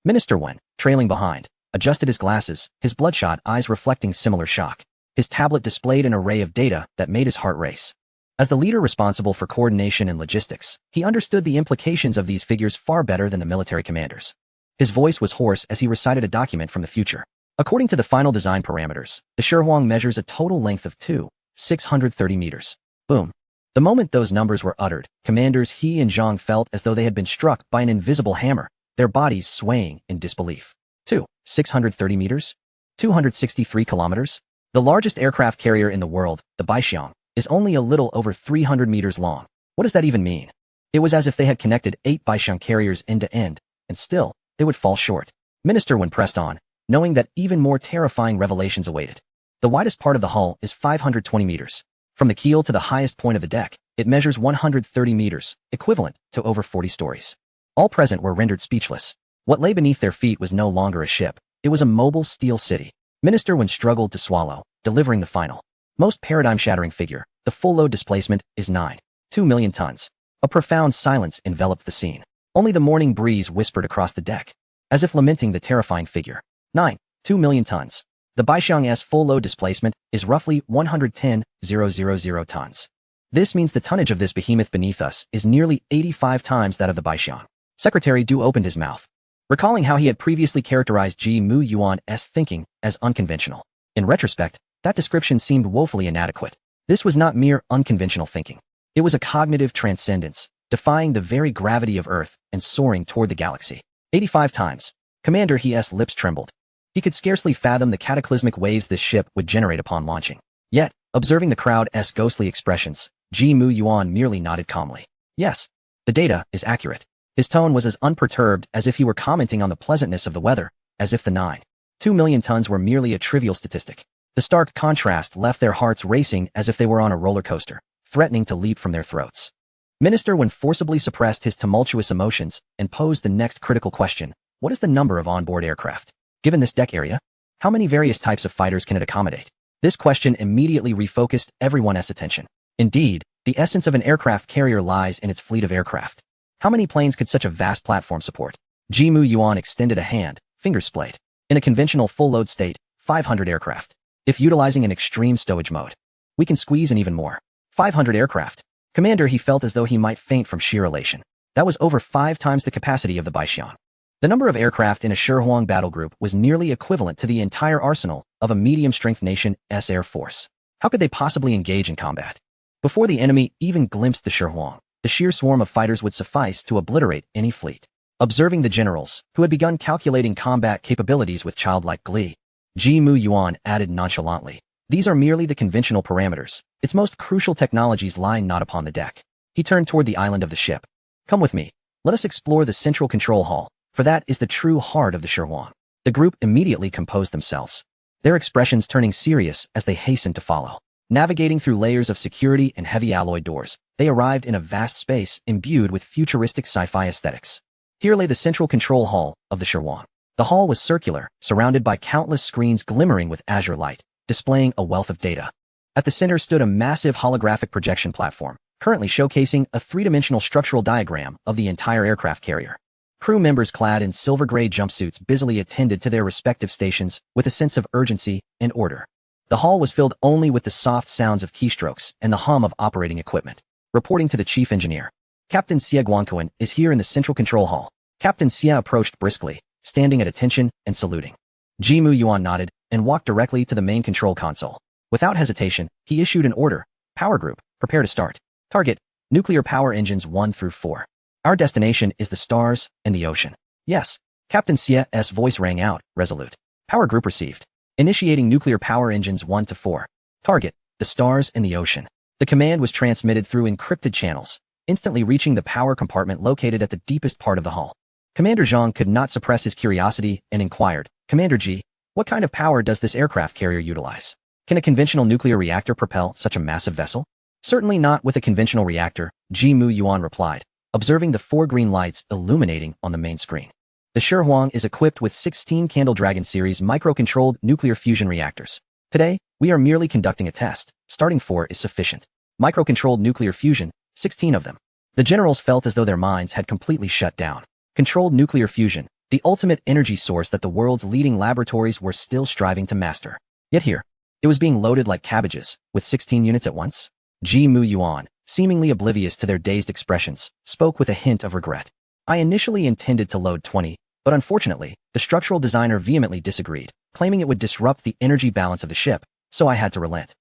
[SPEAKER 1] Minister Wen, trailing behind, adjusted his glasses, his bloodshot eyes reflecting similar shock. His tablet displayed an array of data that made his heart race. As the leader responsible for coordination and logistics, he understood the implications of these figures far better than the military commanders. His voice was hoarse as he recited a document from the future. According to the final design parameters, the Shi Huang measures a total length of 630 meters. Boom. The moment those numbers were uttered, Commanders He and Zhang felt as though they had been struck by an invisible hammer, their bodies swaying in disbelief. 630 meters? 263 kilometers? The largest aircraft carrier in the world, the Baixiang, is only a little over 300 meters long. What does that even mean? It was as if they had connected 8 Baixiang carriers end to end, and still, they would fall short. Minister Wen pressed on, knowing that even more terrifying revelations awaited. The widest part of the hull is 520 meters. From the keel to the highest point of the deck, it measures 130 meters, equivalent to over 40 stories. All present were rendered speechless. What lay beneath their feet was no longer a ship. It was a mobile steel city. Minister Wen struggled to swallow, delivering the final, most paradigm-shattering figure. The full load displacement is 2 million tons. A profound silence enveloped the scene. Only the morning breeze whispered across the deck, as if lamenting the terrifying figure. 2 million tons. The Baixiang's full load displacement is roughly 110,000 tons. This means the tonnage of this behemoth beneath us is nearly 85 times that of the Baixiang. Secretary Du opened his mouth, recalling how he had previously characterized Ji Muyuan's thinking as unconventional. In retrospect, that description seemed woefully inadequate. This was not mere unconventional thinking. It was a cognitive transcendence, defying the very gravity of Earth and soaring toward the galaxy. 85 times. Commander He's lips trembled. He could scarcely fathom the cataclysmic waves this ship would generate upon launching. Yet, observing the crowd's ghostly expressions, Ji Mu Yuan merely nodded calmly. Yes, the data is accurate. His tone was as unperturbed as if he were commenting on the pleasantness of the weather, as if the 9.2 million tons were merely a trivial statistic. The stark contrast left their hearts racing as if they were on a roller coaster, threatening to leap from their throats. Minister Wen forcibly suppressed his tumultuous emotions and posed the next critical question. What is the number of onboard aircraft? Given this deck area, how many various types of fighters can it accommodate? This question immediately refocused everyone's attention. Indeed, the essence of an aircraft carrier lies in its fleet of aircraft. How many planes could such a vast platform support? Ji Mu Yuan extended a hand, fingers splayed. In a conventional full-load state, 500 aircraft. If utilizing an extreme stowage mode, we can squeeze in even more. 500 aircraft. Commander, he felt as though he might faint from sheer elation. That was over 5 times the capacity of the Baixian. The number of aircraft in a Shihuang battle group was nearly equivalent to the entire arsenal of a medium-strength nation's air force. How could they possibly engage in combat? Before the enemy even glimpsed the Shihuang, the sheer swarm of fighters would suffice to obliterate any fleet. Observing the generals, who had begun calculating combat capabilities with childlike glee, Ji Mu Yuan added nonchalantly, "These are merely the conventional parameters. Its most crucial technologies lie not upon the deck." He turned toward the island of the ship. "Come with me. Let us explore the central control hall, for that is the true heart of the Shihuang." The group immediately composed themselves, their expressions turning serious as they hastened to follow. Navigating through layers of security and heavy alloy doors, they arrived in a vast space imbued with futuristic sci-fi aesthetics. Here lay the central control hall of the Shihuang. The hall was circular, surrounded by countless screens glimmering with azure light, displaying a wealth of data. At the center stood a massive holographic projection platform, currently showcasing a three-dimensional structural diagram of the entire aircraft carrier. Crew members clad in silver-gray jumpsuits busily attended to their respective stations with a sense of urgency and order. The hall was filled only with the soft sounds of keystrokes and the hum of operating equipment. Reporting to the chief engineer, "Captain Xie Guanquan is here in the central control hall." Captain Xie approached briskly, standing at attention and saluting. Ji Mu Yuan nodded and walked directly to the main control console. Without hesitation, he issued an order. "Power group, prepare to start. Target, nuclear power engines 1 through 4. Our destination is the stars and the ocean." "Yes." Captain Xie's voice rang out, resolute. "Power group received. Initiating nuclear power engines 1 to 4. Target, the stars and the ocean." The command was transmitted through encrypted channels, instantly reaching the power compartment located at the deepest part of the hull. Commander Zhang could not suppress his curiosity and inquired, "Commander Ji, what kind of power does this aircraft carrier utilize? Can a conventional nuclear reactor propel such a massive vessel?" "Certainly not with a conventional reactor," Ji Mu Yuan replied, observing the 4 green lights illuminating on the main screen. "The Shihuang is equipped with 16 Candle Dragon series micro-controlled nuclear fusion reactors. Today, we are merely conducting a test. Starting 4 is sufficient. Micro-controlled nuclear fusion, 16 of them." The generals felt as though their minds had completely shut down. Controlled nuclear fusion, the ultimate energy source that the world's leading laboratories were still striving to master. Yet here, it was being loaded like cabbages, with 16 units at once. Ji Mu Yuan, seemingly oblivious to their dazed expressions, spoke with a hint of regret. "I initially intended to load 20, but unfortunately, the structural designer vehemently disagreed, claiming it would disrupt the energy balance of the ship, so I had to relent."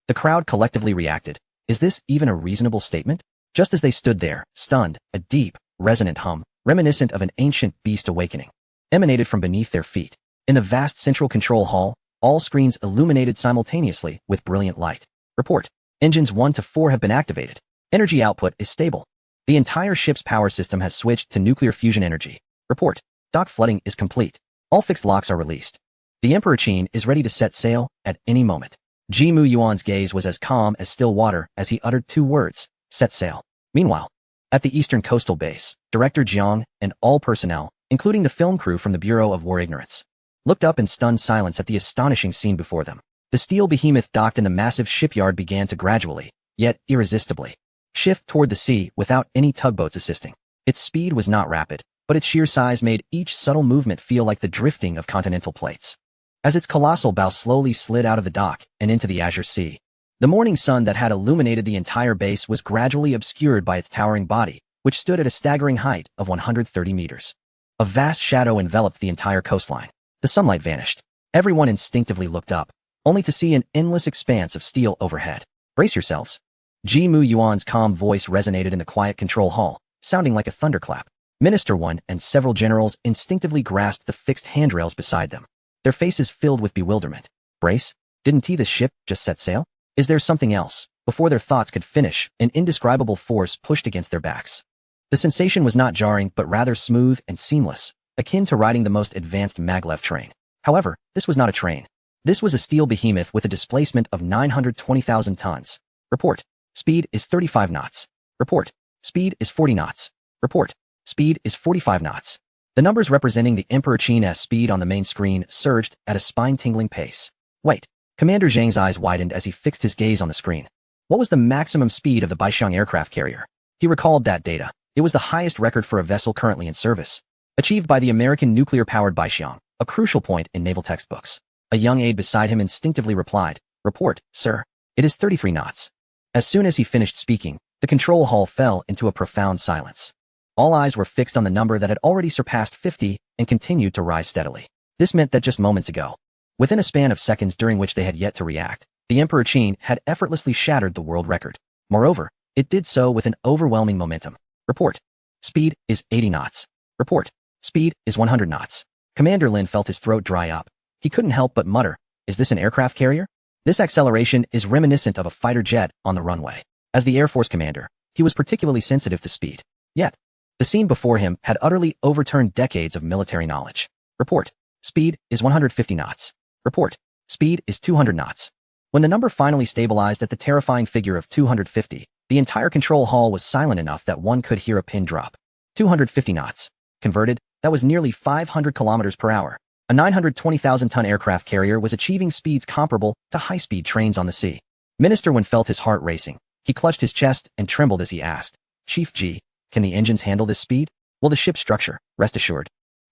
[SPEAKER 1] The crowd collectively reacted. Is this even a reasonable statement? Just as they stood there, stunned, a deep, resonant hum, reminiscent of an ancient beast awakening, emanated from beneath their feet. In the vast central control hall, all screens illuminated simultaneously with brilliant light. "Report. Engines 1 to 4 have been activated. Energy output is stable. The entire ship's power system has switched to nuclear fusion energy. Report. Dock flooding is complete. All fixed locks are released. The Emperor Qin is ready to set sail at any moment." Ji Mu Yuan's gaze was as calm as still water as he uttered 2 words, "Set sail." Meanwhile, at the eastern coastal base, Director Jiang and all personnel, including the film crew from the Bureau of War Ignorance, looked up in stunned silence at the astonishing scene before them. The steel behemoth docked in the massive shipyard began to gradually, yet irresistibly, shift toward the sea without any tugboats assisting. Its speed was not rapid, but its sheer size made each subtle movement feel like the drifting of continental plates. As its colossal bow slowly slid out of the dock and into the azure sea, the morning sun that had illuminated the entire base was gradually obscured by its towering body, which stood at a staggering height of 130 meters. A vast shadow enveloped the entire coastline. The sunlight vanished. Everyone instinctively looked up, only to see an endless expanse of steel overhead. "Brace yourselves." Ji Mu Yuan's calm voice resonated in the quiet control hall, sounding like a thunderclap. Minister 1 and several generals instinctively grasped the fixed handrails beside them, their faces filled with bewilderment. Brace? Didn't the ship just set sail? Is there something else? Before their thoughts could finish, an indescribable force pushed against their backs. The sensation was not jarring but rather smooth and seamless, akin to riding the most advanced maglev train. However, this was not a train. This was a steel behemoth with a displacement of 920,000 tons. Report. Speed is 35 knots. Report. Speed is 40 knots. Report. Speed is 45 knots. The numbers representing the Emperor Qin's speed on the main screen surged at a spine-tingling pace. Wait. Commander Zhang's eyes widened as he fixed his gaze on the screen. What was the maximum speed of the Baixiang aircraft carrier? He recalled that data. It was the highest record for a vessel currently in service, achieved by the American nuclear-powered Baixiang, a crucial point in naval textbooks. A young aide beside him instinctively replied, "Report, sir. It is 33 knots." As soon as he finished speaking, the control hall fell into a profound silence. All eyes were fixed on the number that had already surpassed 50 and continued to rise steadily. This meant that just moments ago, within a span of seconds during which they had yet to react, the Emperor Qin had effortlessly shattered the world record. Moreover, it did so with an overwhelming momentum. Report. Speed is 80 knots. Report. Speed is 100 knots. Commander Lin felt his throat dry up. He couldn't help but mutter, "Is this an aircraft carrier?" This acceleration is reminiscent of a fighter jet on the runway. As the Air Force commander, he was particularly sensitive to speed. Yet, the scene before him had utterly overturned decades of military knowledge. Report. Speed is 150 knots. Report. Speed is 200 knots. When the number finally stabilized at the terrifying figure of 250, the entire control hall was silent enough that one could hear a pin drop. 250 knots. Converted, that was nearly 500 kilometers per hour. A 920,000-ton aircraft carrier was achieving speeds comparable to high-speed trains on the sea. Minister Wen felt his heart racing. He clutched his chest and trembled as he asked, "Chief Ji, can the engines handle this speed? Will the ship structure? Rest assured."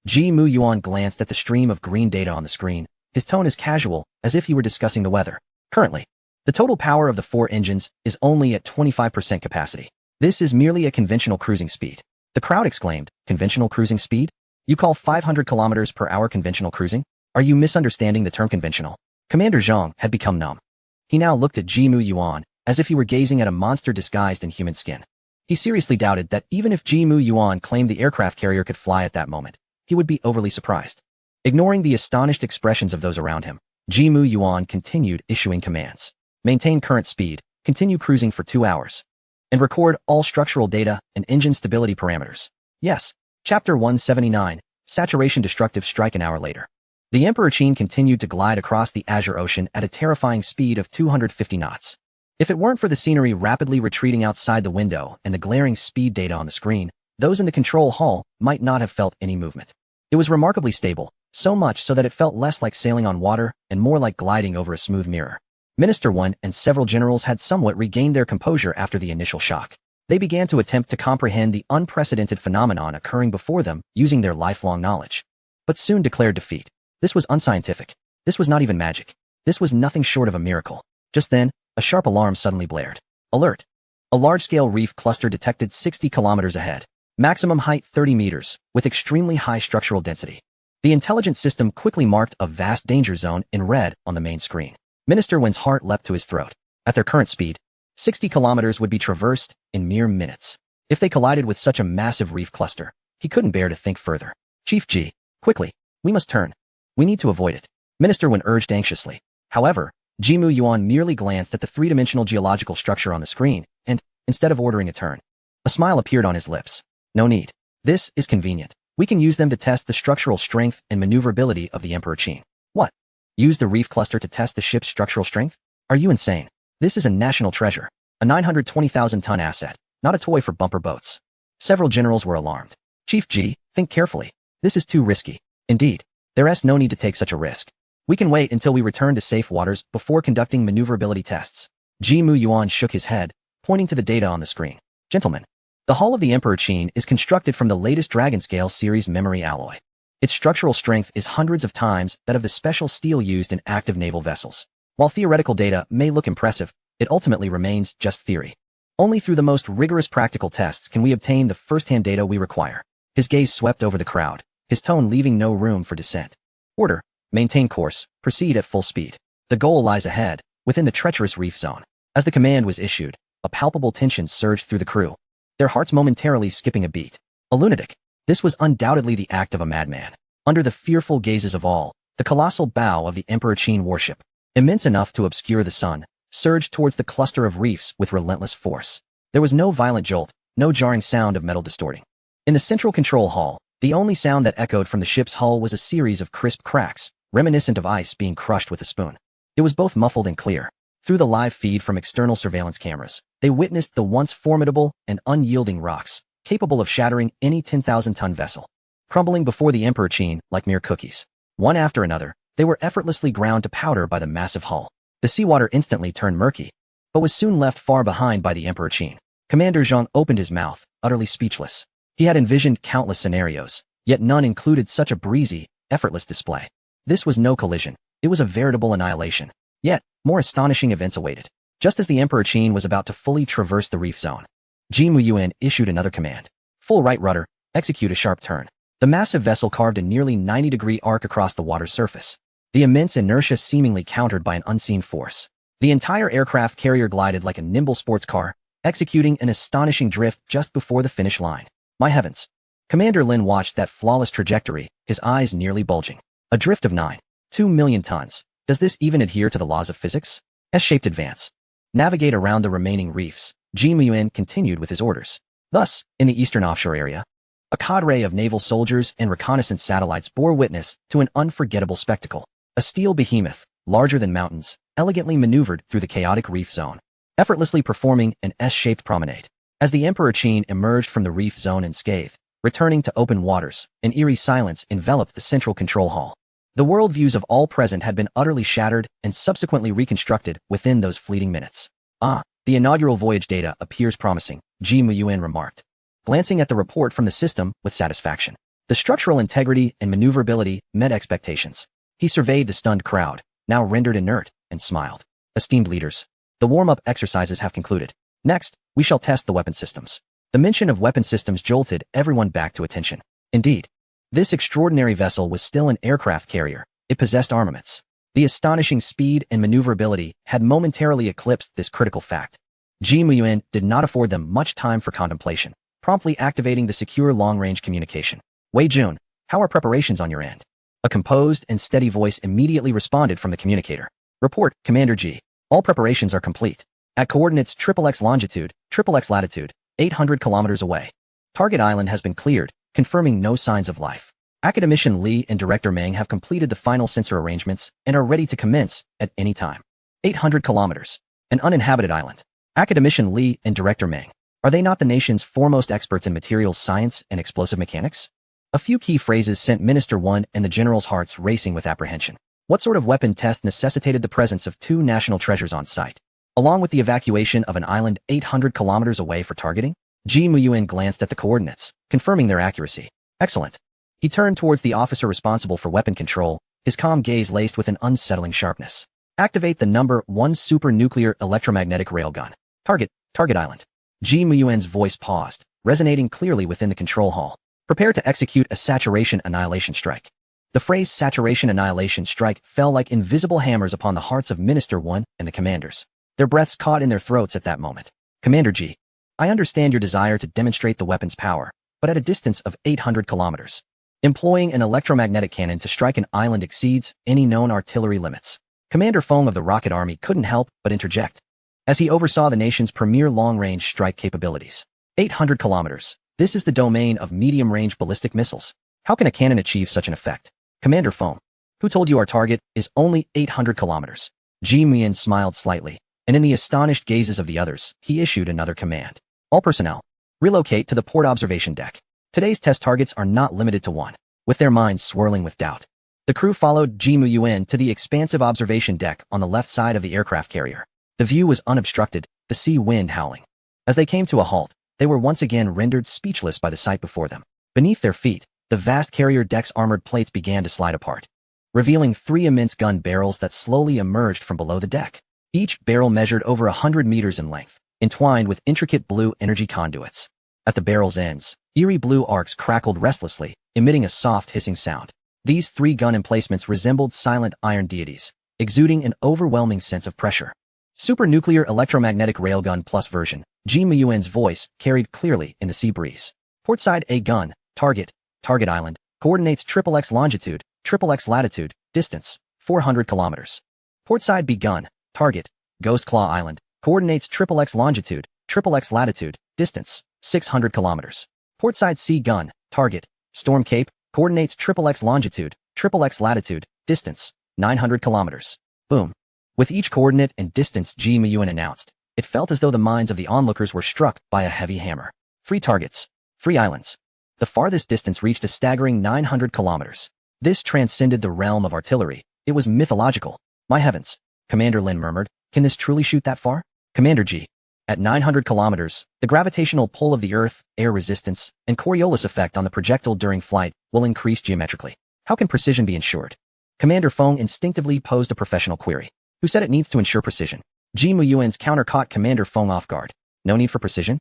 [SPEAKER 1] Ji Mu Yuan glanced at the stream of green data on the screen, his tone as casual as if he were discussing the weather. Currently, the total power of the 4 engines is only at 25% capacity. This is merely a conventional cruising speed. The crowd exclaimed, "Conventional cruising speed? You call 500 kilometers per hour conventional cruising? Are you misunderstanding the term conventional?" Commander Zhang had become numb. He now looked at Ji Mu Yuan as if he were gazing at a monster disguised in human skin. He seriously doubted that even if Ji Mu Yuan claimed the aircraft carrier could fly at that moment, he would be overly surprised. Ignoring the astonished expressions of those around him, Ji Mu Yuan continued issuing commands. Maintain current speed, continue cruising for 2 hours, and record all structural data and engine stability parameters. Yes. Chapter 179, Saturation Destructive Strike. An hour later, the Emperor Qin continued to glide across the azure ocean at a terrifying speed of 250 knots. If it weren't for the scenery rapidly retreating outside the window and the glaring speed data on the screen, those in the control hall might not have felt any movement. It was remarkably stable, so much so that it felt less like sailing on water and more like gliding over a smooth mirror. Minister 1 and several generals had somewhat regained their composure after the initial shock. They began to attempt to comprehend the unprecedented phenomenon occurring before them using their lifelong knowledge, but soon declared defeat. This was unscientific. This was not even magic. This was nothing short of a miracle. Just then, a sharp alarm suddenly blared. Alert! A large-scale reef cluster detected 60 kilometers ahead. Maximum height 30 meters, with extremely high structural density. The intelligence system quickly marked a vast danger zone in red on the main screen. Minister Wen's heart leapt to his throat. At their current speed, 60 kilometers would be traversed in mere minutes. If they collided with such a massive reef cluster, he couldn't bear to think further. "Chief Ji, quickly, we must turn. We need to avoid it," Minister Wen urged anxiously. However, Ji Mu Yuan merely glanced at the three-dimensional geological structure on the screen, and, instead of ordering a turn, a smile appeared on his lips. "No need. This is convenient. We can use them to test the structural strength and maneuverability of the Emperor Qin." "What? Use the reef cluster to test the ship's structural strength? Are you insane? This is a national treasure, a 920,000-ton asset, not a toy for bumper boats." Several generals were alarmed. "Chief Ji, think carefully. This is too risky." "Indeed, there's no need to take such a risk. We can wait until we return to safe waters before conducting maneuverability tests." Ji Mu Yuan shook his head, pointing to the data on the screen. "Gentlemen, the hull of the Emperor Qin is constructed from the latest Dragon Scale series memory alloy. Its structural strength is hundreds of times that of the special steel used in active naval vessels. While theoretical data may look impressive, it ultimately remains just theory. Only through the most rigorous practical tests can we obtain the first-hand data we require." His gaze swept over the crowd, his tone leaving no room for dissent. "Order. Maintain course. Proceed at full speed. The goal lies ahead, within the treacherous reef zone." As the command was issued, a palpable tension surged through the crew, their hearts momentarily skipping a beat. "A lunatic. This was undoubtedly the act of a madman. Under the fearful gazes of all, the colossal bow of the Emperor Qin warship, immense enough to obscure the sun, surged towards the cluster of reefs with relentless force. There was no violent jolt, no jarring sound of metal distorting. In the central control hall, the only sound that echoed from the ship's hull was a series of crisp cracks, reminiscent of ice being crushed with a spoon. It was both muffled and clear. Through the live feed from external surveillance cameras, they witnessed the once formidable and unyielding rocks, capable of shattering any 10,000-ton vessel, crumbling before the Emperor Qin like mere cookies. One after another, they were effortlessly ground to powder by the massive hull. The seawater instantly turned murky, but was soon left far behind by the Emperor Qin. Commander Zhang opened his mouth, utterly speechless. He had envisioned countless scenarios, yet none included such a breezy, effortless display. This was no collision. It was a veritable annihilation. Yet, more astonishing events awaited. Just as the Emperor Qin was about to fully traverse the reef zone, Ji Muyuan issued another command. Full right rudder, execute a sharp turn. The massive vessel carved a nearly 90-degree arc across the water's surface, the immense inertia seemingly countered by an unseen force. The entire aircraft carrier glided like a nimble sports car, executing an astonishing drift just before the finish line. My heavens! Commander Lin watched that flawless trajectory, his eyes nearly bulging. A drift of 9.2 million tons. Does this even adhere to the laws of physics? S-shaped advance. Navigate around the remaining reefs. Ji Muyuan continued with his orders. Thus, in the eastern offshore area, a cadre of naval soldiers and reconnaissance satellites bore witness to an unforgettable spectacle. A steel behemoth, larger than mountains, elegantly maneuvered through the chaotic reef zone, effortlessly performing an S-shaped promenade. As the Emperor Qin emerged from the reef zone unscathed, returning to open waters, an eerie silence enveloped the central control hall. The worldviews of all present had been utterly shattered and subsequently reconstructed within those fleeting minutes. The inaugural voyage data appears promising, Ji Muyuan remarked, glancing at the report from the system with satisfaction. The structural integrity and maneuverability met expectations. He surveyed the stunned crowd, now rendered inert, and smiled. Esteemed leaders, the warm-up exercises have concluded. Next, we shall test the weapon systems. The mention of weapon systems jolted everyone back to attention. Indeed, this extraordinary vessel was still an aircraft carrier. It possessed armaments. The astonishing speed and maneuverability had momentarily eclipsed this critical fact. Ji Muyuan did not afford them much time for contemplation, promptly activating the secure long-range communication. Wei Jun, how are preparations on your end? A composed and steady voice immediately responded from the communicator. Report, Commander Ji. All preparations are complete. At coordinates XXX longitude, XXX latitude, 800 kilometers away. Target Island has been cleared, confirming no signs of life. Academician Li and Director Meng have completed the final sensor arrangements and are ready to commence at any time. 800 kilometers. An uninhabited island. Academician Li and Director Meng. Are they not the nation's foremost experts in materials science and explosive mechanics? A few key phrases sent Minister One and the general's hearts racing with apprehension. What sort of weapon test necessitated the presence of two national treasures on site, along with the evacuation of an island 800 kilometers away for targeting? Ji Muyuan glanced at the coordinates, confirming their accuracy. Excellent. He turned towards the officer responsible for weapon control, his calm gaze laced with an unsettling sharpness. Activate the number 1 super-nuclear electromagnetic railgun. Target Island. Ji Muyuan's voice paused, resonating clearly within the control hall. Prepare to execute a saturation annihilation strike. The phrase saturation annihilation strike fell like invisible hammers upon the hearts of Minister One and the commanders. Their breaths caught in their throats at that moment. Commander Ji, I understand your desire to demonstrate the weapon's power, but at a distance of 800 kilometers. Employing an electromagnetic cannon to strike an island exceeds any known artillery limits. Commander Feng of the Rocket Army couldn't help but interject, as he oversaw the nation's premier long-range strike capabilities. 800 kilometers. This is the domain of medium-range ballistic missiles. How can a cannon achieve such an effect? Commander Feng, who told you our target is only 800 kilometers? Ji Muyuan smiled slightly, and in the astonished gazes of the others, he issued another command. All personnel, relocate to the port observation deck. Today's test targets are not limited to one. With their minds swirling with doubt, the crew followed Ji Muyuan to the expansive observation deck on the left side of the aircraft carrier. The view was unobstructed, the sea wind howling. As they came to a halt, they were once again rendered speechless by the sight before them. Beneath their feet, the vast carrier deck's armored plates began to slide apart, revealing 3 immense gun barrels that slowly emerged from below the deck. Each barrel measured over 100 meters in length, entwined with intricate blue energy conduits. At the barrel's ends, eerie blue arcs crackled restlessly, emitting a soft hissing sound. These 3 gun emplacements resembled silent iron deities, exuding an overwhelming sense of pressure. Super-nuclear electromagnetic railgun plus version, Ji Muyuan's voice carried clearly in the sea breeze. Portside A gun, Target, Target Island, coordinates XXX longitude, XXX latitude, distance, 400 kilometers. Portside B Gun, Target, Ghost Claw Island, coordinates XXX longitude, XXX latitude, distance, 600 kilometers. Portside C Gun, Target, Storm Cape, coordinates XXX longitude, XXX latitude, distance, 900 kilometers. Boom. With each coordinate and distance Ji Muyuan announced, it felt as though the minds of the onlookers were struck by a heavy hammer. 3 targets, 3 islands. The farthest distance reached a staggering 900 kilometers. This transcended the realm of artillery. It was mythological. My heavens, Commander Lin murmured. Can this truly shoot that far? Commander G. At 900 kilometers, the gravitational pull of the Earth, air resistance, and Coriolis effect on the projectile during flight will increase geometrically. How can precision be ensured? Commander Feng instinctively posed a professional query. Who said it needs to ensure precision? Ji Muyuan's counter caught Commander Feng off guard. No need for precision?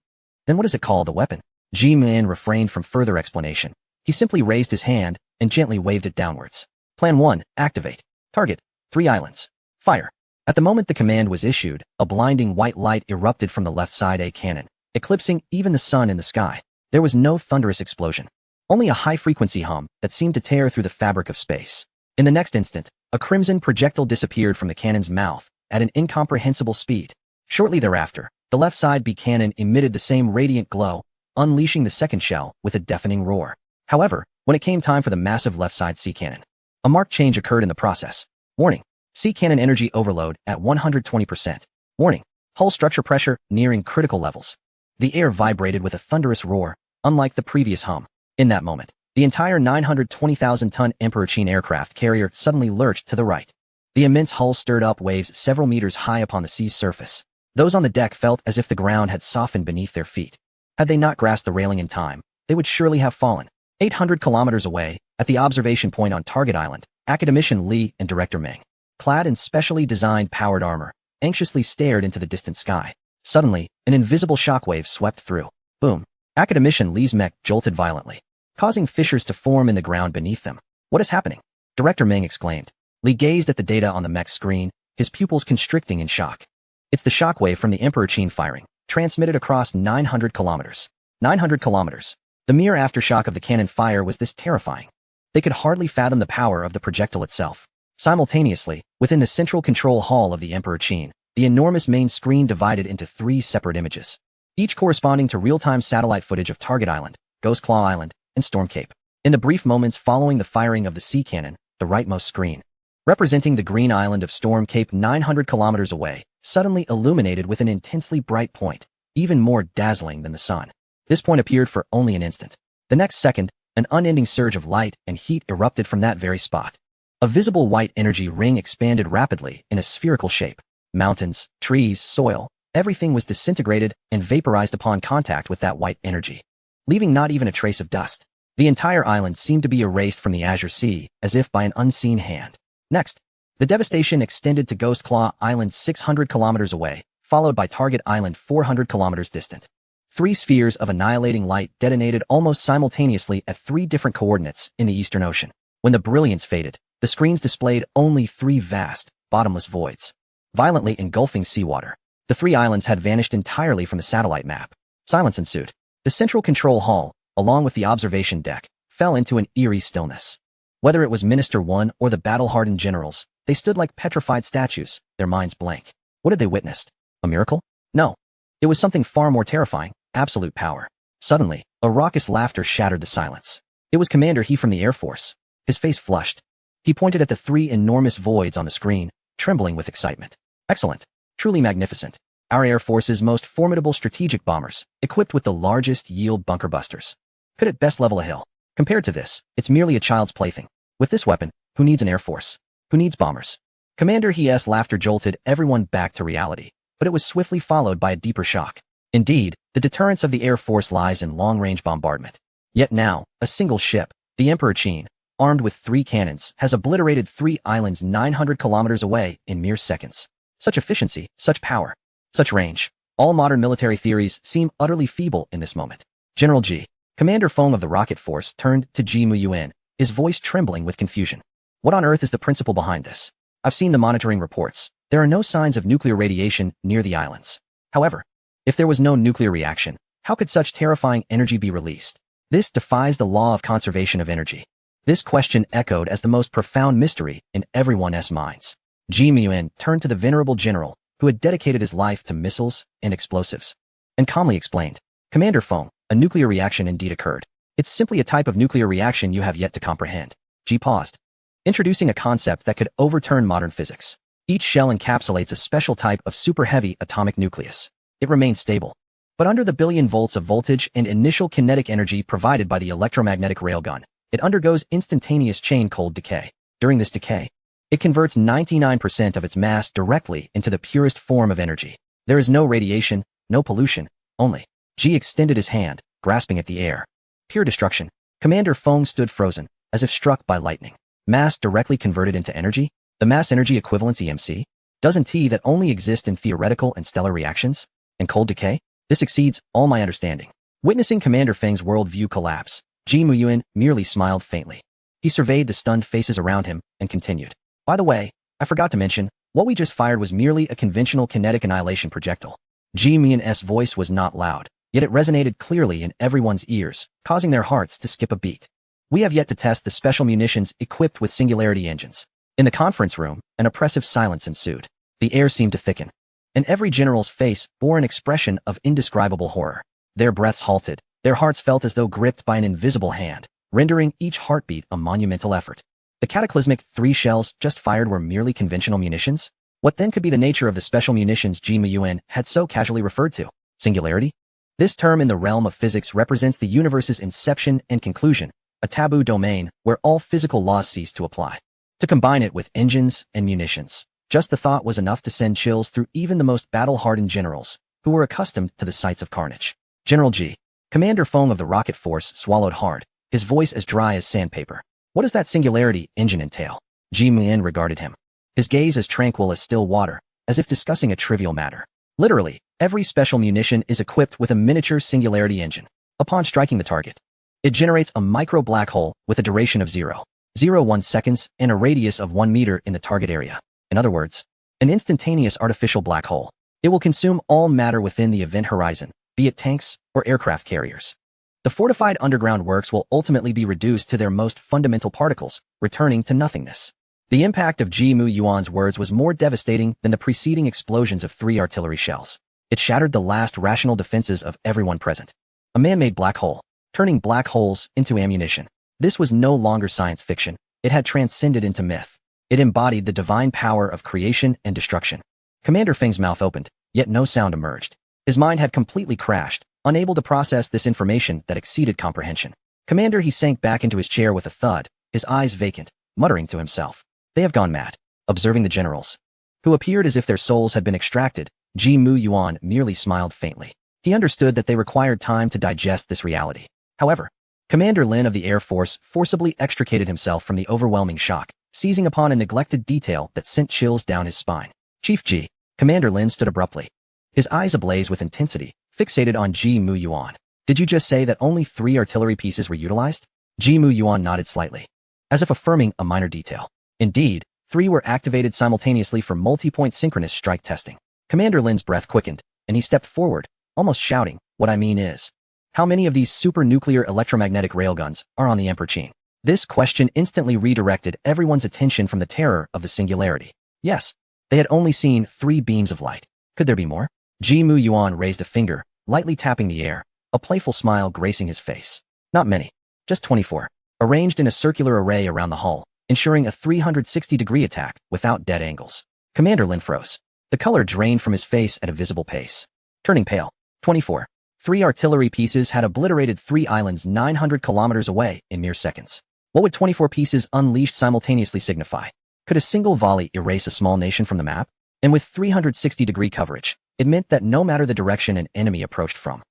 [SPEAKER 1] Then what is it called, a weapon? Ji Muyuan refrained from further explanation. He simply raised his hand and gently waved it downwards. Plan 1, activate. Target, 3 islands. Fire. At the moment the command was issued, a blinding white light erupted from the left side A cannon, eclipsing even the sun in the sky. There was no thunderous explosion, only a high-frequency hum that seemed to tear through the fabric of space. In the next instant, a crimson projectile disappeared from the cannon's mouth at an incomprehensible speed. Shortly thereafter, the left side B cannon emitted the same radiant glow, unleashing the second shell with a deafening roar. However, when it came time for the massive left side C cannon, a marked change occurred in the process. Warning. C cannon energy overload at 120%. Warning. Hull structure pressure nearing critical levels. The air vibrated with a thunderous roar, unlike the previous hum. In that moment, the entire 920,000-ton Emperor Qin aircraft carrier suddenly lurched to the right. The immense hull stirred up waves several meters high upon the sea's surface. Those on the deck felt as if the ground had softened beneath their feet. Had they not grasped the railing in time, they would surely have fallen. 800 kilometers away, at the observation point on Target Island, Academician Li and Director Meng, clad in specially designed powered armor, anxiously stared into the distant sky. Suddenly, an invisible shockwave swept through. Boom. Academician Li's mech jolted violently, causing fissures to form in the ground beneath them. What is happening? Director Meng exclaimed. Li gazed at the data on the mech screen, his pupils constricting in shock. It's the shockwave from the Emperor Qin firing, transmitted across 900 kilometers. 900 kilometers. The mere aftershock of the cannon fire was this terrifying. They could hardly fathom the power of the projectile itself. Simultaneously, within the central control hall of the Emperor Qin, the enormous main screen divided into 3 separate images, each corresponding to real-time satellite footage of Target Island, Ghost Claw Island, and Storm Cape. In the brief moments following the firing of the C cannon, the rightmost screen, representing the green island of Storm Cape 900 kilometers away, suddenly illuminated with an intensely bright point, even more dazzling than the sun. This point appeared for only an instant. The next second, an unending surge of light and heat erupted from that very spot. A visible white energy ring expanded rapidly in a spherical shape. Mountains, trees, soil, everything was disintegrated and vaporized upon contact with that white energy, leaving not even a trace of dust. The entire island seemed to be erased from the azure sea, as if by an unseen hand. Next, the devastation extended to Ghost Claw Island 600 kilometers away, followed by Target Island 400 kilometers distant. 3 spheres of annihilating light detonated almost simultaneously at 3 different coordinates in the Eastern Ocean. When the brilliance faded, the screens displayed only 3 vast, bottomless voids, violently engulfing seawater. The 3 islands had vanished entirely from the satellite map. Silence ensued. The central control hall, along with the observation deck, fell into an eerie stillness. Whether it was Minister 1 or the battle-hardened generals, they stood like petrified statues, their minds blank. What had they witnessed? A miracle? No. It was something far more terrifying. Absolute power. Suddenly, a raucous laughter shattered the silence. It was Commander He from the Air Force. His face flushed. He pointed at the 3 enormous voids on the screen, trembling with excitement. Excellent. Truly magnificent. Our Air Force's most formidable strategic bombers, equipped with the largest yield bunker busters, could at best level a hill. Compared to this, it's merely a child's plaything. With this weapon, who needs an Air Force? Who needs bombers? Commander He's laughter jolted everyone back to reality, but it was swiftly followed by a deeper shock. Indeed, the deterrence of the Air Force lies in long-range bombardment. Yet now, a single ship, the Emperor Qin, armed with 3 cannons, has obliterated 3 islands 900 kilometers away in mere seconds. Such efficiency, such power, such range. All modern military theories seem utterly feeble in this moment. General G. Commander Feng of the Rocket Force turned to Ji Muyuan, his voice trembling with confusion. What on earth is the principle behind this? I've seen the monitoring reports. There are no signs of nuclear radiation near the islands. However, if there was no nuclear reaction, how could such terrifying energy be released? This defies the law of conservation of energy. This question echoed as the most profound mystery in everyone's minds. Ji Muyuan turned to the venerable general, who had dedicated his life to missiles and explosives, and calmly explained, Commander Feng, a nuclear reaction indeed occurred. It's simply a type of nuclear reaction you have yet to comprehend. Ji paused, introducing a concept that could overturn modern physics. Each shell encapsulates a special type of super-heavy atomic nucleus. It remains stable, but under the billion volts of voltage and initial kinetic energy provided by the electromagnetic railgun, it undergoes instantaneous chain cold decay. During this decay, it converts 99% of its mass directly into the purest form of energy. There is no radiation, no pollution, only. Ji extended his hand, grasping at the air. Pure destruction. Commander Feng stood frozen, as if struck by lightning. Mass directly converted into energy? The mass energy equivalence EMC? Doesn't that only exist in theoretical and stellar reactions? And cold decay? This exceeds all my understanding. Witnessing Commander Feng's worldview collapse, Ji Muyuan merely smiled faintly. He surveyed the stunned faces around him and continued. By the way, I forgot to mention, what we just fired was merely a conventional kinetic annihilation projectile. Ji Muyuan's voice was not loud, yet it resonated clearly in everyone's ears, causing their hearts to skip a beat. We have yet to test the special munitions equipped with singularity engines. In the conference room, an oppressive silence ensued. The air seemed to thicken, and every general's face bore an expression of indescribable horror. Their breaths halted, their hearts felt as though gripped by an invisible hand, rendering each heartbeat a monumental effort. The cataclysmic 3 shells just fired were merely conventional munitions? What then could be the nature of the special munitions Ji Muyuan had so casually referred to? Singularity? This term in the realm of physics represents the universe's inception and conclusion, a taboo domain where all physical laws cease to apply. To combine it with engines and munitions, just the thought was enough to send chills through even the most battle-hardened generals, who were accustomed to the sights of carnage. General Ji, Commander Feng of the Rocket Force, swallowed hard, his voice as dry as sandpaper. What does that singularity engine entail? Ji Muyuan regarded him, his gaze as tranquil as still water, as if discussing a trivial matter. Literally, every special munition is equipped with a miniature singularity engine. Upon striking the target, it generates a micro black hole with a duration of 0.01 seconds and a radius of 1 meter in the target area. In other words, an instantaneous artificial black hole. It will consume all matter within the event horizon, be it tanks or aircraft carriers. The fortified underground works will ultimately be reduced to their most fundamental particles, returning to nothingness. The impact of Ji Muyuan's words was more devastating than the preceding explosions of 3 artillery shells. It shattered the last rational defenses of everyone present. A man-made black hole, turning black holes into ammunition. This was no longer science fiction. It had transcended into myth. It embodied the divine power of creation and destruction. Commander Feng's mouth opened, yet no sound emerged. His mind had completely crashed, unable to process this information that exceeded comprehension. Commander, he sank back into his chair with a thud, his eyes vacant, muttering to himself. They have gone mad. Observing the generals, who appeared as if their souls had been extracted, Ji Muyuan merely smiled faintly. He understood that they required time to digest this reality. However, Commander Lin of the Air Force forcibly extricated himself from the overwhelming shock, seizing upon a neglected detail that sent chills down his spine. Chief Ji, Commander Lin stood abruptly, his eyes ablaze with intensity, fixated on Ji Muyuan. Did you just say that only 3 artillery pieces were utilized? Ji Muyuan nodded slightly, as if affirming a minor detail. Indeed, 3 were activated simultaneously for multi-point synchronous strike testing. Commander Lin's breath quickened, and he stepped forward, almost shouting, what I mean is, how many of these super-nuclear electromagnetic railguns are on the Emperor Qin? This question instantly redirected everyone's attention from the terror of the singularity. Yes, they had only seen 3 beams of light. Could there be more? Ji Muyuan raised a finger, lightly tapping the air, a playful smile gracing his face. Not many, just 24, arranged in a circular array around the hull, ensuring a 360-degree attack without dead angles. Commander Lin froze. The color drained from his face at a visible pace. Turning pale. 24. 3 artillery pieces had obliterated 3 islands 900 kilometers away in mere seconds. What would 24 pieces unleashed simultaneously signify? Could a single volley erase a small nation from the map? And with 360-degree coverage, it meant that no matter the direction an enemy approached from,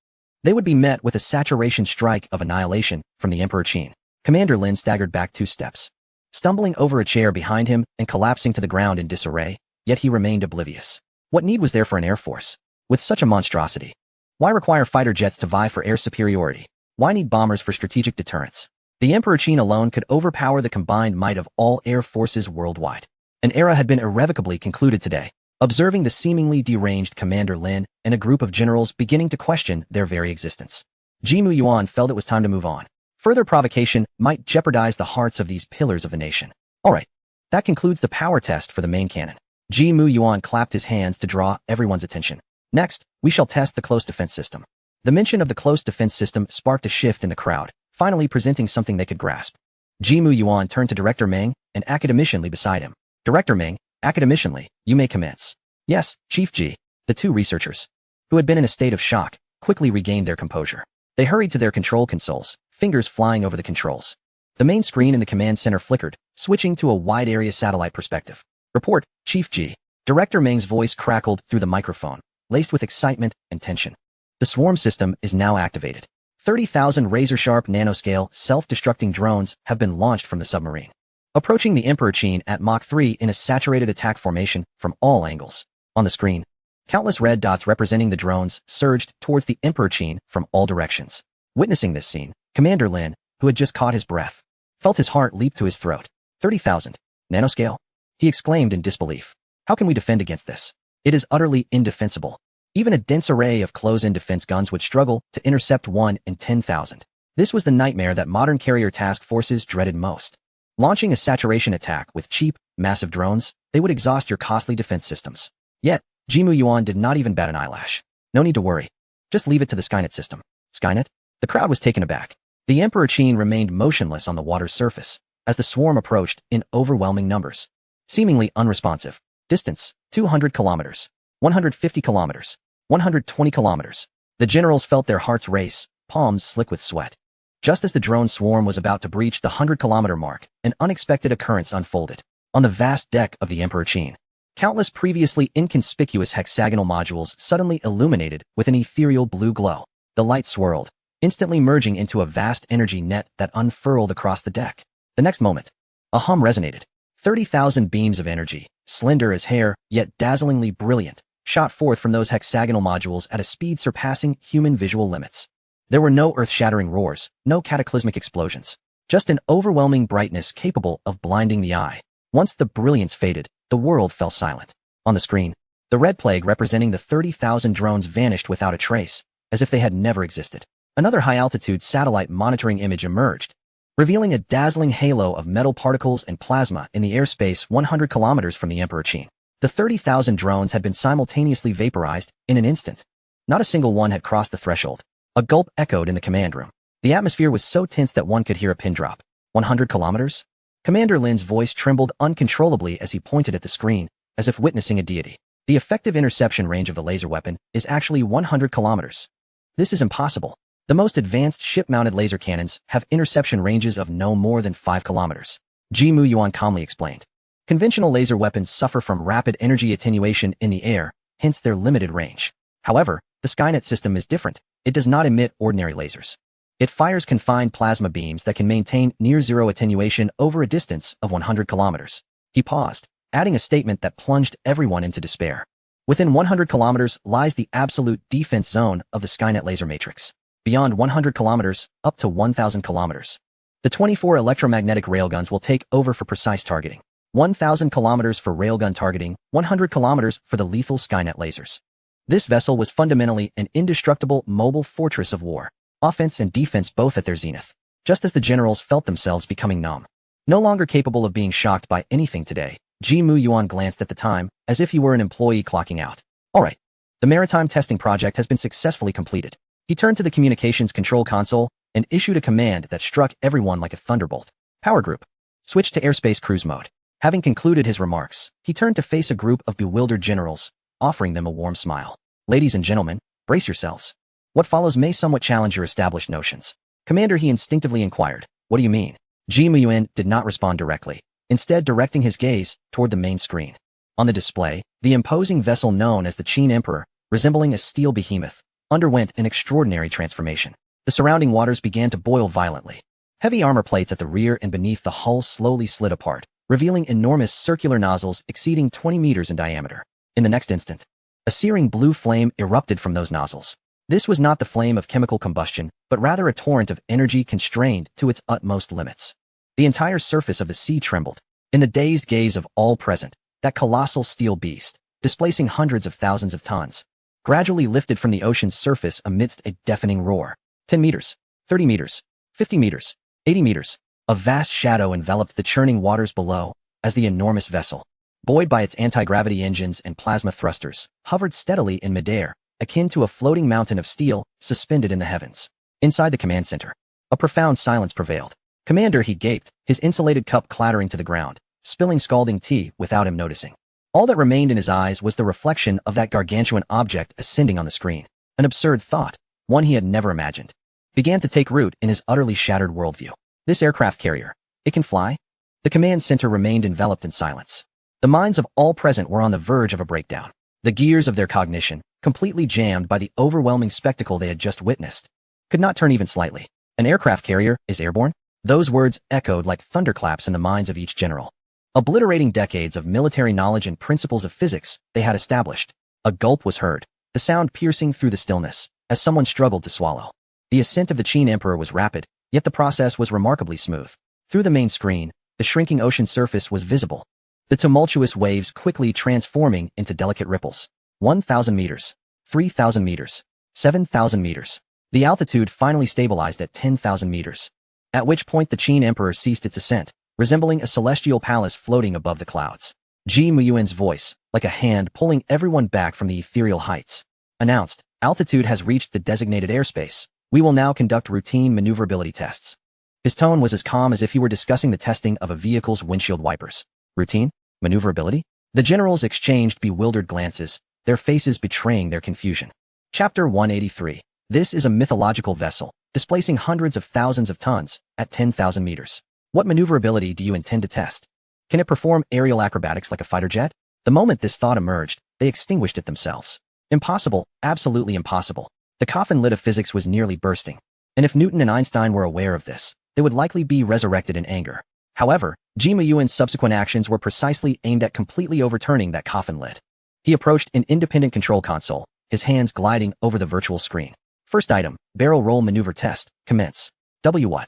[SPEAKER 1] they would be met with a saturation strike of annihilation from the Emperor Qin. Commander Lin staggered back 2 steps, stumbling over a chair behind him and collapsing to the ground in disarray, yet he remained oblivious. What need was there for an air force with such a monstrosity? Why require fighter jets to vie for air superiority? Why need bombers for strategic deterrence? The Emperor Qin alone could overpower the combined might of all air forces worldwide. An era had been irrevocably concluded today. Observing the seemingly deranged Commander Lin and a group of generals beginning to question their very existence, Ji Muyuan felt it was time to move on. Further provocation might jeopardize the hearts of these pillars of the nation. Alright, that concludes the power test for the main cannon. Ji Mu Yuan clapped his hands to draw everyone's attention. Next, we shall test the close defense system. The mention of the close defense system sparked a shift in the crowd, finally presenting something they could grasp. Ji Mu Yuan turned to Director Meng and academicianly beside him. Director Meng, academicianly, you may commence. Yes, Chief Ji. The two researchers, who had been in a state of shock, quickly regained their composure. They hurried to their control consoles, fingers flying over the controls. The main screen in the command center flickered, switching to a wide-area satellite perspective. Report, Chief Ji. Director Meng's voice crackled through the microphone, laced with excitement and tension. The swarm system is now activated. 30,000 razor-sharp nanoscale self-destructing drones have been launched from the submarine, approaching the Emperor Qin at Mach 3 in a saturated attack formation from all angles. On the screen, countless red dots representing the drones surged towards the Emperor Qin from all directions. Witnessing this scene, Commander Lin, who had just caught his breath, felt his heart leap to his throat. 30,000. Nanoscale? He exclaimed in disbelief. How can we defend against this? It is utterly indefensible. Even a dense array of close-in defense guns would struggle to intercept 1 in 10,000. This was the nightmare that modern carrier task forces dreaded most. Launching a saturation attack with cheap, massive drones, they would exhaust your costly defense systems. Yet, Ji Mu Yuan did not even bat an eyelash. No need to worry. Just leave it to the Skynet system. Skynet? The crowd was taken aback. The Emperor Qin remained motionless on the water's surface as the swarm approached in overwhelming numbers. Seemingly unresponsive. Distance, 200 kilometers. 150 kilometers. 120 kilometers. The generals felt their hearts race, palms slick with sweat. Just as the drone swarm was about to breach the 100-kilometer mark, an unexpected occurrence unfolded. On the vast deck of the Emperor Qin, countless previously inconspicuous hexagonal modules suddenly illuminated with an ethereal blue glow. The light swirled, instantly merging into a vast energy net that unfurled across the deck. The next moment, a hum resonated. 30,000 beams of energy, slender as hair, yet dazzlingly brilliant, shot forth from those hexagonal modules at a speed surpassing human visual limits. There were no earth-shattering roars, no cataclysmic explosions, just an overwhelming brightness capable of blinding the eye. Once the brilliance faded, the world fell silent. On the screen, the red plague representing the 30,000 drones vanished without a trace, as if they had never existed. Another high-altitude satellite monitoring image emerged, revealing a dazzling halo of metal particles and plasma in the airspace 100 kilometers from the Emperor Qin. The 30,000 drones had been simultaneously vaporized in an instant. Not a single one had crossed the threshold. A gulp echoed in the command room. The atmosphere was so tense that one could hear a pin drop. 100 kilometers? Commander Lin's voice trembled uncontrollably as he pointed at the screen, as if witnessing a deity. The effective interception range of the laser weapon is actually 100 kilometers. This is impossible. The most advanced ship-mounted laser cannons have interception ranges of no more than 5 kilometers. Ji Mu Yuan calmly explained. Conventional laser weapons suffer from rapid energy attenuation in the air, hence their limited range. However, the Skynet system is different. It does not emit ordinary lasers. It fires confined plasma beams that can maintain near-zero attenuation over a distance of 100 kilometers. He paused, adding a statement that plunged everyone into despair. Within 100 kilometers lies the absolute defense zone of the Skynet laser matrix. Beyond 100 kilometers, up to 1,000 kilometers. The 24 electromagnetic railguns will take over for precise targeting. 1,000 kilometers for railgun targeting, 100 kilometers for the lethal Skynet lasers. This vessel was fundamentally an indestructible mobile fortress of war, offense and defense both at their zenith. Just as the generals felt themselves becoming numb, no longer capable of being shocked by anything today, Ji Mu Yuan glanced at the time, as if he were an employee clocking out. Alright, the maritime testing project has been successfully completed. He turned to the communications control console and issued a command that struck everyone like a thunderbolt. Power group. Switch to airspace cruise mode. Having concluded his remarks, he turned to face a group of bewildered generals, offering them a warm smile. Ladies and gentlemen, brace yourselves. What follows may somewhat challenge your established notions. Commander, he instinctively inquired. What do you mean? Ji Mu Yuan did not respond directly, instead directing his gaze toward the main screen. On the display, the imposing vessel known as the Qin Emperor, resembling a steel behemoth, underwent an extraordinary transformation. The surrounding waters began to boil violently. Heavy armor plates at the rear and beneath the hull slowly slid apart, revealing enormous circular nozzles exceeding 20 meters in diameter. In the next instant, a searing blue flame erupted from those nozzles. This was not the flame of chemical combustion, but rather a torrent of energy constrained to its utmost limits. The entire surface of the sea trembled. In the dazed gaze of all present, that colossal steel beast, displacing hundreds of thousands of tons, gradually lifted from the ocean's surface amidst a deafening roar. 10 meters, 30 meters, 50 meters. 80 meters. A vast shadow enveloped the churning waters below as the enormous vessel, buoyed by its anti-gravity engines and plasma thrusters, hovered steadily in midair, akin to a floating mountain of steel suspended in the heavens. Inside the command center, a profound silence prevailed. "Commander," he gaped, his insulated cup clattering to the ground, spilling scalding tea without him noticing. All that remained in his eyes was the reflection of that gargantuan object ascending on the screen. An absurd thought, one he had never imagined, began to take root in his utterly shattered worldview. This aircraft carrier, it can fly? The command center remained enveloped in silence. The minds of all present were on the verge of a breakdown. The gears of their cognition, completely jammed by the overwhelming spectacle they had just witnessed, could not turn even slightly. An aircraft carrier is airborne? Those words echoed like thunderclaps in the minds of each general, obliterating decades of military knowledge and principles of physics they had established. A gulp was heard, the sound piercing through the stillness, as someone struggled to swallow. The ascent of the Qin Emperor was rapid, yet the process was remarkably smooth. Through the main screen, the shrinking ocean surface was visible, the tumultuous waves quickly transforming into delicate ripples. 1,000 meters, 3,000 meters, 7,000 meters. The altitude finally stabilized at 10,000 meters, at which point the Qin Emperor ceased its ascent, resembling a celestial palace floating above the clouds. Ji Muyuan's voice, like a hand pulling everyone back from the ethereal heights, announced, "Altitude has reached the designated airspace. We will now conduct routine maneuverability tests." His tone was as calm as if he were discussing the testing of a vehicle's windshield wipers. Routine? Maneuverability? The generals exchanged bewildered glances, their faces betraying their confusion. Chapter 183. This is a mythological vessel, displacing hundreds of thousands of tons at 10,000 meters. What maneuverability do you intend to test? Can it perform aerial acrobatics like a fighter jet? The moment this thought emerged, they extinguished it themselves. Impossible, absolutely impossible. The coffin lid of physics was nearly bursting, and if Newton and Einstein were aware of this, they would likely be resurrected in anger. However, Ji Muyuan's subsequent actions were precisely aimed at completely overturning that coffin lid. He approached an independent control console, his hands gliding over the virtual screen. First item, barrel roll maneuver test, commence. What?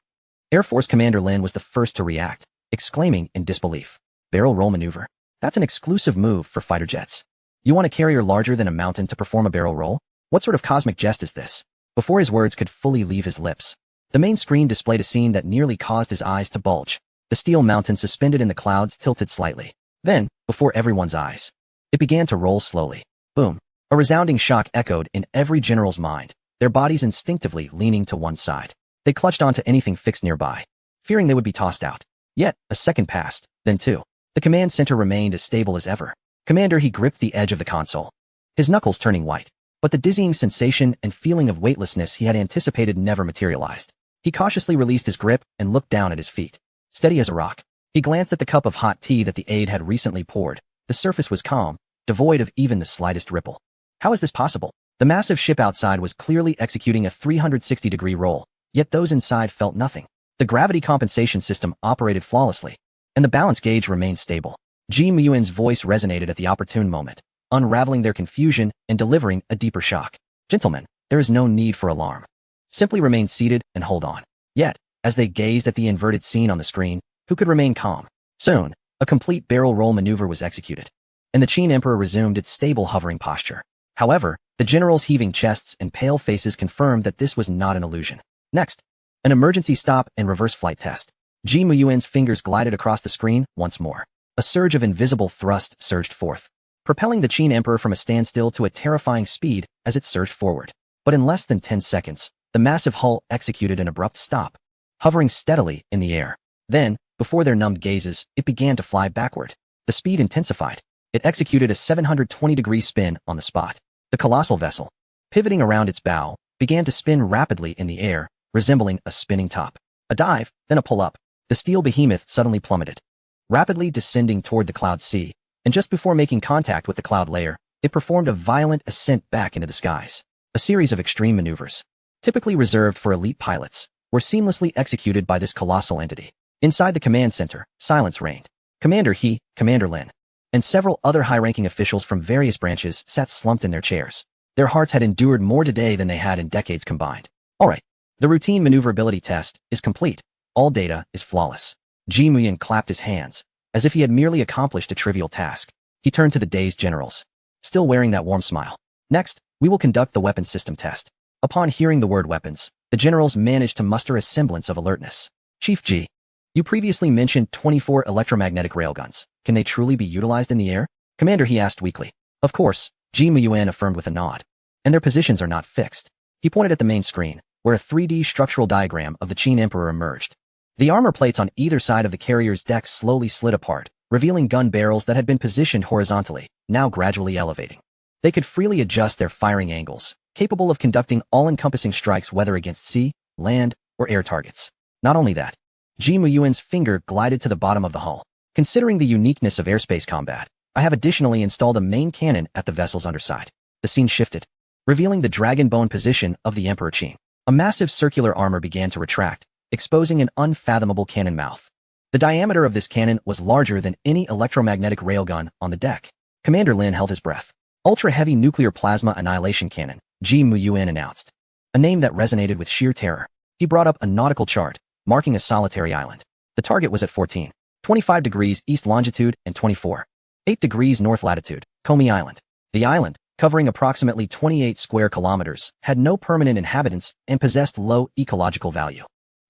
[SPEAKER 1] Air Force Commander Lin was the first to react, exclaiming in disbelief. Barrel roll maneuver? That's an exclusive move for fighter jets. You want a carrier larger than a mountain to perform a barrel roll? What sort of cosmic jest is this? Before his words could fully leave his lips, the main screen displayed a scene that nearly caused his eyes to bulge. The steel mountain suspended in the clouds tilted slightly. Then, before everyone's eyes, it began to roll slowly. Boom. A resounding shock echoed in every general's mind, their bodies instinctively leaning to one side. They clutched onto anything fixed nearby, fearing they would be tossed out. Yet, a second passed, then two. The command center remained as stable as ever. Commander, he gripped the edge of the console, his knuckles turning white. But the dizzying sensation and feeling of weightlessness he had anticipated never materialized. He cautiously released his grip and looked down at his feet. Steady as a rock. He glanced at the cup of hot tea that the aide had recently poured. The surface was calm, devoid of even the slightest ripple. How is this possible? The massive ship outside was clearly executing a 360-degree roll, yet those inside felt nothing. The gravity compensation system operated flawlessly, and the balance gauge remained stable. Ji Muyuan's voice resonated at the opportune moment, unraveling their confusion and delivering a deeper shock. Gentlemen, there is no need for alarm. Simply remain seated and hold on. Yet, as they gazed at the inverted scene on the screen, who could remain calm? Soon, a complete barrel roll maneuver was executed, and the Qin Emperor resumed its stable hovering posture. However, the generals' heaving chests and pale faces confirmed that this was not an illusion. Next, an emergency stop and reverse flight test. Ji Muyuan's fingers glided across the screen once more. A surge of invisible thrust surged forth, propelling the Qin Emperor from a standstill to a terrifying speed as it surged forward. But in less than 10 seconds, the massive hull executed an abrupt stop, hovering steadily in the air. Then, before their numbed gazes, it began to fly backward. The speed intensified. It executed a 720-degree spin on the spot. The colossal vessel, pivoting around its bow, began to spin rapidly in the air, resembling a spinning top. A dive, then a pull-up. The steel behemoth suddenly plummeted, rapidly descending toward the cloud sea, and just before making contact with the cloud layer, it performed a violent ascent back into the skies. A series of extreme maneuvers, typically reserved for elite pilots, were seamlessly executed by this colossal entity. Inside the command center, silence reigned. Commander He, Commander Lin, and several other high-ranking officials from various branches sat slumped in their chairs. Their hearts had endured more today than they had in decades combined. All right, the routine maneuverability test is complete. All data is flawless. Ji Muyuan clapped his hands, as if he had merely accomplished a trivial task. He turned to the dazed generals, still wearing that warm smile. Next, we will conduct the weapons system test. Upon hearing the word weapons, the the generals managed to muster a semblance of alertness. Chief G, you previously mentioned 24 electromagnetic railguns. Can they truly be utilized in the air? Commander, he asked weakly. Of course, Ji Muyuan affirmed with a nod. And their positions are not fixed. He pointed at the main screen, where a 3D structural diagram of the Qin Emperor emerged. The armor plates on either side of the carrier's deck slowly slid apart, revealing gun barrels that had been positioned horizontally, now gradually elevating. They could freely adjust their firing angles, capable of conducting all-encompassing strikes whether against sea, land, or air targets. Not only that, Ji Muyuan's finger glided to the bottom of the hull. Considering the uniqueness of airspace combat, I have additionally installed a main cannon at the vessel's underside. The scene shifted, revealing the dragon bone position of the Emperor Qin. A massive circular armor began to retract, exposing an unfathomable cannon mouth. The diameter of this cannon was larger than any electromagnetic railgun on the deck. Commander Lin held his breath. Ultra-heavy nuclear plasma annihilation cannon, Ji Muyuan announced. A name that resonated with sheer terror. He brought up a nautical chart, marking a solitary island. The target was at 14.25 degrees east longitude and 24.8 degrees north latitude, Komi Island. The island, covering approximately 28 square kilometers, had no permanent inhabitants and possessed low ecological value,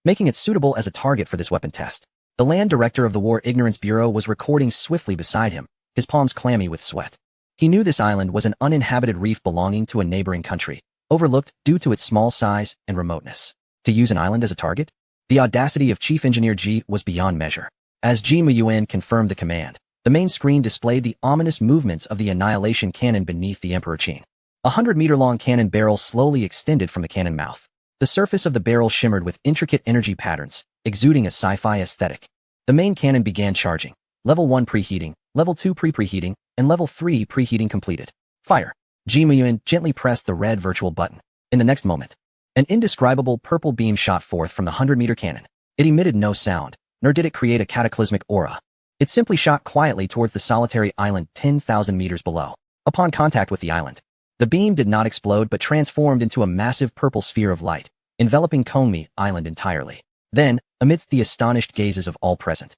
[SPEAKER 1] making it suitable as a target for this weapon test. The land director of the War Ignorance Bureau was recording swiftly beside him, his palms clammy with sweat. He knew this island was an uninhabited reef belonging to a neighboring country, overlooked due to its small size and remoteness. To use an island as a target? The audacity of Chief Engineer Ji was beyond measure. As Ji Muyuan confirmed the command, the main screen displayed the ominous movements of the annihilation cannon beneath the Emperor Qin. A 100-meter-long cannon barrel slowly extended from the cannon mouth. The surface of the barrel shimmered with intricate energy patterns, exuding a sci-fi aesthetic. The main cannon began charging. Level 1 preheating, Level 2 preheating, and Level 3 preheating completed. Fire. Ji Muyuan gently pressed the red virtual button. In the next moment, an indescribable purple beam shot forth from the 100-meter cannon. It emitted no sound, nor did it create a cataclysmic aura. It simply shot quietly towards the solitary island 10,000 meters below. Upon contact with the island, the beam did not explode but transformed into a massive purple sphere of light, enveloping Komi Island entirely. Then, amidst the astonished gazes of all present,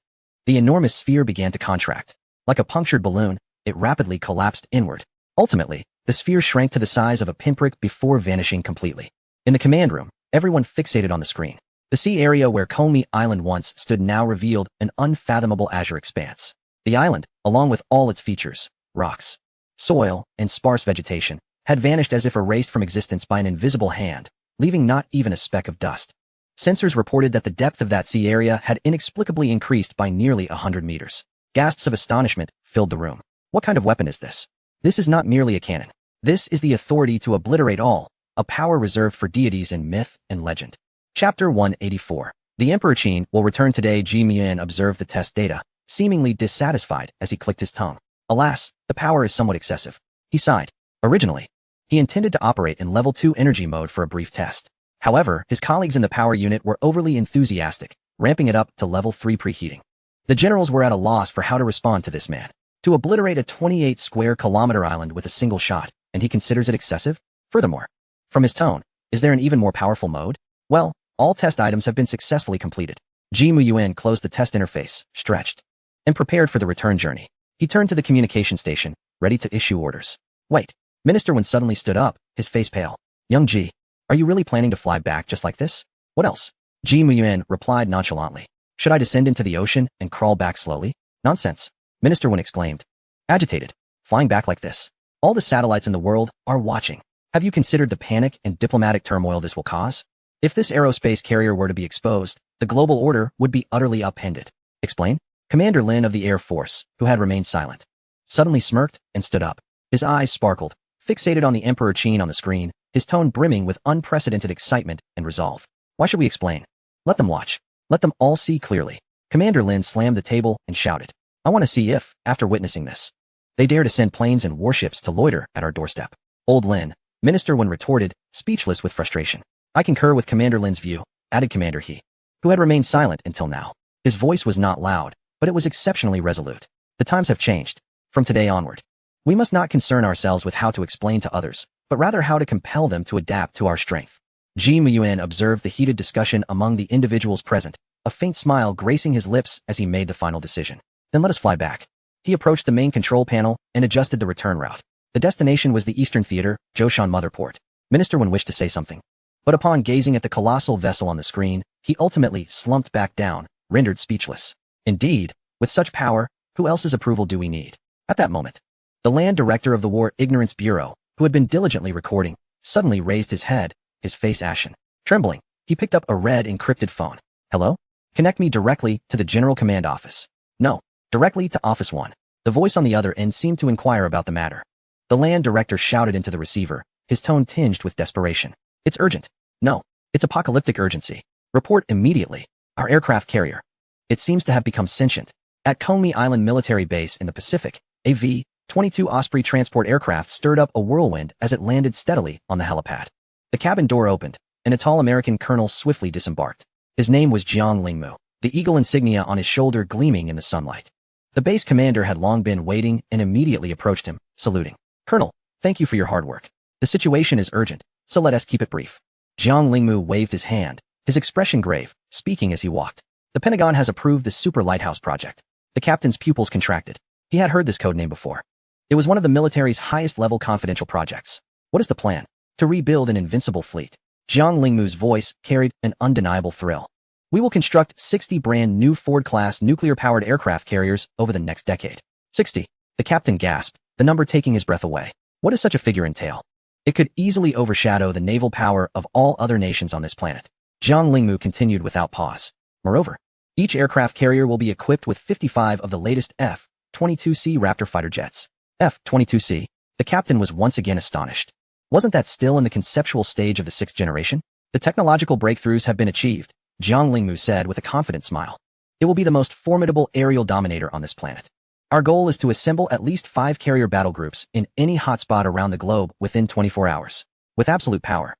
[SPEAKER 1] the enormous sphere began to contract. Like a punctured balloon, it rapidly collapsed inward. Ultimately, the sphere shrank to the size of a pinprick before vanishing completely. In the command room, everyone fixated on the screen. The sea area where Komi Island once stood now revealed an unfathomable azure expanse. The island, along with all its features, rocks, soil, and sparse vegetation, had vanished as if erased from existence by an invisible hand, leaving not even a speck of dust. Sensors reported that the depth of that sea area had inexplicably increased by nearly 100 meters. Gasps of astonishment filled the room. What kind of weapon is this? This is not merely a cannon. This is the authority to obliterate all, a power reserved for deities in myth and legend. Chapter 184. The Emperor Qin will return today. Ji Muyuan observed the test data, seemingly dissatisfied as he clicked his tongue. Alas, the power is somewhat excessive. He sighed. Originally, he intended to operate in Level 2 energy mode for a brief test. However, his colleagues in the power unit were overly enthusiastic, ramping it up to Level 3 preheating. The generals were at a loss for how to respond to this man. To obliterate a 28 square kilometer island with a single shot, and he considers it excessive? Furthermore, from his tone, is there an even more powerful mode? Well, all test items have been successfully completed. Ji Muyuan closed the test interface, stretched, and prepared for the return journey. He turned to the communication station, ready to issue orders. Wait. Minister Wen suddenly stood up, his face pale. Young Ji, are you really planning to fly back just like this? What else? Ji Muyuan replied nonchalantly. Should I descend into the ocean and crawl back slowly? Nonsense. Minister Wen exclaimed. Agitated. Flying back like this. All the satellites in the world are watching. Have you considered the panic and diplomatic turmoil this will cause? If this aerospace carrier were to be exposed, the global order would be utterly upended. Explain? Commander Lin of the Air Force, who had remained silent, suddenly smirked and stood up. His eyes sparkled, fixated on the Emperor Qin on the screen, his tone brimming with unprecedented excitement and resolve. Why should we explain? Let them watch. Let them all see clearly. Commander Lin slammed the table and shouted. I want to see if, after witnessing this, they dare to send planes and warships to loiter at our doorstep. Old Lin, Minister Wen retorted, speechless with frustration. I concur with Commander Lin's view, added Commander He, who had remained silent until now. His voice was not loud, but it was exceptionally resolute. The times have changed. From today onward, we must not concern ourselves with how to explain to others, but rather how to compel them to adapt to our strength. Ji Muyuan observed the heated discussion among the individuals present, a faint smile gracing his lips as he made the final decision. Then let us fly back. He approached the main control panel and adjusted the return route. The destination was the Eastern Theater, Zhoushan Motherport. Minister Wen wished to say something, But upon gazing at the colossal vessel on the screen, he ultimately slumped back down, rendered speechless. Indeed, with such power, who else's approval do we need? At that moment, the land director of the War Ignorance Bureau, who had been diligently recording, suddenly raised his head, his face ashen. Trembling, he picked up a red encrypted phone. Hello? Connect me directly to the General Command Office. No, directly to Office 1. The voice on the other end seemed to inquire about the matter. The land director shouted into the receiver, his tone tinged with desperation. It's urgent. No, it's apocalyptic urgency. Report immediately. Our aircraft carrier. It seems to have become sentient. At Coney Island Military Base in the Pacific, a V-22 Osprey transport aircraft stirred up a whirlwind as it landed steadily on the helipad. The cabin door opened, and a tall American colonel swiftly disembarked. His name was Jiang Lingmu, the eagle insignia on his shoulder gleaming in the sunlight. The base commander had long been waiting and immediately approached him, saluting. Colonel, thank you for your hard work. The situation is urgent, so let us keep it brief. Jiang Lingmu waved his hand, his expression grave, speaking as he walked. The Pentagon has approved the Super Lighthouse project. The captain's pupils contracted. He had heard this code name before. It was one of the military's highest-level confidential projects. What is the plan? To rebuild an invincible fleet. Jiang Lingmu's voice carried an undeniable thrill. We will construct 60 brand new Ford-class nuclear-powered aircraft carriers over the next decade. 60. The captain gasped, the number taking his breath away. What does such a figure entail? It could easily overshadow the naval power of all other nations on this planet. Jiang Lingmu continued without pause. Moreover, each aircraft carrier will be equipped with 55 of the latest F-22C Raptor fighter jets. F-22C. The captain was once again astonished. Wasn't that still in the conceptual stage of the 6th generation? The technological breakthroughs have been achieved, Jiang Lingmu said with a confident smile. It will be the most formidable aerial dominator on this planet. Our goal is to assemble at least 5 carrier battle groups in any hotspot around the globe within 24 hours. With absolute power,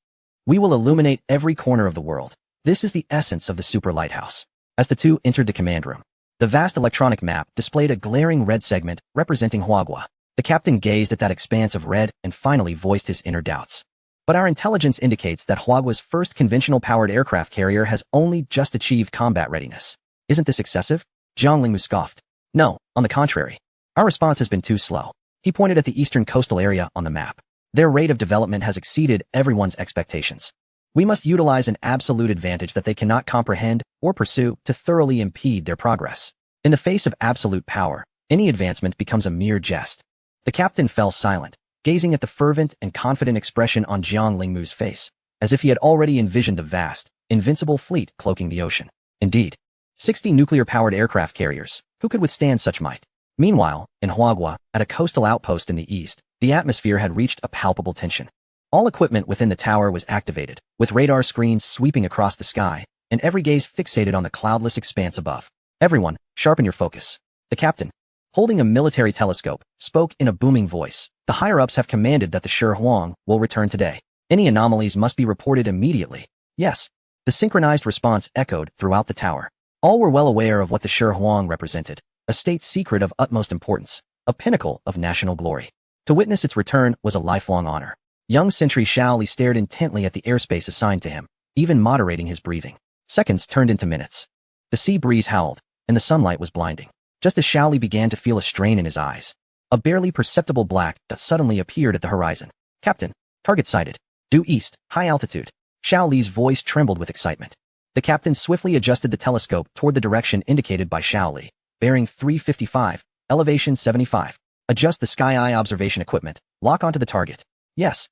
[SPEAKER 1] we will illuminate every corner of the world. This is the essence of the Super Lighthouse. As the two entered the command room, the vast electronic map displayed a glaring red segment representing Huagua. The captain gazed at that expanse of red and finally voiced his inner doubts. But our intelligence indicates that Huagua's first conventional-powered aircraft carrier has only just achieved combat readiness. Isn't this excessive? Jiang Lingmu scoffed. No, on the contrary. Our response has been too slow. He pointed at the eastern coastal area on the map. Their rate of development has exceeded everyone's expectations. We must utilize an absolute advantage that they cannot comprehend or pursue to thoroughly impede their progress. In the face of absolute power, any advancement becomes a mere jest. The captain fell silent, gazing at the fervent and confident expression on Jiang Lingmu's face, as if he had already envisioned the vast, invincible fleet cloaking the ocean. Indeed, 60 nuclear-powered aircraft carriers, who could withstand such might? Meanwhile, in Huagua, at a coastal outpost in the east, the atmosphere had reached a palpable tension. All equipment within the tower was activated, with radar screens sweeping across the sky, and every gaze fixated on the cloudless expanse above. Everyone, sharpen your focus. The captain, holding a military telescope, spoke in a booming voice. The higher-ups have commanded that the Shi Huang will return today. Any anomalies must be reported immediately. Yes. The synchronized response echoed throughout the tower. All were well aware of what the Shi Huang represented, a state secret of utmost importance, a pinnacle of national glory. To witness its return was a lifelong honor. Young Sentry Shao Li stared intently at the airspace assigned to him, even moderating his breathing. Seconds turned into minutes. The sea breeze howled, and the sunlight was blinding. Just as Shao Li began to feel a strain in his eyes, a barely perceptible black dot suddenly appeared at the horizon. Captain, target sighted. Due east, high altitude. Shao Li's voice trembled with excitement. The captain swiftly adjusted the telescope toward the direction indicated by Shao Li. Bearing 355, elevation 75. Adjust the sky eye observation equipment. Lock onto the target. Yes.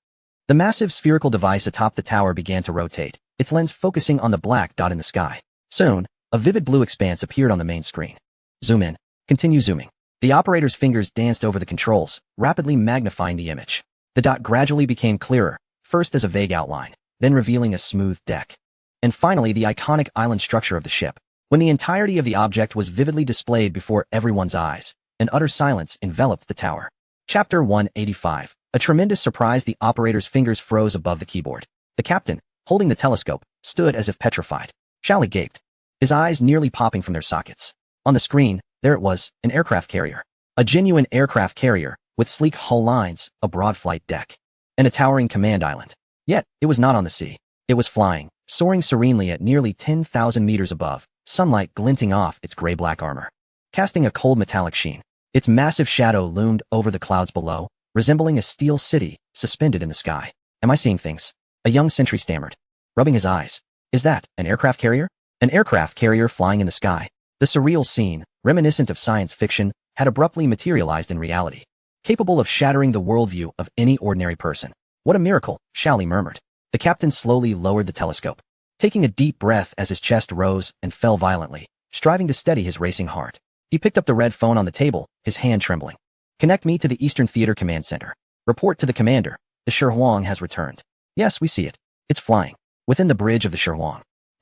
[SPEAKER 1] The massive spherical device atop the tower began to rotate, its lens focusing on the black dot in the sky. Soon, a vivid blue expanse appeared on the main screen. Zoom in. Continue zooming. The operator's fingers danced over the controls, rapidly magnifying the image. The dot gradually became clearer, first as a vague outline, then revealing a smooth deck. And finally the iconic island structure of the ship. When the entirety of the object was vividly displayed before everyone's eyes, an utter silence enveloped the tower. Chapter 185. A tremendous surprise. The operator's fingers froze above the keyboard. The captain, holding the telescope, stood as if petrified. Shao Li gaped, his eyes nearly popping from their sockets. On the screen, there it was, an aircraft carrier. A genuine aircraft carrier, with sleek hull lines, a broad flight deck, and a towering command island. Yet, it was not on the sea. It was flying, soaring serenely at nearly 10,000 meters above, sunlight glinting off its gray-black armor, casting a cold metallic sheen. Its massive shadow loomed over the clouds below, resembling a steel city suspended in the sky. Am I seeing things? A young sentry stammered. rubbing his eyes. Is that an aircraft carrier? An aircraft carrier flying in the sky. The surreal scene, reminiscent of science fiction, had abruptly materialized in reality, capable of shattering the worldview of any ordinary person. What a miracle, Shally murmured. The captain slowly lowered the telescope, taking a deep breath as his chest rose and fell violently, striving to steady his racing heart. He picked up the red phone on the table, his hand trembling. Connect me to the Eastern Theater Command Center. Report to the commander. The Shi has returned. Yes, we see it. It's flying. Within the bridge of the Shi.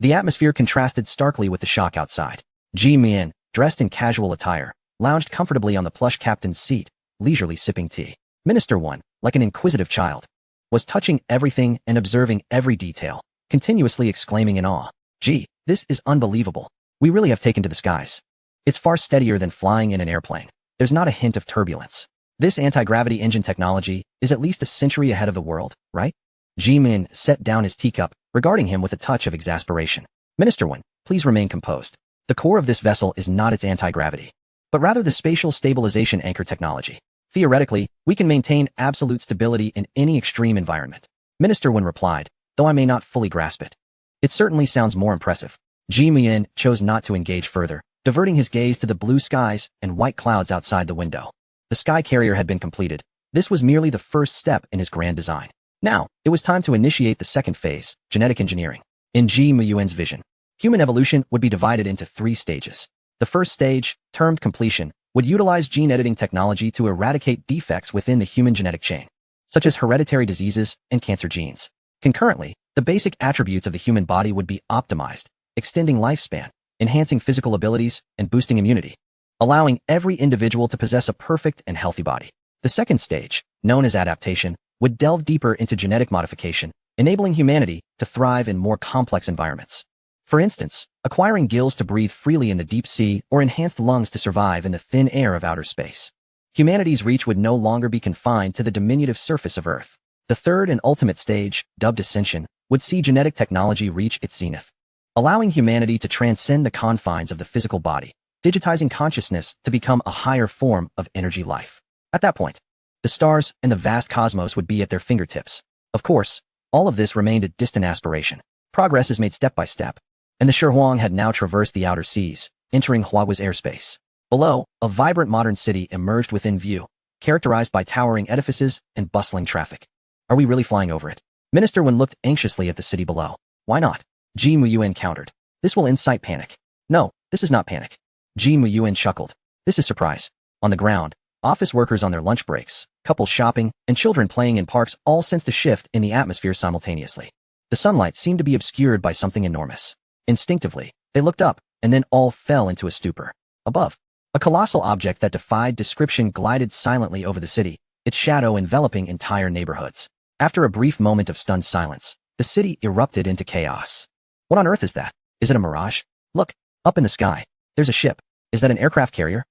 [SPEAKER 1] The atmosphere contrasted starkly with the shock outside. Ji Mian, dressed in casual attire, lounged comfortably on the plush captain's seat, leisurely sipping tea. Minister 1, like an inquisitive child, was touching everything and observing every detail, continuously exclaiming in awe. Gee, this is unbelievable. We really have taken to the skies. It's far steadier than flying in an airplane. There's not a hint of turbulence. This anti-gravity engine technology is at least a century ahead of the world, right? Ji Min set down his teacup, regarding him with a touch of exasperation. Minister 1, please remain composed. The core of this vessel is not its anti-gravity, but rather the spatial stabilization anchor technology. Theoretically, we can maintain absolute stability in any extreme environment. Minister 1 replied, though I may not fully grasp it. It certainly sounds more impressive. Ji Min chose not to engage further, diverting his gaze to the blue skies and white clouds outside the window. The sky carrier had been completed. This was merely the first step in his grand design. Now, it was time to initiate the second phase, genetic engineering. In Ji Min's vision, human evolution would be divided into 3 stages. The first stage, termed completion, would utilize gene editing technology to eradicate defects within the human genetic chain, such as hereditary diseases and cancer genes. Concurrently, the basic attributes of the human body would be optimized, extending lifespan, enhancing physical abilities, and boosting immunity, allowing every individual to possess a perfect and healthy body. The second stage, known as adaptation, would delve deeper into genetic modification, enabling humanity to thrive in more complex environments. For instance, acquiring gills to breathe freely in the deep sea or enhanced lungs to survive in the thin air of outer space. Humanity's reach would no longer be confined to the diminutive surface of Earth. The third and ultimate stage, dubbed ascension, would see genetic technology reach its zenith, allowing humanity to transcend the confines of the physical body, digitizing consciousness to become a higher form of energy life. At that point, the stars and the vast cosmos would be at their fingertips. Of course, all of this remained a distant aspiration. Progress is made step by step, and the Shi had now traversed the outer seas, entering Huawei's airspace. Below, a vibrant modern city emerged within view, characterized by towering edifices and bustling traffic. Are we really flying over it? Minister Wen looked anxiously at the city below. Why not? Ji Muyuan countered. This will incite panic. No, this is not panic. Ji Muyuan chuckled. This is surprise. On the ground, office workers on their lunch breaks, couples shopping, and children playing in parks all sensed a shift in the atmosphere simultaneously. The sunlight seemed to be obscured by something enormous. Instinctively, they looked up, and then all fell into a stupor. Above, a colossal object that defied description glided silently over the city, its shadow enveloping entire neighborhoods. After a brief moment of stunned silence, the city erupted into chaos. What on earth is that? Is it a mirage? Look, up in the sky. There's a ship. Is that an aircraft carrier?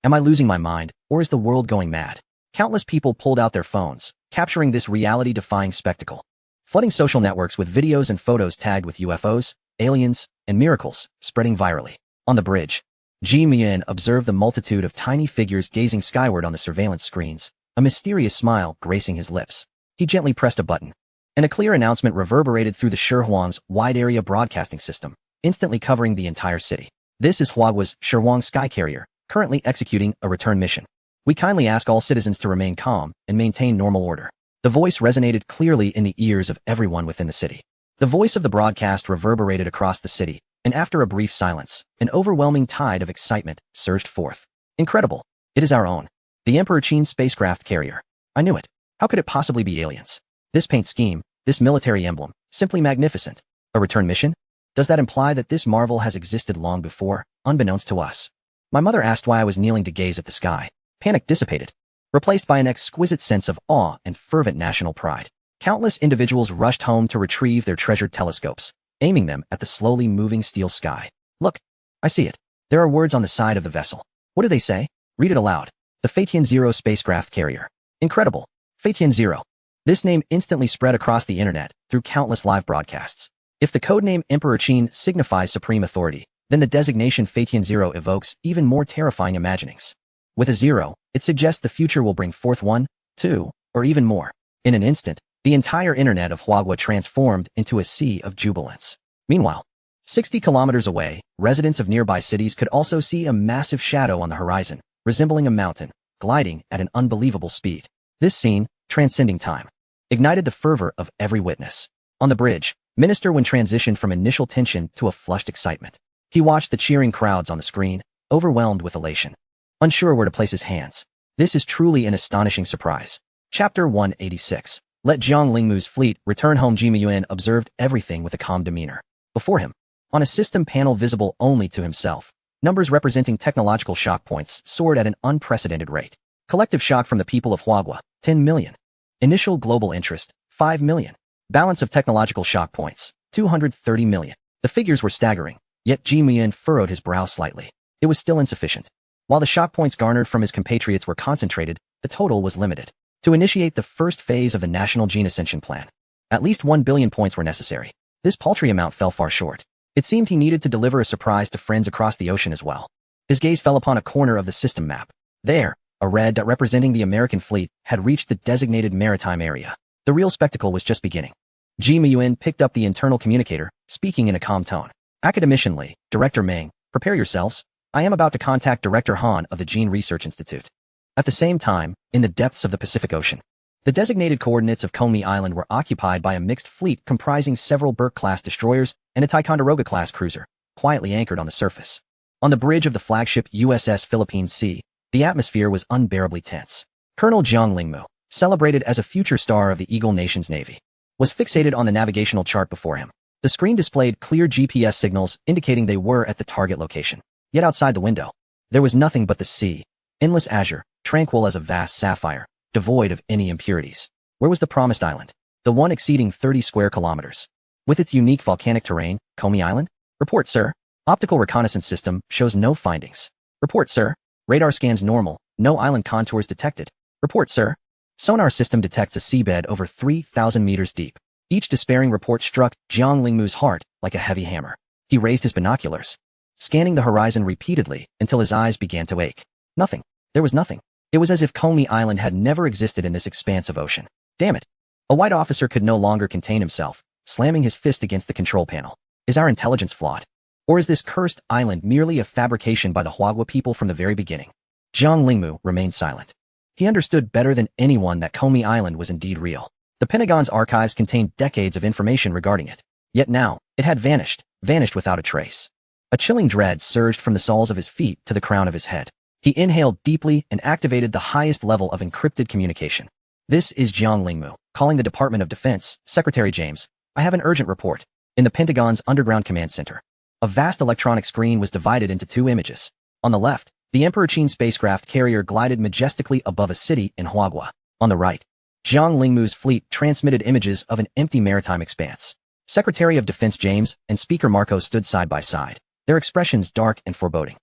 [SPEAKER 1] Am I losing my mind, or is the world going mad? Countless people pulled out their phones, capturing this reality-defying spectacle, flooding social networks with videos and photos tagged with UFOs, aliens, and miracles, spreading virally. On the bridge, Ji Mian observed the multitude of tiny figures gazing skyward on the surveillance screens, a mysterious smile gracing his lips. He gently pressed a button, and a clear announcement reverberated through the Shi wide-area broadcasting system, instantly covering the entire city. This is Huawei's Shi sky carrier, currently executing a return mission. We kindly ask all citizens to remain calm and maintain normal order. The voice resonated clearly in the ears of everyone within the city. The voice of the broadcast reverberated across the city, and after a brief silence, an overwhelming tide of excitement surged forth. Incredible. It is our own. The Emperor Qin spacecraft carrier. I knew it. How could it possibly be aliens? This paint scheme, this military emblem, simply magnificent. A return mission? Does that imply that this marvel has existed long before, unbeknownst to us? My mother asked why I was kneeling to gaze at the sky. Panic dissipated, replaced by an exquisite sense of awe and fervent national pride. Countless individuals rushed home to retrieve their treasured telescopes, aiming them at the slowly moving steel sky. Look, I see it. There are words on the side of the vessel. What do they say? Read it aloud. The Feitian 0 spacecraft carrier. Incredible. Feitian 0. This name instantly spread across the internet through countless live broadcasts. If the codename Emperor Qin signifies supreme authority, then the designation Feitian 0 evokes even more terrifying imaginings. With a 0, it suggests the future will bring forth 1, 2, or even more. In an instant, The entire internet of Huagua transformed into a sea of jubilance. Meanwhile, 60 kilometers away, residents of nearby cities could also see a massive shadow on the horizon, resembling a mountain, gliding at an unbelievable speed. This scene, transcending time, ignited the fervor of every witness. On the bridge, Minister Wen transitioned from initial tension to a flushed excitement. He watched the cheering crowds on the screen, overwhelmed with elation, unsure where to place his hands. This is truly an astonishing surprise. Chapter 186. Let Jiang Lingmu's fleet return home. Ji Miyuan observed everything with a calm demeanor. Before him, on a system panel visible only to himself, numbers representing technological shock points soared at an unprecedented rate. Collective shock from the people of Huagua, 10 million. Initial global interest, 5 million. Balance of technological shock points, 230 million. The figures were staggering, yet Ji Miyuan furrowed his brow slightly. It was still insufficient. While the shock points garnered from his compatriots were concentrated, the total was limited. To initiate the first phase of the National Gene Ascension Plan, at least 1 billion points were necessary. This paltry amount fell far short. It seemed he needed to deliver a surprise to friends across the ocean as well. His gaze fell upon a corner of the system map. There, a red dot representing the American fleet had reached the designated maritime area. The real spectacle was just beginning. Ji Miyuan picked up the internal communicator, speaking in a calm tone. Academicianly, Director Meng, prepare yourselves. I am about to contact Director Han of the Gene Research Institute. At the same time, in the depths of the Pacific Ocean, the designated coordinates of Coney Island were occupied by a mixed fleet comprising several Burke-class destroyers and a Ticonderoga-class cruiser, quietly anchored on the surface. On the bridge of the flagship USS Philippines Sea, the atmosphere was unbearably tense. Colonel Jiang Lingmu, celebrated as a future star of the Eagle Nation's Navy, was fixated on the navigational chart before him. The screen displayed clear GPS signals indicating they were at the target location. Yet outside the window, there was nothing but the sea, endless azure, tranquil as a vast sapphire, devoid of any impurities. Where was the promised island? The one exceeding 30 square kilometers. With its unique volcanic terrain, Comey Island? Report, sir. Optical reconnaissance system shows no findings. Report, sir. Radar scans normal, no island contours detected. Report, sir. Sonar system detects a seabed over 3,000 meters deep. Each despairing report struck Jiang Lingmu's heart like a heavy hammer. He raised his binoculars, scanning the horizon repeatedly until his eyes began to ache. Nothing. There was nothing. It was as if Comey Island had never existed in this expanse of ocean. Damn it. A white officer could no longer contain himself, slamming his fist against the control panel. Is our intelligence flawed? Or is this cursed island merely a fabrication by the Huagua people from the very beginning? Jiang Lingmu remained silent. He understood better than anyone that Comey Island was indeed real. The Pentagon's archives contained decades of information regarding it. Yet now, it had vanished without a trace. A chilling dread surged from the soles of his feet to the crown of his head. He inhaled deeply and activated the highest level of encrypted communication. This is Jiang Lingmu, calling the Department of Defense. Secretary James, I have an urgent report. In the Pentagon's underground command center, a vast electronic screen was divided into two images. On the left, the Emperor Qin spacecraft carrier glided majestically above a city in Huagua. On the right, Jiang Lingmu's fleet transmitted images of an empty maritime expanse. Secretary of Defense James and Speaker Marco stood side by side, their expressions dark and foreboding.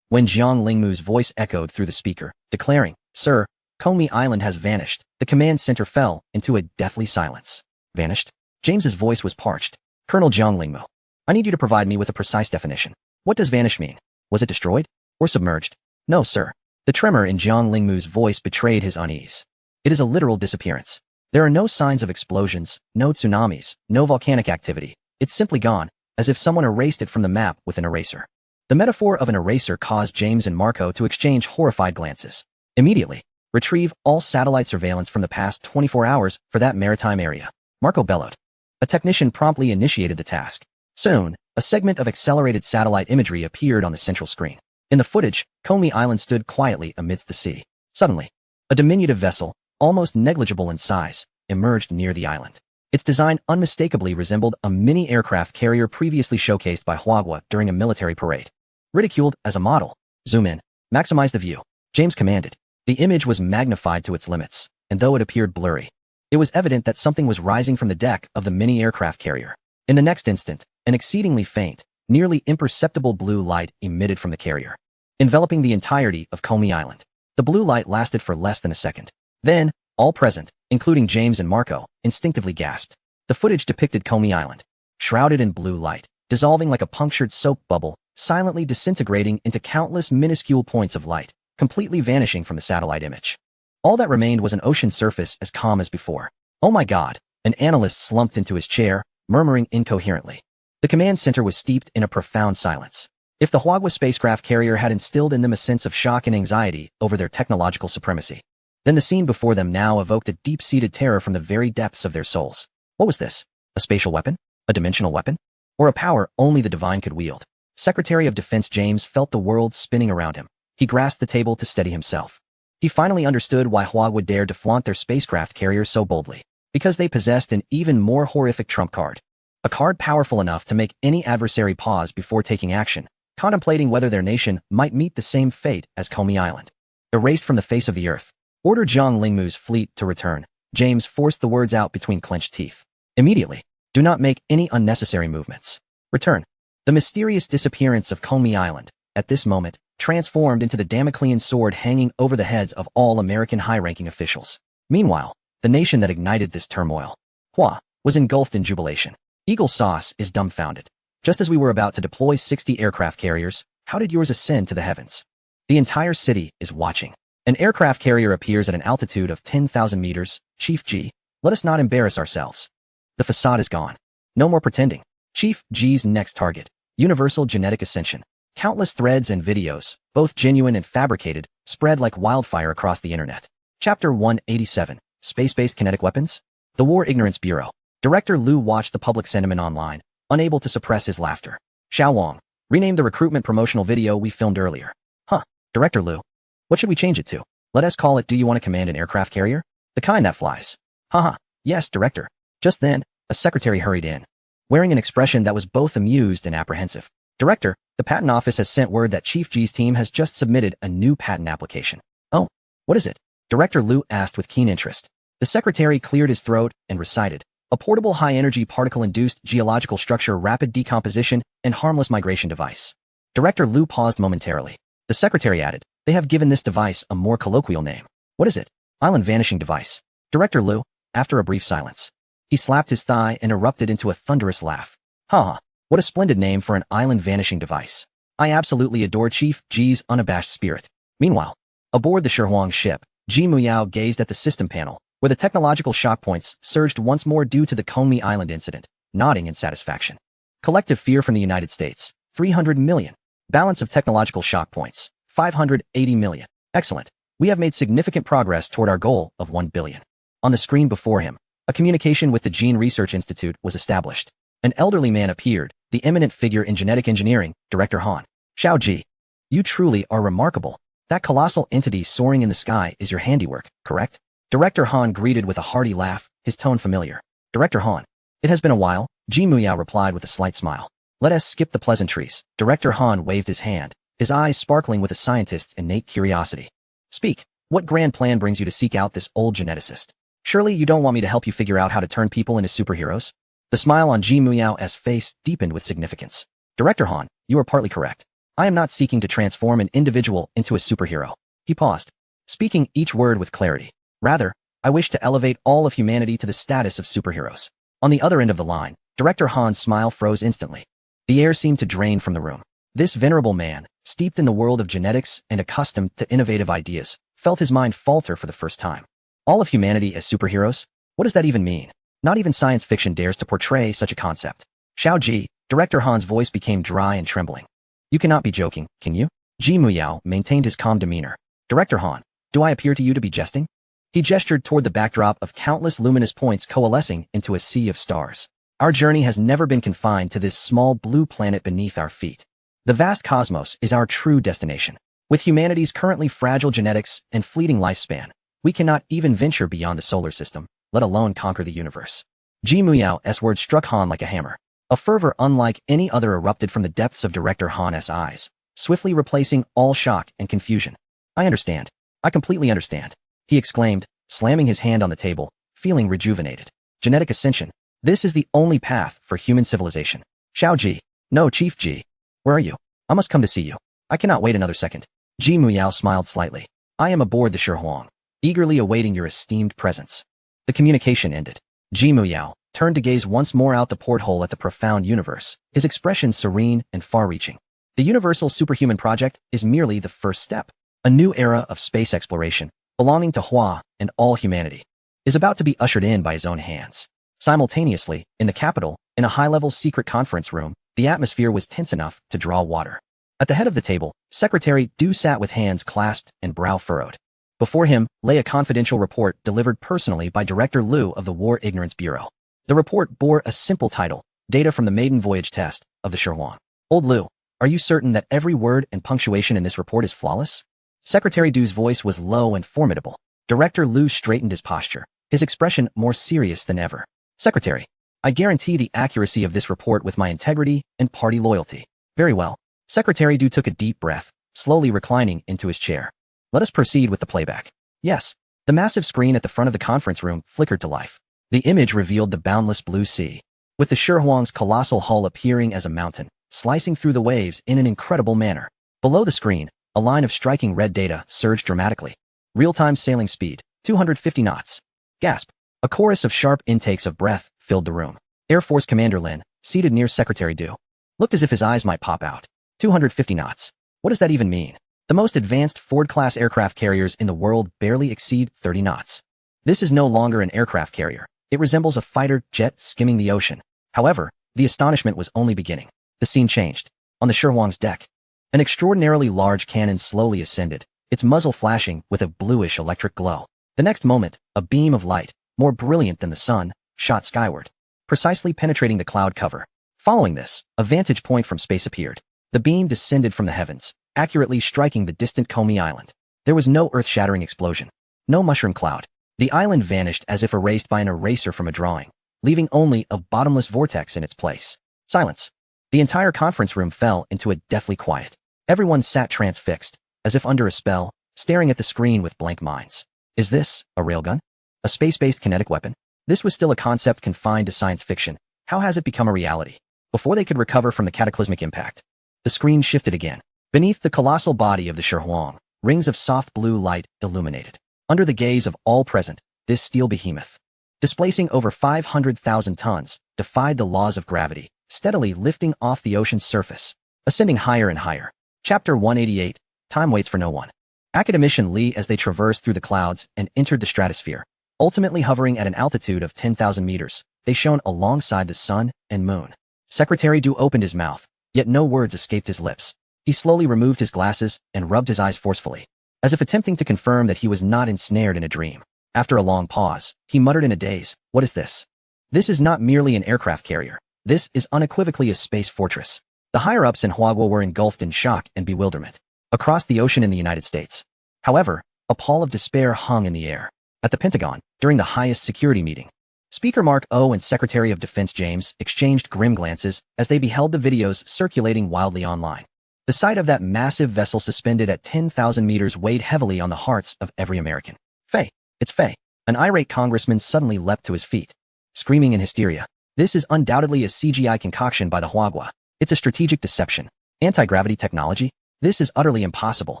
[SPEAKER 1] When Jiang Lingmu's voice echoed through the speaker, declaring, Sir, Comey Island has vanished, the command center fell into a deathly silence. Vanished? James's voice was parched. Colonel Jiang Lingmu, I need you to provide me with a precise definition. What does vanish mean? Was it destroyed? Or submerged? No, sir. The tremor in Jiang Lingmu's voice betrayed his unease. It is a literal disappearance. There are no signs of explosions, no tsunamis, no volcanic activity. It's simply gone, as if someone erased it from the map with an eraser. The metaphor of an eraser caused James and Marco to exchange horrified glances. Immediately, retrieve all satellite surveillance from the past 24 hours for that maritime area. Marco bellowed. A technician promptly initiated the task. Soon, a segment of accelerated satellite imagery appeared on the central screen. In the footage, Comey Island stood quietly amidst the sea. Suddenly, a diminutive vessel, almost negligible in size, emerged near the island. Its design unmistakably resembled a mini aircraft carrier previously showcased by Huagua during a military parade. Ridiculed as a model. Zoom in. Maximize the view. James commanded. The image was magnified to its limits, and though it appeared blurry, it was evident that something was rising from the deck of the mini aircraft carrier. In the next instant, an exceedingly faint, nearly imperceptible blue light emitted from the carrier, enveloping the entirety of Comey Island. The blue light lasted for less than a second. Then, all present, including James and Marco, instinctively gasped. The footage depicted Comey Island, shrouded in blue light, dissolving like a punctured soap bubble, silently disintegrating into countless minuscule points of light, completely vanishing from the satellite image. All that remained was an ocean surface as calm as before. Oh my God, An analyst slumped into his chair, murmuring incoherently. The command center was steeped in a profound silence. If the Huagua spacecraft carrier had instilled in them a sense of shock and anxiety over their technological supremacy, then the scene before them now evoked a deep-seated terror from the very depths of their souls. What was this? A spatial weapon? A dimensional weapon? Or a power only the divine could wield? Secretary of Defense James felt the world spinning around him. He grasped the table to steady himself. He finally understood why Huagua dared to flaunt their spacecraft carrier so boldly. Because they possessed an even more horrific trump card. A card powerful enough to make any adversary pause before taking action, contemplating whether their nation might meet the same fate as Comey Island. Erased from the face of the earth. Order Jiang Lingmu's fleet to return. James forced the words out between clenched teeth. Immediately. Do not make any unnecessary movements. Return. The mysterious disappearance of Comey Island, at this moment, transformed into the Damoclean sword hanging over the heads of all American high-ranking officials. Meanwhile, the nation that ignited this turmoil, Hua, was engulfed in jubilation. Eagle Sauce is dumbfounded. Just as we were about to deploy 60 aircraft carriers, how did yours ascend to the heavens? The entire city is watching. An aircraft carrier appears at an altitude of 10,000 meters. Chief G, let us not embarrass ourselves. The facade is gone. No more pretending. Chief G's next target, universal genetic ascension. Countless threads and videos, both genuine and fabricated, spread like wildfire across the internet. Chapter 187, Space-Based Kinetic Weapons? The War Ignorance Bureau. Director Liu watched the public sentiment online, unable to suppress his laughter. Xiao Wang, rename the recruitment promotional video we filmed earlier. Huh, Director Liu. What should we change it to? Let us call it Do You Want to Command an Aircraft Carrier? The kind that flies. Haha, yes, Director. Just then, a secretary hurried in, wearing an expression that was both amused and apprehensive. Director, the patent office has sent word that Chief G's team has just submitted a new patent application. Oh, what is it? Director Liu asked with keen interest. The secretary cleared his throat and recited, a portable high-energy particle-induced geological structure rapid decomposition and harmless migration device. Director Liu paused momentarily. The secretary added, they have given this device a more colloquial name. What is it? Island vanishing device. Director Liu, after a brief silence. He slapped his thigh and erupted into a thunderous laugh. Haha, what a splendid name for an island vanishing device. I absolutely adore Chief G's unabashed spirit. Meanwhile, aboard the Shihuang ship, Ji Muyao gazed at the system panel, where the technological shock points surged once more due to the Comey Island incident, nodding in satisfaction. Collective fear from the United States, 300 million. Balance of technological shock points, 580 million. Excellent. We have made significant progress toward our goal of 1 billion. On the screen before him, a communication with the Gene Research Institute was established. An elderly man appeared, the eminent figure in genetic engineering, Director Han. Xiao Ji, you truly are remarkable. That colossal entity soaring in the sky is your handiwork, correct? Director Han greeted with a hearty laugh, his tone familiar. Director Han, it has been a while, Ji Muyao replied with a slight smile. Let us skip the pleasantries. Director Han waved his hand, his eyes sparkling with a scientist's innate curiosity. Speak, what grand plan brings you to seek out this old geneticist? Surely you don't want me to help you figure out how to turn people into superheroes? The smile on Ji Muyao's face deepened with significance. Director Han, you are partly correct. I am not seeking to transform an individual into a superhero. He paused, speaking each word with clarity. Rather, I wish to elevate all of humanity to the status of superheroes. On the other end of the line, Director Han's smile froze instantly. The air seemed to drain from the room. This venerable man, steeped in the world of genetics and accustomed to innovative ideas, felt his mind falter for the first time. All of humanity as superheroes? What does that even mean? Not even science fiction dares to portray such a concept. Xiao Ji, Director Han's voice became dry and trembling. You cannot be joking, can you? Ji Muyao maintained his calm demeanor. Director Han, do I appear to you to be jesting? He gestured toward the backdrop of countless luminous points coalescing into a sea of stars. Our journey has never been confined to this small blue planet beneath our feet. The vast cosmos is our true destination. With humanity's currently fragile genetics and fleeting lifespan, we cannot even venture beyond the solar system, let alone conquer the universe. Ji Muyao's words struck Han like a hammer. A fervor unlike any other erupted from the depths of Director Han's eyes, swiftly replacing all shock and confusion. I understand. I completely understand, he exclaimed, slamming his hand on the table, feeling rejuvenated. Genetic ascension. This is the only path for human civilization. Xiao Ji. No, Chief Ji. Where are you? I must come to see you. I cannot wait another second. Ji Muyao smiled slightly. I am aboard the Shihuang, eagerly awaiting your esteemed presence. The communication ended. Ji Muyao turned to gaze once more out the porthole at the profound universe, his expression serene and far-reaching. The Universal Superhuman Project is merely the first step. A new era of space exploration, belonging to Hua and all humanity, is about to be ushered in by his own hands. Simultaneously, in the capital, in a high-level secret conference room, the atmosphere was tense enough to draw water. At the head of the table, Secretary Du sat with hands clasped and brow furrowed. Before him lay a confidential report delivered personally by Director Liu of the War Ignorance Bureau. The report bore a simple title, Data from the Maiden Voyage Test of the 6th-Gen. Old Liu, are you certain that every word and punctuation in this report is flawless? Secretary Du's voice was low and formidable. Director Liu straightened his posture, his expression more serious than ever. Secretary, I guarantee the accuracy of this report with my integrity and party loyalty. Very well. Secretary Du took a deep breath, slowly reclining into his chair. Let us proceed with the playback. Yes. The massive screen at the front of the conference room flickered to life. The image revealed the boundless blue sea, with the 6th-Gen's colossal hull appearing as a mountain, slicing through the waves in an incredible manner. Below the screen, a line of striking red data surged dramatically. Real-time sailing speed, 250 knots. Gasp. A chorus of sharp intakes of breath filled the room. Air Force Commander Lin, seated near Secretary Du, looked as if his eyes might pop out. 250 knots. What does that even mean? The most advanced Ford-class aircraft carriers in the world barely exceed 30 knots. This is no longer an aircraft carrier. It resembles a fighter jet skimming the ocean. However, the astonishment was only beginning. The scene changed. On the 6th-Gen's deck, an extraordinarily large cannon slowly ascended, its muzzle flashing with a bluish electric glow. The next moment, a beam of light, more brilliant than the sun, shot skyward, precisely penetrating the cloud cover. Following this, a vantage point from space appeared. The beam descended from the heavens, accurately striking the distant Komi Island. There was no earth-shattering explosion, no mushroom cloud. The island vanished as if erased by an eraser from a drawing, leaving only a bottomless vortex in its place. Silence. The entire conference room fell into a deathly quiet. Everyone sat transfixed, as if under a spell, staring at the screen with blank minds. Is this a railgun? A space-based kinetic weapon? This was still a concept confined to science fiction. How has it become a reality? Before they could recover from the cataclysmic impact, the screen shifted again. Beneath the colossal body of the 6th-Gen, rings of soft blue light illuminated. Under the gaze of all present, this steel behemoth, displacing over 500,000 tons, defied the laws of gravity, steadily lifting off the ocean's surface, ascending higher and higher. Chapter 188, Time Waits for No One. Academician Li as they traversed through the clouds and entered the stratosphere, ultimately hovering at an altitude of 10,000 meters, they shone alongside the sun and moon. Secretary Du opened his mouth, yet no words escaped his lips. He slowly removed his glasses and rubbed his eyes forcefully, as if attempting to confirm that he was not ensnared in a dream. After a long pause, he muttered in a daze, "What is this? This is not merely an aircraft carrier. This is unequivocally a space fortress." The higher-ups in Huagua were engulfed in shock and bewilderment. Across the ocean in the United States, however, a pall of despair hung in the air. At the Pentagon, during the highest security meeting, Speaker Mark O and Secretary of Defense James exchanged grim glances as they beheld the videos circulating wildly online. The sight of that massive vessel suspended at 10,000 meters weighed heavily on the hearts of every American. Faye, it's Faye. An irate congressman suddenly leapt to his feet, screaming in hysteria. This is undoubtedly a CGI concoction by the Huagua. It's a strategic deception. Anti-gravity technology? This is utterly impossible.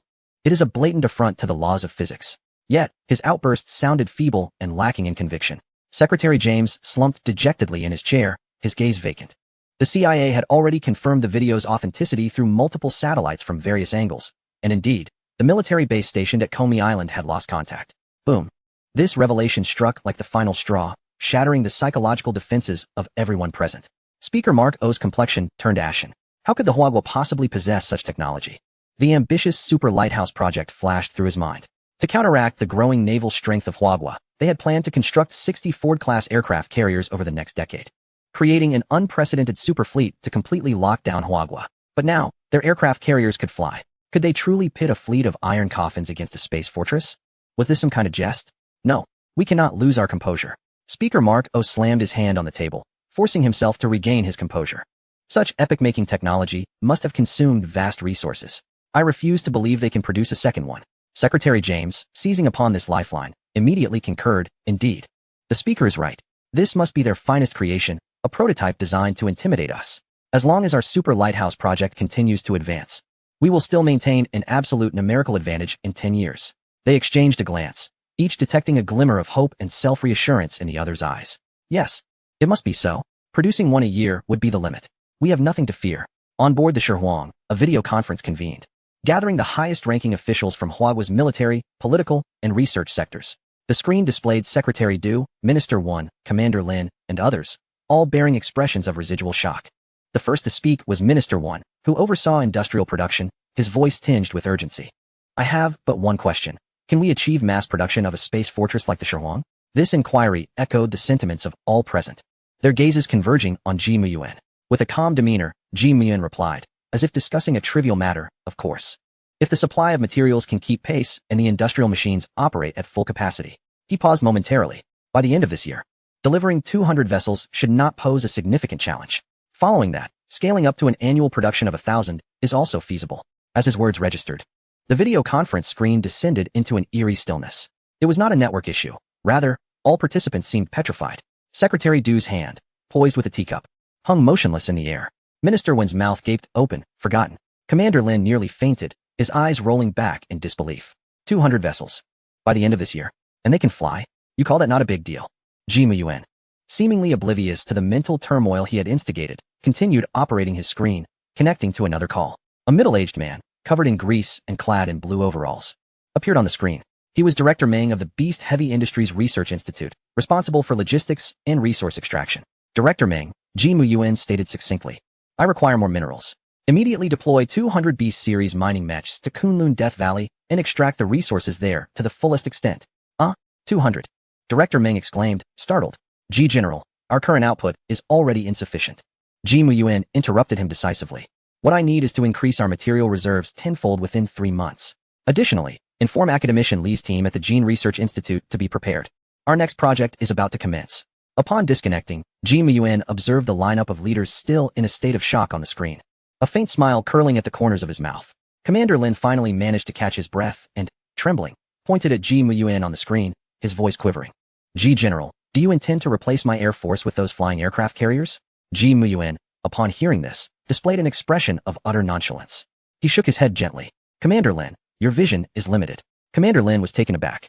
[SPEAKER 1] It is a blatant affront to the laws of physics. Yet, his outburst sounded feeble and lacking in conviction. Secretary James slumped dejectedly in his chair, his gaze vacant. The CIA had already confirmed the video's authenticity through multiple satellites from various angles, and indeed, the military base stationed at Komi Island had lost contact. Boom. This revelation struck like the final straw, shattering the psychological defenses of everyone present. Speaker Mark O's complexion turned ashen. How could the Huagua possibly possess such technology? The ambitious super lighthouse project flashed through his mind. To counteract the growing naval strength of Huagua, they had planned to construct 60 Ford-class aircraft carriers over the next decade, creating an unprecedented super fleet to completely lock down Huagua. But now, their aircraft carriers could fly. Could they truly pit a fleet of iron coffins against a space fortress? Was this some kind of jest? No, we cannot lose our composure. Speaker Mark O slammed his hand on the table, forcing himself to regain his composure. Such epic-making technology must have consumed vast resources. I refuse to believe they can produce a second one. Secretary James, seizing upon this lifeline, immediately concurred, indeed. The speaker is right. This must be their finest creation, a prototype designed to intimidate us. As long as our super lighthouse project continues to advance, we will still maintain an absolute numerical advantage in 10 years. They exchanged a glance, each detecting a glimmer of hope and self-reassurance in the other's eyes. Yes, it must be so. Producing one a year would be the limit. We have nothing to fear. On board the 6th-Gen, a video conference convened, gathering the highest-ranking officials from Huagua's military, political, and research sectors. The screen displayed Secretary Du, Minister 1, Commander Lin, and others, all bearing expressions of residual shock. The first to speak was Minister 1, who oversaw industrial production, his voice tinged with urgency. I have but one question. Can we achieve mass production of a space fortress like the Sherhuang? This inquiry echoed the sentiments of all present, their gazes converging on Ji Muyuan. With a calm demeanor, Ji Muyuan replied, as if discussing a trivial matter, of course. If the supply of materials can keep pace and the industrial machines operate at full capacity. He paused momentarily. By the end of this year, delivering 200 vessels should not pose a significant challenge. Following that, scaling up to an annual production of 1,000 is also feasible. As his words registered, the video conference screen descended into an eerie stillness. It was not a network issue. Rather, all participants seemed petrified. Secretary Du's hand, poised with a teacup, hung motionless in the air. Minister Wen's mouth gaped open, forgotten. Commander Lin nearly fainted, his eyes rolling back in disbelief. 200 vessels. By the end of this year. And they can fly? You call that not a big deal? Ji Muyuan, seemingly oblivious to the mental turmoil he had instigated, continued operating his screen, connecting to another call. A middle-aged man, covered in grease and clad in blue overalls, appeared on the screen. He was Director Meng of the Beast Heavy Industries Research Institute, responsible for logistics and resource extraction. Director Meng, Ji Muyuan stated succinctly. I require more minerals. Immediately deploy 200 Beast Series mining mechs to Kunlun Death Valley and extract the resources there to the fullest extent. 200. Director Meng exclaimed, startled. Ji General, our current output is already insufficient. Ji Muyuan interrupted him decisively. What I need is to increase our material reserves tenfold within 3 months. Additionally, inform Academician Li's team at the Gene Research Institute to be prepared. Our next project is about to commence. Upon disconnecting, Ji Muyuan observed the lineup of leaders still in a state of shock on the screen. A faint smile curling at the corners of his mouth. Commander Lin finally managed to catch his breath and, trembling, pointed at Ji Muyuan on the screen, his voice quivering. Ji General, do you intend to replace my air force with those flying aircraft carriers? Ji Muyuan, upon hearing this, displayed an expression of utter nonchalance. He shook his head gently. Commander Lin, your vision is limited. Commander Lin was taken aback.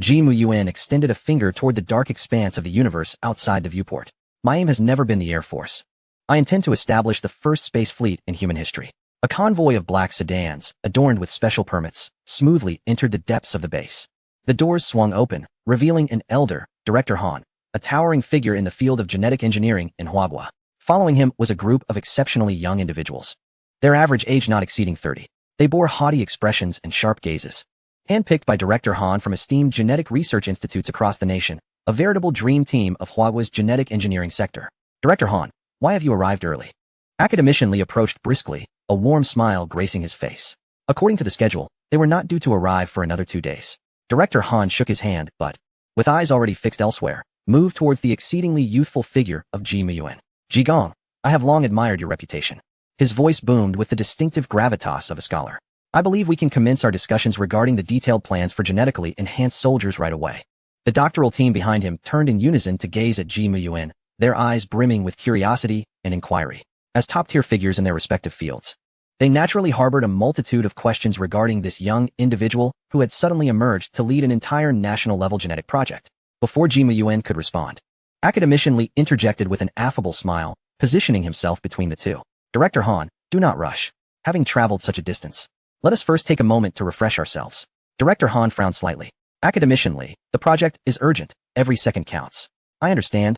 [SPEAKER 1] Ji Muyuan extended a finger toward the dark expanse of the universe outside the viewport. My aim has never been the Air Force. I intend to establish the first space fleet in human history. A convoy of black sedans, adorned with special permits, smoothly entered the depths of the base. The doors swung open, revealing an elder, Director Han, a towering figure in the field of genetic engineering in Huabua. Following him was a group of exceptionally young individuals. Their average age not exceeding 30. They bore haughty expressions and sharp gazes. Handpicked by Director Han from esteemed genetic research institutes across the nation, a veritable dream team of Huabua's genetic engineering sector. Director Han, why have you arrived early? Academician Li approached briskly, a warm smile gracing his face. According to the schedule, they were not due to arrive for another 2 days. Director Han shook his hand, but, with eyes already fixed elsewhere, moved towards the exceedingly youthful figure of Ji Muyuan. Ji Gong, I have long admired your reputation. His voice boomed with the distinctive gravitas of a scholar. I believe we can commence our discussions regarding the detailed plans for genetically enhanced soldiers right away. The doctoral team behind him turned in unison to gaze at Ji Muyuan, their eyes brimming with curiosity and inquiry. As top-tier figures in their respective fields, they naturally harbored a multitude of questions regarding this young individual who had suddenly emerged to lead an entire national-level genetic project. Before Ji Muyuan could respond, Academician Li interjected with an affable smile, positioning himself between the two. Director Han, do not rush. Having traveled such a distance, let us first take a moment to refresh ourselves. Director Han frowned slightly. Academician Li, the project is urgent. Every second counts. I understand,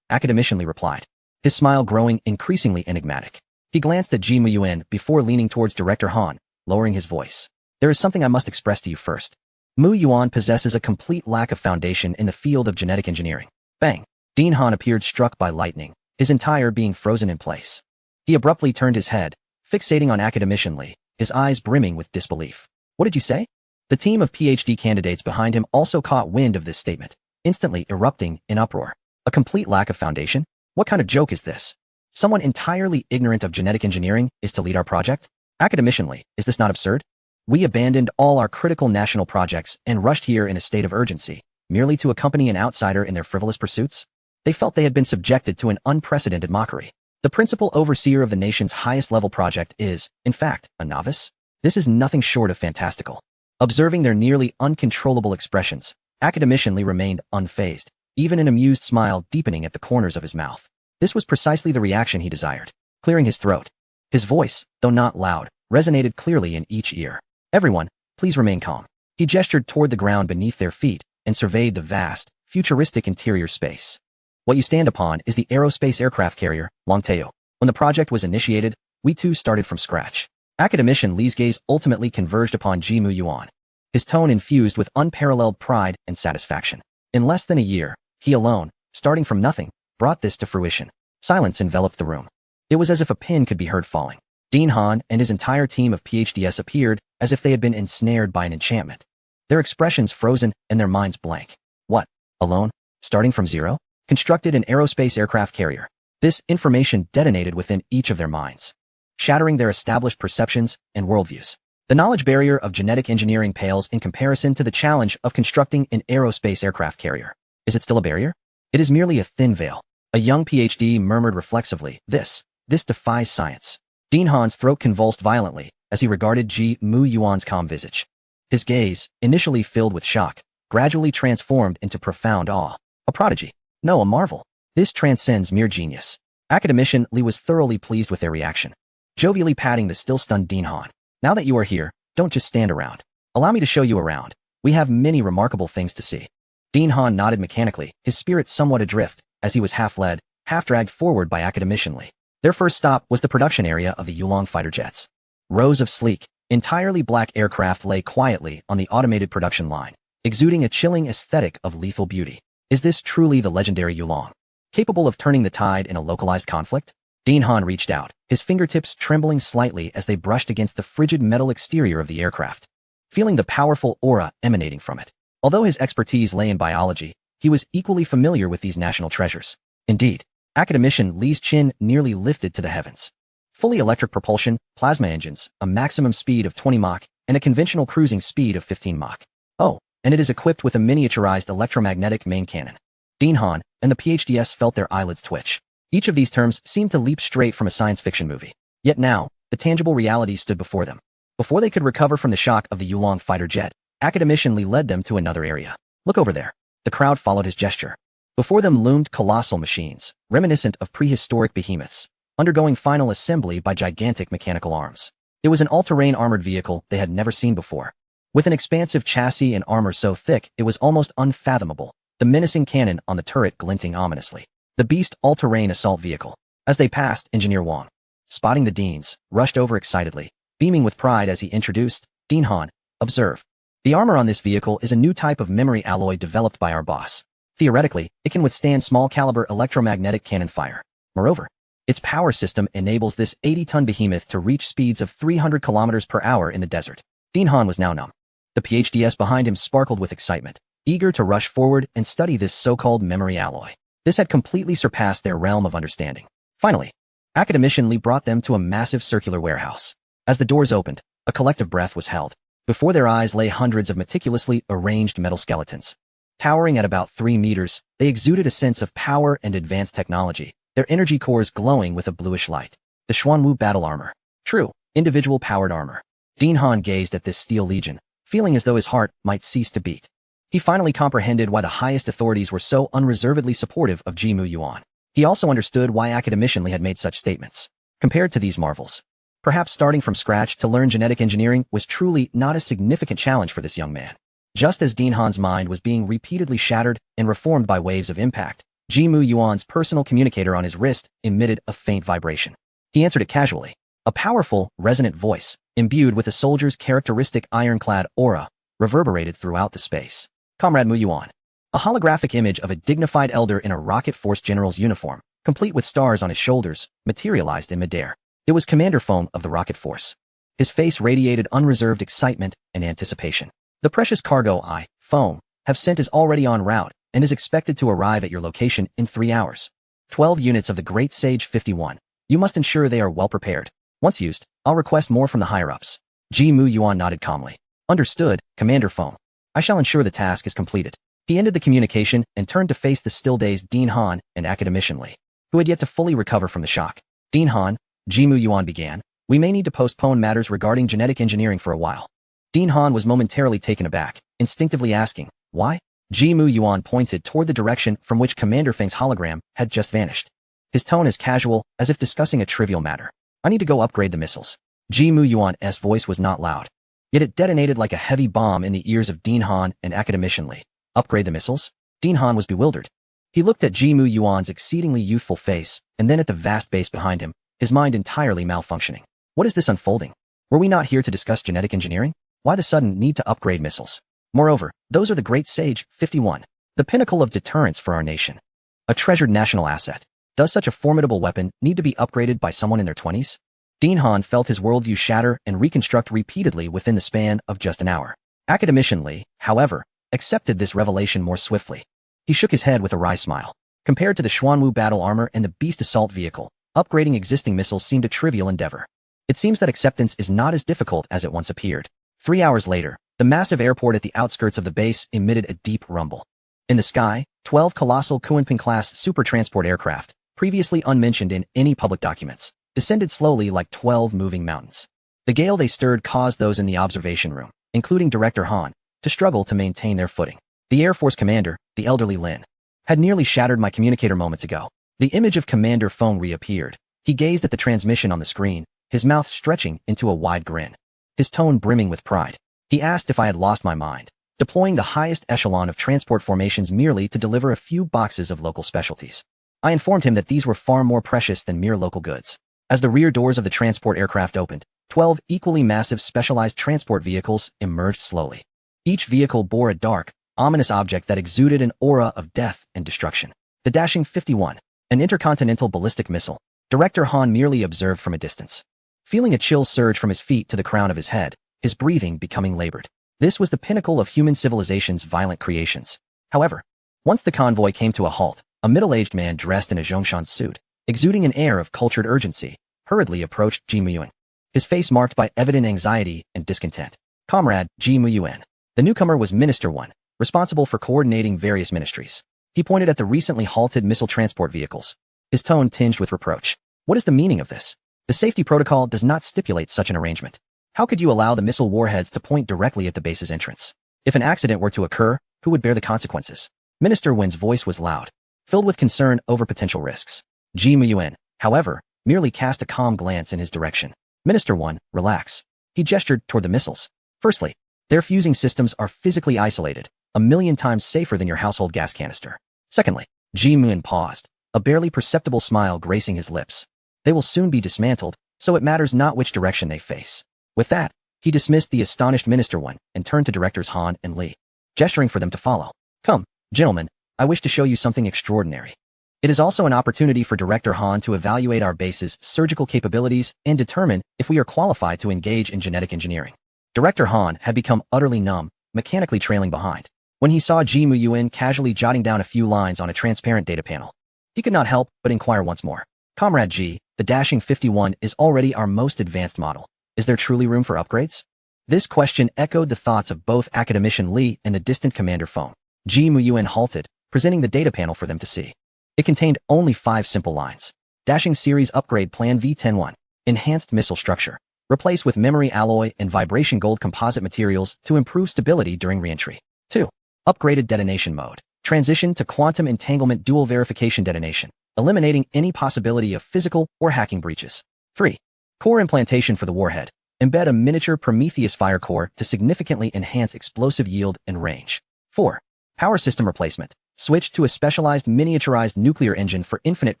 [SPEAKER 1] Academician Li replied, his smile growing increasingly enigmatic. He glanced at Ji Muyuan before leaning towards Director Han, lowering his voice. There is something I must express to you first. Mu Yuan possesses a complete lack of foundation in the field of genetic engineering. Bang! Dean Han appeared struck by lightning, his entire being frozen in place. He abruptly turned his head, fixating on Academician Li, his eyes brimming with disbelief. What did you say? The team of PhD candidates behind him also caught wind of this statement, instantly erupting in uproar. A complete lack of foundation? What kind of joke is this? Someone entirely ignorant of genetic engineering is to lead our project? Academician Li, is this not absurd? We abandoned all our critical national projects and rushed here in a state of urgency, merely to accompany an outsider in their frivolous pursuits? They felt they had been subjected to an unprecedented mockery. The principal overseer of the nation's highest-level project is, in fact, a novice? This is nothing short of fantastical. Observing their nearly uncontrollable expressions, Academician Li remained unfazed, even an amused smile deepening at the corners of his mouth. This was precisely the reaction he desired. Clearing his throat, his voice, though not loud, resonated clearly in each ear. Everyone, please remain calm. He gestured toward the ground beneath their feet and surveyed the vast, futuristic interior space. What you stand upon is the aerospace aircraft carrier, Longtail. When the project was initiated, we too started from scratch. Academician Li's gaze ultimately converged upon Ji Mu Yuan, his tone infused with unparalleled pride and satisfaction. In less than a year, he alone, starting from nothing, brought this to fruition. Silence enveloped the room. It was as if a pin could be heard falling. Dean Han and his entire team of PhDs appeared as if they had been ensnared by an enchantment. Their expressions frozen and their minds blank. What? Alone? Starting from zero? Constructed an aerospace aircraft carrier. This information detonated within each of their minds, shattering their established perceptions and worldviews. The knowledge barrier of genetic engineering pales in comparison to the challenge of constructing an aerospace aircraft carrier. Is it still a barrier? It is merely a thin veil. A young PhD murmured reflexively, This defies science. Dean Han's throat convulsed violently as he regarded Ji Mu Yuan's calm visage. His gaze, initially filled with shock, gradually transformed into profound awe. A prodigy. No, a marvel. This transcends mere genius. Academician Li was thoroughly pleased with their reaction, jovially patting the still-stunned Dean Han. Now that you are here, don't just stand around. Allow me to show you around. We have many remarkable things to see. Dean Han nodded mechanically, his spirit somewhat adrift, as he was half-led, half-dragged forward by Academician Li. Their first stop was the production area of the Yulong fighter jets. Rows of sleek, entirely black aircraft lay quietly on the automated production line, exuding a chilling aesthetic of lethal beauty. Is this truly the legendary Yulong, capable of turning the tide in a localized conflict? Dean Han reached out, his fingertips trembling slightly as they brushed against the frigid metal exterior of the aircraft, feeling the powerful aura emanating from it. Although his expertise lay in biology, he was equally familiar with these national treasures. Indeed, Academician Li's chin nearly lifted to the heavens. Fully electric propulsion, plasma engines, a maximum speed of 20 Mach, and a conventional cruising speed of 15 Mach. Oh, and it is equipped with a miniaturized electromagnetic main cannon. Dean Han and the PhDs felt their eyelids twitch. Each of these terms seemed to leap straight from a science fiction movie. Yet now, the tangible reality stood before them. Before they could recover from the shock of the Yulong fighter jet, Academician Li led them to another area. Look over there. The crowd followed his gesture. Before them loomed colossal machines, reminiscent of prehistoric behemoths, undergoing final assembly by gigantic mechanical arms. It was an all-terrain armored vehicle they had never seen before. With an expansive chassis and armor so thick it was almost unfathomable, the menacing cannon on the turret glinting ominously. The beast all-terrain assault vehicle. As they passed, Engineer Wang, spotting the Deans, rushed over excitedly, beaming with pride as he introduced, Dean Han, observe. The armor on this vehicle is a new type of memory alloy developed by our boss. Theoretically, it can withstand small-caliber electromagnetic cannon fire. Moreover, its power system enables this 80-ton behemoth to reach speeds of 300 kilometers per hour in the desert. Dean Han was now numb. The PhDs behind him sparkled with excitement, eager to rush forward and study this so-called memory alloy. This had completely surpassed their realm of understanding. Finally, Academician Li brought them to a massive circular warehouse. As the doors opened, a collective breath was held. Before their eyes lay hundreds of meticulously arranged metal skeletons. Towering at about 3 meters, they exuded a sense of power and advanced technology, their energy cores glowing with a bluish light. The Xuanwu battle armor. True, individual powered armor. Dean Han gazed at this steel legion, feeling as though his heart might cease to beat. He finally comprehended why the highest authorities were so unreservedly supportive of Ji Mu Yuan. He also understood why Academician Li had made such statements. Compared to these marvels, perhaps starting from scratch to learn genetic engineering was truly not a significant challenge for this young man. Just as Dean Han's mind was being repeatedly shattered and reformed by waves of impact, Ji Mu Yuan's personal communicator on his wrist emitted a faint vibration. He answered it casually. A powerful, resonant voice, imbued with a soldier's characteristic ironclad aura, reverberated throughout the space. Comrade Mu Yuan. A holographic image of a dignified elder in a rocket force general's uniform, complete with stars on his shoulders, materialized in midair. It was Commander Foam of the rocket force. His face radiated unreserved excitement and anticipation. The precious cargo I, Foam, have sent is already en route and is expected to arrive at your location in 3 hours. 12 units of the Great Sage 51. You must ensure they are well prepared. Once used, I'll request more from the higher-ups. Ji Mu Yuan nodded calmly. Understood, Commander Foam. I shall ensure the task is completed. He ended the communication and turned to face the still-dazed Dean Han and Academician Li, who had yet to fully recover from the shock. Dean Han, Ji Mu Yuan began, we may need to postpone matters regarding genetic engineering for a while. Dean Han was momentarily taken aback, instinctively asking, why? Ji Mu Yuan pointed toward the direction from which Commander Feng's hologram had just vanished. His tone as casual, as if discussing a trivial matter. I need to go upgrade the missiles. Ji Mu Yuan's voice was not loud. Yet it detonated like a heavy bomb in the ears of Dean Han and Academician Lee. Upgrade the missiles? Dean Han was bewildered. He looked at Ji Mu Yuan's exceedingly youthful face, and then at the vast base behind him, his mind entirely malfunctioning. What is this unfolding? Were we not here to discuss genetic engineering? Why the sudden need to upgrade missiles? Moreover, those are the great sage, 51, the pinnacle of deterrence for our nation. A treasured national asset. Does such a formidable weapon need to be upgraded by someone in their 20s? Dean Han felt his worldview shatter and reconstruct repeatedly within the span of just an hour. Academician Lee, however, accepted this revelation more swiftly. He shook his head with a wry smile. Compared to the Xuanwu battle armor and the Beast assault vehicle, upgrading existing missiles seemed a trivial endeavor. It seems that acceptance is not as difficult as it once appeared. 3 hours later, the massive airport at the outskirts of the base emitted a deep rumble. In the sky, 12 colossal Kunping-class super transport aircraft, previously unmentioned in any public documents, descended slowly like 12 moving mountains. The gale they stirred caused those in the observation room, including Director Han, to struggle to maintain their footing. The Air Force commander, the elderly Lin, had nearly shattered my communicator moments ago. The image of Commander Feng reappeared. He gazed at the transmission on the screen, his mouth stretching into a wide grin, his tone brimming with pride. He asked if I had lost my mind, deploying the highest echelon of transport formations merely to deliver a few boxes of local specialties. I informed him that these were far more precious than mere local goods. As the rear doors of the transport aircraft opened, 12 equally massive specialized transport vehicles emerged slowly. Each vehicle bore a dark, ominous object that exuded an aura of death and destruction. The dashing 51, an intercontinental ballistic missile, Director Han merely observed from a distance. Feeling a chill surge from his feet to the crown of his head, his breathing becoming labored. This was the pinnacle of human civilization's violent creations. However, once the convoy came to a halt, a middle-aged man dressed in a Zhongshan suit, exuding an air of cultured urgency, hurriedly approached Ji Muyuan, his face marked by evident anxiety and discontent. Comrade Ji Muyuan. The newcomer was Minister 1, responsible for coordinating various ministries. He pointed at the recently halted missile transport vehicles, his tone tinged with reproach. What is the meaning of this? The safety protocol does not stipulate such an arrangement. How could you allow the missile warheads to point directly at the base's entrance? If an accident were to occur, who would bear the consequences? Minister Wen's voice was loud, filled with concern over potential risks. Ji Muyuan, however, merely cast a calm glance in his direction. Minister 1, relax. He gestured toward the missiles. Firstly, their fusing systems are physically isolated, 1,000,000 times safer than your household gas canister. Secondly, Ji Muyuan paused, a barely perceptible smile gracing his lips. They will soon be dismantled, so it matters not which direction they face. With that, he dismissed the astonished Minister 1 and turned to Directors Han and Lee, gesturing for them to follow. Come, gentlemen, I wish to show you something extraordinary. It is also an opportunity for Director Han to evaluate our base's surgical capabilities and determine if we are qualified to engage in genetic engineering. Director Han had become utterly numb, mechanically trailing behind. When he saw Ji Muyuan casually jotting down a few lines on a transparent data panel, he could not help but inquire once more. Comrade Ji, the dashing 51 is already our most advanced model. Is there truly room for upgrades? This question echoed the thoughts of both Academician Lee and the distant Commander Feng. Ji Muyuan halted, presenting the data panel for them to see. It contained only 5 simple lines. Dashing Series Upgrade Plan V101. Enhanced missile structure. Replace with memory alloy and vibration gold composite materials to improve stability during reentry. 2. Upgraded detonation mode. Transition to quantum entanglement dual verification detonation, eliminating any possibility of physical or hacking breaches. 3. Core implantation for the warhead. Embed a miniature Prometheus fire core to significantly enhance explosive yield and range. 4. Power system replacement. Switch to a specialized miniaturized nuclear engine for infinite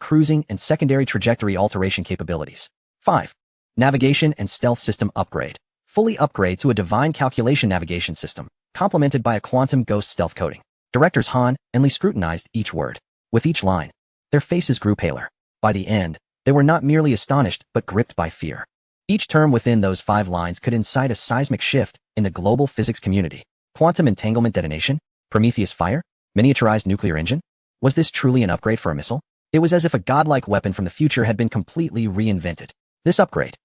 [SPEAKER 1] cruising and secondary trajectory alteration capabilities. 5. Navigation and stealth system upgrade. Fully upgrade to a divine calculation navigation system, complemented by a quantum ghost stealth coating. Directors Han and Lee scrutinized each word. With each line, their faces grew paler. By the end, they were not merely astonished but gripped by fear. Each term within those 5 lines could incite a seismic shift in the global physics community. Quantum entanglement detonation? Prometheus fire? Miniaturized nuclear engine? Was this truly an upgrade for a missile? It was as if a godlike weapon from the future had been completely reinvented. This upgrade.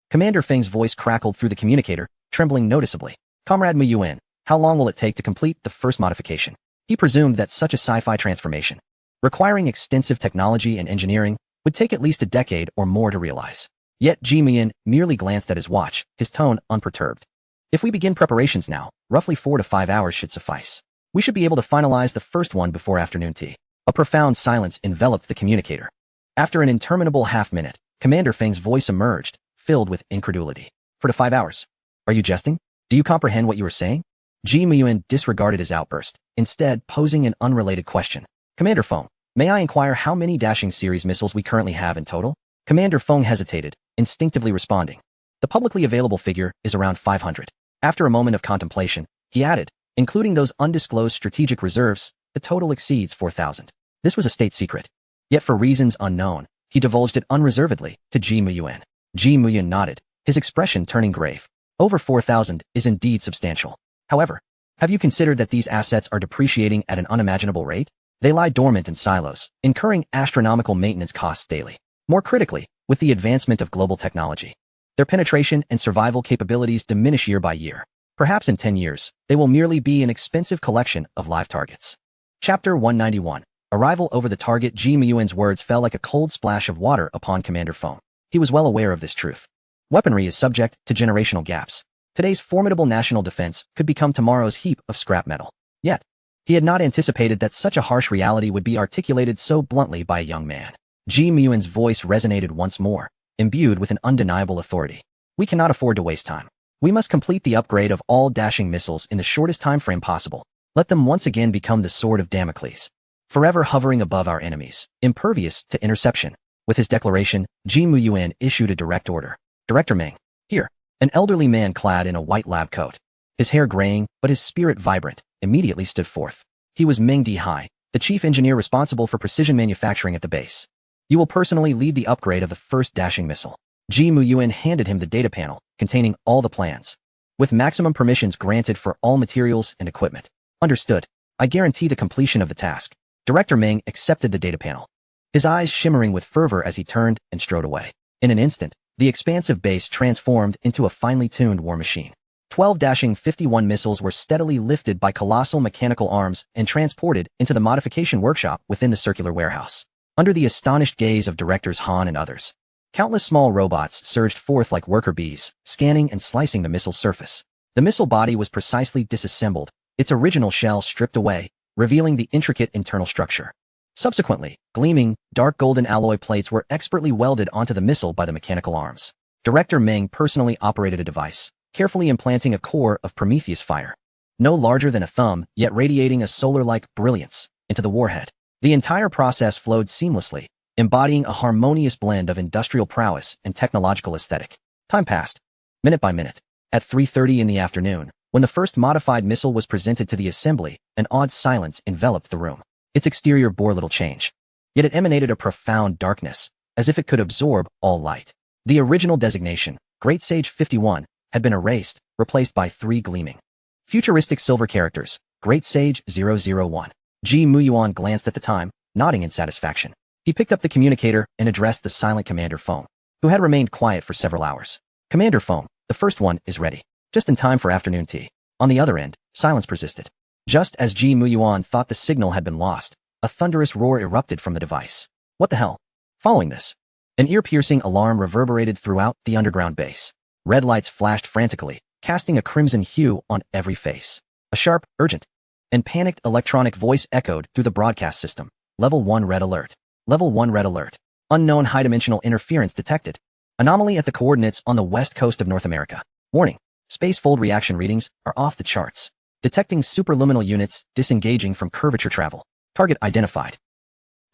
[SPEAKER 1] Commander Feng's voice crackled through the communicator, trembling noticeably. Comrade Muyuan, how long will it take to complete the first modification? He presumed that such a sci-fi transformation, requiring extensive technology and engineering, would take at least a decade or more to realize. Yet Ji Muyuan merely glanced at his watch, his tone unperturbed. If we begin preparations now, roughly 4 to 5 hours should suffice. We should be able to finalize the first one before afternoon tea. A profound silence enveloped the communicator. After an interminable half-minute, Commander Feng's voice emerged, filled with incredulity. 4 to 5 hours. Are you jesting? Do you comprehend what you are saying? Ji Muyuan disregarded his outburst, instead posing an unrelated question. Commander Feng, may I inquire how many Dashing series missiles we currently have in total? Commander Feng hesitated, instinctively responding. The publicly available figure is around 500. After a moment of contemplation, he added, including those undisclosed strategic reserves, the total exceeds 4,000. This was a state secret. Yet for reasons unknown, he divulged it unreservedly to Ji Muyuan. Ji Muyuan nodded, his expression turning grave. Over 4,000 is indeed substantial. However, have you considered that these assets are depreciating at an unimaginable rate? They lie dormant in silos, incurring astronomical maintenance costs daily. More critically, with the advancement of global technology, their penetration and survival capabilities diminish year by year. Perhaps in 10 years, they will merely be an expensive collection of live targets. Chapter 191. Arrival over the target. Ji Muyuan's words fell like a cold splash of water upon Commander Feng. He was well aware of this truth. Weaponry is subject to generational gaps. Today's formidable national defense could become tomorrow's heap of scrap metal. Yet, he had not anticipated that such a harsh reality would be articulated so bluntly by a young man. Ji Muyuan's voice resonated once more, imbued with an undeniable authority. We cannot afford to waste time. We must complete the upgrade of all Dashing missiles in the shortest time frame possible. Let them once again become the sword of Damocles, forever hovering above our enemies, impervious to interception. With his declaration, Ji Muyuan issued a direct order. Director Meng, here. An elderly man clad in a white lab coat, his hair graying but his spirit vibrant, immediately stood forth. He was Meng Dihai, the chief engineer responsible for precision manufacturing at the base. You will personally lead the upgrade of the first Dashing missile. Ji Muyuan handed him the data panel, containing all the plans, with maximum permissions granted for all materials and equipment. Understood. I guarantee the completion of the task. Director Meng accepted the data panel, his eyes shimmering with fervor as he turned and strode away. In an instant, the expansive base transformed into a finely tuned war machine. 12 Dashing 51 missiles were steadily lifted by colossal mechanical arms and transported into the modification workshop within the circular warehouse. Under the astonished gaze of Directors Han and others, countless small robots surged forth like worker bees, scanning and slicing the missile's surface. The missile body was precisely disassembled, its original shell stripped away, revealing the intricate internal structure. Subsequently, gleaming, dark golden alloy plates were expertly welded onto the missile by the mechanical arms. Director Meng personally operated a device, carefully implanting a core of Prometheus fire, no larger than a thumb, yet radiating a solar-like brilliance, into the warhead. The entire process flowed seamlessly, embodying a harmonious blend of industrial prowess and technological aesthetic. Time passed, minute by minute. At 3:30 in the afternoon, when the first modified missile was presented to the assembly, an awed silence enveloped the room. Its exterior bore little change, yet it emanated a profound darkness, as if it could absorb all light. The original designation, Great Sage 51, had been erased, replaced by 3 gleaming, futuristic silver characters, Great Sage 001. Ji Muyuan glanced at the time, nodding in satisfaction. He picked up the communicator and addressed the silent Commander Feng, who had remained quiet for several hours. Commander Feng, the first one is ready, just in time for afternoon tea. On the other end, silence persisted. Just as Ji Muyuan thought the signal had been lost, a thunderous roar erupted from the device. What the hell? Following this, an ear-piercing alarm reverberated throughout the underground base. Red lights flashed frantically, casting a crimson hue on every face. A sharp, urgent, and panicked electronic voice echoed through the broadcast system. Level 1 red alert. Level 1 red alert. Unknown high-dimensional interference detected. Anomaly at the coordinates on the west coast of North America. Warning. Space-fold reaction readings are off the charts. Detecting superluminal units disengaging from curvature travel. Target identified.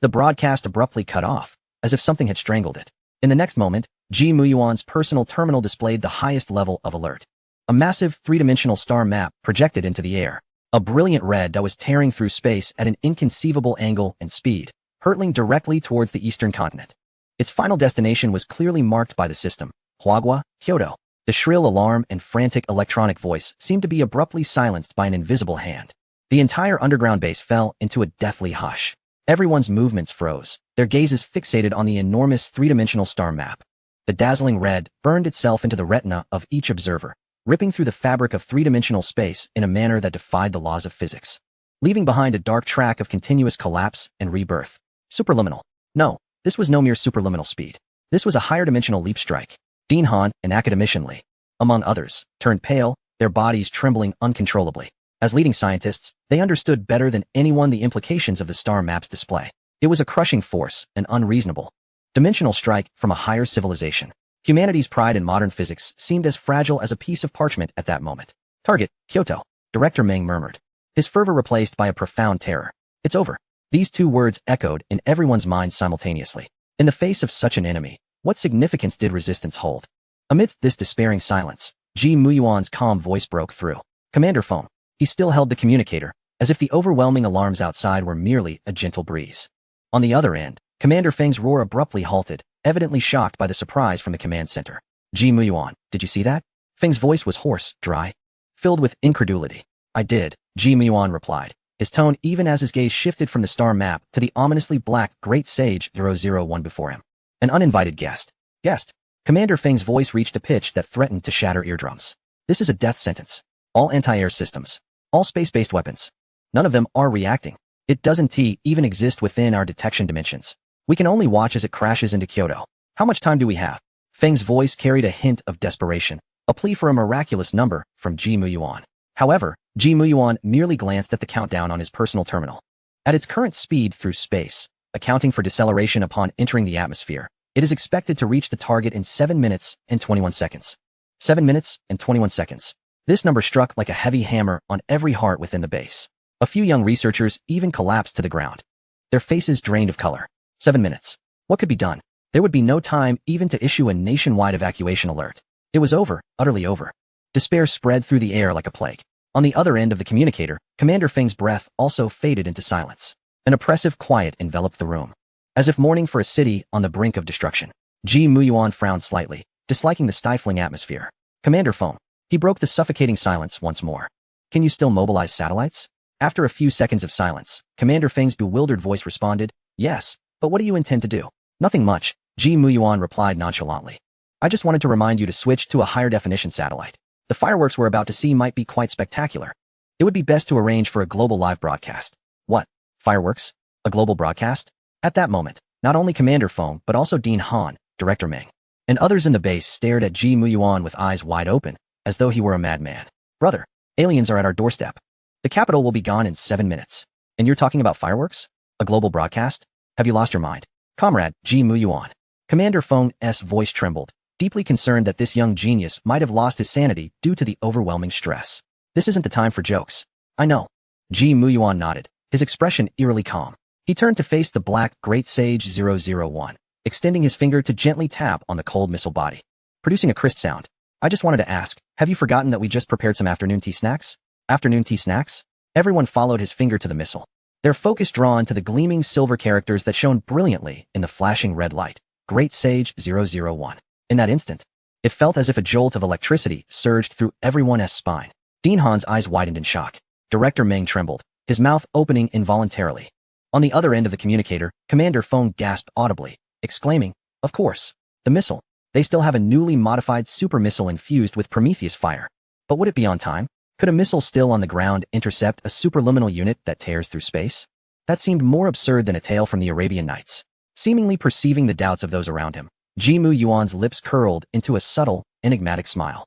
[SPEAKER 1] The broadcast abruptly cut off, as if something had strangled it. In the next moment, Ji Muyuan's personal terminal displayed the highest level of alert. A massive three-dimensional star map projected into the air. A brilliant red that was tearing through space at an inconceivable angle and speed, hurtling directly towards the eastern continent. Its final destination was clearly marked by the system, Huagua, Kyoto. The shrill alarm and frantic electronic voice seemed to be abruptly silenced by an invisible hand. The entire underground base fell into a deathly hush. Everyone's movements froze, their gazes fixated on the enormous three-dimensional star map. The dazzling red burned itself into the retina of each observer, ripping through the fabric of three-dimensional space in a manner that defied the laws of physics, leaving behind a dark track of continuous collapse and rebirth. Superluminal. No, this was no mere superluminal speed. This was a higher dimensional leap strike. Dean Han and Academician Li, among others, turned pale, their bodies trembling uncontrollably. As leading scientists, they understood better than anyone the implications of the star map's display. It was a crushing force, an unreasonable, dimensional strike from a higher civilization. Humanity's pride in modern physics seemed as fragile as a piece of parchment at that moment. Target, Kyoto. Director Meng murmured, his fervor replaced by a profound terror. It's over. These two words echoed in everyone's minds simultaneously. In the face of such an enemy, what significance did resistance hold? Amidst this despairing silence, Ji Muyuan's calm voice broke through. Commander Feng. He still held the communicator, as if the overwhelming alarms outside were merely a gentle breeze. On the other end, Commander Feng's roar abruptly halted, evidently shocked by the surprise from the command center. Ji Muyuan, did you see that? Feng's voice was hoarse, dry, filled with incredulity. I did, Ji Muyuan replied, his tone even as his gaze shifted from the star map to the ominously black Great Sage 001 before him. An uninvited guest. Guest. Commander Feng's voice reached a pitch that threatened to shatter eardrums. This is a death sentence. All anti-air systems. All space-based weapons. None of them are reacting. It doesn't even exist within our detection dimensions. We can only watch as it crashes into Kyoto. How much time do we have? Feng's voice carried a hint of desperation, a plea for a miraculous number from Ji Muyuan. However, Ji Muyuan merely glanced at the countdown on his personal terminal. At its current speed through space, accounting for deceleration upon entering the atmosphere, it is expected to reach the target in 7 minutes and 21 seconds. 7 minutes and 21 seconds. This number struck like a heavy hammer on every heart within the base. A few young researchers even collapsed to the ground, their faces drained of color. 7 minutes. What could be done? There would be no time even to issue a nationwide evacuation alert. It was over, utterly over. Despair spread through the air like a plague. On the other end of the communicator, Commander Feng's breath also faded into silence. An oppressive quiet enveloped the room, as if mourning for a city on the brink of destruction. Ji Muyuan frowned slightly, disliking the stifling atmosphere. Commander Feng. He broke the suffocating silence once more. Can you still mobilize satellites? After a few seconds of silence, Commander Feng's bewildered voice responded, yes, but what do you intend to do? Nothing much, Ji Muyuan replied nonchalantly. I just wanted to remind you to switch to a higher definition satellite. The fireworks we're about to see might be quite spectacular. It would be best to arrange for a global live broadcast. What? Fireworks? A global broadcast? At that moment, not only Commander Feng but also Dean Han, Director Meng, and others in the base stared at Ji Muyuan with eyes wide open, as though he were a madman. Brother, aliens are at our doorstep. The capital will be gone in 7 minutes. And you're talking about fireworks? A global broadcast? Have you lost your mind? Comrade, Ji Muyuan. Commander Feng's voice trembled, deeply concerned that this young genius might have lost his sanity due to the overwhelming stress. This isn't the time for jokes. I know. Ji Muyuan nodded, his expression eerily calm. He turned to face the black Great Sage 001, extending his finger to gently tap on the cold missile body, producing a crisp sound. I just wanted to ask, have you forgotten that we just prepared some afternoon tea snacks? Afternoon tea snacks? Everyone followed his finger to the missile, their focus drawn to the gleaming silver characters that shone brilliantly in the flashing red light. Great Sage 001. In that instant, it felt as if a jolt of electricity surged through everyone's spine. Dean Han's eyes widened in shock. Director Meng trembled, his mouth opening involuntarily. On the other end of the communicator, Commander Feng gasped audibly, exclaiming, of course, the missile. They still have a newly modified super missile infused with Prometheus fire. But would it be on time? Could a missile still on the ground intercept a superluminal unit that tears through space? That seemed more absurd than a tale from the Arabian Nights. Seemingly perceiving the doubts of those around him, Ji Muyuan's lips curled into a subtle, enigmatic smile.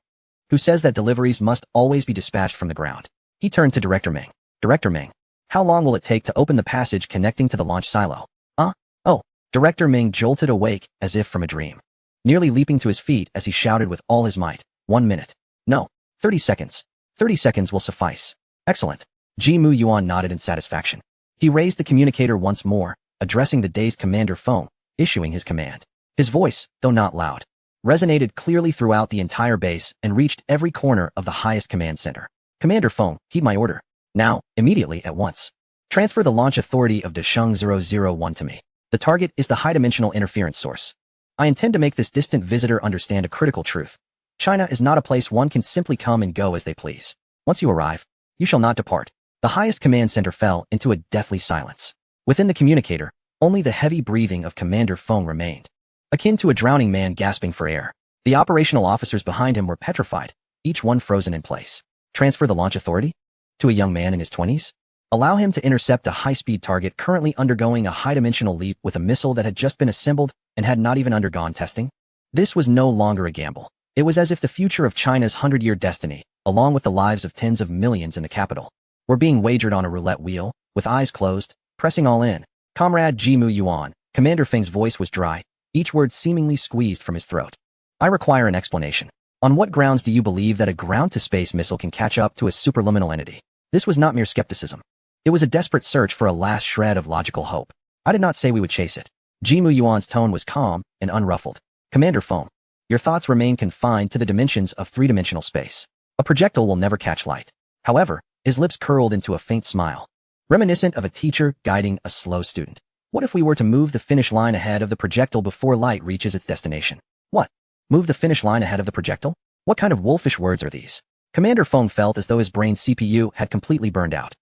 [SPEAKER 1] Who says that deliveries must always be dispatched from the ground? He turned to Director Meng. Director Meng, how long will it take to open the passage connecting to the launch silo? Oh, Director Meng jolted awake as if from a dream, nearly leaping to his feet as he shouted with all his might. 1 minute. No, 30 seconds. 30 seconds will suffice. Excellent. Ji Muyuan nodded in satisfaction. He raised the communicator once more, addressing the dazed Commander Feng, issuing his command. His voice, though not loud, resonated clearly throughout the entire base and reached every corner of the highest command center. Commander Feng, heed my order. Now, immediately, at once. Transfer the launch authority of Desheng 001 to me. The target is the high-dimensional interference source. I intend to make this distant visitor understand a critical truth. China is not a place one can simply come and go as they please. Once you arrive, you shall not depart. The highest command center fell into a deathly silence. Within the communicator, only the heavy breathing of Commander Feng remained, akin to a drowning man gasping for air. The operational officers behind him were petrified, each one frozen in place. Transfer the launch authority? To a young man in his 20s? Allow him to intercept a high-speed target currently undergoing a high-dimensional leap with a missile that had just been assembled and had not even undergone testing? This was no longer a gamble. It was as if the future of China's 100-year destiny, along with the lives of tens of millions in the capital, were being wagered on a roulette wheel. With eyes closed, pressing all in, Comrade Ji Muyuan, Commander Feng's voice was dry, each word seemingly squeezed from his throat. I require an explanation. On what grounds do you believe that a ground-to-space missile can catch up to a superluminal entity? This was not mere skepticism. It was a desperate search for a last shred of logical hope. I did not say we would chase it. Jimu Yuan's tone was calm and unruffled. Commander Foam, your thoughts remain confined to the dimensions of three-dimensional space. A projectile will never catch light. However, his lips curled into a faint smile, reminiscent of a teacher guiding a slow student. What if we were to move the finish line ahead of the projectile before light reaches its destination? What? Move the finish line ahead of the projectile? What kind of wolfish words are these? Commander Foam felt as though his brain's CPU had completely burned out.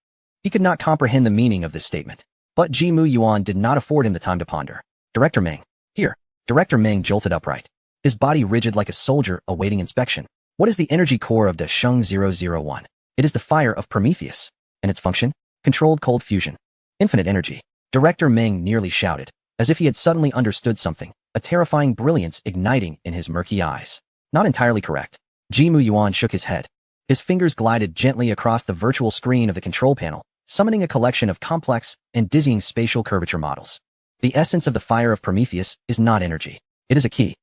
[SPEAKER 1] He could not comprehend the meaning of this statement. But Jimu Yuan did not afford him the time to ponder. Director Meng. Here. Director Meng jolted upright, his body rigid like a soldier awaiting inspection. What is the energy core of Dasheng 001? It is the fire of Prometheus. And its function? Controlled cold fusion. Infinite energy. Director Meng nearly shouted, as if he had suddenly understood something, a terrifying brilliance igniting in his murky eyes. Not entirely correct. Jimu Yuan shook his head. His fingers glided gently across the virtual screen of the control panel, summoning a collection of complex and dizzying spatial curvature models. The essence of the fire of Prometheus is not energy. It is a key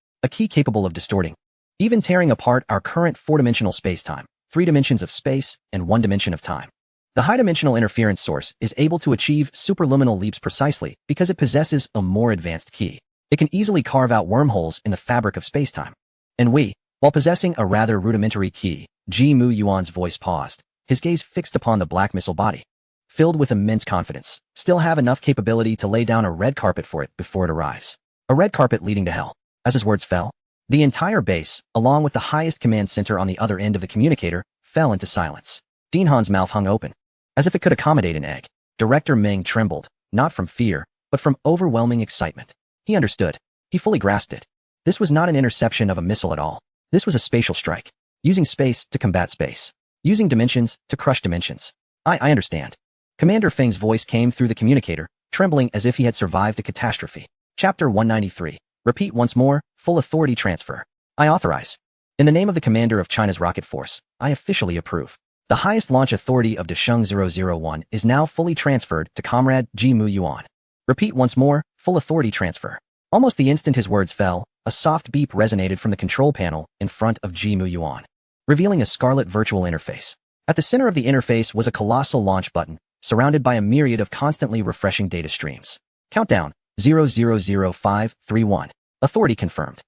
[SPEAKER 1] capable of distorting, even tearing apart our current four-dimensional space-time, 3 dimensions of space and 1 dimension of time. The high-dimensional interference source is able to achieve superluminal leaps precisely because it possesses a more advanced key. It can easily carve out wormholes in the fabric of space-time. And we, while possessing a rather rudimentary key, Jimu Yuan's voice paused, his gaze fixed upon the black missile body. Filled with immense confidence, still have enough capability to lay down a red carpet for it before it arrives. A red carpet leading to hell. As his words fell, the entire base, along with the highest command center on the other end of the communicator, fell into silence. Dean Han's mouth hung open, as if it could accommodate an egg. Director Meng trembled, not from fear, but from overwhelming excitement. He understood. He fully grasped it. This was not an interception of a missile at all. This was a spatial strike. Using space to combat space. Using dimensions to crush dimensions. I understand. Commander Feng's voice came through the communicator, trembling as if he had survived a catastrophe. Chapter 193. Repeat once more, full authority transfer. I authorize. In the name of the commander of China's rocket force, I officially approve. The highest launch authority of Dasheng 001 is now fully transferred to Comrade Jimu Yuan. Repeat once more, full authority transfer. Almost the instant his words fell, a soft beep resonated from the control panel in front of Jimu Yuan, revealing a scarlet virtual interface. At the center of the interface was a colossal launch button, surrounded by a myriad of constantly refreshing data streams. Countdown, 000531. Authority confirmed.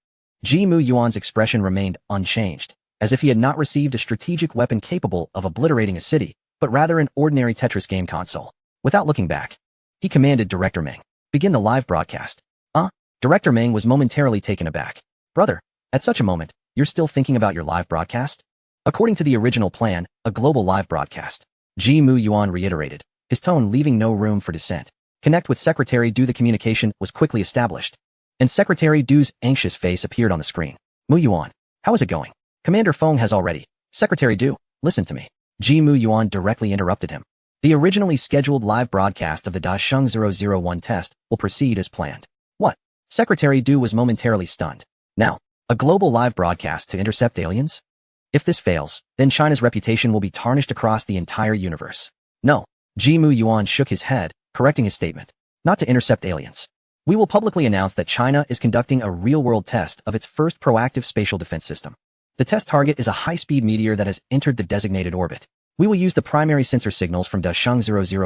[SPEAKER 1] Jimu Yuan's expression remained unchanged, as if he had not received a strategic weapon capable of obliterating a city, but rather an ordinary Tetris game console. Without looking back, he commanded Director Meng, begin the live broadcast. Director Meng was momentarily taken aback. Brother, at such a moment, you're still thinking about your live broadcast? According to the original plan, a global live broadcast. Jimu Yuan reiterated, his tone leaving no room for dissent. Connect with Secretary Du. The communication was quickly established, and Secretary Du's anxious face appeared on the screen. Mu Yuan, how is it going? Commander Feng has already. Secretary Du, listen to me. Jimu Yuan directly interrupted him. The originally scheduled live broadcast of the Dasheng 001 test will proceed as planned. What? Secretary Du was momentarily stunned. Now, a global live broadcast to intercept aliens? If this fails, then China's reputation will be tarnished across the entire universe. No. Jimu Yuan shook his head, correcting his statement. Not to intercept aliens. We will publicly announce that China is conducting a real-world test of its first proactive spatial defense system. The test target is a high-speed meteor that has entered the designated orbit. We will use the primary sensor signals from Dasheng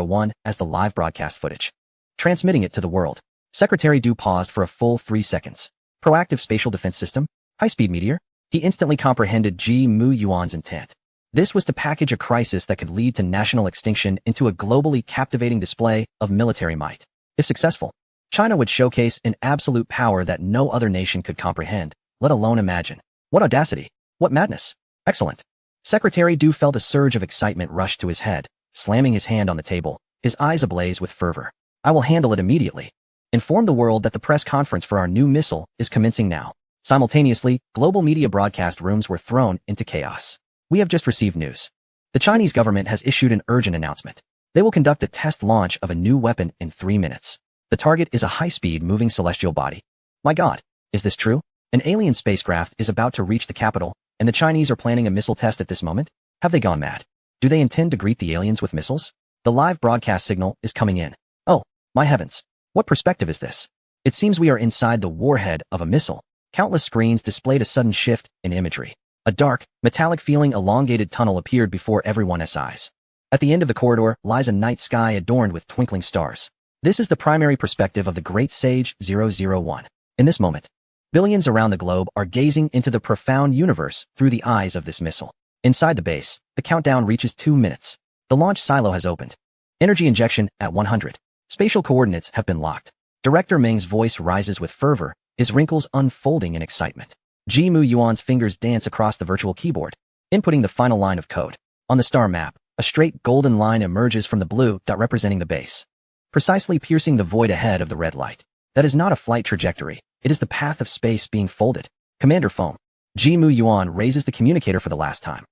[SPEAKER 1] 001 as the live broadcast footage, transmitting it to the world. Secretary Du paused for a full 3 seconds. Proactive spatial defense system? High-speed meteor? He instantly comprehended Jimu Yuan's intent. This was to package a crisis that could lead to national extinction into a globally captivating display of military might. If successful, China would showcase an absolute power that no other nation could comprehend, let alone imagine. What audacity! What madness! Excellent! Secretary Du felt a surge of excitement rush to his head, slamming his hand on the table, his eyes ablaze with fervor. I will handle it immediately. Inform the world that the press conference for our new missile is commencing now. Simultaneously, global media broadcast rooms were thrown into chaos. We have just received news. The Chinese government has issued an urgent announcement. They will conduct a test launch of a new weapon in 3 minutes. The target is a high-speed moving celestial body. My God, is this true? An alien spacecraft is about to reach the capital, and the Chinese are planning a missile test at this moment? Have they gone mad? Do they intend to greet the aliens with missiles? The live broadcast signal is coming in. Oh, my heavens. What perspective is this? It seems we are inside the warhead of a missile. Countless screens displayed a sudden shift in imagery. A dark, metallic feeling elongated tunnel appeared before everyone's eyes. At the end of the corridor lies a night sky adorned with twinkling stars. This is the primary perspective of the Great Sage 001. In this moment, billions around the globe are gazing into the profound universe through the eyes of this missile. Inside the base, the countdown reaches 2 minutes. The launch silo has opened. Energy injection at 100. Spatial coordinates have been locked. Director Meng's voice rises with fervor, his wrinkles unfolding in excitement. Ji Mu Yuan's fingers dance across the virtual keyboard, inputting the final line of code. On the star map, a straight golden line emerges from the blue dot representing the base, precisely piercing the void ahead of the red light. That is not a flight trajectory. It is the path of space being folded. Commander Foam. Ji Mu Yuan raises the communicator for the last time.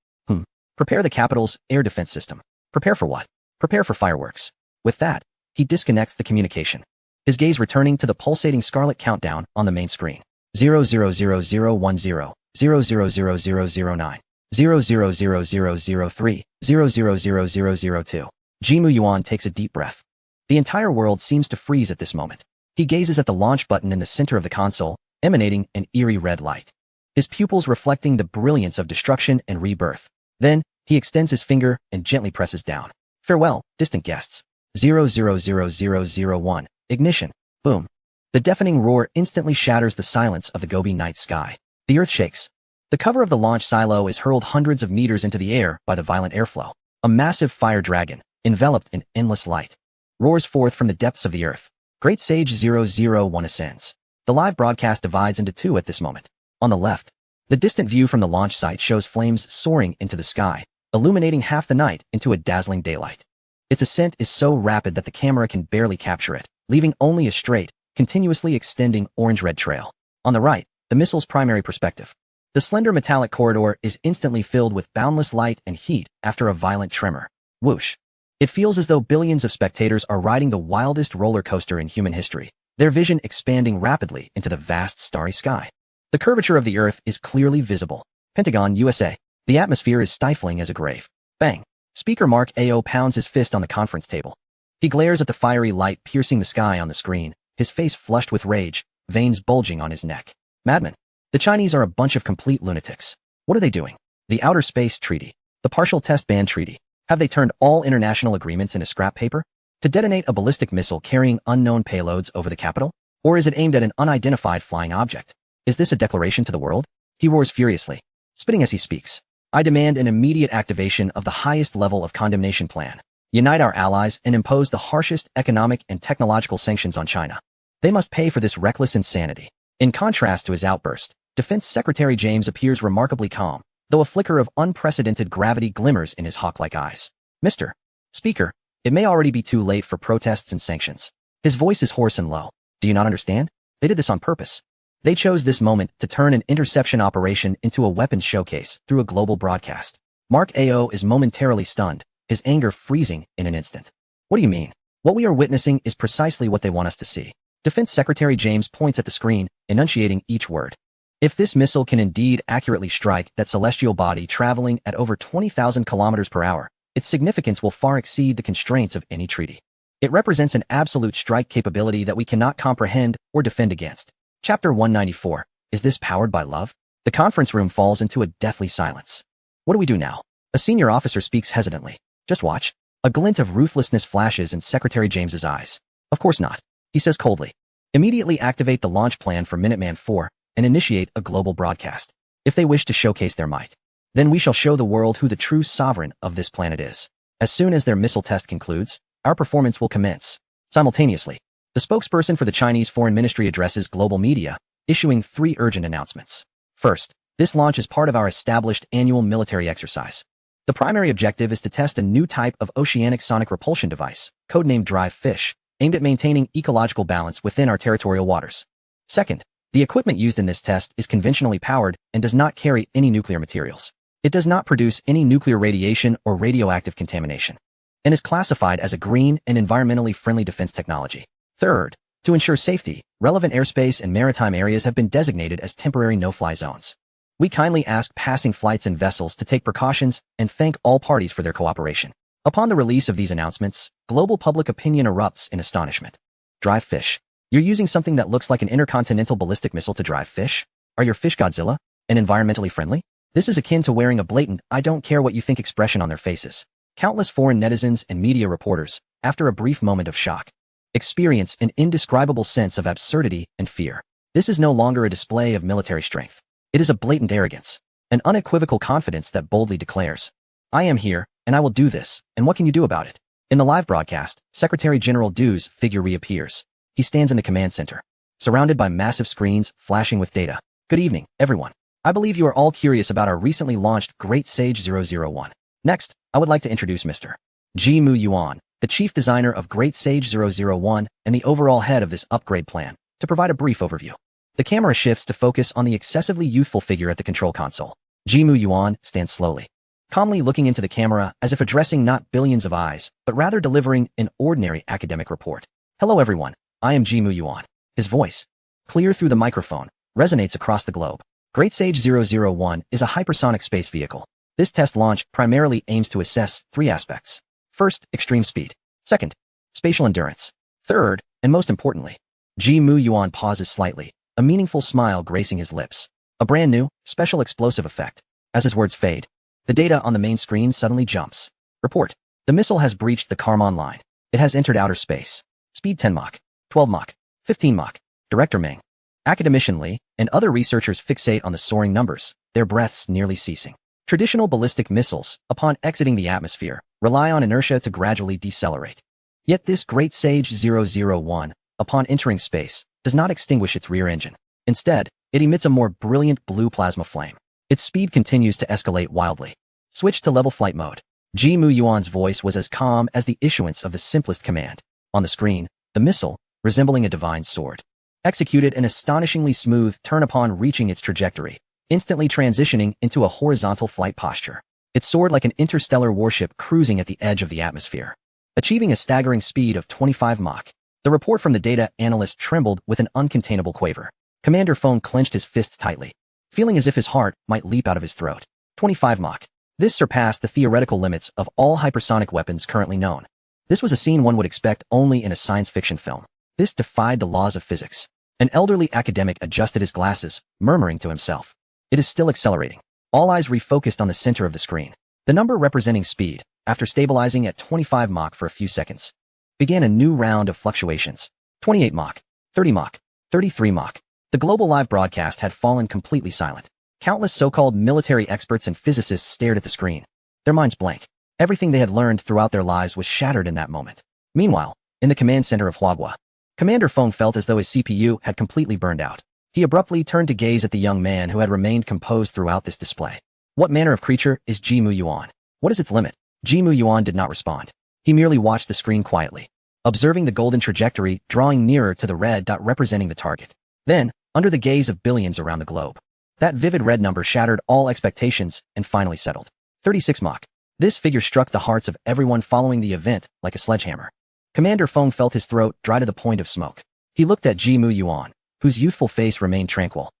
[SPEAKER 1] Prepare the capital's air defense system. Prepare for what? Prepare for fireworks. With that, he disconnects the communication, his gaze returning to the pulsating scarlet countdown on the main screen. 000010, 000009, 000003, 000002. Ji Mu Yuan takes a deep breath. The entire world seems to freeze at this moment. He gazes at the launch button in the center of the console, emanating an eerie red light, his pupils reflecting the brilliance of destruction and rebirth. Then, he extends his finger and gently presses down. Farewell, distant guests. 000001. Ignition. Boom. The deafening roar instantly shatters the silence of the Gobi night sky. The earth shakes. The cover of the launch silo is hurled hundreds of meters into the air by the violent airflow. A massive fire dragon, enveloped in endless light, roars forth from the depths of the earth. Great Sage 001 ascends. The live broadcast divides into two at this moment. On the left, the distant view from the launch site shows flames soaring into the sky, illuminating half the night into a dazzling daylight. Its ascent is so rapid that the camera can barely capture it, leaving only a straight, continuously extending orange-red trail. On the right, the missile's primary perspective. The slender metallic corridor is instantly filled with boundless light and heat after a violent tremor. Whoosh. It feels as though billions of spectators are riding the wildest roller coaster in human history, their vision expanding rapidly into the vast starry sky. The curvature of the Earth is clearly visible. Pentagon, USA. The atmosphere is stifling as a grave. Bang. Speaker Mark AO pounds his fist on the conference table. He glares at the fiery light piercing the sky on the screen, his face flushed with rage, veins bulging on his neck. Madman. The Chinese are a bunch of complete lunatics. What are they doing? The Outer Space Treaty. The Partial Test Ban Treaty. Have they turned all international agreements into scrap paper? To detonate a ballistic missile carrying unknown payloads over the capital? Or is it aimed at an unidentified flying object? Is this a declaration to the world? He roars furiously, spitting as he speaks. I demand an immediate activation of the highest level of condemnation plan. Unite our allies and impose the harshest economic and technological sanctions on China. They must pay for this reckless insanity. In contrast to his outburst, Defense Secretary James appears remarkably calm, though a flicker of unprecedented gravity glimmers in his hawk-like eyes. Mr. Speaker, it may already be too late for protests and sanctions. His voice is hoarse and low. Do you not understand? They did this on purpose. They chose this moment to turn an interception operation into a weapons showcase through a global broadcast. Mark AO is momentarily stunned, his anger freezing in an instant. What do you mean? What we are witnessing is precisely what they want us to see. Defense Secretary James points at the screen, enunciating each word. If this missile can indeed accurately strike that celestial body traveling at over 20,000 kilometers per hour, its significance will far exceed the constraints of any treaty. It represents an absolute strike capability that we cannot comprehend or defend against. Chapter 194. Is this powered by love? The conference room falls into a deathly silence. What do we do now? A senior officer speaks hesitantly. Just watch. A glint of ruthlessness flashes in Secretary James's eyes. Of course not. He says coldly. Immediately activate the launch plan for Minuteman 4 and initiate a global broadcast. If they wish to showcase their might, then we shall show the world who the true sovereign of this planet is. As soon as their missile test concludes, our performance will commence. Simultaneously, the spokesperson for the Chinese Foreign Ministry addresses global media, issuing 3 urgent announcements. First, this launch is part of our established annual military exercise. The primary objective is to test a new type of oceanic sonic repulsion device, codenamed Drive Fish, aimed at maintaining ecological balance within our territorial waters. Second, the equipment used in this test is conventionally powered and does not carry any nuclear materials. It does not produce any nuclear radiation or radioactive contamination, and is classified as a green and environmentally friendly defense technology. Third, to ensure safety, relevant airspace and maritime areas have been designated as temporary no-fly zones. We kindly ask passing flights and vessels to take precautions and thank all parties for their cooperation. Upon the release of these announcements, global public opinion erupts in astonishment. Drive Fish. You're using something that looks like an intercontinental ballistic missile to drive fish? Are your fish Godzilla and environmentally friendly? This is akin to wearing a blatant "I don't care what you think" expression on their faces. Countless foreign netizens and media reporters, after a brief moment of shock, experience an indescribable sense of absurdity and fear. This is no longer a display of military strength. It is a blatant arrogance, an unequivocal confidence that boldly declares, "I am here, and I will do this, and what can you do about it?" In the live broadcast, Secretary General Du's figure reappears. He stands in the command center, surrounded by massive screens flashing with data. "Good evening, everyone. I believe you are all curious about our recently launched Great Sage 001. Next, I would like to introduce Mr. Ji-Mu Yuan, the chief designer of Great Sage 001 and the overall head of this upgrade plan, to provide a brief overview." The camera shifts to focus on the excessively youthful figure at the control console. Ji-Mu Yuan stands slowly, calmly looking into the camera as if addressing not billions of eyes, but rather delivering an ordinary academic report. "Hello everyone, I am Ji-Mu Yuan." His voice, clear through the microphone, resonates across the globe. Great Sage 001 is a hypersonic space vehicle. This test launch primarily aims to assess three aspects. First, extreme speed. Second, spatial endurance. Third, and most importantly, Ji-Mu Yuan pauses slightly, a meaningful smile gracing his lips. A brand new, special explosive effect. As his words fade, the data on the main screen suddenly jumps. Report. The missile has breached the Karman line. It has entered outer space. Speed 10 Mach, 12 Mach, 15 Mach. Director Meng, academician Li, and other researchers fixate on the soaring numbers, their breaths nearly ceasing. Traditional ballistic missiles, upon exiting the atmosphere, rely on inertia to gradually decelerate. Yet this Great Sage 001, upon entering space, does not extinguish its rear engine. Instead, it emits a more brilliant blue plasma flame. Its speed continues to escalate wildly. Switch to level flight mode. Ji-Mu Yuan's voice was as calm as the issuance of the simplest command. On the screen, the missile, resembling a divine sword, executed an astonishingly smooth turn upon reaching its trajectory, instantly transitioning into a horizontal flight posture. It soared like an interstellar warship cruising at the edge of the atmosphere, achieving a staggering speed of 25 Mach. The report from the data analyst trembled with an uncontainable quaver. Commander Feng clenched his fists tightly, feeling as if his heart might leap out of his throat. 25 Mach. This surpassed the theoretical limits of all hypersonic weapons currently known. This was a scene one would expect only in a science fiction film. This defied the laws of physics. An elderly academic adjusted his glasses, murmuring to himself, "It is still accelerating." All eyes refocused on the center of the screen. The number representing speed, after stabilizing at 25 Mach for a few seconds, began a new round of fluctuations. 28 Mach, 30 Mach, 33 Mach. The global live broadcast had fallen completely silent. Countless so-called military experts and physicists stared at the screen, their minds blank. Everything they had learned throughout their lives was shattered in that moment. Meanwhile, in the command center of Huagua, Commander Feng felt as though his CPU had completely burned out. He abruptly turned to gaze at the young man who had remained composed throughout this display. What manner of creature is Ji-Mu Yuan? What is its limit? Ji-Mu Yuan did not respond. He merely watched the screen quietly, observing the golden trajectory drawing nearer to the red dot representing the target. Then, under the gaze of billions around the globe, that vivid red number shattered all expectations and finally settled. 36 Mach. This figure struck the hearts of everyone following the event like a sledgehammer. Commander Feng felt his throat dry to the point of smoke. He looked at Ji-Mu Yuan, whose youthful face remained tranquil,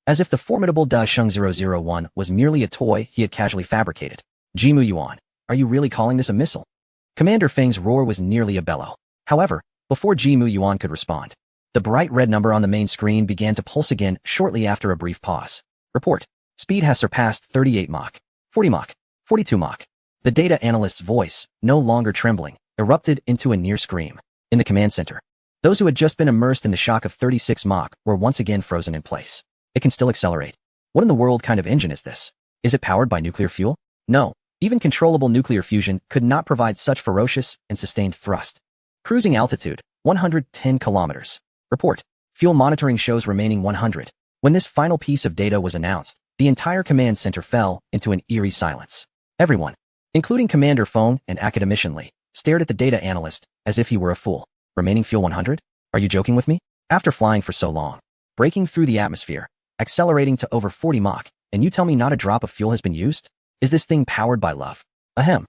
[SPEAKER 1] as if the formidable Da Sheng 001 was merely a toy he had casually fabricated. Ji-Mu Yuan, are you really calling this a missile? Commander Feng's roar was nearly a bellow. However, before Ji-Mu Yuan could respond, the bright red number on the main screen began to pulse again shortly after a brief pause. Report. Speed has surpassed 38 Mach, 40 Mach, 42 Mach. The data analyst's voice, no longer trembling, erupted into a near scream. In the command center, those who had just been immersed in the shock of 36 Mach were once again frozen in place. It can still accelerate. What in the world kind of engine is this? Is it powered by nuclear fuel? No, even controllable nuclear fusion could not provide such ferocious and sustained thrust. Cruising altitude, 110 kilometers. Report. Fuel monitoring shows remaining 100. When this final piece of data was announced, the entire command center fell into an eerie silence. Everyone, including Commander Feng and academician Li, stared at the data analyst as if he were a fool. Remaining fuel 100? Are you joking with me? After flying for so long, breaking through the atmosphere, accelerating to over 40 Mach, and you tell me not a drop of fuel has been used? Is this thing powered by love? Ahem.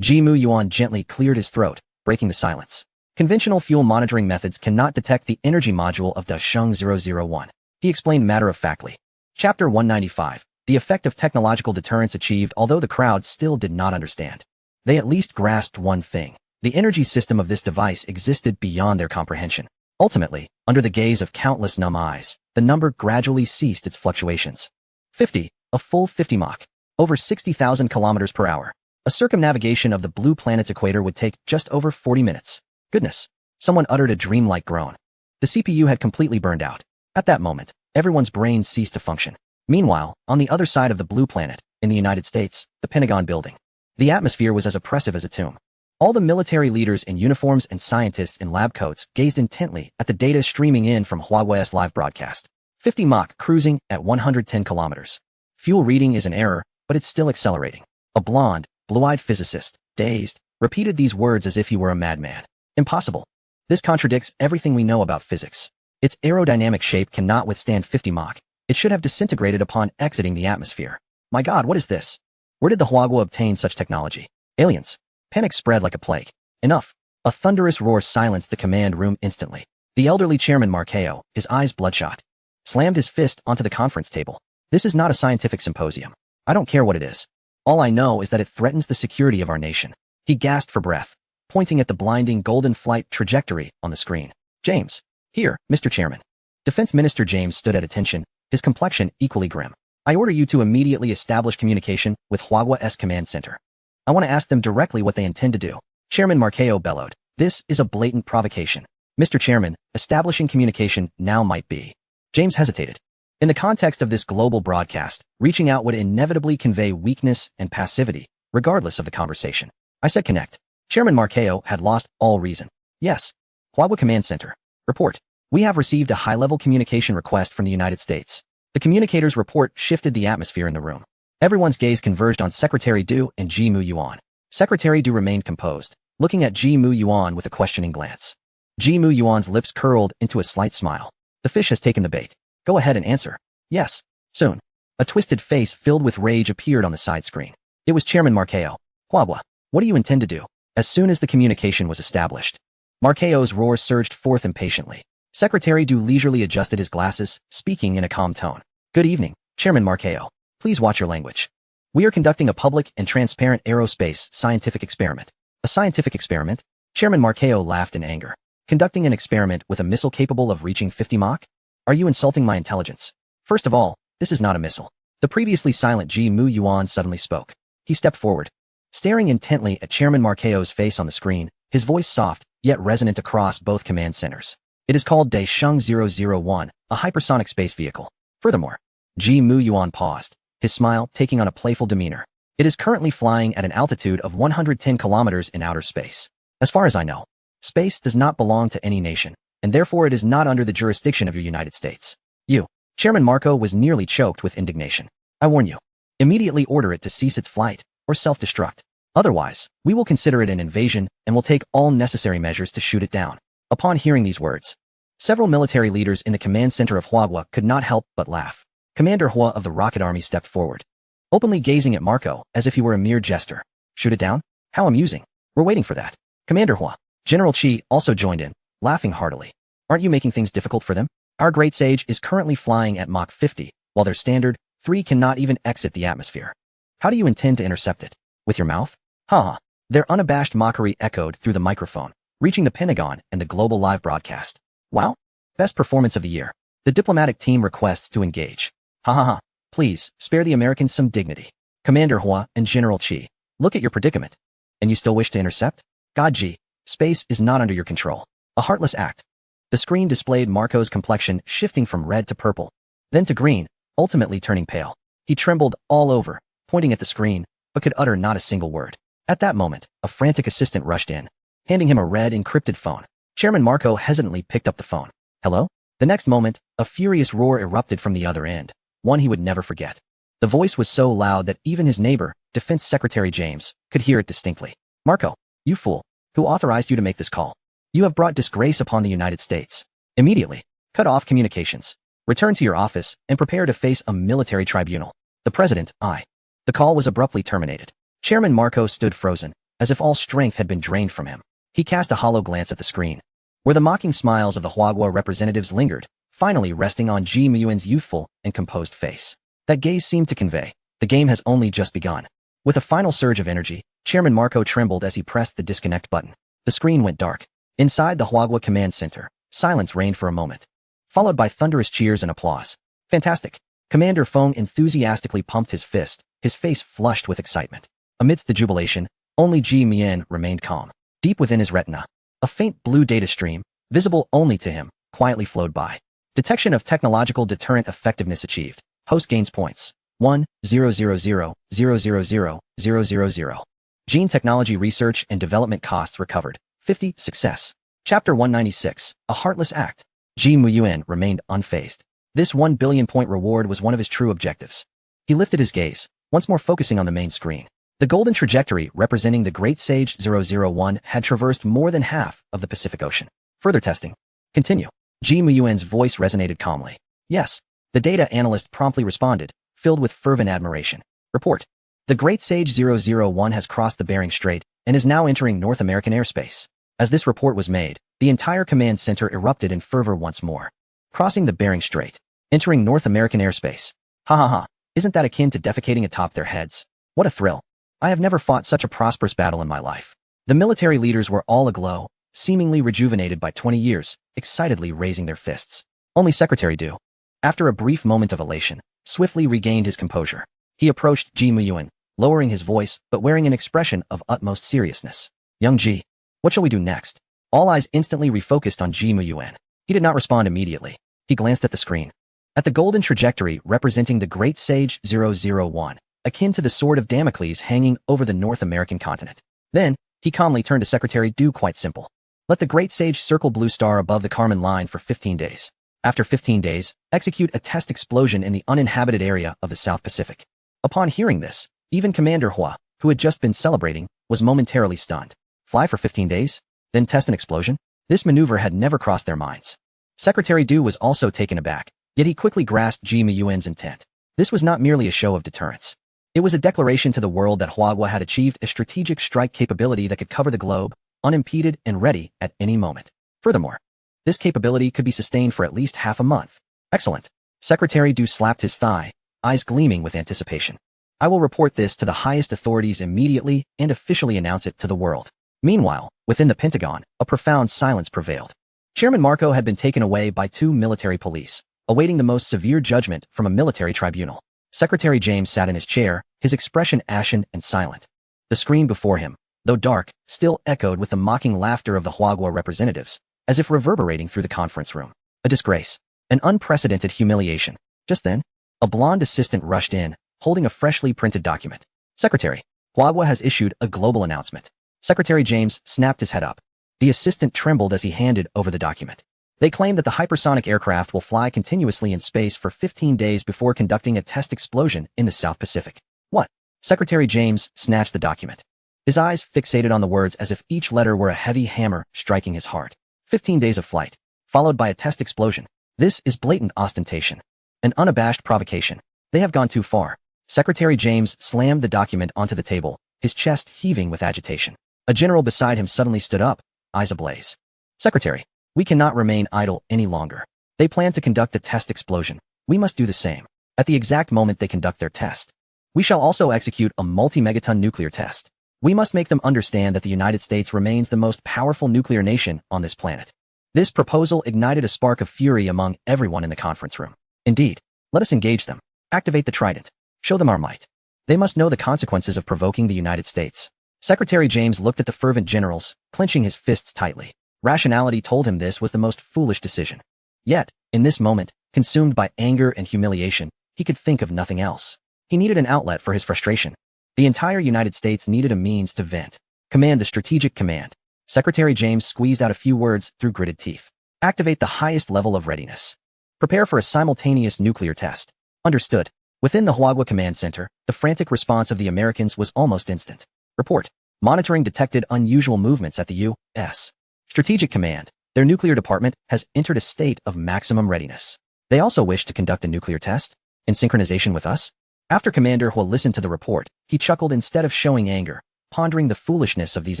[SPEAKER 1] Ji-Mu Yuan gently cleared his throat, breaking the silence. Conventional fuel monitoring methods cannot detect the energy module of Da Sheng 001. He explained matter-of-factly. Chapter 195. The effect of technological deterrence achieved, although the crowd still did not understand. They at least grasped one thing. The energy system of this device existed beyond their comprehension. Ultimately, under the gaze of countless numb eyes, the number gradually ceased its fluctuations. 50, A full 50 Mach. Over 60,000 kilometers per hour. A circumnavigation of the blue planet's equator would take just over 40 minutes. Goodness. Someone uttered a dreamlike groan. The CPU had completely burned out. At that moment, everyone's brains ceased to function. Meanwhile, on the other side of the blue planet, in the United States, the Pentagon building, the atmosphere was as oppressive as a tomb. All the military leaders in uniforms and scientists in lab coats gazed intently at the data streaming in from Huawei's live broadcast. 50 Mach cruising at 110 kilometers. Fuel reading is an error, but it's still accelerating. A blonde, blue-eyed physicist, dazed, repeated these words as if he were a madman. Impossible. This contradicts everything we know about physics. Its aerodynamic shape cannot withstand 50 Mach. It should have disintegrated upon exiting the atmosphere. My God, what is this? Where did the Huagua obtain such technology? Aliens. Panic spread like a plague. Enough. A thunderous roar silenced the command room instantly. The elderly Chairman Marqueo, his eyes bloodshot, slammed his fist onto the conference table. This is not a scientific symposium. I don't care what it is. All I know is that it threatens the security of our nation. He gasped for breath, pointing at the blinding golden flight trajectory on the screen. James. Here, Mr. Chairman. Defense Minister James stood at attention, his complexion equally grim. I order you to immediately establish communication with Huagua's command center. I want to ask them directly what they intend to do. Chairman Marqueo bellowed. This is a blatant provocation. Mr. Chairman, establishing communication now might be. James hesitated. In the context of this global broadcast, reaching out would inevitably convey weakness and passivity, regardless of the conversation. I said connect. Chairman Marqueo had lost all reason. Yes. Huagua Command Center. Report. We have received a high-level communication request from the United States. The communicator's report shifted the atmosphere in the room. Everyone's gaze converged on Secretary Du and Ji Mu Yuan. Secretary Du remained composed, looking at Ji Mu Yuan with a questioning glance. Ji Mu Yuan's lips curled into a slight smile. The fish has taken the bait. Go ahead and answer. Yes. Soon. A twisted face filled with rage appeared on the side screen. It was Chairman Marqueo. Huagua, what do you intend to do? As soon as the communication was established, Marqueo's roar surged forth impatiently. Secretary Du leisurely adjusted his glasses, speaking in a calm tone. Good evening, Chairman Marqueo. Please watch your language. We are conducting a public and transparent aerospace scientific experiment. A scientific experiment? Chairman Marqueo laughed in anger. Conducting an experiment with a missile capable of reaching 50 Mach? Are you insulting my intelligence? First of all, this is not a missile. The previously silent Ji Mu Yuan suddenly spoke. He stepped forward, staring intently at Chairman Marqueo's face on the screen, his voice soft, yet resonant across both command centers. It is called Daisheng 001, a hypersonic space vehicle. Furthermore, Ji Mu Yuan paused, his smile taking on a playful demeanor. It is currently flying at an altitude of 110 kilometers in outer space. As far as I know, space does not belong to any nation, and therefore it is not under the jurisdiction of your United States. You. Chairman Marco was nearly choked with indignation. I warn you. Immediately order it to cease its flight, or self-destruct. Otherwise, we will consider it an invasion and will take all necessary measures to shoot it down. Upon hearing these words, several military leaders in the command center of Huagua could not help but laugh. Commander Hua of the Rocket Army stepped forward, openly gazing at Marco as if he were a mere jester. Shoot it down? How amusing. We're waiting for that. Commander Hua. General Qi also joined in, laughing heartily. Aren't you making things difficult for them? Our great sage is currently flying at Mach 50, while their standard 3 cannot even exit the atmosphere. How do you intend to intercept it? With your mouth? Ha! Their unabashed mockery echoed through the microphone, reaching the Pentagon and the global live broadcast. Wow! Best performance of the year. The diplomatic team requests to engage. Ha ha ha. Please, spare the Americans some dignity. Commander Hua and General Qi, look at your predicament. And you still wish to intercept? God Ji, space is not under your control. A heartless act. The screen displayed Marco's complexion shifting from red to purple, then to green, ultimately turning pale. He trembled all over, pointing at the screen, but could utter not a single word. At that moment, a frantic assistant rushed in, handing him a red encrypted phone. Chairman Marco hesitantly picked up the phone. Hello? The next moment, a furious roar erupted from the other end, one he would never forget. The voice was so loud that even his neighbor, Defense Secretary James, could hear it distinctly. Marco, you fool. Who authorized you to make this call? You have brought disgrace upon the United States. Immediately, cut off communications. Return to your office and prepare to face a military tribunal. The President, I. The call was abruptly terminated. Chairman Marco stood frozen, as if all strength had been drained from him. He cast a hollow glance at the screen, where the mocking smiles of the Huagua representatives lingered, finally resting on Ji Muyuan's youthful and composed face. That gaze seemed to convey, the game has only just begun. With a final surge of energy, Chairman Marco trembled as he pressed the disconnect button. The screen went dark. Inside the Huagua command center, silence reigned for a moment, followed by thunderous cheers and applause. Fantastic. Commander Feng enthusiastically pumped his fist, his face flushed with excitement. Amidst the jubilation, only Ji Mian remained calm. Deep within his retina, a faint blue data stream, visible only to him, quietly flowed by. Detection of technological deterrent effectiveness achieved. Host gains points. 1,000,000,000. Gene technology research and development costs recovered. 50. Success. Chapter 196. A heartless act. Ji Muyuan remained unfazed. This 1 billion point reward was one of his true objectives. He lifted his gaze, once more focusing on the main screen. The golden trajectory representing the Great Sage 001 had traversed more than half of the Pacific Ocean. Further testing. Continue. Ji Muyuan's voice resonated calmly. Yes. The data analyst promptly responded, filled with fervent admiration. Report. The Great Sage 001 has crossed the Bering Strait and is now entering North American airspace. As this report was made, the entire command center erupted in fervor once more. Crossing the Bering Strait. Entering North American airspace. Ha ha ha. Isn't that akin to defecating atop their heads? What a thrill. I have never fought such a prosperous battle in my life. The military leaders were all aglow, seemingly rejuvenated by 20 years, excitedly raising their fists. Only Secretary Du, after a brief moment of elation, swiftly regained his composure. He approached Ji Muyuan, lowering his voice but wearing an expression of utmost seriousness. Young Ji, what shall we do next? All eyes instantly refocused on Ji Muyuan. He did not respond immediately. He glanced at the screen. At the golden trajectory representing the Great Sage 001, akin to the sword of Damocles hanging over the North American continent. Then, he calmly turned to Secretary Du. Quite simple. Let the Great Sage circle blue star above the Kármán line for 15 days. After 15 days, execute a test explosion in the uninhabited area of the South Pacific. Upon hearing this, even Commander Hua, who had just been celebrating, was momentarily stunned. Fly for 15 days? Then test an explosion? This maneuver had never crossed their minds. Secretary Du was also taken aback, yet he quickly grasped Ji Muyuan's intent. This was not merely a show of deterrence. It was a declaration to the world that Hua had achieved a strategic strike capability that could cover the globe, unimpeded and ready at any moment. Furthermore, this capability could be sustained for at least half a month. Excellent. Secretary Du slapped his thigh, eyes gleaming with anticipation. I will report this to the highest authorities immediately and officially announce it to the world. Meanwhile, within the Pentagon, a profound silence prevailed. Chairman Marco had been taken away by 2 military police, awaiting the most severe judgment from a military tribunal. Secretary James sat in his chair, his expression ashen and silent. The screen before him, though dark, still echoed with the mocking laughter of the Hua representatives, as if reverberating through the conference room. A disgrace. An unprecedented humiliation. Just then, a blonde assistant rushed in, holding a freshly printed document. Secretary, Hua has issued a global announcement. Secretary James snapped his head up. The assistant trembled as he handed over the document. They claim that the hypersonic aircraft will fly continuously in space for 15 days before conducting a test explosion in the South Pacific. What? Secretary James snatched the document. His eyes fixated on the words as if each letter were a heavy hammer striking his heart. 15 days of flight, followed by a test explosion. This is blatant ostentation. An unabashed provocation. They have gone too far. Secretary James slammed the document onto the table, his chest heaving with agitation. A general beside him suddenly stood up, eyes ablaze. Secretary, we cannot remain idle any longer. They plan to conduct a test explosion. We must do the same. At the exact moment they conduct their test, we shall also execute a multi-megaton nuclear test. We must make them understand that the United States remains the most powerful nuclear nation on this planet. This proposal ignited a spark of fury among everyone in the conference room. Indeed, let us engage them. Activate the trident. Show them our might. They must know the consequences of provoking the United States. Secretary James looked at the fervent generals, clenching his fists tightly. Rationality told him this was the most foolish decision. Yet, in this moment, consumed by anger and humiliation, he could think of nothing else. He needed an outlet for his frustration. The entire United States needed a means to vent. Command the strategic command. Secretary James squeezed out a few words through gritted teeth. Activate the highest level of readiness. Prepare for a simultaneous nuclear test. Understood. Within the Hua Command Center, the frantic response of the Americans was almost instant. Report. Monitoring detected unusual movements at the U.S. Strategic Command. Their nuclear department has entered a state of maximum readiness. They also wish to conduct a nuclear test? In synchronization with us? After Commander Hua listened to the report, he chuckled instead of showing anger, pondering the foolishness of these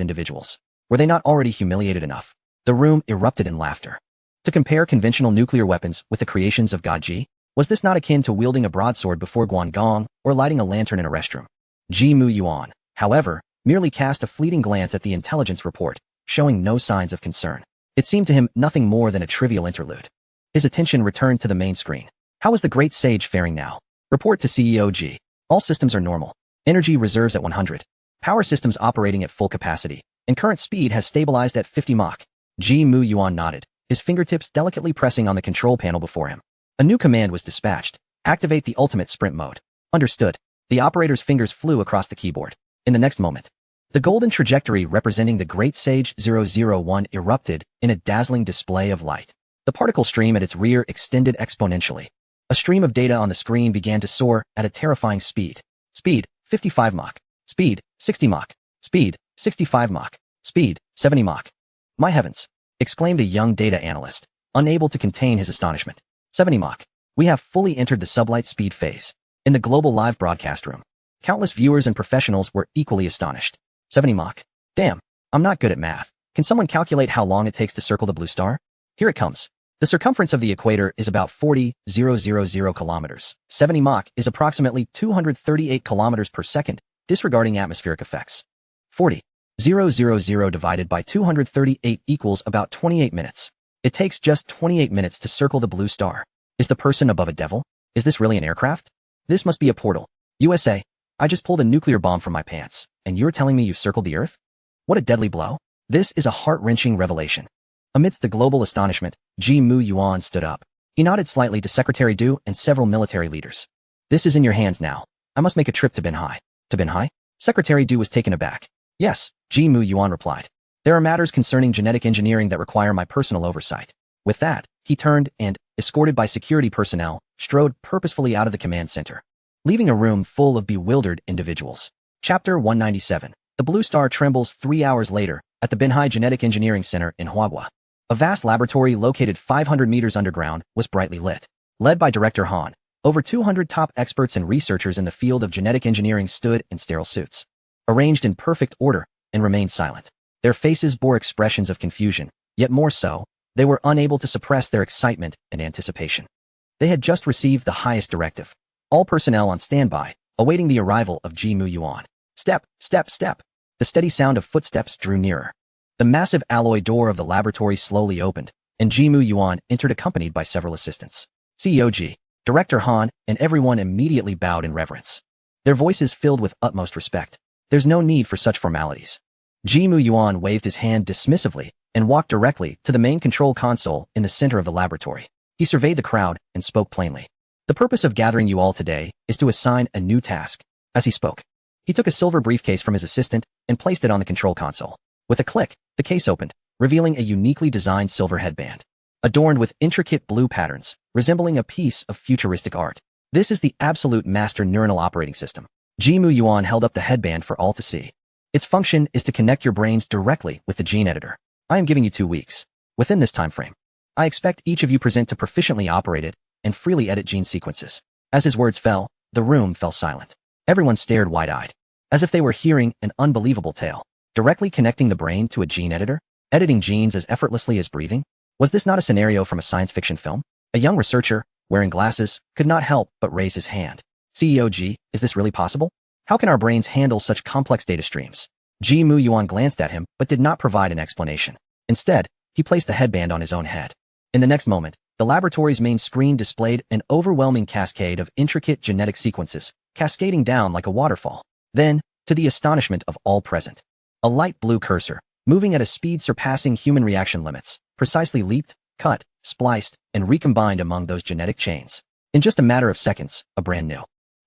[SPEAKER 1] individuals. Were they not already humiliated enough? The room erupted in laughter. To compare conventional nuclear weapons with the creations of God Ji, was this not akin to wielding a broadsword before Guangdong or lighting a lantern in a restroom? Ji Muyuan, however, merely cast a fleeting glance at the intelligence report, showing no signs of concern. It seemed to him nothing more than a trivial interlude. His attention returned to the main screen. How is the Great Sage faring now? Report to CEO G. All systems are normal. Energy reserves at 100. Power systems operating at full capacity. And current speed has stabilized at 50 Mach. Ji Mu Yuan nodded, his fingertips delicately pressing on the control panel before him. A new command was dispatched. Activate the ultimate sprint mode. Understood. The operator's fingers flew across the keyboard. In the next moment, the golden trajectory representing the Great Sage 001 erupted in a dazzling display of light. The particle stream at its rear extended exponentially. A stream of data on the screen began to soar at a terrifying speed. Speed, 55 Mach. Speed, 60 Mach. Speed, 65 Mach. Speed, 70 Mach. My heavens! Exclaimed a young data analyst, unable to contain his astonishment. 70 Mach. We have fully entered the sublight speed phase. In the global live broadcast room, countless viewers and professionals were equally astonished. 70 Mach. Damn, I'm not good at math. Can someone calculate how long it takes to circle the blue star? Here it comes. The circumference of the equator is about 40,000 kilometers. 70 Mach is approximately 238 kilometers per second, disregarding atmospheric effects. 40,000 divided by 238 equals about 28 minutes. It takes just 28 minutes to circle the blue star. Is the person above a devil? Is this really an aircraft? This must be a portal. USA, I just pulled a nuclear bomb from my pants, and you're telling me you've circled the Earth? What a deadly blow. This is a heart-wrenching revelation. Amidst the global astonishment, Ji Mu Yuan stood up. He nodded slightly to Secretary Du and several military leaders. This is in your hands now. I must make a trip to Binhai. To Binhai? Secretary Du was taken aback. Yes, Ji Mu Yuan replied. There are matters concerning genetic engineering that require my personal oversight. With that, he turned and, escorted by security personnel, strode purposefully out of the command center, leaving a room full of bewildered individuals. Chapter 197. The Blue Star trembles 3 hours later at the Binhai Genetic Engineering Center in Huagua. A vast laboratory located 500 meters underground was brightly lit. Led by Director Han, over 200 top experts and researchers in the field of genetic engineering stood in sterile suits, arranged in perfect order, and remained silent. Their faces bore expressions of confusion, yet more so, they were unable to suppress their excitement and anticipation. They had just received the highest directive. All personnel on standby, awaiting the arrival of Ji Mu Yuan. Step, step, step. The steady sound of footsteps drew nearer. The massive alloy door of the laboratory slowly opened, and Ji Mu Yuan entered accompanied by several assistants. CEO Ji, Director Han, and everyone immediately bowed in reverence. Their voices filled with utmost respect. There's no need for such formalities. Ji Mu Yuan waved his hand dismissively and walked directly to the main control console in the center of the laboratory. He surveyed the crowd and spoke plainly. The purpose of gathering you all today is to assign a new task. As he spoke, he took a silver briefcase from his assistant and placed it on the control console. With a click, the case opened, revealing a uniquely designed silver headband, adorned with intricate blue patterns, resembling a piece of futuristic art. This is the absolute master neuronal operating system. Ji Mu Yuan held up the headband for all to see. Its function is to connect your brains directly with the gene editor. I am giving you 2 weeks. Within this time frame, I expect each of you present to proficiently operate it and freely edit gene sequences. As his words fell, the room fell silent. Everyone stared wide-eyed, as if they were hearing an unbelievable tale. Directly connecting the brain to a gene editor? Editing genes as effortlessly as breathing? Was this not a scenario from a science fiction film? A young researcher, wearing glasses, could not help but raise his hand. CEO G, is this really possible? How can our brains handle such complex data streams? Ji Mu Yuan glanced at him but did not provide an explanation. Instead, he placed the headband on his own head. In the next moment, the laboratory's main screen displayed an overwhelming cascade of intricate genetic sequences, cascading down like a waterfall. Then, to the astonishment of all present, a light blue cursor, moving at a speed surpassing human reaction limits, precisely leaped, cut, spliced, and recombined among those genetic chains. In just a matter of seconds, a brand new,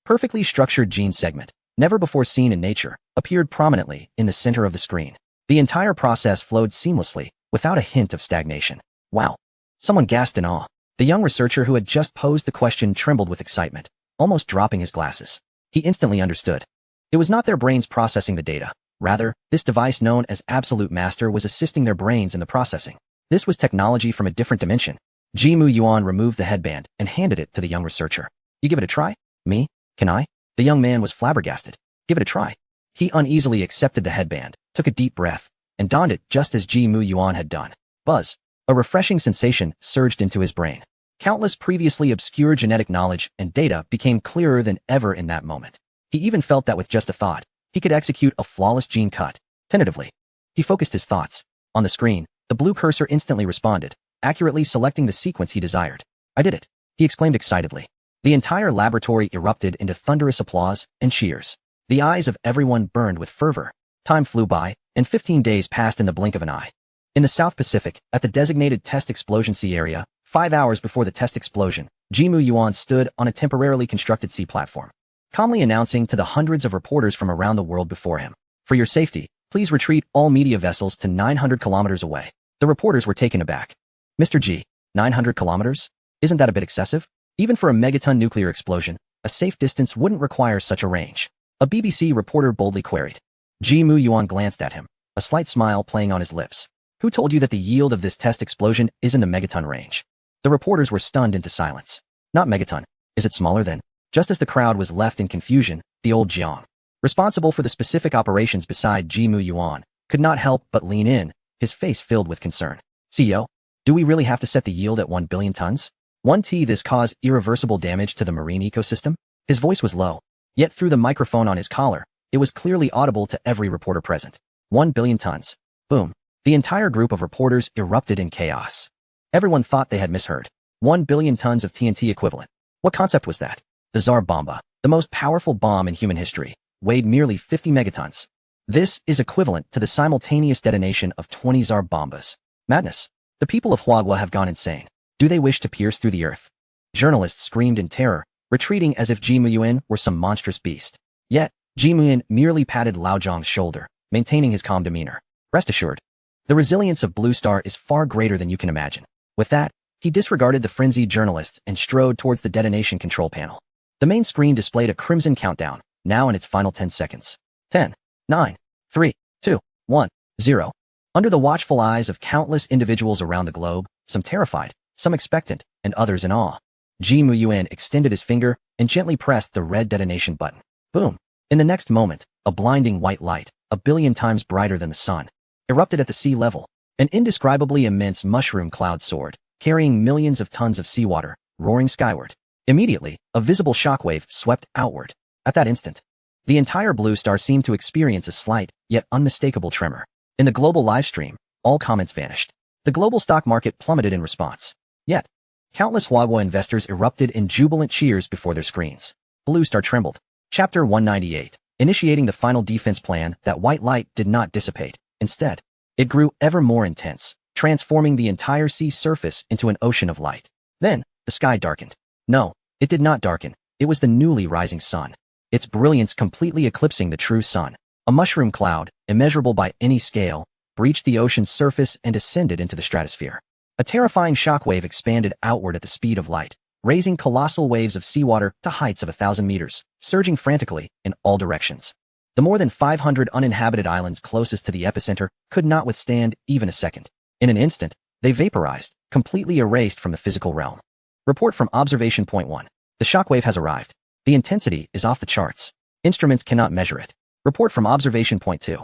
[SPEAKER 1] perfectly structured gene segment, never before seen in nature, appeared prominently in the center of the screen. The entire process flowed seamlessly, without a hint of stagnation. Wow! Someone gasped in awe. The young researcher who had just posed the question trembled with excitement, almost dropping his glasses. He instantly understood. It was not their brains processing the data. Rather, this device known as Absolute Master was assisting their brains in the processing. This was technology from a different dimension. Ji Mu Yuan removed the headband and handed it to the young researcher. You give it a try? Me? Can I? The young man was flabbergasted. Give it a try. He uneasily accepted the headband, took a deep breath, and donned it just as Ji Mu Yuan had done. Buzz. A refreshing sensation surged into his brain. Countless previously obscure genetic knowledge and data became clearer than ever in that moment. He even felt that with just a thought, he could execute a flawless gene cut. Tentatively, he focused his thoughts. On the screen, the blue cursor instantly responded, accurately selecting the sequence he desired. I did it. he exclaimed excitedly. The entire laboratory erupted into thunderous applause and cheers. The eyes of everyone burned with fervor. Time flew by, and 15 days passed in the blink of an eye. In the South Pacific, at the designated test explosion sea area, 5 hours before the test explosion, Jimu Yuan stood on a temporarily constructed sea platform, calmly announcing to the hundreds of reporters from around the world before him, "For your safety, please retreat all media vessels to 900 kilometers away." The reporters were taken aback. "Mr. G, 900 kilometers? Isn't that a bit excessive? Even for a megaton nuclear explosion, a safe distance wouldn't require such a range," a BBC reporter boldly queried. Jimu Yuan glanced at him, a slight smile playing on his lips. "Who told you that the yield of this test explosion is in the megaton range?" The reporters were stunned into silence. "Not megaton. Is it smaller then?" Just as the crowd was left in confusion, the old Jiang, responsible for the specific operations beside Jimu Yuan, could not help but lean in, his face filled with concern. "CEO, do we really have to set the yield at 1 billion tons? 1T this cause irreversible damage to the marine ecosystem?" His voice was low, yet through the microphone on his collar, it was clearly audible to every reporter present. 1 billion tons. Boom. The entire group of reporters erupted in chaos. Everyone thought they had misheard. 1 billion tons of TNT equivalent. What concept was that? The Tsar Bomba, the most powerful bomb in human history, weighed merely 50 megatons. This is equivalent to the simultaneous detonation of 20 Tsar Bombas. Madness. The people of Huagua have gone insane. Do they wish to pierce through the earth? Journalists screamed in terror, retreating as if Jimu Yuan were some monstrous beast. Yet, Jimu Yuan merely patted Lao Zhang's shoulder, maintaining his calm demeanor. "Rest assured, the resilience of Blue Star is far greater than you can imagine." With that, he disregarded the frenzied journalists and strode towards the detonation control panel. The main screen displayed a crimson countdown, now in its final 10 seconds. 10, 9, 3, 2, 1, 0. Under the watchful eyes of countless individuals around the globe, some terrified, some expectant, and others in awe, Jimu Yuan extended his finger and gently pressed the red detonation button. Boom. In the next moment, a blinding white light, a billion times brighter than the sun, erupted at the sea level. An indescribably immense mushroom cloud soared, carrying millions of tons of seawater, roaring skyward. Immediately, a visible shockwave swept outward. At that instant, the entire Blue Star seemed to experience a slight, yet unmistakable tremor. In the global livestream, all comments vanished. The global stock market plummeted in response. Yet, countless Huagua investors erupted in jubilant cheers before their screens. Blue Star trembled. Chapter 198. Initiating the final defense plan, that white light did not dissipate. Instead, it grew ever more intense, transforming the entire sea surface into an ocean of light. Then, the sky darkened. No, it did not darken. It was the newly rising sun, its brilliance completely eclipsing the true sun. A mushroom cloud, immeasurable by any scale, breached the ocean's surface and ascended into the stratosphere. A terrifying shockwave expanded outward at the speed of light, raising colossal waves of seawater to heights of 1,000 meters, surging frantically in all directions. The more than 500 uninhabited islands closest to the epicenter could not withstand even a second. In an instant, they vaporized, completely erased from the physical realm. Report from Observation Point 1. The shockwave has arrived. The intensity is off the charts. Instruments cannot measure it. Report from Observation Point 2.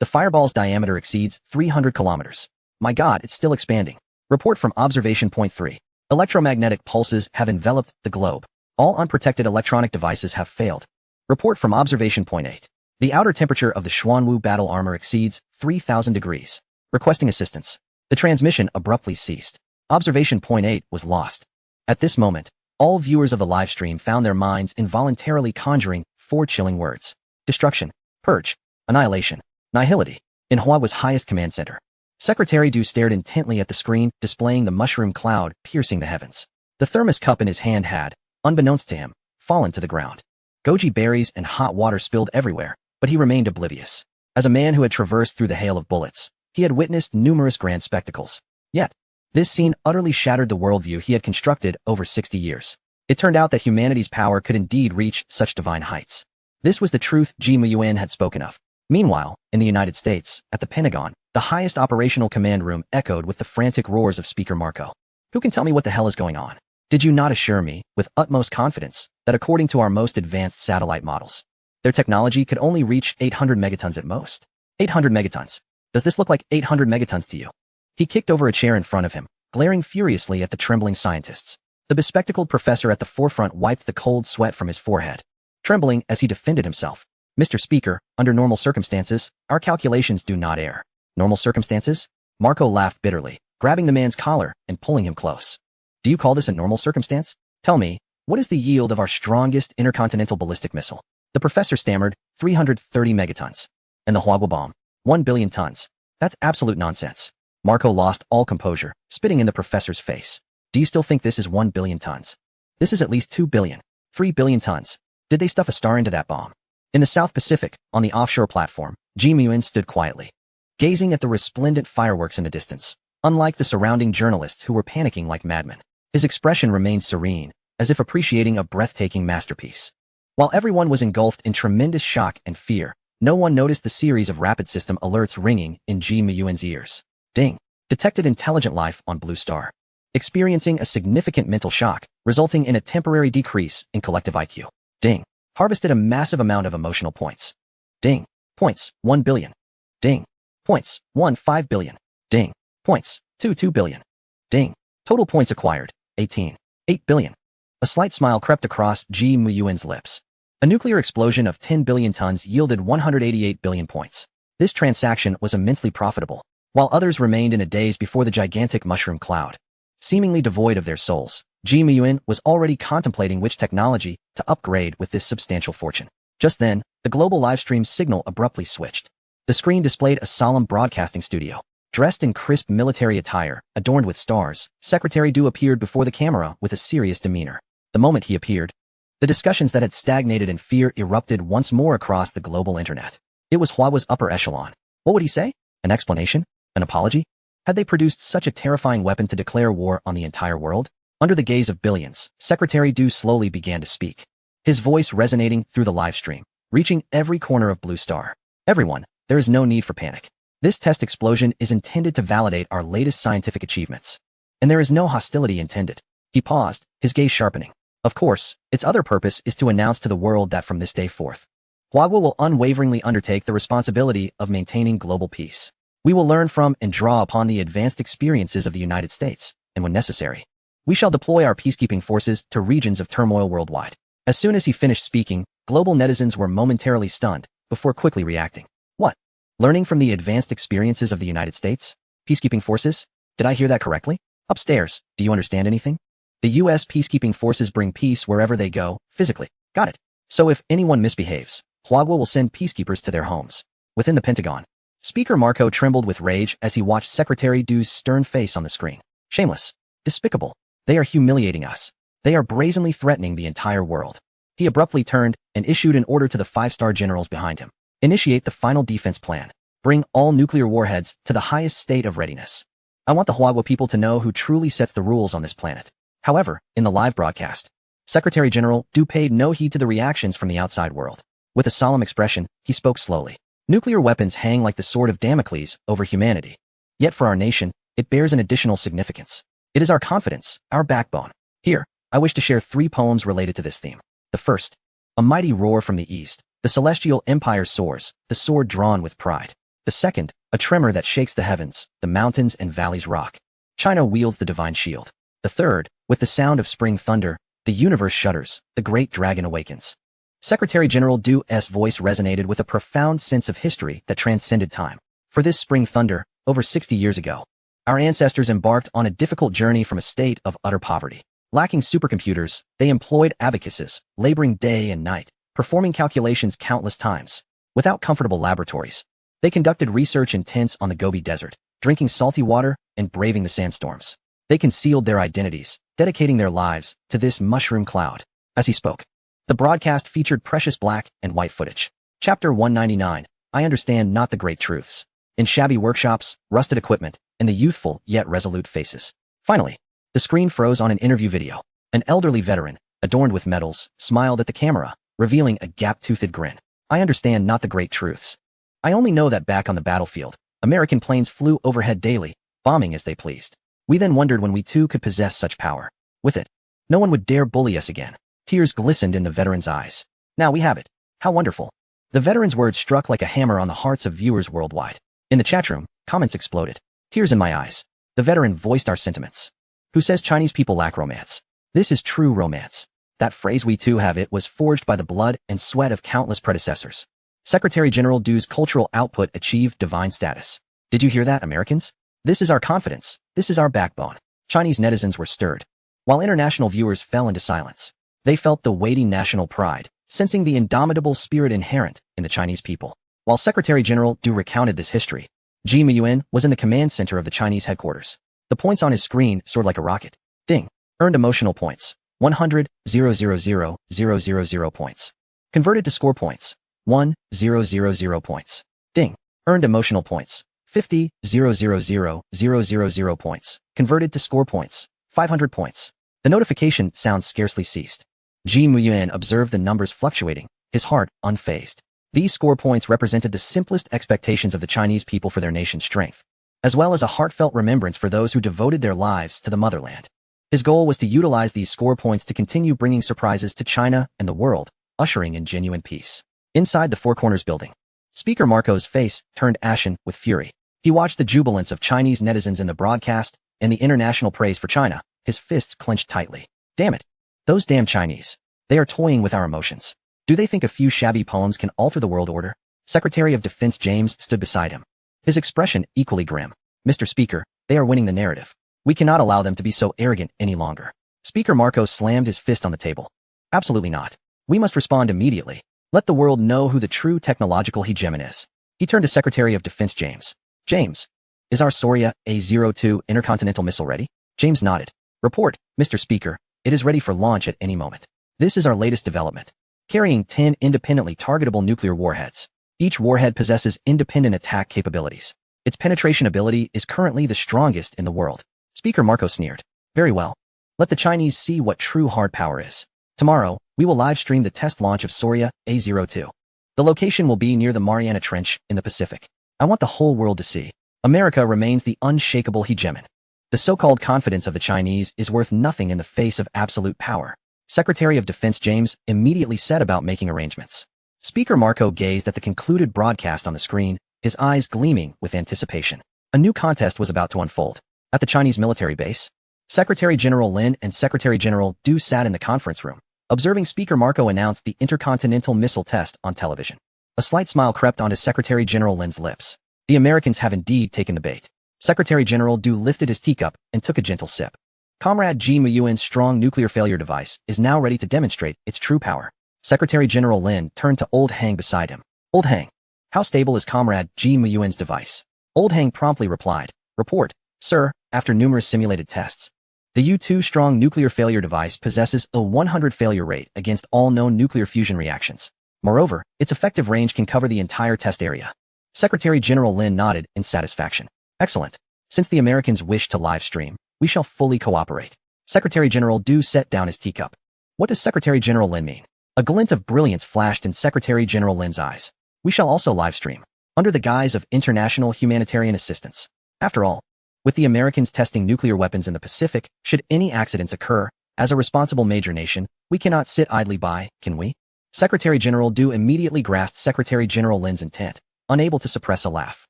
[SPEAKER 1] The fireball's diameter exceeds 300 kilometers. My God, it's still expanding. Report from Observation Point 3. Electromagnetic pulses have enveloped the globe. All unprotected electronic devices have failed. Report from Observation Point 8. The outer temperature of the Xuanwu battle armor exceeds 3,000 degrees. Requesting assistance. The transmission abruptly ceased. Observation Point 8 was lost. At this moment, all viewers of the live stream found their minds involuntarily conjuring 4 chilling words. Destruction, purge, annihilation, nihility, in Huagua's highest command center. Secretary Du stared intently at the screen, displaying the mushroom cloud piercing the heavens. The thermos cup in his hand had, unbeknownst to him, fallen to the ground. Goji berries and hot water spilled everywhere, but he remained oblivious. As a man who had traversed through the hail of bullets, he had witnessed numerous grand spectacles. Yet, this scene utterly shattered the worldview he had constructed over 60 years. It turned out that humanity's power could indeed reach such divine heights. This was the truth Jimu Yuan had spoken of. Meanwhile, in the United States, at the Pentagon, the highest operational command room echoed with the frantic roars of Speaker Marco. Who can tell me what the hell is going on? Did you not assure me, with utmost confidence, that according to our most advanced satellite models, their technology could only reach 800 megatons at most? 800 megatons. Does this look like 800 megatons to you? He kicked over a chair in front of him, glaring furiously at the trembling scientists. The bespectacled professor at the forefront wiped the cold sweat from his forehead, trembling as he defended himself. Mr. Speaker, under normal circumstances, our calculations do not err. Normal circumstances? Marco laughed bitterly, grabbing the man's collar and pulling him close. Do you call this a normal circumstance? Tell me, what is the yield of our strongest intercontinental ballistic missile? The professor stammered, 330 megatons. And the Huaguo bomb, 1 billion tons. That's absolute nonsense. Marco lost all composure, spitting in the professor's face. Do you still think this is 1 billion tons? This is at least 2 billion, 3 billion tons. Did they stuff a star into that bomb? In the South Pacific, on the offshore platform, Ji Muyun stood quietly, gazing at the resplendent fireworks in the distance. Unlike the surrounding journalists who were panicking like madmen, his expression remained serene, as if appreciating a breathtaking masterpiece. While everyone was engulfed in tremendous shock and fear, no one noticed the series of rapid system alerts ringing in Ji Muyuan's ears. Ding! Detected intelligent life on Blue Star. Experiencing a significant mental shock, resulting in a temporary decrease in collective IQ. Ding! Harvested a massive amount of emotional points. Ding! Points, 1 billion. Ding! Points, 1.5 billion. Ding! Points, 2 billion. Ding! Total points acquired, 18. 8 billion. A slight smile crept across Ji Muyuan's lips. A nuclear explosion of 10 billion tons yielded 188 billion points. This transaction was immensely profitable, while others remained in a daze before the gigantic mushroom cloud. Seemingly devoid of their souls, Ji Muyuan was already contemplating which technology to upgrade with this substantial fortune. Just then, the global livestream signal abruptly switched. The screen displayed a solemn broadcasting studio. Dressed in crisp military attire, adorned with stars, Secretary Du appeared before the camera with a serious demeanor. The moment he appeared, the discussions that had stagnated in fear erupted once more across the global internet. It was Huawei's upper echelon. What would he say? An explanation? An apology? Had they produced such a terrifying weapon to declare war on the entire world? Under the gaze of billions, Secretary Du slowly began to speak, his voice resonating through the live stream, reaching every corner of Blue Star. Everyone, there is no need for panic. This test explosion is intended to validate our latest scientific achievements. And there is no hostility intended. He paused, his gaze sharpening. Of course, its other purpose is to announce to the world that from this day forth, Huawei will unwaveringly undertake the responsibility of maintaining global peace. We will learn from and draw upon the advanced experiences of the United States, and when necessary, we shall deploy our peacekeeping forces to regions of turmoil worldwide. As soon as he finished speaking, global netizens were momentarily stunned, before quickly reacting. What? Learning from the advanced experiences of the United States? Peacekeeping forces? Did I hear that correctly? Upstairs, do you understand anything? The U.S. peacekeeping forces bring peace wherever they go, physically. Got it. So if anyone misbehaves, Huawei will send peacekeepers to their homes. Within the Pentagon, Speaker Marco trembled with rage as he watched Secretary Du's stern face on the screen. Shameless. Despicable. They are humiliating us. They are brazenly threatening the entire world. He abruptly turned and issued an order to the 5-star generals behind him. Initiate the final defense plan. Bring all nuclear warheads to the highest state of readiness. I want the Huawei people to know who truly sets the rules on this planet. However, in the live broadcast, Secretary General Du paid no heed to the reactions from the outside world. With a solemn expression, he spoke slowly. Nuclear weapons hang like the sword of Damocles over humanity. Yet for our nation, it bears an additional significance. It is our confidence, our backbone. Here, I wish to share 3 poems related to this theme. The first, a mighty roar from the east. The celestial empire soars, the sword drawn with pride. The second, a tremor that shakes the heavens, the mountains and valleys rock. China wields the divine shield. The third, with the sound of spring thunder, the universe shudders, the great dragon awakens. Secretary General Du's voice resonated with a profound sense of history that transcended time. For this spring thunder, over 60 years ago, our ancestors embarked on a difficult journey from a state of utter poverty. Lacking supercomputers, they employed abacuses, laboring day and night, performing calculations countless times. Without comfortable laboratories, they conducted research in tents on the Gobi Desert, drinking salty water and braving the sandstorms. They concealed their identities, dedicating their lives to this mushroom cloud. As he spoke, the broadcast featured precious black and white footage. Chapter 199, I understand not the great truths. In shabby workshops, rusted equipment, and the youthful yet resolute faces. Finally, the screen froze on an interview video. An elderly veteran, adorned with medals, smiled at the camera, revealing a gap-toothed grin. I understand not the great truths. I only know that back on the battlefield, American planes flew overhead daily, bombing as they pleased. We then wondered when we too could possess such power. With it, no one would dare bully us again. Tears glistened in the veteran's eyes. Now we have it. How wonderful. The veteran's words struck like a hammer on the hearts of viewers worldwide. In the chat room, comments exploded. Tears in my eyes. The veteran voiced our sentiments. Who says Chinese people lack romance? This is true romance. That phrase we too have it was forged by the blood and sweat of countless predecessors. Secretary General Du's cultural output achieved divine status. Did you hear that, Americans? This is our confidence. This is our backbone. Chinese netizens were stirred. while international viewers fell into silence. They felt the weighty national pride, sensing the indomitable spirit inherent in the Chinese people. While Secretary General Du recounted this history, Ji Miyuan was in the command center of the Chinese headquarters. The points on his screen soared like a rocket. Ding. Earned emotional points. 100,000,000 points. Converted to score points. 1,000 points. Ding. Earned emotional points. 50,000,000 points. Converted to score points. 500 points. The notification sounds scarcely ceased. Ji Miyuan observed the numbers fluctuating, his heart unfazed. These score points represented the simplest expectations of the Chinese people for their nation's strength, as well as a heartfelt remembrance for those who devoted their lives to the motherland. His goal was to utilize these score points to continue bringing surprises to China and the world, ushering in genuine peace. Inside the Four Corners building, Speaker Marco's face turned ashen with fury. He watched the jubilance of Chinese netizens in the broadcast and the international praise for China, his fists clenched tightly. Damn it. Those damn Chinese. They are toying with our emotions. Do they think a few shabby poems can alter the world order? Secretary of Defense James stood beside him, his expression equally grim. Mr. Speaker, they are winning the narrative. We cannot allow them to be so arrogant any longer. Speaker Marco slammed his fist on the table. Absolutely not. We must respond immediately. Let the world know who the true technological hegemon is. He turned to Secretary of Defense James. James, is our Soria A-02 intercontinental missile ready? James nodded. Report, Mr. Speaker, it is ready for launch at any moment. This is our latest development, carrying 10 independently targetable nuclear warheads. Each warhead possesses independent attack capabilities. Its penetration ability is currently the strongest in the world. Speaker Marco sneered. Very well. Let the Chinese see what true hard power is. Tomorrow, we will live stream the test launch of Soria A-02. The location will be near the Mariana Trench in the Pacific. I want the whole world to see. America remains the unshakable hegemon. The so-called confidence of the Chinese is worth nothing in the face of absolute power. Secretary of Defense James immediately set about making arrangements. Speaker Marco gazed at the concluded broadcast on the screen, his eyes gleaming with anticipation. A new contest was about to unfold. At the Chinese military base, Secretary General Lin and Secretary General Du sat in the conference room. Observing Speaker Marco announced the intercontinental missile test on television. A slight smile crept onto Secretary General Lin's lips. The Americans have indeed taken the bait. Secretary General Du lifted his teacup and took a gentle sip. Comrade Ji Miyuan's strong nuclear failure device is now ready to demonstrate its true power. Secretary General Lin turned to Old Hang beside him. Old Hang, how stable is Comrade Ji Miyuan's device? Old Hang promptly replied. Report, sir, after numerous simulated tests. The U-2 strong nuclear failure device possesses a 100 failure rate against all known nuclear fusion reactions. Moreover, its effective range can cover the entire test area. Secretary General Lin nodded in satisfaction. Excellent. Since the Americans wish to live stream, we shall fully cooperate. Secretary General Du set down his teacup. What does Secretary General Lin mean? A glint of brilliance flashed in Secretary General Lin's eyes. We shall also live stream, under the guise of international humanitarian assistance. After all, with the Americans testing nuclear weapons in the Pacific, should any accidents occur, as a responsible major nation, we cannot sit idly by, can we? Secretary General Du immediately grasped Secretary General Lin's intent, unable to suppress a laugh.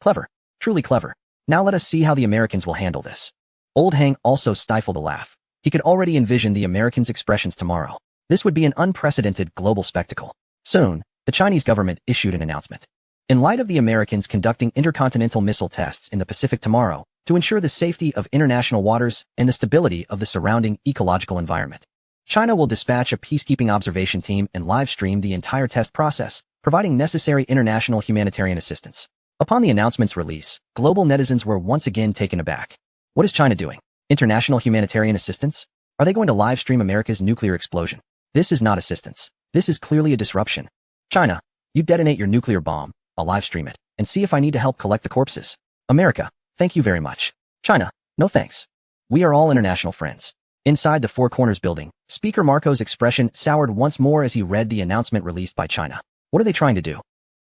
[SPEAKER 1] Clever. Truly clever. Now let us see how the Americans will handle this. Old Hang also stifled a laugh. He could already envision the Americans' expressions tomorrow. This would be an unprecedented global spectacle. Soon, the Chinese government issued an announcement. In light of the Americans conducting intercontinental missile tests in the Pacific tomorrow, to ensure the safety of international waters and the stability of the surrounding ecological environment, China will dispatch a peacekeeping observation team and live stream the entire test process, providing necessary international humanitarian assistance. Upon the announcement's release, global netizens were once again taken aback. What is China doing? International humanitarian assistance? Are they going to live stream America's nuclear explosion? This is not assistance. This is clearly a disruption. China, you detonate your nuclear bomb, I'll live stream it, and see if I need to help collect the corpses. America, thank you very much. China, no thanks. We are all international friends. Inside the Four Corners building, Speaker Marco's expression soured once more as he read the announcement released by China. What are they trying to do?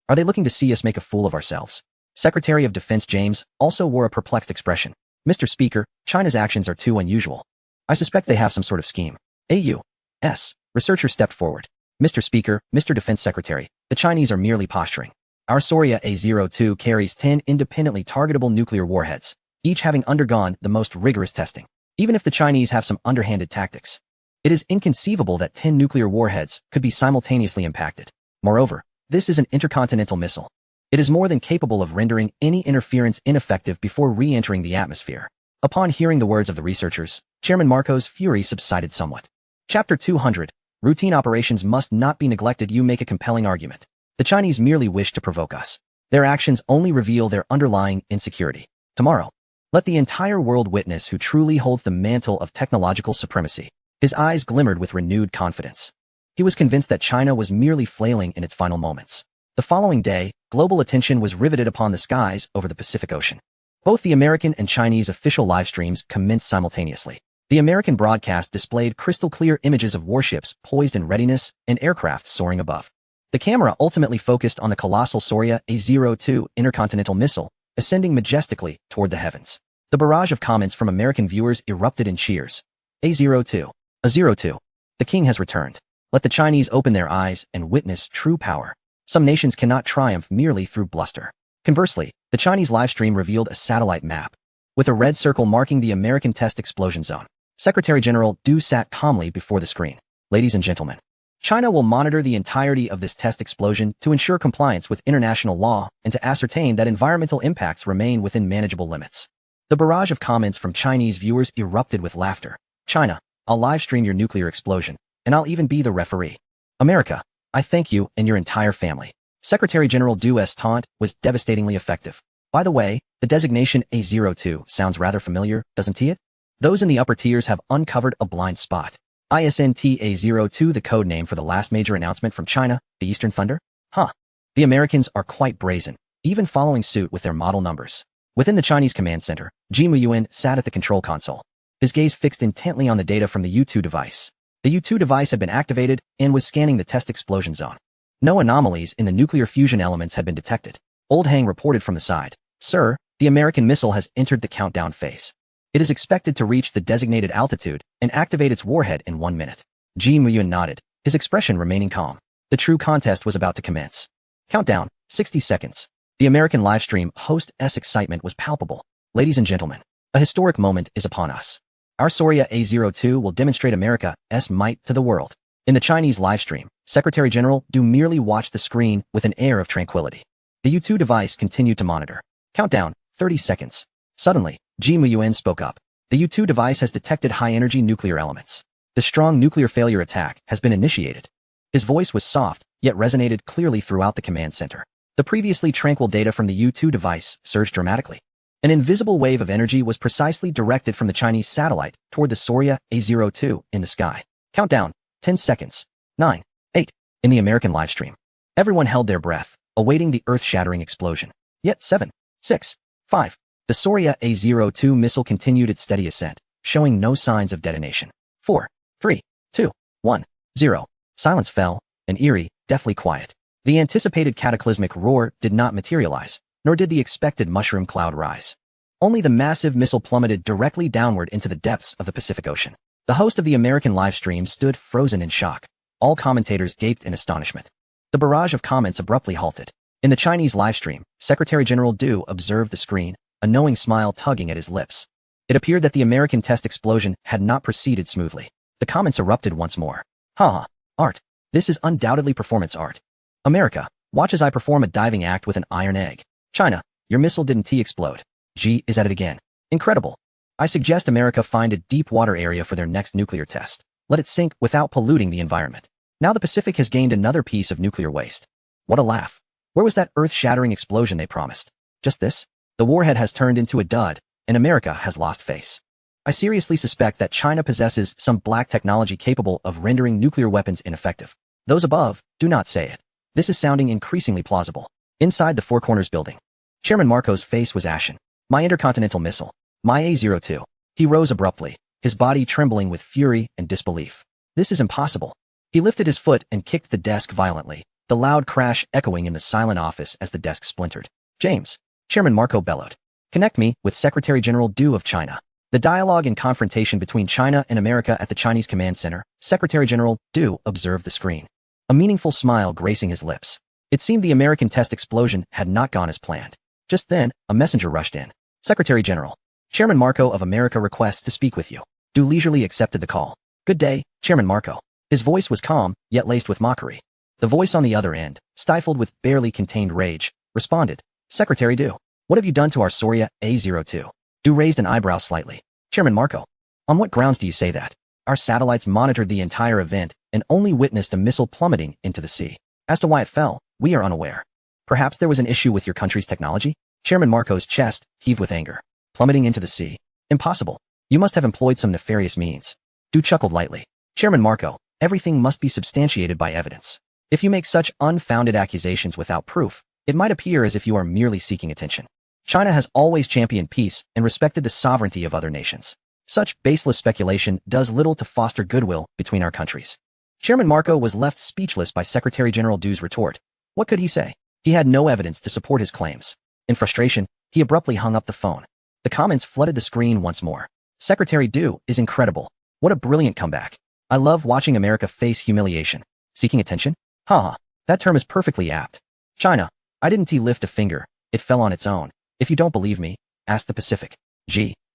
[SPEAKER 1] Are they looking to see us make a fool of ourselves? Secretary of Defense James also wore a perplexed expression. Mr. Speaker, China's actions are too unusual. I suspect they have some sort of scheme. AU.S. Researcher stepped forward. Mr. Speaker, Mr. Defense Secretary, the Chinese are merely posturing. Our Soria A-02 carries 10 independently targetable nuclear warheads, each having undergone the most rigorous testing. Even if the Chinese have some underhanded tactics, it is inconceivable that 10 nuclear warheads could be simultaneously impacted. Moreover, this is an intercontinental missile. It is more than capable of rendering any interference ineffective before re-entering the atmosphere. Upon hearing the words of the researchers, Chairman Marco's fury subsided somewhat. Chapter 200. Routine operations must not be neglected. You make a compelling argument. The Chinese merely wish to provoke us. Their actions only reveal their underlying insecurity. Tomorrow, let the entire world witness who truly holds the mantle of technological supremacy. His eyes glimmered with renewed confidence. He was convinced that China was merely flailing in its final moments. The following day, global attention was riveted upon the skies over the Pacific Ocean. Both the American and Chinese official live streams commenced simultaneously. The American broadcast displayed crystal-clear images of warships poised in readiness and aircraft soaring above. The camera ultimately focused on the colossal Soria A-02 intercontinental missile, ascending majestically toward the heavens. The barrage of comments from American viewers erupted in cheers. A-02. A-02. The king has returned. Let the Chinese open their eyes and witness true power. Some nations cannot triumph merely through bluster. Conversely, the Chinese livestream revealed a satellite map, with a red circle marking the American test explosion zone. Secretary General Du sat calmly before the screen. Ladies and gentlemen, China will monitor the entirety of this test explosion to ensure compliance with international law and to ascertain that environmental impacts remain within manageable limits. The barrage of comments from Chinese viewers erupted with laughter. China, I'll live stream your nuclear explosion, and I'll even be the referee. America, I thank you and your entire family. Secretary General Du's taunt was devastatingly effective. By the way, the designation A-02 sounds rather familiar, doesn't it? Those in the upper tiers have uncovered a blind spot. ISNT A-02, the code name for the last major announcement from China, the Eastern Thunder? Huh. The Americans are quite brazen, even following suit with their model numbers. Within the Chinese command center, Ji Muyuan sat at the control console, his gaze fixed intently on the data from the U-2 device. The U-2 device had been activated and was scanning the test explosion zone. No anomalies in the nuclear fusion elements had been detected. Old Hang reported from the side. Sir, the American missile has entered the countdown phase. It is expected to reach the designated altitude and activate its warhead in 1 minute. Ji Muyuan nodded, his expression remaining calm. The true contest was about to commence. Countdown, 60 seconds. The American livestream host's excitement was palpable. Ladies and gentlemen, a historic moment is upon us. Our Soria A-02 will demonstrate America's might to the world. In the Chinese livestream, Secretary General Du merely watched the screen with an air of tranquility. The U-2 device continued to monitor. Countdown, 30 seconds. Suddenly, Ji Muyuan spoke up. The U-2 device has detected high-energy nuclear elements. The strong nuclear failure attack has been initiated. His voice was soft, yet resonated clearly throughout the command center. The previously tranquil data from the U-2 device surged dramatically. An invisible wave of energy was precisely directed from the Chinese satellite toward the Soria A-02 in the sky. Countdown, 10 seconds. 9, 8. In the American livestream, everyone held their breath, awaiting the earth-shattering explosion. Yet 7, 6, 5. The Soria A-02 missile continued its steady ascent, showing no signs of detonation. 4, 3, 2, 1, 0. Silence fell, an eerie, deathly quiet. The anticipated cataclysmic roar did not materialize, nor did the expected mushroom cloud rise. Only the massive missile plummeted directly downward into the depths of the Pacific Ocean. The host of the American livestream stood frozen in shock. All commentators gaped in astonishment. The barrage of comments abruptly halted. In the Chinese livestream, Secretary General Du observed the screen, a knowing smile tugging at his lips. It appeared that the American test explosion had not proceeded smoothly. The comments erupted once more. Ha! Art. This is undoubtedly performance art. America, watch as I perform a diving act with an iron egg. China, your missile didn't explode. Xi is at it again. Incredible. I suggest America find a deep water area for their next nuclear test. Let it sink without polluting the environment. Now the Pacific has gained another piece of nuclear waste. What a laugh. Where was that earth-shattering explosion they promised? Just this? The warhead has turned into a dud, and America has lost face. I seriously suspect that China possesses some black technology capable of rendering nuclear weapons ineffective. Those above, do not say it. This is sounding increasingly plausible. Inside the Four Corners building, Chairman Marco's face was ashen. My intercontinental missile. My A-02. He rose abruptly, his body trembling with fury and disbelief. This is impossible. He lifted his foot and kicked the desk violently, the loud crash echoing in the silent office as the desk splintered. James, Chairman Marco bellowed. Connect me with Secretary General Du of China. The dialogue and confrontation between China and America at the Chinese command center, Secretary General Du observed the screen. A meaningful smile gracing his lips. It seemed the American test explosion had not gone as planned. Just then, a messenger rushed in. Secretary General, Chairman Marco of America requests to speak with you. Du leisurely accepted the call. Good day, Chairman Marco. His voice was calm, yet laced with mockery. The voice on the other end, stifled with barely contained rage, responded. Secretary Du, what have you done to our Soria A-02? Du raised an eyebrow slightly. Chairman Marco, On what grounds do you say that? Our satellites monitored the entire event and only witnessed a missile plummeting into the sea. As to why it fell, we are unaware. Perhaps there was an issue with your country's technology? Chairman Marco's chest heaved with anger. Plummeting into the sea? Impossible. You must have employed some nefarious means. Du chuckled lightly. Chairman Marco, everything must be substantiated by evidence. If you make such unfounded accusations without proof, it might appear as if you are merely seeking attention. China has always championed peace and respected the sovereignty of other nations. Such baseless speculation does little to foster goodwill between our countries. Chairman Marco was left speechless by Secretary General Du's retort. What could he say? He had no evidence to support his claims. In frustration, he abruptly hung up the phone. The comments flooded the screen once more. Secretary Du is incredible. What a brilliant comeback. I love watching America face humiliation. Seeking attention? Haha, that term is perfectly apt. China, I didn't lift a finger. It fell on its own. If you don't believe me, ask the Pacific.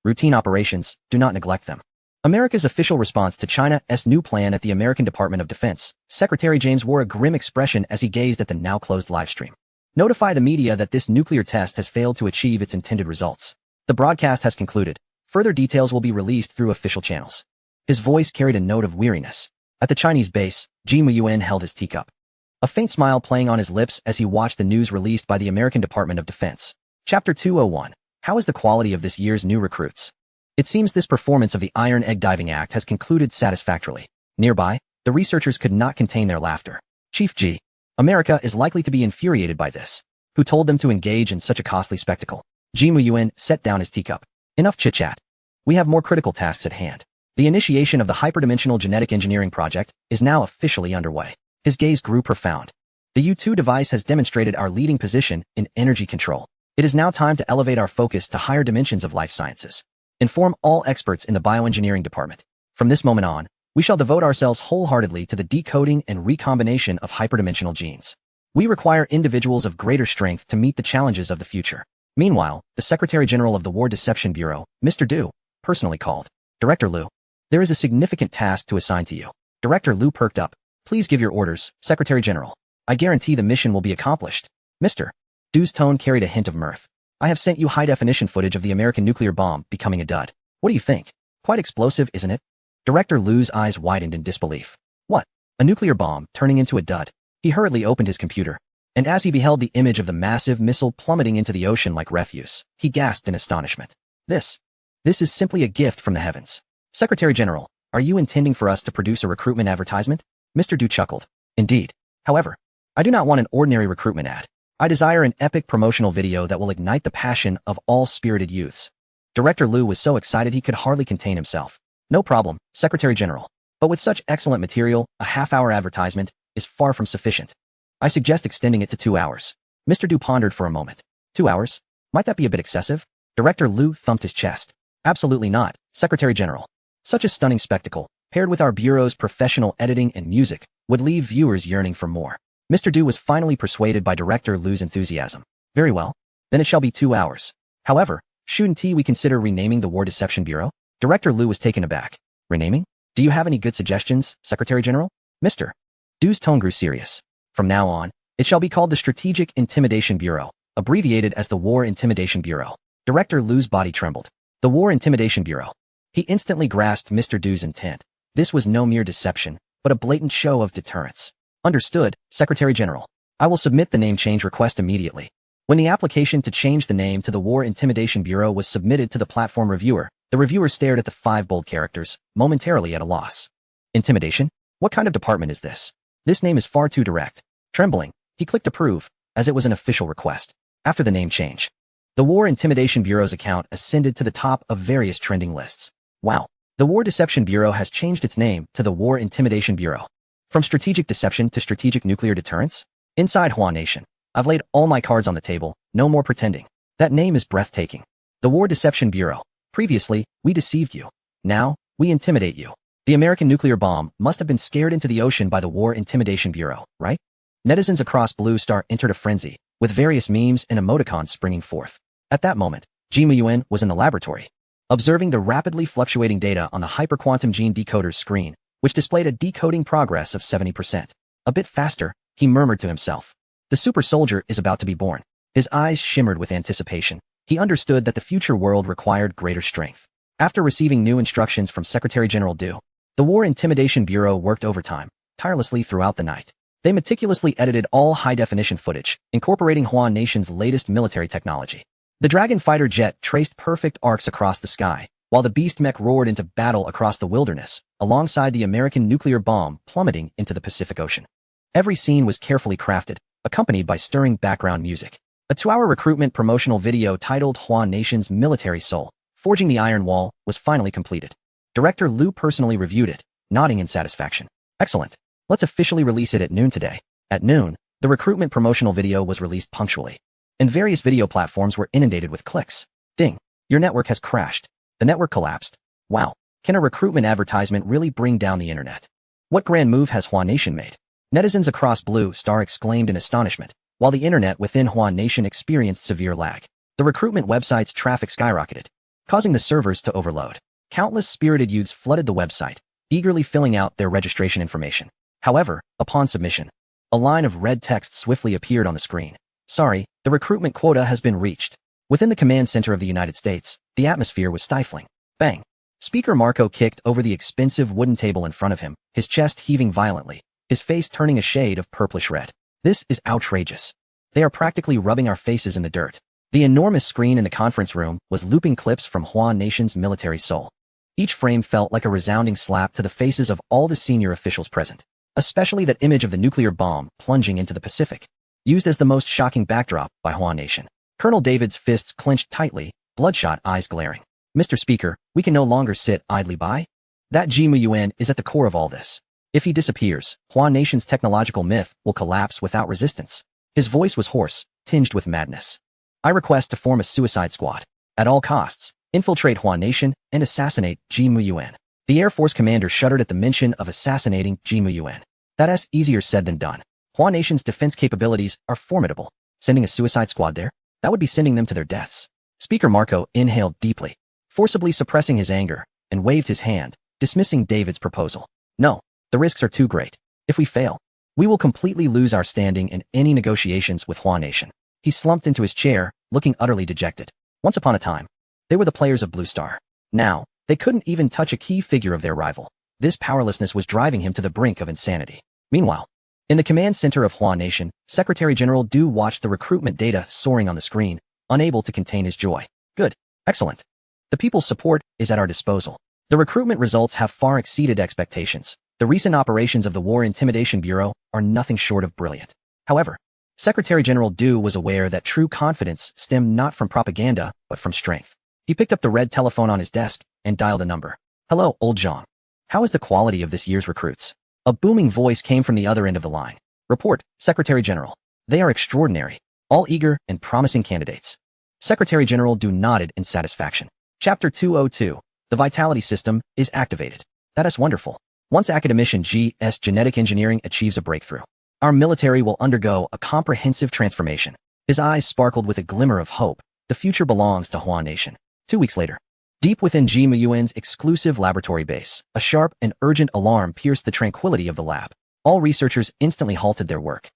[SPEAKER 1] Routine operations, do not neglect them. America's official response to China's new plan at the American Department of Defense. Secretary James wore a grim expression as he gazed at the now-closed livestream. Notify the media that this nuclear test has failed to achieve its intended results. The broadcast has concluded. Further details will be released through official channels. His voice carried a note of weariness. At the Chinese base, Ji Muyuan held his teacup. A faint smile playing on his lips as he watched the news released by the American Department of Defense. Chapter 201. How is the quality of this year's new recruits? It seems this performance of the Iron Egg Diving Act has concluded satisfactorily. Nearby, the researchers could not contain their laughter. Chief G. America is likely to be infuriated by this. Who told them to engage in such a costly spectacle? Ji Muyuan set down his teacup. Enough chit-chat. We have more critical tasks at hand. The initiation of the hyperdimensional genetic engineering project is now officially underway. His gaze grew profound. The U-2 device has demonstrated our leading position in energy control. It is now time to elevate our focus to higher dimensions of life sciences. Inform all experts in the bioengineering department. From this moment on, we shall devote ourselves wholeheartedly to the decoding and recombination of hyperdimensional genes. We require individuals of greater strength to meet the challenges of the future. Meanwhile, the Secretary General of the War Deception Bureau, Mr. Du, personally called. Director Liu, there is a significant task to assign to you. Director Liu perked up. Please give your orders, Secretary General. I guarantee the mission will be accomplished. Mr. Du's tone carried a hint of mirth. I have sent you high-definition footage of the American nuclear bomb becoming a dud. What do you think? Quite explosive, isn't it? Director Liu's eyes widened in disbelief. What? A nuclear bomb turning into a dud? He hurriedly opened his computer. And as he beheld the image of the massive missile plummeting into the ocean like refuse, he gasped in astonishment. This is simply a gift from the heavens. Secretary General, are you intending for us to produce a recruitment advertisement? Mr. Du chuckled. Indeed. However, I do not want an ordinary recruitment ad. I desire an epic promotional video that will ignite the passion of all spirited youths. Director Liu was so excited he could hardly contain himself. No problem, Secretary General. But with such excellent material, a half-hour advertisement is far from sufficient. I suggest extending it to 2 hours. Mr. Du pondered for a moment. 2 hours? Might that be a bit excessive? Director Liu thumped his chest. Absolutely not, Secretary General. Such a stunning spectacle, paired with our Bureau's professional editing and music, would leave viewers yearning for more. Mr. Du was finally persuaded by Director Liu's enthusiasm. Very well. Then it shall be 2 hours. However, shouldn't we consider renaming the War Deception Bureau? Director Liu was taken aback. Renaming? Do you have any good suggestions, Secretary General? Mr. Du's tone grew serious. From now on, it shall be called the Strategic Intimidation Bureau, abbreviated as the War Intimidation Bureau. Director Liu's body trembled. The War Intimidation Bureau. He instantly grasped Mr. Du's intent. This was no mere deception, but a blatant show of deterrence. Understood, Secretary General. I will submit the name change request immediately. When the application to change the name to the War Intimidation Bureau was submitted to the platform reviewer, the reviewer stared at the 5 bold characters, momentarily at a loss. Intimidation? What kind of department is this? This name is far too direct. Trembling, he clicked approve, as it was an official request. After the name change, the War Intimidation Bureau's account ascended to the top of various trending lists. Wow. The War Deception Bureau has changed its name to the War Intimidation Bureau. From strategic deception to strategic nuclear deterrence? Inside Hua Nation, I've laid all my cards on the table, no more pretending. That name is breathtaking. The War Deception Bureau. Previously, we deceived you. Now, we intimidate you. The American nuclear bomb must have been scared into the ocean by the War Intimidation Bureau, right? Netizens across Blue Star entered a frenzy, with various memes and emoticons springing forth. At that moment, Ji Muyuan was in the laboratory, observing the rapidly fluctuating data on the hyperquantum gene decoder's screen, which displayed a decoding progress of 70%. A bit faster, he murmured to himself. The super soldier is about to be born. His eyes shimmered with anticipation. He understood that the future world required greater strength. After receiving new instructions from Secretary General Du, the War Intimidation Bureau worked overtime, tirelessly throughout the night. They meticulously edited all high-definition footage, incorporating Hua Nation's latest military technology. The Dragon fighter jet traced perfect arcs across the sky, while the beast mech roared into battle across the wilderness, alongside the American nuclear bomb plummeting into the Pacific Ocean. Every scene was carefully crafted, accompanied by stirring background music. A 2-hour recruitment promotional video titled Hua Nation's Military Soul, Forging the Iron Wall, was finally completed. Director Liu personally reviewed it, nodding in satisfaction. Excellent. Let's officially release it at noon today. At noon, the recruitment promotional video was released punctually, and various video platforms were inundated with clicks. Ding. Your network has crashed. The network collapsed. Wow. Can a recruitment advertisement really bring down the internet? What grand move has Hua Nation made? Netizens across Blue Star exclaimed in astonishment, while the internet within Hua Nation experienced severe lag. The recruitment website's traffic skyrocketed, causing the servers to overload. Countless spirited youths flooded the website, eagerly filling out their registration information. However, upon submission, a line of red text swiftly appeared on the screen. Sorry, the recruitment quota has been reached. Within the command center of the United States, the atmosphere was stifling. Bang! Speaker Marco kicked over the expensive wooden table in front of him, his chest heaving violently, his face turning a shade of purplish red. This is outrageous. They are practically rubbing our faces in the dirt. The enormous screen in the conference room was looping clips from Hua Nation's military soul. Each frame felt like a resounding slap to the faces of all the senior officials present, especially that image of the nuclear bomb plunging into the Pacific, used as the most shocking backdrop by Hua Nation. Colonel David's fists clenched tightly, bloodshot eyes glaring. Mr. Speaker, we can no longer sit idly by. That Ji Muyuan is at the core of all this. If he disappears, Hua Nation's technological myth will collapse without resistance. His voice was hoarse, tinged with madness. I request to form a suicide squad. At all costs, infiltrate Hua Nation and assassinate Ji Muyuan. The Air Force commander shuddered at the mention of assassinating Ji Muyuan. That's easier said than done. Hua Nation's defense capabilities are formidable. Sending a suicide squad there? That would be sending them to their deaths. Speaker Marco inhaled deeply, forcibly suppressing his anger, and waved his hand, dismissing David's proposal. No, the risks are too great. If we fail, we will completely lose our standing in any negotiations with Hua Nation. He slumped into his chair, looking utterly dejected. Once upon a time, they were the players of Blue Star. Now, they couldn't even touch a key figure of their rival. This powerlessness was driving him to the brink of insanity. Meanwhile, in the command center of Hua Nation, Secretary General Du watched the recruitment data soaring on the screen, unable to contain his joy. Good. Excellent. The people's support is at our disposal. The recruitment results have far exceeded expectations. The recent operations of the War Intimidation Bureau are nothing short of brilliant. However, Secretary General Du was aware that true confidence stemmed not from propaganda, but from strength. He picked up the red telephone on his desk and dialed a number. Hello, old Zhang. How is the quality of this year's recruits? A booming voice came from the other end of the line. Report, Secretary General. They are extraordinary, all eager and promising candidates. Secretary General Du nodded in satisfaction. Chapter 202. The Vitality System is activated. That is wonderful. Once Academician G.S. Genetic Engineering achieves a breakthrough, our military will undergo a comprehensive transformation. His eyes sparkled with a glimmer of hope. The future belongs to Hua Nation. 2 weeks later, deep within Ji Muyuan's exclusive laboratory base, a sharp and urgent alarm pierced the tranquility of the lab. All researchers instantly halted their work,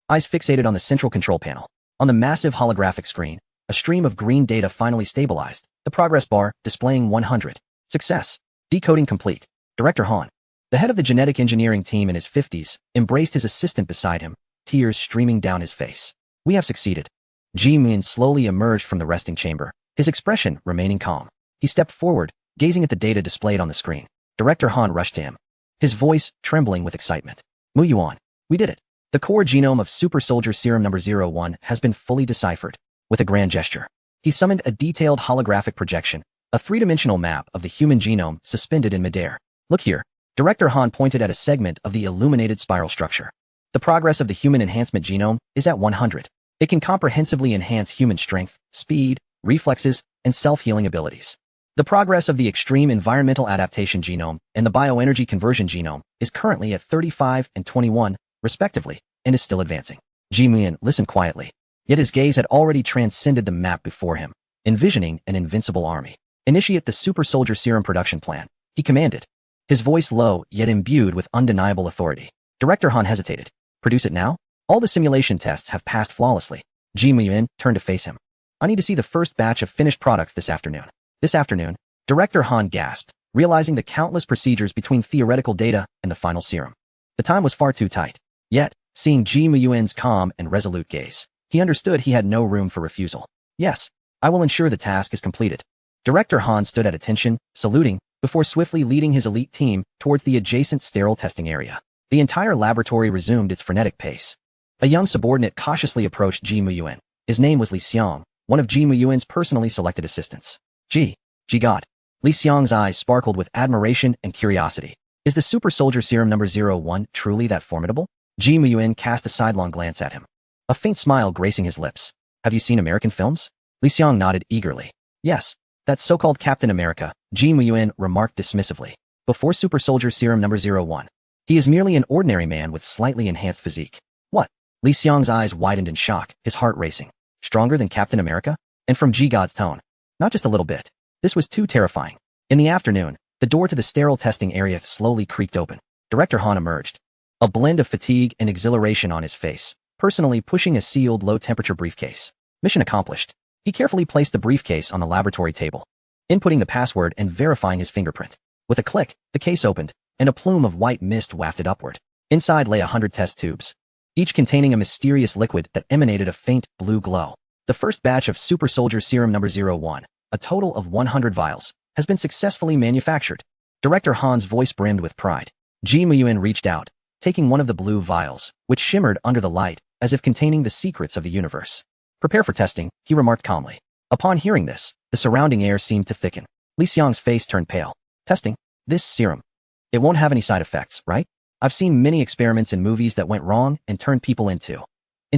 [SPEAKER 1] eyes fixated on the central control panel. On the massive holographic screen, a stream of green data finally stabilized, the progress bar displaying 100. Success. Decoding complete. Director Han, the head of the genetic engineering team in his 50s, embraced his assistant beside him, tears streaming down his face. We have succeeded. Ji Muyuan slowly emerged from the resting chamber, his expression remaining calm. He stepped forward, gazing at the data displayed on the screen. Director Han rushed to him, his voice trembling with excitement. Muyuan, we did it. The core genome of Super Soldier Serum number 01 has been fully deciphered. With a grand gesture, he summoned a detailed holographic projection, a three-dimensional map of the human genome suspended in midair. Look here. Director Han pointed at a segment of the illuminated spiral structure. The progress of the human enhancement genome is at 100. It can comprehensively enhance human strength, speed, reflexes, and self-healing abilities. The progress of the extreme environmental adaptation genome and the bioenergy conversion genome is currently at 35 and 21, respectively, and is still advancing. Ji Muyuan listened quietly, yet his gaze had already transcended the map before him, envisioning an invincible army. Initiate the Super Soldier Serum production plan, he commanded, his voice low yet imbued with undeniable authority. Director Han hesitated. Produce it now? All the simulation tests have passed flawlessly. Ji Muyuan turned to face him. I need to see the first batch of finished products this afternoon. This afternoon, Director Han gasped, realizing the countless procedures between theoretical data and the final serum. The time was far too tight. Yet, seeing Ji Muyuan's calm and resolute gaze, he understood he had no room for refusal. Yes, I will ensure the task is completed. Director Han stood at attention, saluting, before swiftly leading his elite team towards the adjacent sterile testing area. The entire laboratory resumed its frenetic pace. A young subordinate cautiously approached Ji Muyuan. His name was Li Xiang, one of Ji Muyuan's personally selected assistants. Ji God. Li Xiang's eyes sparkled with admiration and curiosity. Is the super soldier serum number 01 truly that formidable? Ji Muyuan cast a sidelong glance at him. A faint smile gracing his lips. Have you seen American films? Li Xiang nodded eagerly. Yes, that so-called Captain America, Ji Muyuan remarked dismissively. Before super soldier serum number 01. He is merely an ordinary man with slightly enhanced physique. What? Li Xiang's eyes widened in shock, his heart racing. Stronger than Captain America? And from Ji God's tone. Not just a little bit. This was too terrifying. In the afternoon, the door to the sterile testing area slowly creaked open. Director Han emerged. A blend of fatigue and exhilaration on his face, personally pushing a sealed low-temperature briefcase. Mission accomplished. He carefully placed the briefcase on the laboratory table, inputting the password and verifying his fingerprint. With a click, the case opened, and a plume of white mist wafted upward. Inside lay 100 test tubes, each containing a mysterious liquid that emanated a faint blue glow. The first batch of Super Soldier Serum number 01, a total of 100 vials, has been successfully manufactured. Director Han's voice brimmed with pride. Ji Muyuan reached out, taking one of the blue vials, which shimmered under the light as if containing the secrets of the universe. Prepare for testing, he remarked calmly. Upon hearing this, the surrounding air seemed to thicken. Li Xiang's face turned pale. Testing? This serum. It won't have any side effects, right? I've seen many experiments in movies that went wrong and turned people into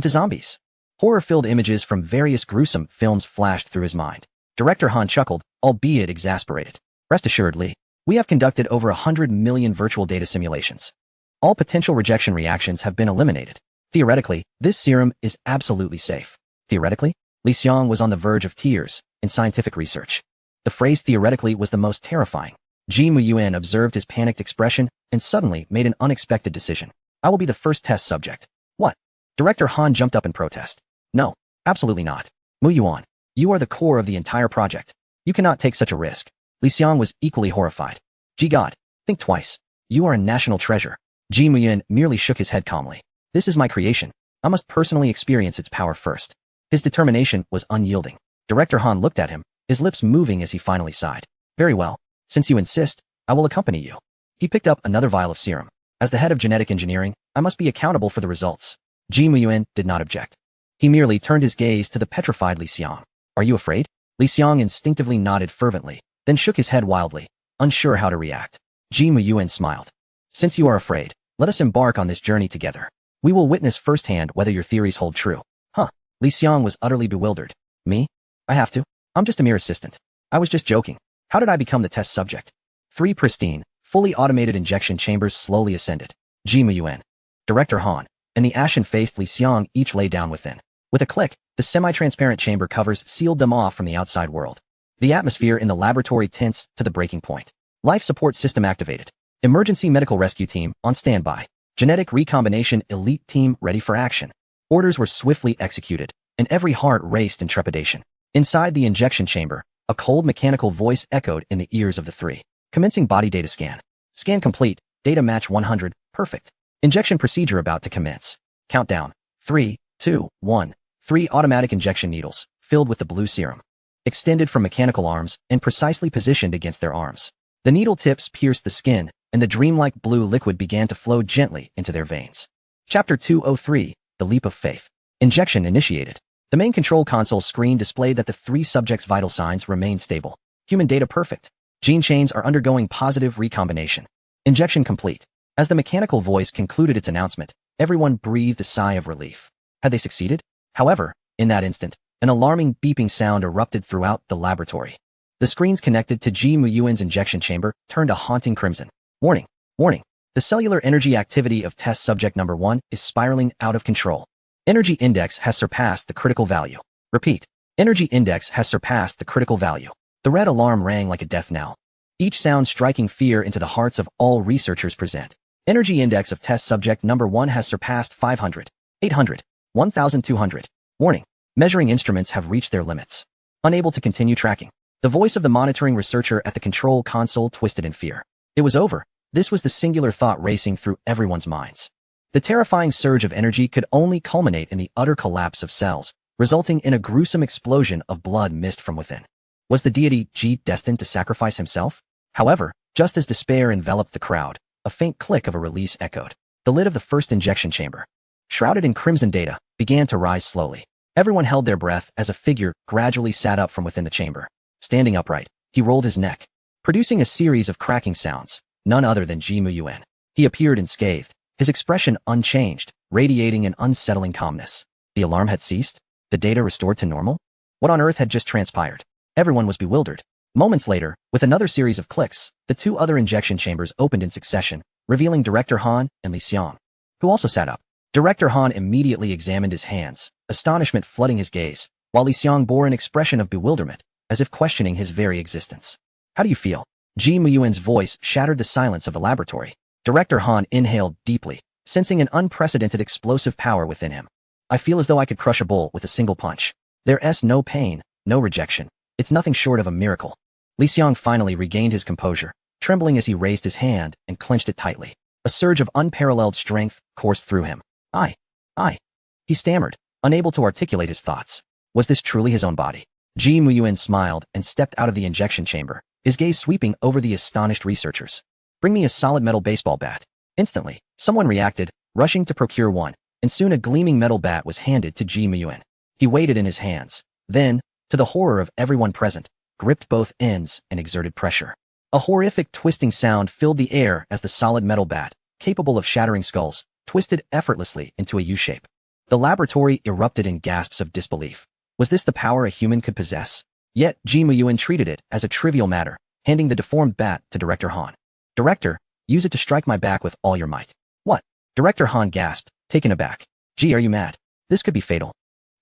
[SPEAKER 1] zombies. Horror-filled images from various gruesome films flashed through his mind. Director Han chuckled, albeit exasperated. Rest assured, Li, we have conducted over 100 million virtual data simulations. All potential rejection reactions have been eliminated. Theoretically, this serum is absolutely safe. Theoretically? Li Xiang was on the verge of tears in scientific research. The phrase theoretically was the most terrifying. Ji Muyuan observed his panicked expression and suddenly made an unexpected decision. I will be the first test subject. What? Director Han jumped up in protest. No, absolutely not. Muyuan, you are the core of the entire project. You cannot take such a risk. Li Xiang was equally horrified. Ji God, think twice. You are a national treasure. Ji Muyuan merely shook his head calmly. This is my creation. I must personally experience its power first. His determination was unyielding. Director Han looked at him, his lips moving as he finally sighed. Very well. Since you insist, I will accompany you. He picked up another vial of serum. As the head of genetic engineering, I must be accountable for the results. Ji Muyuan did not object. He merely turned his gaze to the petrified Li Xiang. Are you afraid? Li Xiang instinctively nodded fervently, then shook his head wildly, unsure how to react. Ji Muyuan smiled. Since you are afraid, let us embark on this journey together. We will witness firsthand whether your theories hold true. Huh? Li Xiang was utterly bewildered. Me? I have to? I'm just a mere assistant. I was just joking. How did I become the test subject? 3 pristine, fully automated injection chambers slowly ascended. Ji Muyuan, Director Han, and the ashen-faced Li Xiang each lay down within. With a click, the semi-transparent chamber covers sealed them off from the outside world. The atmosphere in the laboratory tensed to the breaking point. Life support system activated. Emergency medical rescue team on standby. Genetic recombination elite team ready for action. Orders were swiftly executed, and every heart raced in trepidation. Inside the injection chamber, a cold mechanical voice echoed in the ears of the three. Commencing body data scan. Scan complete. Data match 100. Perfect. Injection procedure about to commence. Countdown. 3, 2, 1. 3 automatic injection needles, filled with the blue serum, extended from mechanical arms and precisely positioned against their arms. The needle tips pierced the skin, and the dreamlike blue liquid began to flow gently into their veins. Chapter 203, The Leap of Faith. Injection initiated. The main control console screen displayed that the 3 subjects' vital signs remained stable. Human data perfect. Gene chains are undergoing positive recombination. Injection complete. As the mechanical voice concluded its announcement, everyone breathed a sigh of relief. Had they succeeded? However, in that instant, an alarming beeping sound erupted throughout the laboratory. The screens connected to Ji Muyuan's injection chamber turned a haunting crimson. Warning! Warning! The cellular energy activity of test subject number 1 is spiraling out of control. Energy index has surpassed the critical value. Repeat. Energy index has surpassed the critical value. The red alarm rang like a death knell, each sound striking fear into the hearts of all researchers present. Energy index of test subject number 1 has surpassed 500, 800, 1,200. Warning. Measuring instruments have reached their limits. Unable to continue tracking. The voice of the monitoring researcher at the control console twisted in fear. It was over. This was the singular thought racing through everyone's minds. The terrifying surge of energy could only culminate in the utter collapse of cells, resulting in a gruesome explosion of blood mist from within. Was the deity G destined to sacrifice himself? However, just as despair enveloped the crowd, a faint click of a release echoed. The lid of the first injection chamber, shrouded in crimson data, began to rise slowly. Everyone held their breath as a figure gradually sat up from within the chamber. Standing upright, he rolled his neck, producing a series of cracking sounds, none other than Ji Muyuan. He appeared unscathed, his expression unchanged, radiating an unsettling calmness. The alarm had ceased? The data restored to normal? What on earth had just transpired? Everyone was bewildered. Moments later, with another series of clicks, the two other injection chambers opened in succession, revealing Director Han and Li Xiang, who also sat up. Director Han immediately examined his hands, astonishment flooding his gaze, while Li Xiang bore an expression of bewilderment, as if questioning his very existence. How do you feel? Ji Muyuan's voice shattered the silence of the laboratory. Director Han inhaled deeply, sensing an unprecedented explosive power within him. I feel as though I could crush a bull with a single punch. There's no pain, no rejection. It's nothing short of a miracle. Li Xiang finally regained his composure, trembling as he raised his hand and clenched it tightly. A surge of unparalleled strength coursed through him. I. He stammered, unable to articulate his thoughts. Was this truly his own body? Ji Muyuan smiled and stepped out of the injection chamber, his gaze sweeping over the astonished researchers. Bring me a solid metal baseball bat. Instantly, someone reacted, rushing to procure one, and soon a gleaming metal bat was handed to Ji Muyuan. He weighed it in his hands, then, to the horror of everyone present, gripped both ends and exerted pressure. A horrific twisting sound filled the air as the solid metal bat, capable of shattering skulls, twisted effortlessly into a U-shape. The laboratory erupted in gasps of disbelief. Was this the power a human could possess? Yet, Ji Muyuan treated it as a trivial matter, handing the deformed bat to Director Han. Director, use it to strike my back with all your might. What? Director Han gasped, taken aback. Ji, are you mad? This could be fatal.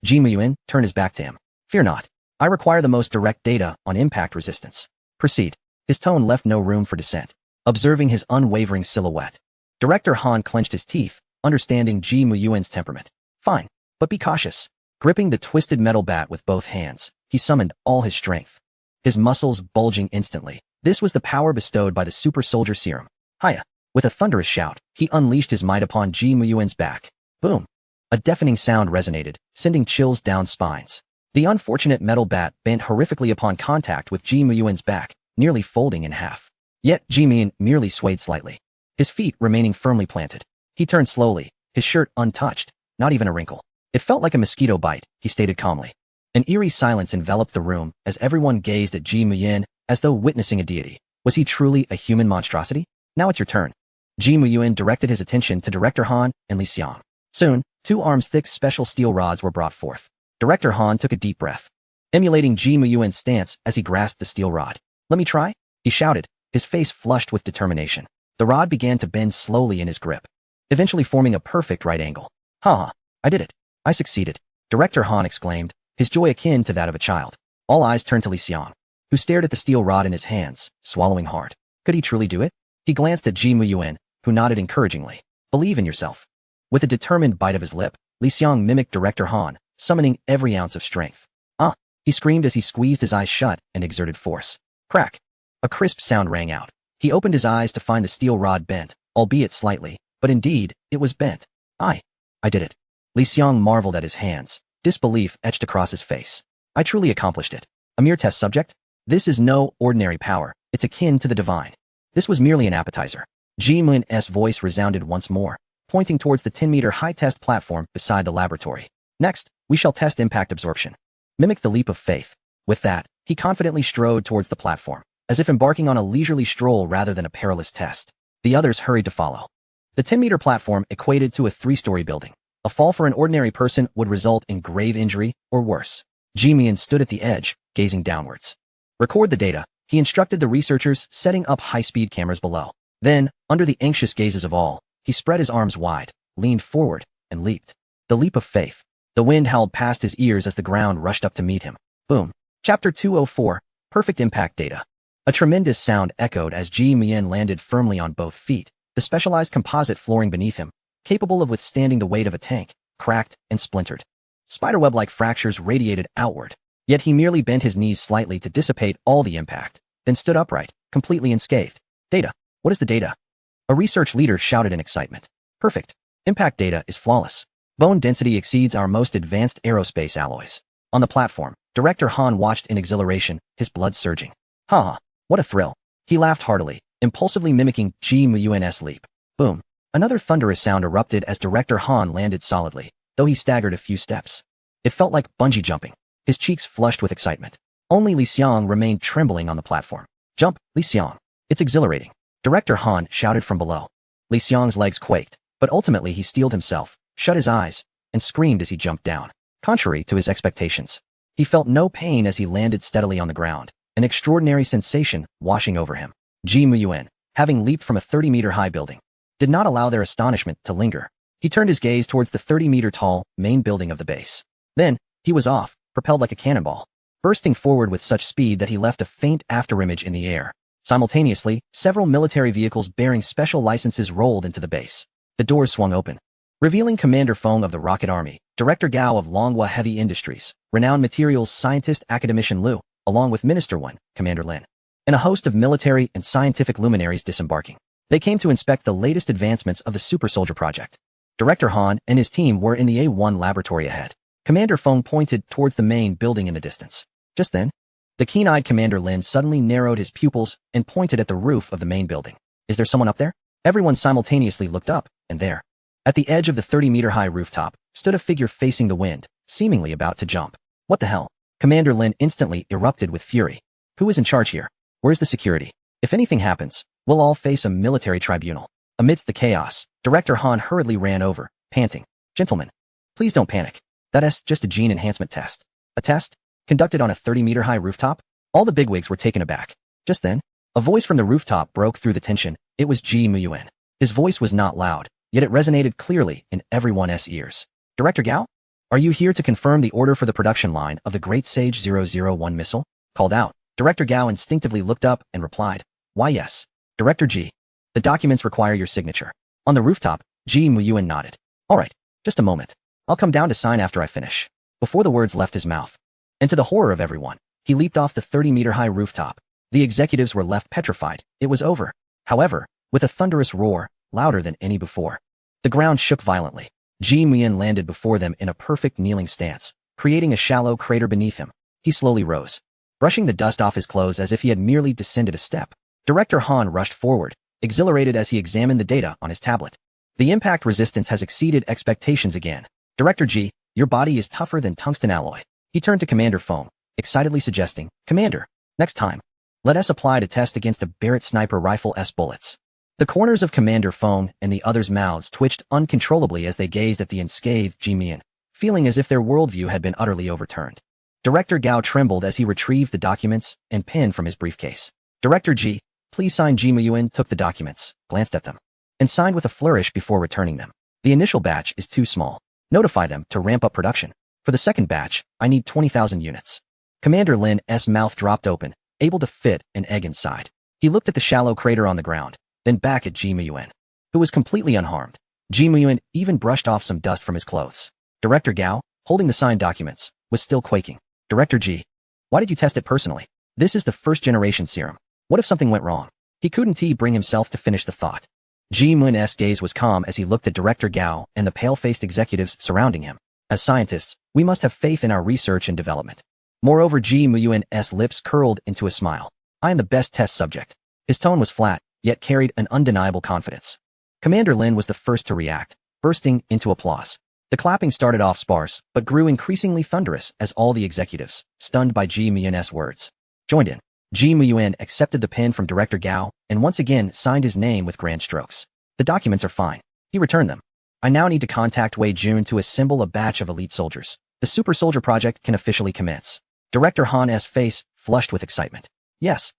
[SPEAKER 1] Ji Muyuan turned his back to him. Fear not. I require the most direct data on impact resistance. Proceed. His tone left no room for dissent. Observing his unwavering silhouette, Director Han clenched his teeth, understanding Ji Muyuan's temperament. Fine, but be cautious. Gripping the twisted metal bat with both hands, he summoned all his strength. His muscles bulging instantly. This was the power bestowed by the super soldier serum. Hiya! With a thunderous shout, he unleashed his might upon Ji Muyuan's back. Boom! A deafening sound resonated, sending chills down spines. The unfortunate metal bat bent horrifically upon contact with Ji Muyuan's back, nearly folding in half. Yet Ji Muyuan merely swayed slightly, his feet remaining firmly planted. He turned slowly, his shirt untouched, not even a wrinkle. It felt like a mosquito bite, he stated calmly. An eerie silence enveloped the room as everyone gazed at Ji Muyuan as though witnessing a deity. Was he truly a human monstrosity? Now it's your turn. Ji Muyuan directed his attention to Director Han and Li Xiang. Soon, 2 arms-thick special steel rods were brought forth. Director Han took a deep breath, emulating Ji Muyuan's stance as he grasped the steel rod. Let me try? He shouted, his face flushed with determination. The rod began to bend slowly in his grip, eventually forming a perfect right angle. Ha! I did it. I succeeded. Director Han exclaimed, his joy akin to that of a child. All eyes turned to Li Xiang, who stared at the steel rod in his hands, swallowing hard. Could he truly do it? He glanced at Ji Muyuan, who nodded encouragingly. Believe in yourself. With a determined bite of his lip, Li Xiang mimicked Director Han, summoning every ounce of strength. Ah! He screamed as he squeezed his eyes shut and exerted force. Crack! A crisp sound rang out. He opened his eyes to find the steel rod bent, albeit slightly, but indeed, it was bent. I did it. Li Xiang marveled at his hands, disbelief etched across his face. I truly accomplished it. A mere test subject? This is no ordinary power, it's akin to the divine. This was merely an appetizer. Ji Muyuan's voice resounded once more, pointing towards the 10-meter high test platform beside the laboratory. Next, we shall test impact absorption. Mimic the leap of faith. With that, he confidently strode towards the platform, as if embarking on a leisurely stroll rather than a perilous test. The others hurried to follow. The 10-meter platform equated to a 3-story building. A fall for an ordinary person would result in grave injury or worse. Ji Muyuan stood at the edge, gazing downwards. Record the data, he instructed the researchers, setting up high-speed cameras below. Then, under the anxious gazes of all, he spread his arms wide, leaned forward, and leaped. The leap of faith. The wind howled past his ears as the ground rushed up to meet him. Boom. Chapter 204, Perfect Impact Data. A tremendous sound echoed as Ji Muyuan landed firmly on both feet. The specialized composite flooring beneath him, capable of withstanding the weight of a tank, cracked and splintered. Spiderweb-like fractures radiated outward. Yet he merely bent his knees slightly to dissipate all the impact, then stood upright, completely unscathed. Data. What is the data? A research leader shouted in excitement. Perfect. Impact data is flawless. Bone density exceeds our most advanced aerospace alloys. On the platform, Director Han watched in exhilaration, his blood surging. Haha, what a thrill. He laughed heartily, impulsively mimicking Ji Muyuen's leap. Boom. Another thunderous sound erupted as Director Han landed solidly, though he staggered a few steps. It felt like bungee jumping. His cheeks flushed with excitement. Only Li Xiang remained trembling on the platform. Jump, Li Xiang. It's exhilarating. Director Han shouted from below. Li Xiang's legs quaked, but ultimately he steeled himself, shut his eyes, and screamed as he jumped down. Contrary to his expectations, he felt no pain as he landed steadily on the ground, an extraordinary sensation washing over him. Ji Muyuan, having leaped from a 30-meter-high building, did not allow their astonishment to linger. He turned his gaze towards the 30-meter-tall main building of the base. Then, he was off, propelled like a cannonball, bursting forward with such speed that he left a faint afterimage in the air. Simultaneously, several military vehicles bearing special licenses rolled into the base. The doors swung open, revealing Commander Feng of the Rocket Army, Director Gao of Longhua Heavy Industries, renowned materials scientist Academician Liu, along with Minister 1, Commander Lin, and a host of military and scientific luminaries disembarking. They came to inspect the latest advancements of the Super Soldier Project. Director Han and his team were in the A1 laboratory ahead. Commander Feng pointed towards the main building in the distance. Just then, the keen-eyed Commander Lin suddenly narrowed his pupils and pointed at the roof of the main building. Is there someone up there? Everyone simultaneously looked up, and there, at the edge of the 30-meter-high rooftop, stood a figure facing the wind, seemingly about to jump. What the hell? Commander Lin instantly erupted with fury. Who is in charge here? Where's the security? If anything happens, we'll all face a military tribunal. Amidst the chaos, Director Han hurriedly ran over, panting. Gentlemen, please don't panic. That's just a gene enhancement test. A test? Conducted on a 30-meter-high rooftop? All the bigwigs were taken aback. Just then, a voice from the rooftop broke through the tension. It was Ji Muyuan. His voice was not loud, yet it resonated clearly in everyone's ears. Director Gao? Are you here to confirm the order for the production line of the Great Sage 001 missile? Called out. Director Gao instinctively looked up and replied. Why yes. Director Ji. The documents require your signature. On the rooftop, Ji Muyuan nodded. All right, just a moment. I'll come down to sign after I finish. Before the words left his mouth, and to the horror of everyone, he leaped off the 30-meter-high rooftop. The executives were left petrified. It was over. However, with a thunderous roar, louder than any before, the ground shook violently. Ji Muyuan landed before them in a perfect kneeling stance, creating a shallow crater beneath him. He slowly rose, brushing the dust off his clothes as if he had merely descended a step. Director Han rushed forward, exhilarated as he examined the data on his tablet. The impact resistance has exceeded expectations again. Director Ji, your body is tougher than tungsten alloy. He turned to Commander Feng, excitedly suggesting, Commander, next time, let us apply to test against a Barrett sniper rifle S bullets. The corners of Commander Feng and the others' mouths twitched uncontrollably as they gazed at the unscathed Ji Muyuan, feeling as if their worldview had been utterly overturned. Director Gao trembled as he retrieved the documents and pen from his briefcase. Director Ji, please sign. Ji Muyuan took the documents, glanced at them, and signed with a flourish before returning them. The initial batch is too small. Notify them to ramp up production. For the second batch, I need 20,000 units. Commander Lin's mouth dropped open, able to fit an egg inside. He looked at the shallow crater on the ground, then back at Ji Muyuan, who was completely unharmed. Ji Muyuan even brushed off some dust from his clothes. Director Gao, holding the signed documents, was still quaking. Director Ji, why did you test it personally? This is the first-generation serum. What if something went wrong? He couldn't bring himself to finish the thought. Ji Muyuan's gaze was calm as he looked at Director Gao and the pale-faced executives surrounding him. As scientists, we must have faith in our research and development. Moreover, Ji Muyuan's lips curled into a smile. I am the best test subject. His tone was flat, yet carried an undeniable confidence. Commander Lin was the first to react, bursting into applause. The clapping started off sparse, but grew increasingly thunderous as all the executives, stunned by Ji Muyuan's words, joined in. Ji Muyuan accepted the pen from Director Gao and once again signed his name with grand strokes. The documents are fine. He returned them. I now need to contact Wei Jun to assemble a batch of elite soldiers. The Super Soldier Project can officially commence. Director Han's face flushed with excitement. Yes,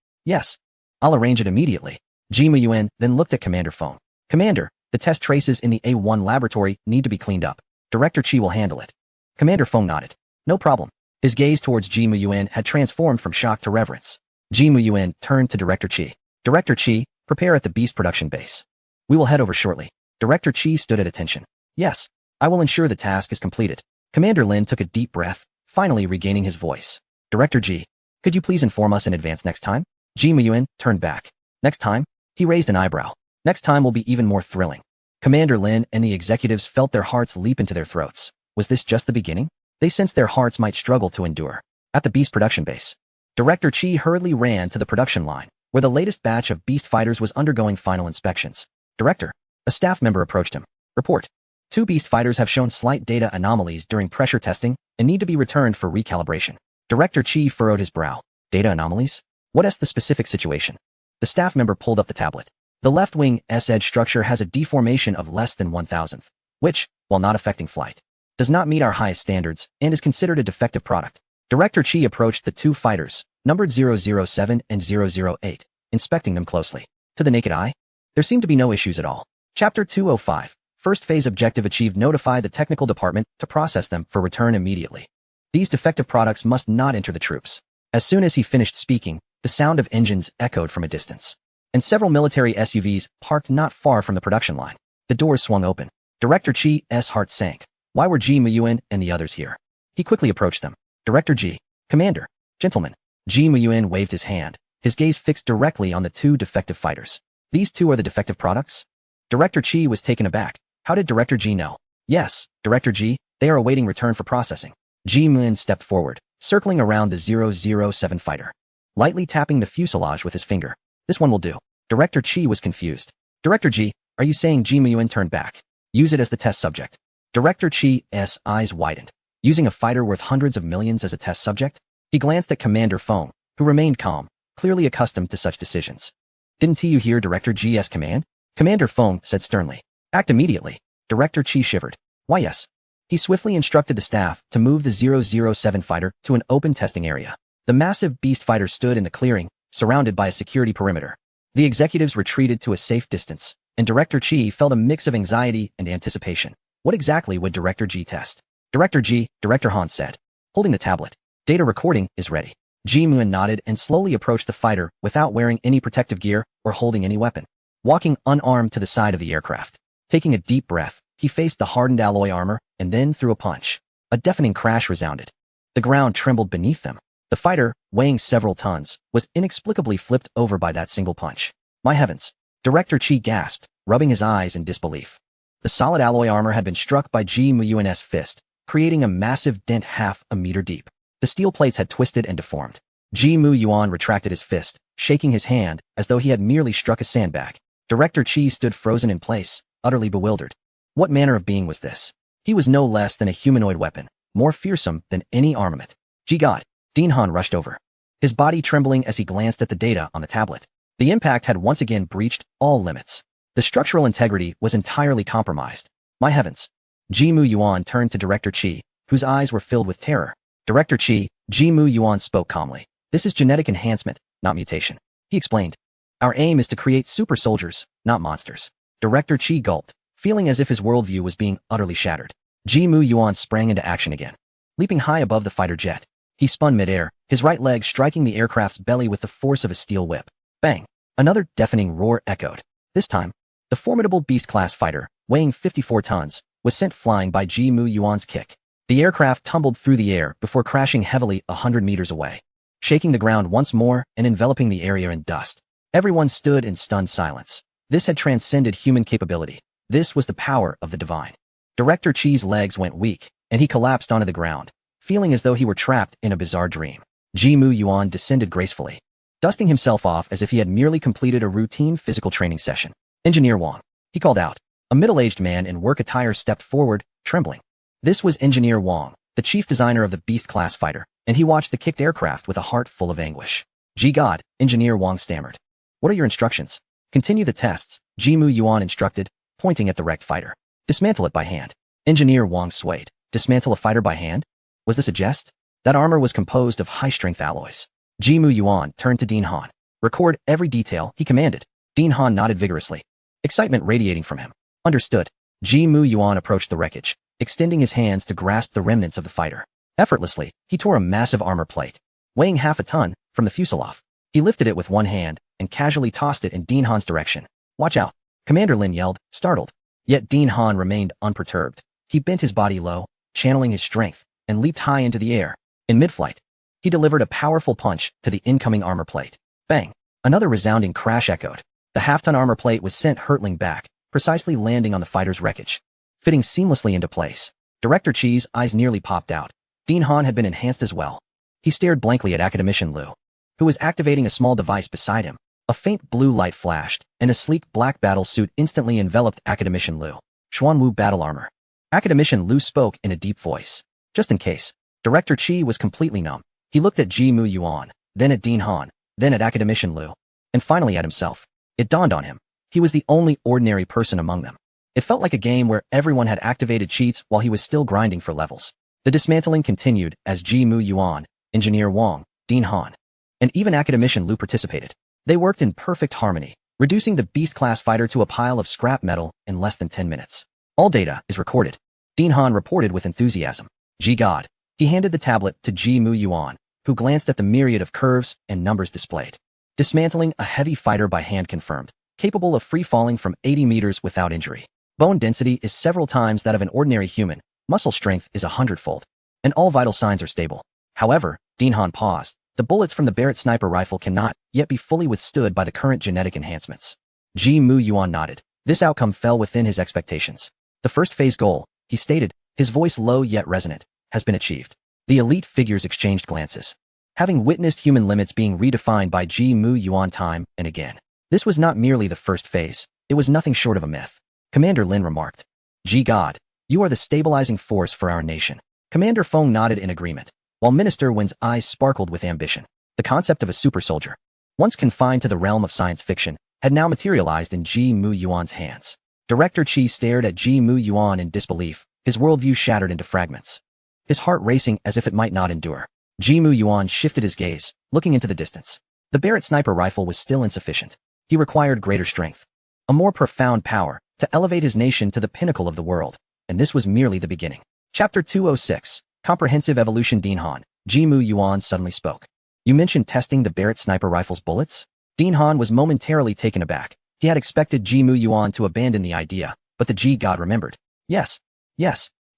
[SPEAKER 1] I'll arrange it immediately. Ji Muyuan then looked at Commander Feng. Commander, the test traces in the A1 laboratory need to be cleaned up. Director Qi will handle it. Commander Feng nodded. No problem. His gaze towards Ji Muyuan had transformed from shock to reverence. Ji Muyuan turned to Director Qi. Director Qi, prepare at the beast production base. We will head over shortly. Director Qi stood at attention. Yes, I will ensure the task is completed. Commander Lin took a deep breath, finally regaining his voice. Director G, could you please inform us in advance next time? Ji Muyuan turned back. Next time? He raised an eyebrow. Next time will be even more thrilling. Commander Lin and the executives felt their hearts leap into their throats. Was this just the beginning? They sensed their hearts might struggle to endure. At the Beast production base, Director Chi hurriedly ran to the production line, where the latest batch of Beast fighters was undergoing final inspections. Director, a staff member approached him. Report. 2 Beast fighters have shown slight data anomalies during pressure testing and need to be returned for recalibration. Director Chi furrowed his brow. Data anomalies? What is the specific situation? The staff member pulled up the tablet. The left wing S-edge structure has a deformation of less than 1,000th, which, while not affecting flight, does not meet our highest standards and is considered a defective product. Director Chi approached the 2 fighters, numbered 007 and 008, inspecting them closely. To the naked eye, there seemed to be no issues at all. Chapter 205. First phase objective achieved. Notify the technical department to process them for return immediately. These defective products must not enter the troops. As soon as he finished speaking, the sound of engines echoed from a distance, and several military SUVs parked not far from the production line. The doors swung open. Director Chi's heart sank. Why were Ji Muyuan and the others here? He quickly approached them. Director Ji, Commander, gentlemen. Ji Muyuan waved his hand, his gaze fixed directly on the 2 defective fighters. These 2 are the defective products? Director Chi was taken aback. How did Director Ji know? Yes, Director Ji, they are awaiting return for processing. Ji Muyuan stepped forward, circling around the 007 fighter, lightly tapping the fuselage with his finger. This one will do. Director Chi was confused. Director Ji, are you saying Ji Muyuan turned back? Use it as the test subject. Director Chi's eyes widened. Using a fighter worth hundreds of millions as a test subject? He glanced at Commander Feng, who remained calm, clearly accustomed to such decisions. Didn't you hear Director G's command? Commander Feng said sternly. Act immediately. Director Chi shivered. Why yes. He swiftly instructed the staff to move the 007 fighter to an open testing area. The massive beast fighter stood in the clearing, surrounded by a security perimeter. The executives retreated to a safe distance, and Director Chi felt a mix of anxiety and anticipation. What exactly would Director G test? Director G, Director Han said, holding the tablet. Data recording is ready. Ji Muyuan nodded and slowly approached the fighter without wearing any protective gear or holding any weapon. Walking unarmed to the side of the aircraft. Taking a deep breath, he faced the hardened alloy armor and then threw a punch. A deafening crash resounded. The ground trembled beneath them. The fighter, weighing several tons, was inexplicably flipped over by that single punch. My heavens! Director Chi gasped, rubbing his eyes in disbelief. The solid alloy armor had been struck by Ji Muyuan's fist, creating a massive dent half a meter deep. The steel plates had twisted and deformed. Ji Muyuan retracted his fist, shaking his hand as though he had merely struck a sandbag. Director Chi stood frozen in place, utterly bewildered. What manner of being was this? He was no less than a humanoid weapon, more fearsome than any armament. Gee God! Dean Han rushed over, his body trembling as he glanced at the data on the tablet. The impact had once again breached all limits. The structural integrity was entirely compromised. My heavens! Ji Muyuan turned to Director Chi, whose eyes were filled with terror. Director Chi, Ji Muyuan spoke calmly. This is genetic enhancement, not mutation. He explained. Our aim is to create super soldiers, not monsters. Director Chi gulped, feeling as if his worldview was being utterly shattered. Ji Muyuan sprang into action again. Leaping high above the fighter jet, he spun midair, his right leg striking the aircraft's belly with the force of a steel whip. Bang! Another deafening roar echoed. This time, the formidable Beast-class fighter, weighing 54 tons, was sent flying by Ji Muyuan's kick. The aircraft tumbled through the air before crashing heavily 100 meters away, shaking the ground once more and enveloping the area in dust. Everyone stood in stunned silence. This had transcended human capability. This was the power of the divine. Director Chi's legs went weak, and he collapsed onto the ground, feeling as though he were trapped in a bizarre dream. Ji Muyuan descended gracefully, dusting himself off as if he had merely completed a routine physical training session. Engineer Wang, he called out. A middle-aged man in work attire stepped forward, trembling. This was Engineer Wang, the chief designer of the Beast-class fighter, and he watched the kicked aircraft with a heart full of anguish. Gee God, Engineer Wang stammered. What are your instructions? Continue the tests, Ji Muyuan instructed, pointing at the wrecked fighter. Dismantle it by hand. Engineer Wang swayed. Dismantle a fighter by hand? Was this a jest? That armor was composed of high-strength alloys. Ji Muyuan turned to Dean Han. Record every detail, he commanded. Dean Han nodded vigorously, excitement radiating from him. Understood. Ji Muyuan approached the wreckage, extending his hands to grasp the remnants of the fighter. Effortlessly, he tore a massive armor plate, weighing half a ton, from the fuselage. He lifted it with one hand and casually tossed it in Dean Han's direction. Watch out! Commander Lin yelled, startled. Yet Dean Han remained unperturbed. He bent his body low, channeling his strength, and leaped high into the air. In mid-flight, He delivered a powerful punch to the incoming armor plate. Bang! Another resounding crash echoed. The half-ton armor plate was sent hurtling back, precisely landing on the fighter's wreckage. Fitting seamlessly into place. Director Chi's eyes nearly popped out. Dean Han had been enhanced as well. He stared blankly at Academician Liu, who was activating a small device beside him. A faint blue light flashed, and a sleek black battle suit instantly enveloped Academician Liu. Xuanwu battle armor. Academician Liu spoke in a deep voice. Just in case. Director Chi was completely numb. He looked at Ji Mu Yuan, then at Dean Han, then at Academician Liu, and finally at himself. It dawned on him. He was the only ordinary person among them. It felt like a game where everyone had activated cheats while he was still grinding for levels. The dismantling continued as Ji Mu Yuan, Engineer Wang, Dean Han, and even Academician Liu participated. They worked in perfect harmony, reducing the beast-class fighter to a pile of scrap metal in less than 10 minutes. All data is recorded. Dean Han reported with enthusiasm. Gee God. He handed the tablet to Ji Mu Yuan, who glanced at the myriad of curves and numbers displayed. Dismantling a heavy fighter by hand confirmed, capable of free-falling from 80 meters without injury. Bone density is several times that of an ordinary human, muscle strength is 100-fold, and all vital signs are stable. However, Dean Han paused. The bullets from the Barrett sniper rifle cannot yet be fully withstood by the current genetic enhancements. Ji Mu Yuan nodded. This outcome fell within his expectations. The first phase goal, he stated, his voice low yet resonant, has been achieved. The elite figures exchanged glances, having witnessed human limits being redefined by Ji Mu Yuan time and again. This was not merely the first phase, it was nothing short of a myth. Commander Lin remarked. Gee God, you are the stabilizing force for our nation. Commander Feng nodded in agreement, while Minister Wen's eyes sparkled with ambition. The concept of a super soldier, once confined to the realm of science fiction, had now materialized in Ji Mu Yuan's hands. Director Chi stared at Ji Mu Yuan in disbelief, his worldview shattered into fragments. His heart racing as if it might not endure. Ji Mu Yuan shifted his gaze, looking into the distance. The Barrett sniper rifle was still insufficient. He required greater strength, a more profound power, to elevate his nation to the pinnacle of the world, and this was merely the beginning. Chapter 206, Comprehensive Evolution. Dean Han, Ji Mu Yuan suddenly spoke. You mentioned testing the Barrett sniper rifle's bullets? Dean Han was momentarily taken aback. He had expected Ji Mu Yuan to abandon the idea, but the Ji God remembered. Yes,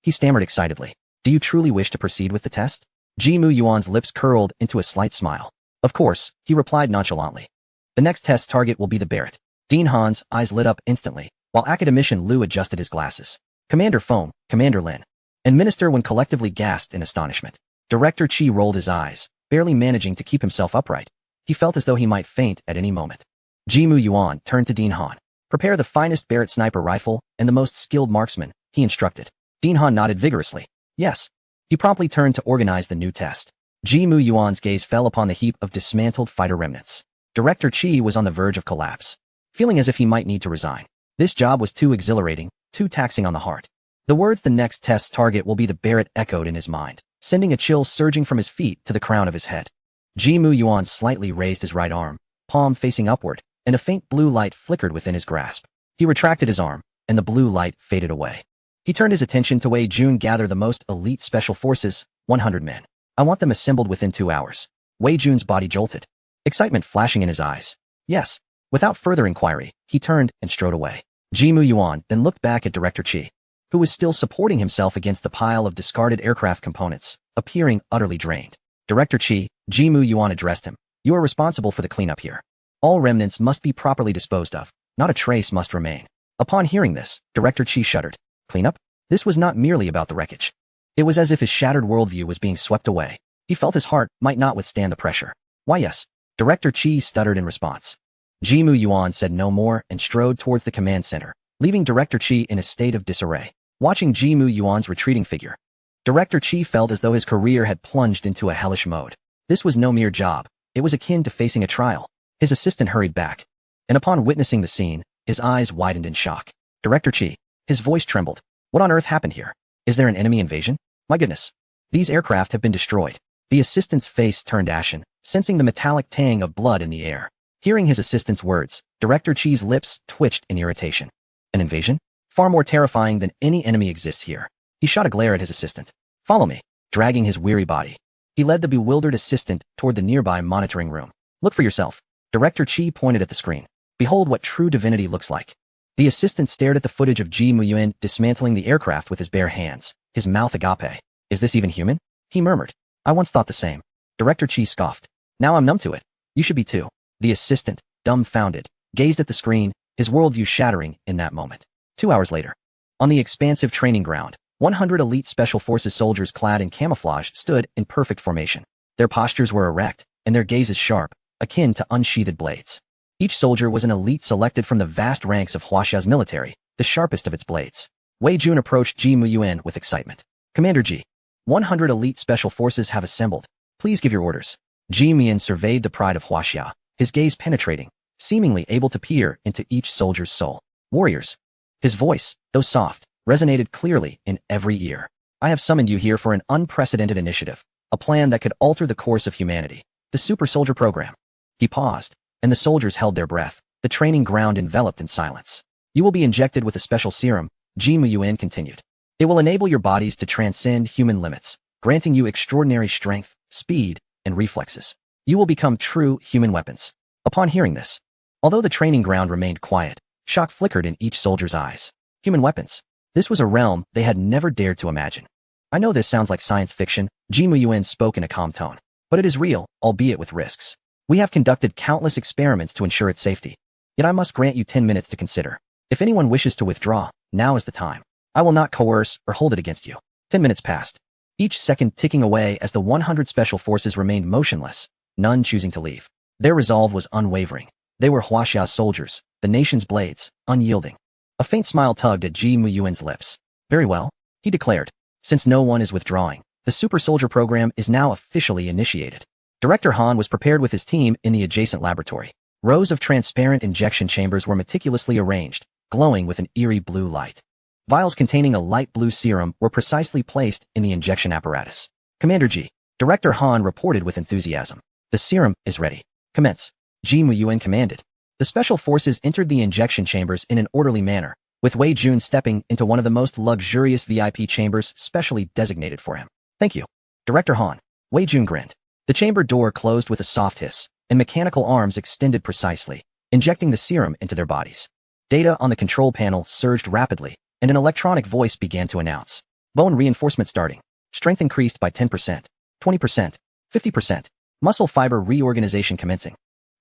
[SPEAKER 1] he stammered excitedly. Do you truly wish to proceed with the test? Ji Mu Yuan's lips curled into a slight smile. Of course, he replied nonchalantly. The next test target will be the Barrett. Dean Han's eyes lit up instantly, while Academician Liu adjusted his glasses. Commander Feng, Commander Lin, and Minister Wen collectively gasped in astonishment. Director Chi rolled his eyes, barely managing to keep himself upright. He felt as though he might faint at any moment. Ji Mu Yuan turned to Dean Han. Prepare the finest Barrett sniper rifle and the most skilled marksman, he instructed. Dean Han nodded vigorously. Yes. He promptly turned to organize the new test. Ji Mu Yuan's gaze fell upon the heap of dismantled fighter remnants. Director Chi was on the verge of collapse, feeling as if he might need to resign. This job was too exhilarating, too taxing on the heart. The words "the next test target will be the Barrett" echoed in his mind, sending a chill surging from his feet to the crown of his head. Ji Mu Yuan slightly raised his right arm, palm facing upward, and a faint blue light flickered within his grasp. He retracted his arm, and the blue light faded away. He turned his attention to Wei Jun. Gather the most elite special forces, 100 men. I want them assembled within 2 hours. Wei Jun's body jolted, excitement flashing in his eyes. Yes. Without further inquiry, he turned and strode away. Ji Mu Yuan then looked back at Director Chi, who was still supporting himself against the pile of discarded aircraft components, appearing utterly drained. Director Chi, Ji Mu Yuan addressed him. You are responsible for the cleanup here. All remnants must be properly disposed of. Not a trace must remain. Upon hearing this, Director Chi shuddered. Cleanup? This was not merely about the wreckage. It was as if his shattered worldview was being swept away. He felt his heart might not withstand the pressure. Why yes. Director Chi stuttered in response. Ji Mu Yuan said no more and strode towards the command center, leaving Director Chi in a state of disarray. Watching Ji Mu Yuan's retreating figure, Director Chi felt as though his career had plunged into a hellish mode. This was no mere job. It was akin to facing a trial. His assistant hurried back, and upon witnessing the scene, his eyes widened in shock. Director Chi. His voice trembled. What on earth happened here? Is there an enemy invasion? My goodness. These aircraft have been destroyed. The assistant's face turned ashen, sensing the metallic tang of blood in the air. Hearing his assistant's words, Director Chi's lips twitched in irritation. An invasion? Far more terrifying than any enemy exists here. He shot a glare at his assistant. Follow me. Dragging his weary body, he led the bewildered assistant toward the nearby monitoring room. Look for yourself. Director Chi pointed at the screen. Behold what true divinity looks like. The assistant stared at the footage of Ji Mu Yuan dismantling the aircraft with his bare hands, his mouth agape. Is this even human? He murmured. I once thought the same. Director Chi scoffed. Now I'm numb to it. You should be too. The assistant, dumbfounded, gazed at the screen, his worldview shattering in that moment. 2 hours later. On the expansive training ground, 100 elite Special Forces soldiers clad in camouflage stood in perfect formation. Their postures were erect, and their gazes sharp, akin to unsheathed blades. Each soldier was an elite selected from the vast ranks of Huaxia's military, the sharpest of its blades. Wei Jun approached Ji Muyuan with excitement. Commander Ji, 100 elite Special Forces have assembled. Please give your orders. Ji Muyuan surveyed the pride of Huaxia, his gaze penetrating, seemingly able to peer into each soldier's soul. Warriors. His voice, though soft, resonated clearly in every ear. I have summoned you here for an unprecedented initiative, a plan that could alter the course of humanity. The Super Soldier Program. He paused, and the soldiers held their breath, the training ground enveloped in silence. You will be injected with a special serum, Ji Muyuan continued. It will enable your bodies to transcend human limits, granting you extraordinary strength, speed, and reflexes. You will become true human weapons. Upon hearing this, although the training ground remained quiet, shock flickered in each soldier's eyes. Human weapons. This was a realm they had never dared to imagine. I know this sounds like science fiction, Ji Muyuan spoke in a calm tone, but it is real, albeit with risks. We have conducted countless experiments to ensure its safety. Yet I must grant you 10 minutes to consider. If anyone wishes to withdraw, now is the time. I will not coerce or hold it against you. 10 minutes passed, each second ticking away as the 100 special forces remained motionless, none choosing to leave. Their resolve was unwavering. They were Huaxia's soldiers, the nation's blades, unyielding. A faint smile tugged at Ji Muyuan's lips. Very well, he declared. Since no one is withdrawing, the Super Soldier Program is now officially initiated. Director Han was prepared with his team in the adjacent laboratory. Rows of transparent injection chambers were meticulously arranged, glowing with an eerie blue light. Vials containing a light blue serum were precisely placed in the injection apparatus. Commander Ji, Director Han reported with enthusiasm. The serum is ready. Commence. Ji Muyuan commanded. The special forces entered the injection chambers in an orderly manner, with Wei Jun stepping into one of the most luxurious VIP chambers specially designated for him. Thank you. Director Han. Wei Jun grinned. The chamber door closed with a soft hiss, and mechanical arms extended precisely, injecting the serum into their bodies. Data on the control panel surged rapidly, and an electronic voice began to announce. Bone reinforcement starting. Strength increased by 10%, 20%, 50%. Muscle fiber reorganization commencing.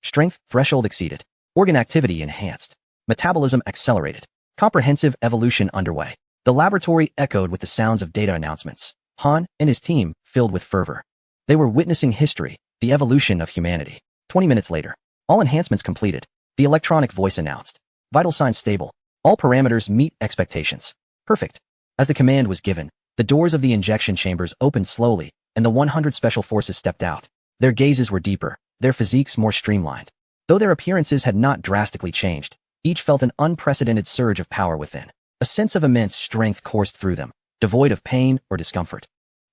[SPEAKER 1] Strength threshold exceeded. Organ activity enhanced. Metabolism accelerated. Comprehensive evolution underway. The laboratory echoed with the sounds of data announcements. Han and his team filled with fervor. They were witnessing history, the evolution of humanity. 20 minutes later, all enhancements completed. The electronic voice announced. Vital signs stable. All parameters meet expectations. Perfect. As the command was given, the doors of the injection chambers opened slowly, and the 100 special forces stepped out. Their gazes were deeper, their physiques more streamlined. Though their appearances had not drastically changed, each felt an unprecedented surge of power within. A sense of immense strength coursed through them, devoid of pain or discomfort.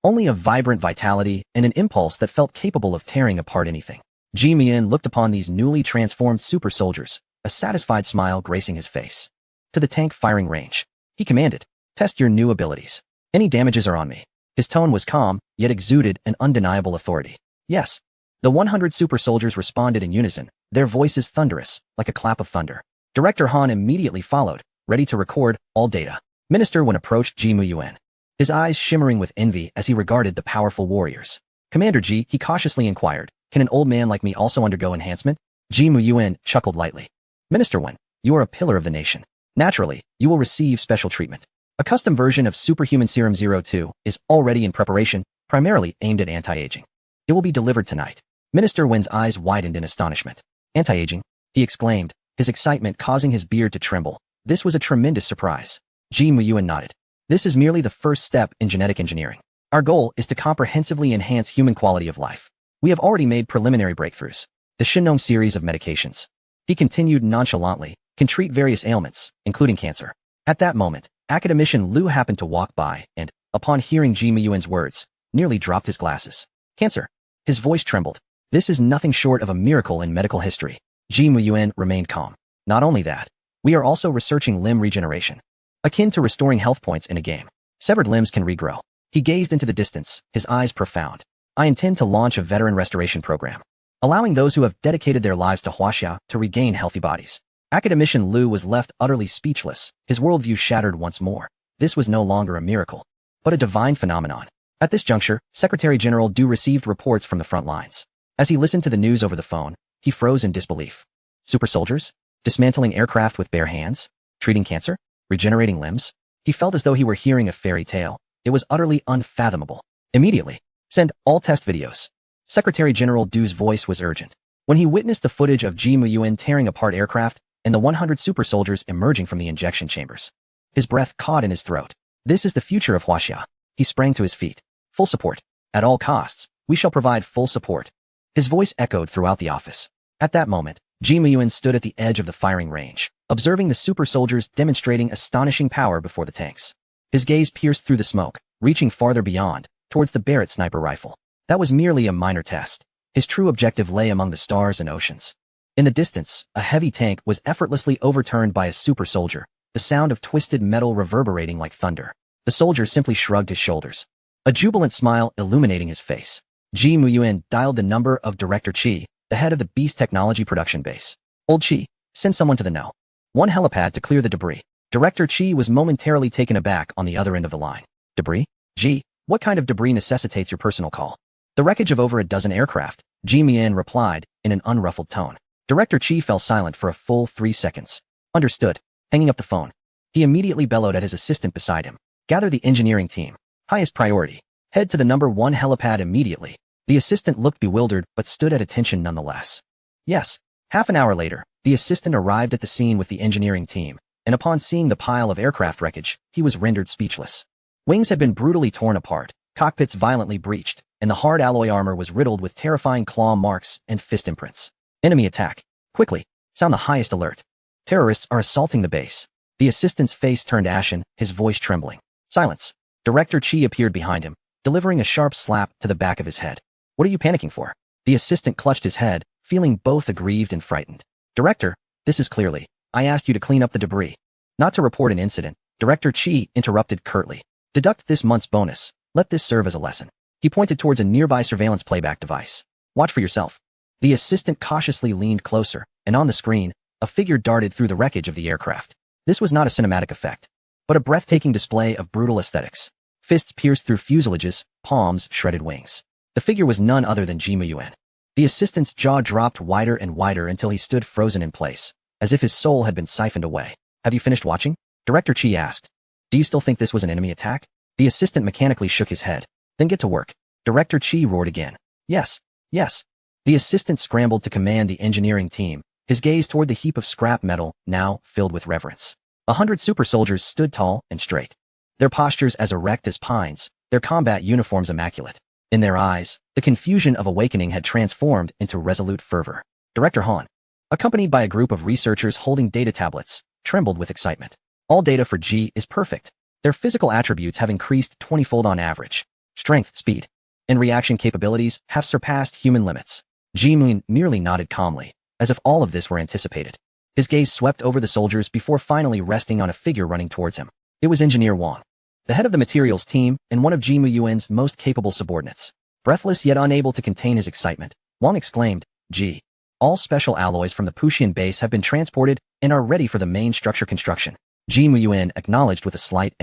[SPEAKER 1] Only a vibrant vitality and an impulse that felt capable of tearing apart anything. Ji Muyuan looked upon these newly transformed super soldiers, a satisfied smile gracing his face. To the tank firing range, he commanded, test your new abilities. Any damages are on me. His tone was calm, yet exuded an undeniable authority. Yes. The 100 super soldiers responded in unison, their voices thunderous, like a clap of thunder. Director Han immediately followed, ready to record all data. Minister Wen approached Ji Muyuan, his eyes shimmering with envy as he regarded the powerful warriors. Commander Ji, he cautiously inquired, can an old man like me also undergo enhancement? Ji Muyuan chuckled lightly. Minister Wen, you are a pillar of the nation. Naturally, you will receive special treatment. A custom version of Superhuman Serum 02 is already in preparation, primarily aimed at anti-aging. It will be delivered tonight. Minister Wen's eyes widened in astonishment. Anti-aging? He exclaimed, his excitement causing his beard to tremble. This was a tremendous surprise. Ji Muyuan nodded. This is merely the first step in genetic engineering. Our goal is to comprehensively enhance human quality of life. We have already made preliminary breakthroughs. The Shinnong series of medications, he continued nonchalantly, can treat various ailments, including cancer. At that moment, Academician Liu happened to walk by and, upon hearing Ji Muyuan's words, nearly dropped his glasses. Cancer. His voice trembled. This is nothing short of a miracle in medical history. Ji Muyuan remained calm. Not only that, we are also researching limb regeneration, akin to restoring health points in a game. Severed limbs can regrow. He gazed into the distance, his eyes profound. I intend to launch a veteran restoration program, allowing those who have dedicated their lives to Huaxia to regain healthy bodies. Academician Liu was left utterly speechless, his worldview shattered once more. This was no longer a miracle, but a divine phenomenon. At this juncture, Secretary General Du received reports from the front lines. As he listened to the news over the phone, he froze in disbelief. Super soldiers? Dismantling aircraft with bare hands? Treating cancer? Regenerating limbs? He felt as though he were hearing a fairy tale. It was utterly unfathomable. Immediately, send all test videos. Secretary General Du's voice was urgent. When he witnessed the footage of Ji Muyuan tearing apart aircraft and the 100 super soldiers emerging from the injection chambers, his breath caught in his throat. This is the future of Huaxia. He sprang to his feet. Full support. At all costs, we shall provide full support. His voice echoed throughout the office. At that moment, Ji Muyuan stood at the edge of the firing range, observing the super soldiers demonstrating astonishing power before the tanks. His gaze pierced through the smoke, reaching farther beyond, towards the Barrett sniper rifle. That was merely a minor test. His true objective lay among the stars and oceans. In the distance, a heavy tank was effortlessly overturned by a super soldier, the sound of twisted metal reverberating like thunder. The soldier simply shrugged his shoulders, a jubilant smile illuminating his face. Ji Muyuan dialed the number of Director Qi, the head of the Beast Technology Production Base. Old Qi, send someone to the know. One helipad to clear the debris. Director Qi was momentarily taken aback on the other end of the line. Debris? Ji, what kind of debris necessitates your personal call? The wreckage of over a dozen aircraft, Ji Muyuan replied, in an unruffled tone. Director Qi fell silent for a full 3 seconds. Understood. Hanging up the phone, he immediately bellowed at his assistant beside him. Gather the engineering team. Highest priority. Head to the number 1 helipad immediately. The assistant looked bewildered but stood at attention nonetheless. Yes. Half an hour later, the assistant arrived at the scene with the engineering team, and upon seeing the pile of aircraft wreckage, he was rendered speechless. Wings had been brutally torn apart, cockpits violently breached, and the hard alloy armor was riddled with terrifying claw marks and fist imprints. Enemy attack. Quickly, sound the highest alert. Terrorists are assaulting the base. The assistant's face turned ashen, his voice trembling. Silence. Director Qi appeared behind him, delivering a sharp slap to the back of his head. What are you panicking for? The assistant clutched his head, feeling both aggrieved and frightened. Director, this is clearly. I asked you to clean up the debris. Not to report an incident. Director Qi interrupted curtly. Deduct this month's bonus. Let this serve as a lesson. He pointed towards a nearby surveillance playback device. Watch for yourself. The assistant cautiously leaned closer, and on the screen, a figure darted through the wreckage of the aircraft. This was not a cinematic effect, but a breathtaking display of brutal aesthetics. Fists pierced through fuselages, palms shredded wings. The figure was none other than Ji Muyuan. The assistant's jaw dropped wider and wider until he stood frozen in place, as if his soul had been siphoned away. Have you finished watching? Director Qi asked. Do you still think this was an enemy attack? The assistant mechanically shook his head. Then get to work. Director Qi roared again. Yes, yes. The assistant scrambled to command the engineering team, his gaze toward the heap of scrap metal, now filled with reverence. 100 super soldiers stood tall and straight, their postures as erect as pines, their combat uniforms immaculate. In their eyes, the confusion of awakening had transformed into resolute fervor. Director Han, accompanied by a group of researchers holding data tablets, trembled with excitement. All data for G is perfect. Their physical attributes have increased 20-fold on average. Strength, speed, and reaction capabilities have surpassed human limits. Ji Muyuan merely nodded calmly, as if all of this were anticipated. His gaze swept over the soldiers before finally resting on a figure running towards him. It was Engineer Wang, the head of the materials team and one of Ji Muyuan's most capable subordinates. Breathless yet unable to contain his excitement, Wang exclaimed, Ji, all special alloys from the Puxian base have been transported and are ready for the main structure construction. Ji Muyuan acknowledged with a slight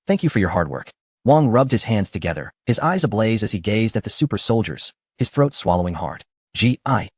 [SPEAKER 1] Thank you for your hard work. Wang rubbed his hands together, his eyes ablaze as he gazed at the super soldiers, his throat swallowing hard. G.I.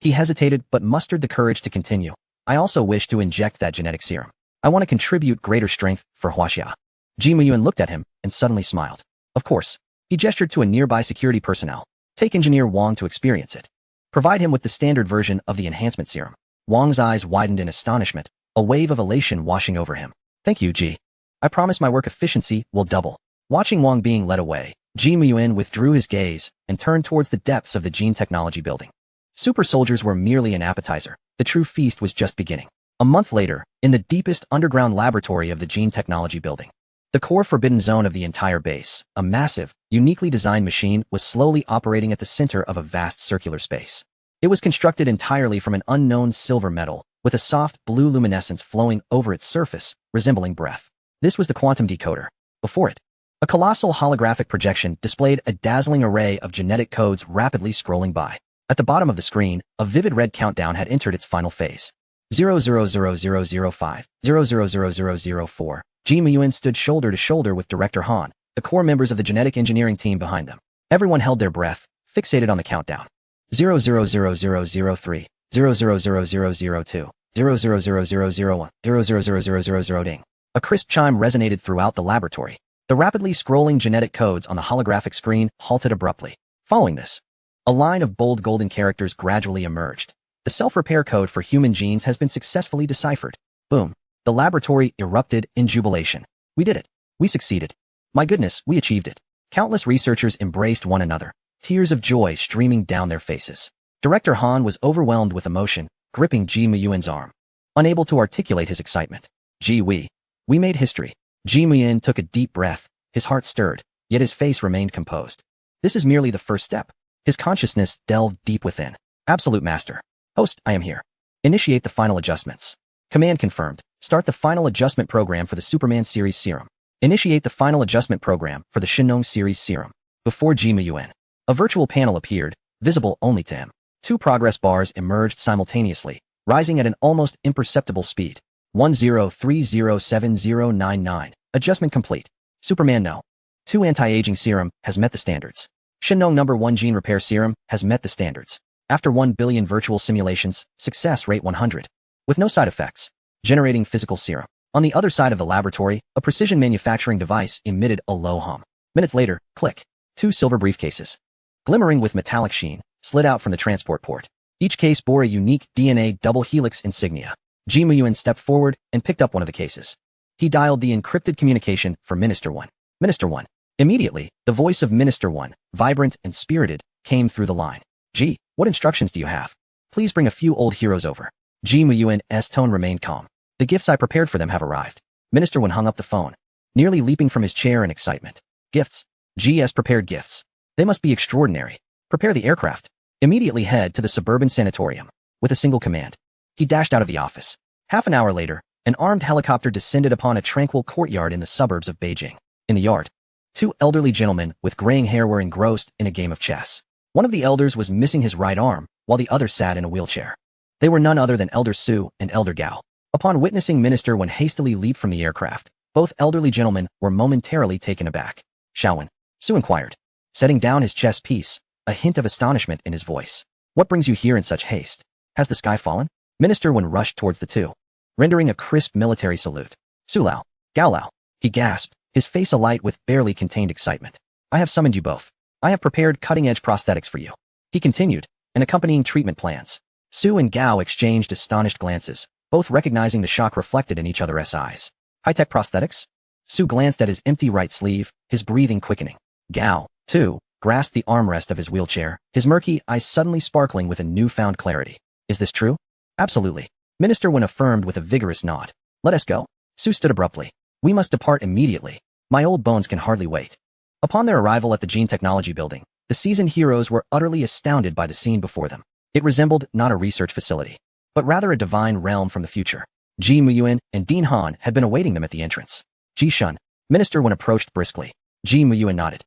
[SPEAKER 1] He hesitated but mustered the courage to continue. I also wish to inject that genetic serum. I want to contribute greater strength for Huaxia. Ji Muyuan looked at him and suddenly smiled. Of course. He gestured to a nearby security personnel. Take Engineer Wang to experience it. Provide him with the standard version of the enhancement serum. Wang's eyes widened in astonishment, a wave of elation washing over him. Thank you, Ji. I promise my work efficiency will double. Watching Wang being led away, Ji Muyuan withdrew his gaze and turned towards the depths of the gene technology building. Super soldiers were merely an appetizer. The true feast was just beginning. A month later, in the deepest underground laboratory of the gene technology building, the core forbidden zone of the entire base, a massive, uniquely designed machine was slowly operating at the center of a vast circular space. It was constructed entirely from an unknown silver metal, with a soft blue luminescence flowing over its surface, resembling breath. This was the quantum decoder. Before it, a colossal holographic projection displayed a dazzling array of genetic codes rapidly scrolling by. At the bottom of the screen, a vivid red countdown had entered its final phase. 000005, 000004. Ji Muyuan stood shoulder to shoulder with Director Han, the core members of the genetic engineering team behind them. Everyone held their breath, fixated on the countdown. 0000003, 0000002, 0000001, 0000000 ding. A crisp chime resonated throughout the laboratory. The rapidly scrolling genetic codes on the holographic screen halted abruptly. Following this, a line of bold golden characters gradually emerged. The self-repair code for human genes has been successfully deciphered. Boom. The laboratory erupted in jubilation. We did it. We succeeded. My goodness, we achieved it. Countless researchers embraced one another, tears of joy streaming down their faces. Director Han was overwhelmed with emotion, gripping Ji Muyuan's arm, unable to articulate his excitement. Ji, we made history. Ji Muyuan took a deep breath, his heart stirred, yet his face remained composed. This is merely the first step. His consciousness delved deep within. Absolute master. Host, I am here. Initiate the final adjustments. Command confirmed. Start the final adjustment program for the Superman series serum. Initiate the final adjustment program for the Shinong series serum. Before Ji Muyuan, a virtual panel appeared, visible only to him. 2 progress bars emerged simultaneously, rising at an almost imperceptible speed. 10307099. Adjustment complete. Superman no. 2 anti-aging serum has met the standards. Shinong number 1 gene repair serum has met the standards. After 1 billion virtual simulations, success rate 100. With no side effects. Generating physical serum. On the other side of the laboratory, a precision manufacturing device emitted a low hum. Minutes later, click. 2 silver briefcases, glimmering with metallic sheen, slid out from the transport port. Each case bore a unique DNA double helix insignia. Ji Muyuan stepped forward and picked up one of the cases. He dialed the encrypted communication for Minister 1. Minister 1. Immediately, the voice of Minister 1, vibrant and spirited, came through the line. Ji, what instructions do you have? Please bring a few old heroes over. Ji Muyuan's tone remained calm. The gifts I prepared for them have arrived. Minister 1 hung up the phone, nearly leaping from his chair in excitement. Gifts. G.S. prepared gifts. They must be extraordinary. Prepare the aircraft. Immediately head to the suburban sanatorium. With a single command, he dashed out of the office. Half an hour later, an armed helicopter descended upon a tranquil courtyard in the suburbs of Beijing. In the yard, 2 elderly gentlemen with graying hair were engrossed in a game of chess. One of the elders was missing his right arm, while the other sat in a wheelchair. They were none other than Elder Su and Elder Gao. Upon witnessing Minister 1 hastily leap from the aircraft, both elderly gentlemen were momentarily taken aback. Shaowen, Su inquired, setting down his chess piece, a hint of astonishment in his voice. What brings you here in such haste? Has the sky fallen? Minister 1 rushed towards the 2, rendering a crisp military salute. Su Lao, Gao Lao, he gasped, his face alight with barely contained excitement. I have summoned you both. I have prepared cutting-edge prosthetics for you. He continued, and accompanying treatment plans. Su and Gao exchanged astonished glances, both recognizing the shock reflected in each other's eyes. High-tech prosthetics? Su glanced at his empty right sleeve, his breathing quickening. Gao, too, grasped the armrest of his wheelchair, his murky eyes suddenly sparkling with a newfound clarity. Is this true? Absolutely. Minister 1 affirmed with a vigorous nod. Let us go. Su stood abruptly. We must depart immediately. My old bones can hardly wait. Upon their arrival at the Gene Technology Building, the seasoned heroes were utterly astounded by the scene before them. It resembled not a research facility, but rather a divine realm from the future. Ji Muyuan and Dean Han had been awaiting them at the entrance. Ji Shun, Minister 1 approached briskly. Ji Muyuan nodded,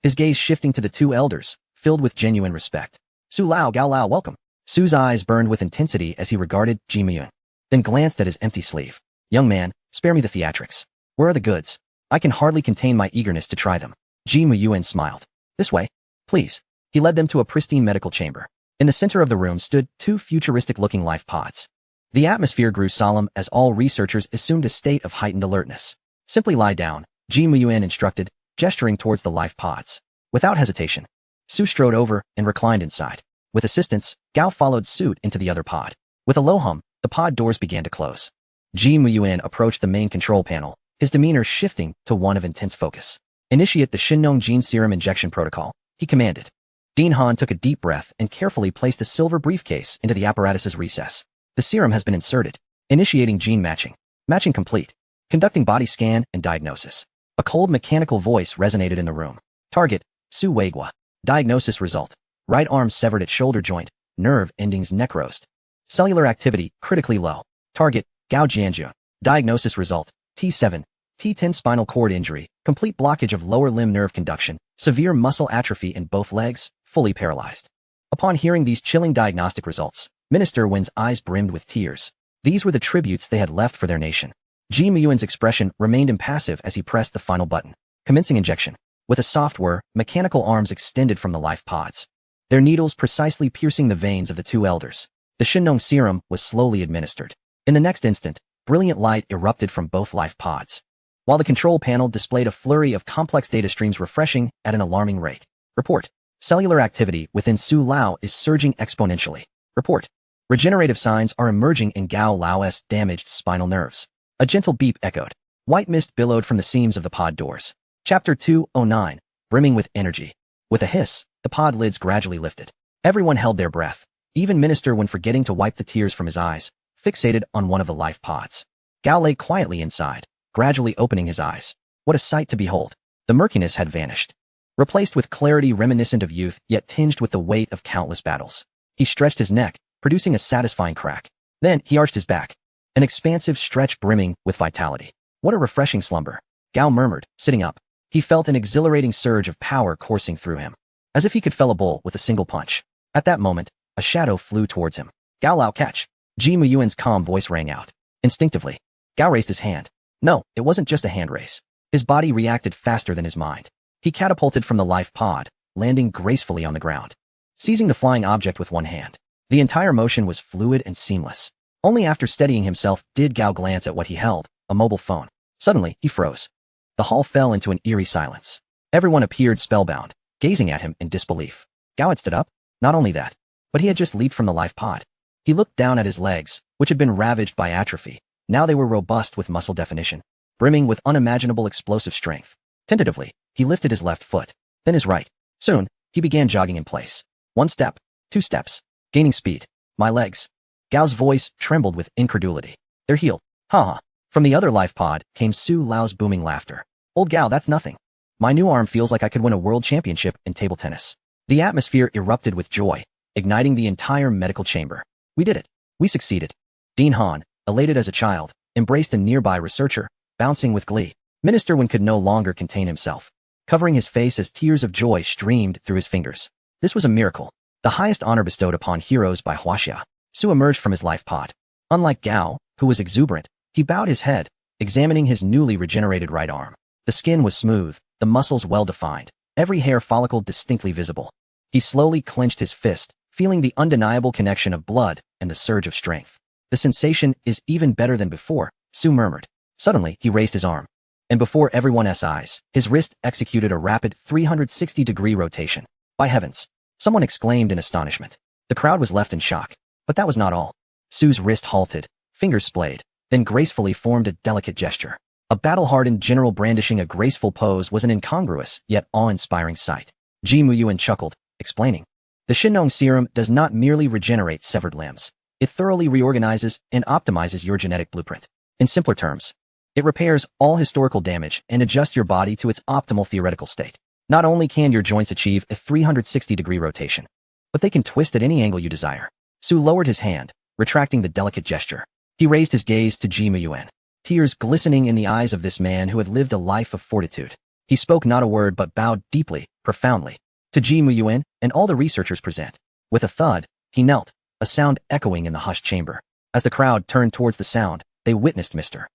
[SPEAKER 1] his gaze shifting to the 2 elders, filled with genuine respect. Su Lao, Gao Lao, welcome. Su's eyes burned with intensity as he regarded Ji Muyuan, then glanced at his empty sleeve. Young man, spare me the theatrics. Where are the goods? I can hardly contain my eagerness to try them. Ji Muyuan smiled. This way, please. He led them to a pristine medical chamber. In the center of the room stood 2 futuristic-looking life pods. The atmosphere grew solemn as all researchers assumed a state of heightened alertness. Simply lie down, Ji Muyuan instructed, gesturing towards the life pods. Without hesitation, Su strode over and reclined inside. With assistance, Gao followed suit into the other pod. With a low hum, the pod doors began to close. Ji Muyuan approached the main control panel, his demeanor shifting to one of intense focus. Initiate the Shinong gene serum injection protocol, he commanded. Dean Han took a deep breath and carefully placed a silver briefcase into the apparatus's recess. The serum has been inserted. Initiating gene matching. Matching complete. Conducting body scan and diagnosis. A cold mechanical voice resonated in the room. Target, Su Weigua. Diagnosis result. Right arm severed at shoulder joint, nerve endings necrosed. Cellular activity critically low. Target, Gao Jianjun. Diagnosis result, T7, T10 spinal cord injury, complete blockage of lower limb nerve conduction, severe muscle atrophy in both legs, fully paralyzed. Upon hearing these chilling diagnostic results, Minister Wen's eyes brimmed with tears. These were the tributes they had left for their nation. Ji Muyuan's expression remained impassive as he pressed the final button. Commencing injection. With a soft whir, mechanical arms extended from the life pods, their needles precisely piercing the veins of the two elders. The Shinong serum was slowly administered. In the next instant, brilliant light erupted from both life pods, while the control panel displayed a flurry of complex data streams refreshing at an alarming rate. Report. Cellular activity within Su Lao is surging exponentially. Report. Regenerative signs are emerging in Gao Lao's damaged spinal nerves. A gentle beep echoed. White mist billowed from the seams of the pod doors. Chapter 209. Brimming with energy. With a hiss, the pod lids gradually lifted. Everyone held their breath, even Minister when forgetting to wipe the tears from his eyes, fixated on one of the life pods. Gao lay quietly inside, gradually opening his eyes. What a sight to behold. The murkiness had vanished, replaced with clarity reminiscent of youth yet tinged with the weight of countless battles. He stretched his neck, producing a satisfying crack. Then he arched his back, an expansive stretch brimming with vitality. What a refreshing slumber, Gao murmured, sitting up. He felt an exhilarating surge of power coursing through him, as if he could fell a bull with a single punch. At that moment, a shadow flew towards him. Gao Lao catch. Ji Muyuan's calm voice rang out. Instinctively, Gao raised his hand. No, it wasn't just a hand raise. His body reacted faster than his mind. He catapulted from the life pod, landing gracefully on the ground, seizing the flying object with one hand. The entire motion was fluid and seamless. Only after steadying himself did Gao glance at what he held, a mobile phone. Suddenly, he froze. The hall fell into an eerie silence. Everyone appeared spellbound, gazing at him in disbelief. Gao had stood up. Not only that, but he had just leaped from the life pod. He looked down at his legs, which had been ravaged by atrophy. Now they were robust with muscle definition, brimming with unimaginable explosive strength. Tentatively, he lifted his left foot, then his right. Soon, he began jogging in place. 1 step, 2 steps, gaining speed. My legs. Gao's voice trembled with incredulity. They're healed. Ha. From the other life pod came Su Lao's booming laughter. Old Gao, that's nothing. My new arm feels like I could win a world championship in table tennis. The atmosphere erupted with joy, igniting the entire medical chamber. We did it. We succeeded. Dean Han, elated as a child, embraced a nearby researcher, bouncing with glee. Minister Wen could no longer contain himself, covering his face as tears of joy streamed through his fingers. This was a miracle, the highest honor bestowed upon heroes by Huaxia. Su emerged from his life pod. Unlike Gao, who was exuberant, he bowed his head, examining his newly regenerated right arm. The skin was smooth, the muscles well-defined, every hair follicle distinctly visible. He slowly clenched his fist, feeling the undeniable connection of blood and the surge of strength. The sensation is even better than before, Su murmured. Suddenly, he raised his arm, and before everyone's eyes, his wrist executed a rapid 360-degree rotation. By heavens! Someone exclaimed in astonishment. The crowd was left in shock. But that was not all. Su's wrist halted, fingers splayed, then gracefully formed a delicate gesture. A battle-hardened general brandishing a graceful pose was an incongruous, yet awe-inspiring sight. Ji Muyuan chuckled, explaining. The Shinong serum does not merely regenerate severed limbs. It thoroughly reorganizes and optimizes your genetic blueprint. In simpler terms, it repairs all historical damage and adjusts your body to its optimal theoretical state. Not only can your joints achieve a 360-degree rotation, but they can twist at any angle you desire. Su lowered his hand, retracting the delicate gesture. He raised his gaze to Ji Muyuan, tears glistening in the eyes of this man who had lived a life of fortitude. He spoke not a word but bowed deeply, profoundly, to Ji Muyuan and all the researchers present. With a thud, he knelt, a sound echoing in the hushed chamber. As the crowd turned towards the sound, they witnessed Mr.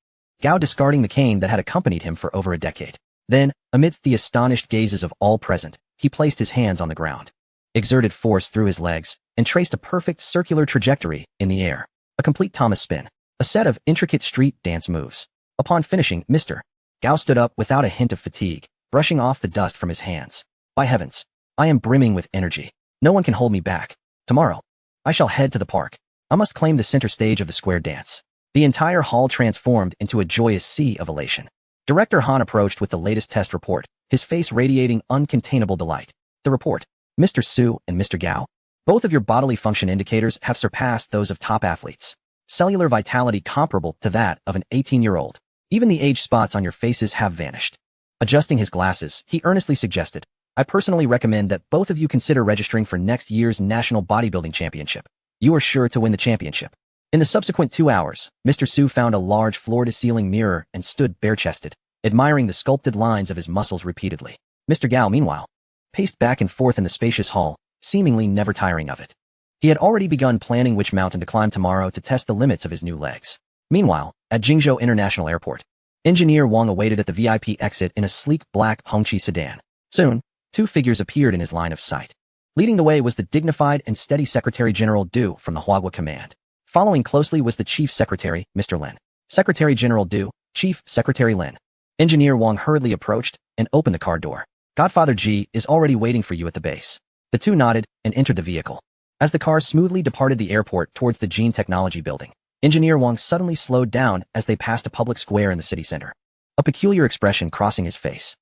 [SPEAKER 1] Gao discarding the cane that had accompanied him for over a decade. Then, amidst the astonished gazes of all present, he placed his hands on the ground, exerted force through his legs, and traced a perfect circular trajectory in the air. A complete Thomas spin. A set of intricate street dance moves. Upon finishing, Mr. Gao stood up without a hint of fatigue, brushing off the dust from his hands. By heavens, I am brimming with energy. No one can hold me back. Tomorrow, I shall head to the park. I must claim the center stage of the square dance. The entire hall transformed into a joyous sea of elation. Director Han approached with the latest test report, his face radiating uncontainable delight. The report. Mr. Su and Mr. Gao, both of your bodily function indicators have surpassed those of top athletes. Cellular vitality comparable to that of an 18-year-old. Even the age spots on your faces have vanished. Adjusting his glasses, he earnestly suggested, I personally recommend that both of you consider registering for next year's National Bodybuilding Championship. You are sure to win the championship. In the subsequent 2 hours, Mr. Su found a large floor-to-ceiling mirror and stood bare-chested, admiring the sculpted lines of his muscles repeatedly. Mr. Gao, meanwhile, paced back and forth in the spacious hall, seemingly never tiring of it. He had already begun planning which mountain to climb tomorrow to test the limits of his new legs. Meanwhile, at Jingzhou International Airport, Engineer Wang awaited at the VIP exit in a sleek black Hongqi sedan. Soon, two figures appeared in his line of sight. Leading the way was the dignified and steady Secretary General Du from the Huagua Command. Following closely was the Chief Secretary, Mr. Lin. Secretary General Du, Chief Secretary Lin. Engineer Wang hurriedly approached and opened the car door. Godfather Ji is already waiting for you at the base. The two nodded and entered the vehicle. As the car smoothly departed the airport towards the Gene Technology Building, Engineer Wang suddenly slowed down as they passed a public square in the city center. A peculiar expression crossing his face.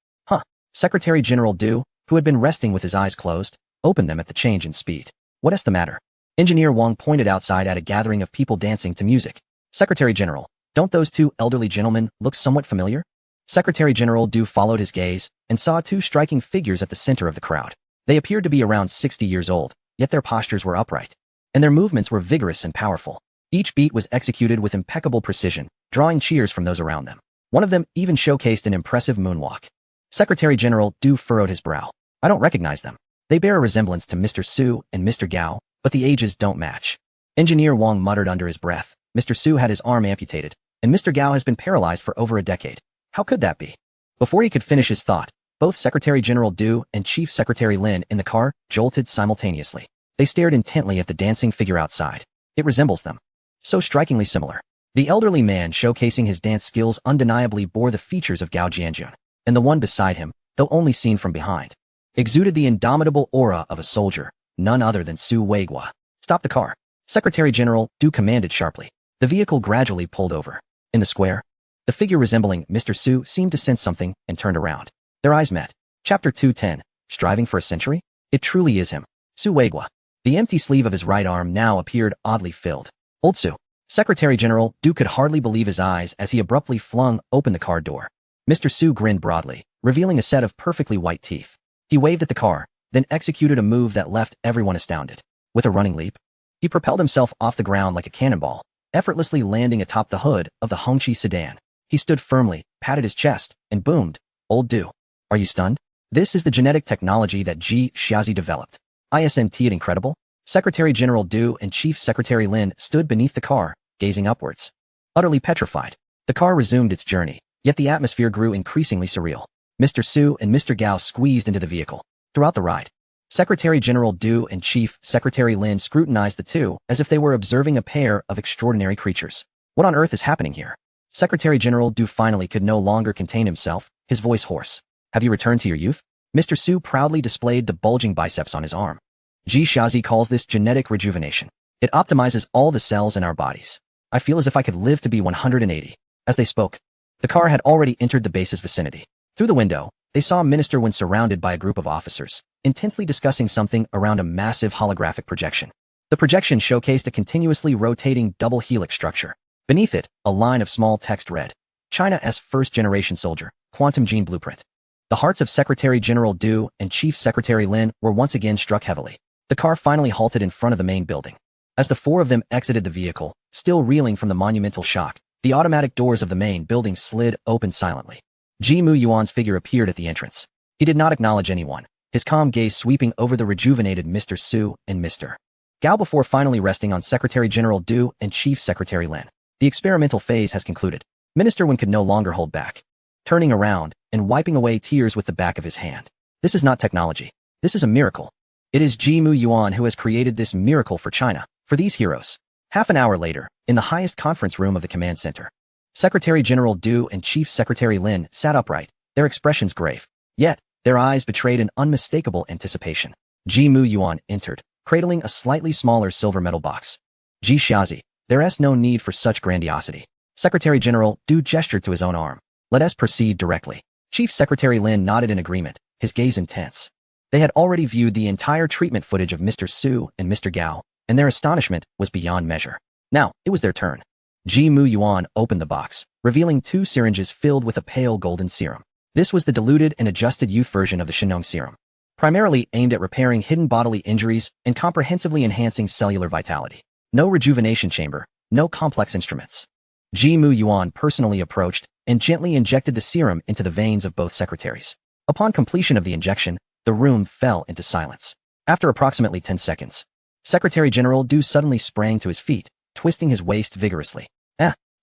[SPEAKER 1] Secretary General Du, who had been resting with his eyes closed, opened them at the change in speed. What's the matter? Engineer Wang pointed outside at a gathering of people dancing to music. Secretary General, don't those two elderly gentlemen look somewhat familiar? Secretary General Du followed his gaze and saw two striking figures at the center of the crowd. They appeared to be around 60 years old, yet their postures were upright, and their movements were vigorous and powerful. Each beat was executed with impeccable precision, drawing cheers from those around them. One of them even showcased an impressive moonwalk. Secretary General Du furrowed his brow. I don't recognize them. They bear a resemblance to Mr. Su and Mr. Gao, but the ages don't match. Engineer Wang muttered under his breath. Mr. Su had his arm amputated, and Mr. Gao has been paralyzed for over a decade. How could that be? Before he could finish his thought, both Secretary General Du and Chief Secretary Lin in the car jolted simultaneously. They stared intently at the dancing figure outside. It resembles them. So strikingly similar. The elderly man showcasing his dance skills undeniably bore the features of Gao Jianjun, and the one beside him, though only seen from behind, exuded the indomitable aura of a soldier, none other than Su Weigua. Stop the car. Secretary General Du commanded sharply. The vehicle gradually pulled over. In the square, the figure resembling Mr. Su seemed to sense something and turned around. Their eyes met. Chapter 210. Striving for a century? It truly is him. Su Weigua. The empty sleeve of his right arm now appeared oddly filled. Old Su. Secretary General Du could hardly believe his eyes as he abruptly flung open the car door. Mr. Su grinned broadly, revealing a set of perfectly white teeth. He waved at the car, then executed a move that left everyone astounded. With a running leap, he propelled himself off the ground like a cannonball, effortlessly landing atop the hood of the Hongqi sedan. He stood firmly, patted his chest, and boomed, Old Du. Are you stunned? This is the genetic technology that Ji Xiaozi developed. Isn't it incredible? Secretary General Du and Chief Secretary Lin stood beneath the car, gazing upwards. Utterly petrified, the car resumed its journey, yet the atmosphere grew increasingly surreal. Mr. Su and Mr. Gao squeezed into the vehicle. Throughout the ride, Secretary General Du and Chief Secretary Lin scrutinized the two as if they were observing a pair of extraordinary creatures. What on earth is happening here? Secretary General Du finally could no longer contain himself, his voice hoarse. Have you returned to your youth? Mr. Su proudly displayed the bulging biceps on his arm. Ji Xiaozi calls this genetic rejuvenation. It optimizes all the cells in our bodies. I feel as if I could live to be 180. As they spoke, the car had already entered the base's vicinity. Through the window, they saw a minister when surrounded by a group of officers, intensely discussing something around a massive holographic projection. The projection showcased a continuously rotating double helix structure. Beneath it, a line of small text read, China's first-generation soldier, quantum gene blueprint. The hearts of Secretary General Du and Chief Secretary Lin were once again struck heavily. The car finally halted in front of the main building. As the four of them exited the vehicle, still reeling from the monumental shock, the automatic doors of the main building slid open silently. Ji Mu Yuan's figure appeared at the entrance. He did not acknowledge anyone, his calm gaze sweeping over the rejuvenated Mr. Su and Mr. Gao before finally resting on Secretary General Du and Chief Secretary Lin. The experimental phase has concluded. Minister Wen could no longer hold back, turning around and wiping away tears with the back of his hand. This is not technology. This is a miracle. It is Ji Mu Yuan who has created this miracle for China, for these heroes. Half an hour later, in the highest conference room of the command center, Secretary General Du and Chief Secretary Lin sat upright, their expressions grave. Yet, their eyes betrayed an unmistakable anticipation. Ji Mu Yuan entered, cradling a slightly smaller silver metal box. Ji Xiaozi, there's no need for such grandiosity. Secretary General Du gestured to his own arm. Let us proceed directly. Chief Secretary Lin nodded in agreement, his gaze intense. They had already viewed the entire treatment footage of Mr. Su and Mr. Gao, and their astonishment was beyond measure. Now, it was their turn. Ji Mu Yuan opened the box, revealing 2 syringes filled with a pale golden serum. This was the diluted and adjusted youth version of the Shenong serum, primarily aimed at repairing hidden bodily injuries and comprehensively enhancing cellular vitality. No rejuvenation chamber, no complex instruments. Ji Mu Yuan personally approached and gently injected the serum into the veins of both secretaries. Upon completion of the injection, the room fell into silence. After approximately 10 seconds, Secretary General Du suddenly sprang to his feet, twisting his waist vigorously.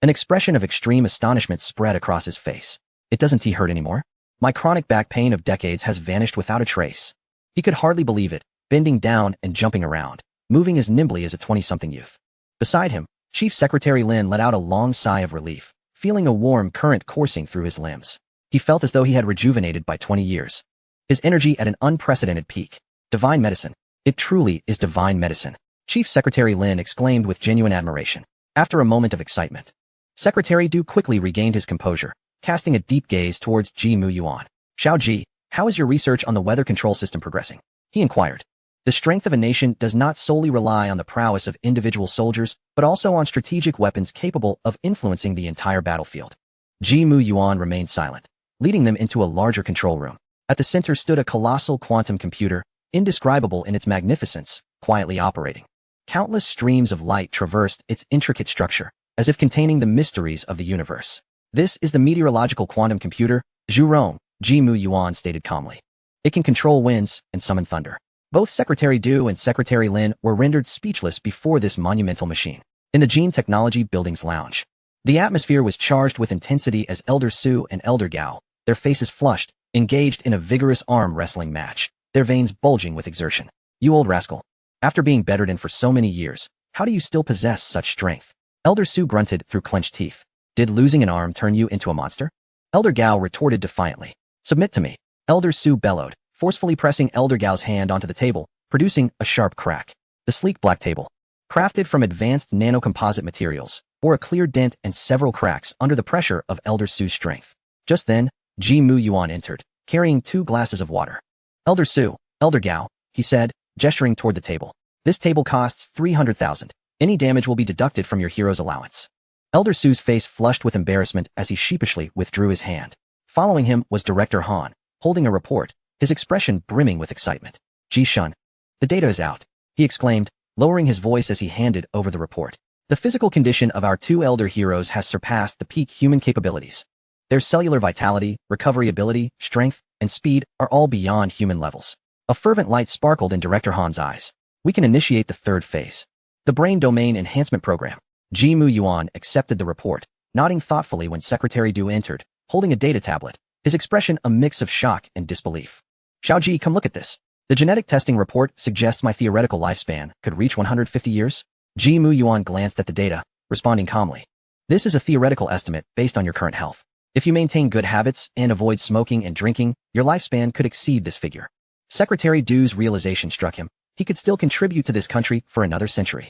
[SPEAKER 1] An expression of extreme astonishment spread across his face. It doesn't hurt anymore? My chronic back pain of decades has vanished without a trace. He could hardly believe it, bending down and jumping around, moving as nimbly as a 20-something youth. Beside him, Chief Secretary Lin let out a long sigh of relief, feeling a warm current coursing through his limbs. He felt as though he had rejuvenated by 20 years. His energy at an unprecedented peak. Divine medicine. It truly is divine medicine. Chief Secretary Lin exclaimed with genuine admiration. After a moment of excitement, Secretary Du quickly regained his composure, casting a deep gaze towards Ji Mu Yuan. Xiao Ji, how is your research on the weather control system progressing? He inquired. The strength of a nation does not solely rely on the prowess of individual soldiers, but also on strategic weapons capable of influencing the entire battlefield. Ji Mu Yuan remained silent, leading them into a larger control room. At the center stood a colossal quantum computer, indescribable in its magnificence, quietly operating. Countless streams of light traversed its intricate structure, as if containing the mysteries of the universe. This is the meteorological quantum computer, Zhu Rong, Ji Mu Yuan stated calmly. It can control winds and summon thunder. Both Secretary Du and Secretary Lin were rendered speechless before this monumental machine. In the Gene Technology Building's lounge, the atmosphere was charged with intensity as Elder Su and Elder Gao, their faces flushed, engaged in a vigorous arm wrestling match, their veins bulging with exertion. You old rascal. After being bedridden for so many years, how do you still possess such strength? Elder Su grunted through clenched teeth. Did losing an arm turn you into a monster? Elder Gao retorted defiantly. Submit to me. Elder Su bellowed, forcefully pressing Elder Gao's hand onto the table, producing a sharp crack. The sleek black table, crafted from advanced nanocomposite materials, bore a clear dent and several cracks under the pressure of Elder Su's strength. Just then, Ji Mu Yuan entered, carrying 2 glasses of water. Elder Su, Elder Gao, he said, gesturing toward the table. This table costs 300,000. Any damage will be deducted from your hero's allowance. Elder Su's face flushed with embarrassment as he sheepishly withdrew his hand. Following him was Director Han, holding a report, his expression brimming with excitement. Ji Shun. The data is out, he exclaimed, lowering his voice as he handed over the report. The physical condition of our 2 elder heroes has surpassed the peak human capabilities. Their cellular vitality, recovery ability, strength, and speed are all beyond human levels. A fervent light sparkled in Director Han's eyes. We can initiate the 3rd phase. The Brain Domain Enhancement Program. Ji Mu Yuan accepted the report, nodding thoughtfully when Secretary Du entered, holding a data tablet, his expression a mix of shock and disbelief. Xiao Ji, come look at this. The genetic testing report suggests my theoretical lifespan could reach 150 years. Ji Mu Yuan glanced at the data, responding calmly. This is a theoretical estimate based on your current health. If you maintain good habits and avoid smoking and drinking, your lifespan could exceed this figure. Secretary Du's realization struck him. He could still contribute to this country for another century.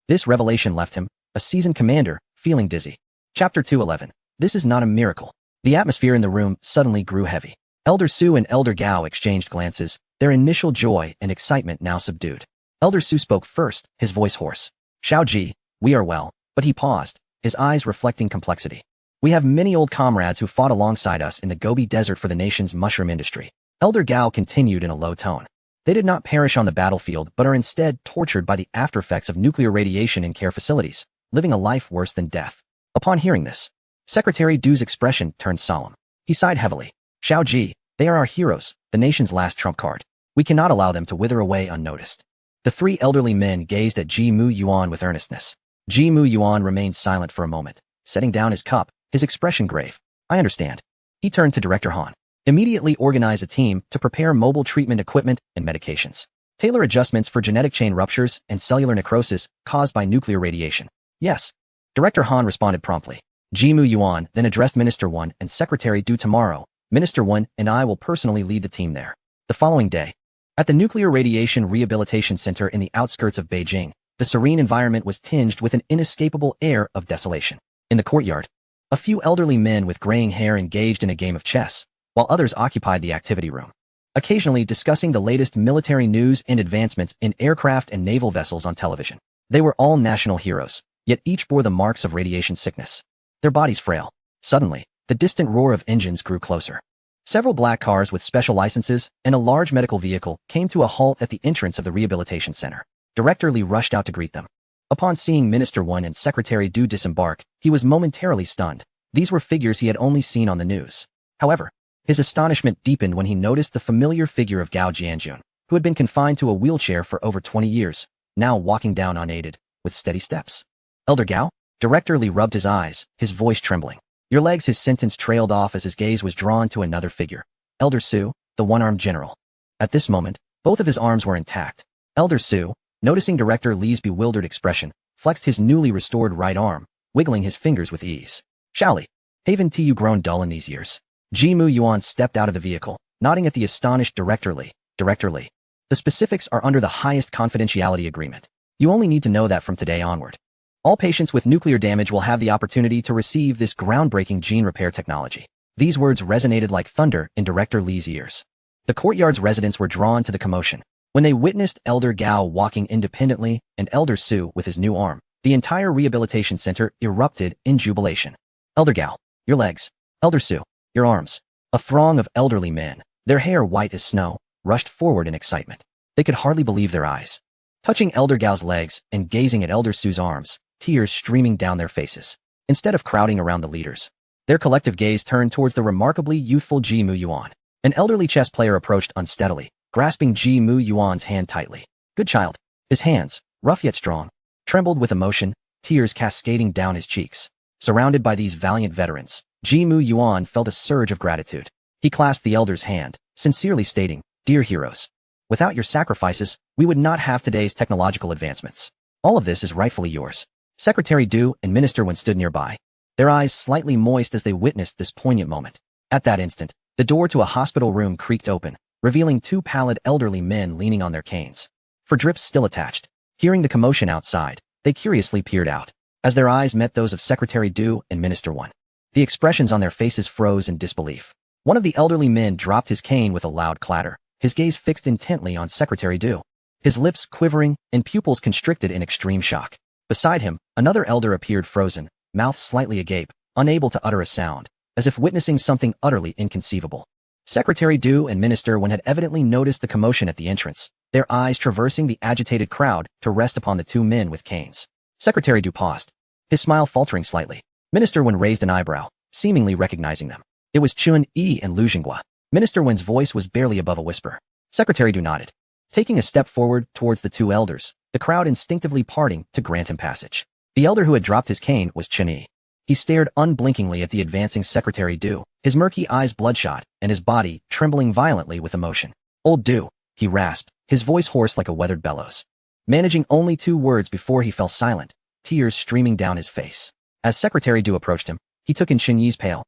[SPEAKER 1] This revelation left him, a seasoned commander, feeling dizzy. Chapter 211. This is not a miracle. The atmosphere in the room suddenly grew heavy. Elder Su and Elder Gao exchanged glances, their initial joy and excitement now subdued. Elder Su spoke first, his voice hoarse. Xiao Ji, we are well, but he paused, his eyes reflecting complexity. We have many old comrades who fought alongside us in the Gobi Desert for the nation's mushroom industry. Elder Gao continued in a low tone. They did not perish on the battlefield but are instead tortured by the aftereffects of nuclear radiation in care facilities, living a life worse than death. Upon hearing this, Secretary Du's expression turned solemn. He sighed heavily. Xiao Ji, they are our heroes, the nation's last trump card. We cannot allow them to wither away unnoticed. The 3 elderly men gazed at Ji Mu Yuan with earnestness. Ji Mu Yuan remained silent for a moment, setting down his cup, his expression grave. I understand. He turned to Director Han. Immediately organize a team to prepare mobile treatment equipment and medications. Tailor adjustments for genetic chain ruptures and cellular necrosis caused by nuclear radiation. Yes. Director Han responded promptly. Ji Mu Yuan then addressed Minister 1 and Secretary Du tomorrow. Minister 1 and I will personally lead the team there. The following day, at the Nuclear Radiation Rehabilitation Center in the outskirts of Beijing, the serene environment was tinged with an inescapable air of desolation. In the courtyard, a few elderly men with graying hair engaged in a game of chess, while others occupied the activity room, occasionally discussing the latest military news and advancements in aircraft and naval vessels on television. They were all national heroes, yet each bore the marks of radiation sickness. Their bodies frail. Suddenly, the distant roar of engines grew closer. Several black cars with special licenses and a large medical vehicle came to a halt at the entrance of the rehabilitation center. Director Li rushed out to greet them. Upon seeing Minister 1 and Secretary Du disembark, he was momentarily stunned. These were figures he had only seen on the news. However, his astonishment deepened when he noticed the familiar figure of Gao Jianjun, who had been confined to a wheelchair for over 20 years, now walking down unaided, with steady steps. Elder Gao? Director Lee rubbed his eyes, his voice trembling. Your legs. His sentence trailed off as his gaze was drawn to another figure. Elder Su, the one-armed general. At this moment, both of his arms were intact. Elder Su, noticing Director Lee's bewildered expression, flexed his newly restored right arm, wiggling his fingers with ease. Shaoli, haven't you grown dull in these years? Ji Mu Yuan stepped out of the vehicle, nodding at the astonished Director Lee. Director Lee. The specifics are under the highest confidentiality agreement. You only need to know that from today onward. All patients with nuclear damage will have the opportunity to receive this groundbreaking gene repair technology. These words resonated like thunder in Director Lee's ears. The courtyard's residents were drawn to the commotion. When they witnessed Elder Gao walking independently and Elder Su with his new arm, the entire rehabilitation center erupted in jubilation. Elder Gao, your legs. Elder Su, your arms. A throng of elderly men, their hair white as snow, rushed forward in excitement. They could hardly believe their eyes. Touching Elder Gao's legs and gazing at Elder Su's arms, tears streaming down their faces. Instead of crowding around the leaders, their collective gaze turned towards the remarkably youthful Ji Mu Yuan. An elderly chess player approached unsteadily, grasping Ji Mu Yuan's hand tightly. Good child. His hands, rough yet strong, trembled with emotion, tears cascading down his cheeks. Surrounded by these valiant veterans, Ji Mu Yuan felt a surge of gratitude. He clasped the elder's hand, sincerely stating, Dear heroes, without your sacrifices, we would not have today's technological advancements. All of this is rightfully yours. Secretary Du and Minister Wen stood nearby, their eyes slightly moist as they witnessed this poignant moment. At that instant, the door to a hospital room creaked open, revealing two pallid elderly men leaning on their canes, for drips still attached. Hearing the commotion outside, they curiously peered out. As their eyes met those of Secretary Du and Minister Wen, the expressions on their faces froze in disbelief. One of the elderly men dropped his cane with a loud clatter, his gaze fixed intently on Secretary Du, his lips quivering and pupils constricted in extreme shock. Beside him, another elder appeared frozen, mouth slightly agape, unable to utter a sound, as if witnessing something utterly inconceivable. Secretary Du and Minister Wen had evidently noticed the commotion at the entrance, their eyes traversing the agitated crowd to rest upon the two men with canes. Secretary Du paused, his smile faltering slightly. Minister Wen raised an eyebrow, seemingly recognizing them. It was Chun Yi and Lu Jinghua. Minister Wen's voice was barely above a whisper. Secretary Du nodded, taking a step forward towards the two elders, the crowd instinctively parting to grant him passage. The elder who had dropped his cane was Chun Yi. He stared unblinkingly at the advancing Secretary Du, his murky eyes bloodshot and his body trembling violently with emotion. Old Du, he rasped, his voice hoarse like a weathered bellows. Managing only 2 words before he fell silent, tears streaming down his face. As Secretary Du approached him, he took in Chun Yi's pale,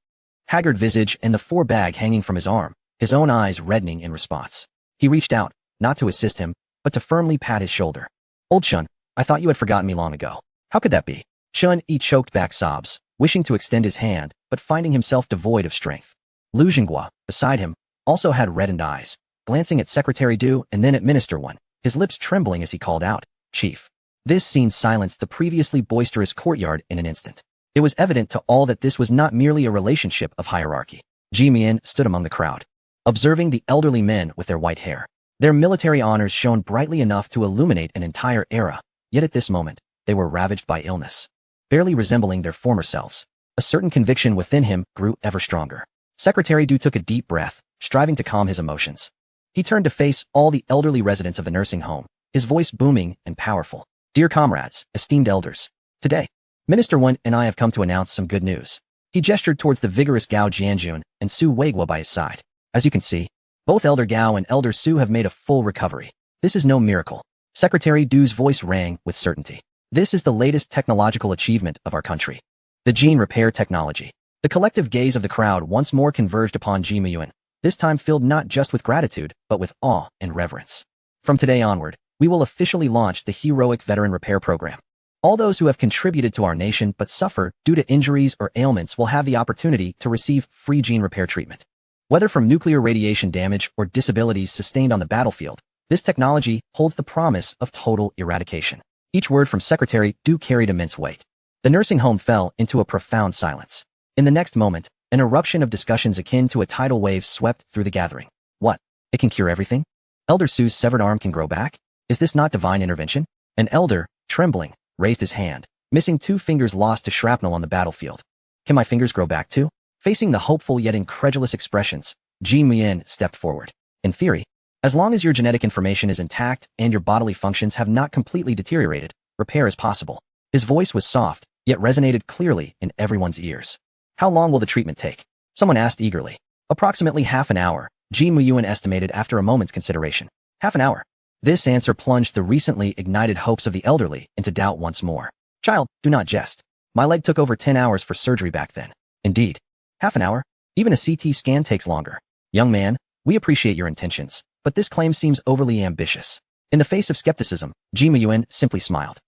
[SPEAKER 1] haggard visage and the 4 bag hanging from his arm, his own eyes reddening in response. He reached out, not to assist him, but to firmly pat his shoulder. Old Chun, I thought you had forgotten me long ago. How could that be? Chun Yi choked back sobs, wishing to extend his hand, but finding himself devoid of strength. Lu Jinghua, beside him, also had reddened eyes, glancing at Secretary Du and then at Minister Wen, his lips trembling as he called out, Chief. This scene silenced the previously boisterous courtyard in an instant. It was evident to all that this was not merely a relationship of hierarchy. Ji Mian stood among the crowd, observing the elderly men with their white hair. Their military honors shone brightly enough to illuminate an entire era, yet at this moment, they were ravaged by illness. Barely resembling their former selves, a certain conviction within him grew ever stronger. Secretary Du took a deep breath, striving to calm his emotions. He turned to face all the elderly residents of the nursing home, his voice booming and powerful. Dear comrades, esteemed elders, today, Minister Wen and I have come to announce some good news. He gestured towards the vigorous Gao Jianjun and Su Weiguo by his side. As you can see, both Elder Gao and Elder Su have made a full recovery. This is no miracle. Secretary Du's voice rang with certainty. This is the latest technological achievement of our country. The gene repair technology. The collective gaze of the crowd once more converged upon Ji Mu Yuan, this time filled not just with gratitude, but with awe and reverence. From today onward, we will officially launch the Heroic Veteran Repair Program. All those who have contributed to our nation but suffer due to injuries or ailments will have the opportunity to receive free gene repair treatment. Whether from nuclear radiation damage or disabilities sustained on the battlefield, this technology holds the promise of total eradication. Each word from Secretary Du carried immense weight. The nursing home fell into a profound silence. In the next moment, an eruption of discussions akin to a tidal wave swept through the gathering. What? It can cure everything? Elder Su's severed arm can grow back? Is this not divine intervention? An elder, trembling, raised his hand, missing 2 fingers lost to shrapnel on the battlefield. Can my fingers grow back too? Facing the hopeful yet incredulous expressions, Ji Mian stepped forward. In theory, as long as your genetic information is intact and your bodily functions have not completely deteriorated, repair is possible. His voice was soft, yet resonated clearly in everyone's ears. How long will the treatment take? Someone asked eagerly. Approximately half an hour, Ji Muyuan estimated after a moment's consideration. Half an hour. This answer plunged the recently ignited hopes of the elderly into doubt once more. Child, do not jest. My leg took over 10 hours for surgery back then. Indeed. Half an hour? Even a CT scan takes longer. Young man, we appreciate your intentions, but this claim seems overly ambitious. In the face of skepticism, Ji Muyuan simply smiled.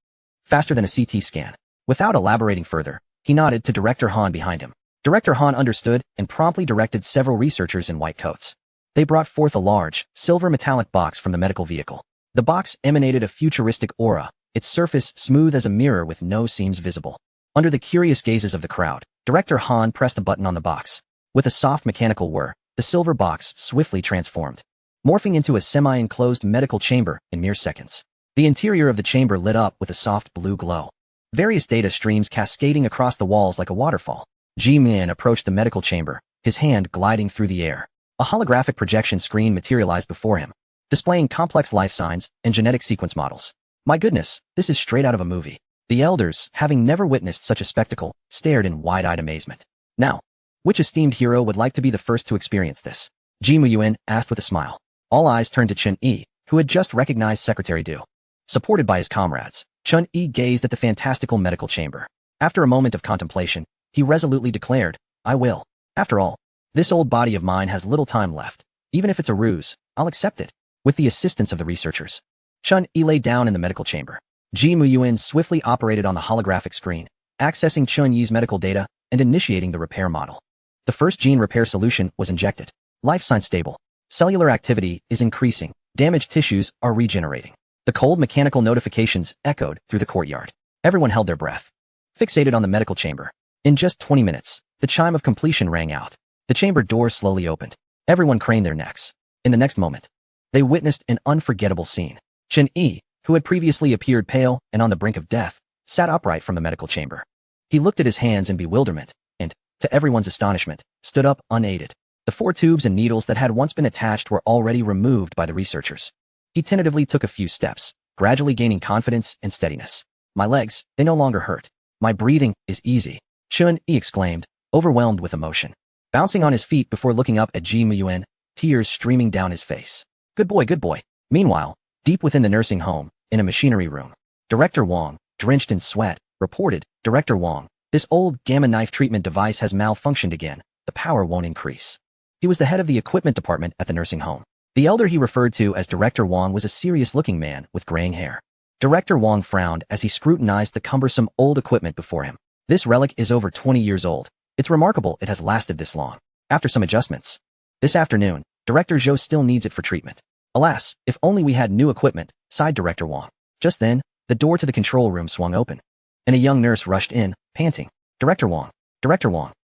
[SPEAKER 1] Faster than a CT scan. Without elaborating further, he nodded to Director Han behind him. Director Han understood and promptly directed several researchers in white coats. They brought forth a large, silver metallic box from the medical vehicle. The box emanated a futuristic aura, its surface smooth as a mirror with no seams visible. Under the curious gazes of the crowd, Director Han pressed a button on the box. With a soft mechanical whir, the silver box swiftly transformed, morphing into a semi-enclosed medical chamber in mere seconds. The interior of the chamber lit up with a soft blue glow. Various data streams cascading across the walls like a waterfall. Ji Min approached the medical chamber, his hand gliding through the air. A holographic projection screen materialized before him, displaying complex life signs and genetic sequence models. My goodness, this is straight out of a movie. The elders, having never witnessed such a spectacle, stared in wide-eyed amazement. Now, which esteemed hero would like to be the first to experience this? Ji Muyuan asked with a smile. All eyes turned to Chun Yi, who had just recognized Secretary Du. Supported by his comrades, Chun Yi gazed at the fantastical medical chamber. After a moment of contemplation, he resolutely declared, I will. After all, this old body of mine has little time left. Even if it's a ruse, I'll accept it. With the assistance of the researchers, Chun Yi lay down in the medical chamber. Ji Muyuan swiftly operated on the holographic screen, accessing Chun Yi's medical data and initiating the repair model. The first gene repair solution was injected. Life sign stable. Cellular activity is increasing. Damaged tissues are regenerating. The cold mechanical notifications echoed through the courtyard. Everyone held their breath, fixated on the medical chamber. In just 20 minutes, the chime of completion rang out. The chamber door slowly opened. Everyone craned their necks. In the next moment, they witnessed an unforgettable scene. Chun Yi, who had previously appeared pale and on the brink of death, sat upright from the medical chamber. He looked at his hands in bewilderment and, to everyone's astonishment, stood up unaided. The 4 tubes and needles that had once been attached were already removed by the researchers. He tentatively took a few steps, gradually gaining confidence and steadiness. My legs, they no longer hurt. My breathing is easy. Chun Yi exclaimed, overwhelmed with emotion. Bouncing on his feet before looking up at Ji Muyuan, tears streaming down his face. Good boy, good boy. Meanwhile, deep within the nursing home, in a machinery room, Director Wang, drenched in sweat, reported, Director Wang, this old gamma knife treatment device has malfunctioned again. The power won't increase. He was the head of the equipment department at the nursing home. The elder he referred to as Director Wang was a serious-looking man with graying hair. Director Wang frowned as he scrutinized the cumbersome old equipment before him. This relic is over 20 years old. It's remarkable it has lasted this long. After some adjustments, this afternoon, Director Zhou still needs it for treatment. Alas, if only we had new equipment, sighed Director Wang. Just then, the door to the control room swung open, and a young nurse rushed in, panting. Director Wang,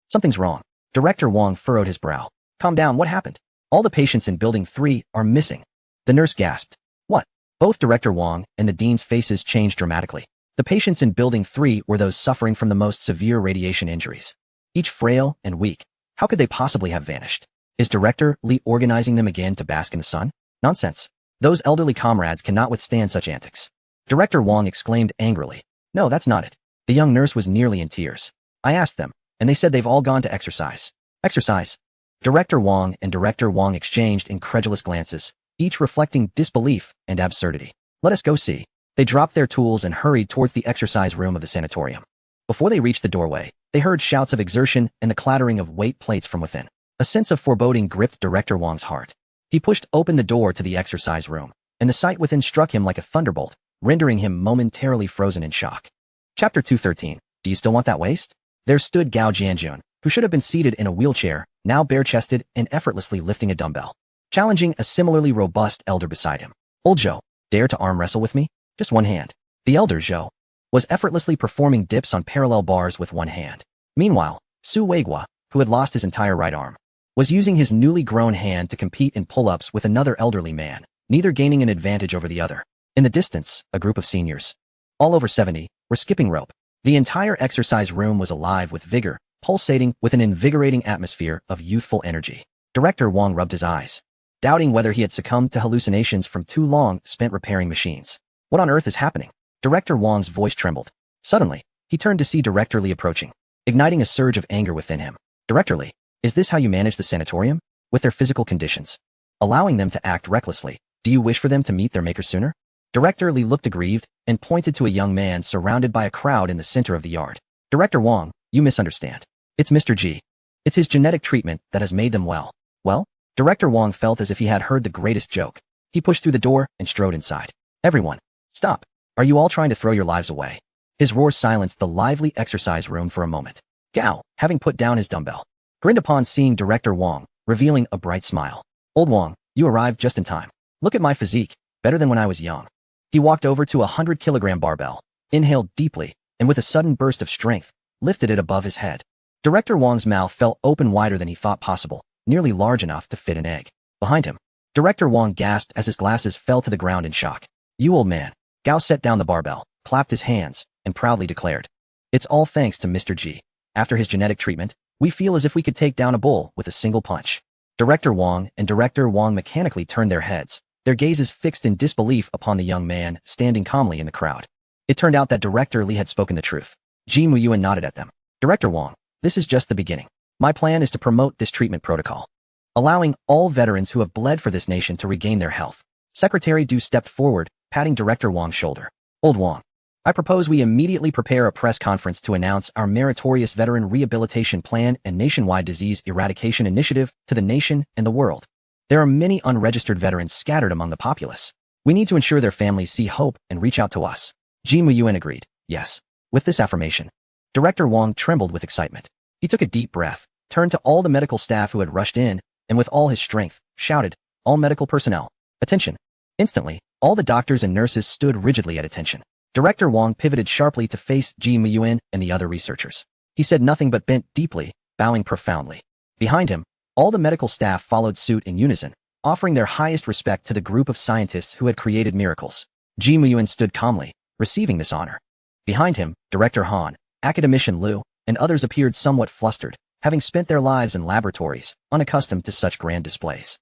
[SPEAKER 1] something's wrong. Director Wang furrowed his brow. Calm down, what happened? All the patients in Building 3 are missing. The nurse gasped. What? Both Director Wang and the dean's faces changed dramatically. The patients in Building 3 were those suffering from the most severe radiation injuries. Each frail and weak. How could they possibly have vanished? Is Director Li organizing them again to bask in the sun? Nonsense. Those elderly comrades cannot withstand such antics. Director Wang exclaimed angrily. No, that's not it. The young nurse was nearly in tears. I asked them, and they said they've all gone to exercise. Exercise? Director Wang and Director Wang exchanged incredulous glances, each reflecting disbelief and absurdity. Let us go see. They dropped their tools and hurried towards the exercise room of the sanatorium. Before they reached the doorway, they heard shouts of exertion and the clattering of weight plates from within. A sense of foreboding gripped Director Wang's heart. He pushed open the door to the exercise room, and the sight within struck him like a thunderbolt, rendering him momentarily frozen in shock. Chapter 213. Do you still want that waist? There stood Gao Jianjun, who should have been seated in a wheelchair, now bare-chested and effortlessly lifting a dumbbell, challenging a similarly robust elder beside him. Old Zhou, dare to arm wrestle with me? Just one hand. The elder Zhou was effortlessly performing dips on parallel bars with one hand. Meanwhile, Su Weigua, who had lost his entire right arm, was using his newly grown hand to compete in pull-ups with another elderly man, neither gaining an advantage over the other. In the distance, a group of seniors, all over 70, were skipping rope. The entire exercise room was alive with vigor, pulsating with an invigorating atmosphere of youthful energy. Director Wang rubbed his eyes, doubting whether he had succumbed to hallucinations from too long spent repairing machines. What on earth is happening? Director Wang's voice trembled. Suddenly, he He turned to see Director Lee approaching, igniting a surge of anger within him. Director Lee, is this how you manage the sanatorium? With their physical conditions? Allowing them to act recklessly, do you wish for them to meet their maker sooner? Director Lee looked aggrieved and pointed to a young man surrounded by a crowd in the center of the yard. Director Wong, you misunderstand. It's Mr. G. It's his genetic treatment that has made them well. Well? Director Wong felt as if he had heard the greatest joke. He pushed through the door and strode inside. Everyone, stop. Are you all trying to throw your lives away? His roar silenced the lively exercise room for a moment. Gao, having put down his dumbbell, grinned upon seeing Director Wong, revealing a bright smile. Old Wong, you arrived just in time. Look at my physique, better than when I was young. He walked over to a 100-kilogram barbell, inhaled deeply, and with a sudden burst of strength, lifted it above his head. Director Wong's mouth fell open wider than he thought possible, nearly large enough to fit an egg. Behind him, Director Wong gasped as his glasses fell to the ground in shock. You old man. Gao set down the barbell, clapped his hands, and proudly declared. It's all thanks to Mr. G. After his genetic treatment, we feel as if we could take down a bull with a single punch. Director Wong and Director Wong mechanically turned their heads, their gazes fixed in disbelief upon the young man standing calmly in the crowd. It turned out that Director Lee had spoken the truth. Ji Muyuan nodded at them. Director Wong, this is just the beginning. My plan is to promote this treatment protocol, allowing all veterans who have bled for this nation to regain their health. Secretary Du stepped forward, patting Director Wong's shoulder. Old Wong, I propose we immediately prepare a press conference to announce our meritorious veteran rehabilitation plan and nationwide disease eradication initiative to the nation and the world. There are many unregistered veterans scattered among the populace. We need to ensure their families see hope and reach out to us. Ji Muyuan agreed. Yes. With this affirmation, Director Wong trembled with excitement. He took a deep breath, turned to all the medical staff who had rushed in, and with all his strength, shouted, all medical personnel, attention. Instantly, all the doctors and nurses stood rigidly at attention. Director Wong pivoted sharply to face Ji Muyuan and the other researchers. He said nothing but bent deeply, bowing profoundly. Behind him, all the medical staff followed suit in unison, offering their highest respect to the group of scientists who had created miracles. Ji Muyuan stood calmly, receiving this honor. Behind him, Director Han, Academician Liu, and others appeared somewhat flustered, having spent their lives in laboratories, unaccustomed to such grand displays.